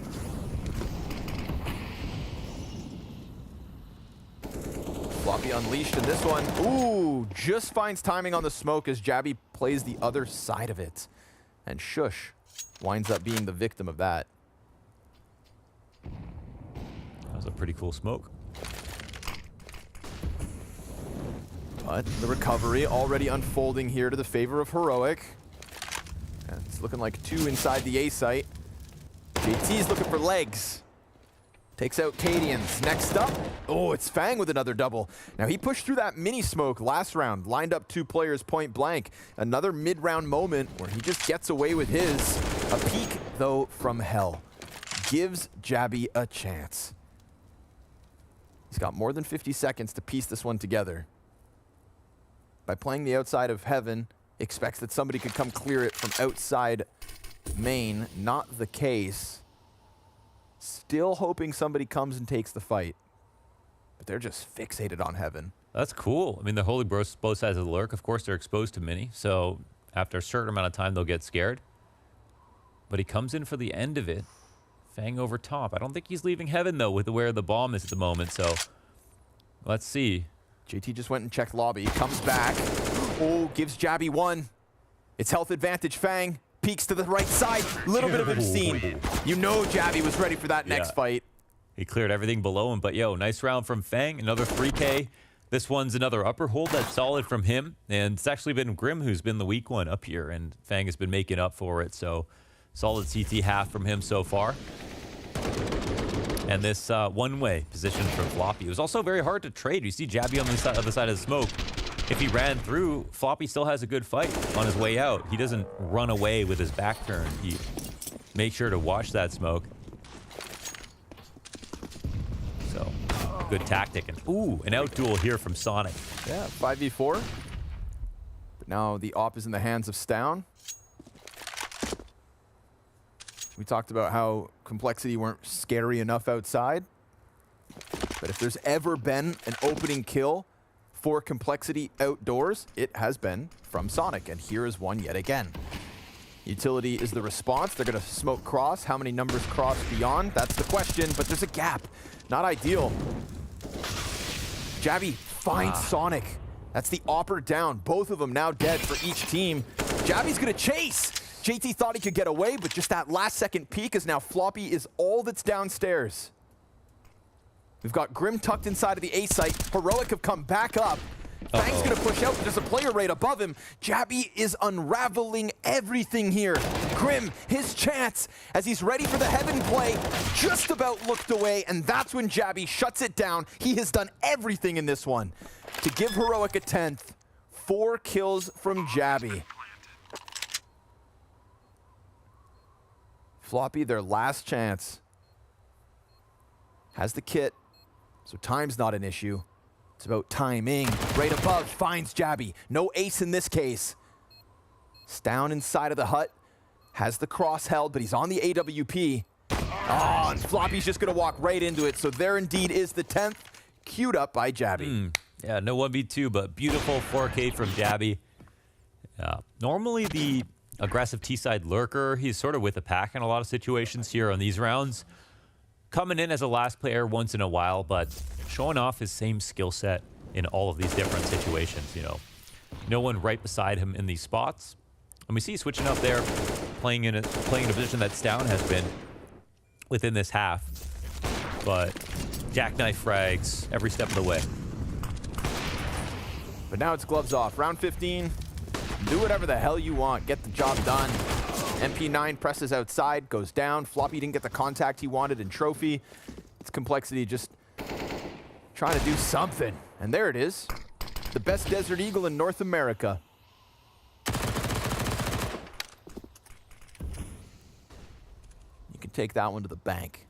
Floppy unleashed in this one. Ooh, just finds timing on the smoke as Jabby plays the other side of it. And Shush winds up being the victim of that. That was a pretty cool smoke. But the recovery already unfolding here to the favor of Heroic. And it's looking like 2 inside the A site. JT's looking for legs. Takes out Cadians. Next up, oh, it's Fang with another double. Now he pushed through that mini smoke last round, lined up 2 players point blank. Another mid-round moment where he just gets away with his. A peek, though, from hell. Gives Jabby a chance. He's got more than 50 seconds to piece this one together. By playing the outside of heaven, expects that somebody could come clear it from outside main. Not the case. Still hoping somebody comes and takes the fight. But they're just fixated on heaven. That's cool. I mean, the Holy Bros both sides of the lurk. Of course, they're exposed to Mini, so after a certain amount of time, they'll get scared. But he comes in for the end of it. Fang over top. I don't think he's leaving heaven, though, with where the bomb is at the moment, so let's see. JT just went and checked lobby, comes back. Oh, gives Jabby 1. It's health advantage, Fang. Peeks to the right side. Little bit of obscene. You know Jabby was ready for that next fight. He cleared everything below him, but yo, nice round from Fang. Another 3K. This one's another upper hold that's solid from him. And it's actually been Grim who's been the weak one up here, and Fang has been making up for it. So solid CT half from him so far. And this one-way position from Floppy. It was also very hard to trade. You see Jabby on the other side of the smoke. If he ran through, Floppy still has a good fight on his way out. He doesn't run away with his back turn. He makes sure to watch that smoke. So, good tactic. And ooh, an out duel here from Sonic. Yeah, 5v4. But now the op is in the hands of Stown. We talked about how Complexity weren't scary enough outside. But if there's ever been an opening kill for Complexity outdoors, it has been from Sonic. And here is one yet again. Utility is the response. They're going to smoke cross. How many numbers cross beyond? That's the question, but there's a gap. Not ideal. Jabby finds Sonic. That's the opper down. Both of them now dead for each team. Jabby's going to chase. JT thought he could get away, but just that last second peek is now Floppy is all that's downstairs. We've got Grim tucked inside of the A site. Heroic have come back up. Fang's gonna push out, but there's a player right above him. Jabby is unraveling everything here. Grim, his chance, as he's ready for the heaven play, just about looked away, and that's when Jabby shuts it down. He has done everything in this one to give Heroic a 10th. 4 kills from Jabby. Floppy, their last chance. Has the kit. So time's not an issue. It's about timing. Right above, finds Jabby. No ace in this case. Down inside of the hut. Has the cross held, but he's on the AWP. Oh, and Floppy's just going to walk right into it. So there indeed is the 10th, queued up by Jabby. Yeah, no 1v2, but beautiful 4K from Jabby. Normally the aggressive T-side lurker, he's sort of with the pack in a lot of situations here on these rounds. Coming in as a last player once in a while, but showing off his same skill set in all of these different situations, you know. No one right beside him in these spots. And we see switching up there, playing in a position that Stown has been within this half. But jackknife frags every step of the way. But now it's gloves off. Round 15, do whatever the hell you want. Get the job done. MP9 presses outside, goes down. Floppy didn't get the contact he wanted in Trophy. It's Complexity just trying to do something. And there it is. The best Desert Eagle in North America. You can take that one to the bank.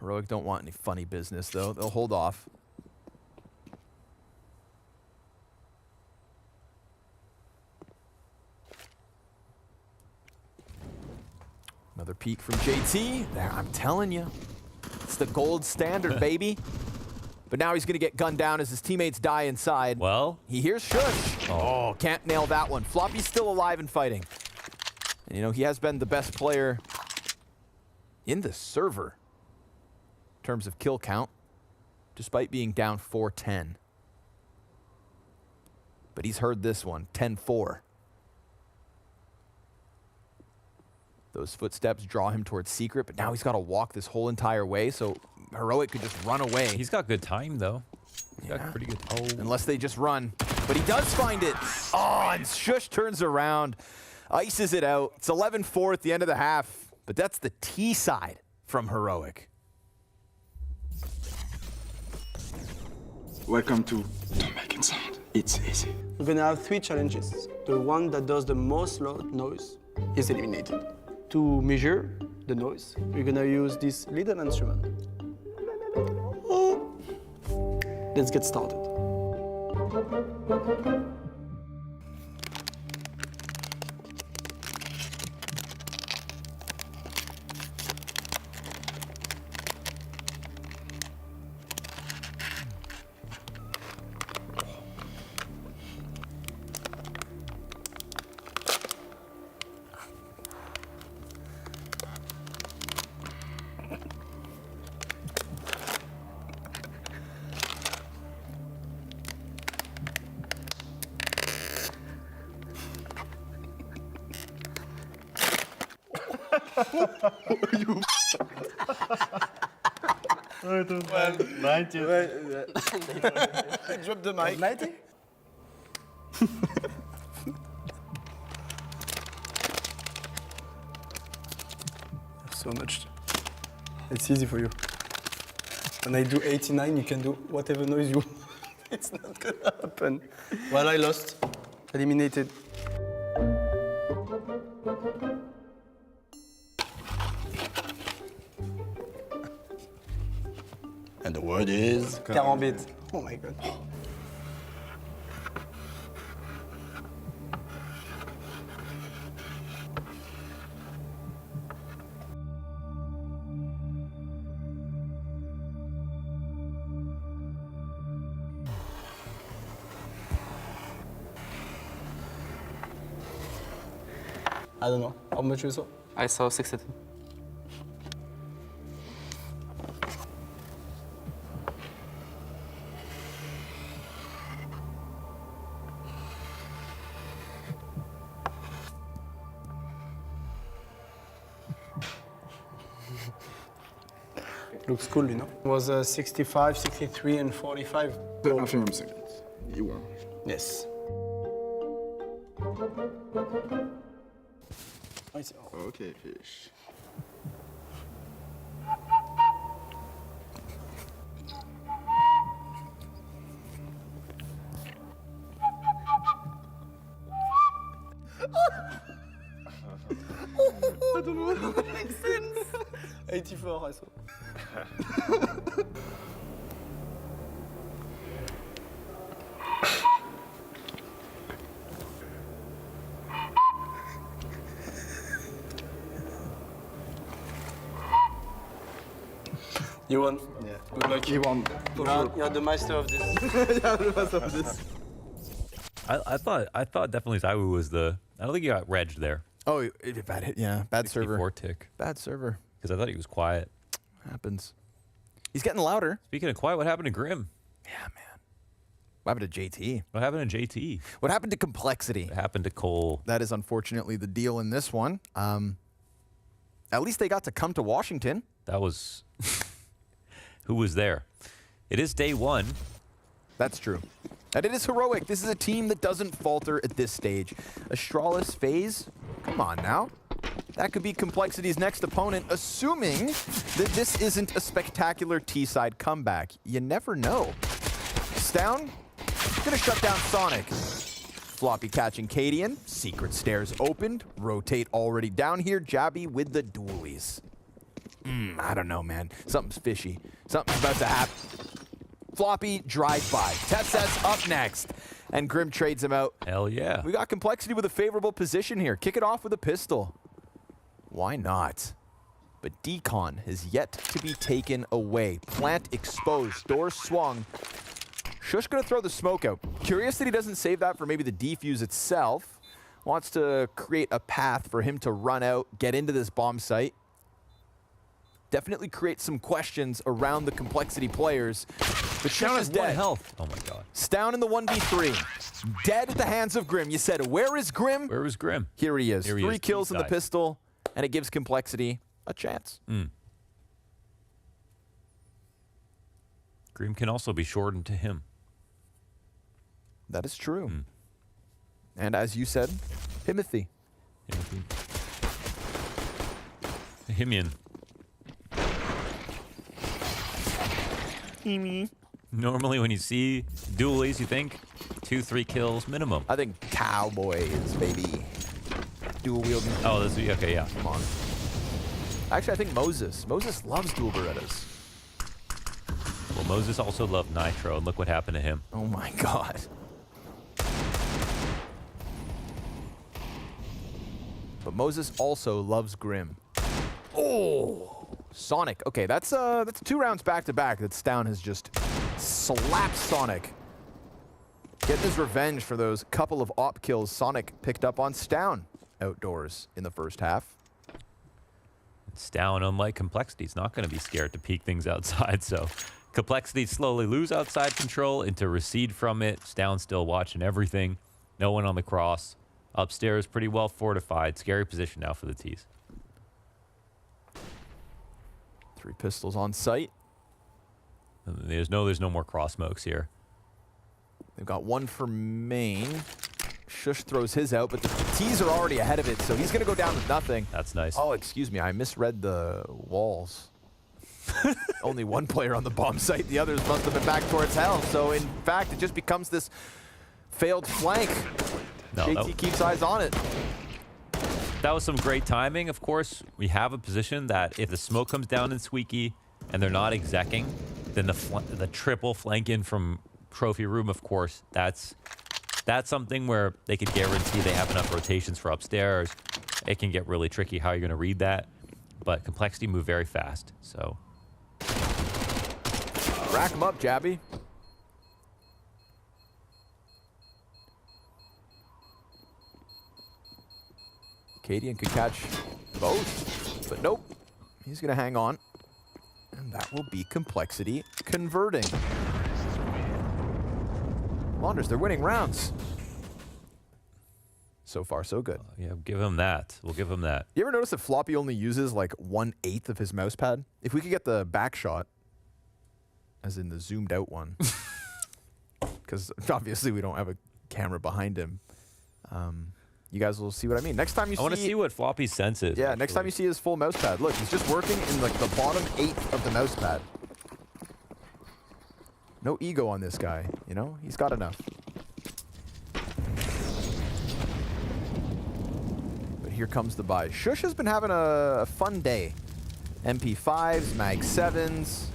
Heroic don't want any funny business, though. They'll hold off. Another peek from JT. There, I'm telling you. It's the gold standard, baby. But now he's going to get gunned down as his teammates die inside. Well, he hears Shush. Oh, can't nail that one. Floppy's still alive and fighting. And, you know, he has been the best player in the server in terms of kill count, despite being down 4-10. But he's heard this one, 10-4. Those footsteps draw him towards Secret, but now he's got to walk this whole entire way, so Heroic could just run away. He's got good time, though. He's got pretty good time. Unless they just run. But he does find it. Oh, and Shush turns around, ices it out. It's 11-4 at the end of the half, but that's the T side from Heroic. Welcome to Don't Make It Sound. It's easy. We're gonna have 3 challenges. The one that does the most loud noise is eliminated. To measure the noise, we're gonna use this little instrument. Let's get started. You well, 90. Drop the mic. 90? So much. It's easy for you. When I do 89, you can do whatever noise you want. It's not gonna happen. Well, I lost. Eliminated. And the word is... Carambit. Oh my god. I don't know. How much you saw? I saw 62. Looks cool, you know. It was 65, 63, and 45. After I'm second. You won. Yes. Okay, fish. Makes sense. 84, I saw. You won. Yeah. Good luck. You won. You're the master of this. Yeah, the master of this. I thought definitely Zaiwu was the. I don't think he got regged there. Oh, bad hit. Yeah, bad server. 64 tick. Bad server. Because I thought he was quiet. Happens. He's getting louder. Speaking of quiet, what happened to Grim? Yeah, man. What happened to JT? What happened to JT? What happened to Complexity? What happened to Cole? That is unfortunately the deal in this one. At least they got to come to Washington. That was... Who was there? It is day one. That's true. And it is heroic. This is a team that doesn't falter at this stage. Astralis, FaZe, come on now. That could be Complexity's next opponent, assuming that this isn't a spectacular T-side comeback. You never know. Stown, gonna shut down Sonic. Floppy catching Cadian. Secret stairs opened. Rotate already down here. Jabby with the dualies. I don't know, man. Something's fishy. Something's about to happen. Floppy drive-by. Tess's up next. And Grim trades him out. Hell yeah. We got Complexity with a favorable position here. Kick it off with a pistol. Why not? But Decon has yet to be taken away. Plant exposed. Doors swung. Shush gonna throw the smoke out. Curious that he doesn't save that for maybe the defuse itself. Wants to create a path for him to run out, get into this bomb site. Definitely create some questions around the Complexity players. But Shush is dead. Health. Oh my god. Stown in the 1v3. Dead at the hands of Grim. You said, where is Grim? Where was Grim? Here he is. Here he 3 is, kills in the T-side. pistol, and it gives Complexity a chance. Grim can also be shortened to him. That is true. And as you said, Himothy. Himian. Normally when you see dualies, you think 2-3 kills minimum. I think Cowboys, baby. Dual wielding. Oh, that's okay, yeah. Come on. Actually, I think Moses. Moses loves dual Berettas. Well, Moses also loved Nitro, and look what happened to him. Oh my god. But Moses also loves Grim. Oh! Sonic. Okay, that's 2 rounds back-to-back that Stown has just slapped Sonic. Getting his revenge for those couple of op kills Sonic picked up on Stown outdoors in the first half. Stown, unlike Complexity, is not going to be scared to peek things outside, so Complexity slowly lose outside control into recede from it. Stown still watching everything. No one on the cross. Upstairs, pretty well fortified. Scary position now for the T's. 3 pistols on site. There's no more cross smokes here. They've got 1 for main. Shush throws his out, but the T's are already ahead of it, so he's going to go down with nothing. That's nice. Oh, excuse me. I misread the walls. Only 1 player on the bomb site. The others must have been back towards hell. So, in fact, it just becomes this failed flank. No, JT keeps eyes on it. That was some great timing. Of course, we have a position that if the smoke comes down in Squeaky and they're not execing, then the triple flank in from Trophy Room, of course, that's something where they could guarantee they have enough rotations for upstairs. It can get really tricky how you're going to read that. But Complexity move very fast, so. Rack him up, Jabby. Cadian could catch both, but nope. He's going to hang on. And that will be Complexity converting. Launders, they're winning rounds. So far, so good. Yeah, give him that. We'll give him that. You ever notice that Floppy only uses like 1/8 of his mouse pad? If we could get the back shot, as in the zoomed out one, because obviously we don't have a camera behind him. You guys will see what I mean. Next time you see... I want to see what Floppy's sense is. Yeah, actually. next time you see his full mouse pad. Look, he's just working in like the bottom 1/8 of the mouse pad. No ego on this guy, you know? He's got enough. But here comes the buy. Shush has been having a fun day. MP5s, Mag 7s.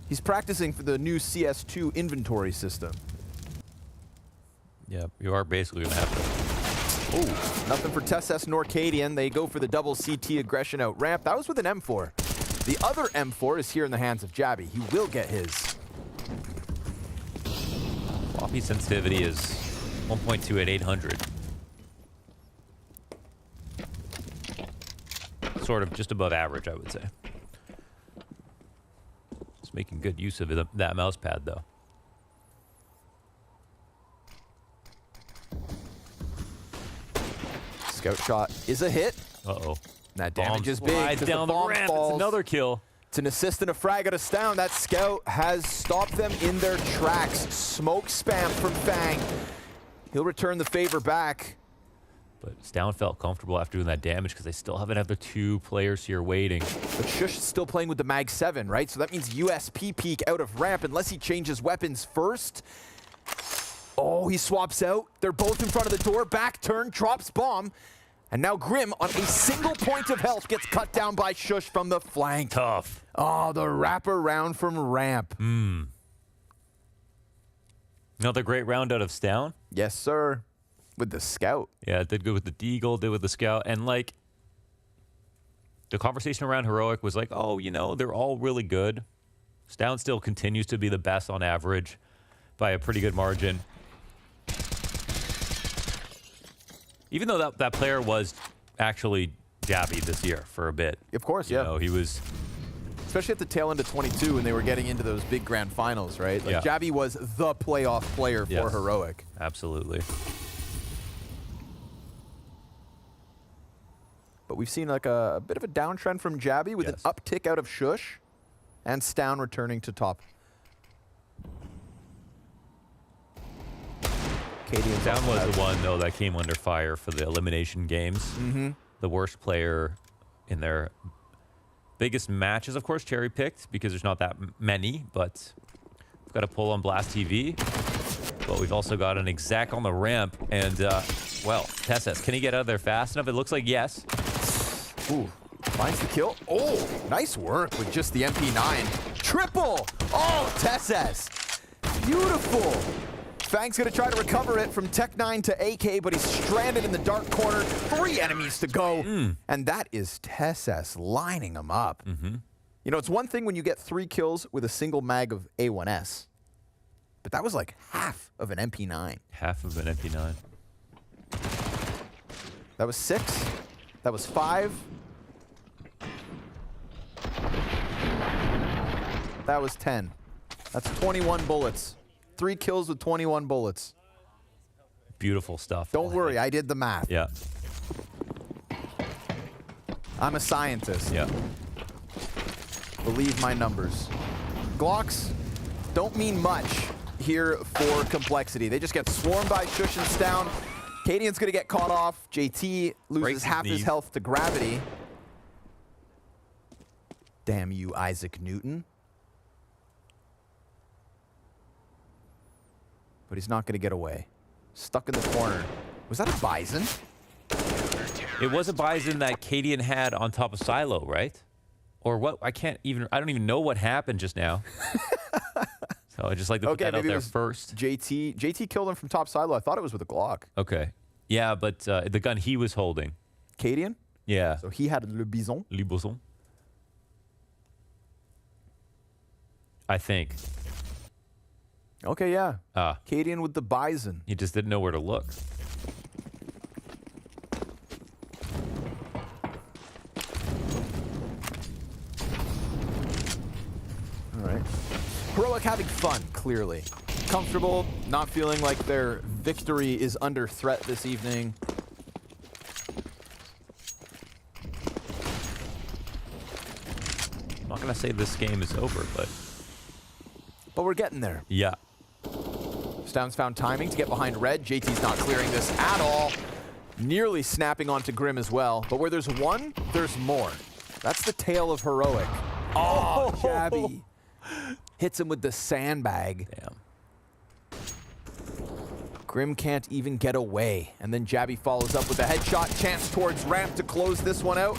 He's practicing for the new CS2 inventory system. Yeah, you are basically going to have to. Oh, nothing for TeSS nor Cadian. They go for the double CT aggression out ramp. That was with an M4. The other M4 is here in the hands of Jabby. He will get his. Floppy sensitivity is 1.2 at 800. Sort of just above average, I would say. It's making good use of that mouse pad, though. Scout shot is a hit. Uh-oh. That damage is big. Down the ramp. It's another kill. It's an assist and a frag out of Stown. That Scout has stopped them in their tracks. Smoke spam from Fang. He'll return the favor back. But Stown felt comfortable after doing that damage because they still have another 2 players here waiting. But Shush is still playing with the Mag 7, right? So that means USP peek out of ramp unless he changes weapons first. Oh, he swaps out. They're both in front of the door. Back turn, drops bomb. And now Grim, on a single point of health, gets cut down by Shush from the flank. Tough. Oh, the wraparound from ramp. Another great round out of Stown. Yes, sir. With the Scout. Yeah, it did good with the Deagle, did with the Scout. And, like, the conversation around Heroic was like, oh, you know, they're all really good. Stown still continues to be the best on average by a pretty good margin. Even though that player was actually Jabby this year for a bit. Of course, You know, he was... Especially at the tail end of 22 when they were getting into those big grand finals, right? Like, Yeah. Jabby was the playoff player for Yes. Heroic. Absolutely. But we've seen like a bit of a downtrend from Jabby with an uptick out of Shush and Stown returning to top. Stown was the one, though, that came under fire for the elimination games. The worst player in their biggest matches, of course, cherry-picked because there's not that many, but we've got a pull on Blast TV. But we've also got an exec on the ramp, and, well, TeSS, can he get out of there fast enough? It looks like yes. Ooh, finds the kill. Oh, nice work with just the MP9. Triple! Oh, TeSS! Beautiful! Fang's gonna try to recover it from Tech9 to AK, but he's stranded in the dark corner. 3 enemies to go. And that is TeSS lining them up. You know, it's one thing when you get 3 kills with a single mag of A1S, but that was like half of an MP9. Half of an MP9. That was 6. That was 5. That was 10. That's 21 bullets. 3 kills with 21 bullets. Beautiful stuff. Don't worry, I did the math. Yeah. I'm a scientist. Yeah. Believe my numbers. Glocks don't mean much here for Complexity. They just get swarmed by Shush and Stown. Cadian's gonna get caught off. JT loses half his health to gravity. Damn you, Isaac Newton. But he's not gonna get away. Stuck in the corner. Was that a Bison? It was a Bison that Cadian had on top of Silo, right? Or what? I don't even know what happened just now. So I just like to put that out there first. JT killed him from top Silo. I thought it was with a Glock. Okay. Yeah, but the gun he was holding. Cadian? Yeah. So he had Le Bison? Le Bison. I think. Okay, yeah. Cadian with the Bison. He just didn't know where to look. All right. Heroic having fun, clearly. Comfortable, not feeling like their victory is under threat this evening. I'm not going to say this game is over, but we're getting there. Yeah. Stown's found timing to get behind Red. JT's not clearing this at all. Nearly snapping onto Grim as well. But where there's one, there's more. That's the tale of Heroic. Oh, Jabby. Hits him with the sandbag. Damn. Grim can't even get away. And then Jabby follows up with a headshot. Chance towards ramp to close this one out.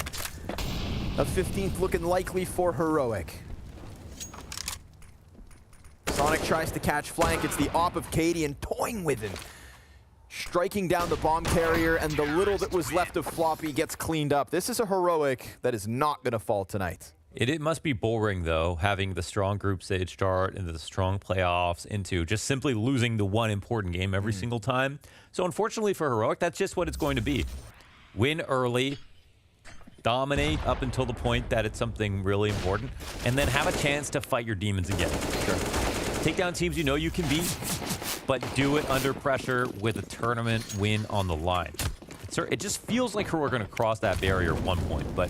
A 15th looking likely for Heroic. Sonic tries to catch flank. It's the op of Cadian toying with him. Striking down the bomb carrier, and the little that was left of Floppy gets cleaned up. This is a Heroic that is not going to fall tonight. It must be boring, though, having the strong group stage start into the strong playoffs into just simply losing the one important game every single time. So unfortunately for Heroic, that's just what it's going to be. Win early, dominate up until the point that it's something really important, and then have a chance to fight your demons again. Sure. Take down teams you know you can beat, but do it under pressure with a tournament win on the line. It just feels like we're going to cross that barrier at one point, but...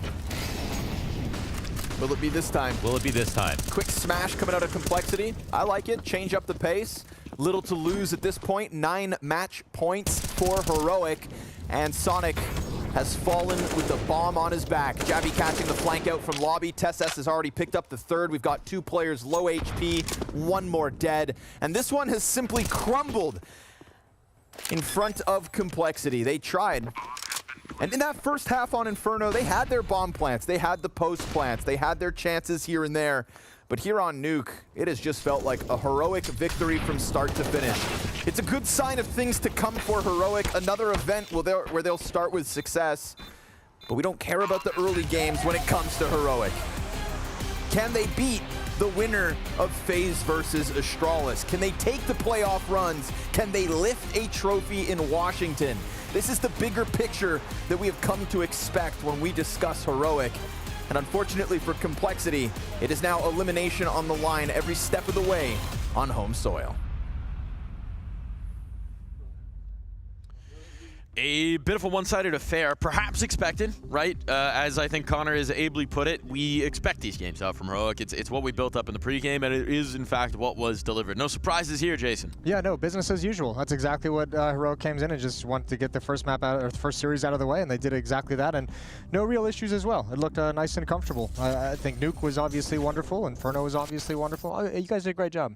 Will it be this time? Will it be this time? Quick smash coming out of Complexity. I like it. Change up the pace. Little to lose at this point. 9 match points for Heroic. And Sonic has fallen with the bomb on his back. Jabby catching the flank out from lobby. TeSS has already picked up the third. We've got 2 players low HP, 1 more dead. And this one has simply crumbled in front of Complexity. They tried. And in that first half on Inferno, they had their bomb plants, they had the post plants, they had their chances here and there. But here on Nuke, it has just felt like a Heroic victory from start to finish. It's a good sign of things to come for Heroic, another event where they'll start with success. But we don't care about the early games when it comes to Heroic. Can they beat the winner of FaZe versus Astralis? Can they take the playoff runs? Can they lift a trophy in Washington? This is the bigger picture that we have come to expect when we discuss Heroic. And unfortunately for Complexity, it is now elimination on the line every step of the way on home soil. A bit of a one-sided affair, perhaps expected, right? As I think Connor has ably put it, we expect these games out from Heroic. It's what we built up in the pregame, and it is, in fact, what was delivered. No surprises here, Jason. Yeah, no, business as usual. That's exactly what Heroic came in and just wanted to get the first map out, or the first series out of the way, and they did exactly that, and no real issues as well. It looked nice and comfortable. I think Nuke was obviously wonderful, Inferno was obviously wonderful. You guys did a great job.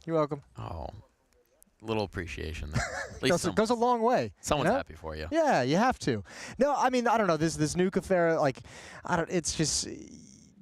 You're welcome. Oh. Little appreciation there. At least goes a long way. Someone's you know? happy for you. Yeah, you have to. No, I mean, I don't know. This Nuke affair, like, it's just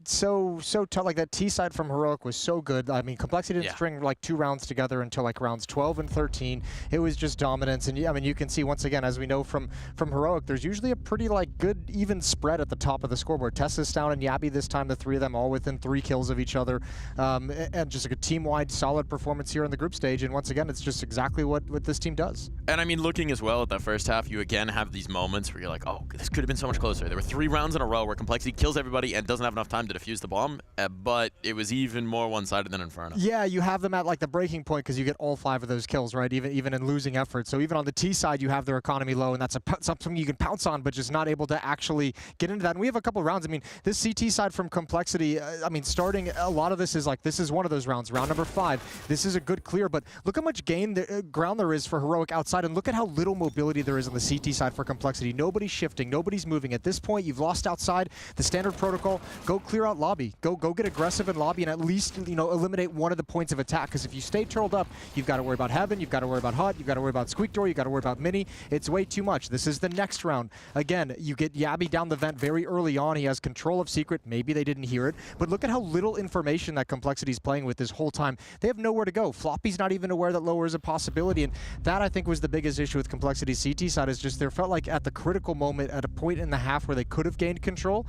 so tough. Like, that T side from Heroic was so good. I mean, Complexity didn't string like 2 rounds together until like rounds 12 and 13. It was just dominance. And I mean, you can see once again, as we know from Heroic, there's usually a pretty like good even spread at the top of the scoreboard. TeSS down and Yabby this time, the 3 of them all within 3 kills of each other. And just like a team-wide solid performance here in the group stage. And once again, it's just exactly what this team does. And I mean, looking as well at that first half, you again have these moments where you're like, oh, this could have been so much closer. There were 3 rounds in a row where Complexity kills everybody and doesn't have enough time to defuse the bomb, but it was even more one-sided than Inferno. Yeah, you have them at like the breaking point because you get all 5 of those kills, right? Even in losing effort. So even on the T side, you have their economy low, and that's something you can pounce on, but just not able to actually get into that. And we have a couple rounds. I mean, this CT side from Complexity, I mean, starting a lot of this is like, this is one of those rounds, round number 5. This is a good clear, but look how much ground there is for Heroic outside, and look at how little mobility there is on the CT side for Complexity. Nobody's shifting, nobody's moving. At this point, you've lost outside. The standard protocol, go clear out lobby. Go get aggressive in lobby and at least, you know, eliminate one of the points of attack. Because if you stay turtled up, you've got to worry about Heaven, you've got to worry about Hut, you've got to worry about Squeak Door, you've got to worry about Mini. It's way too much. This is the next round. Again, you get Yabby down the vent very early on. He has control of Secret. Maybe they didn't hear it. But look at how little information that Complexity's playing with this whole time. They have nowhere to go. Floppy's not even aware that lower is a possibility. And that, I think, was the biggest issue with Complexity's CT side, is just there felt like at the critical moment, at a point in the half where they could have gained control,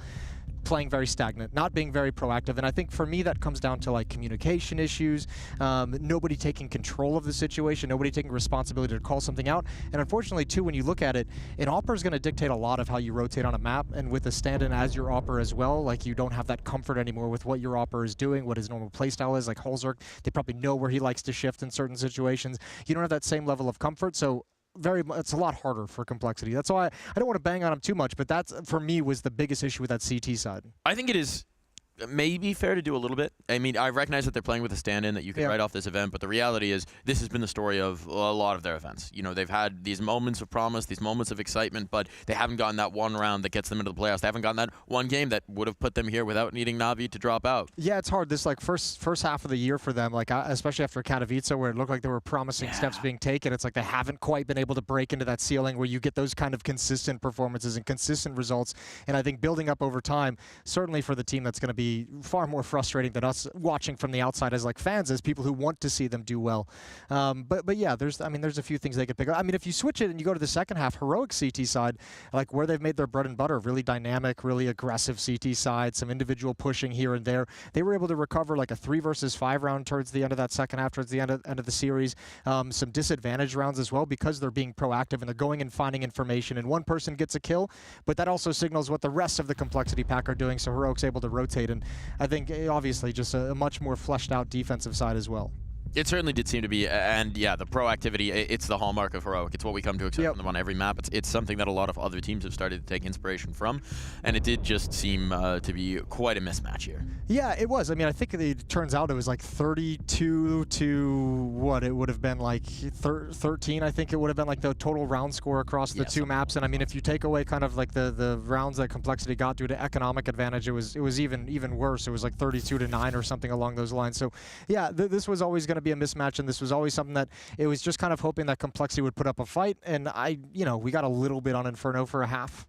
playing very stagnant, not being very proactive. And I think for me that comes down to like communication issues, nobody taking control of the situation, nobody taking responsibility to call something out. And unfortunately too, when you look at it, an AWPer is going to dictate a lot of how you rotate on a map, and with a stand-in as your AWPer as well, like you don't have that comfort anymore with what your AWPer is doing, what his normal playstyle is. Like Holzerk, they probably know where he likes to shift in certain situations. You don't have that same level of comfort, so it's a lot harder for Complexity. That's why I don't want to bang on him too much, but that's, for me, was the biggest issue with that CT side. I think it is maybe fair to do a little bit. I mean, I recognize that they're playing with a stand-in that you can write off this event, but the reality is this has been the story of a lot of their events. You know, they've had these moments of promise, these moments of excitement, but they haven't gotten that one round that gets them into the playoffs. They haven't gotten that one game that would have put them here without needing Na'Vi to drop out. Yeah, it's hard. This like first half of the year for them, like especially after Katowice, where it looked like there were promising steps being taken. It's like they haven't quite been able to break into that ceiling where you get those kind of consistent performances and consistent results. And I think building up over time, certainly for the team, that's going to be far more frustrating than us watching from the outside as like fans, as people who want to see them do well. But yeah, there's a few things they could pick up. I mean, if you switch it and you go to the second half, Heroic CT side, like where they've made their bread and butter, really dynamic, really aggressive CT side, some individual pushing here and there. They were able to recover like a 3 versus 5 round towards the end of that second half, towards the end of the series. Some disadvantage rounds as well because they're being proactive and they're going and finding information. And one person gets a kill, but that also signals what the rest of the Complexity pack are doing. So Heroic's able to rotate, and I think obviously just a much more fleshed out defensive side as well. It certainly did seem to be, and yeah, the proactivity, it's the hallmark of Heroic. It's what we come to expect from them on every map. It's something that a lot of other teams have started to take inspiration from, and it did just seem to be quite a mismatch here. Yeah, it was. I mean, I think it turns out it was like 32 to what? It would have been like 13, I think it would have been like the total round score across the two maps. And I mean, if you take away kind of like the rounds that Complexity got due to economic advantage, it was even worse. It was like 32 to 9 or something along those lines. So yeah, this was always going to be a mismatch, and this was always something that it was just kind of hoping that Complexity would put up a fight, and we got a little bit on Inferno for a half.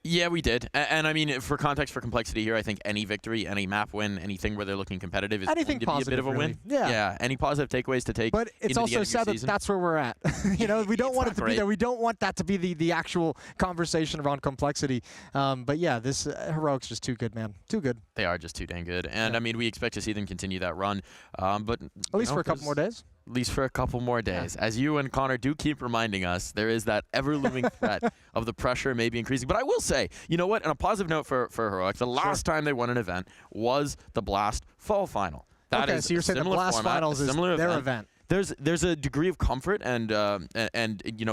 Yeah, we did. And I mean, for context for Complexity here, I think any victory, any map win, anything where they're looking competitive is anything going to be a bit of a win. Yeah. Any positive takeaways to take. But it's also sad that that's where we're at. We don't want it to be there. We don't want that to be the actual conversation around Complexity. But yeah, this Heroic's just too good, man. Too good. They are just too dang good. And I mean, we expect to see them continue that run. But at least for a couple more days. At least for a couple more days. As you and Connor do keep reminding us, there is that ever-looming threat of the pressure maybe increasing. But I will say, you know what? On a positive note for Heroic, the last time they won an event was the Blast Fall Final. That is so you're saying the Blast format, Finals is their event. There's a degree of comfort and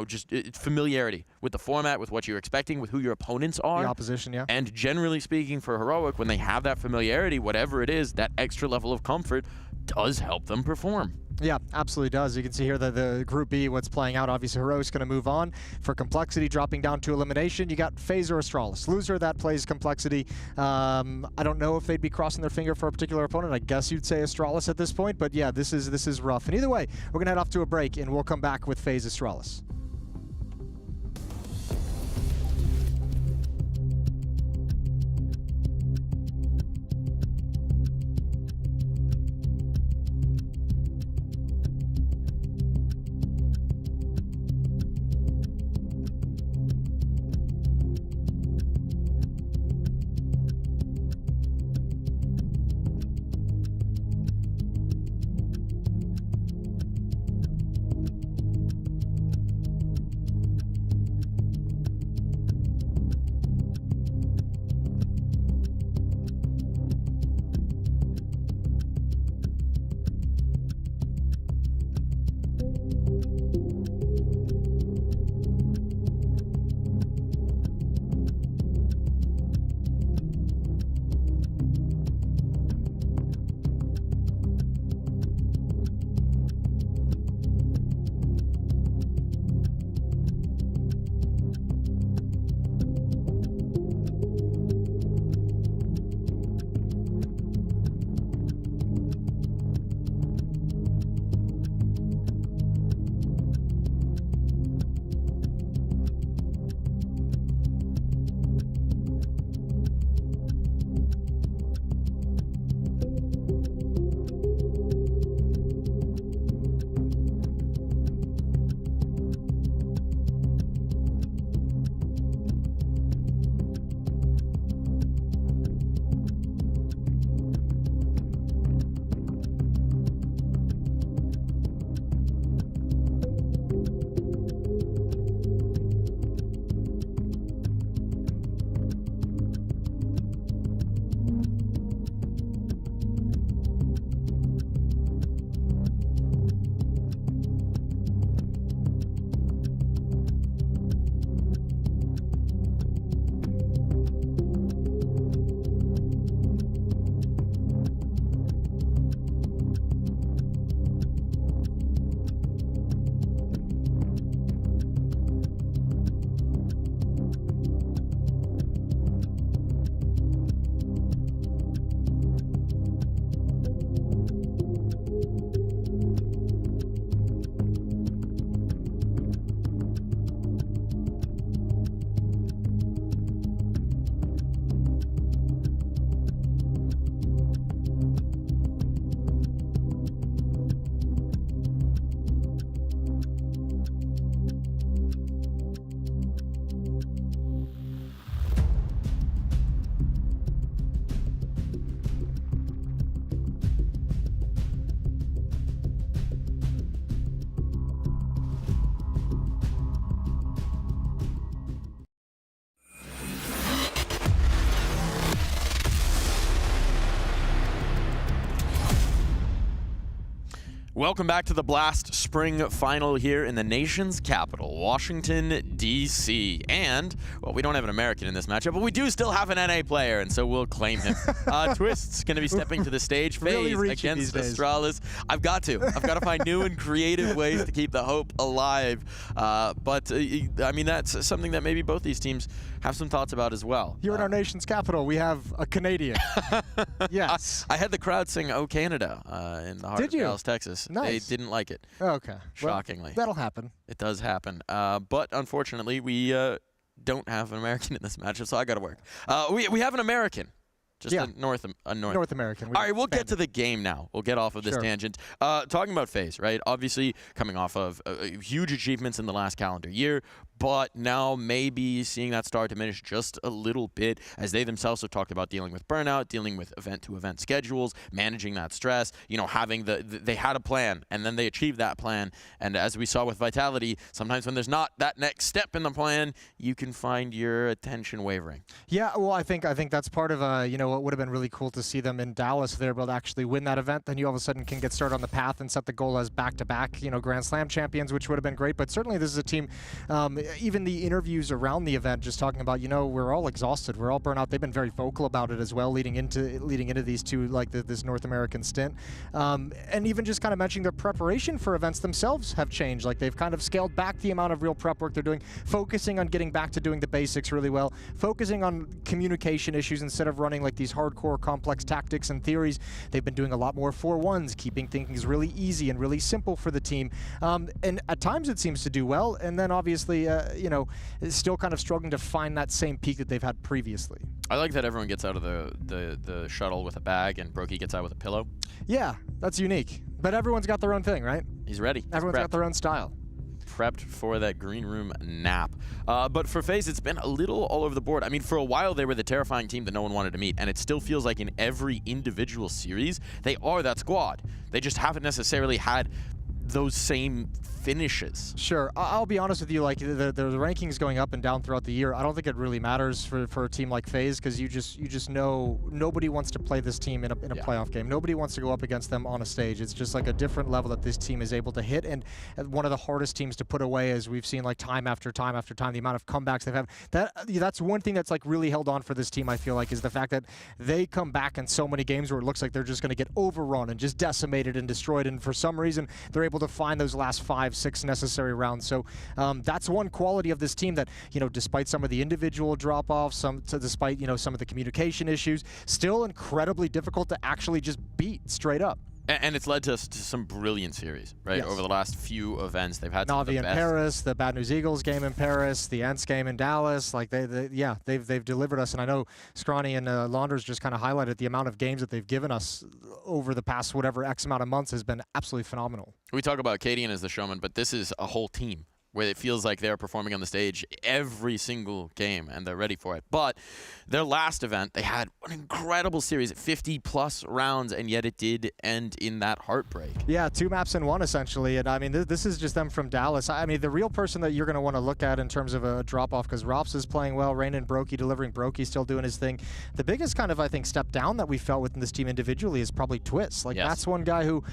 just familiarity with the format, with what you're expecting, with who your opponents are. The opposition, yeah. And generally speaking, for Heroic, when they have that familiarity, whatever it is, that extra level of comfort does help them perform. Yeah, absolutely does. You can see here that the Group B, what's playing out, obviously Heroic's going to move on. For Complexity, dropping down to elimination, you got FaZe or Astralis. Loser that plays Complexity. I don't know if they'd be crossing their finger for a particular opponent. I guess you'd say Astralis at this point, but yeah, this is rough. And either way, we're going to head off to a break, and we'll come back with FaZe Astralis. Welcome back to the Blast Spring Final here in the nation's capital, Washington, D.C. And, well, we don't have an American in this matchup, but we do still have an NA player, and so we'll claim him. Twist's going to be stepping to the stage. FaZe really against Astralis. I've got to find new and creative ways to keep the hope alive. But I mean, that's something that maybe both these teams have some thoughts about as well. Here in our nation's capital, we have a Canadian. Yes. I had the crowd sing "Oh Canada" in the heart of Dallas, Texas. Nice. They didn't like it. Okay. Shockingly. Well, that'll happen. It does happen. But unfortunately, we don't have an American in this matchup, so I got to work. We have an American. Just a North American. All right, we'll get to the game now. We'll get off of this tangent. Talking about FaZe, right? Obviously, coming off of huge achievements in the last calendar year, but now maybe seeing that start diminish just a little bit, as they themselves have talked about dealing with burnout, dealing with event-to-event schedules, managing that stress. You know, having they had a plan, and then they achieved that plan. And as we saw with Vitality, sometimes when there's not that next step in the plan, you can find your attention wavering. Yeah, well, I think that's part of you know, what would have been really cool to see them in Dallas if they're able to actually win that event. Then you all of a sudden can get started on the path and set the goal as back-to-back, you know, Grand Slam champions, which would have been great. But certainly this is a team, even the interviews around the event, just talking about, you know, we're all exhausted, we're all burnt out. They've been very vocal about it as well, leading into these two, like this North American stint, and even just kind of mentioning their preparation for events themselves have changed. Like they've kind of scaled back the amount of real prep work they're doing, focusing on getting back to doing the basics really well, focusing on communication issues instead of running like these hardcore complex tactics and theories. They've been doing a lot more 4-1s, keeping things really easy and really simple for the team, and at times it seems to do well, and then obviously you know, still kind of struggling to find that same peak that they've had previously. I like that everyone gets out of the shuttle with a bag and Brokey gets out with a pillow. Yeah, that's unique. But everyone's got their own thing, right? He's ready. Everyone's got their own style. Prepped for that green room nap. But for FaZe, it's been a little all over the board. I mean, for a while, they were the terrifying team that no one wanted to meet, and it still feels like in every individual series, they are that squad. They just haven't necessarily had those same finishes. Sure. I'll be honest with you, like the rankings going up and down throughout the year, I don't think it really matters for a team like FaZe, because you just know nobody wants to play this team in a playoff game. Nobody wants to go up against them on a stage. It's just like a different level that this team is able to hit, and one of the hardest teams to put away, as we've seen like time after time after time, the amount of comebacks they've had. That's one thing that's like really held on for this team, I feel like, is the fact that they come back in so many games where it looks like they're just going to get overrun and just decimated and destroyed, and for some reason they're able to find those last 5-6 necessary rounds. So that's one quality of this team that, you know, despite some of the individual drop-offs, despite, you know, some of the communication issues, still incredibly difficult to actually just beat straight up. And it's led to some brilliant series, right? Yes. Over the last few events, they've had Navi in Paris, the Bad News Eagles game in Paris, the Ents game in Dallas. Like they've delivered us. And I know Scrawny and Launders just kind of highlighted the amount of games that they've given us over the past whatever X amount of months has been absolutely phenomenal. We talk about Cadian as the showman, but this is a whole team where it feels like they're performing on the stage every single game and they're ready for it. But their last event, they had an incredible series, 50-plus rounds, and yet it did end in that heartbreak. Yeah, 2 maps in 1, essentially. And I mean, this is just them from Dallas. I mean, the real person that you're going to want to look at in terms of a drop-off, because Rops is playing well, Rain and Brokey delivering, Brokey still doing his thing. The biggest kind of, I think, step down that we felt within this team individually is probably Twist. Like, that's one guy who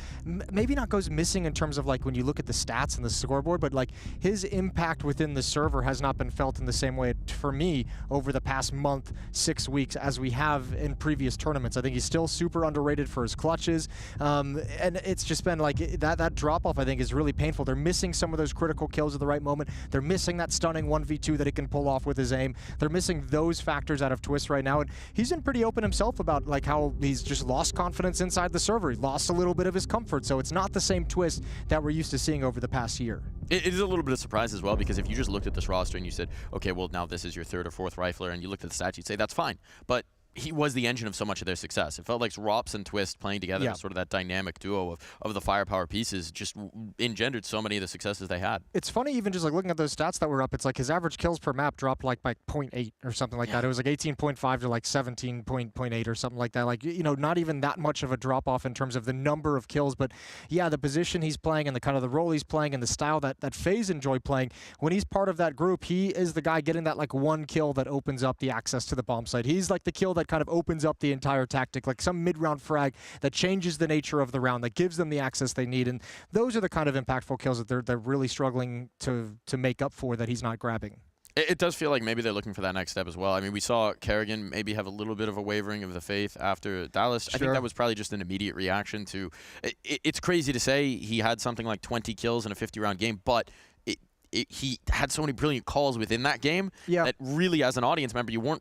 maybe not goes missing in terms of, like, when you look at the stats and the scoreboard, but, like, his impact within the server has not been felt in the same way for me over the past month, 6 weeks, as we have in previous tournaments. I think he's still super underrated for his clutches, and it's just been like that drop off, I think, is really painful. They're missing some of those critical kills at the right moment. They're missing that stunning 1v2 that he can pull off with his aim. They're missing those factors out of Twist right now, and he's been pretty open himself about like how he's just lost confidence inside the server. He lost a little bit of his comfort, so it's not the same Twist that we're used to seeing over the past year. It is a little bit of surprise as well, because if you just looked at this roster and you said, okay, well, now this is your 3rd or 4th rifler, and you looked at the stats, you'd say that's fine. But he was the engine of so much of their success. It felt like Rops and Twist playing together, sort of that dynamic duo of the firepower pieces, just engendered so many of the successes they had. It's funny, even just like looking at those stats that were up, it's like his average kills per map dropped like by 0.8 or something like that. It was like 18.5 to like 17.8 or something like that. Like, you know, not even that much of a drop off in terms of the number of kills, but yeah, the position he's playing and the kind of the role he's playing and the style that FaZe enjoy playing, when he's part of that group, he is the guy getting that like one kill that opens up the access to the bomb site. He's like the kill that that kind of opens up the entire tactic, like some mid-round frag that changes the nature of the round, that gives them the access they need. And those are the kind of impactful kills that they're really struggling to make up for that he's not grabbing. It does feel like maybe they're looking for that next step as well. I mean, we saw Kerrigan maybe have a little bit of a wavering of the faith after Dallas. I think that was probably just an immediate reaction to... It's crazy to say he had something like 20 kills in a 50-round game, but he had so many brilliant calls within that game that really, as an audience member, you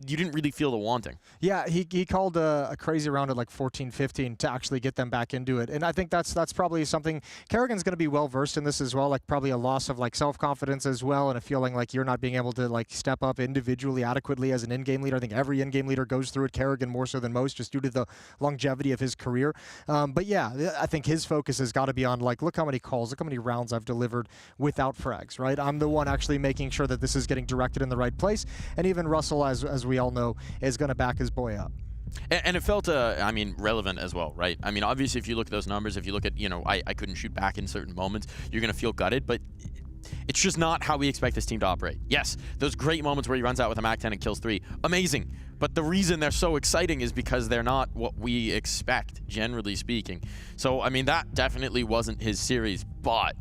didn't really feel the wanting. Yeah, he called a crazy round at like 14-15 to actually get them back into it, and I think that's probably something. Kerrigan's going to be well versed in this as well, like probably a loss of like self-confidence as well, and a feeling like you're not being able to like step up individually adequately as an in-game leader. I think every in-game leader goes through it. Kerrigan more so than most, just due to the longevity of his career. But yeah, I think his focus has got to be on like, look how many calls, look how many rounds I've delivered without frags, right? I'm the one actually making sure that this is getting directed in the right place. And even Russell, as we all know, is going to back his boy up. And it felt, I mean, relevant as well, right? I mean, obviously, if you look at those numbers, if you look at, you know, I couldn't shoot back in certain moments, you're going to feel gutted, but it's just not how we expect this team to operate. Yes, those great moments where he runs out with a MAC-10 and kills 3, amazing. But the reason they're so exciting is because they're not what we expect, generally speaking. So, I mean, that definitely wasn't his series, but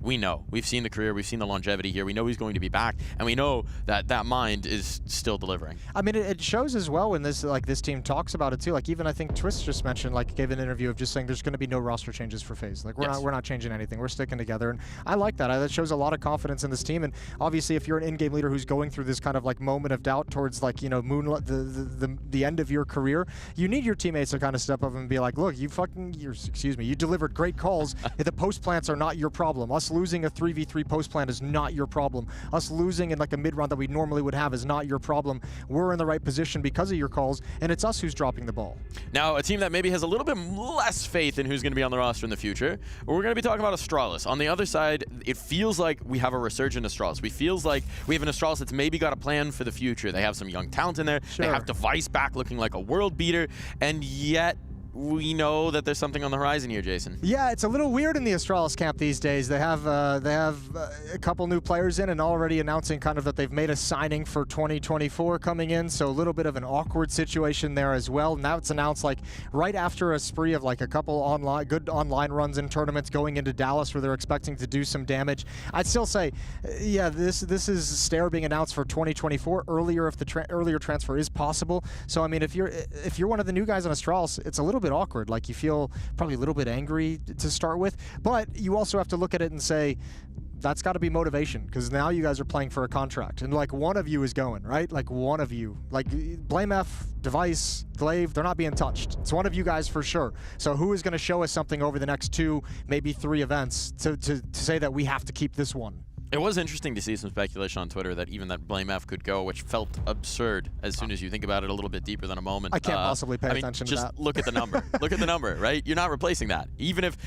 we know. We've seen the career, we've seen the longevity here, we know he's going to be back, and we know that that mind is still delivering. I mean, it shows as well when this team talks about it too. Like even I think Twist just mentioned, like gave an interview of just saying there's going to be no roster changes for FaZe. Like we're not changing anything. We're sticking together, and I like that. That shows a lot of confidence in this team. And obviously, if you're an in-game leader who's going through this kind of like moment of doubt towards like, you know, the end of your career, you need your teammates to kind of step up and be like, look, you delivered great calls. The post plants are not your problem. Us losing a 3v3 post plant is not your problem. Us losing in like a mid round that we normally would have is not your problem. We're in the right position because of your calls, and it's us who's dropping the ball. Now, a team that maybe has a little bit less faith in who's going to be on the roster in the future, we're going to be talking about Astralis. On the other side, it feels like we have a resurgent Astralis. It feels like we have an Astralis that's maybe got a plan for the future. They have some young talent in there. They have Device back looking like a world beater, and yet we know that there's something on the horizon here, Jason. Yeah, it's a little weird in the Astralis camp these days. They have a couple new players in and already announcing kind of that they've made a signing for 2024 coming in, so a little bit of an awkward situation there as well. Now it's announced like right after a spree of like a couple good online runs in tournaments going into Dallas where they're expecting to do some damage. I'd still say, yeah, this is Stair being announced for 2024 earlier if the earlier transfer is possible. So I mean, if you're one of the new guys on Astralis, it's a little bit awkward. Like you feel probably a little bit angry to start with, but you also have to look at it and say that's got to be motivation, because now you guys are playing for a contract and like one of you is going, right? Like one of you, like Blame F, Device, Glaive, they're not being touched. It's one of you guys for sure. So who is going to show us something over the next 2, maybe 3 events to say that we have to keep this one? It was interesting to see some speculation on Twitter that even that Blame F could go, which felt absurd as soon as you think about it a little bit deeper than a moment. I can't possibly pay attention to that. Just look at the number. Look at the number, right? You're not replacing that. Even if,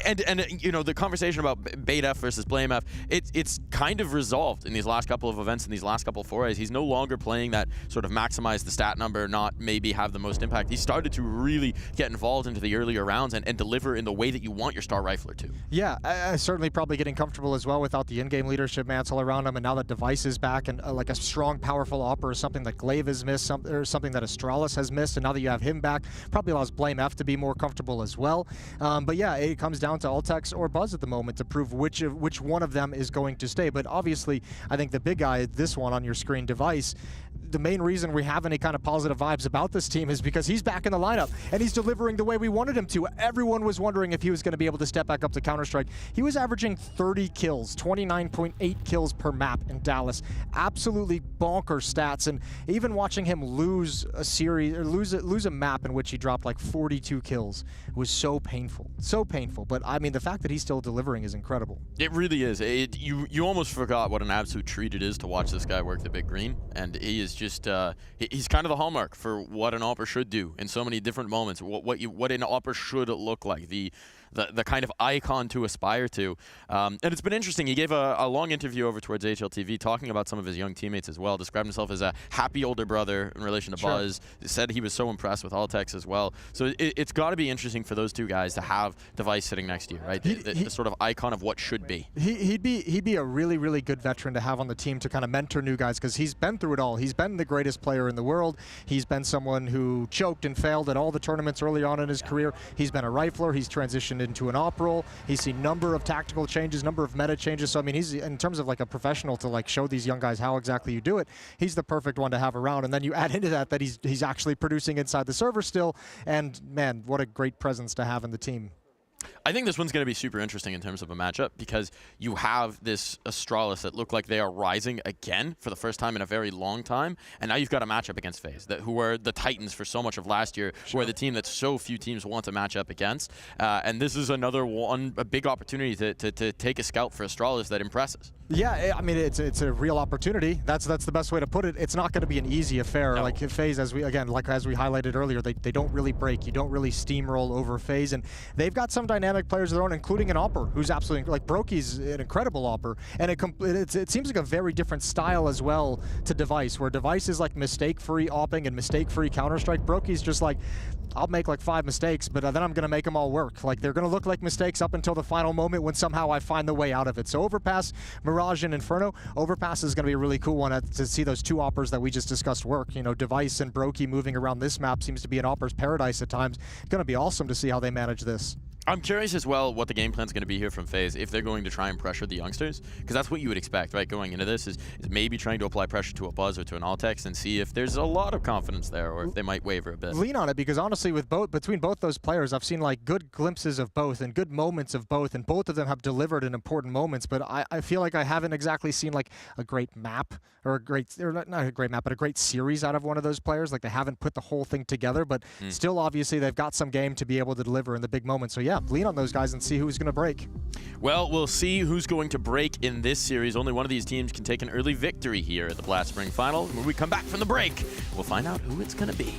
and you know, the conversation about Beta F versus Blame F, it's kind of resolved in these last couple of events, in these last couple of forays. He's no longer playing that sort of maximize the stat number, not maybe have the most impact. He started to really get involved into the earlier rounds and deliver in the way that you want your star rifler to. Yeah, certainly probably getting comfortable as well without the in-game leadership mantle around him, and now that Device is back and like a strong, powerful opera is something that Glaive has missed, or something that Astralis has missed, and now that you have him back, probably allows Blame F to be more comfortable as well. But yeah, it comes down to Altex or Buzz at the moment to prove which one of them is going to stay. But obviously, I think the big guy, this one on your screen, Device, the main reason we have any kind of positive vibes about this team is because he's back in the lineup and he's delivering the way we wanted him to. Everyone was wondering if he was going to be able to step back up to Counter-Strike. He was averaging 30 kills, 29.8 kills per map in Dallas. Absolutely bonker stats, and even watching him lose a series or lose a map in which he dropped like 42 kills was so painful. So painful. But I mean, the fact that he's still delivering is incredible. It really is. You almost forgot what an absolute treat it is to watch this guy work the big green, and he is just he's kind of the hallmark for what an opera should do in so many different moments. What an opera should look like. The the kind of icon to aspire to. And it's been interesting. He gave a long interview over towards HLTV talking about some of his young teammates as well, described himself as a happy older brother in relation to Buzz, said he was so impressed with Altex as well. So it's got to be interesting for those two guys to have Device sitting next to you, right? The sort of icon of what should be. He'd be a really, really good veteran to have on the team to kind of mentor new guys, because he's been through it all. He's been the greatest player in the world. He's been someone who choked and failed at all the tournaments early on in his career. He's been a rifler. He's transitioned into an op role. He's seen number of tactical changes, number of meta changes. So I mean, he's, in terms of like a professional to like show these young guys how exactly you do it, he's the perfect one to have around. And then you add into that he's actually producing inside the server still. And man, what a great presence to have in the team. I think this one's going to be super interesting in terms of a matchup, because you have this Astralis that look like they are rising again for the first time in a very long time, and now you've got a matchup against FaZe, who were the Titans for so much of last year, who are the team that so few teams want to match up against. And this is another one, a big opportunity to take a scalp for Astralis that impresses. Yeah, I mean, it's a real opportunity. That's the best way to put it. It's not going to be an easy affair. No. Like FaZe, as we highlighted earlier, they don't really break. You don't really steamroll over FaZe, and they've got some dynamic players of their own, including an opper who's absolutely, like Brokey's an incredible opper, and it seems like a very different style as well to Device, where Device is like mistake-free opping and mistake-free Counter-Strike. Brokey's just like, I'll make like 5 mistakes, but then I'm going to make them all work. Like, they're going to look like mistakes up until the final moment when somehow I find the way out of it. So Overpass, Mirage, and Inferno. Overpass is going to be a really cool one to see those two oppers that we just discussed work. You know, Device and Brokey moving around this map seems to be an opper's paradise at times. It's going to be awesome to see how they manage this. I'm curious as well what the game plan's going to be here from FaZe, if they're going to try and pressure the youngsters, because that's what you would expect, right, going into this, is maybe trying to apply pressure to a Buzz or to an Altex and see if there's a lot of confidence there, or if they might waver a bit. Lean on it, because honestly, between both those players, I've seen like good glimpses of both and good moments of both, and both of them have delivered in important moments, but I feel like I haven't exactly seen like a great map, or not a great map, but a great series out of one of those players. Like, they haven't put the whole thing together, but still, obviously, they've got some game to be able to deliver in the big moments. So yeah, lean on those guys and see who's going to break. Well, we'll see who's going to break in this series. Only one of these teams can take an early victory here at the Blast Spring Final. When we come back from the break, we'll find out who it's going to be.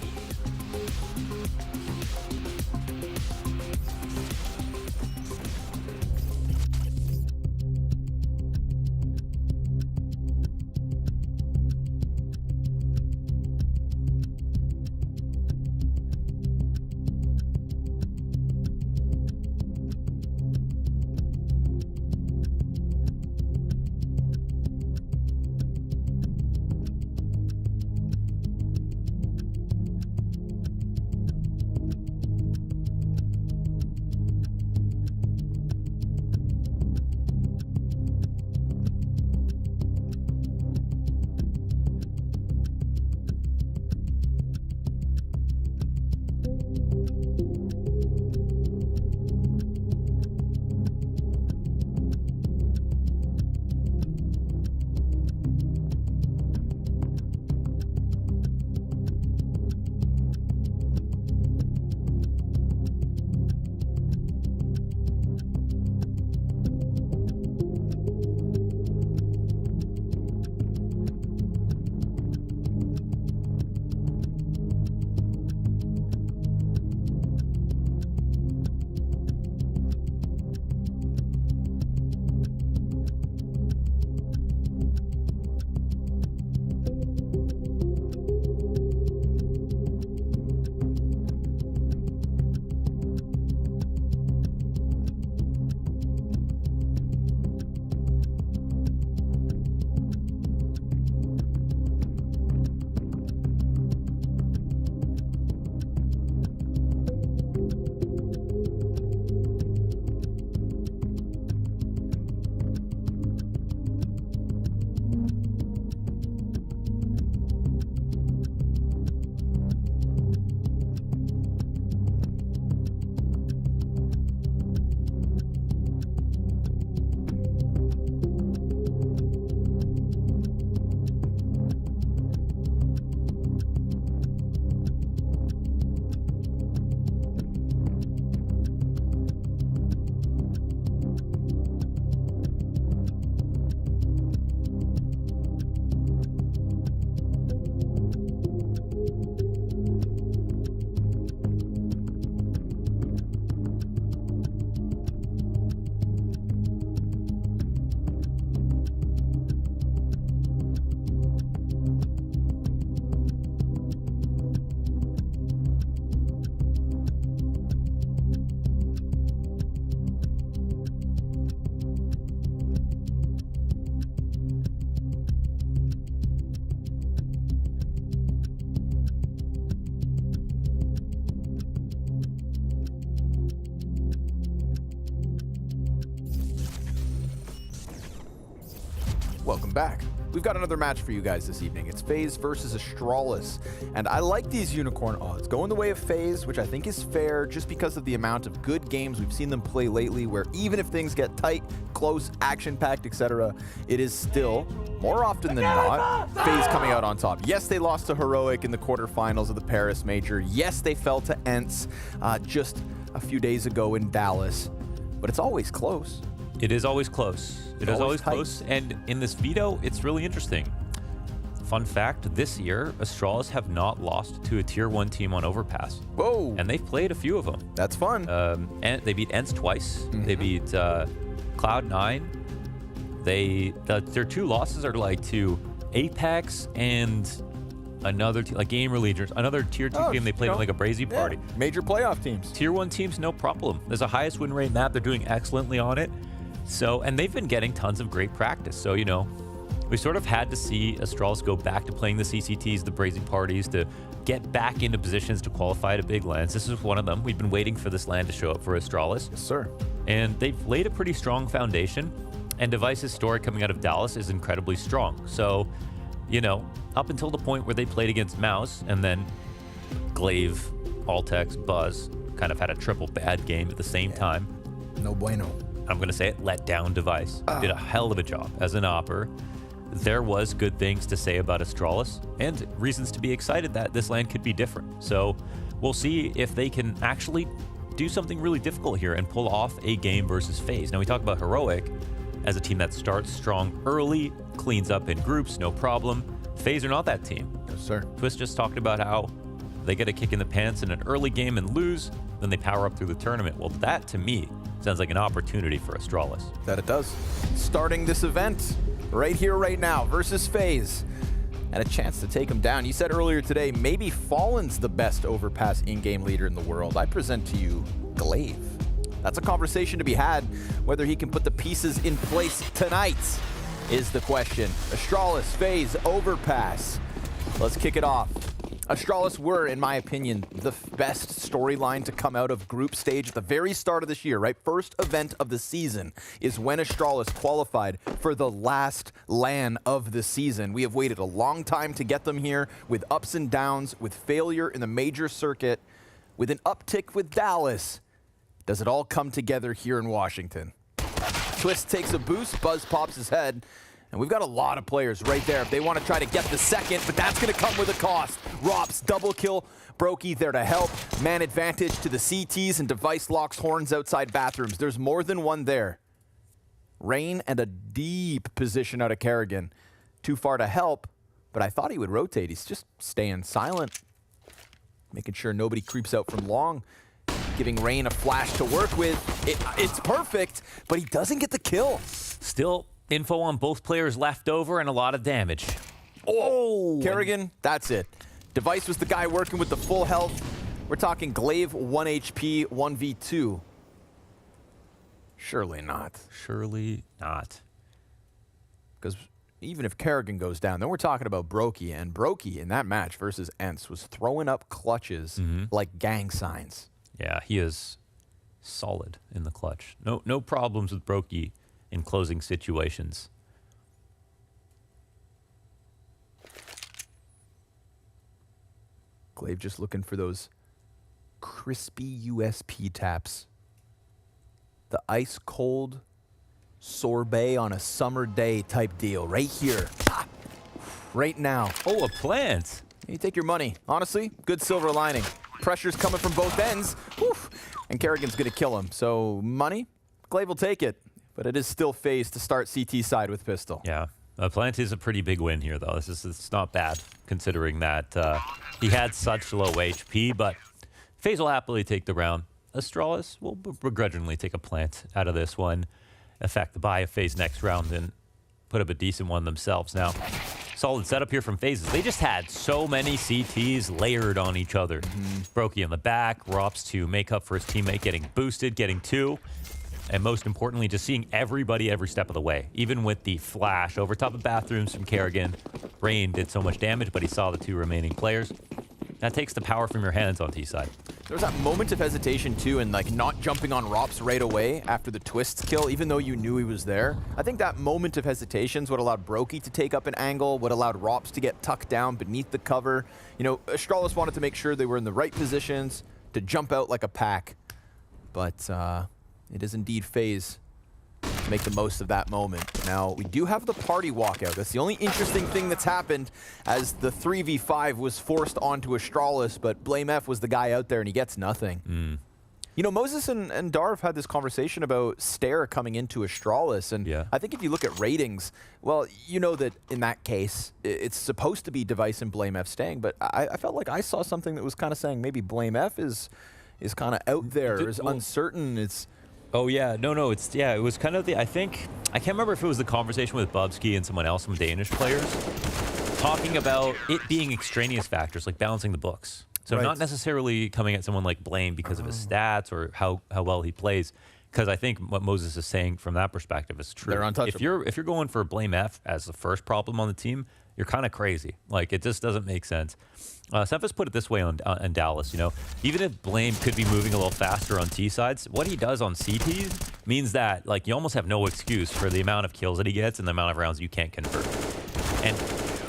Welcome back. We've got another match for you guys this evening. It's FaZe versus Astralis. And I like these unicorn odds. Going the way of FaZe, which I think is fair just because of the amount of good games we've seen them play lately, where even if things get tight, close, action-packed, etc., it is still, more often than not, FaZe coming out on top. Yes, they lost to Heroic in the quarterfinals of the Paris Major. Yes, they fell to ENTS just a few days ago in Dallas. But it's always close. It is always close. It is always tight. close. And in this Veto, it's really interesting. Fun fact, this year, Astralis have not lost to a Tier 1 team on Overpass. Whoa. And they've played a few of them. That's fun. And they beat ENTS twice. They beat Cloud9. Their 2 losses are like to Apex and another like Gamer Legions, another Tier 2 team they played in like a Brazy party. Major playoff teams. Tier 1 teams, no problem. There's a highest win rate map. They're doing excellently on it. So, and they've been getting tons of great practice. So, you know, we sort of had to see Astralis go back to playing the CCTs, the Brazy parties, to get back into positions to qualify to big lands. This is one of them. We've been waiting for this land to show up for Astralis. Yes, sir. And they've laid a pretty strong foundation. And Device's story coming out of Dallas is incredibly strong. So, you know, up until the point where they played against Mouse, and then Glaive, Altex, Buzz kind of had a triple bad game at the same time. No bueno. I'm going to say it, let down Device. Did a hell of a job as an opper. There was good things to say about Astralis and reasons to be excited that this land could be different. So we'll see if they can actually do something really difficult here and pull off a game versus FaZe. Now we talk about Heroic as a team that starts strong early, cleans up in groups, no problem. FaZe are not that team. Yes, sir. Twist just talked about how they get a kick in the pants in an early game and lose, then they power up through the tournament. Well, that to me sounds like an opportunity for Astralis. That it does. Starting this event right here, right now, versus FaZe. And a chance to take him down. You said earlier today, maybe Fallen's the best Overpass in-game leader in the world. I present to you Glaive. That's a conversation to be had. Whether he can put the pieces in place tonight is the question. Astralis, FaZe, Overpass. Let's kick it off. Astralis were, in my opinion, the best storyline to come out of group stage at the very start of this year, right? First event of the season is when Astralis qualified for the last LAN of the season. We have waited a long time to get them here with ups and downs, with failure in the major circuit, with an uptick with Dallas. Does it all come together here in Washington? Twist takes a boost, Buzz pops his head, and we've got a lot of players right there if they want to try to get the second, but that's going to come with a cost. Rops, double kill, Brokey there to help. Man advantage to the CTs, and Device locks horns outside bathrooms. There's more than one there. Rain and a deep position out of Kerrigan. Too far to help, but I thought he would rotate. He's just staying silent, making sure nobody creeps out from long. Giving Rain a flash to work with. It's perfect, but he doesn't get the kill. Still, info on both players left over and a lot of damage. Oh! Kerrigan, that's it. Device was the guy working with the full health. We're talking Glaive 1 HP, 1v2. Surely not. Surely not. Because even if Kerrigan goes down, then we're talking about Brokey. And Brokey in that match versus ENTS was throwing up clutches like gang signs. Yeah, he is solid in the clutch. No problems with Brokey in closing situations. Glaive just looking for those crispy USP taps. The ice cold sorbet on a summer day type deal right here. Right now. Oh, a plant. You take your money. Honestly, good silver lining. Pressure's coming from both ends. Whew. And Kerrigan's going to kill him. So money, Glaive will take it. But it is still FaZe to start CT side with pistol. Yeah. Plant is a pretty big win here, though. It's not bad, considering that he had such low HP. But FaZe will happily take the round. Astralis will begrudgingly take a plant out of this one. Affect the buy of FaZe next round and put up a decent one themselves. Now, solid setup here from FaZe. They just had so many CTs layered on each other. Brokey in the back, Rops to make up for his teammate getting boosted, getting 2. And most importantly, just seeing everybody every step of the way. Even with the flash over top of bathrooms from Kerrigan. Rain did so much damage, but he saw the 2 remaining players. That takes the power from your hands on T-side. There was that moment of hesitation too, and like not jumping on Rops right away after the Twists kill, even though you knew he was there. I think that moment of hesitation is what allowed Brokey to take up an angle, what allowed Rops to get tucked down beneath the cover. You know, Astralis wanted to make sure they were in the right positions to jump out like a pack. But it is indeed FaZe to make the most of that moment. Now, we do have the party walkout. That's the only interesting thing that's happened, as the 3v5 was forced onto Astralis, but BlameF was the guy out there and he gets nothing. You know, Moses and Darv had this conversation about Stare coming into Astralis, and I think if you look at ratings, well, you know that in that case, it's supposed to be Device and BlameF staying, but I felt like I saw something that was kind of saying maybe BlameF is kind of out there, is uncertain. It's Oh yeah, no, it's it was kind of the I can't remember if it was the conversation with Bubsky and someone else from Danish players talking about it being extraneous factors like balancing the books. So not necessarily coming at someone like Blame because of his stats or how well he plays. Because I think what Moses is saying from that perspective is true. They're untouchable. If you're going for Blame F as the first problem on the team, you're kind of crazy. Like it just doesn't make sense. Cephas put it this way on Dallas, you know, even if Blame could be moving a little faster on T sides, what he does on CT means that like you almost have no excuse for the amount of kills that he gets and the amount of rounds you can't convert. And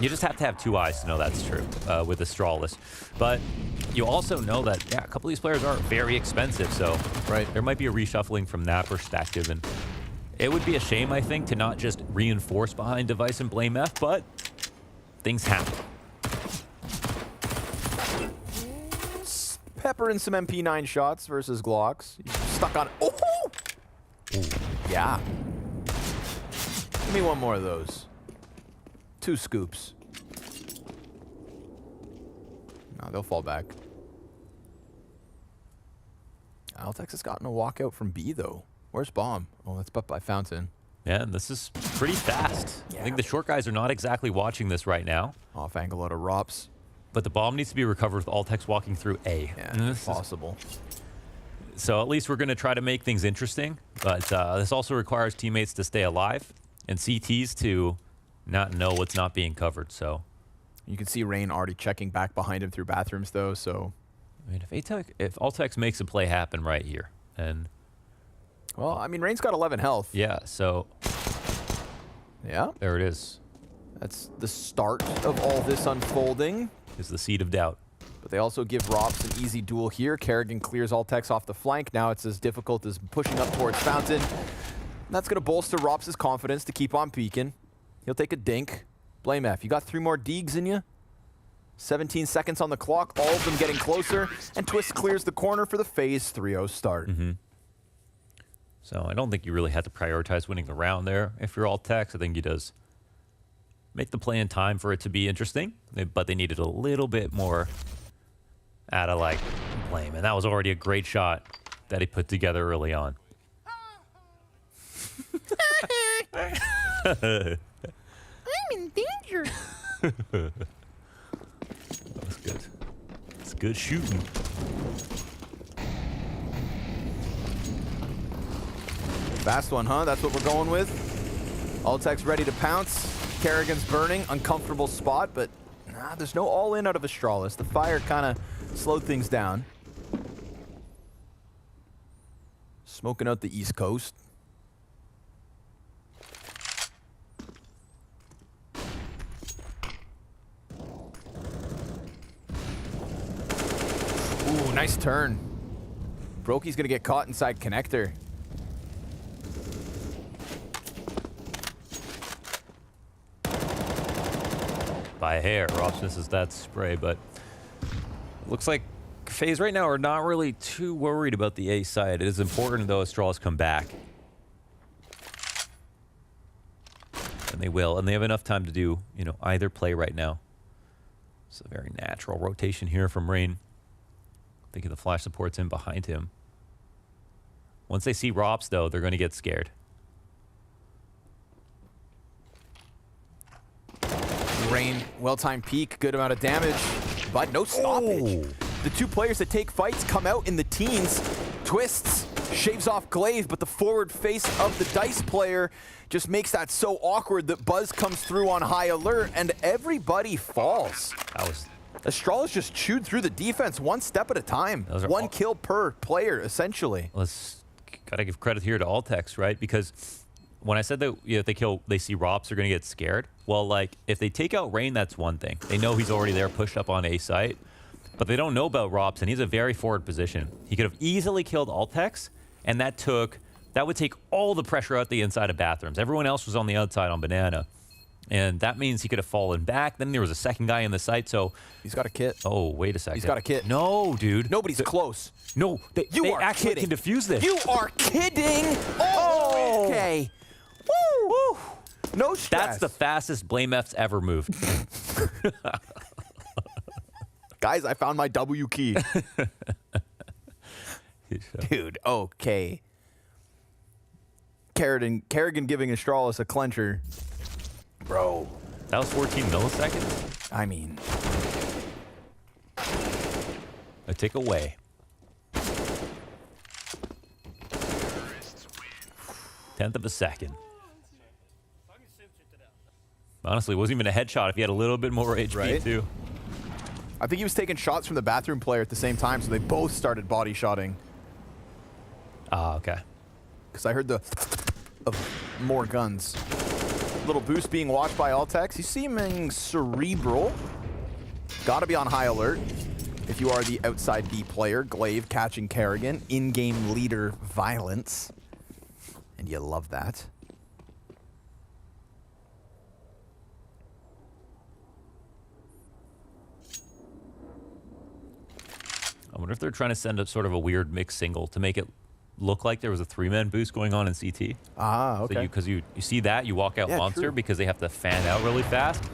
you just have to have two eyes to know that's true with Astralis. But you also know that a couple of these players are very expensive, so there might be a reshuffling from that perspective. And it would be a shame, I think, to not just reinforce behind Device and Blame F, but things happen. Pepper in some MP9 shots versus Glocks. He's stuck on. Oh! Ooh. Yeah. Give me one more of those. 2 scoops. No, they'll fall back. Altex has gotten a walkout from B, though. Where's Bomb? Oh, that's up by Fountain. Yeah, and this is pretty fast. I think the short guys are not exactly watching this right now. Off angle out of Rops. But the bomb needs to be recovered with Altex walking through A. Yeah, possible. So at least we're going to try to make things interesting. But this also requires teammates to stay alive and CTs to not know what's not being covered. So you can see Rain already checking back behind him through bathrooms, though. So I mean, if Altex makes a play happen right here, and well, I mean, Rain's got 11 health. Yeah. So yeah, there it is. That's the start of all this unfolding. Is the seed of doubt. But they also give Rops an easy duel here. Kerrigan clears Altex off the flank. Now it's as difficult as pushing up towards Fountain. And that's going to bolster Rops' confidence to keep on peeking. He'll take a dink. Blame F. You got 3 more Deegs in you? 17 seconds on the clock. All of them getting closer. And Twist clears the corner for the FaZe 3-0 start. So I don't think you really had to prioritize winning the round there. If you're Altex, I think he does make the play in time for it to be interesting, but they needed a little bit more out of like Blame, and that was already a great shot that he put together early on. I'm in danger. That was good. It's good shooting. Fast one, huh? That's what we're going with. Altex ready to pounce. Kerrigan's burning, uncomfortable spot, but there's no all-in out of Astralis. The fire kind of slowed things down. Smoking out the East Coast. Ooh, nice turn. Brokey's gonna get caught inside connector. By a hair, Ross misses that spray, but looks like FaZe right now are not really too worried about the A side. It is important, though, Astralis come back. And they will, and they have enough time to do, you know, either play right now. It's a very natural rotation here from Rain. Thinking the flash support's in behind him. Once they see Rops, though, they're going to get scared. Rain, well-timed peek, good amount of damage, but no stoppage. The 2 players that take fights come out in the teens. Twists, shaves off Glaive, but the forward face of the Dice player just makes that so awkward that Buzz comes through on high alert, and everybody falls. Astralis just chewed through the defense one step at a time. One kill per player, essentially. Gotta give credit here to Altex, right? Because when I said that if they see Rops, they're gonna get scared. Well, like if they take out Rain, that's one thing. They know he's already there, pushed up on A site, but they don't know about Rops, and he's a very forward position. He could have easily killed Altex, and that would take all the pressure out the inside of bathrooms. Everyone else was on the outside on Banana. And that means he could have fallen back. Then there was a second guy in the site, so... He's got a kit. Oh, wait a second. He's got a kit. No, dude. Nobody's close. No, they actually kidding. can defuse this. You are kidding! Oh, okay. Woo! Woo! No stress. That's the fastest Blame F's ever moved. Guys, I found my W key. Dude, okay. Kerrigan giving Astralis a clencher. Bro. That was 14 milliseconds? I mean. A tick away. 10th of a second. Honestly, it wasn't even a headshot if he had a little bit more HP, right? too. I think he was taking shots from the bathroom player at the same time, so they both started body shotting. Ah, okay. Because I heard of more guns. Little boost being watched by Altex. He's seeming cerebral. Gotta be on high alert if you are the outside B player. Glaive catching Kerrigan. In-game leader violence. And you love that. I wonder if they're trying to send up sort of a weird mixed single to make it look like there was a 3-man boost going on in CT. Ah, okay. So because you see that, you walk out Monster true. because they have to fan out really fast,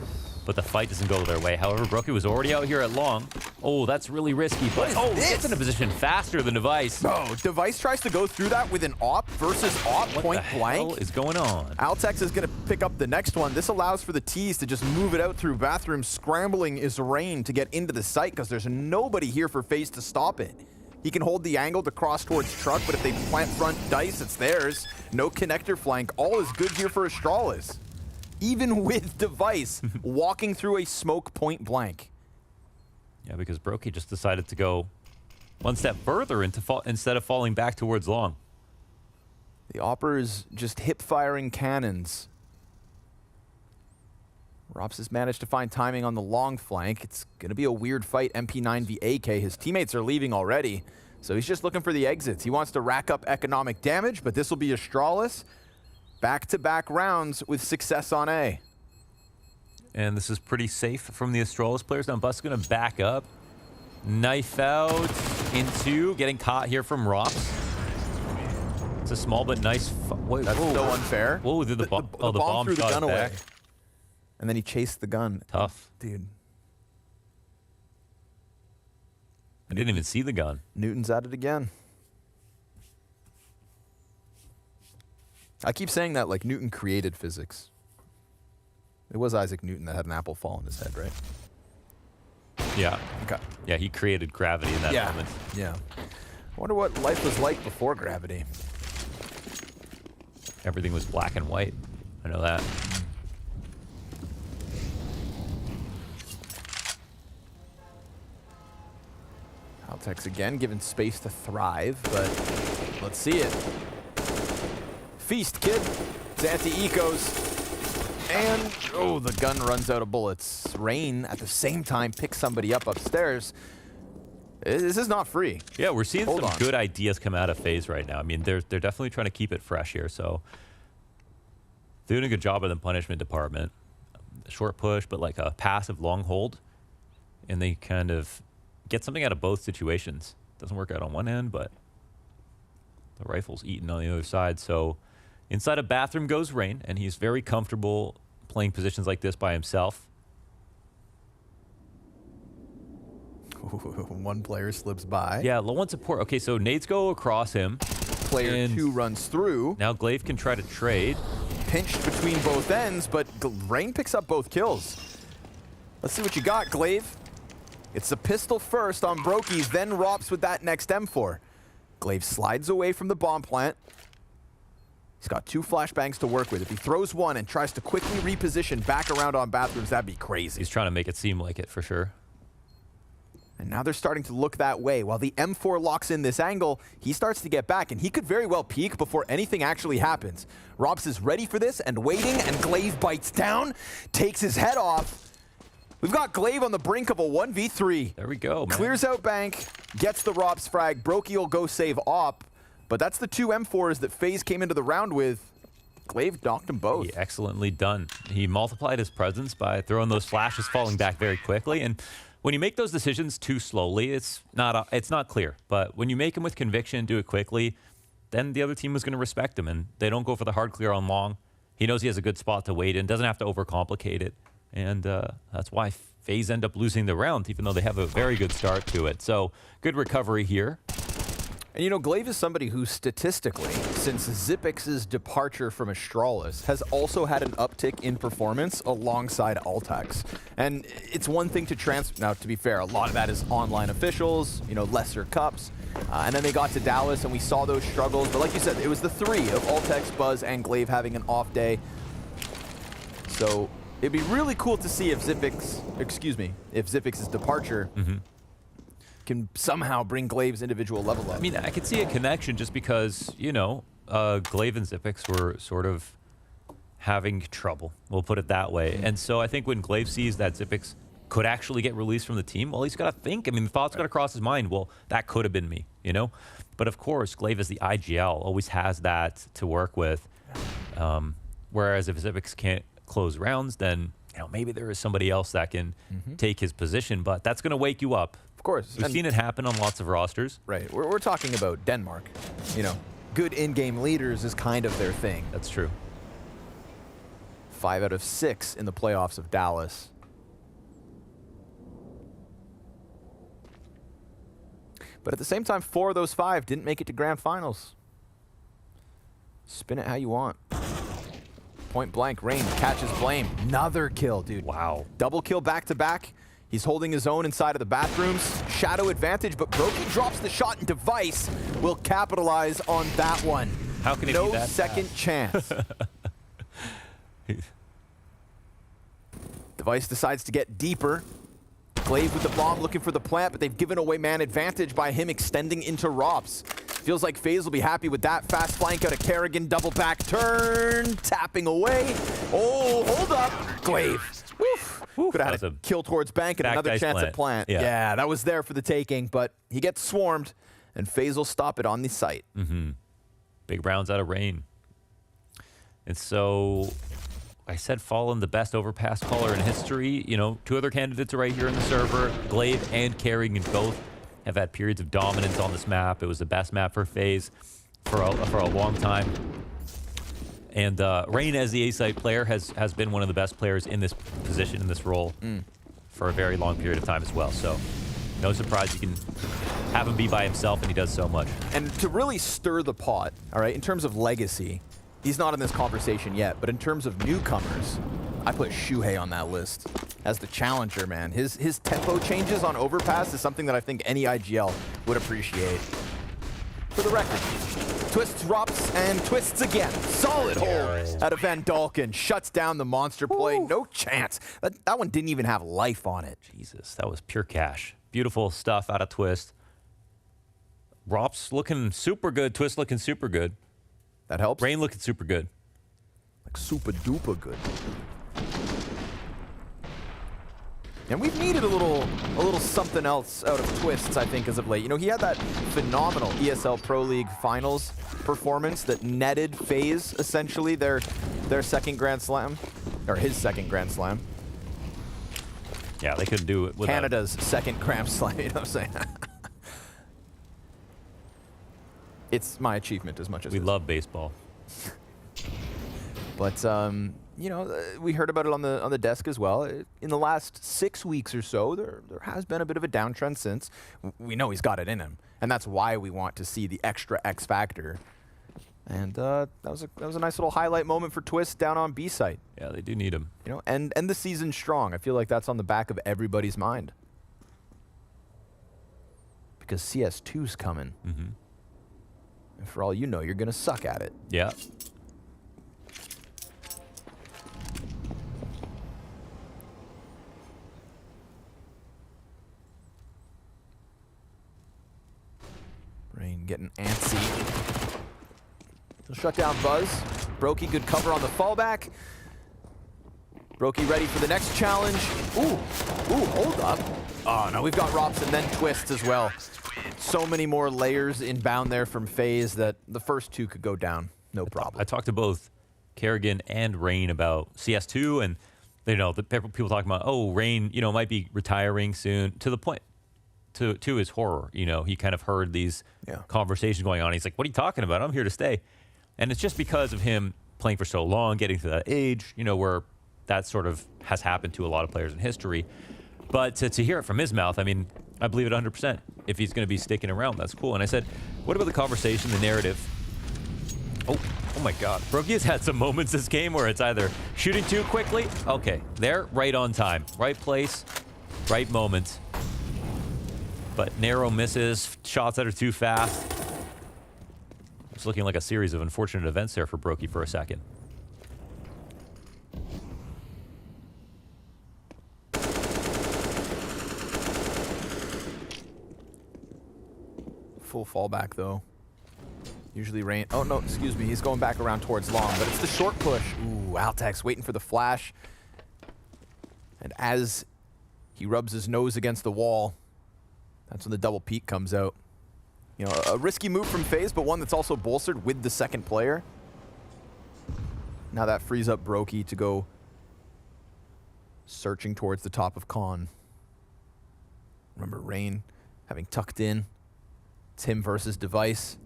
but the fight doesn't go their way. However, Brookie was already out here at long. Oh, that's really risky, but gets in a position faster than Device. No, Device tries to go through that with an AWP versus AWP point blank. What is going on? Altex is going to pick up the next one. This allows for the T's to just move it out through bathroom. Scrambling is Rain to get into the site because there's nobody here for FaZe to stop it. He can hold the angle to cross towards Truck, but if they plant front dice, it's theirs. No connector flank. All is good here for Astralis. Even with Device walking through a smoke point blank. Yeah, because Brokey just decided to go one step further instead of falling back towards long. The Opper is just hip-firing cannons. Rops has managed to find timing on the long flank. It's going to be a weird fight, MP9 v AK. His teammates are leaving already, so he's just looking for the exits. He wants to rack up economic damage, but this will be Astralis. Back-to-back rounds with success on A. And this is pretty safe from the Astralis players. Now Bus is going to back up. Knife out into getting caught here from Rops. It's a small but nice... That's so unfair. Whoa, the bomb threw the shot gun back. away. And then he chased the gun. Tough. Dude. I didn't even see the gun. Newton's at it again. I keep saying that like Newton created physics. It was Isaac Newton that had an apple fall on his head, right? Yeah. Okay. Yeah, he created gravity in that moment. Yeah. I wonder what life was like before gravity. Everything was black and white. I know that. Altex again, given space to thrive, but let's see it. Feast, kid. It's anti-ecos. And, oh, the gun runs out of bullets. Rain, at the same time, picks somebody up upstairs. This is not free. Yeah, we're seeing some good ideas come out of FaZe right now. I mean, they're definitely trying to keep it fresh here, so doing a good job in the punishment department. A short push, but like a passive long hold, and they kind of get something out of both situations. Doesn't work out on one end, but the rifle's eaten on the other side. So inside a bathroom goes Rain, and he's very comfortable playing positions like this by himself. One player slips by. Yeah, low on support. Okay, so nades go across him. Player 2 runs through. Now Glaive can try to trade. Pinched between both ends, but Rain picks up both kills. Let's see what you got, Glaive. It's the pistol first on Brokies, then Rops with that next M4. Glaive slides away from the bomb plant. He's got 2 flashbangs to work with. If he throws one and tries to quickly reposition back around on bathrooms, that'd be crazy. He's trying to make it seem like it for sure. And now they're starting to look that way. While the M4 locks in this angle, he starts to get back, and he could very well peek before anything actually happens. Robs is ready for this and waiting, and Glaive bites down, takes his head off. We've got Glaive on the brink of a 1v3. There we go, man. Clears out Bank, gets the Robs frag. Brokey will go save Op, but that's the 2 M4s that FaZe came into the round with. Glaive knocked them both. Excellently done. He multiplied his presence by throwing those flashes, falling back very quickly, and when you make those decisions too slowly, it's not clear. But when you make them with conviction, do it quickly, then the other team is going to respect him, and they don't go for the hard clear on long. He knows he has a good spot to wait in, doesn't have to overcomplicate it, and that's why FaZe end up losing the round, even though they have a very good start to it. So good recovery here. And you know, Glaive is somebody who statistically, since Xipix's departure from Astralis, has also had an uptick in performance alongside Altax. And it's one thing to now, to be fair, a lot of that is online officials, you know, lesser cups. And then they got to Dallas and we saw those struggles. But like you said, it was the 3 of Altax, Buzz, and Glaive having an off day. So it'd be really cool to see if Xipix's departure can somehow bring Glaive's individual level up. I mean, I could see a connection just because, you know, Glaive and Xipix were sort of having trouble, we'll put it that way. And so I think when Glaive sees that Xipix could actually get released from the team, well, he's got to think. I mean, the thought's got to cross his mind, well, that could have been me, you know? But of course, Glaive as the IGL always has that to work with. Whereas if Xipix can't close rounds, then, you know, maybe there is somebody else that can take his position, but that's going to wake you up. Of course. We've seen it happen on lots of rosters. Right. We're talking about Denmark. You know, good in-game leaders is kind of their thing. That's true. 5 out of 6 in the playoffs of Dallas. But at the same time, 4 of those 5 didn't make it to grand finals. Spin it how you want. Point blank, Rain catches Blame. Another kill, dude. Wow. Double kill back-to-back. He's holding his own inside of the bathrooms. Shadow advantage, but Brokey drops the shot, and Device will capitalize on that one. How can he no be that second fast? chance. Device decides to get deeper. Glaive with the bomb looking for the plant, but they've given away man advantage by him extending into Robs. Feels like FaZe will be happy with that. Fast flank out of Kerrigan, double back turn, tapping away. Oh, hold up. Glaive. Woof. Could have had a kill towards Bank and another chance at plant. Yeah, that was there for the taking, but he gets swarmed, and FaZe will stop it on the site. Big rounds out of Rain. And so I said Fallen, the best overpass caller in history. You know, 2 other candidates are right here in the server. Glaive and Kerrigan both have had periods of dominance on this map. It was the best map for FaZe for a long time. And Rain, as the A-site player, has been one of the best players in this position, in this role, for a very long period of time as well. So no surprise you can have him be by himself, and he does so much. And to really stir the pot, all right, in terms of legacy, he's not in this conversation yet, but in terms of newcomers, I put Shuhei on that list as the challenger, man. His tempo changes on overpass is something that I think any IGL would appreciate. For the record, twists, drops, and twists again. Solid hold out of Van Dalken. Shuts down the monster play. No chance. That one didn't even have life on it. Jesus, that was pure cash. Beautiful stuff out of Twist. Rops looking super good. Twist looking super good. That helps. Rain looking super good. Like super duper good. And we've needed a little something else out of Twists, I think, as of late. You know, he had that phenomenal ESL Pro League Finals performance that netted FaZe, essentially, their second Grand Slam, or his second Grand Slam. Yeah, they couldn't do it without Canada's second Grand Slam, you know what I'm saying? It's my achievement as much as we love baseball. But you know, we heard about it on the desk as well. In the last 6 weeks or so, there has been a bit of a downtrend since. We know he's got it in him, and that's why we want to see the extra X factor. And that was a nice little highlight moment for Twist down on B site. Yeah, they do need him. You know, and the season's strong. I feel like that's on the back of everybody's mind. Because CS2's coming. And for all you know, you're gonna suck at it. Yeah. antsy. He'll shut down Buzz. Brokey, good cover on the fallback. Brokey ready for the next challenge. Ooh, hold up. Oh no, we've got Rops and then Twists as well. So many more layers inbound there from FaZe that the first two could go down, no problem. I talked to both Kerrigan and Rain about CS2, and the people talking about, oh, Rain, might be retiring soon. To the point, to his horror, he kind of heard these conversations going on. He's like, what are you talking about? I'm here to stay. And it's just because of him playing for so long, getting to that age, where that sort of has happened to a lot of players in history. But to hear it from his mouth, I mean, I believe it 100%. If he's going to be sticking around, that's cool. And I said, what about the conversation, the narrative? Oh my God. Brokey has had some moments this game where it's either shooting too quickly. Okay, they're right on time. Right place, right moment. But narrow misses, shots that are too fast. It's looking like a series of unfortunate events there for Brokey for a second. Full fallback though. Usually Rain. Oh no, excuse me. He's going back around towards long, but it's the short push. Ooh, Altex waiting for the flash. And as he rubs his nose against the wall, that's when the double peek comes out. A risky move from FaZe, but one that's also bolstered with the second player. Now that frees up Brokey to go searching towards the top of Con. Remember Rain having tucked in. It's him versus Device.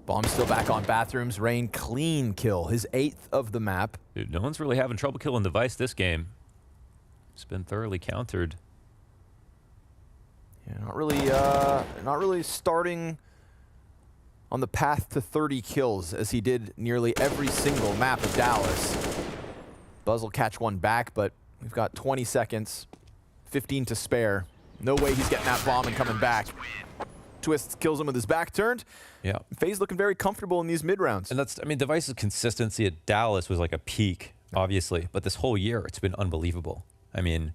Bomb still back on Bathrooms. Rain, clean kill. His 8th of the map. Dude, no one's really having trouble killing Device this game. It's been thoroughly countered. Yeah, not really starting on the path to 30 kills as he did nearly every single map of Dallas. Buzz will catch one back, but we've got 20 seconds, 15 to spare. No way he's getting that bomb and coming back. Twists kills him with his back turned. Yeah. FaZe looking very comfortable in these mid rounds. And that's, I mean, Device's consistency at Dallas was like a peak, obviously, but this whole year it's been unbelievable. I mean,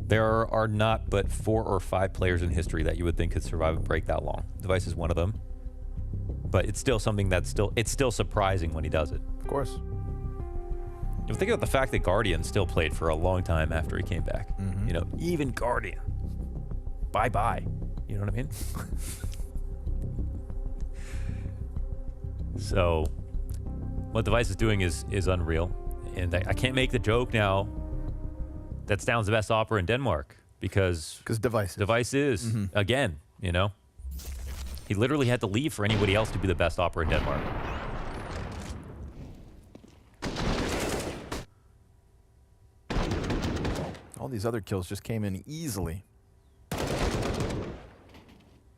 there are not but 4 or 5 players in history that you would think could survive a break that long. Device is one of them, but it's still something that's it's still surprising when he does it. Of course. You think about the fact that Guardian still played for a long time after he came back. Mm-hmm. Even Guardian. Bye-bye. You know what I mean? So, what Device is doing is unreal. And I can't make the joke now that Stound's the best opera in Denmark because Device is, again, He literally had to leave for anybody else to be the best opera in Denmark. All these other kills just came in easily.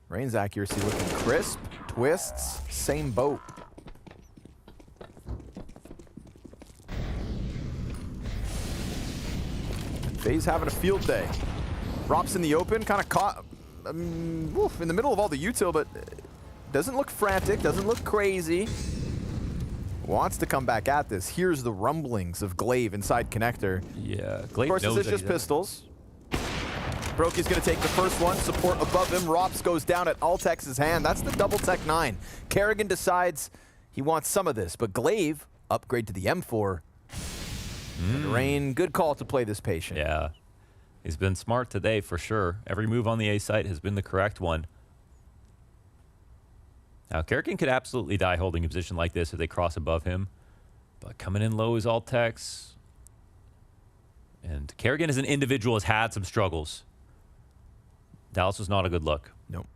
Rain's accuracy looking crisp. Twists, same boat. FaZe having a field day. Rops in the open, kind of caught in the middle of all the util, but doesn't look frantic, doesn't look crazy. Wants to come back at this. Here's the rumblings of Glaive inside connector. Yeah, Glaive knows. Of course, this is just pistols. Brokey's going to take the first one. Support above him. Rops goes down at Altex's hand. That's the double tech 9. Kerrigan decides he wants some of this, but Glaive upgrade to the M4. And Rain, good call to play this patient. Yeah, he's been smart today for sure. Every move on the A site has been the correct one. Now, Kerrigan could absolutely die holding a position like this if they cross above him. But coming in low is Altex. And Kerrigan as an individual has had some struggles. Dallas was not a good look. Nope.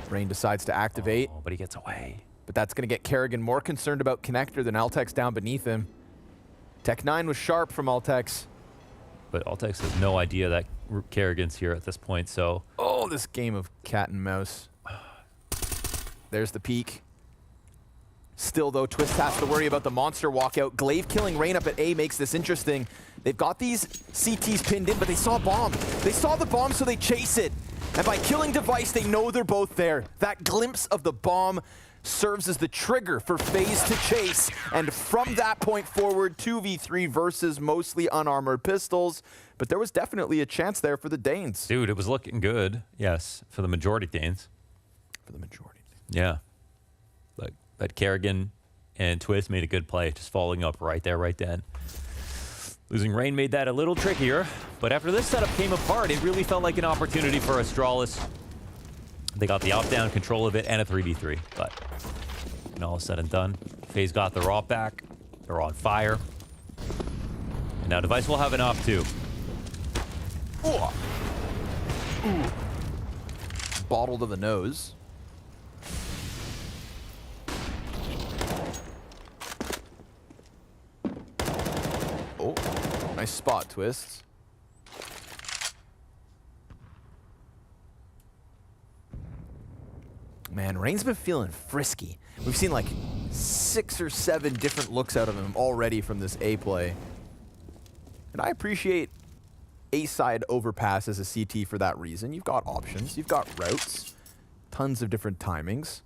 Rain decides to activate. Oh, but he gets away. But that's going to get Kerrigan more concerned about connector than Altex down beneath him. Tech 9 was sharp from Altex. But Altex has no idea that Kerrigan's here at this point, so... Oh, this game of cat and mouse. There's the peak. Still, though, Twist has to worry about the monster walkout. Glaive killing Rain up at A makes this interesting. They've got these CTs pinned in, but they saw a bomb. They saw the bomb, so they chase it. And by killing Device, they know they're both there. That glimpse of the bomb serves as the trigger for FaZe to chase. And from that point forward, 2v3 versus mostly unarmored pistols. But there was definitely a chance there for the Danes. Dude, it was looking good. Yes, for the majority Danes. For the majority. Yeah. But Kerrigan and Twist made a good play, just following up right there, right then. Losing Rain made that a little trickier, but after this setup came apart, it really felt like an opportunity for Astralis. They got the up-down control of it and a 3v3, but when all is said and done, FaZe got their op back. They're on fire. And now Device will have an op too. Ooh. Bottle to the nose. Oh, nice spot, Twists. Man, Rain's been feeling frisky. We've seen like 6 or 7 different looks out of him already from this A play. And I appreciate A side overpass as a CT for that reason. You've got options, you've got routes, tons of different timings.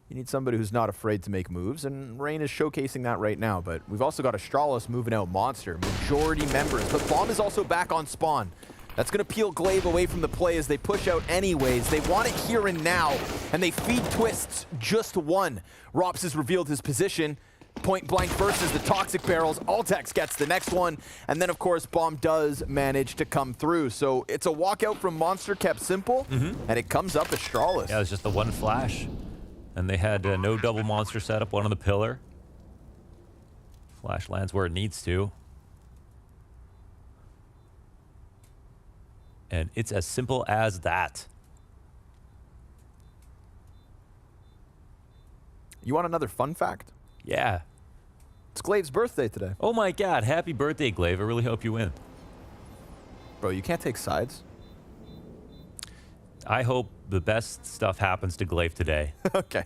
You need somebody who's not afraid to make moves, and Rain is showcasing that right now. But we've also got Astralis moving out Monster, majority members. But Bomb is also back on spawn. That's going to peel Glaive away from the play as they push out anyways. They want it here and now, and they feed Twists just one. Rops has revealed his position. Point blank versus the Toxic Barrels. Altex gets the next one, and then of course Bomb does manage to come through. So it's a walkout from Monster kept simple, and it comes up Astralis. Yeah, it was just the one flash. And they had no double Monster setup, one on the pillar. Flash lands where it needs to. And it's as simple as that. You want another fun fact? Yeah. It's Glaive's birthday today. Oh my god, happy birthday, Glaive. I really hope you win. Bro, you can't take sides. I hope the best stuff happens to Glaive today. Okay.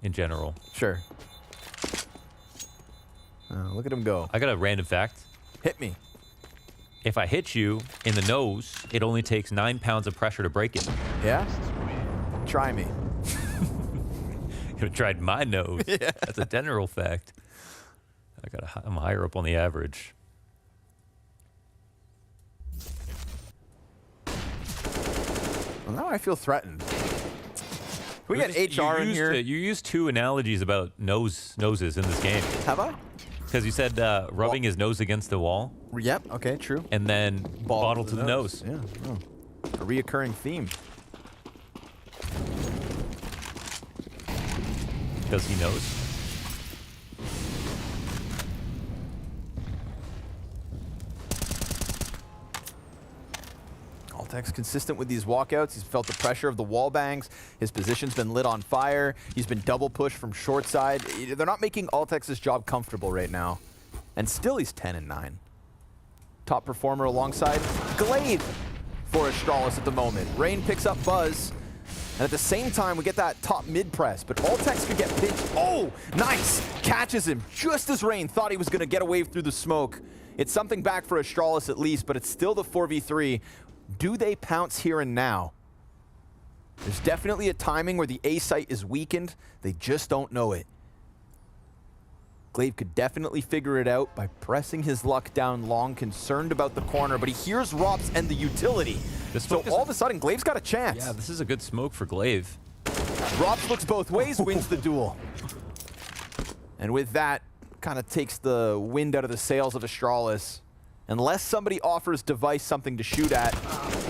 In general. Sure. Look at him go. I got a random fact. Hit me. If I hit you in the nose, it only takes 9 pounds of pressure to break it. Yeah? Try me. You tried my nose. Yeah. That's a general fact. I'm higher up on the average. Well, now I feel threatened. Can we get HR in here? You used 2 analogies about noses in this game. Have I? Because you said rubbing his nose against the wall. Yep, okay, true. And then bottle to the nose. Yeah, oh. A reoccurring theme. Because he knows. Altex consistent with these walkouts. He's felt the pressure of the wall bangs. His position's been lit on fire. He's been double pushed from short side. They're not making Altex's job comfortable right now. And still he's 10-9. Top performer alongside Glaive for Astralis at the moment. Rain picks up Buzz. And at the same time, we get that top mid press, but Altex could get pinched. Oh, nice! Catches him just as Rain thought he was going to get away through the smoke. It's something back for Astralis at least, but it's still the 4v3. Do they pounce here and now? There's definitely a timing where the A site is weakened. They just don't know it. Glaive could definitely figure it out by pressing his luck down long, concerned about the corner, but he hears Rops and the utility. So all of a sudden, Glaive's got a chance. Yeah, this is a good smoke for Glaive. Rops looks both ways, wins the duel. And with that, kind of takes the wind out of the sails of Astralis. Unless somebody offers Device something to shoot at.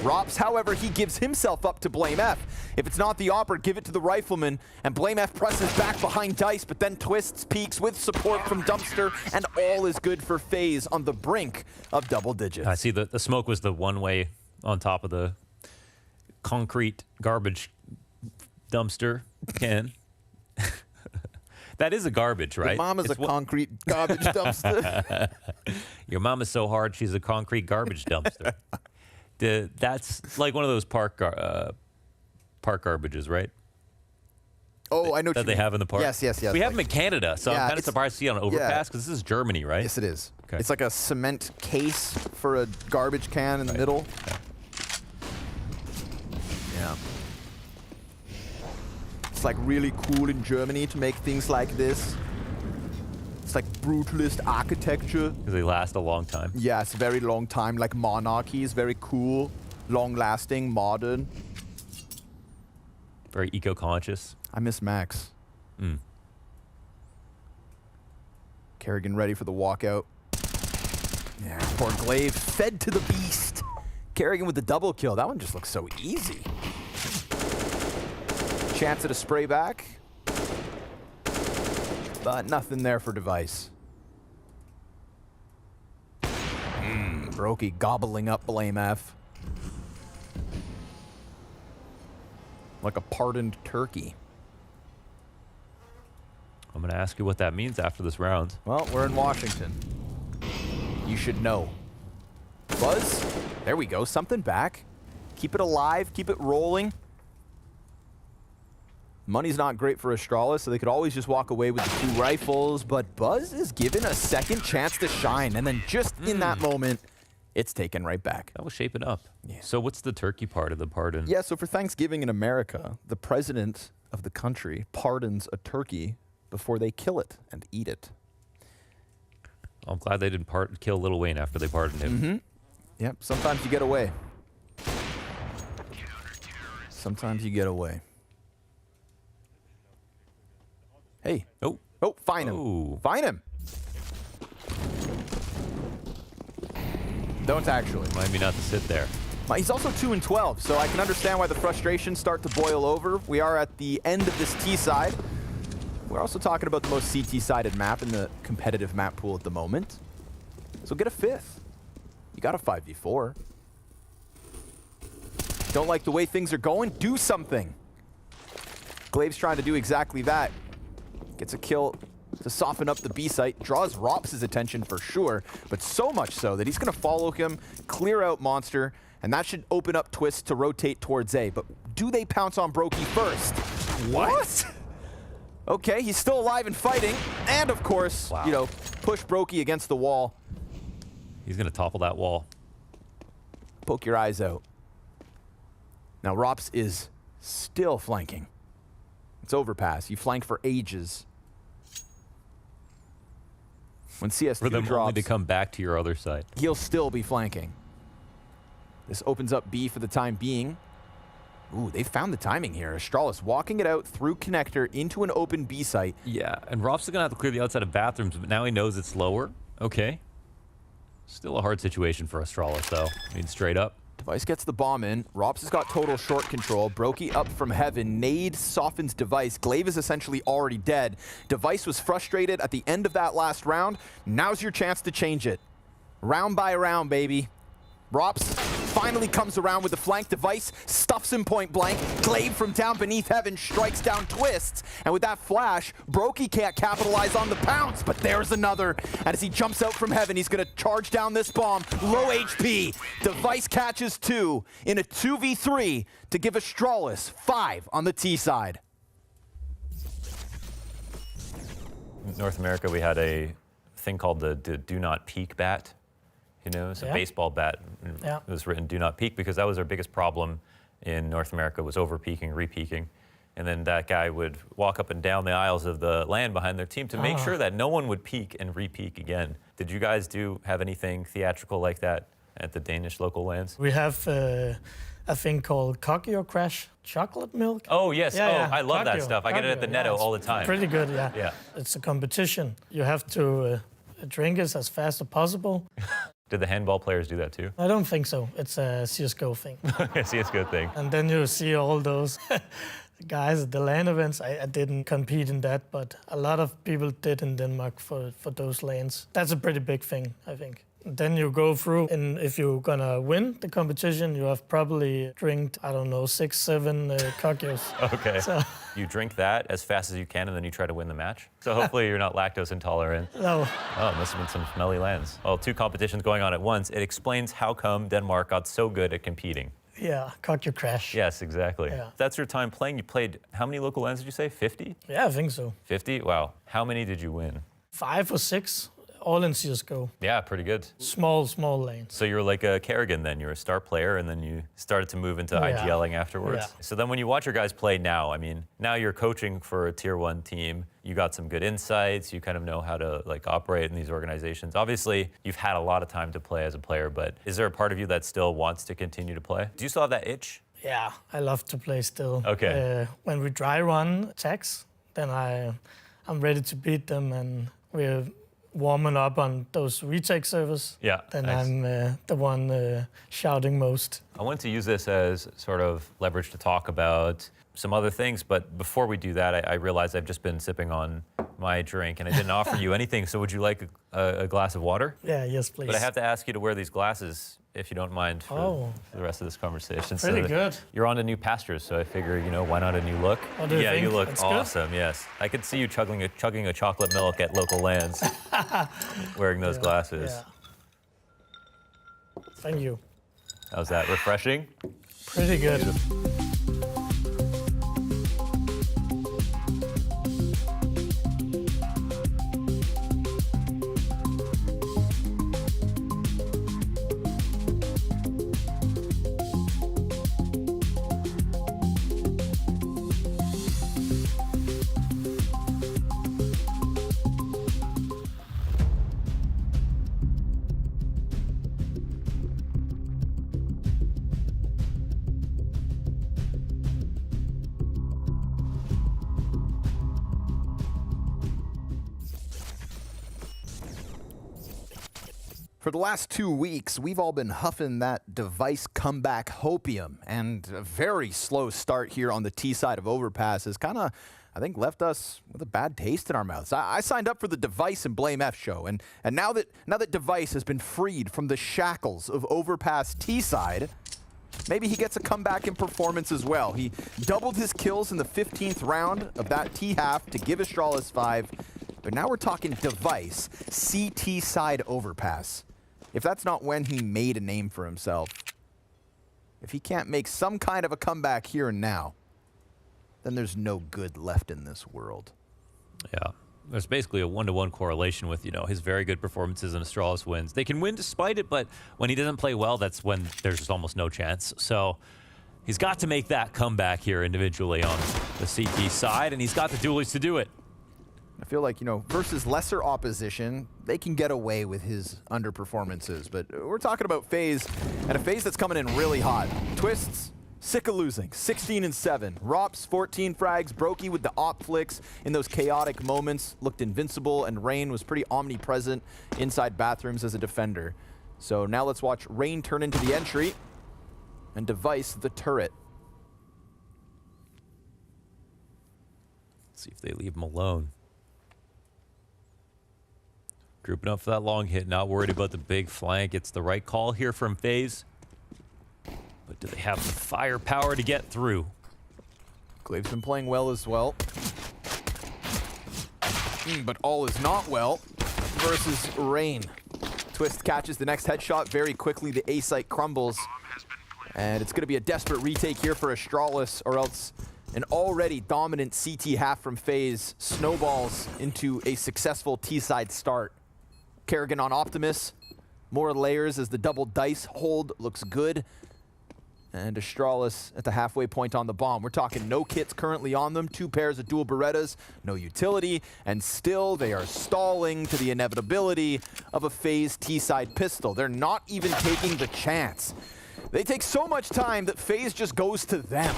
Rops, however, he gives himself up to Blame F. If it's not the Opper, give it to the Rifleman. And Blame F presses back behind Dice, but then Twists, peeks with support from Dumpster, and all is good for FaZe on the brink of double digits. I see the smoke was the one way on top of the concrete garbage dumpster can. That is a garbage, right? Your mom is a concrete garbage dumpster. Your mom is so hard, she's a concrete garbage dumpster. That's like one of those park garbages, right? Oh, I know what that they have in the park. Yes. We have them in Canada, so I'm kind of surprised to see on an overpass because this is Germany, right? Yes, it is. Okay. It's like a cement case for a garbage can in the middle. Okay. Yeah. It's like really cool in Germany to make things like this. It's like brutalist architecture. Because they last a long time. Yeah, it's a very long time. Like monarchy is very cool, long-lasting, modern. Very eco-conscious. I miss Max. Kerrigan ready for the walkout. Yeah, poor Glaive fed to the beast. Kerrigan with the double kill. That one just looks so easy. Chance at a spray back. But nothing there for Device. Brokey gobbling up Blame F. Like a pardoned turkey. I'm going to ask you what that means after this round. Well, we're in Washington. You should know. Buzz, there we go, something back. Keep it alive, keep it rolling. Money's not great for Astralis, so they could always just walk away with the 2 rifles, but Buzz is given a second chance to shine, and then just in that moment, it's taken right back. That was shaping up. Yeah. So what's the turkey part of the pardon? Yeah, so for Thanksgiving in America, the president of the country pardons a turkey before they kill it and eat it. I'm glad they didn't kill Lil Wayne after they pardoned him. Yep, sometimes you get away. Sometimes you get away. Hey. Oh, find him. Find him. Don't actually. Remind me not to sit there. He's also 2-12, so I can understand why the frustrations start to boil over. We are at the end of this T side. We're also talking about the most CT-sided map in the competitive map pool at the moment. So get a 5th. You got a 5v4. Don't like the way things are going? Do something. Glaive's trying to do exactly that. Gets a kill to soften up the B site. Draws Rops' attention for sure, but so much so that he's going to follow him, clear out Monster, and that should open up Twist to rotate towards A. But do they pounce on Brokey first? What? Okay, he's still alive and fighting. And of course, you know, push Brokey against the wall. He's going to topple that wall. Poke your eyes out. Now, Rops is still flanking. It's overpass. You flank for ages. When CST For them drops, only to come back to your other side. He'll still be flanking. This opens up B for the time being. Ooh, they found the timing here. Astralis walking it out through connector into an open B site. Yeah, and Rops is going to have to clear the outside of bathrooms, but now he knows it's lower. Okay. Still a hard situation for Astralis, though. I mean, straight up. Device gets the bomb in. Rops has got total short control. Brokey up from heaven. Nade softens Device. Glaive is essentially already dead. Device was frustrated at the end of that last round. Now's your chance to change it. Round by round, baby. Rops finally comes around with the flank. Device stuffs him point blank. Glaive from down beneath heaven strikes down Twists. And with that flash, Brokey can't capitalize on the pounce, but there's another. And as he jumps out from heaven, he's going to charge down this bomb. Low HP. Device catches 2 in a 2v3 to give Astralis 5 on the T side. In North America, we had a thing called the do not peek bat. You know, it's a baseball bat. It was written "do not peek" because that was our biggest problem in North America, was over-peeking, re-peeking. And then that guy would walk up and down the aisles of the LAN behind their team to make sure that no one would peek and re-peek again. Did you guys have anything theatrical like that at the Danish local LANs? We have a thing called Cocky or Crash chocolate milk. Oh, yes. I love that stuff. I get it at the Netto all the time. Pretty good, yeah. It's a competition. You have to drink it as fast as possible. Did the handball players do that too? I don't think so. It's a CSGO thing. CSGO thing. And then you see all those guys at the LAN events. I didn't compete in that, but a lot of people did in Denmark for those LANs. That's a pretty big thing, I think. Then you go through, and if you're gonna win the competition, you have probably drinked, I don't know, 6, 7 cocktails. Okay. So you drink that as fast as you can, and then you try to win the match? So hopefully you're not lactose intolerant. No. Oh, it must have been some smelly lands. Well, 2 competitions going on at once. It explains how come Denmark got so good at competing. Yeah, cock your crash. Yes, exactly. Yeah. That's your time playing. You played, how many local lands did you say? 50? Yeah, I think so. 50? Wow. How many did you win? 5 or 6. all in CSGO. Yeah, pretty good. Small lanes. So you're like a Kerrigan then. You're a star player, and then you started to move into IGLing afterwards. Yeah. So then when you watch your guys play now, I mean, now you're coaching for a tier 1 team. You got some good insights. You kind of know how to like operate in these organizations. Obviously, you've had a lot of time to play as a player, but is there a part of you that still wants to continue to play? Do you still have that itch? Yeah, I love to play still. Okay. When we dry run attacks, then I'm ready to beat them, and we're warming up on those retake servers. Yeah. Then nice. I'm the one shouting most. I want to use this as sort of leverage to talk about some other things, but before we do that, I realized I've just been sipping on my drink and I didn't offer you anything, so would you like a glass of water? Yeah, yes, please. But I have to ask you to wear these glasses, if you don't mind, for the rest of this conversation. Pretty good. You're on to new pastures, so I figure, you know, why not a new look? What do you think? You look That's awesome, good? Yes. I could see you chugging a chocolate milk at local lands wearing those glasses. Yeah. Thank you. How's that? Refreshing? Pretty good. For the last 2 weeks, we've all been huffing that device comeback hopium, and a very slow start here on the T side of Overpass has kind of, I think, left us with a bad taste in our mouths. I signed up for the Device and Blame F show, and now that Device has been freed from the shackles of Overpass T side, maybe he gets a comeback in performance as well. He doubled his kills in the 15th round of that T half to give Astralis 5, but now we're talking Device, CT side Overpass. If that's not when he made a name for himself, if he can't make some kind of a comeback here and now, then there's no good left in this world. Yeah. There's basically a 1-to-1 correlation with, you know, his very good performances and Astralis wins. They can win despite it, but when he doesn't play well, that's when there's just almost no chance. So he's got to make that comeback here individually on the CT side, and he's got the duelies to do it. I feel like, you know, versus lesser opposition, they can get away with his underperformances. But we're talking about FaZe, and a FaZe that's coming in really hot. Twists, sick of losing, 16-7. Rops, 14 frags. Brokey with the op flicks in those chaotic moments, looked invincible, and Rain was pretty omnipresent inside bathrooms as a defender. So now let's watch Rain turn into the entry and Device the turret. Let's see if they leave him alone. Grouping up for that long hit, not worried about the big flank. It's the right call here from FaZe. But do they have the firepower to get through? Glave's been playing well as well. But all is not well versus Rain. Twist catches the next headshot very quickly. The A site crumbles. And it's going to be a desperate retake here for Astralis, or else an already dominant CT half from FaZe snowballs into a successful T-side start. Kerrigan on Optimus. More layers as the double dice hold looks good. And Astralis at the halfway point on the bomb. We're talking no kits currently on them, 2 pairs of dual Berettas, no utility, and still they are stalling to the inevitability of a FaZe T-side pistol. They're not even taking the chance. They take so much time that FaZe just goes to them.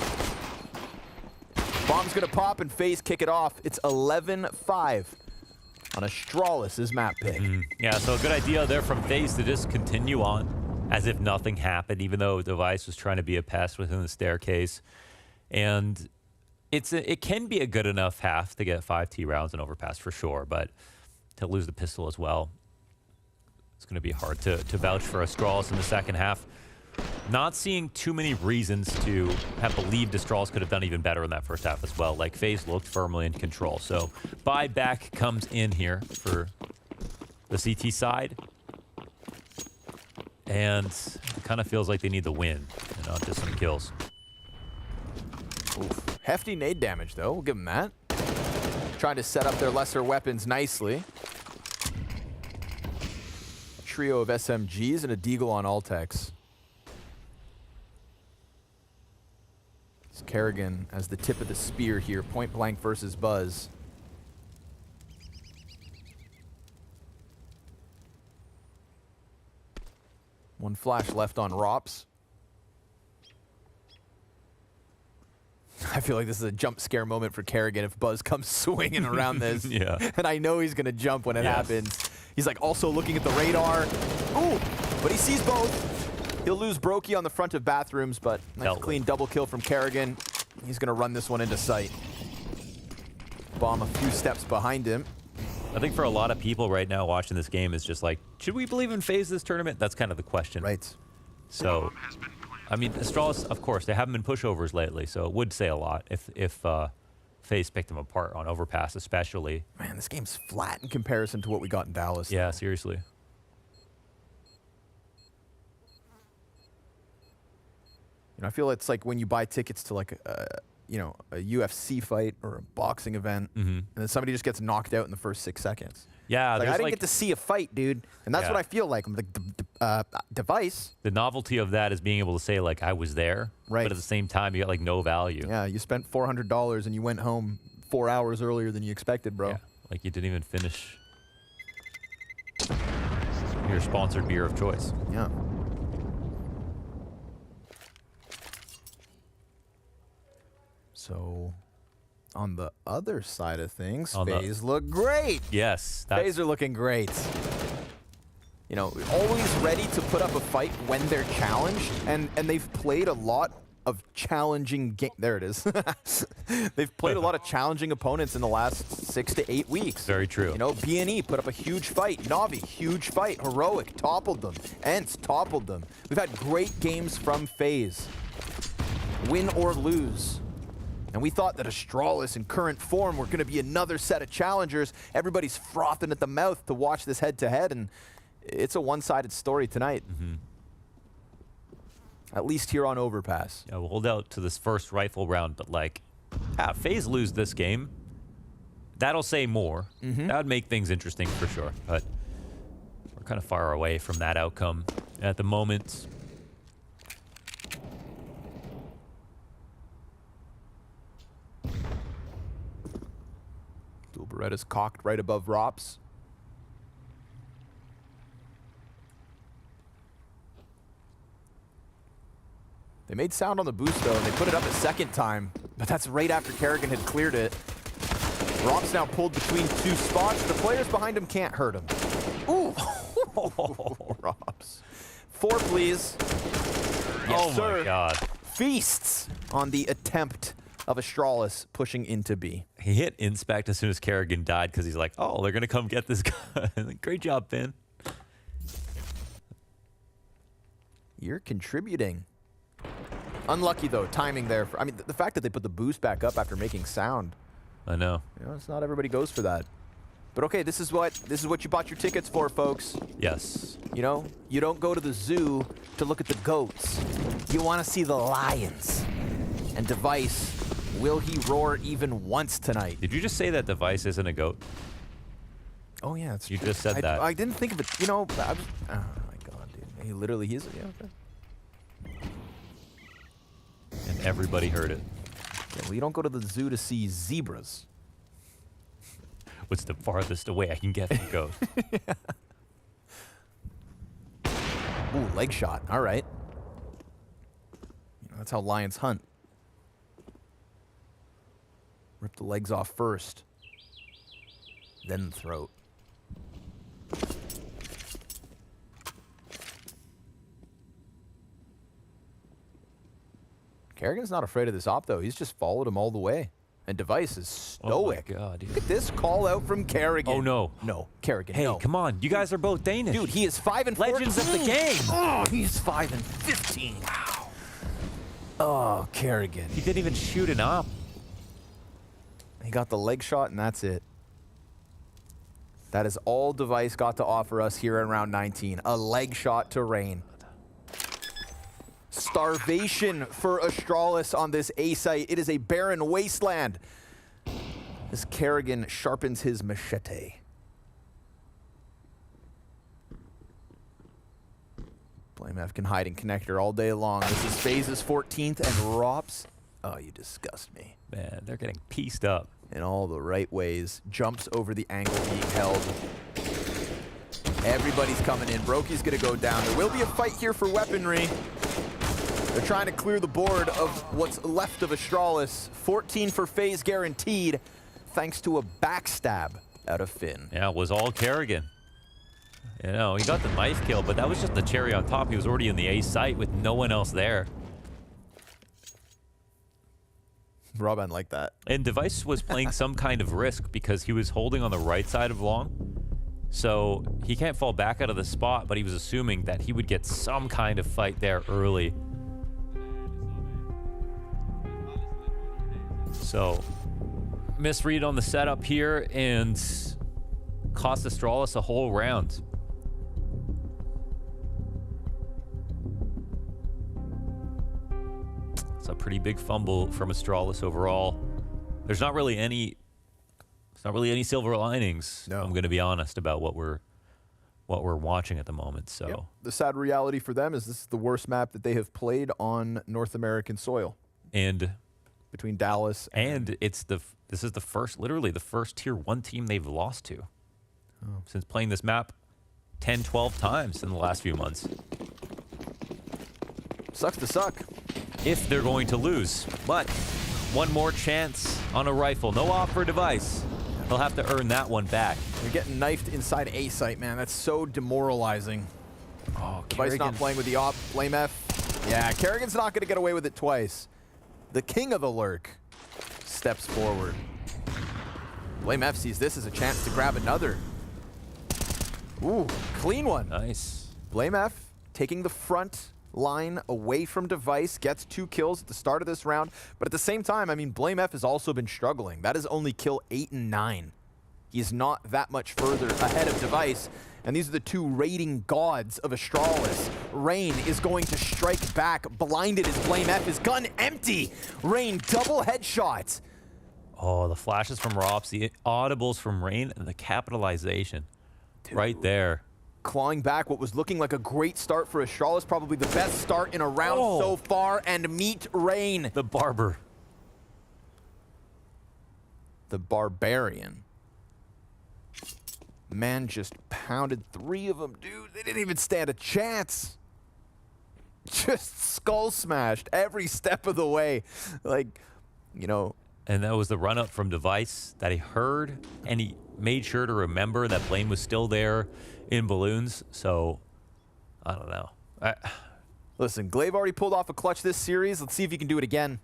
Bomb's gonna pop and FaZe kick it off. It's 11-5 on Astralis' map pick. Yeah, so a good idea there from FaZe to just continue on as if nothing happened, even though Device was trying to be a pest within the staircase. And it can be a good enough half to get 5 T rounds in Overpass for sure, but to lose the pistol as well, it's going to be hard to vouch for Astralis in the second half. Not seeing too many reasons to have believed Astralis could have done even better in that first half as well. Like, FaZe looked firmly in control. So, buyback comes in here for the CT side. And it kind of feels like they need the win, and not just some kills. Oof. Hefty nade damage, though. We'll give them that. Trying to set up their lesser weapons nicely. trio of SMGs and a Deagle on Altex. It's Kerrigan as the tip of the spear here, point blank versus Buzz. One flash left on Rops. I feel like this is a jump scare moment for Kerrigan if Buzz comes swinging around this. Yeah. And I know he's going to jump when it happens. He's like also looking at the radar. Ooh, but he sees both. He'll lose Brokey on the front of bathrooms, but nice clean double kill from Kerrigan. He's going to run this one into sight. Bomb a few steps behind him. I think for a lot of people right now watching this game is just like, should we believe in FaZe this tournament? That's kind of the question. Right. So, I mean, Astralis, of course, they haven't been pushovers lately, so it would say a lot if FaZe picked them apart on Overpass, especially. Man, this game's flat in comparison to what we got in Dallas. Yeah, seriously. You know, I feel it's like when you buy tickets to like you know, a UFC fight or a boxing event, and then somebody just gets knocked out in the first 6 seconds. Yeah, like, I didn't get to see a fight, dude, and that's what I feel like. I'm like, Device. The novelty of that is being able to say, like, I was there, right? But at the same time, you got like no value. Yeah, you spent $400 and you went home 4 hours earlier than you expected, bro. Yeah, like you didn't even finish your sponsored beer of choice. Yeah. So, on the other side of things, FaZe look great. Yes. FaZe are looking great. You know, always ready to put up a fight when they're challenged, and they've played a lot of challenging There it is. They've played a lot of challenging opponents in the last 6 to 8 weeks. Very true. You know, BNE put up a huge fight. Navi, huge fight. Heroic toppled them. Ents toppled them. We've had great games from FaZe. Win or lose. And we thought that Astralis in current form were going to be another set of challengers. Everybody's frothing at the mouth to watch this head-to-head, and it's a one-sided story tonight. At least here on Overpass. Yeah, we'll hold out to this first rifle round, but like, FaZe lose this game, that'll say more. That would make things interesting for sure, but we're kind of far away from that outcome at the moment. Dual Beretta's cocked right above Rops. They made sound on the boost though, and they put it up a second time, but that's right after Kerrigan had cleared it. Rops now pulled between 2 spots. The players behind him can't hurt him. Ooh! Rops. 4, please. Yes, sir. My God. Feasts on the attempt of Astralis pushing into B. He hit Inspect as soon as Kerrigan died because he's like, oh, they're going to come get this guy. Great job, Ben. You're contributing. Unlucky though, timing there. I mean, the fact that they put the boost back up after making sound. I know. You know, it's not everybody goes for that. But okay, this is what you bought your tickets for, folks. Yes. You know, you don't go to the zoo to look at the goats. You want to see the lions. And Device, will he roar even once tonight? Did you just say that Device isn't a goat? Oh yeah, it's You true. just said that. I didn't think of it. You know, I was, oh my God, dude. He's yeah, okay. And everybody heard it. Yeah, well, you don't go to the zoo to see zebras. What's the farthest away I can get from goat? Ooh, leg shot. All right. You know, that's how lions hunt. Rip the legs off first, then the throat. Kerrigan's not afraid of this op, though. He's just followed him all the way. And Device is stoic. Oh my God, dude. Look at this call out from Kerrigan. Oh, no. No, Kerrigan, Hey, no. come on. You guys are both Danish. Dude, he is 5 and 14. Legends of the game. Oh, he's 5 and 15. Wow. Oh, Kerrigan. He didn't even shoot an op. He got the leg shot, and that's it. That is all Device got to offer us here in round 19. A leg shot to Rain. Starvation for Astralis on this A site. It is a barren wasteland. As Kerrigan sharpens his machete. BlameF can hide in connector all day long. This is FaZe's 14th, and Rops, oh, you disgust me. Man, they're getting pieced up. In all the right ways. Jumps over the angle being held. Everybody's coming in. Brokey's gonna go down. There will be a fight here for weaponry. They're trying to clear the board of what's left of Astralis. 14 for FaZe guaranteed, thanks to a backstab out of Finn. Yeah, it was all Kerrigan. You know, he got the knife kill, but that was just the cherry on top. He was already in the A site with no one else there. Robin like that. And Device was playing some kind of risk because he was holding on the right side of long. So he can't fall back out of the spot, but he was assuming that he would get some kind of fight there early. So, misread on the setup here and cost Astralis a whole round. It's a pretty big fumble from Astralis overall. There's not really any silver linings. No. I'm going to be honest about what we're watching at the moment. So yep. The sad reality for them is this is the worst map that they have played on North American soil. And between Dallas and this is the first, literally the first tier 1 team they've lost to since playing this map 10, 12 times in the last few months. Sucks to suck. If they're going to lose. But one more chance on a rifle. No offer Device. He'll have to earn that one back. You're getting knifed inside A site, man. That's so demoralizing. Oh, Device not playing with the op. BlameF. Yeah, Kerrigan's not going to get away with it twice. The king of the lurk steps forward. BlameF sees this as a chance to grab another. Ooh, clean one. Nice. BlameF taking the front line away from Device, gets 2 kills at the start of this round, but at the same time, I mean, BlameF has also been struggling. That is only kill 8 and 9. He's not that much further ahead of Device, and these are the 2 raiding gods of Astralis. Rain is going to strike back, blinded as BlameF, his gun empty. Rain, double headshots. Oh, the flashes from Rops, the audibles from Rain, and the capitalization. Dude. Right there. Clawing back what was looking like a great start for Astralis, probably the best start in a round so far, and meet Rain. The Barber. The Barbarian. Man just pounded 3 of them, dude. They didn't even stand a chance. Just skull smashed every step of the way. Like, you know. And that was the run up from Device that he heard, and he made sure to remember that Blame was still there in balloons. So, I don't know. Listen, Glaive already pulled off a clutch this series. Let's see if he can do it again.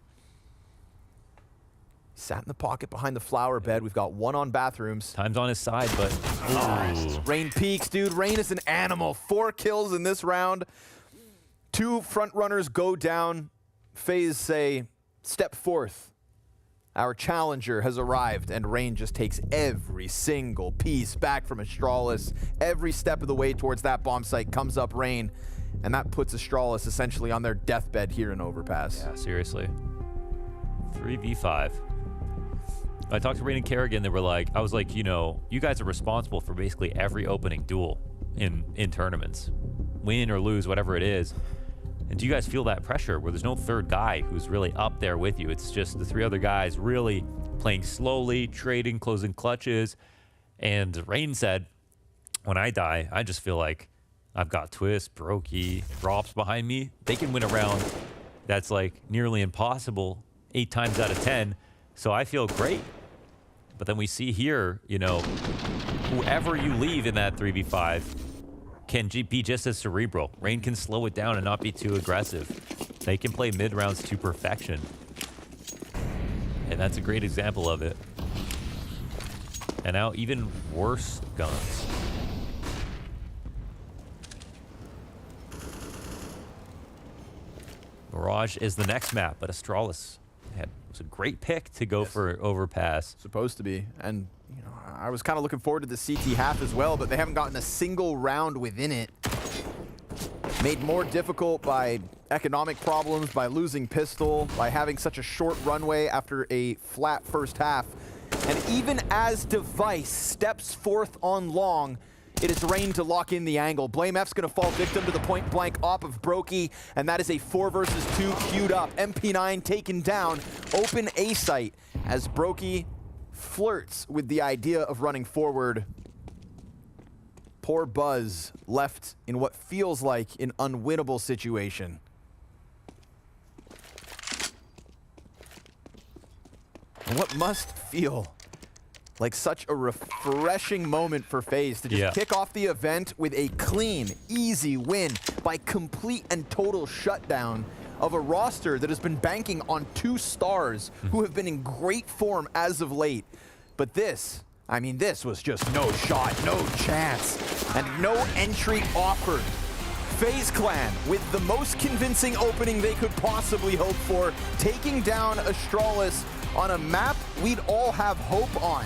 Sat in the pocket behind the flower bed. We've got 1 on bathrooms. Time's on his side, but... Rain peaks, dude. Rain is an animal. 4 kills in this round. 2 front runners go down. FaZe say, step forth. Our challenger has arrived, and Rain just takes every single piece back from Astralis. Every step of the way towards that bomb site comes up Rain, and that puts Astralis essentially on their deathbed here in Overpass. Yeah, seriously. 3v5. I talked to Rain and Kerrigan. They were like, I was like, you know, you guys are responsible for basically every opening duel in tournaments. Win or lose, whatever it is. And do you guys feel that pressure where there's no third guy who's really up there with you? It's just the 3 other guys really playing slowly, trading, closing clutches. And Rain said, when I die, I just feel like I've got Twist, Brokey, Drops behind me. They can win a round that's like nearly impossible 8 times out of 10. So I feel great. But then we see here, you know, whoever you leave in that 3v5 can be just as cerebral. Rain can slow it down and not be too aggressive. They can play mid rounds to perfection. And that's a great example of it. And now even worse guns. Mirage is the next map, but Astralis was a great pick to go for Overpass. Supposed to be. And you know, I was kind of looking forward to the CT half as well, but they haven't gotten a single round within it. Made more difficult by economic problems, by losing pistol, by having such a short runway after a flat first half. And even as Device steps forth on long, It is Rain to lock in the angle. Blame F's gonna fall victim to the point blank op of Brokey, and that is a 4 versus 2 queued up. MP9 taken down, open A site as Brokey flirts with the idea of running forward. Poor Buzz left in what feels like an unwinnable situation. And what must feel like such a refreshing moment for FaZe to just kick off the event with a clean, easy win by complete and total shutdown of a roster that has been banking on 2 stars who have been in great form as of late. But this, I mean, this was just no shot, no chance, and no entry offered. FaZe Clan, with the most convincing opening they could possibly hope for, taking down Astralis on a map we'd all have hope on.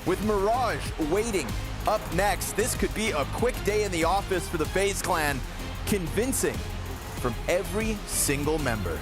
With Mirage waiting up next, this could be a quick day in the office for the FaZe Clan, convincing from every single member.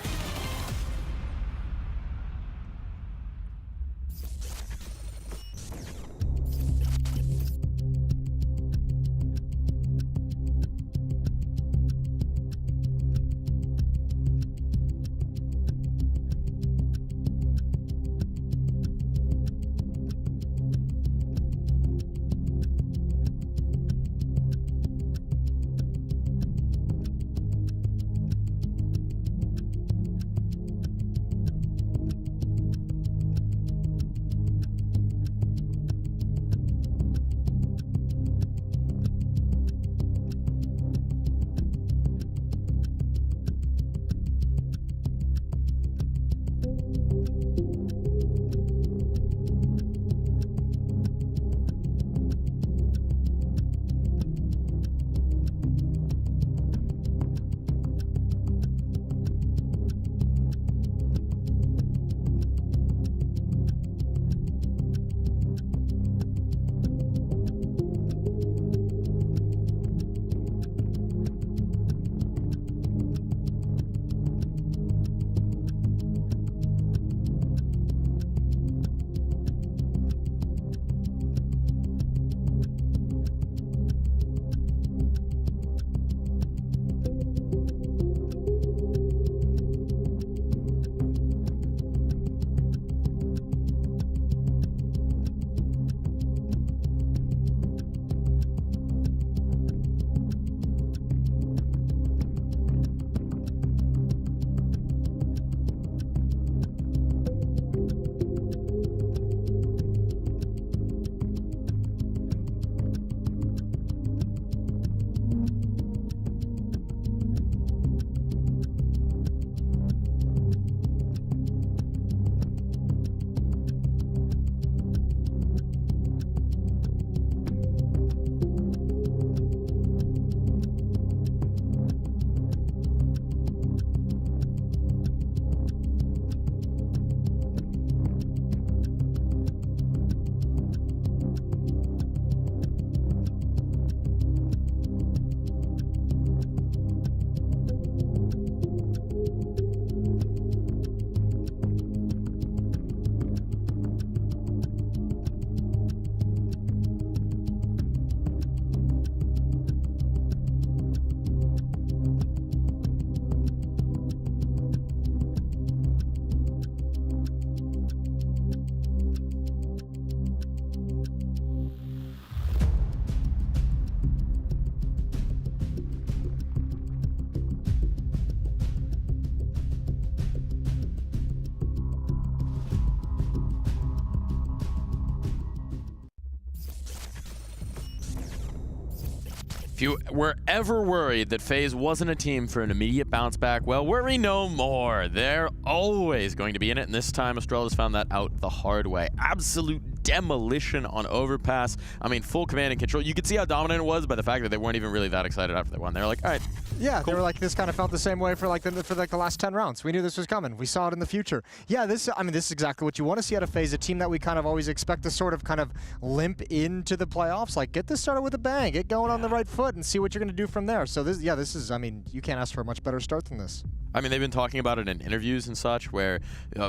If you were ever worried that FaZe wasn't a team for an immediate bounce back, well, worry no more. They're always going to be in it, and this time Astralis found that out the hard way. Absolute demolition on Overpass. I mean, full command and control. You could see how dominant it was by the fact that they weren't even really that excited after they won. They were like, all right. Yeah, cool. They were like, this kind of felt the same way for like the last 10 rounds. We knew this was coming. We saw it in the future. Yeah, this is exactly what you want to see out of FaZe, a team that we kind of always expect to sort of kind of limp into the playoffs. Like, get this started with a bang, get going on the right foot, and see what you're going to do from there. So this is, I mean, you can't ask for a much better start than this. I mean, they've been talking about it in interviews and such, where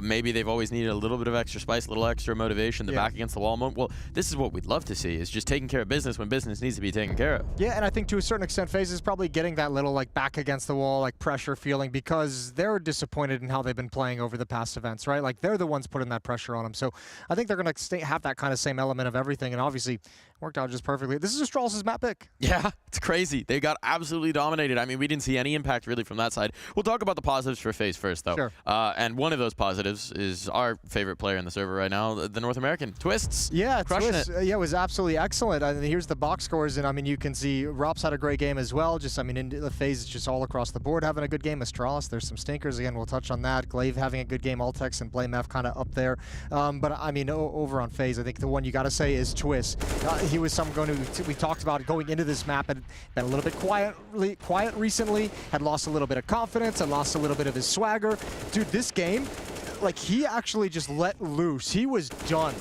maybe they've always needed a little bit of extra spice, a little extra motivation. The back against the wall moment. Well, this is what we'd love to see, is just taking care of business when business needs to be taken care of. Yeah, and I think to a certain extent, FaZe is probably getting that little like back against the wall, like pressure feeling, because they're disappointed in how they've been playing over the past events, right? Like they're the ones putting that pressure on them. So I think they're going to have that kind of same element of everything, and obviously worked out just perfectly. This is Astralis' map pick. Yeah, it's crazy. They got absolutely dominated. I mean, we didn't see any impact really from that side. We'll talk about the positives for FaZe first, though. Sure. And one of those positives is our favorite player in the server right now, the North American, Twists. Yeah, Crushing Twist, yeah, it was absolutely excellent. Here's the box scores, and I mean, you can see Rops had a great game as well. Just, I mean, in the FaZe is just all across the board having a good game. Astralis, there's some stinkers. Again, we'll touch on that. Glaive having a good game. Altex and BlameF kind of up there. But I mean, over on FaZe, I think the one you got to say is Twist. He was someone who we talked about going into this map and been a little bit quiet recently, had lost a little bit of confidence and lost a little bit of his swagger. Dude, this game, like, he actually just let loose. He was done.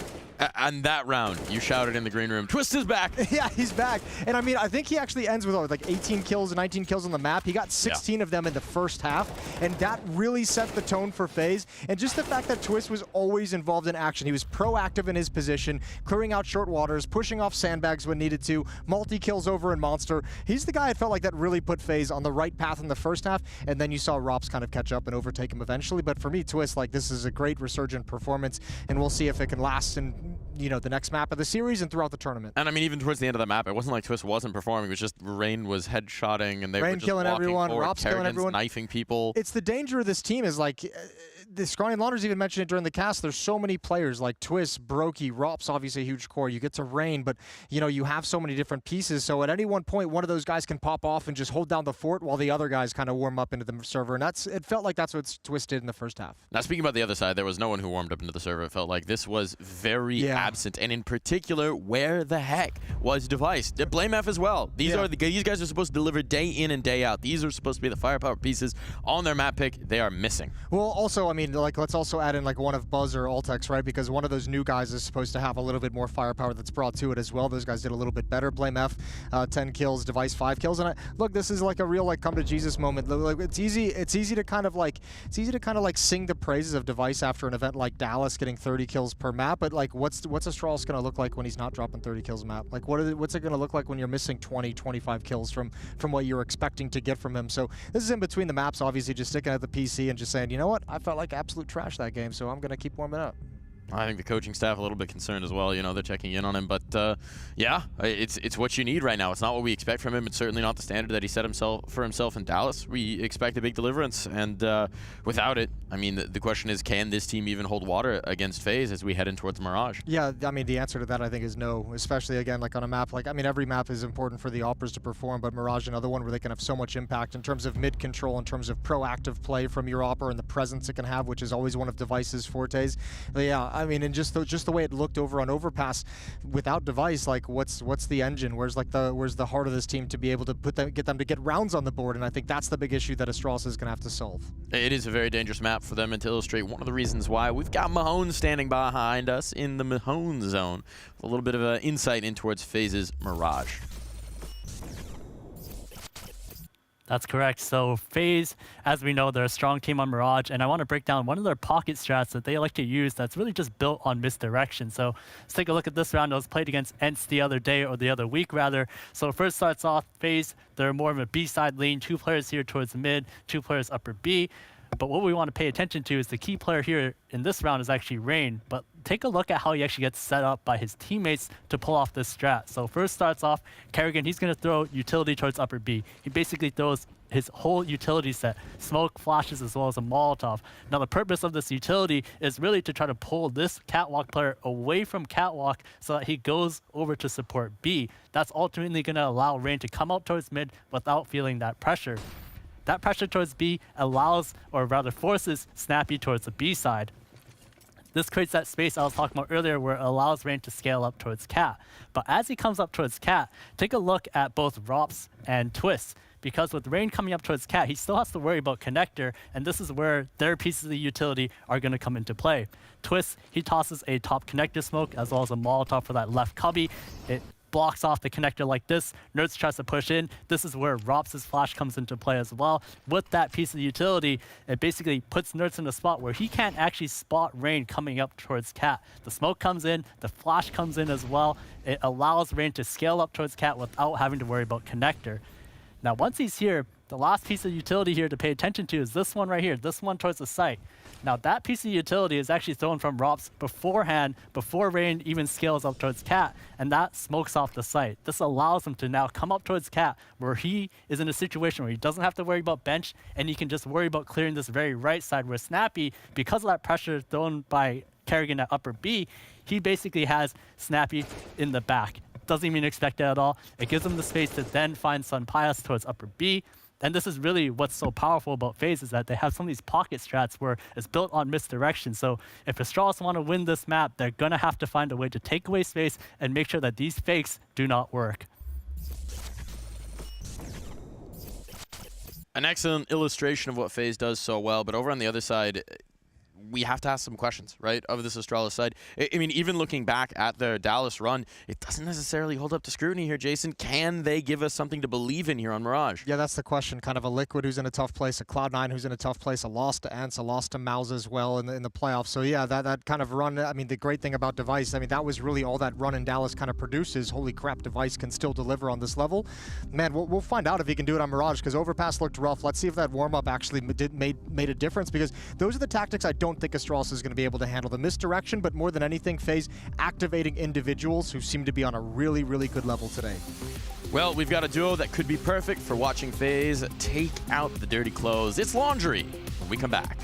And that round, you shouted in the green room, Twist is back! Yeah, he's back. And I mean, I think he actually ends with like 18 kills and 19 kills on the map. He got 16 of them in the first half, and that really set the tone for FaZe. And just the fact that Twist was always involved in action. He was proactive in his position, clearing out short waters, pushing off sandbags when needed to, multi-kills over in Monster. He's the guy I felt like that really put FaZe on the right path in the first half, and then you saw Rops kind of catch up and overtake him eventually. But for me, Twist, like, this is a great resurgent performance, and we'll see if it can last in, you know, the next map of the series and throughout the tournament. And I mean, even towards the end of the map, it wasn't like Twist wasn't performing. It was just Rain was headshotting, and they were just killing walking everyone, forward, Rops killing everyone, knifing people. It's the danger of this team is like, the Scrawny Launders even mentioned it during the cast. There's so many players like Twist, Brokey, Rops, obviously a huge core. You get to Rain, but you know, you have so many different pieces. So at any one point, one of those guys can pop off and just hold down the fort while the other guys kind of warm up into the server. And it felt like that's what Twist did in the first half. Now, speaking about the other side, there was no one who warmed up into the server. It felt like this was very absent. And in particular, where the heck was Device? BlameF as well. These guys are supposed to deliver day in and day out. These are supposed to be the firepower pieces on their map pick. They are missing. Well, also, I mean, like, let's also add in like one of Buzz or Altex, right? Because one of those new guys is supposed to have a little bit more firepower that's brought to it as well. Those guys did a little bit better. BlameF, 10 kills, Device 5 kills, and look, this is like a real like come to Jesus moment. Like, it's easy to kind of like sing the praises of Device after an event like Dallas getting 30 kills per map, but like what's Astralis going to look like when he's not dropping 30 kills a map? Like what's it going to look like when you're missing 20, 25 kills from what you're expecting to get from him? So this is in between the maps, obviously, just sticking at the PC and just saying, you know what, I felt like absolute trash that game, so I'm going to keep warming up. I think the coaching staff a little bit concerned as well. You know, they're checking in on him, but yeah, it's what you need right now. It's not what we expect from him. It's certainly not the standard that he set for himself in Dallas. We expect a big deliverance, and without it, I mean, the question is, can this team even hold water against FaZe as we head in towards Mirage? Yeah, I mean, the answer to that I think is no. Especially again, like on a map, like I mean, every map is important for the Operas to perform, but Mirage another one where they can have so much impact in terms of mid control, in terms of proactive play from your Opera and the presence it can have, which is always one of Device's fortes. But yeah, I mean, and just the way it looked over on Overpass, without Device, like what's the engine? Where's the heart of this team to be able to get them to get rounds on the board? And I think that's the big issue that Astralis is going to have to solve. It is a very dangerous map for them, and to illustrate one of the reasons why, we've got Mahone standing behind us in the Mahone zone. A little bit of an insight in towards FaZe's Mirage. That's correct. So FaZe, as we know, they're a strong team on Mirage, and I want to break down one of their pocket strats that they like to use that's really just built on misdirection. So let's take a look at this round. It was played against ENTS the other day, or the other week rather. So first starts off FaZe. They're more of a B-side lane. 2 players here towards the mid, 2 players upper B. But what we want to pay attention to is the key player here in this round is actually Rain. But take a look at how he actually gets set up by his teammates to pull off this strat. So first starts off, Kerrigan, he's going to throw utility towards upper B. He basically throws his whole utility set, smoke, flashes, as well as a Molotov. Now the purpose of this utility is really to try to pull this Catwalk player away from Catwalk so that he goes over to support B. That's ultimately going to allow Rain to come out towards mid without feeling that pressure. That pressure towards B allows, or rather forces, Snappy towards the B side. This creates that space I was talking about earlier where it allows Rain to scale up towards Cat. But as he comes up towards Cat, take a look at both Rops and Twist. Because with Rain coming up towards Cat, he still has to worry about Connector, and this is where their pieces of the utility are going to come into play. Twist, he tosses a top Connector smoke as well as a Molotov for that left cubby. It blocks off the connector like this. Nerds tries to push in. This is where Rops' flash comes into play as well. With that piece of utility, it basically puts Nerds in a spot where he can't actually spot Rain coming up towards Cat. The smoke comes in, the flash comes in as well. It allows Rain to scale up towards Cat without having to worry about connector. Now, once he's here, the last piece of utility here to pay attention to is this one right here, this one towards the site. Now, that piece of utility is actually thrown from Rops beforehand, before Rain even scales up towards Cat, and that smokes off the site. This allows him to now come up towards Cat, where he is in a situation where he doesn't have to worry about bench, and he can just worry about clearing this very right side, where Snappy, because of that pressure thrown by Kerrigan at upper B, he basically has Snappy in the back. Doesn't even expect it at all. It gives him the space to then find Sun Pius towards upper B. And this is really what's so powerful about FaZe, is that they have some of these pocket strats where it's built on misdirection. So if Astralis want to win this map, they're going to have to find a way to take away space and make sure that these fakes do not work. An excellent illustration of what FaZe does so well, but over on the other side, we have to ask some questions, right, of this Astralis side. I mean, even looking back at their Dallas run, it doesn't necessarily hold up to scrutiny here, Jason. Can they give us something to believe in here on Mirage? Yeah, that's the question. Kind of a Liquid who's in a tough place, a Cloud9 who's in a tough place, a loss to Ants, a loss to Mouse as well in the playoffs. So yeah, that kind of run, I mean, the great thing about Device, I mean, that was really all that run in Dallas kind of produces. Holy crap, Device can still deliver on this level. Man, we'll find out if he can do it on Mirage, because Overpass looked rough. Let's see if that warm-up actually made a difference, because those are the tactics I don't think Astralis is going to be able to handle. The misdirection, but more than anything, FaZe activating individuals who seem to be on a really, really good level today. Well, we've got a duo that could be perfect for watching FaZe take out the dirty clothes. It's laundry when we come back.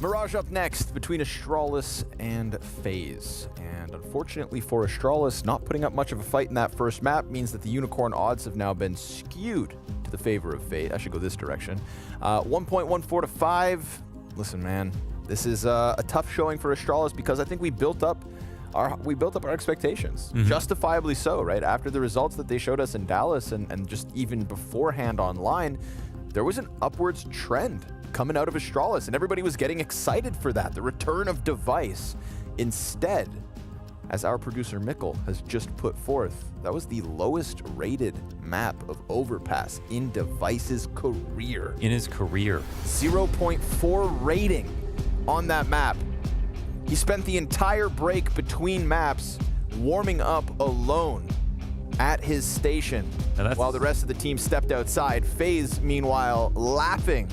Mirage up next between Astralis and FaZe. And unfortunately for Astralis, not putting up much of a fight in that first map means that the Unicorn odds have now been skewed to the favor of FaZe. I should go this direction. 1.14 to 5. Listen, man, this is a tough showing for Astralis because I think we built up our expectations. Justifiably so, right? After the results that they showed us in Dallas and just even beforehand online, there was an upwards trend coming out of Astralis, and everybody was getting excited for that, the return of Device. Instead, as our producer Mikkel has just put forth, that was the lowest rated map of Overpass in Device's career. In his career. 0.4 rating on that map. He spent the entire break between maps warming up alone at his station while the rest of the team stepped outside. FaZe, meanwhile, laughing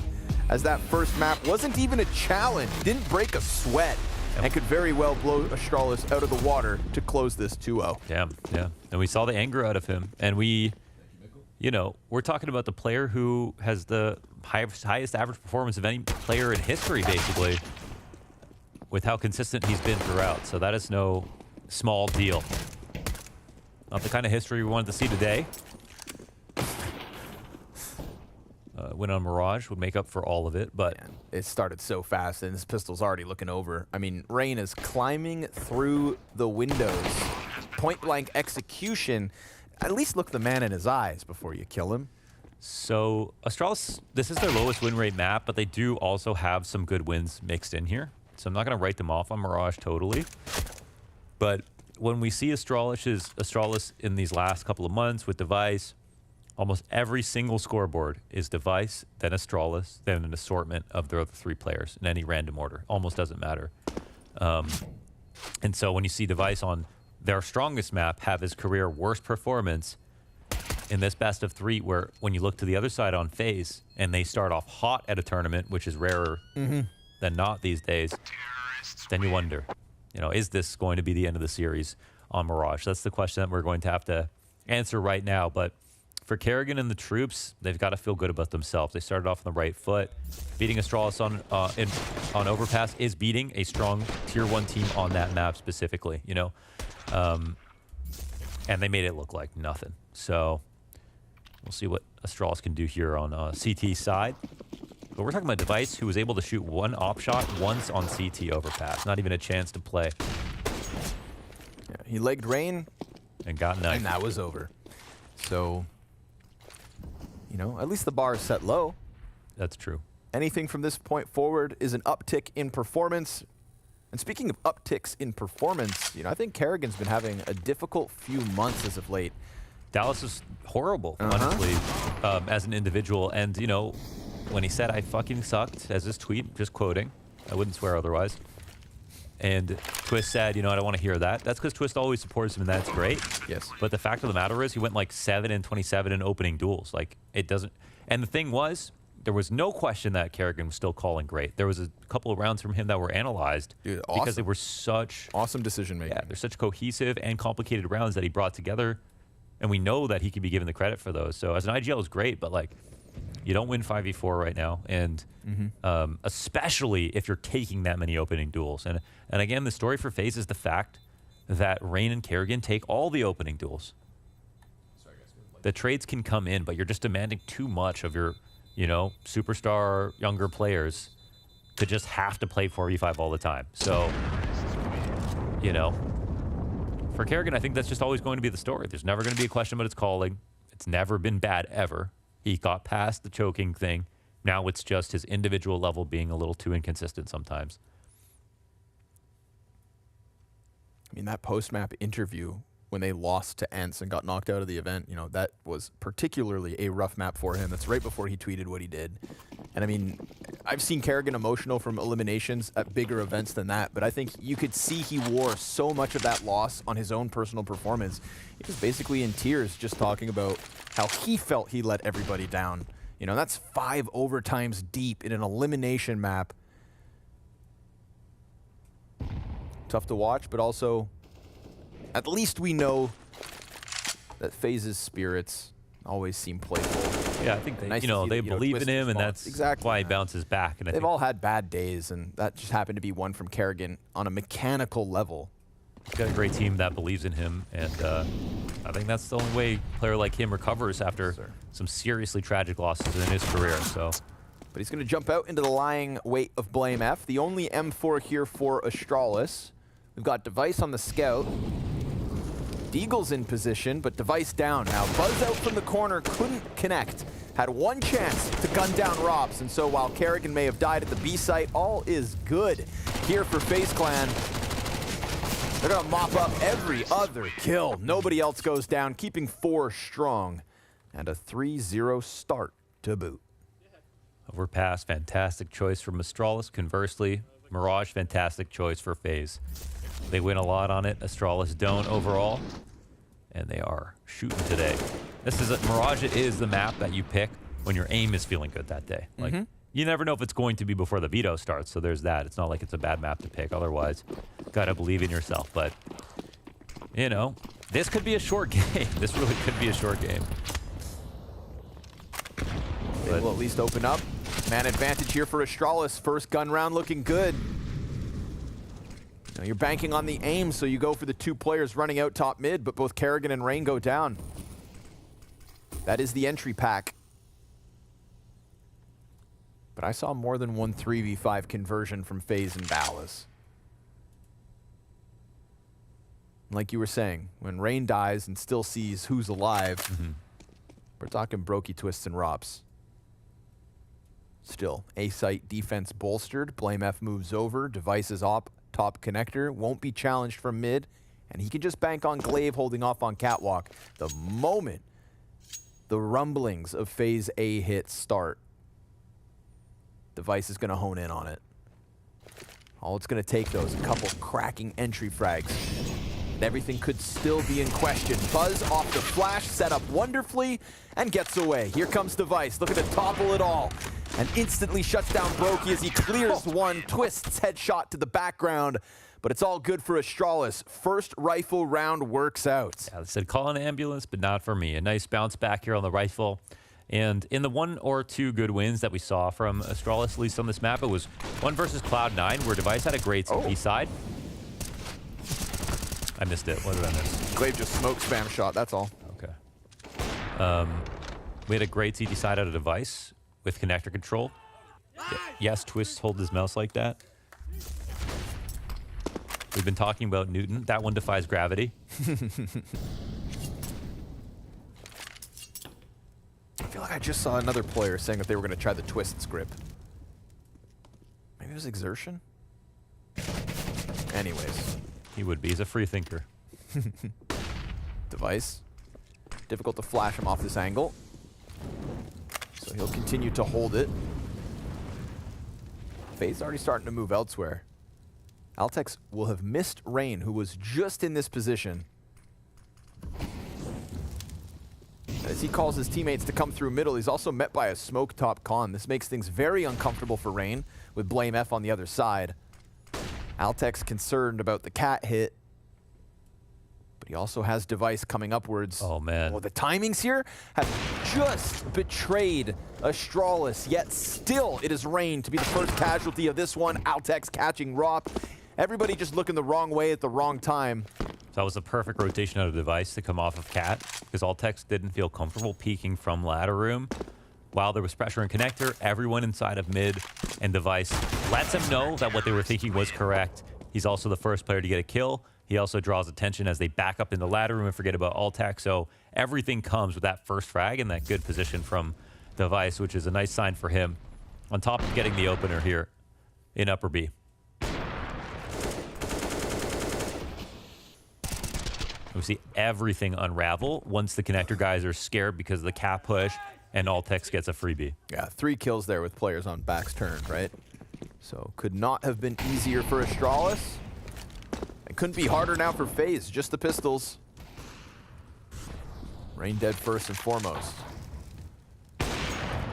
as that first map wasn't even a challenge, didn't break a sweat, and could very well blow Astralis out of the water to close this 2-0. Yeah. And we saw the anger out of him. And we're talking about the player who has the highest average performance of any player in history, basically, with how consistent he's been throughout. So that is no small deal. Not the kind of history we wanted to see today. Win on Mirage would make up for all of it, but it started so fast, and his pistol's already looking over. I mean, Rain is climbing through the windows. Point-blank execution. At least look the man in his eyes before you kill him. So Astralis, this is their lowest win rate map, but they do also have some good wins mixed in here. So I'm not going to write them off on Mirage totally. But when we see Astralis in these last couple of months with Device, almost every single scoreboard is Device, then Astralis, then an assortment of the other three players in any random order. Almost doesn't matter. And so when you see Device on their strongest map have his career worst performance in this best of three, where when you look to the other side on FaZe and they start off hot at a tournament, which is rarer than not these days, then you wonder, is this going to be the end of the series on Mirage? That's the question that we're going to have to answer right now. But for Kerrigan and the troops, they've got to feel good about themselves. They started off on the right foot. Beating Astralis on Overpass is beating a strong Tier 1 team on that map specifically, and they made it look like nothing. So we'll see what Astralis can do here on CT side. But we're talking about Device, who was able to shoot one op shot once on CT Overpass. Not even a chance to play. Yeah, he legged Rain. And got knifed. And that was over. So, at least the bar is set low. That's true. Anything from this point forward is an uptick in performance. And speaking of upticks in performance, I think Kerrigan's been having a difficult few months as of late. Dallas is horrible, honestly, as an individual. And, when he said, "I fucking sucked," as his tweet, just quoting, I wouldn't swear otherwise. And Twist said, I don't want to hear that. That's because Twist always supports him, and that's great. Yes. But the fact of the matter is, he went like 7 and 27 in opening duels. Like, it doesn't. And the thing was, there was no question that Kerrigan was still calling great. There was a couple of rounds from him that were analyzed because they were such awesome decision making. Yeah, they're such cohesive and complicated rounds that he brought together, and we know that he can be given the credit for those. So as an IGL is great, but like, you don't win 5v4 right now, and especially if you're taking that many opening duels. And again, the story for FaZe is the fact that Rain and Kerrigan take all the opening duels. The trades can come in, but you're just demanding too much of your, superstar younger players to just have to play 4v5 all the time. So, for Kerrigan, I think that's just always going to be the story. There's never going to be a question about his calling. It's never been bad, ever. He got past the choking thing. Now it's just his individual level being a little too inconsistent sometimes. I mean, that post-map interview when they lost to Ents and got knocked out of the event, that was particularly a rough map for him. That's right before he tweeted what he did. And I mean, I've seen Kerrigan emotional from eliminations at bigger events than that, but I think you could see he wore so much of that loss on his own personal performance. He was basically in tears just talking about how he felt he let everybody down. That's 5 overtimes deep in an elimination map. Tough to watch, but also, at least we know that FaZe's spirits always seem playful Yeah, I think Nice they, to see they that, believe in Twist him, and response. that's Exactly. why he bounces back. And I They've think all had bad days, and that just happened to be one from Kerrigan on a mechanical level. he's got a great team that believes in him, and I think that's the only way a player like him recovers after some seriously tragic losses in his career. So, but he's going to jump out into the lying weight of Blame F. The only M4 here for Astralis. We've got Device on the scout. Deagle's in position, but Device down. Now Buzz out from the corner, couldn't connect. Had one chance to gun down Robs, and so while Kerrigan may have died at the B site, all is good here for FaZe Clan. They're gonna mop up every other kill. Nobody else goes down, keeping 4 strong. And a 3-0 start to boot. Overpass, fantastic choice from Astralis. Conversely, Mirage, fantastic choice for FaZe. They win a lot on it. Astralis don't overall. And they are shooting today. Mirage is the map that you pick when your aim is feeling good that day. Like, you never know if it's going to be before the Veto starts, so there's that. It's not like it's a bad map to pick. Otherwise, gotta believe in yourself. But, you know, this could be a short game. This really could be a short game. They will at least open up. Man advantage here for Astralis. First gun round looking good. Now you're banking on the aim, so you go for the 2 players running out top mid, but both Kerrigan and Rain go down. That is the entry pack. But I saw more than one 3v5 conversion from FaZe and Ballas. Like you were saying, when Rain dies and still sees who's alive, we're talking Brokey, Twists, and Robs. Still, A-site defense bolstered. Blame F moves over. Device is op. Top connector. Won't be challenged from mid. And he can just bank on Glaive holding off on Catwalk. The moment the rumblings of FaZe A hits start, Device is going to hone in on it. All it's going to take, though, is a couple cracking entry frags. And everything could still be in question. Buzz off the flash, set up wonderfully, and gets away. Here comes Device, looking to topple it all. And instantly shuts down Brokey as he clears one. Twists headshot to the background. But it's all good for Astralis. First rifle round works out. Yeah, they said call an ambulance, but not for me. A nice bounce back here on the rifle. And in the 1 or 2 good wins that we saw from Astralis, at least on this map, it was 1 versus Cloud9, where Device had a great CT side. I missed it. What did I miss? Glaive just smoke spam shot, that's all. Okay. We had a great CT side out of Device with connector control. Yes, Twist hold his mouse like that. We've been talking about Newton. That one defies gravity. I feel like I just saw another player saying that they were going to try the Twists grip. Maybe it was Exertion? Anyways. He would be. He's a free thinker. Device. Difficult to flash him off this angle. So he'll continue to hold it. FaZe already starting to move elsewhere. Altex will have missed Rain, who was just in this position. As he calls his teammates to come through middle, he's also met by a smoke top con. This makes things very uncomfortable for Rain, with Blame F on the other side. Altex concerned about the cat hit, but he also has Device coming upwards. Oh, man. Well, the timings here have just betrayed Astralis, yet still it is Rain to be the first casualty of this one. Altex catching Rop. Everybody just looking the wrong way at the wrong time. So that was the perfect rotation out of Device to come off of Cat, because Altex didn't feel comfortable peeking from ladder room. While there was pressure in connector, everyone inside of mid and Device lets him know that what they were thinking was correct. He's also the first player to get a kill. He also draws attention as they back up in the ladder room and forget about Altex. So everything comes with that first frag and that good position from Device, which is a nice sign for him. On top of getting the opener here in upper B. We see everything unravel once the connector guys are scared because of the cap push and Altex gets a freebie. Yeah, 3 kills there with players on backs turned, right? So could not have been easier for Astralis. It couldn't be harder now for FaZe, just the pistols. Rain dead first and foremost.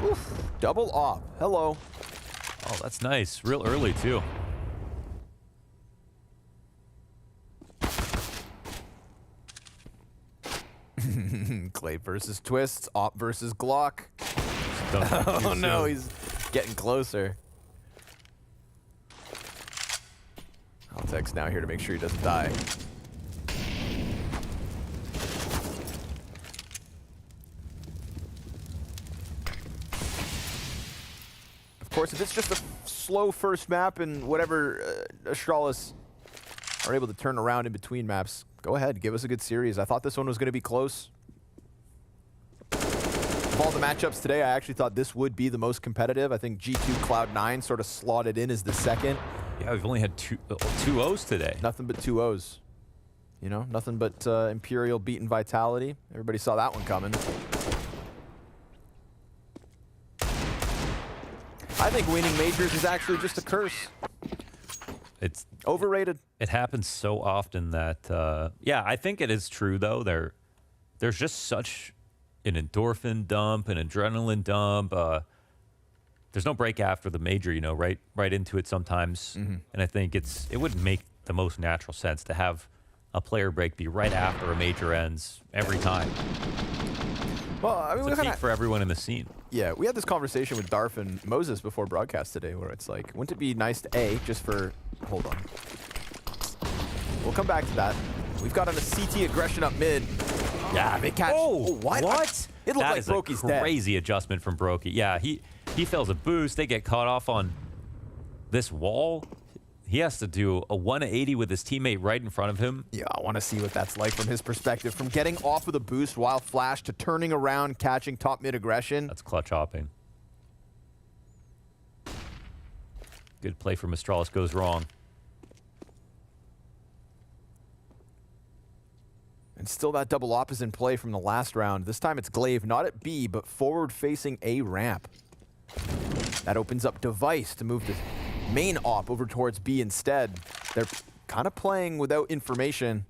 Oof, double op, hello. Oh, that's nice, real early too. Clay versus Twists, op versus Glock. Oh no, he's getting closer. Altex now here to make sure he doesn't die. Of course, if it's just a slow first map and whatever Astralis are able to turn around in between maps, go ahead, give us a good series. I thought this one was going to be close. Of all the matchups today, I actually thought this would be the most competitive. I think G2 Cloud9 sort of slotted in as the second. Yeah, we've only had two O's today. Nothing but 2 O's. You know, nothing but Imperial beating Vitality. Everybody saw that one coming. I think winning majors is actually just a curse. It's overrated. It happens so often that, yeah, I think it is true, though. There's just such an endorphin dump, an adrenaline dump. There's no break after the major, you know, right into it sometimes. And I think it would make the most natural sense to have a player break be right after a major ends every time. Well, I mean, it's a feat for everyone in the scene. Yeah, we had this conversation with Darf and Moses before broadcast today, where it's like, wouldn't it be nice to just for? Hold on. We'll come back to that. We've got an CT aggression up mid. Yeah, big catch. Oh, what? It looked that like is Brokey's a dead. crazy adjustment from Brokey. Yeah, he fails a boost. They get caught off on this wall. He has to do a 180 with his teammate right in front of him. Yeah, I want to see what that's like from his perspective. From getting off with a boost while flash to turning around, catching top mid aggression. That's clutch hopping. Good play from Astralis goes wrong. And still that double op is in play from the last round. This time it's Glaive, not at B, but forward facing A ramp. That opens up Device to move the main op over towards B instead. They're kind of playing without information.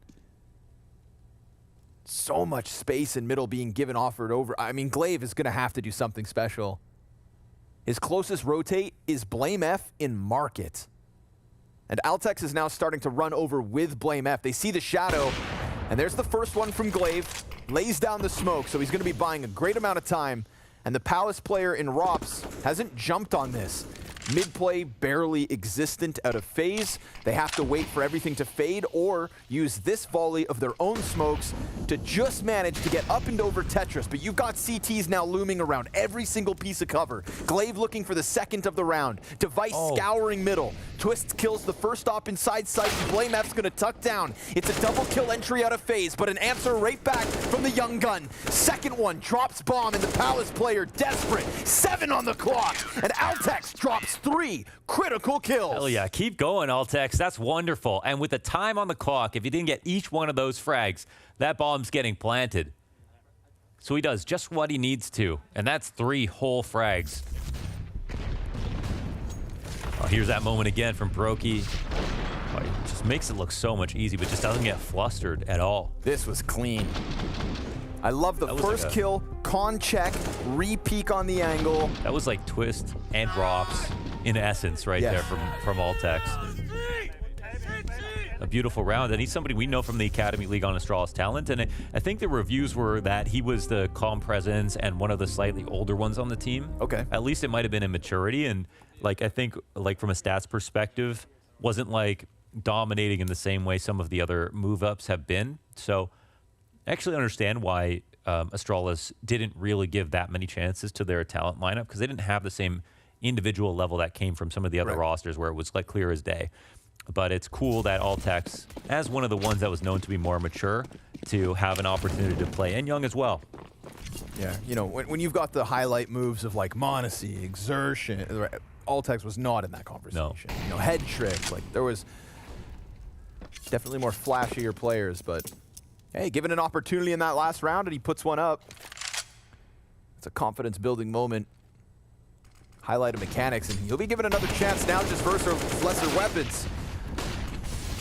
So much space in middle being given, offered over. I mean, Glaive is going to have to do something special. His closest rotate is Blame F in Market. And Altex is now starting to run over with Blame F. They see the shadow, and there's the first one from Glaive. Lays down the smoke, so he's going to be buying a great amount of time. And the Palace player in Rops hasn't jumped on this. Mid-play barely existent out of FaZe. They have to wait for everything to fade or use this volley of their own smokes to just manage to get up and over Tetris. But you've got CTs now looming around every single piece of cover. Glaive looking for the second of the round. Device scouring middle. Twist kills the first op inside sight. Blame F's gonna tuck down. It's a double kill entry out of FaZe, but an answer right back from the young gun. Second one drops bomb, and the Palace player desperate. 7 on the clock, and Altex drops 3 critical kills. Hell yeah, keep going, Altex. That's wonderful. And with the time on the clock, if you didn't get each one of those frags, that bomb's getting planted. So he does just what he needs to, and that's 3 whole frags. Oh, here's that moment again from Brokey. Oh, he just makes it look so much easy, but just doesn't get flustered at all. This was clean. I love the first kill, con check, re-peek on the angle. That was like Twist and Drops in essence right there from Altex. A beautiful round, and he's somebody we know from the Academy League on Astralis Talent, and I think the reviews were that he was the calm presence and one of the slightly older ones on the team. Okay. At least it might have been in maturity, and like I think like from a stats perspective, wasn't like dominating in the same way some of the other move-ups have been. So I actually understand why Astralis didn't really give that many chances to their talent lineup, because they didn't have the same individual level that came from some of the other rosters where it was like clear as day. But it's cool that Altex, as one of the ones that was known to be more mature, to have an opportunity to play, and young as well. Yeah, you know, when you've got the highlight moves of like Monacy, Exertion, Altex was not in that conversation. No. You know, head trick, like there was definitely more flashier players, but hey, given an opportunity in that last round and he puts one up, it's a confidence building moment. Highlight of mechanics, and he'll be given another chance now just versus lesser weapons.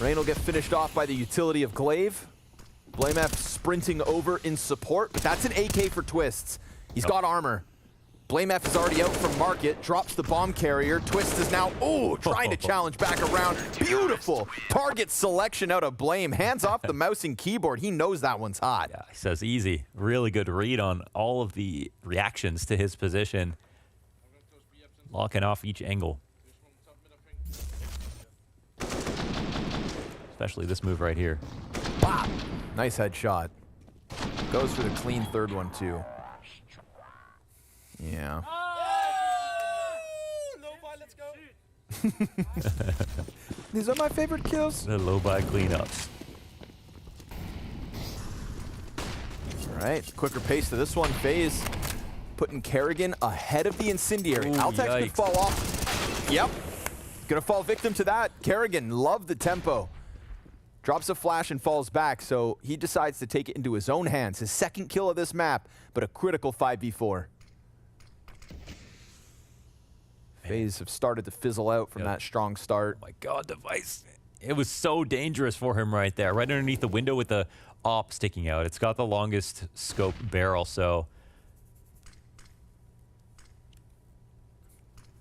Rain will get finished off by the utility of Glaive. Blame F sprinting over in support, but that's an AK for Twists. He's got armor. Blame F is already out from Market, drops the bomb carrier. Twist is now, trying to challenge back around. Beautiful target selection out of Blame. Hands off the mouse and keyboard. He knows that one's hot. Yeah, he says easy. Really good read on all of the reactions to his position. locking off each angle. Especially this move right here. Wow. Nice headshot. Goes for the clean third one, too. Yeah. These are my favorite kills. The low buy cleanups. All right, quicker pace to this one. FaZe putting Kerrigan ahead of the Incendiary. Ooh, Altex could yikes. fall off. Yep. Gonna fall victim to that. Kerrigan loved the tempo. Drops a flash and falls back, so he decides to take it into his own hands. His second kill of this map, but a critical 5v4. FaZe have started to fizzle out from that strong start. Oh my God, Device. It was so dangerous for him right there, right underneath the window with the op sticking out. It's got the longest scope barrel, so.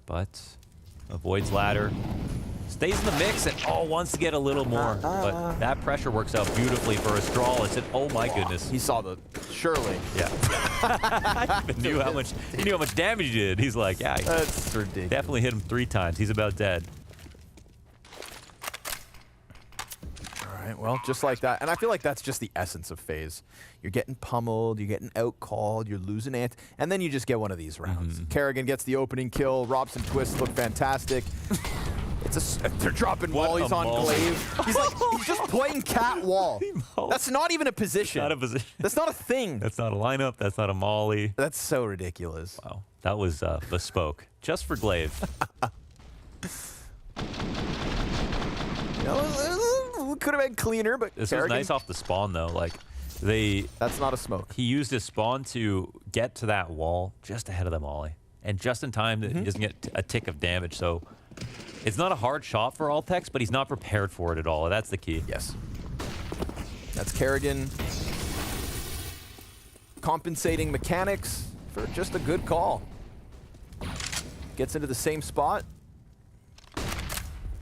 But avoids ladder. Stays in the mix and wants to get a little more. But that pressure works out beautifully for Astralis. And oh my goodness. He saw the, surely. Yeah. He knew how much damage he did. He's like, yeah. That's ridiculous. Definitely hit him 3 times. He's about dead. All right, well, just like that. And I feel like that's just the essence of FaZe. You're getting pummeled, you're getting out-called, you're losing ant, and then you just get one of these rounds. Kerrigan gets the opening kill. Robson twists look fantastic. They're dropping wallies on Glaive. He's just playing cat wall. That's not even a position. Not a position. That's not a thing. That's not a lineup. That's not a molly. That's so ridiculous. Wow. That was bespoke. Just for Glaive. Could have been cleaner, but This Kerrigan, was nice off the spawn, though. Like, that's not a smoke. He used his spawn to get to that wall just ahead of the molly. And just in time that he doesn't get a tick of damage, so it's not a hard shot for Altex, but he's not prepared for it at all. That's the key. Yes. That's Kerrigan compensating mechanics for just a good call. Gets into the same spot.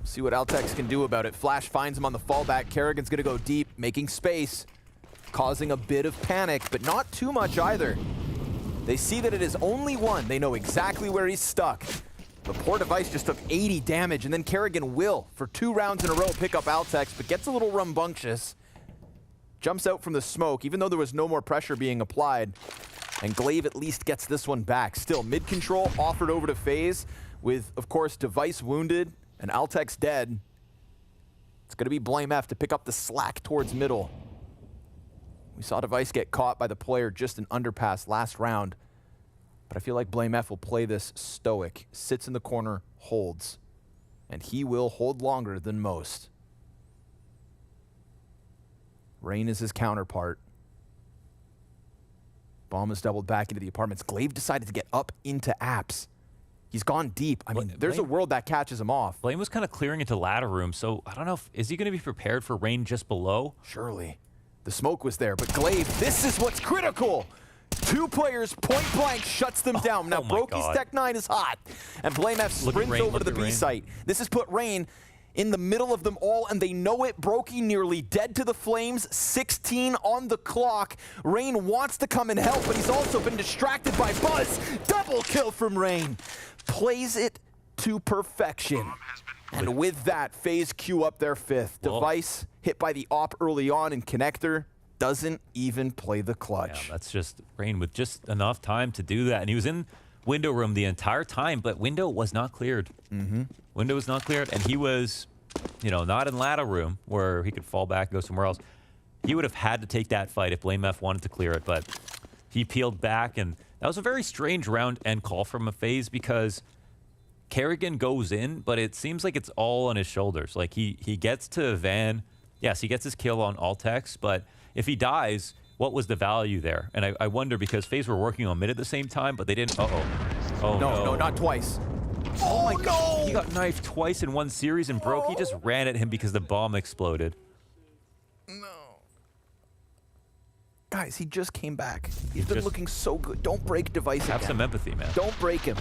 See what Altex can do about it. Flash finds him on the fallback. Kerrigan's gonna go deep, making space, causing a bit of panic, but not too much either. They see that it is only one. They know exactly where he's stuck. The poor Device just took 80 damage, and then Kerrigan will, for 2 rounds in a row, pick up Altex, but gets a little rambunctious. Jumps out from the smoke, even though there was no more pressure being applied. And Glaive at least gets this one back. Still, mid-control offered over to FaZe, with, of course, Device wounded and Altex dead. It's going to be Blame F to pick up the slack towards middle. We saw Device get caught by the player just an underpass last round. But I feel like Blame F will play this stoic. Sits in the corner, holds. And he will hold longer than most. Rain is his counterpart. Bomb is doubled back into the apartments. Glaive decided to get up into apps. He's gone deep. I mean, there's a world that catches him off. Blame was kind of clearing into ladder room, so I don't know if, is he going to be prepared for Rain just below? Surely. The smoke was there, but Glaive, this is what's critical. 2 players, point blank, shuts them down. Now, Brokey's Tech 9 is hot, and Blame F sprints over to the B site. This has put Rain in the middle of them all, and they know it. Brokey nearly dead to the flames, 16 on the clock. Rain wants to come and help, but he's also been distracted by Buzz. Double kill from Rain. Plays it to perfection. And with that, FaZe queue up their 5th. Device hit by the op early on, and Connector doesn't even play the clutch. Yeah, that's just Rain with just enough time to do that. And he was in window room the entire time, but window was not cleared. Window was not cleared, and he was, you know, not in ladder room where he could fall back and go somewhere else. He would have had to take that fight if Blame F wanted to clear it, but he peeled back, and that was a very strange round end call from a FaZe because Kerrigan goes in, but it seems like it's all on his shoulders. Like he gets to Van. Yes, he gets his kill on Altex, but if he dies, what was the value there? And I wonder because FaZe were working on mid at the same time, but they didn't. Oh, no, not twice. Oh my God. He got knifed twice in one series and broke. He just ran at him because the bomb exploded. Guys, he just came back. He's been looking so good. Don't break Device again. Have some empathy, man. Don't break him.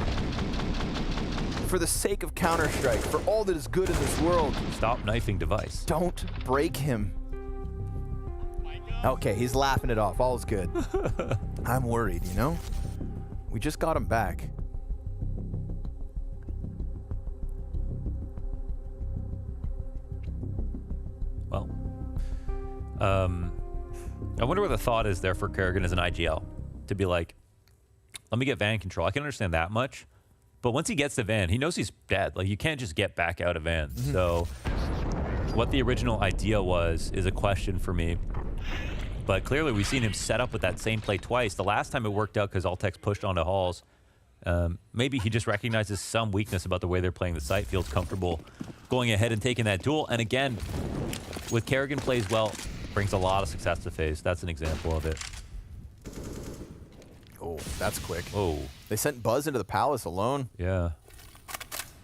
For the sake of Counter-Strike, for all that is good in this world. Stop knifing Device. Don't break him. Okay, he's laughing it off. All's good. I'm worried, you know? We just got him back. I wonder what the thought is there for Kerrigan as an IGL. To be like, let me get Van control. I can understand that much. But once he gets to Van, he knows he's dead. Like, you can't just get back out of Van. So what the original idea was is a question for me. But clearly we've seen him set up with that same play twice. The last time it worked out because Altex pushed onto Halls. Maybe he just recognizes some weakness about the way they're playing the site, feels comfortable going ahead and taking that duel. And again, with Kerrigan plays well, brings a lot of success to FaZe. That's an example of it. Oh, that's quick. Oh. They sent Buzz into the Palace alone. Yeah.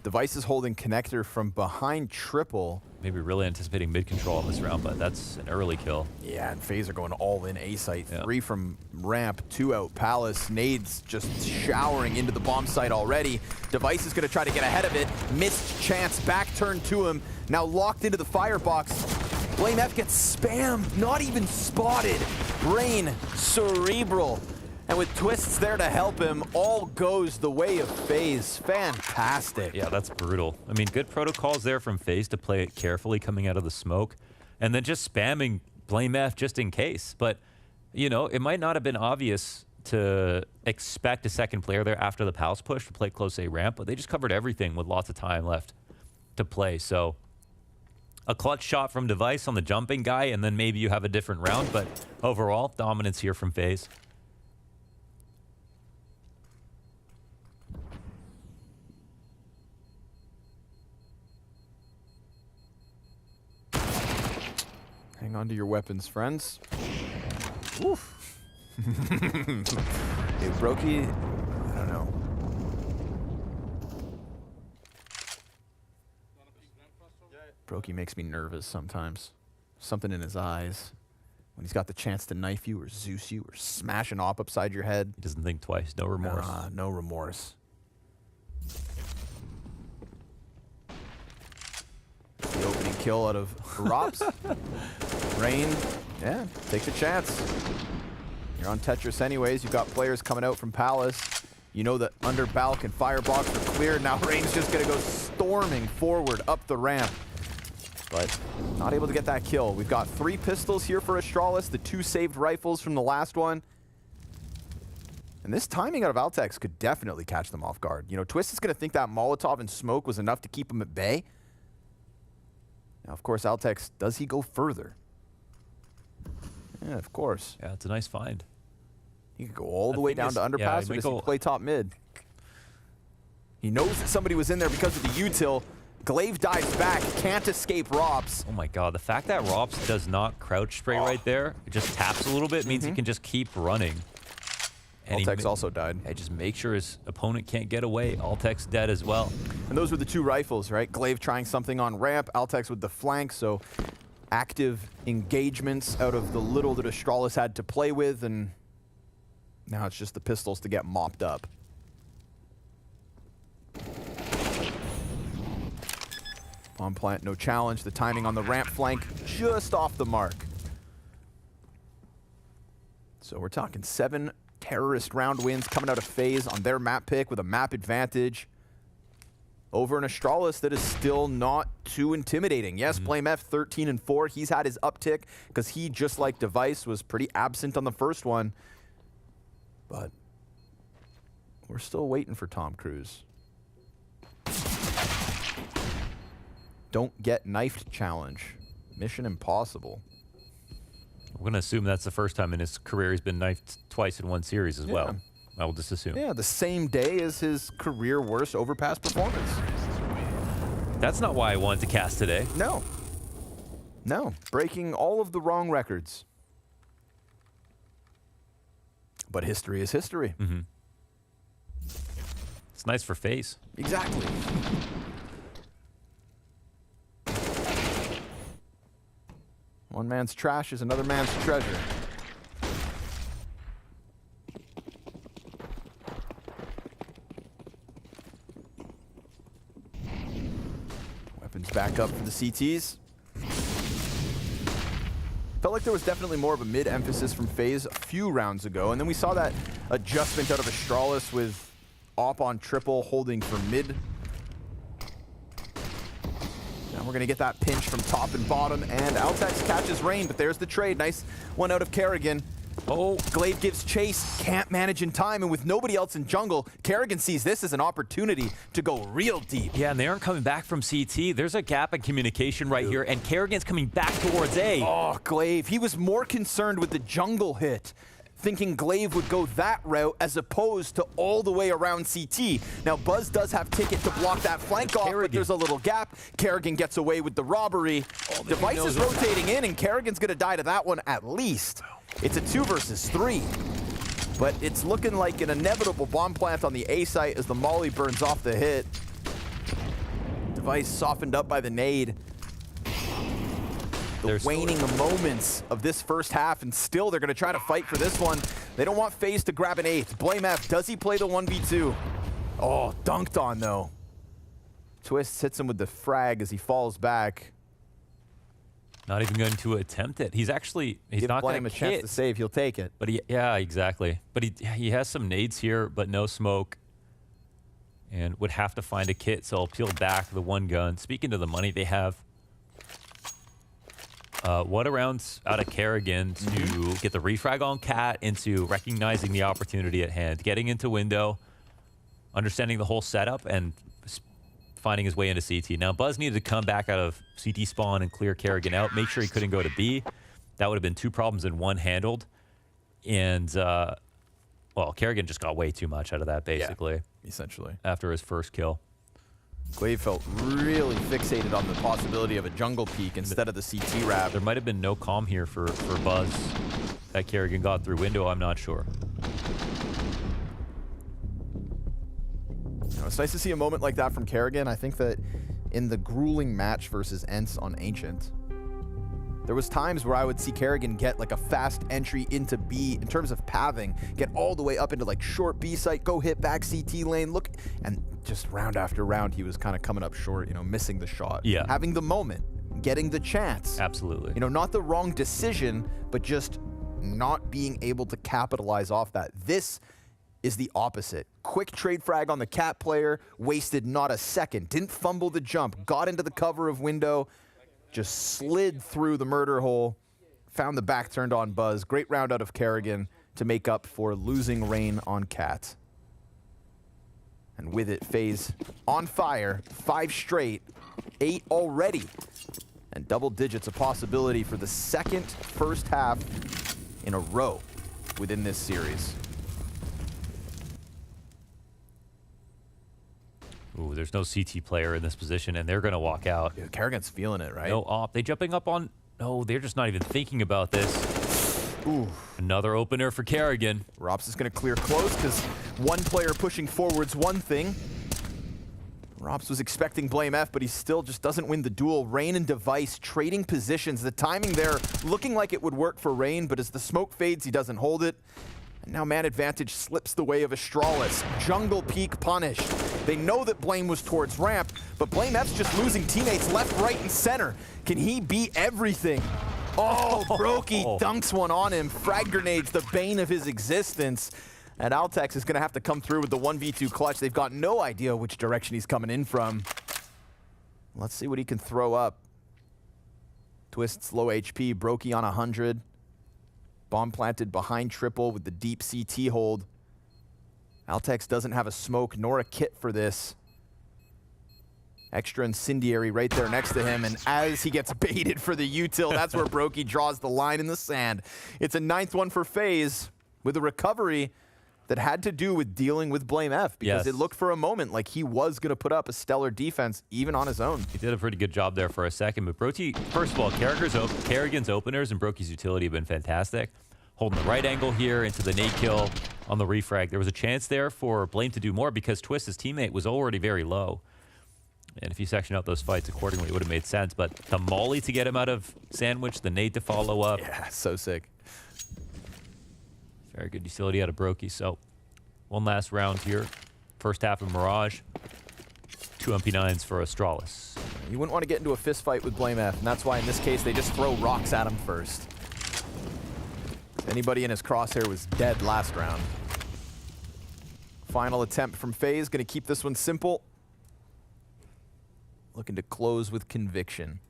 Device is holding connector from behind triple. Maybe really anticipating mid control on this round, but that's an early kill. Yeah, and FaZe are going all in A site. 3 from ramp, 2 out Palace. Nades just showering into the bomb site already. Device is going to try to get ahead of it. Missed chance, back turn to him. Now locked into the firebox. Blame F gets spammed, not even spotted. Brain, cerebral. And with Twists there to help him, all goes the way of FaZe. Fantastic. Yeah, that's brutal. I mean, good protocols there from FaZe to play it carefully coming out of the smoke. And then just spamming Blame F just in case. But, you know, it might not have been obvious to expect a second player there after the Palace push to play close A ramp, but they just covered everything with lots of time left to play. So a clutch shot from Device on the jumping guy, and then maybe you have a different round. But overall, dominance here from FaZe. Hang on to your weapons, friends. Oof. Hey, Brokey, I don't know. Brokey makes me nervous sometimes. Something in his eyes. When he's got the chance to knife you or Zeus you or smash an op upside your head. He doesn't think twice. No remorse. No remorse. The opening kill out of Rops. Rain, yeah, take the chance. You're on Tetris anyways. You've got players coming out from Palace. You know that under Balk and Firebox are cleared. Now Rain's just going to go storming forward up the ramp. But not able to get that kill. We've got 3 pistols here for Astralis. The 2 saved rifles from the last one. And this timing out of Altex could definitely catch them off guard. You know, Twist is going to think that Molotov and smoke was enough to keep him at bay. Now, of course, Altex, does he go further? Yeah, of course. Yeah, it's a nice find. He could go all the way down to underpass, or does he play top mid? He knows that somebody was in there because of the util. Glaive dives back, can't escape Robs. Oh my god, the fact that Robs does not crouch spray right there, it just taps a little bit, means he can just keep running. And Altex also died. Yeah, just make sure his opponent can't get away. Altex dead as well. And those were the 2 rifles, right? Glaive trying something on ramp, Altex with the flank, so active engagements out of the little that Astralis had to play with, and now it's just the pistols to get mopped up. Bomb plant, no challenge. The timing on the ramp flank just off the mark. So we're talking 7 terrorist round wins coming out of FaZe on their map pick with a map advantage over an Astralis that is still not too intimidating. Yes, Blame F 13-4. He's had his uptick because he, just like Device, was pretty absent on the first one. But we're still waiting for Tom Cruise. Don't get knifed challenge. Mission impossible. We're going to assume that's the first time in his career he's been knifed twice in one series as well. I will just assume. Yeah, the same day as his career worst overpass performance. That's not why I wanted to cast today. No. No. Breaking all of the wrong records. But history is history. It's nice for FaZe. Exactly. One man's trash is another man's treasure. Weapons back up for the CTs. Felt like there was definitely more of a mid-emphasis from FaZe a few rounds ago, and then we saw that adjustment out of Astralis with Op on triple holding for mid. Now And we're going to get that pinch from top and bottom, and Altex catches Rain, but there's the trade. Nice one out of Kerrigan. Oh, Glaive gives chase, can't manage in time, and with nobody else in jungle, Kerrigan sees this as an opportunity to go real deep. Yeah, and they aren't coming back from CT. There's a gap in communication right here, and Kerrigan's coming back towards A. Oh, Glaive, he was more concerned with the jungle hit, thinking Glaive would go that route as opposed to all the way around CT. Now, Buzz does have Ticket to block that flank off, but there's a little gap. Kerrigan gets away with the robbery. Device is rotating in, and Kerrigan's going to die to that one at least. It's a 2 versus 3. But it's looking like an inevitable bomb plant on the A site as the molly burns off the hit. Device softened up by the nade. The waning moments of this first half, and still they're going to try to fight for this one. They don't want FaZe to grab an 8th. BlameF, does he play the 1v2? Oh, dunked on though. Twist hits him with the frag as he falls back. Not even going to attempt it. He's actually, he's not going to a chance to save, he'll take it. But yeah, exactly. But he has some nades here, but no smoke. And would have to find a kit, so I'll peel back the one gun. Speaking to the money they have, what arounds out of Kerrigan to get the refrag on Cat into recognizing the opportunity at hand, getting into window, understanding the whole setup, and finding his way into CT. Now, Buzz needed to come back out of CT spawn and clear Kerrigan out, make sure he couldn't go to B. That would have been 2 problems in one handled. And, well, Kerrigan just got way too much out of that, basically. Yeah, essentially. After his first kill. Glaive felt really fixated on the possibility of a jungle peek instead of the CT wrap. There might have been no calm here for Buzz. That Kerrigan got through window, I'm not sure. It's nice to see a moment like that from Kerrigan. I think that in the grueling match versus Ents on Ancient, there was times where I would see Kerrigan get like a fast entry into B in terms of pathing, get all the way up into like short B site, go hit back CT lane, look, and just round after round, he was kind of coming up short, you know, missing the shot. Yeah. Having the moment, getting the chance. Absolutely. You know, not the wrong decision, but just not being able to capitalize off that. This is the opposite. Quick trade frag on the Cat player, wasted not a second, didn't fumble the jump, got into the cover of window, just slid through the murder hole, found the back turned on Buzz. Great round out of Kerrigan to make up for losing Rain on Cat. And with it, FaZe on fire, 5 straight, 8 already. And double digits a possibility for the second first half in a row within this series. Ooh, there's no CT player in this position, and they're going to walk out. Dude, Kerrigan's feeling it, right? No op. They jumping up on... No, they're just not even thinking about this. Ooh. Another opener for Kerrigan. Rops is going to clear close because one player pushing forward's one thing. Rops was expecting BlameF, but he still just doesn't win the duel. Rain and Device trading positions. The timing there looking like it would work for Rain, but as the smoke fades, he doesn't hold it. And now man advantage slips the way of Astralis. Jungle peak punished. They know that Blame was towards ramp, but BlameF's just losing teammates left, right, and center. Can he beat everything? Oh, Brokey dunks one on him. Frag grenades, the bane of his existence. And Altex is going to have to come through with the 1v2 clutch. They've got no idea which direction he's coming in from. Let's see what he can throw up. Twist's low HP, Brokey on 100. Bomb planted behind triple with the deep CT hold. Altex doesn't have a smoke nor a kit for this. Extra incendiary right there next to him, and as he gets baited for the util, that's where Brokey draws the line in the sand. It's a 9th one for FaZe with a recovery that had to do with dealing with BlameF, because it looked for a moment like he was going to put up a stellar defense even on his own. He did a pretty good job there for a second, but Brokey, first of all, Kerrigan's openers and Brokey's utility have been fantastic. Holding the right angle here into the nade kill on the refrag. There was a chance there for Blame to do more because Twist, his teammate, was already very low. And if you section out those fights accordingly, it would have made sense. But the molly to get him out of sandwich, the nade to follow up. Yeah, so sick. Very good utility out of Brokey. So one last round here. First half of Mirage. 2 MP9s for Astralis. You wouldn't want to get into a fist fight with BlameF, and that's why in this case they just throw rocks at him first. Anybody in his crosshair was dead last round. Final attempt from FaZe, going to keep this one simple. looking to close with conviction.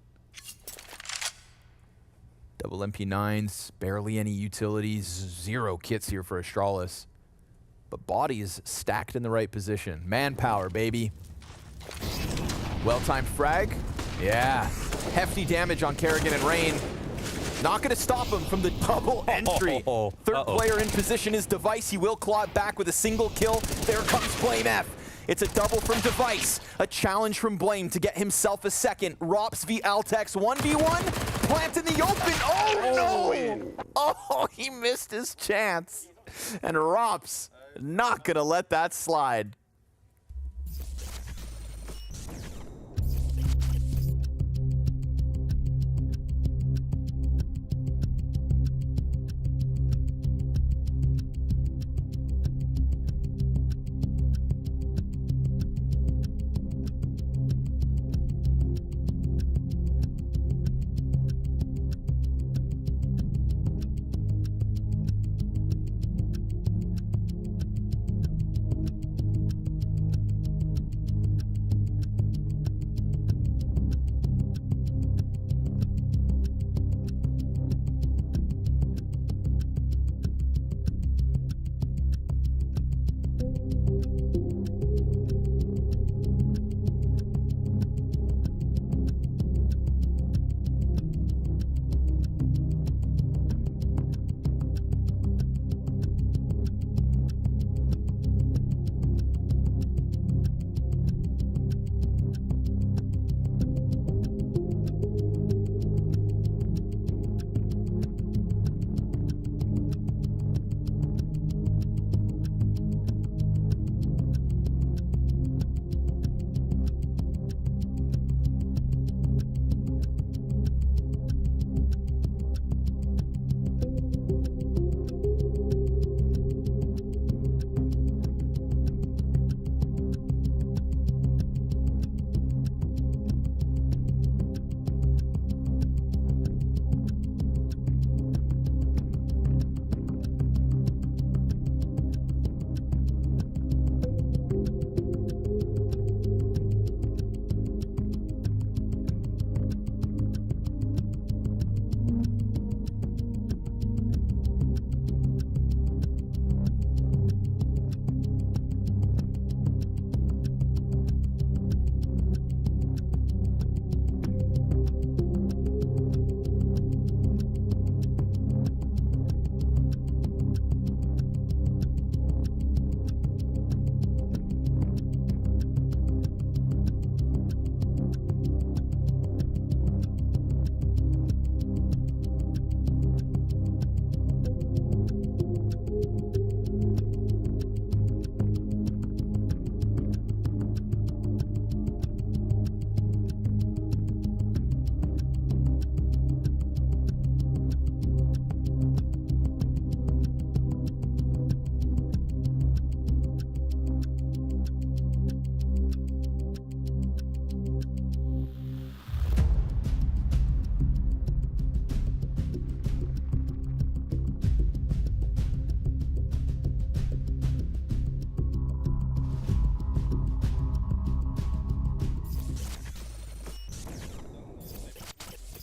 Double MP9s, barely any utilities, 0 kits here for Astralis. But bodies stacked in the right position. Manpower, baby. Well-timed frag. Yeah. Hefty damage on Kerrigan and Rain. Not going to stop him from the double entry. Third player in position is Device. He will claw it back with a single kill. There comes Blame F. It's a double from Device. A challenge from Blame to get himself a second. Rops v Altex 1v1. Plant in the open. Oh, no! Oh, he missed his chance. And Rops not going to let that slide.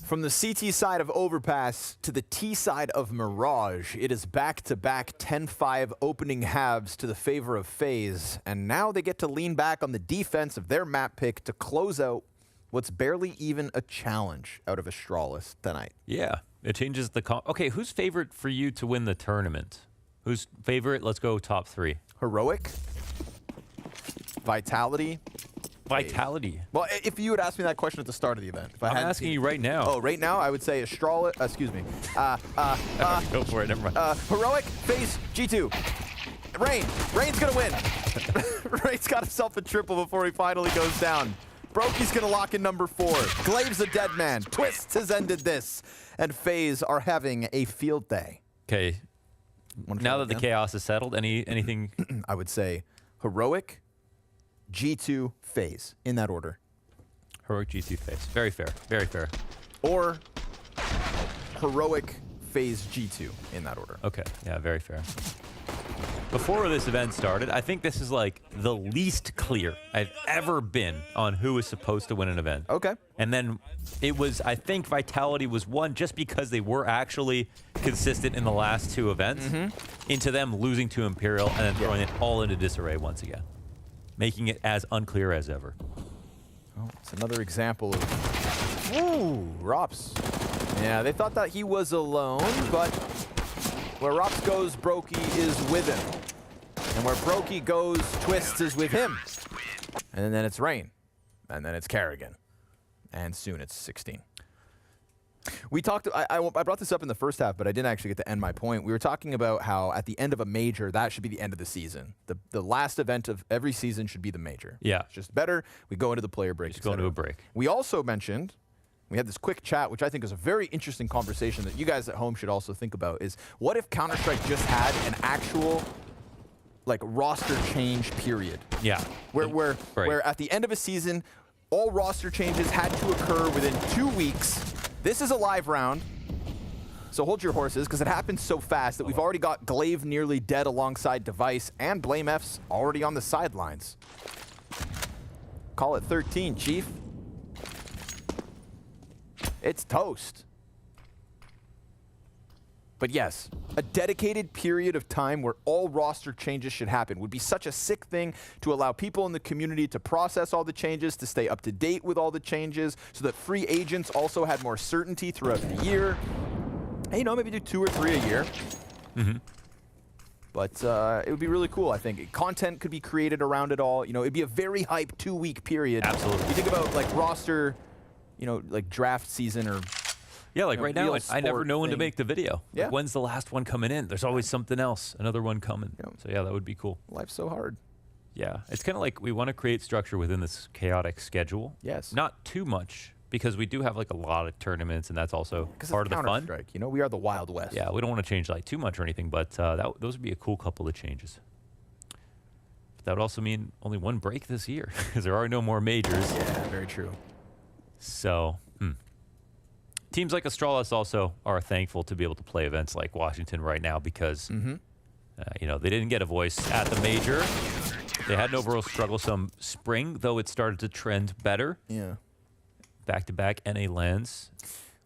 From the CT side of Overpass to the T side of Mirage, it is back-to-back 10-5 opening halves to the favor of FaZe, and now they get to lean back on the defense of their map pick to close out what's barely even a challenge out of Astralis tonight. Yeah, it changes the okay, who's favorite for you to win the tournament? Who's favorite? Let's go top 3. Heroic, Vitality. Vitality. Well, if you had asked me that question at the start of the event. If I'm asking you right now. Oh, right now, I would say Astralis, excuse me. Go for it, never mind. Heroic, FaZe, G2. Rain's gonna win. Rain's got himself a triple before he finally goes down. Brokey's gonna lock in number 4. Glaive's a dead man. Twists has ended this. And FaZe are having a field day. Okay. Now that the chaos is settled, anything? I would say Heroic, G2, FaZe, in that order. Heroic, G2, FaZe. Very fair. Very fair. Or Heroic, FaZe, G2, in that order. Okay. Yeah, very fair. before this event started, I think this is like the least clear I've ever been on who is supposed to win an event. Okay. And then it was, I think Vitality was one just because they were actually consistent in the last 2 events, into them losing to Imperial and then throwing it all into disarray once again, making it as unclear as ever. Oh, it's another example of, ooh, Rops. Yeah, they thought that he was alone, but where Rops goes, Brokey is with him. And where Brokey goes, Twists is with him. And then it's Rain. And then it's Kerrigan. And soon it's 16. We talked, I brought this up in the first half, but I didn't actually get to end my point. We were talking about how at the end of a major, that should be the end of the season. The last event of every season should be the major. Yeah. It's just better. We go into the player break. Just go into a break. We also mentioned, we had this quick chat, which I think is a very interesting conversation that you guys at home should also think about, is what if Counter-Strike just had an actual like roster change period? Yeah. Where at the end of a season, all roster changes had to occur within 2 weeks. This is a live round, so hold your horses, because it happens so fast that we've already got Glaive nearly dead alongside Device, and Blame F's already on the sidelines. Call it 13, Chief. It's toast. But yes, a dedicated period of time where all roster changes should happen would be such a sick thing to allow people in the community to process all the changes, to stay up to date with all the changes, so that free agents also had more certainty throughout the year. And, you know, maybe do 2 or 3 a year. But it would be really cool, I think. Content could be created around it all. You know, it'd be a very hype 2-week period. Absolutely. You think about like roster, you know, like draft season or yeah, like you know, right now, real I never sport know when to thing. make the video. Yeah. Like, when's the last one coming in? There's always something else, another one coming. So yeah, that would be cool. Life's so hard. Yeah, it's kind of like we want to create structure within this chaotic schedule. Yes. Not too much, because we do have like a lot of tournaments, and that's also part of the fun. Counter-Strike, you know, we are the Wild West. Yeah, we don't want to change like too much or anything, but those would be a cool couple of changes. But that would also mean only 1 break this year, because there are no more majors. Yeah, very true. So, teams like Astralis also are thankful to be able to play events like Washington right now, because you know, they didn't get a voice at the major. They had an overall strugglesome spring, though it started to trend better. Yeah. Back-to-back NA lands.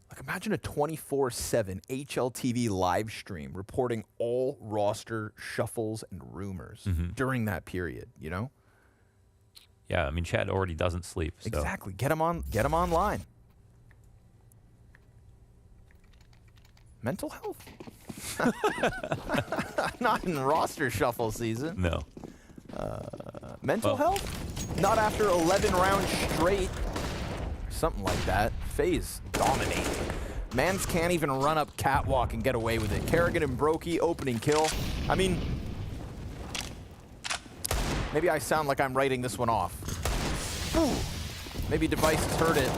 Like imagine a 24/7 HLTV live stream reporting all roster shuffles and rumors during that period, you know? Yeah, I mean, Chad already doesn't sleep. So. Exactly. Get them online. Mental health? Not in roster shuffle season. No. Mental health? Not after 11 rounds straight. Something like that. FaZe dominating. Mans can't even run up catwalk and get away with it. Kerrigan and Brokey opening kill. I mean, maybe I sound like I'm writing this one off. Ooh. Maybe Device has heard it.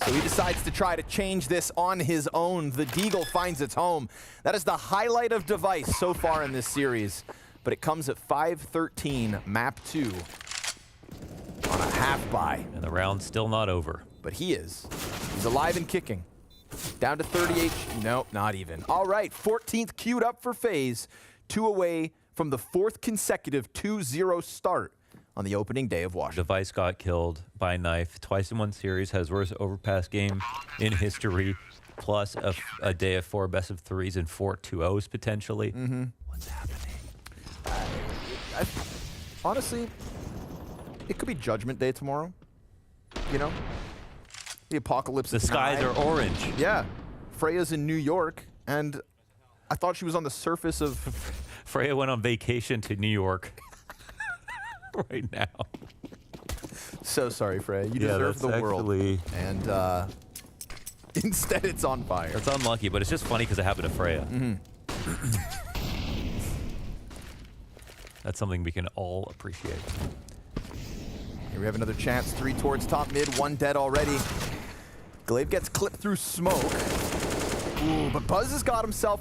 So he decides to try to change this on his own. The Deagle finds its home. That is the highlight of Device so far in this series. But it comes at 5-13, map 2. On a half buy. And the round's still not over. But he is. He's alive and kicking. Down to 38. Nope, not even. All right, 14th queued up for FaZe. 2 away from the 4th consecutive 2-0 start on the opening day of Washington. Device got killed by knife twice in one series, has worst overpass game in history, plus a day of 4 best of 3s and 4 2-0s potentially. What's happening? Honestly, it could be Judgment Day tomorrow. You know? The apocalypse. The skies are orange. Yeah. Freya's in New York, and I thought she was on the surface of... Freya went on vacation to New York. Right now. So sorry, Freya. You deserve the world. And instead, it's on fire. It's unlucky, but it's just funny because it happened to Freya. That's something we can all appreciate. Here we have another chance. 3 towards top mid, 1 dead already. Glaive gets clipped through smoke. Ooh, but Buzz has got himself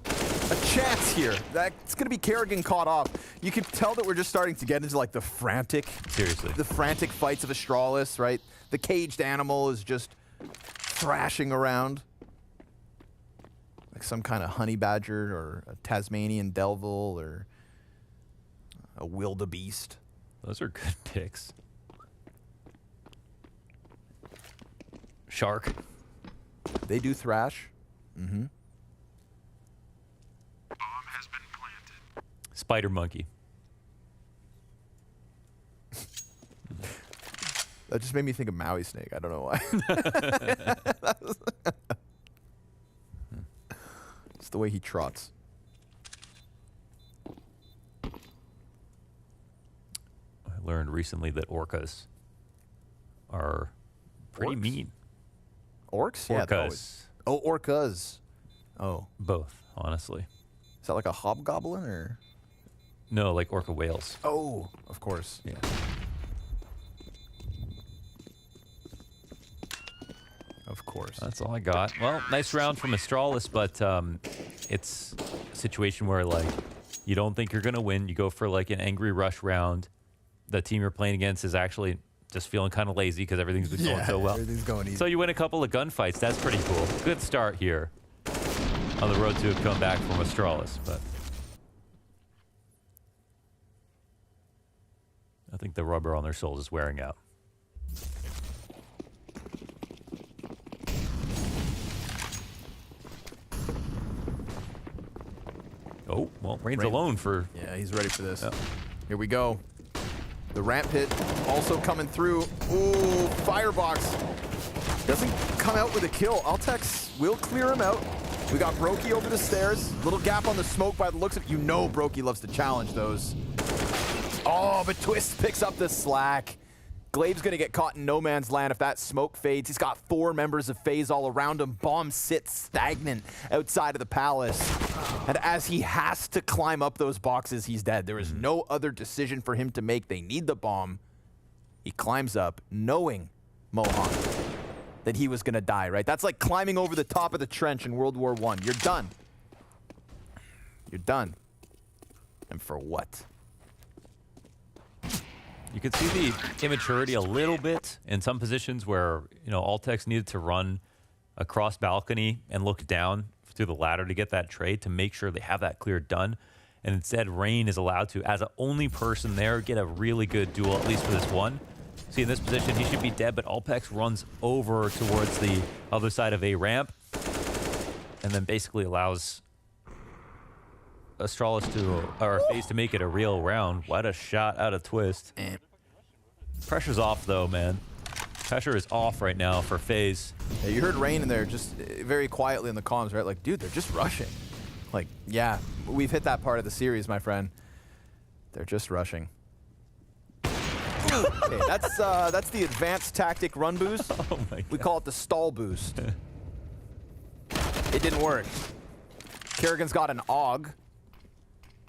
a chance here. That's going to be Kerrigan caught off. You can tell that we're just starting to get into like the frantic fights of Astralis, right? The caged animal is just thrashing around. Like some kind of honey badger or a Tasmanian devil or a wildebeest. Those are good picks. Shark. They do thrash. Mm-hmm. Spider monkey. That just made me think of Maui snake. I don't know why. It's the way he trots. I learned recently that orcas are pretty mean. Orcs? Yeah. Orcas. Oh, orcas. Oh. Both, honestly. Is that like a hobgoblin or? No, like orca whales. Oh, of course. Yeah. Of course. That's all I got. Well, nice round from Astralis, but it's a situation where, like, you don't think you're going to win. You go for, like, an angry rush round. The team you're playing against is actually just feeling kind of lazy because everything's been going so well. Everything's going easy. So you win a couple of gunfights. That's pretty cool. Good start here on the road to a comeback from Astralis, but I think the rubber on their soles is wearing out. Oh, well, Rain's alone for... Yeah, he's ready for this. Yep. Here we go. The ramp hit also coming through. Ooh, firebox. Doesn't come out with a kill. Altex will clear him out. We got Brokey over the stairs. Little gap on the smoke by the looks of it. You know Brokey loves to challenge those. Oh, but Twist picks up the slack. Glabe's going to get caught in no man's land if that smoke fades. He's got 4 members of FaZe all around him. Bomb sits stagnant outside of the palace. And as he has to climb up those boxes, he's dead. There is no other decision for him to make. They need the bomb. He climbs up, knowing Mohan that he was going to die, right? That's like climbing over the top of the trench in World War I. You're done. You're done. And for what? You could see the immaturity a little bit in some positions where, you know, Altex needed to run across balcony and look down through the ladder to get that trade to make sure they have that clear done. And instead, Rain is allowed to, as the only person there, get a really good duel, at least for this one. See, in this position, he should be dead, but Alpex runs over towards the other side of a ramp and then basically allows Astralis to, or FaZe to make it a real round. What a shot out of Twist. Pressure's off though, man. Pressure is off right now for FaZe. Yeah, you heard Rain in there just very quietly in the comms, right? Like, dude, they're just rushing. Like, yeah, we've hit that part of the series, my friend. They're just rushing. Okay, that's the advanced tactic run boost. Oh my God. We call it the stall boost. It didn't work. Kerrigan's got an AUG.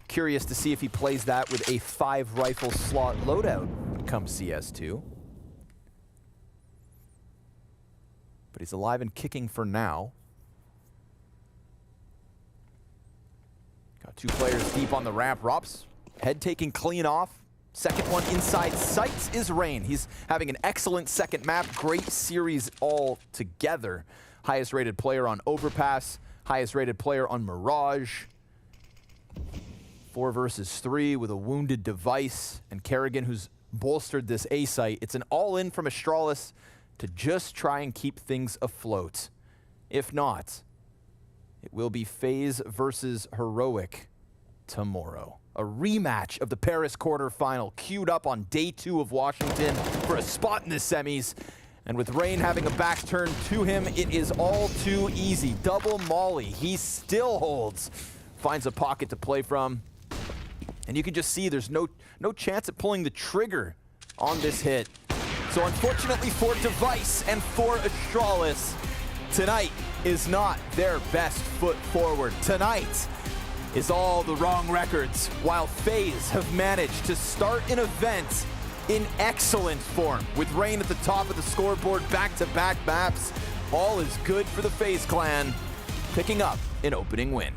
Curious to see if he plays that with a 5 rifle slot loadout come CS2. But he's alive and kicking for now. Got 2 players deep on the ramp. Rops, head taking clean off. Second one inside sights is Rain. He's having an excellent second map. Great series all together. Highest rated player on Overpass. Highest rated player on Mirage. 4 versus 3 with a wounded device. And Kerrigan, who's bolstered this A site. It's an all-in from Astralis to just try and keep things afloat. If not, it will be FaZe versus Heroic tomorrow. A rematch of the Paris quarterfinal queued up on day 2 of Washington for a spot in the semis. And with Rain having a back turn to him, it is all too easy. Double Molly, he still holds. Finds a pocket to play from. And you can just see there's no chance at pulling the trigger on this hit. So unfortunately for Device and for Astralis, tonight is not their best foot forward. Tonight is all the wrong records, while FaZe have managed to start an event in excellent form. With Rain at the top of the scoreboard, back-to-back maps, all is good for the FaZe clan, picking up an opening win.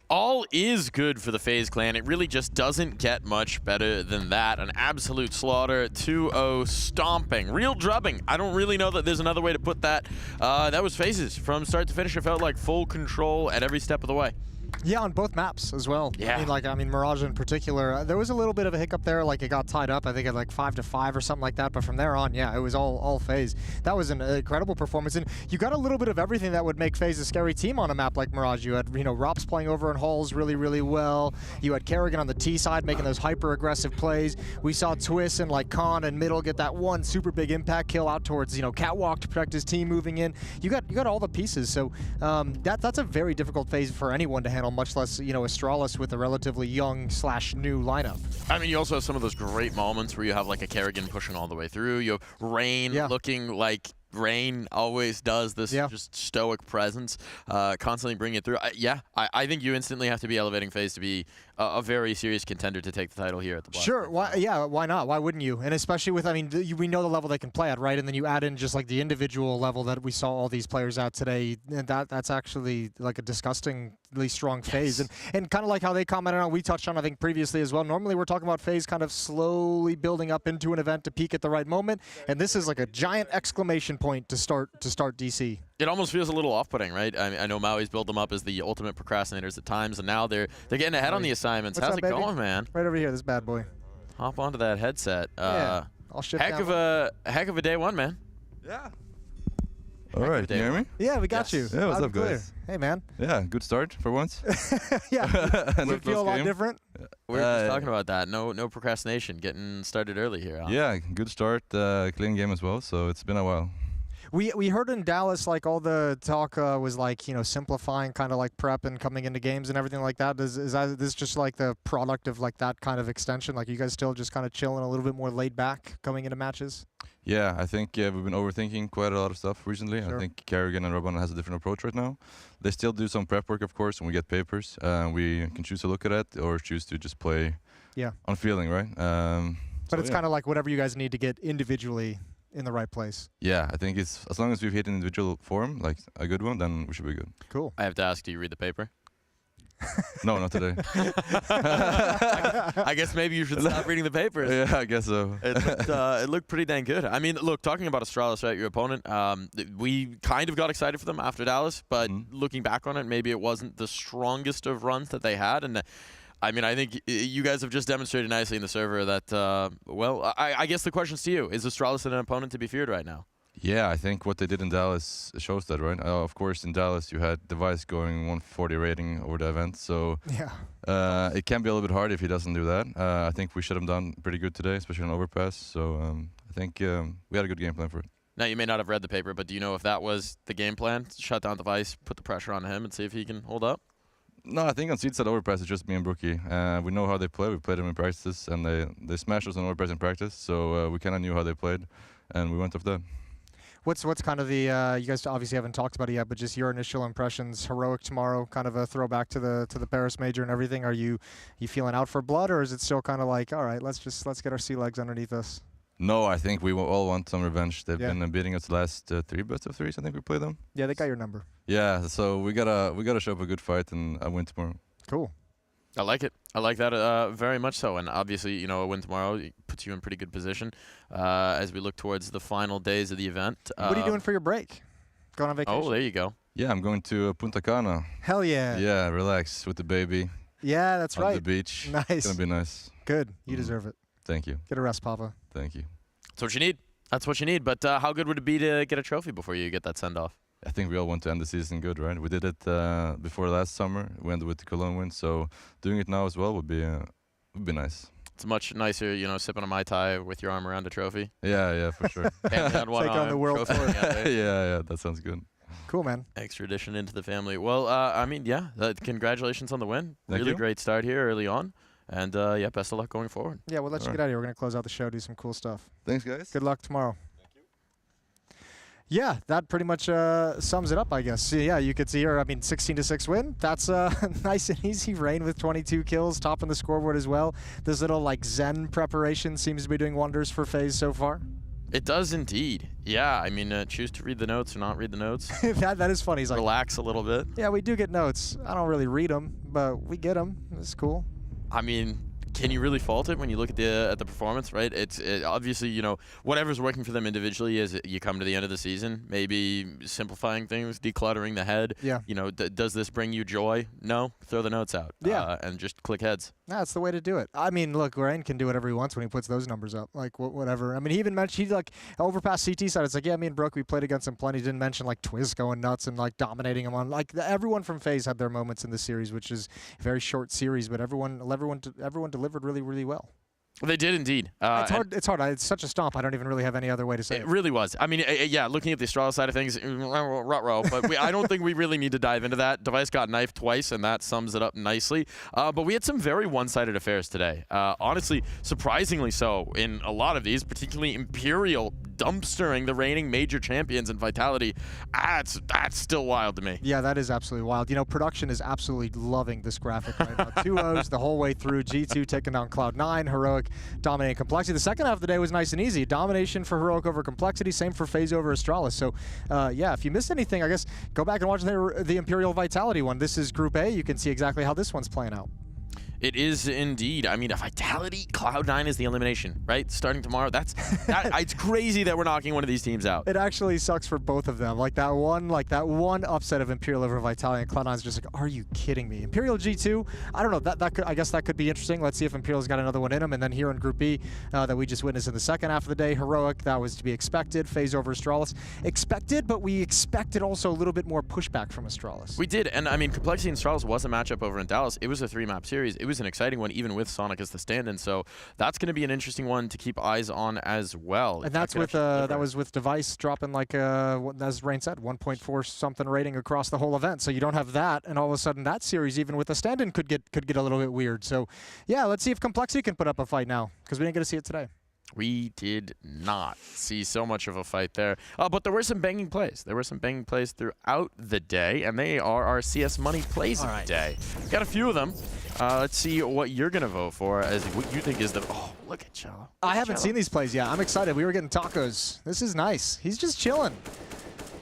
all is good for the FaZe clan. It really just doesn't get much better than that. An absolute slaughter, 2-0 stomping, real drubbing. I don't really know that there's another way to put that. That was FaZe's from start to finish. It felt like full control at every step of the way. Yeah, on both maps as well. Yeah. I mean, Mirage in particular, there was a little bit of a hiccup there. Like, it got tied up, I think, at like 5-5 or something like that. But from there on, yeah, it was all FaZe. That was an incredible performance. And you got a little bit of everything that would make FaZe a scary team on a map like Mirage. You had, Rops playing over in halls really, really well. You had Kerrigan on the T side making those hyper-aggressive plays. We saw Twist and like Khan and Middle get that one super big impact kill out towards, Catwalk to protect his team moving in. You got all the pieces. So that's a very difficult phase for anyone to handle, much less, Astralis with a relatively young / new lineup. I mean, you also have some of those great moments where you have like a Kerrigan pushing all the way through. You have Rain looking like Rain always does, this just stoic presence, constantly bringing it through. I think you instantly have to be elevating FaZe to be a very serious contender to take the title here at the Blast. Sure, why not? Why wouldn't you? And especially with, we know the level they can play at, right? And then you add in just like the individual level that we saw all these players at today, and that's actually like a disgustingly strong FaZe. And kind of like how they commented on, we touched on, I think, previously as well. Normally we're talking about FaZe kind of slowly building up into an event to peak at the right moment, and this is like a giant exclamation point to start DC. It almost feels a little off-putting, right? I know Maui's built them up as the ultimate procrastinators at times, and now they're getting ahead on the assignments. What's How's up, it baby? going, man? Right over here, this bad boy. Hop onto that headset. Yeah, I'll shift heck of a day one, man. Yeah. All right, can you hear me? Yeah, we got you. Yeah, what's Loud up, and clear. guys? Hey, man. Yeah, good start for once. Yeah, does it feel a lot different? We were just talking about that. No procrastination. Getting started early here. Huh? Yeah, good start. Clean game as well, so it's been a while. We heard in Dallas, like, all the talk was like, simplifying kind of like prep and coming into games and everything like that. Is this just like the product of like that kind of extension? Like, you guys still just kind of chilling, a little bit more laid back coming into matches? Yeah, I think we've been overthinking quite a lot of stuff recently. Sure. I think Kerrigan and Robin has a different approach right now. They still do some prep work, of course, and we get papers. We can choose to look at it or choose to just play on feeling, right? But it's kind of like whatever you guys need to get individually in the right place. Yeah, I think it's as long as we've hit an individual form, like a good one, then we should be good. Cool. I have to ask, do you read the paper? No, not today. I guess maybe you should stop reading the papers. Yeah, I guess so. It looked pretty dang good. I mean, look, talking about Astralis, right, your opponent, we kind of got excited for them after Dallas, but looking back on it, maybe it wasn't the strongest of runs that they had. And I mean, I think you guys have just demonstrated nicely in the server that, well, I guess the question's to you. Is Astralis an opponent to be feared right now? Yeah, I think what they did in Dallas shows that, right? Of course, in Dallas, you had Device going 140 rating over the event, so it can be a little bit hard if he doesn't do that. I think we shut him down pretty good today, especially on overpass, so I think we had a good game plan for it. Now, you may not have read the paper, but do you know if that was the game plan? Shut down Device, put the pressure on him, and see if he can hold up? No, I think on seeds at overpass, it's just me and Brookie. We know how they play. We played them in practice, and they smashed us on overpass in practice, so we kind of knew how they played, and we went off that. What's kind of the you guys obviously haven't talked about it yet, but just your initial impressions? Heroic tomorrow, kind of a throwback to the Paris major and everything. Are you feeling out for blood, or is it still kind of like, all right, let's get our sea legs underneath us? No, I think we all want some revenge. They've been beating us the last 3 best of 3s. I think we played them. Yeah, they got your number. Yeah, so we gotta show up a good fight and a win tomorrow. Cool. I like it. I like that very much so. And obviously, a win tomorrow puts you in pretty good position as we look towards the final days of the event. What are you doing for your break? Going on vacation? Oh, there you go. Yeah, I'm going to Punta Cana. Hell yeah. Yeah, relax with the baby. Yeah, that's right. On the beach. Nice. It's going to be nice. Good. You deserve it. Thank you. Get a rest, Papa. Thank you. That's what you need. That's what you need. But how good would it be to get a trophy before you get that send-off? I think we all want to end the season good, right? We did it before last summer. We ended with the Cologne win, so doing it now as well would be nice. It's much nicer, sipping a Mai Tai with your arm around a trophy. Yeah, for sure. Take on the world tour. Yeah, that sounds good. Cool, man. Extra addition into the family. Well, I mean, congratulations on the win. Thank really you. Great start here early on. And, best of luck going forward. Yeah, we'll let you get out of here. We're going to close out the show, do some cool stuff. Thanks, guys. Good luck tomorrow. Yeah, that pretty much sums it up, I guess. Yeah, you could see here, 16-6 win. That's nice and easy. Rain with 22 kills, topping the scoreboard as well. This little, Zen preparation seems to be doing wonders for FaZe so far. It does indeed. Yeah, I mean, choose to read the notes or not read the notes. that is funny. He's like, relax a little bit. Yeah, we do get notes. I don't really read them, but we get them. It's cool. I mean, can you really fault it when you look at the performance, right? It's obviously, you know, whatever's working for them individually as you come to the end of the season, maybe simplifying things, decluttering the head. Yeah. You know, does this bring you joy? No. Throw the notes out. Yeah. And just click heads. That's the way to do it. I mean, look, Rain can do whatever he wants when he puts those numbers up. Like, whatever. I mean, he even mentioned, he like, overpass CT side. It's like, yeah, me and Brooke, we played against him plenty. Didn't mention, like, Twiz going nuts and, like, dominating him on, like, everyone from FaZe had their moments in the series, which is a very short series, but everyone delivered really, really well. They did indeed. It's hard. It's such a stomp. I don't even really have any other way to say it. It really was. I mean, yeah, looking at the Astralis side of things, but I don't think we really need to dive into that. Device got knifed twice, and that sums it up nicely. But we had some very one-sided affairs today. Honestly, surprisingly so in a lot of these, particularly Imperial dumpstering the reigning major champions in Vitality. That's still wild to me. Yeah, that is absolutely wild. You know, production is absolutely loving this graphic right now. 2-0s the whole way through. G2 taking down Cloud9. Heroic dominating Complexity. The second half of the day was nice and easy. Domination for Heroic over Complexity. Same for FaZe over Astralis. So, yeah, if you missed anything, I guess go back and watch the Imperial Vitality one. This is Group A. You can see exactly how this one's playing out. It is indeed. I mean, a Vitality, Cloud9 is the elimination, right? Starting tomorrow. It's crazy that we're knocking one of these teams out. It actually sucks for both of them. Like that one upset of Imperial over Vitality, and Cloud9's just like, are you kidding me? Imperial G2, I don't know. I guess that could be interesting. Let's see if Imperial's got another one in them. And then here in Group B, that we just witnessed in the second half of the day, Heroic, that was to be expected. FaZe over Astralis, expected, but we expected also a little bit more pushback from Astralis. We did, and I mean, Complexity and Astralis was a matchup over in Dallas. It was a 3-map series. It was an exciting one, even with Sonic as the stand-in. So that's going to be an interesting one to keep eyes on as well. And that's with that was with Device dropping like as Rain said, 1.4 something rating across the whole event. So you don't have that, and all of a sudden that series, even with a stand-in, could get a little bit weird. So yeah, let's see if Complexity can put up a fight now, because we didn't get to see it today. We did not see so much of a fight there. But there were some banging plays. There were some banging plays throughout the day, and they are our CS Money plays of the day. Got a few of them. Let's see what you're going to vote for as what you think is the... Oh, look at Cello. I haven't seen these plays yet. I'm excited. We were getting tacos. This is nice. He's just chilling.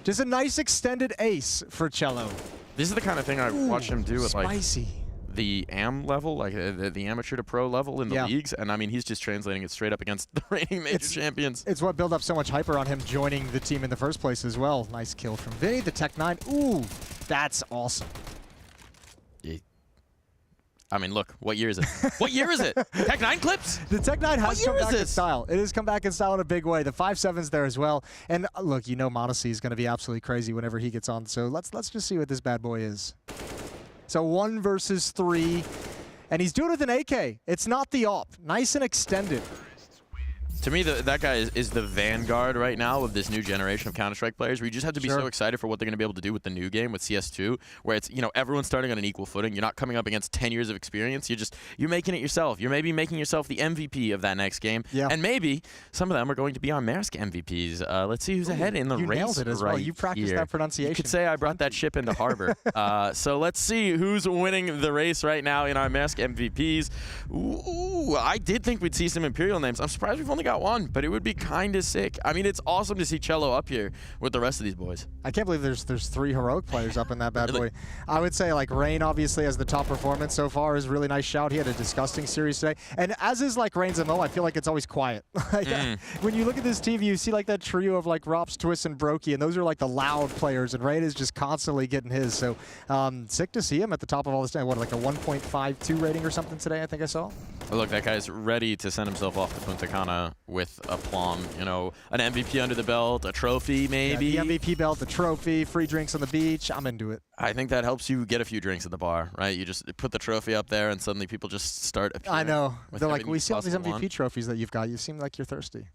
Just a nice extended ace for Cello. This is the kind of thing I watched him do at spicy. The AM level, like the amateur to pro level in the leagues, and I mean, he's just translating it straight up against the reigning major champions. It's what built up so much hype around him joining the team in the first place as well. Nice kill from Vinny, the Tech 9. Ooh, that's awesome. Yeah. I mean, look, what year is it? What year is it? Tech 9 clips? The Tech 9 has come back in style. It has come back in style in a big way. The 5-7's there as well. And look, you know Modesty is going to be absolutely crazy whenever he gets on. So let's just see what this bad boy is. So 1 versus 3, and he's doing it with an AK. It's not the AWP. Nice and extended. To me, that guy is the vanguard right now of this new generation of Counter-Strike players, where you just have to be so excited for what they're going to be able to do with the new game, with CS2, where it's, you know, everyone's starting on an equal footing. You're not coming up against 10 years of experience. You're making it yourself. You're maybe making yourself the MVP of that next game. Yeah. And maybe some of them are going to be our Maersk MVPs. Let's see who's ahead in the race. You nailed it as well. You practiced that pronunciation. You could say I brought that ship into harbor. So let's see who's winning the race right now in our Maersk MVPs. Ooh, I did think we'd see some Imperial names. I'm surprised we've only got one, but it would be kind of sick. I mean, it's awesome to see Cello up here with the rest of these boys. I can't believe there's 3 Heroic players up in that bad boy. I would say, like, Rain, obviously, as the top performance so far, is a really nice shout. He had a disgusting series today. And as is, like, Rain's MO, I feel like it's always quiet. When you look at this team, you see, like, that trio of, like, Rops, Twist, and Brokey, and those are, like, the loud players, and Rain is just constantly getting his. So, sick to see him at the top of all this time. What, like a 1.52 rating or something today, I think I saw? Look, that guy's ready to send himself off to Punta Cana with aplomb. You know, an MVP under the belt, a trophy maybe. Yeah, the MVP belt, the trophy, free drinks on the beach. I'm into it. I think that helps you get a few drinks at the bar, right? You just put the trophy up there and suddenly people just start appearing. I know. They're like, we see all these MVP trophies that you've got. You seem like you're thirsty.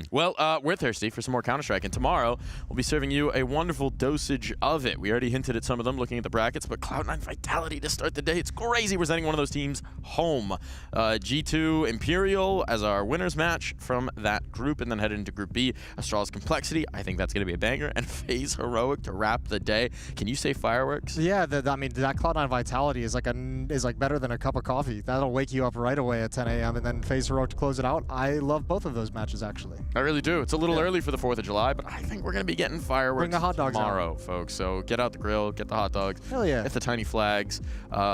Well, we're thirsty for some more Counter-Strike, and tomorrow we'll be serving you a wonderful dosage of it. We already hinted at some of them looking at the brackets, but Cloud9 Vitality to start the day. It's crazy. We're sending one of those teams home. G2 Imperial as our winners match from that group, and then headed into Group B. Astralis Complexity. I think that's going to be a banger. And FaZe Heroic to wrap the day. Can you say fireworks? Yeah, I mean, that Cloud9 Vitality is like better than a cup of coffee. That'll wake you up right away at 10 a.m. And then FaZe Heroic to close it out. I love both of those matches, actually. actually. I really do. It's a little early for the 4th of July, but I think we're going to be getting fireworks Bring the hot dogs tomorrow, folks. So get out the grill, get the hot dogs, Hell yeah. get the tiny flags,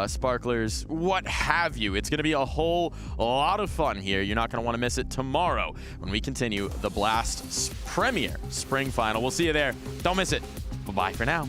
sparklers, what have you. It's going to be a whole lot of fun here. You're not going to want to miss it tomorrow when we continue the Blast Premier Spring Final. We'll see you there. Don't miss it. Bye-bye for now.